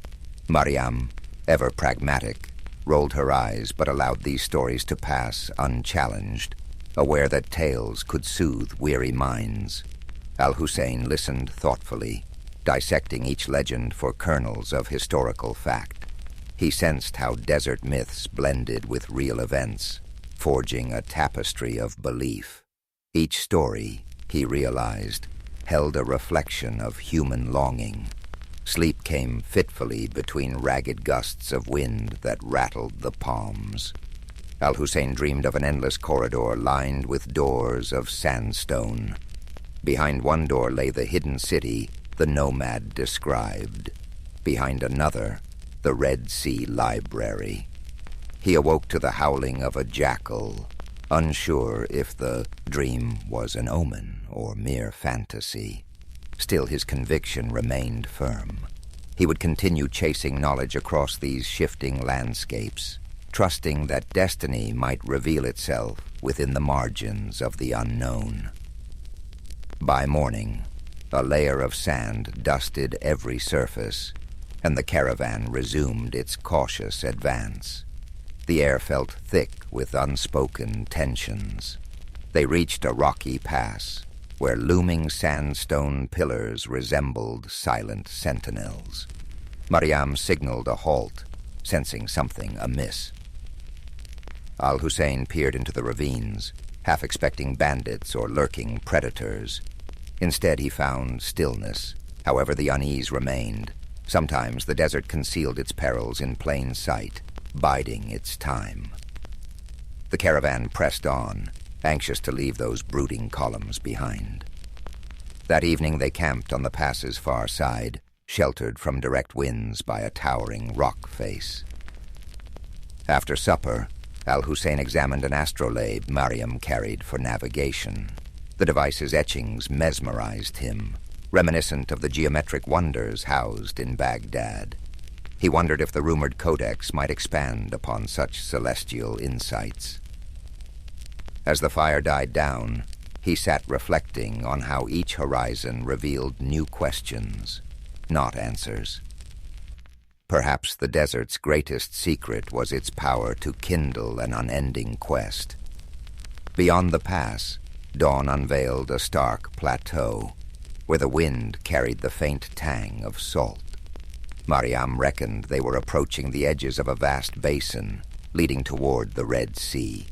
Mariam, ever pragmatic, rolled her eyes but allowed these stories to pass unchallenged, aware that tales could soothe weary minds. Al-Hussein listened thoughtfully, dissecting each legend for kernels of historical fact. He sensed how desert myths blended with real events, forging a tapestry of belief. Each story, he realized, held a reflection of human longing. Sleep came fitfully between ragged gusts of wind that rattled the palms. Al-Hussein dreamed of an endless corridor lined with doors of sandstone. Behind one door lay the hidden city the nomad described. Behind another, the Red Sea Library. He awoke to the howling of a jackal, unsure if the dream was an omen or mere fantasy. Still, his conviction remained firm. He would continue chasing knowledge across these shifting landscapes, trusting that destiny might reveal itself within the margins of the unknown. By morning, a layer of sand dusted every surface, and the caravan resumed its cautious advance. The air felt thick with unspoken tensions. They reached a rocky pass, where looming sandstone pillars resembled silent sentinels. Mariam signaled a halt, sensing something amiss. Al-Hussein peered into the ravines, half expecting bandits or lurking predators. Instead, he found stillness. However, the unease remained. Sometimes the desert concealed its perils in plain sight, biding its time. The caravan pressed on, anxious to leave those brooding columns behind. That evening they camped on the pass's far side, sheltered from direct winds by a towering rock face. After supper, Al-Hussein examined an astrolabe Mariam carried for navigation. The device's etchings mesmerized him, reminiscent of the geometric wonders housed in Baghdad. He wondered if the rumored codex might expand upon such celestial insights. As the fire died down, he sat reflecting on how each horizon revealed new questions, not answers. Perhaps the desert's greatest secret was its power to kindle an unending quest. Beyond the pass, dawn unveiled a stark plateau, where the wind carried the faint tang of salt. Mariam reckoned they were approaching the edges of a vast basin leading toward the Red Sea.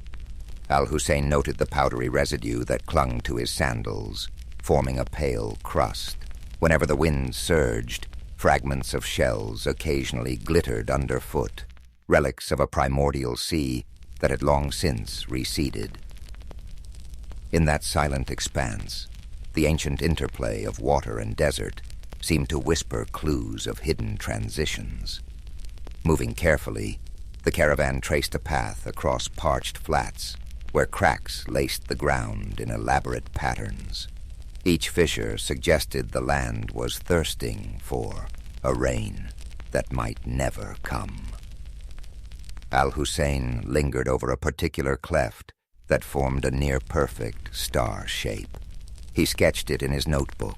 Al-Hussein noted the powdery residue that clung to his sandals, forming a pale crust. Whenever the wind surged, fragments of shells occasionally glittered underfoot, relics of a primordial sea that had long since receded. In that silent expanse, the ancient interplay of water and desert seemed to whisper clues of hidden transitions. Moving carefully, the caravan traced a path across parched flats where cracks laced the ground in elaborate patterns. Each fissure suggested the land was thirsting for a rain that might never come. Al-Hussein lingered over a particular cleft that formed a near-perfect star shape. He sketched it in his notebook,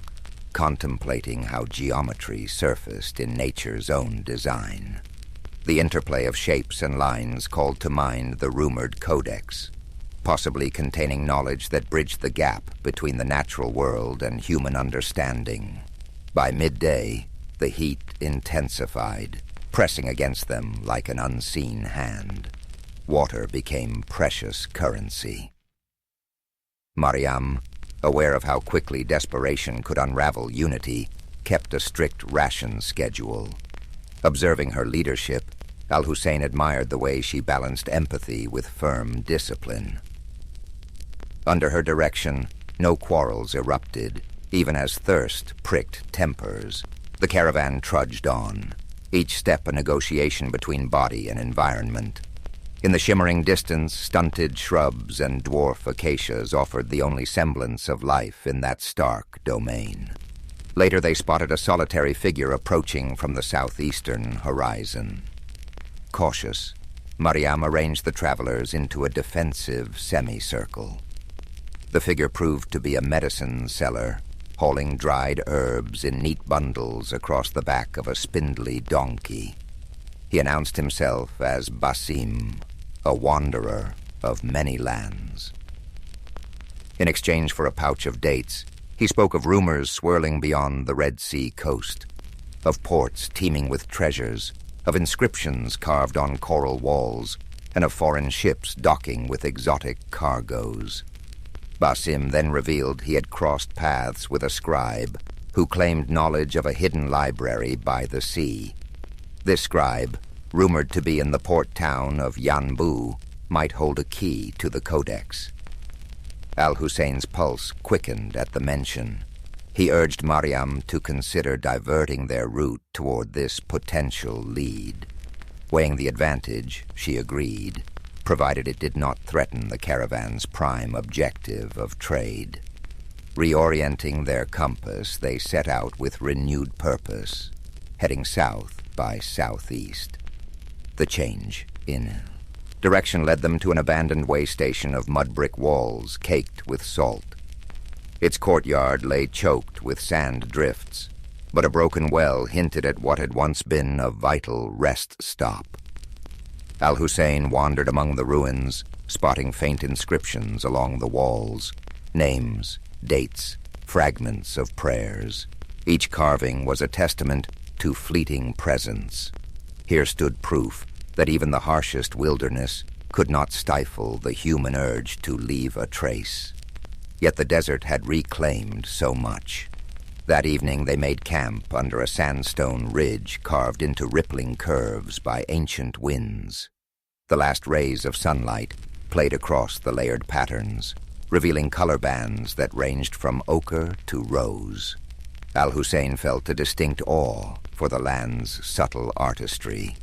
contemplating how geometry surfaced in nature's own design. The interplay of shapes and lines called to mind the rumored codex, possibly containing knowledge that bridged the gap between the natural world and human understanding. By midday, The heat intensified, pressing against them like an unseen hand. Water became precious currency. Mariam, aware of how quickly desperation could unravel unity, kept a strict ration schedule. Observing her leadership, Al-Hussein admired the way she balanced empathy with firm discipline. Under her direction, no quarrels erupted, even as thirst pricked tempers. The caravan trudged on, each step a negotiation between body and environment. In the shimmering distance, stunted shrubs and dwarf acacias offered the only semblance of life in that stark domain. Later they spotted a solitary figure approaching from the southeastern horizon. Cautious, Mariam arranged the travelers into a defensive semicircle. The figure proved to be a medicine seller, hauling dried herbs in neat bundles across the back of a spindly donkey. He announced himself as Basim, a wanderer of many lands. In exchange for a pouch of dates, he spoke of rumors swirling beyond the Red Sea coast, of ports teeming with treasures, of inscriptions carved on coral walls, and of foreign ships docking with exotic cargoes. Basim then revealed he had crossed paths with a scribe who claimed knowledge of a hidden library by the sea. This scribe, rumored to be in the port town of Yanbu, might hold a key to the codex. Al-Hussein's pulse quickened at the mention. He urged Mariam to consider diverting their route toward this potential lead. Weighing the advantage, she agreed, provided it did not threaten the caravan's prime objective of trade. Reorienting their compass, they set out with renewed purpose, heading south by southeast. The change in direction led them to an abandoned way station of mud-brick walls caked with salt. Its courtyard lay choked with sand drifts, but a broken well hinted at what had once been a vital rest stop. Al-Hussein wandered among the ruins, spotting faint inscriptions along the walls, names, dates, fragments of prayers. Each carving was a testament to fleeting presence. Here stood proof that even the harshest wilderness could not stifle the human urge to leave a trace. Yet the desert had reclaimed so much. That evening they made camp under a sandstone ridge carved into rippling curves by ancient winds. The last rays of sunlight played across the layered patterns, revealing color bands that ranged from ochre to rose. Al-Hussein felt a distinct awe for the land's subtle artistry.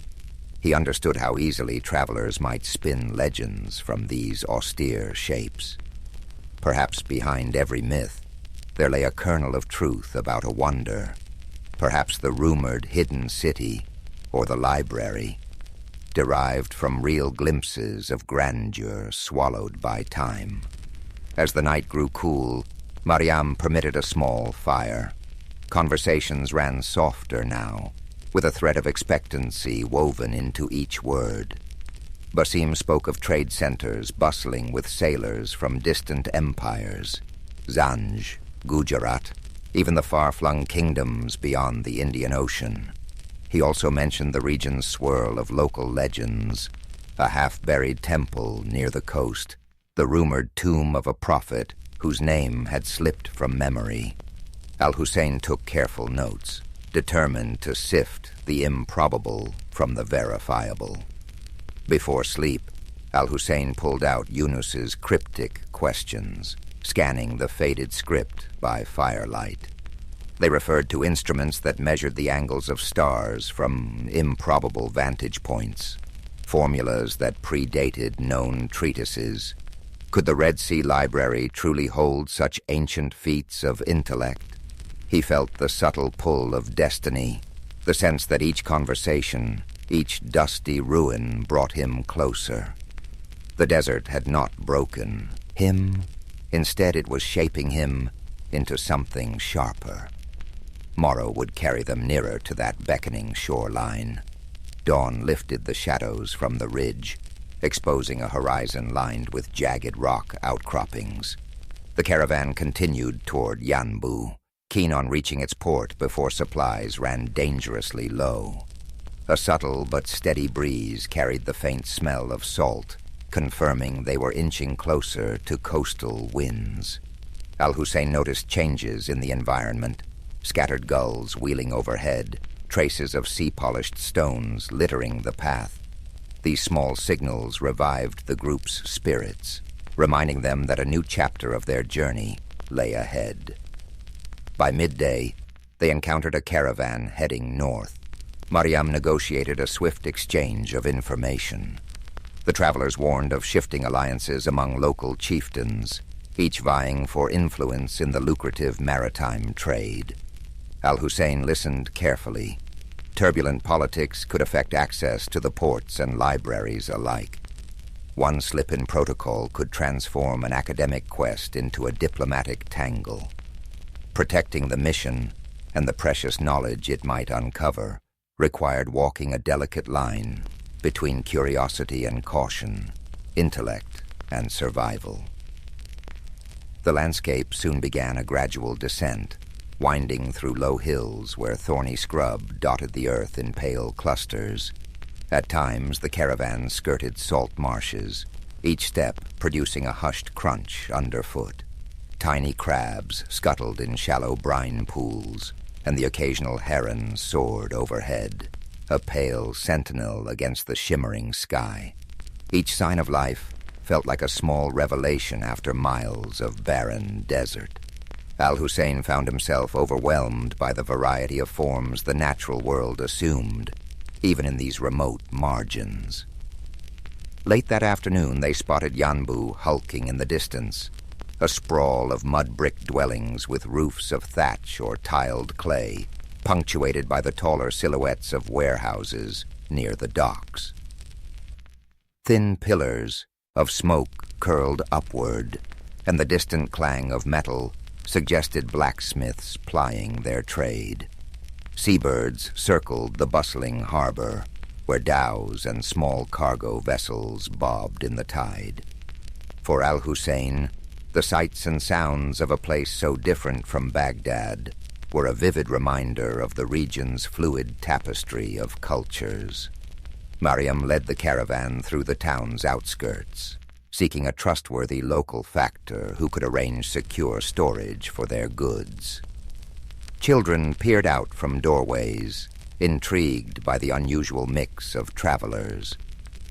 He understood how easily travelers might spin legends from these austere shapes. Perhaps behind every myth, there lay a kernel of truth about a wonder, perhaps the rumored hidden city or the library, derived from real glimpses of grandeur swallowed by time. As the night grew cool, Mariam permitted a small fire. Conversations ran softer now, with a thread of expectancy woven into each word. Basim spoke of trade centers bustling with sailors from distant empires, Zanj, Gujarat, even the far-flung kingdoms beyond the Indian Ocean. He also mentioned the region's swirl of local legends, a half-buried temple near the coast, the rumored tomb of a prophet whose name had slipped from memory. Al-Hussein took careful notes, determined to sift the improbable from the verifiable. Before sleep, Al-Hussein pulled out Yunus's cryptic questions, scanning the faded script by firelight. They referred to instruments that measured the angles of stars from improbable vantage points, formulas that predated known treatises. Could the Red Sea Library truly hold such ancient feats of intellect? He felt the subtle pull of destiny, the sense that each conversation, each dusty ruin brought him closer. The desert had not broken him. Instead, it was shaping him into something sharper. Morrow would carry them nearer to that beckoning shoreline. Dawn lifted the shadows from the ridge, exposing a horizon lined with jagged rock outcroppings. The caravan continued toward Yanbu, keen on reaching its port before supplies ran dangerously low. A subtle but steady breeze carried the faint smell of salt, confirming they were inching closer to coastal winds. Al-Hussein noticed changes in the environment: scattered gulls wheeling overhead, traces of sea-polished stones littering the path. These small signals revived the group's spirits, reminding them that a new chapter of their journey lay ahead. By midday, they encountered a caravan heading north. Mariam negotiated a swift exchange of information. The travelers warned of shifting alliances among local chieftains, each vying for influence in the lucrative maritime trade. Al-Hussein listened carefully. Turbulent politics could affect access to the ports and libraries alike. One slip in protocol could transform an academic quest into a diplomatic tangle. Protecting the mission and the precious knowledge it might uncover required walking a delicate line between curiosity and caution, intellect and survival. The landscape soon began a gradual descent, winding through low hills where thorny scrub dotted the earth in pale clusters. At times, the caravan skirted salt marshes, each step producing a hushed crunch underfoot. Tiny crabs scuttled in shallow brine pools, and the occasional heron soared overhead, a pale sentinel against the shimmering sky. Each sign of life felt like a small revelation after miles of barren desert. Al-Hussein found himself overwhelmed by the variety of forms the natural world assumed, even in these remote margins. Late that afternoon, they spotted Yanbu hulking in the distance, a sprawl of mud brick dwellings with roofs of thatch or tiled clay, punctuated by the taller silhouettes of warehouses near the docks. Thin pillars of smoke curled upward, and the distant clang of metal suggested blacksmiths plying their trade. Seabirds circled the bustling harbor, where dhows and small cargo vessels bobbed in the tide. For Al-Hussein, the sights and sounds of a place so different from Baghdad were a vivid reminder of the region's fluid tapestry of cultures. Mariam led the caravan through the town's outskirts, seeking a trustworthy local factor who could arrange secure storage for their goods. Children peered out from doorways, intrigued by the unusual mix of travelers.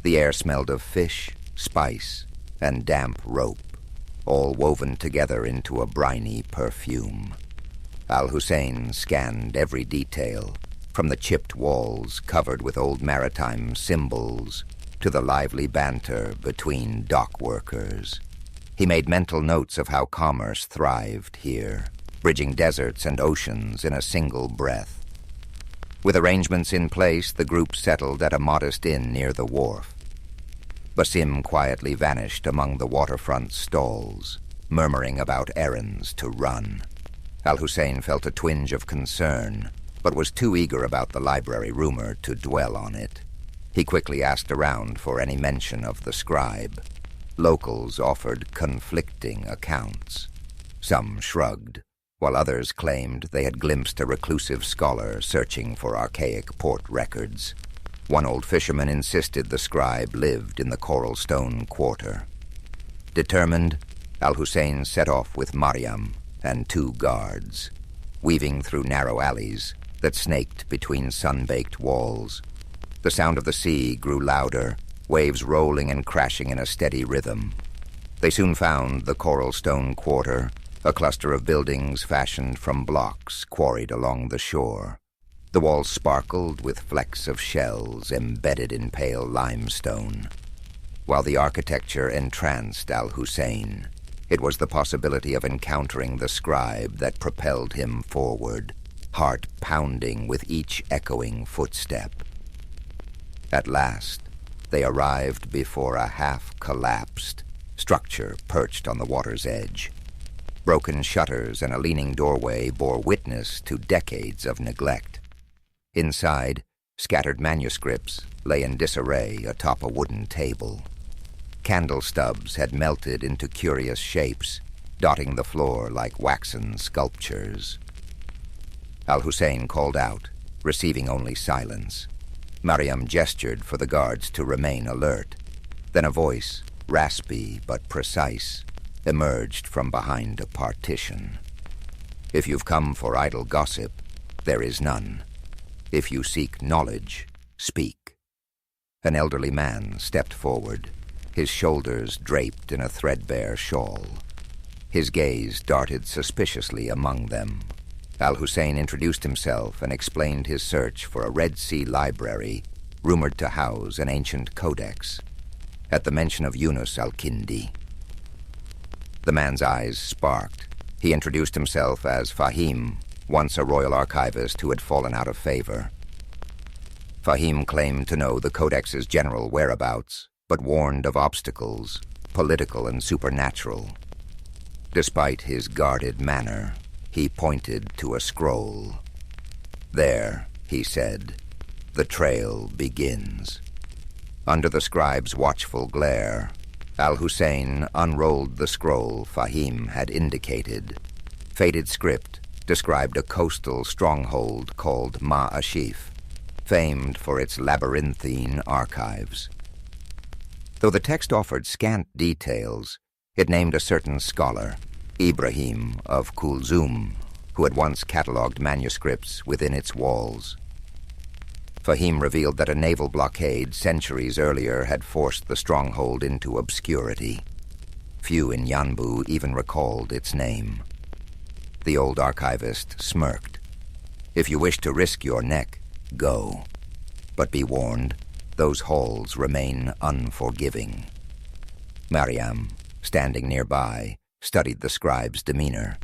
The air smelled of fish, spice, and damp rope, all woven together into a briny perfume. Al-Hussein scanned every detail, from the chipped walls covered with old maritime symbols to the lively banter between dock workers. He made mental notes of how commerce thrived here, bridging deserts and oceans in a single breath. With arrangements in place, the group settled at a modest inn near the wharf. Basim quietly vanished among the waterfront stalls, murmuring about errands to run. Al-Hussein felt a twinge of concern, but was too eager about the library rumor to dwell on it. He quickly asked around for any mention of the scribe. Locals offered conflicting accounts. Some shrugged, while others claimed they had glimpsed a reclusive scholar searching for archaic port records. One old fisherman insisted the scribe lived in the Coral Stone Quarter. Determined, Al-Hussein set off with Mariam and 2 guards, weaving through narrow alleys that snaked between sun-baked walls. The sound of the sea grew louder, waves rolling and crashing in a steady rhythm. They soon found the Coral Stone Quarter, a cluster of buildings fashioned from blocks quarried along the shore. The walls sparkled with flecks of shells embedded in pale limestone. While the architecture entranced Al-Hussein, it was the possibility of encountering the scribe that propelled him forward, heart pounding with each echoing footstep. At last, they arrived before a half-collapsed structure perched on the water's edge. Broken shutters and a leaning doorway bore witness to decades of neglect. Inside, scattered manuscripts lay in disarray atop a wooden table. Candle stubs had melted into curious shapes, dotting the floor like waxen sculptures. Al-Hussein called out, receiving only silence. Mariam gestured for the guards to remain alert. Then a voice, raspy but precise, emerged from behind a partition. If you've come for idle gossip, there is none. If you seek knowledge, speak. An elderly man stepped forward, his shoulders draped in a threadbare shawl. His gaze darted suspiciously among them. Al-Hussein introduced himself and explained his search for a Red Sea library rumored to house an ancient codex. At the mention of Yunus al-Kindi, the man's eyes sparked. He introduced himself as Fahim, once a royal archivist who had fallen out of favor. Fahim claimed to know the codex's general whereabouts, but warned of obstacles, political and supernatural. Despite his guarded manner, he pointed to a scroll. There, he said, the trail begins. Under the scribe's watchful glare, Al-Hussein unrolled the scroll Fahim had indicated. Faded script described a coastal stronghold called Ma'ashif, famed for its labyrinthine archives. Though the text offered scant details, it named a certain scholar, Ibrahim of Kulzum, who had once catalogued manuscripts within its walls. Fahim revealed that a naval blockade centuries earlier had forced the stronghold into obscurity. Few in Yanbu even recalled its name. The old archivist smirked. If you wish to risk your neck, go. But be warned, those halls remain unforgiving. Mariam, standing nearby, studied the scribe's demeanor.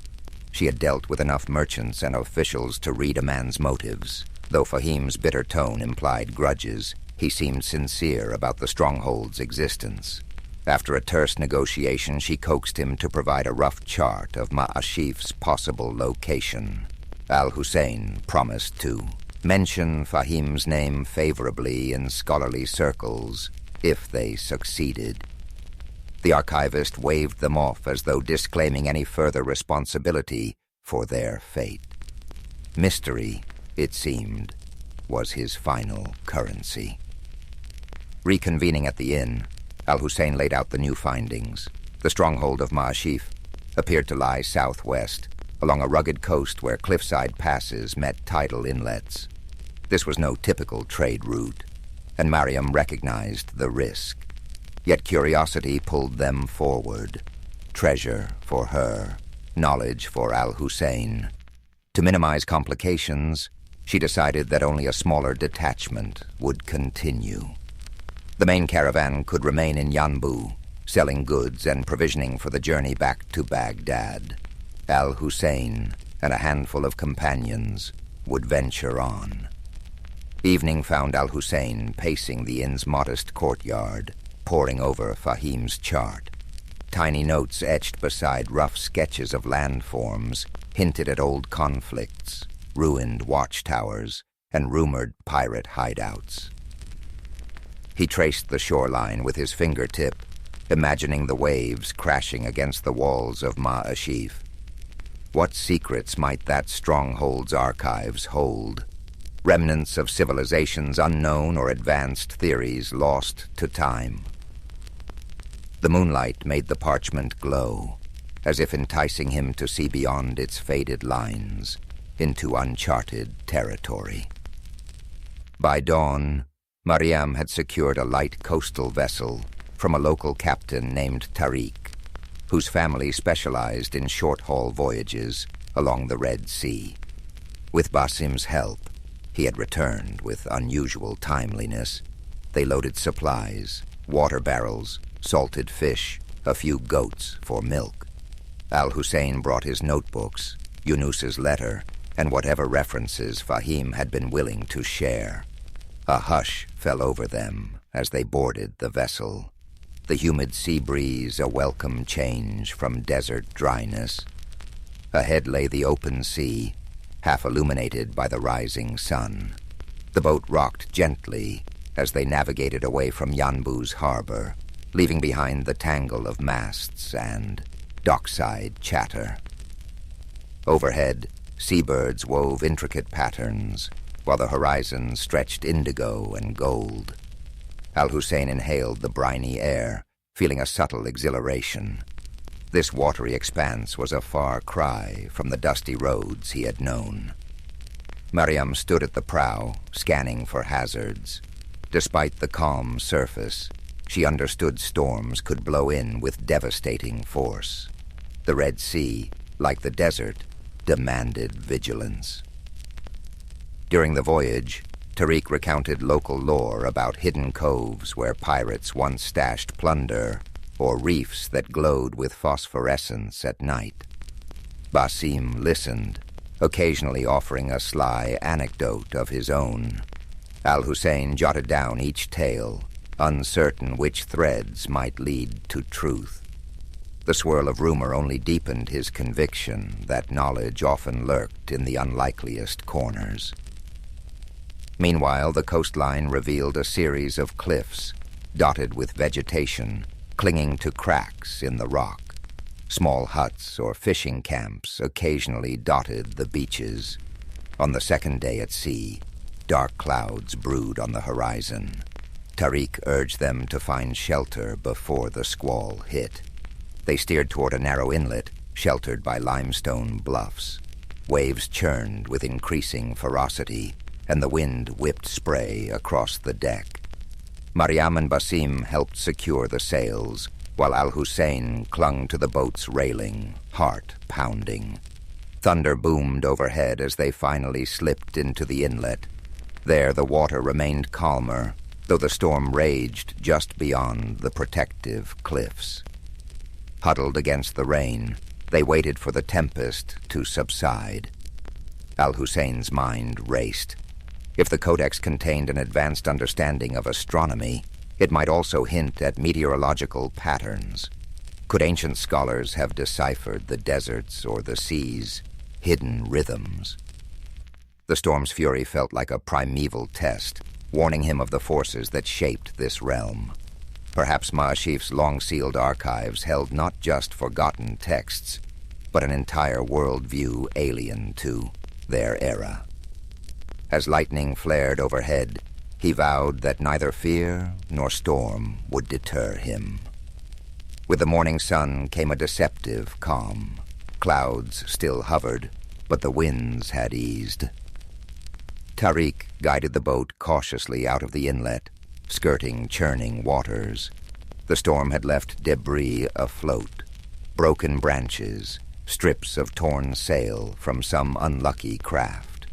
She had dealt with enough merchants and officials to read a man's motives. Though Fahim's bitter tone implied grudges, he seemed sincere about the stronghold's existence. After a terse negotiation, she coaxed him to provide a rough chart of Ma'ashif's possible location. Al-Hussein promised to mention Fahim's name favorably in scholarly circles if they succeeded. The archivist waved them off as though disclaiming any further responsibility for their fate. Mystery, it seemed, was his final currency. Reconvening at the inn, Al-Hussein laid out the new findings. The stronghold of Ma'ashif appeared to lie southwest, along a rugged coast where cliffside passes met tidal inlets. This was no typical trade route, and Mariam recognized the risk. Yet curiosity pulled them forward. Treasure for her, knowledge for Al-Hussein. To minimize complications, she decided that only a smaller detachment would continue. The main caravan could remain in Yanbu, selling goods and provisioning for the journey back to Baghdad. Al-Hussein and a handful of companions would venture on. Evening found Al-Hussein pacing the inn's modest courtyard, poring over Fahim's chart. Tiny notes etched beside rough sketches of landforms hinted at old conflicts, ruined watchtowers, and rumored pirate hideouts. He traced the shoreline with his fingertip, imagining the waves crashing against the walls of Ma'ashif. What secrets might that stronghold's archives hold? Remnants of civilizations unknown or advanced theories lost to time. The moonlight made the parchment glow, as if enticing him to see beyond its faded lines, into uncharted territory. By dawn, Mariam had secured a light coastal vessel from a local captain named Tariq, whose family specialized in short-haul voyages along the Red Sea. With Basim's help, he had returned with unusual timeliness. They loaded supplies, water barrels, salted fish, a few goats for milk. Al-Hussein brought his notebooks, Yunus's letter, and whatever references Fahim had been willing to share. A hush fell over them as they boarded the vessel. The humid sea breeze a welcome change from desert dryness. Ahead lay the open sea, half illuminated by the rising sun. The boat rocked gently as they navigated away from Yanbu's harbor, leaving behind the tangle of masts and dockside chatter. Overhead, seabirds wove intricate patterns, while the horizon stretched indigo and gold. Al-Hussein inhaled the briny air, feeling a subtle exhilaration. This watery expanse was a far cry from the dusty roads he had known. Mariam stood at the prow, scanning for hazards. Despite the calm surface, she understood storms could blow in with devastating force. The Red Sea, like the desert, demanded vigilance. During the voyage, Tariq recounted local lore about hidden coves where pirates once stashed plunder, or reefs that glowed with phosphorescence at night. Basim listened, occasionally offering a sly anecdote of his own. Al-Hussein jotted down each tale, uncertain which threads might lead to truth. The swirl of rumor only deepened his conviction that knowledge often lurked in the unlikeliest corners. Meanwhile, the coastline revealed a series of cliffs, dotted with vegetation, clinging to cracks in the rock. Small huts or fishing camps occasionally dotted the beaches. On the second day at sea, dark clouds brewed on the horizon. Tariq urged them to find shelter before the squall hit. They steered toward a narrow inlet, sheltered by limestone bluffs. Waves churned with increasing ferocity, and the wind whipped spray across the deck. Mariam and Basim helped secure the sails, while Al-Hussein clung to the boat's railing, heart pounding. Thunder boomed overhead as they finally slipped into the inlet. There the water remained calmer, though the storm raged just beyond the protective cliffs. Huddled against the rain, they waited for the tempest to subside. Al-Hussein's mind raced. If the codex contained an advanced understanding of astronomy, it might also hint at meteorological patterns. Could ancient scholars have deciphered the deserts or the seas' hidden rhythms? The storm's fury felt like a primeval test, warning him of the forces that shaped this realm. Perhaps Ma'ashif's long-sealed archives held not just forgotten texts, but an entire worldview alien to their era. As lightning flared overhead, he vowed that neither fear nor storm would deter him. With the morning sun came a deceptive calm. Clouds still hovered, but the winds had eased. Tariq guided the boat cautiously out of the inlet, skirting churning waters. The storm had left debris afloat, broken branches, strips of torn sail from some unlucky craft.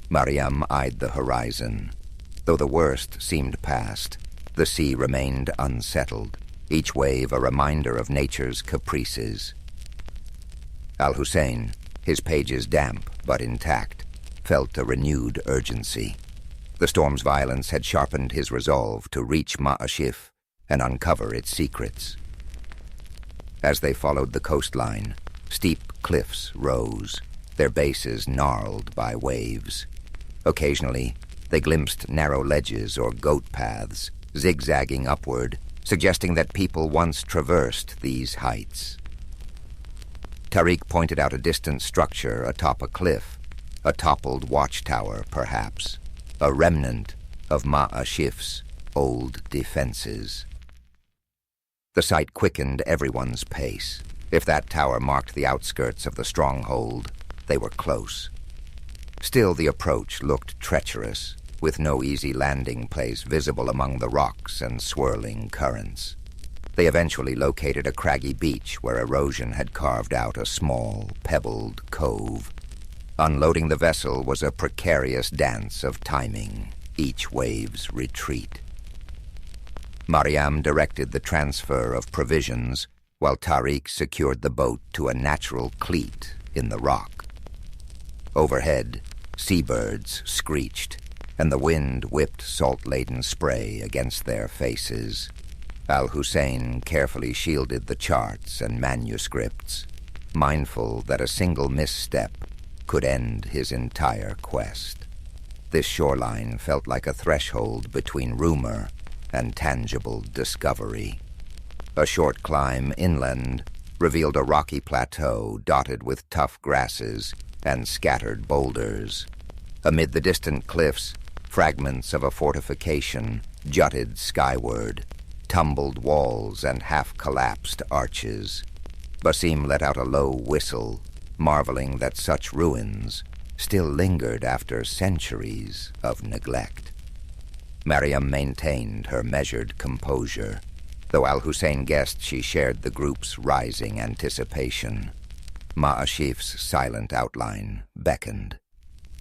Mariam eyed the horizon. Though the worst seemed past, the sea remained unsettled, each wave a reminder of nature's caprices. Al-Hussein, his pages damp but intact, felt a renewed urgency. The storm's violence had sharpened his resolve to reach Ma'ashif and uncover its secrets. As they followed the coastline, steep cliffs rose, their bases gnarled by waves. Occasionally, they glimpsed narrow ledges or goat paths, zigzagging upward, suggesting that people once traversed these heights. Tariq pointed out a distant structure atop a cliff, a toppled watchtower, perhaps, a remnant of Ma'ashif's old defenses. The sight quickened everyone's pace. If that tower marked the outskirts of the stronghold, they were close. Still, the approach looked treacherous, with no easy landing place visible among the rocks and swirling currents. They eventually located a craggy beach where erosion had carved out a small, pebbled cove. Unloading the vessel was a precarious dance of timing, each wave's retreat. Mariam directed the transfer of provisions, while Tariq secured the boat to a natural cleat in the rock. Overhead, seabirds screeched, and the wind whipped salt-laden spray against their faces. Al-Hussein carefully shielded the charts and manuscripts, mindful that a single misstep could end his entire quest. This shoreline felt like a threshold between rumor and tangible discovery. A short climb inland revealed a rocky plateau dotted with tough grasses and scattered boulders. Amid the distant cliffs, fragments of a fortification jutted skyward, tumbled walls and half-collapsed arches. Basim let out a low whistle, marveling that such ruins still lingered after centuries of neglect. Mariam maintained her measured composure, though Al-Hussein guessed she shared the group's rising anticipation. Ma'ashif's silent outline beckoned.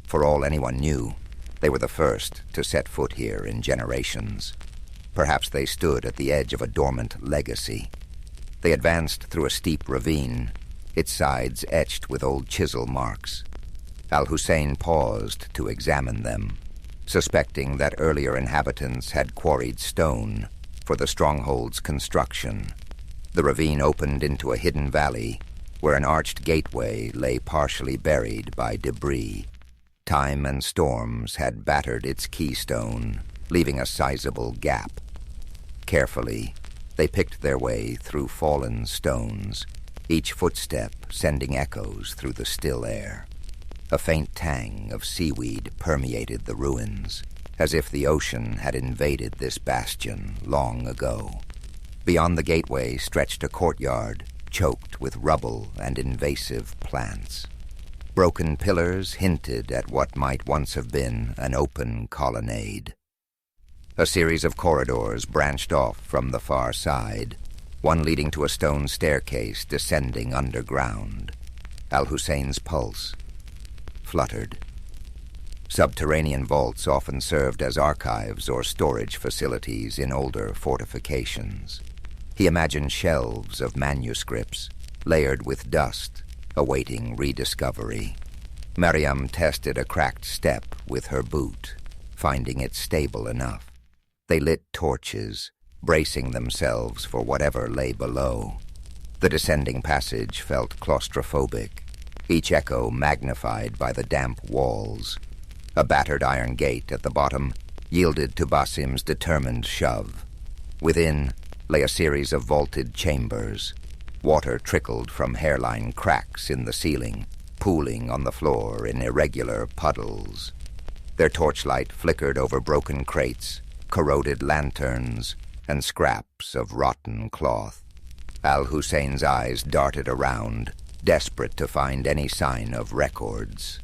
For all anyone knew, they were the first to set foot here in generations. Perhaps they stood at the edge of a dormant legacy. They advanced through a steep ravine, its sides etched with old chisel marks. Al-Hussein paused to examine them, suspecting that earlier inhabitants had quarried stone for the stronghold's construction. The ravine opened into a hidden valley where an arched gateway lay partially buried by debris. Time and storms had battered its keystone, leaving a sizable gap. Carefully, they picked their way through fallen stones, each footstep sending echoes through the still air. A faint tang of seaweed permeated the ruins, as if the ocean had invaded this bastion long ago. Beyond the gateway stretched a courtyard, choked with rubble and invasive plants. Broken pillars hinted at what might once have been an open colonnade. A series of corridors branched off from the far side, one leading to a stone staircase descending underground. Al-Hussein's pulse fluttered. Subterranean vaults often served as archives or storage facilities in older fortifications. He imagined shelves of manuscripts, layered with dust, awaiting rediscovery. Mariam tested a cracked step with her boot, finding it stable enough. They lit torches, bracing themselves for whatever lay below. The descending passage felt claustrophobic, each echo magnified by the damp walls. A battered iron gate at the bottom yielded to Basim's determined shove. Within lay a series of vaulted chambers. Water trickled from hairline cracks in the ceiling, pooling on the floor in irregular puddles. Their torchlight flickered over broken crates, corroded lanterns, and scraps of rotten cloth. Al-Hussein's eyes darted around, desperate to find any sign of records.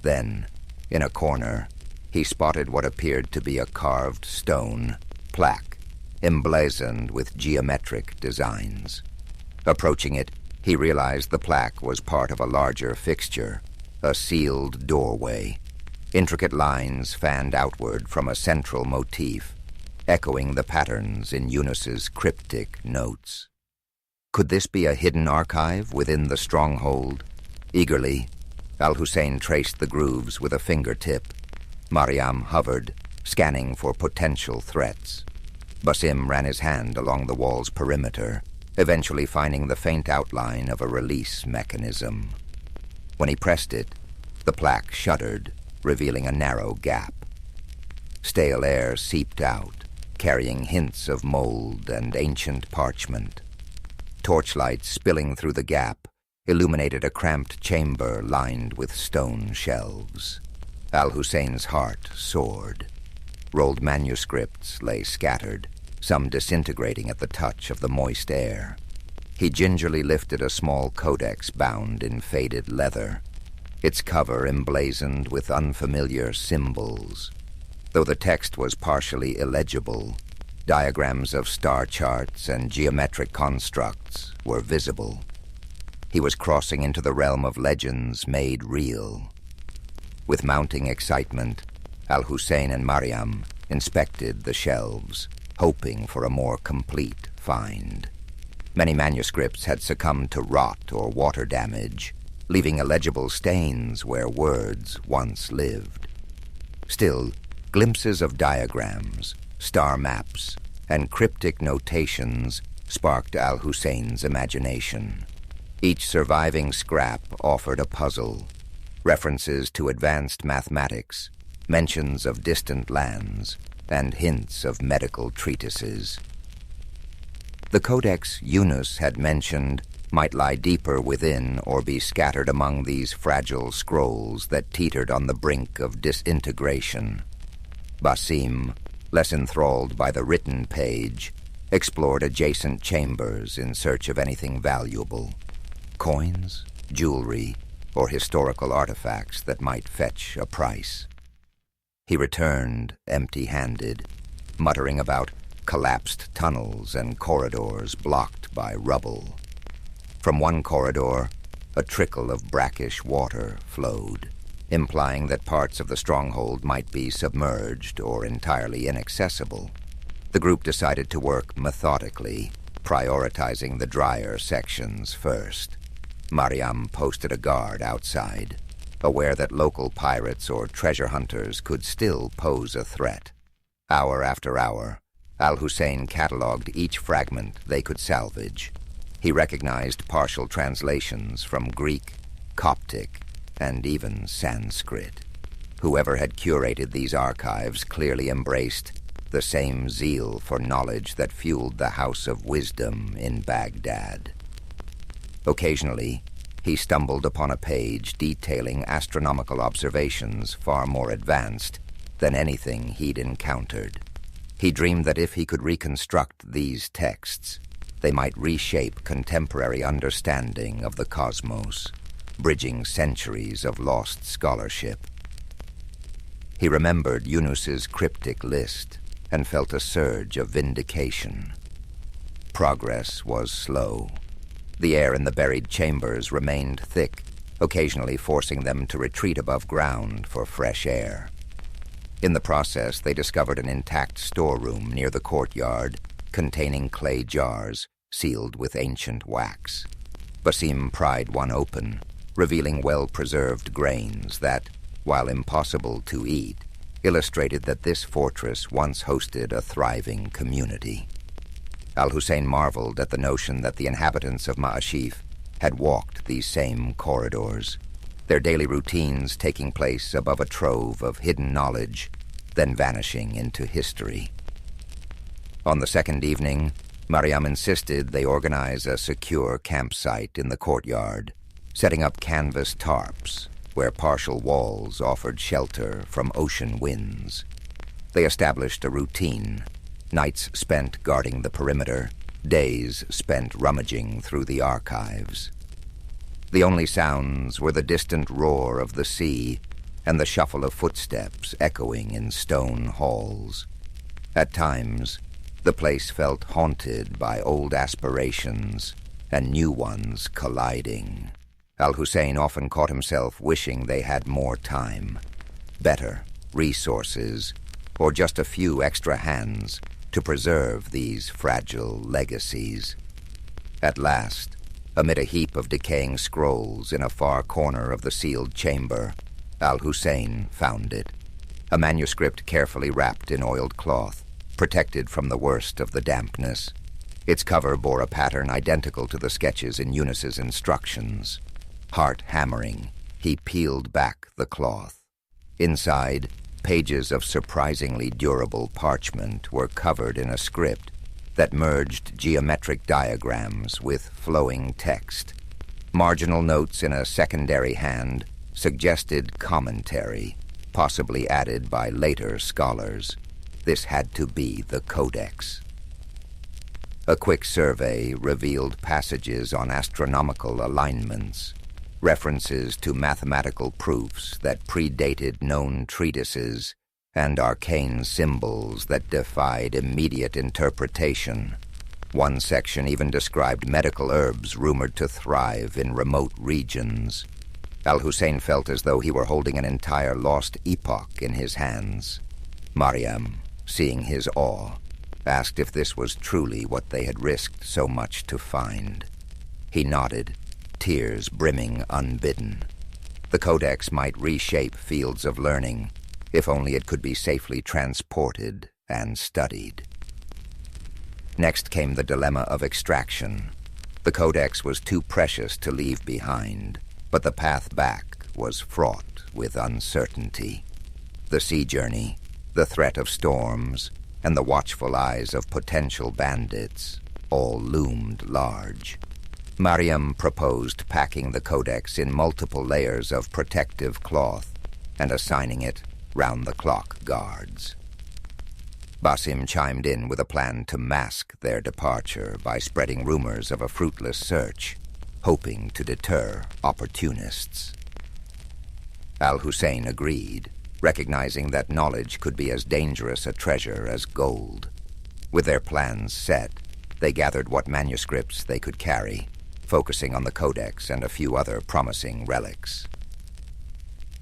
Then, in a corner, he spotted what appeared to be a carved stone plaque, emblazoned with geometric designs. Approaching it, he realized the plaque was part of a larger fixture, a sealed doorway. Intricate lines fanned outward from a central motif, echoing the patterns in Yunus's cryptic notes. Could this be a hidden archive within the stronghold? Eagerly, Al-Hussein traced the grooves with a fingertip. Mariam hovered, scanning for potential threats. Basim ran his hand along the wall's perimeter, eventually finding the faint outline of a release mechanism. When he pressed it, the plaque shuddered, revealing a narrow gap. Stale air seeped out, carrying hints of mold and ancient parchment. Torchlight spilling through the gap illuminated a cramped chamber lined with stone shelves. Al-Hussein's heart soared. Rolled manuscripts lay scattered, some disintegrating at the touch of the moist air. He gingerly lifted a small codex bound in faded leather, its cover emblazoned with unfamiliar symbols. Though the text was partially illegible, diagrams of star charts and geometric constructs were visible. He was crossing into the realm of legends made real. With mounting excitement, Al-Hussein and Mariam inspected the shelves, hoping for a more complete find. Many manuscripts had succumbed to rot or water damage, leaving illegible stains where words once lived. Still, glimpses of diagrams, star maps, and cryptic notations sparked Al-Hussein's imagination. Each surviving scrap offered a puzzle, references to advanced mathematics, mentions of distant lands, and hints of medical treatises. The codex Yunus had mentioned might lie deeper within or be scattered among these fragile scrolls that teetered on the brink of disintegration. Basim, less enthralled by the written page, explored adjacent chambers in search of anything valuable: coins, jewelry, or historical artifacts that might fetch a price. He returned empty-handed, muttering about collapsed tunnels and corridors blocked by rubble. From one corridor, a trickle of brackish water flowed, implying that parts of the stronghold might be submerged or entirely inaccessible. The group decided to work methodically, prioritizing the drier sections first. Mariam posted a guard outside, aware that local pirates or treasure hunters could still pose a threat. Hour after hour, Al-Hussein cataloged each fragment they could salvage. He recognized partial translations from Greek, Coptic, and even Sanskrit. Whoever had curated these archives clearly embraced the same zeal for knowledge that fueled the House of Wisdom in Baghdad. Occasionally, he stumbled upon a page detailing astronomical observations far more advanced than anything he'd encountered. He dreamed that if he could reconstruct these texts, they might reshape contemporary understanding of the cosmos, bridging centuries of lost scholarship. He remembered Yunus's cryptic list and felt a surge of vindication. Progress was slow. The air in the buried chambers remained thick, occasionally forcing them to retreat above ground for fresh air. In the process, they discovered an intact storeroom near the courtyard containing clay jars sealed with ancient wax. Basim pried one open, revealing well-preserved grains that, while impossible to eat, illustrated that this fortress once hosted a thriving community. Al-Hussein marveled at the notion that the inhabitants of Ma'ashif had walked these same corridors, their daily routines taking place above a trove of hidden knowledge, then vanishing into history. On the second evening, Mariam insisted they organize a secure campsite in the courtyard, setting up canvas tarps where partial walls offered shelter from ocean winds. They established a routine: nights spent guarding the perimeter, days spent rummaging through the archives. The only sounds were the distant roar of the sea and the shuffle of footsteps echoing in stone halls. At times, the place felt haunted by old aspirations and new ones colliding. Al-Hussein often caught himself wishing they had more time, better resources, or just a few extra hands to preserve these fragile legacies. At last, amid a heap of decaying scrolls in a far corner of the sealed chamber, Al-Hussein found it, a manuscript carefully wrapped in oiled cloth, protected from the worst of the dampness. Its cover bore a pattern identical to the sketches in Yunus's instructions. Heart hammering, he peeled back the cloth. Inside, pages of surprisingly durable parchment were covered in a script that merged geometric diagrams with flowing text. Marginal notes in a secondary hand suggested commentary, possibly added by later scholars. This had to be the Codex. A quick survey revealed passages on astronomical alignments, references to mathematical proofs that predated known treatises, and arcane symbols that defied immediate interpretation. One section even described medical herbs rumored to thrive in remote regions. Al-Hussein felt as though he were holding an entire lost epoch in his hands. Mariam, seeing his awe, asked if this was truly what they had risked so much to find. He nodded, tears brimming unbidden. The Codex might reshape fields of learning, if only it could be safely transported and studied. Next came the dilemma of extraction. The Codex was too precious to leave behind, but the path back was fraught with uncertainty. The sea journey, the threat of storms, and the watchful eyes of potential bandits all loomed large. Mariam proposed packing the codex in multiple layers of protective cloth and assigning it round-the-clock guards. Basim chimed in with a plan to mask their departure by spreading rumors of a fruitless search, hoping to deter opportunists. Al-Hussein agreed, recognizing that knowledge could be as dangerous a treasure as gold. With their plans set, they gathered what manuscripts they could carry, focusing on the codex and a few other promising relics.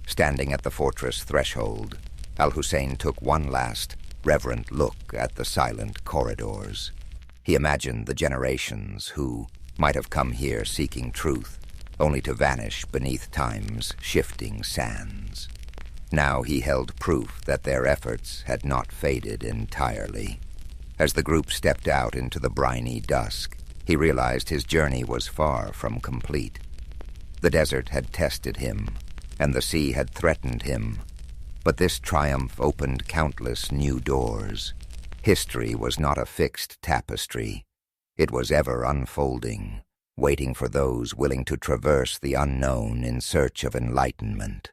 Standing at the fortress threshold, Al-Hussein took one last, reverent look at the silent corridors. He imagined the generations who might have come here seeking truth, only to vanish beneath time's shifting sands. Now he held proof that their efforts had not faded entirely. As the group stepped out into the briny dusk, he realized his journey was far from complete. The desert had tested him, and the sea had threatened him, but this triumph opened countless new doors. History was not a fixed tapestry. It was ever unfolding, waiting for those willing to traverse the unknown in search of enlightenment.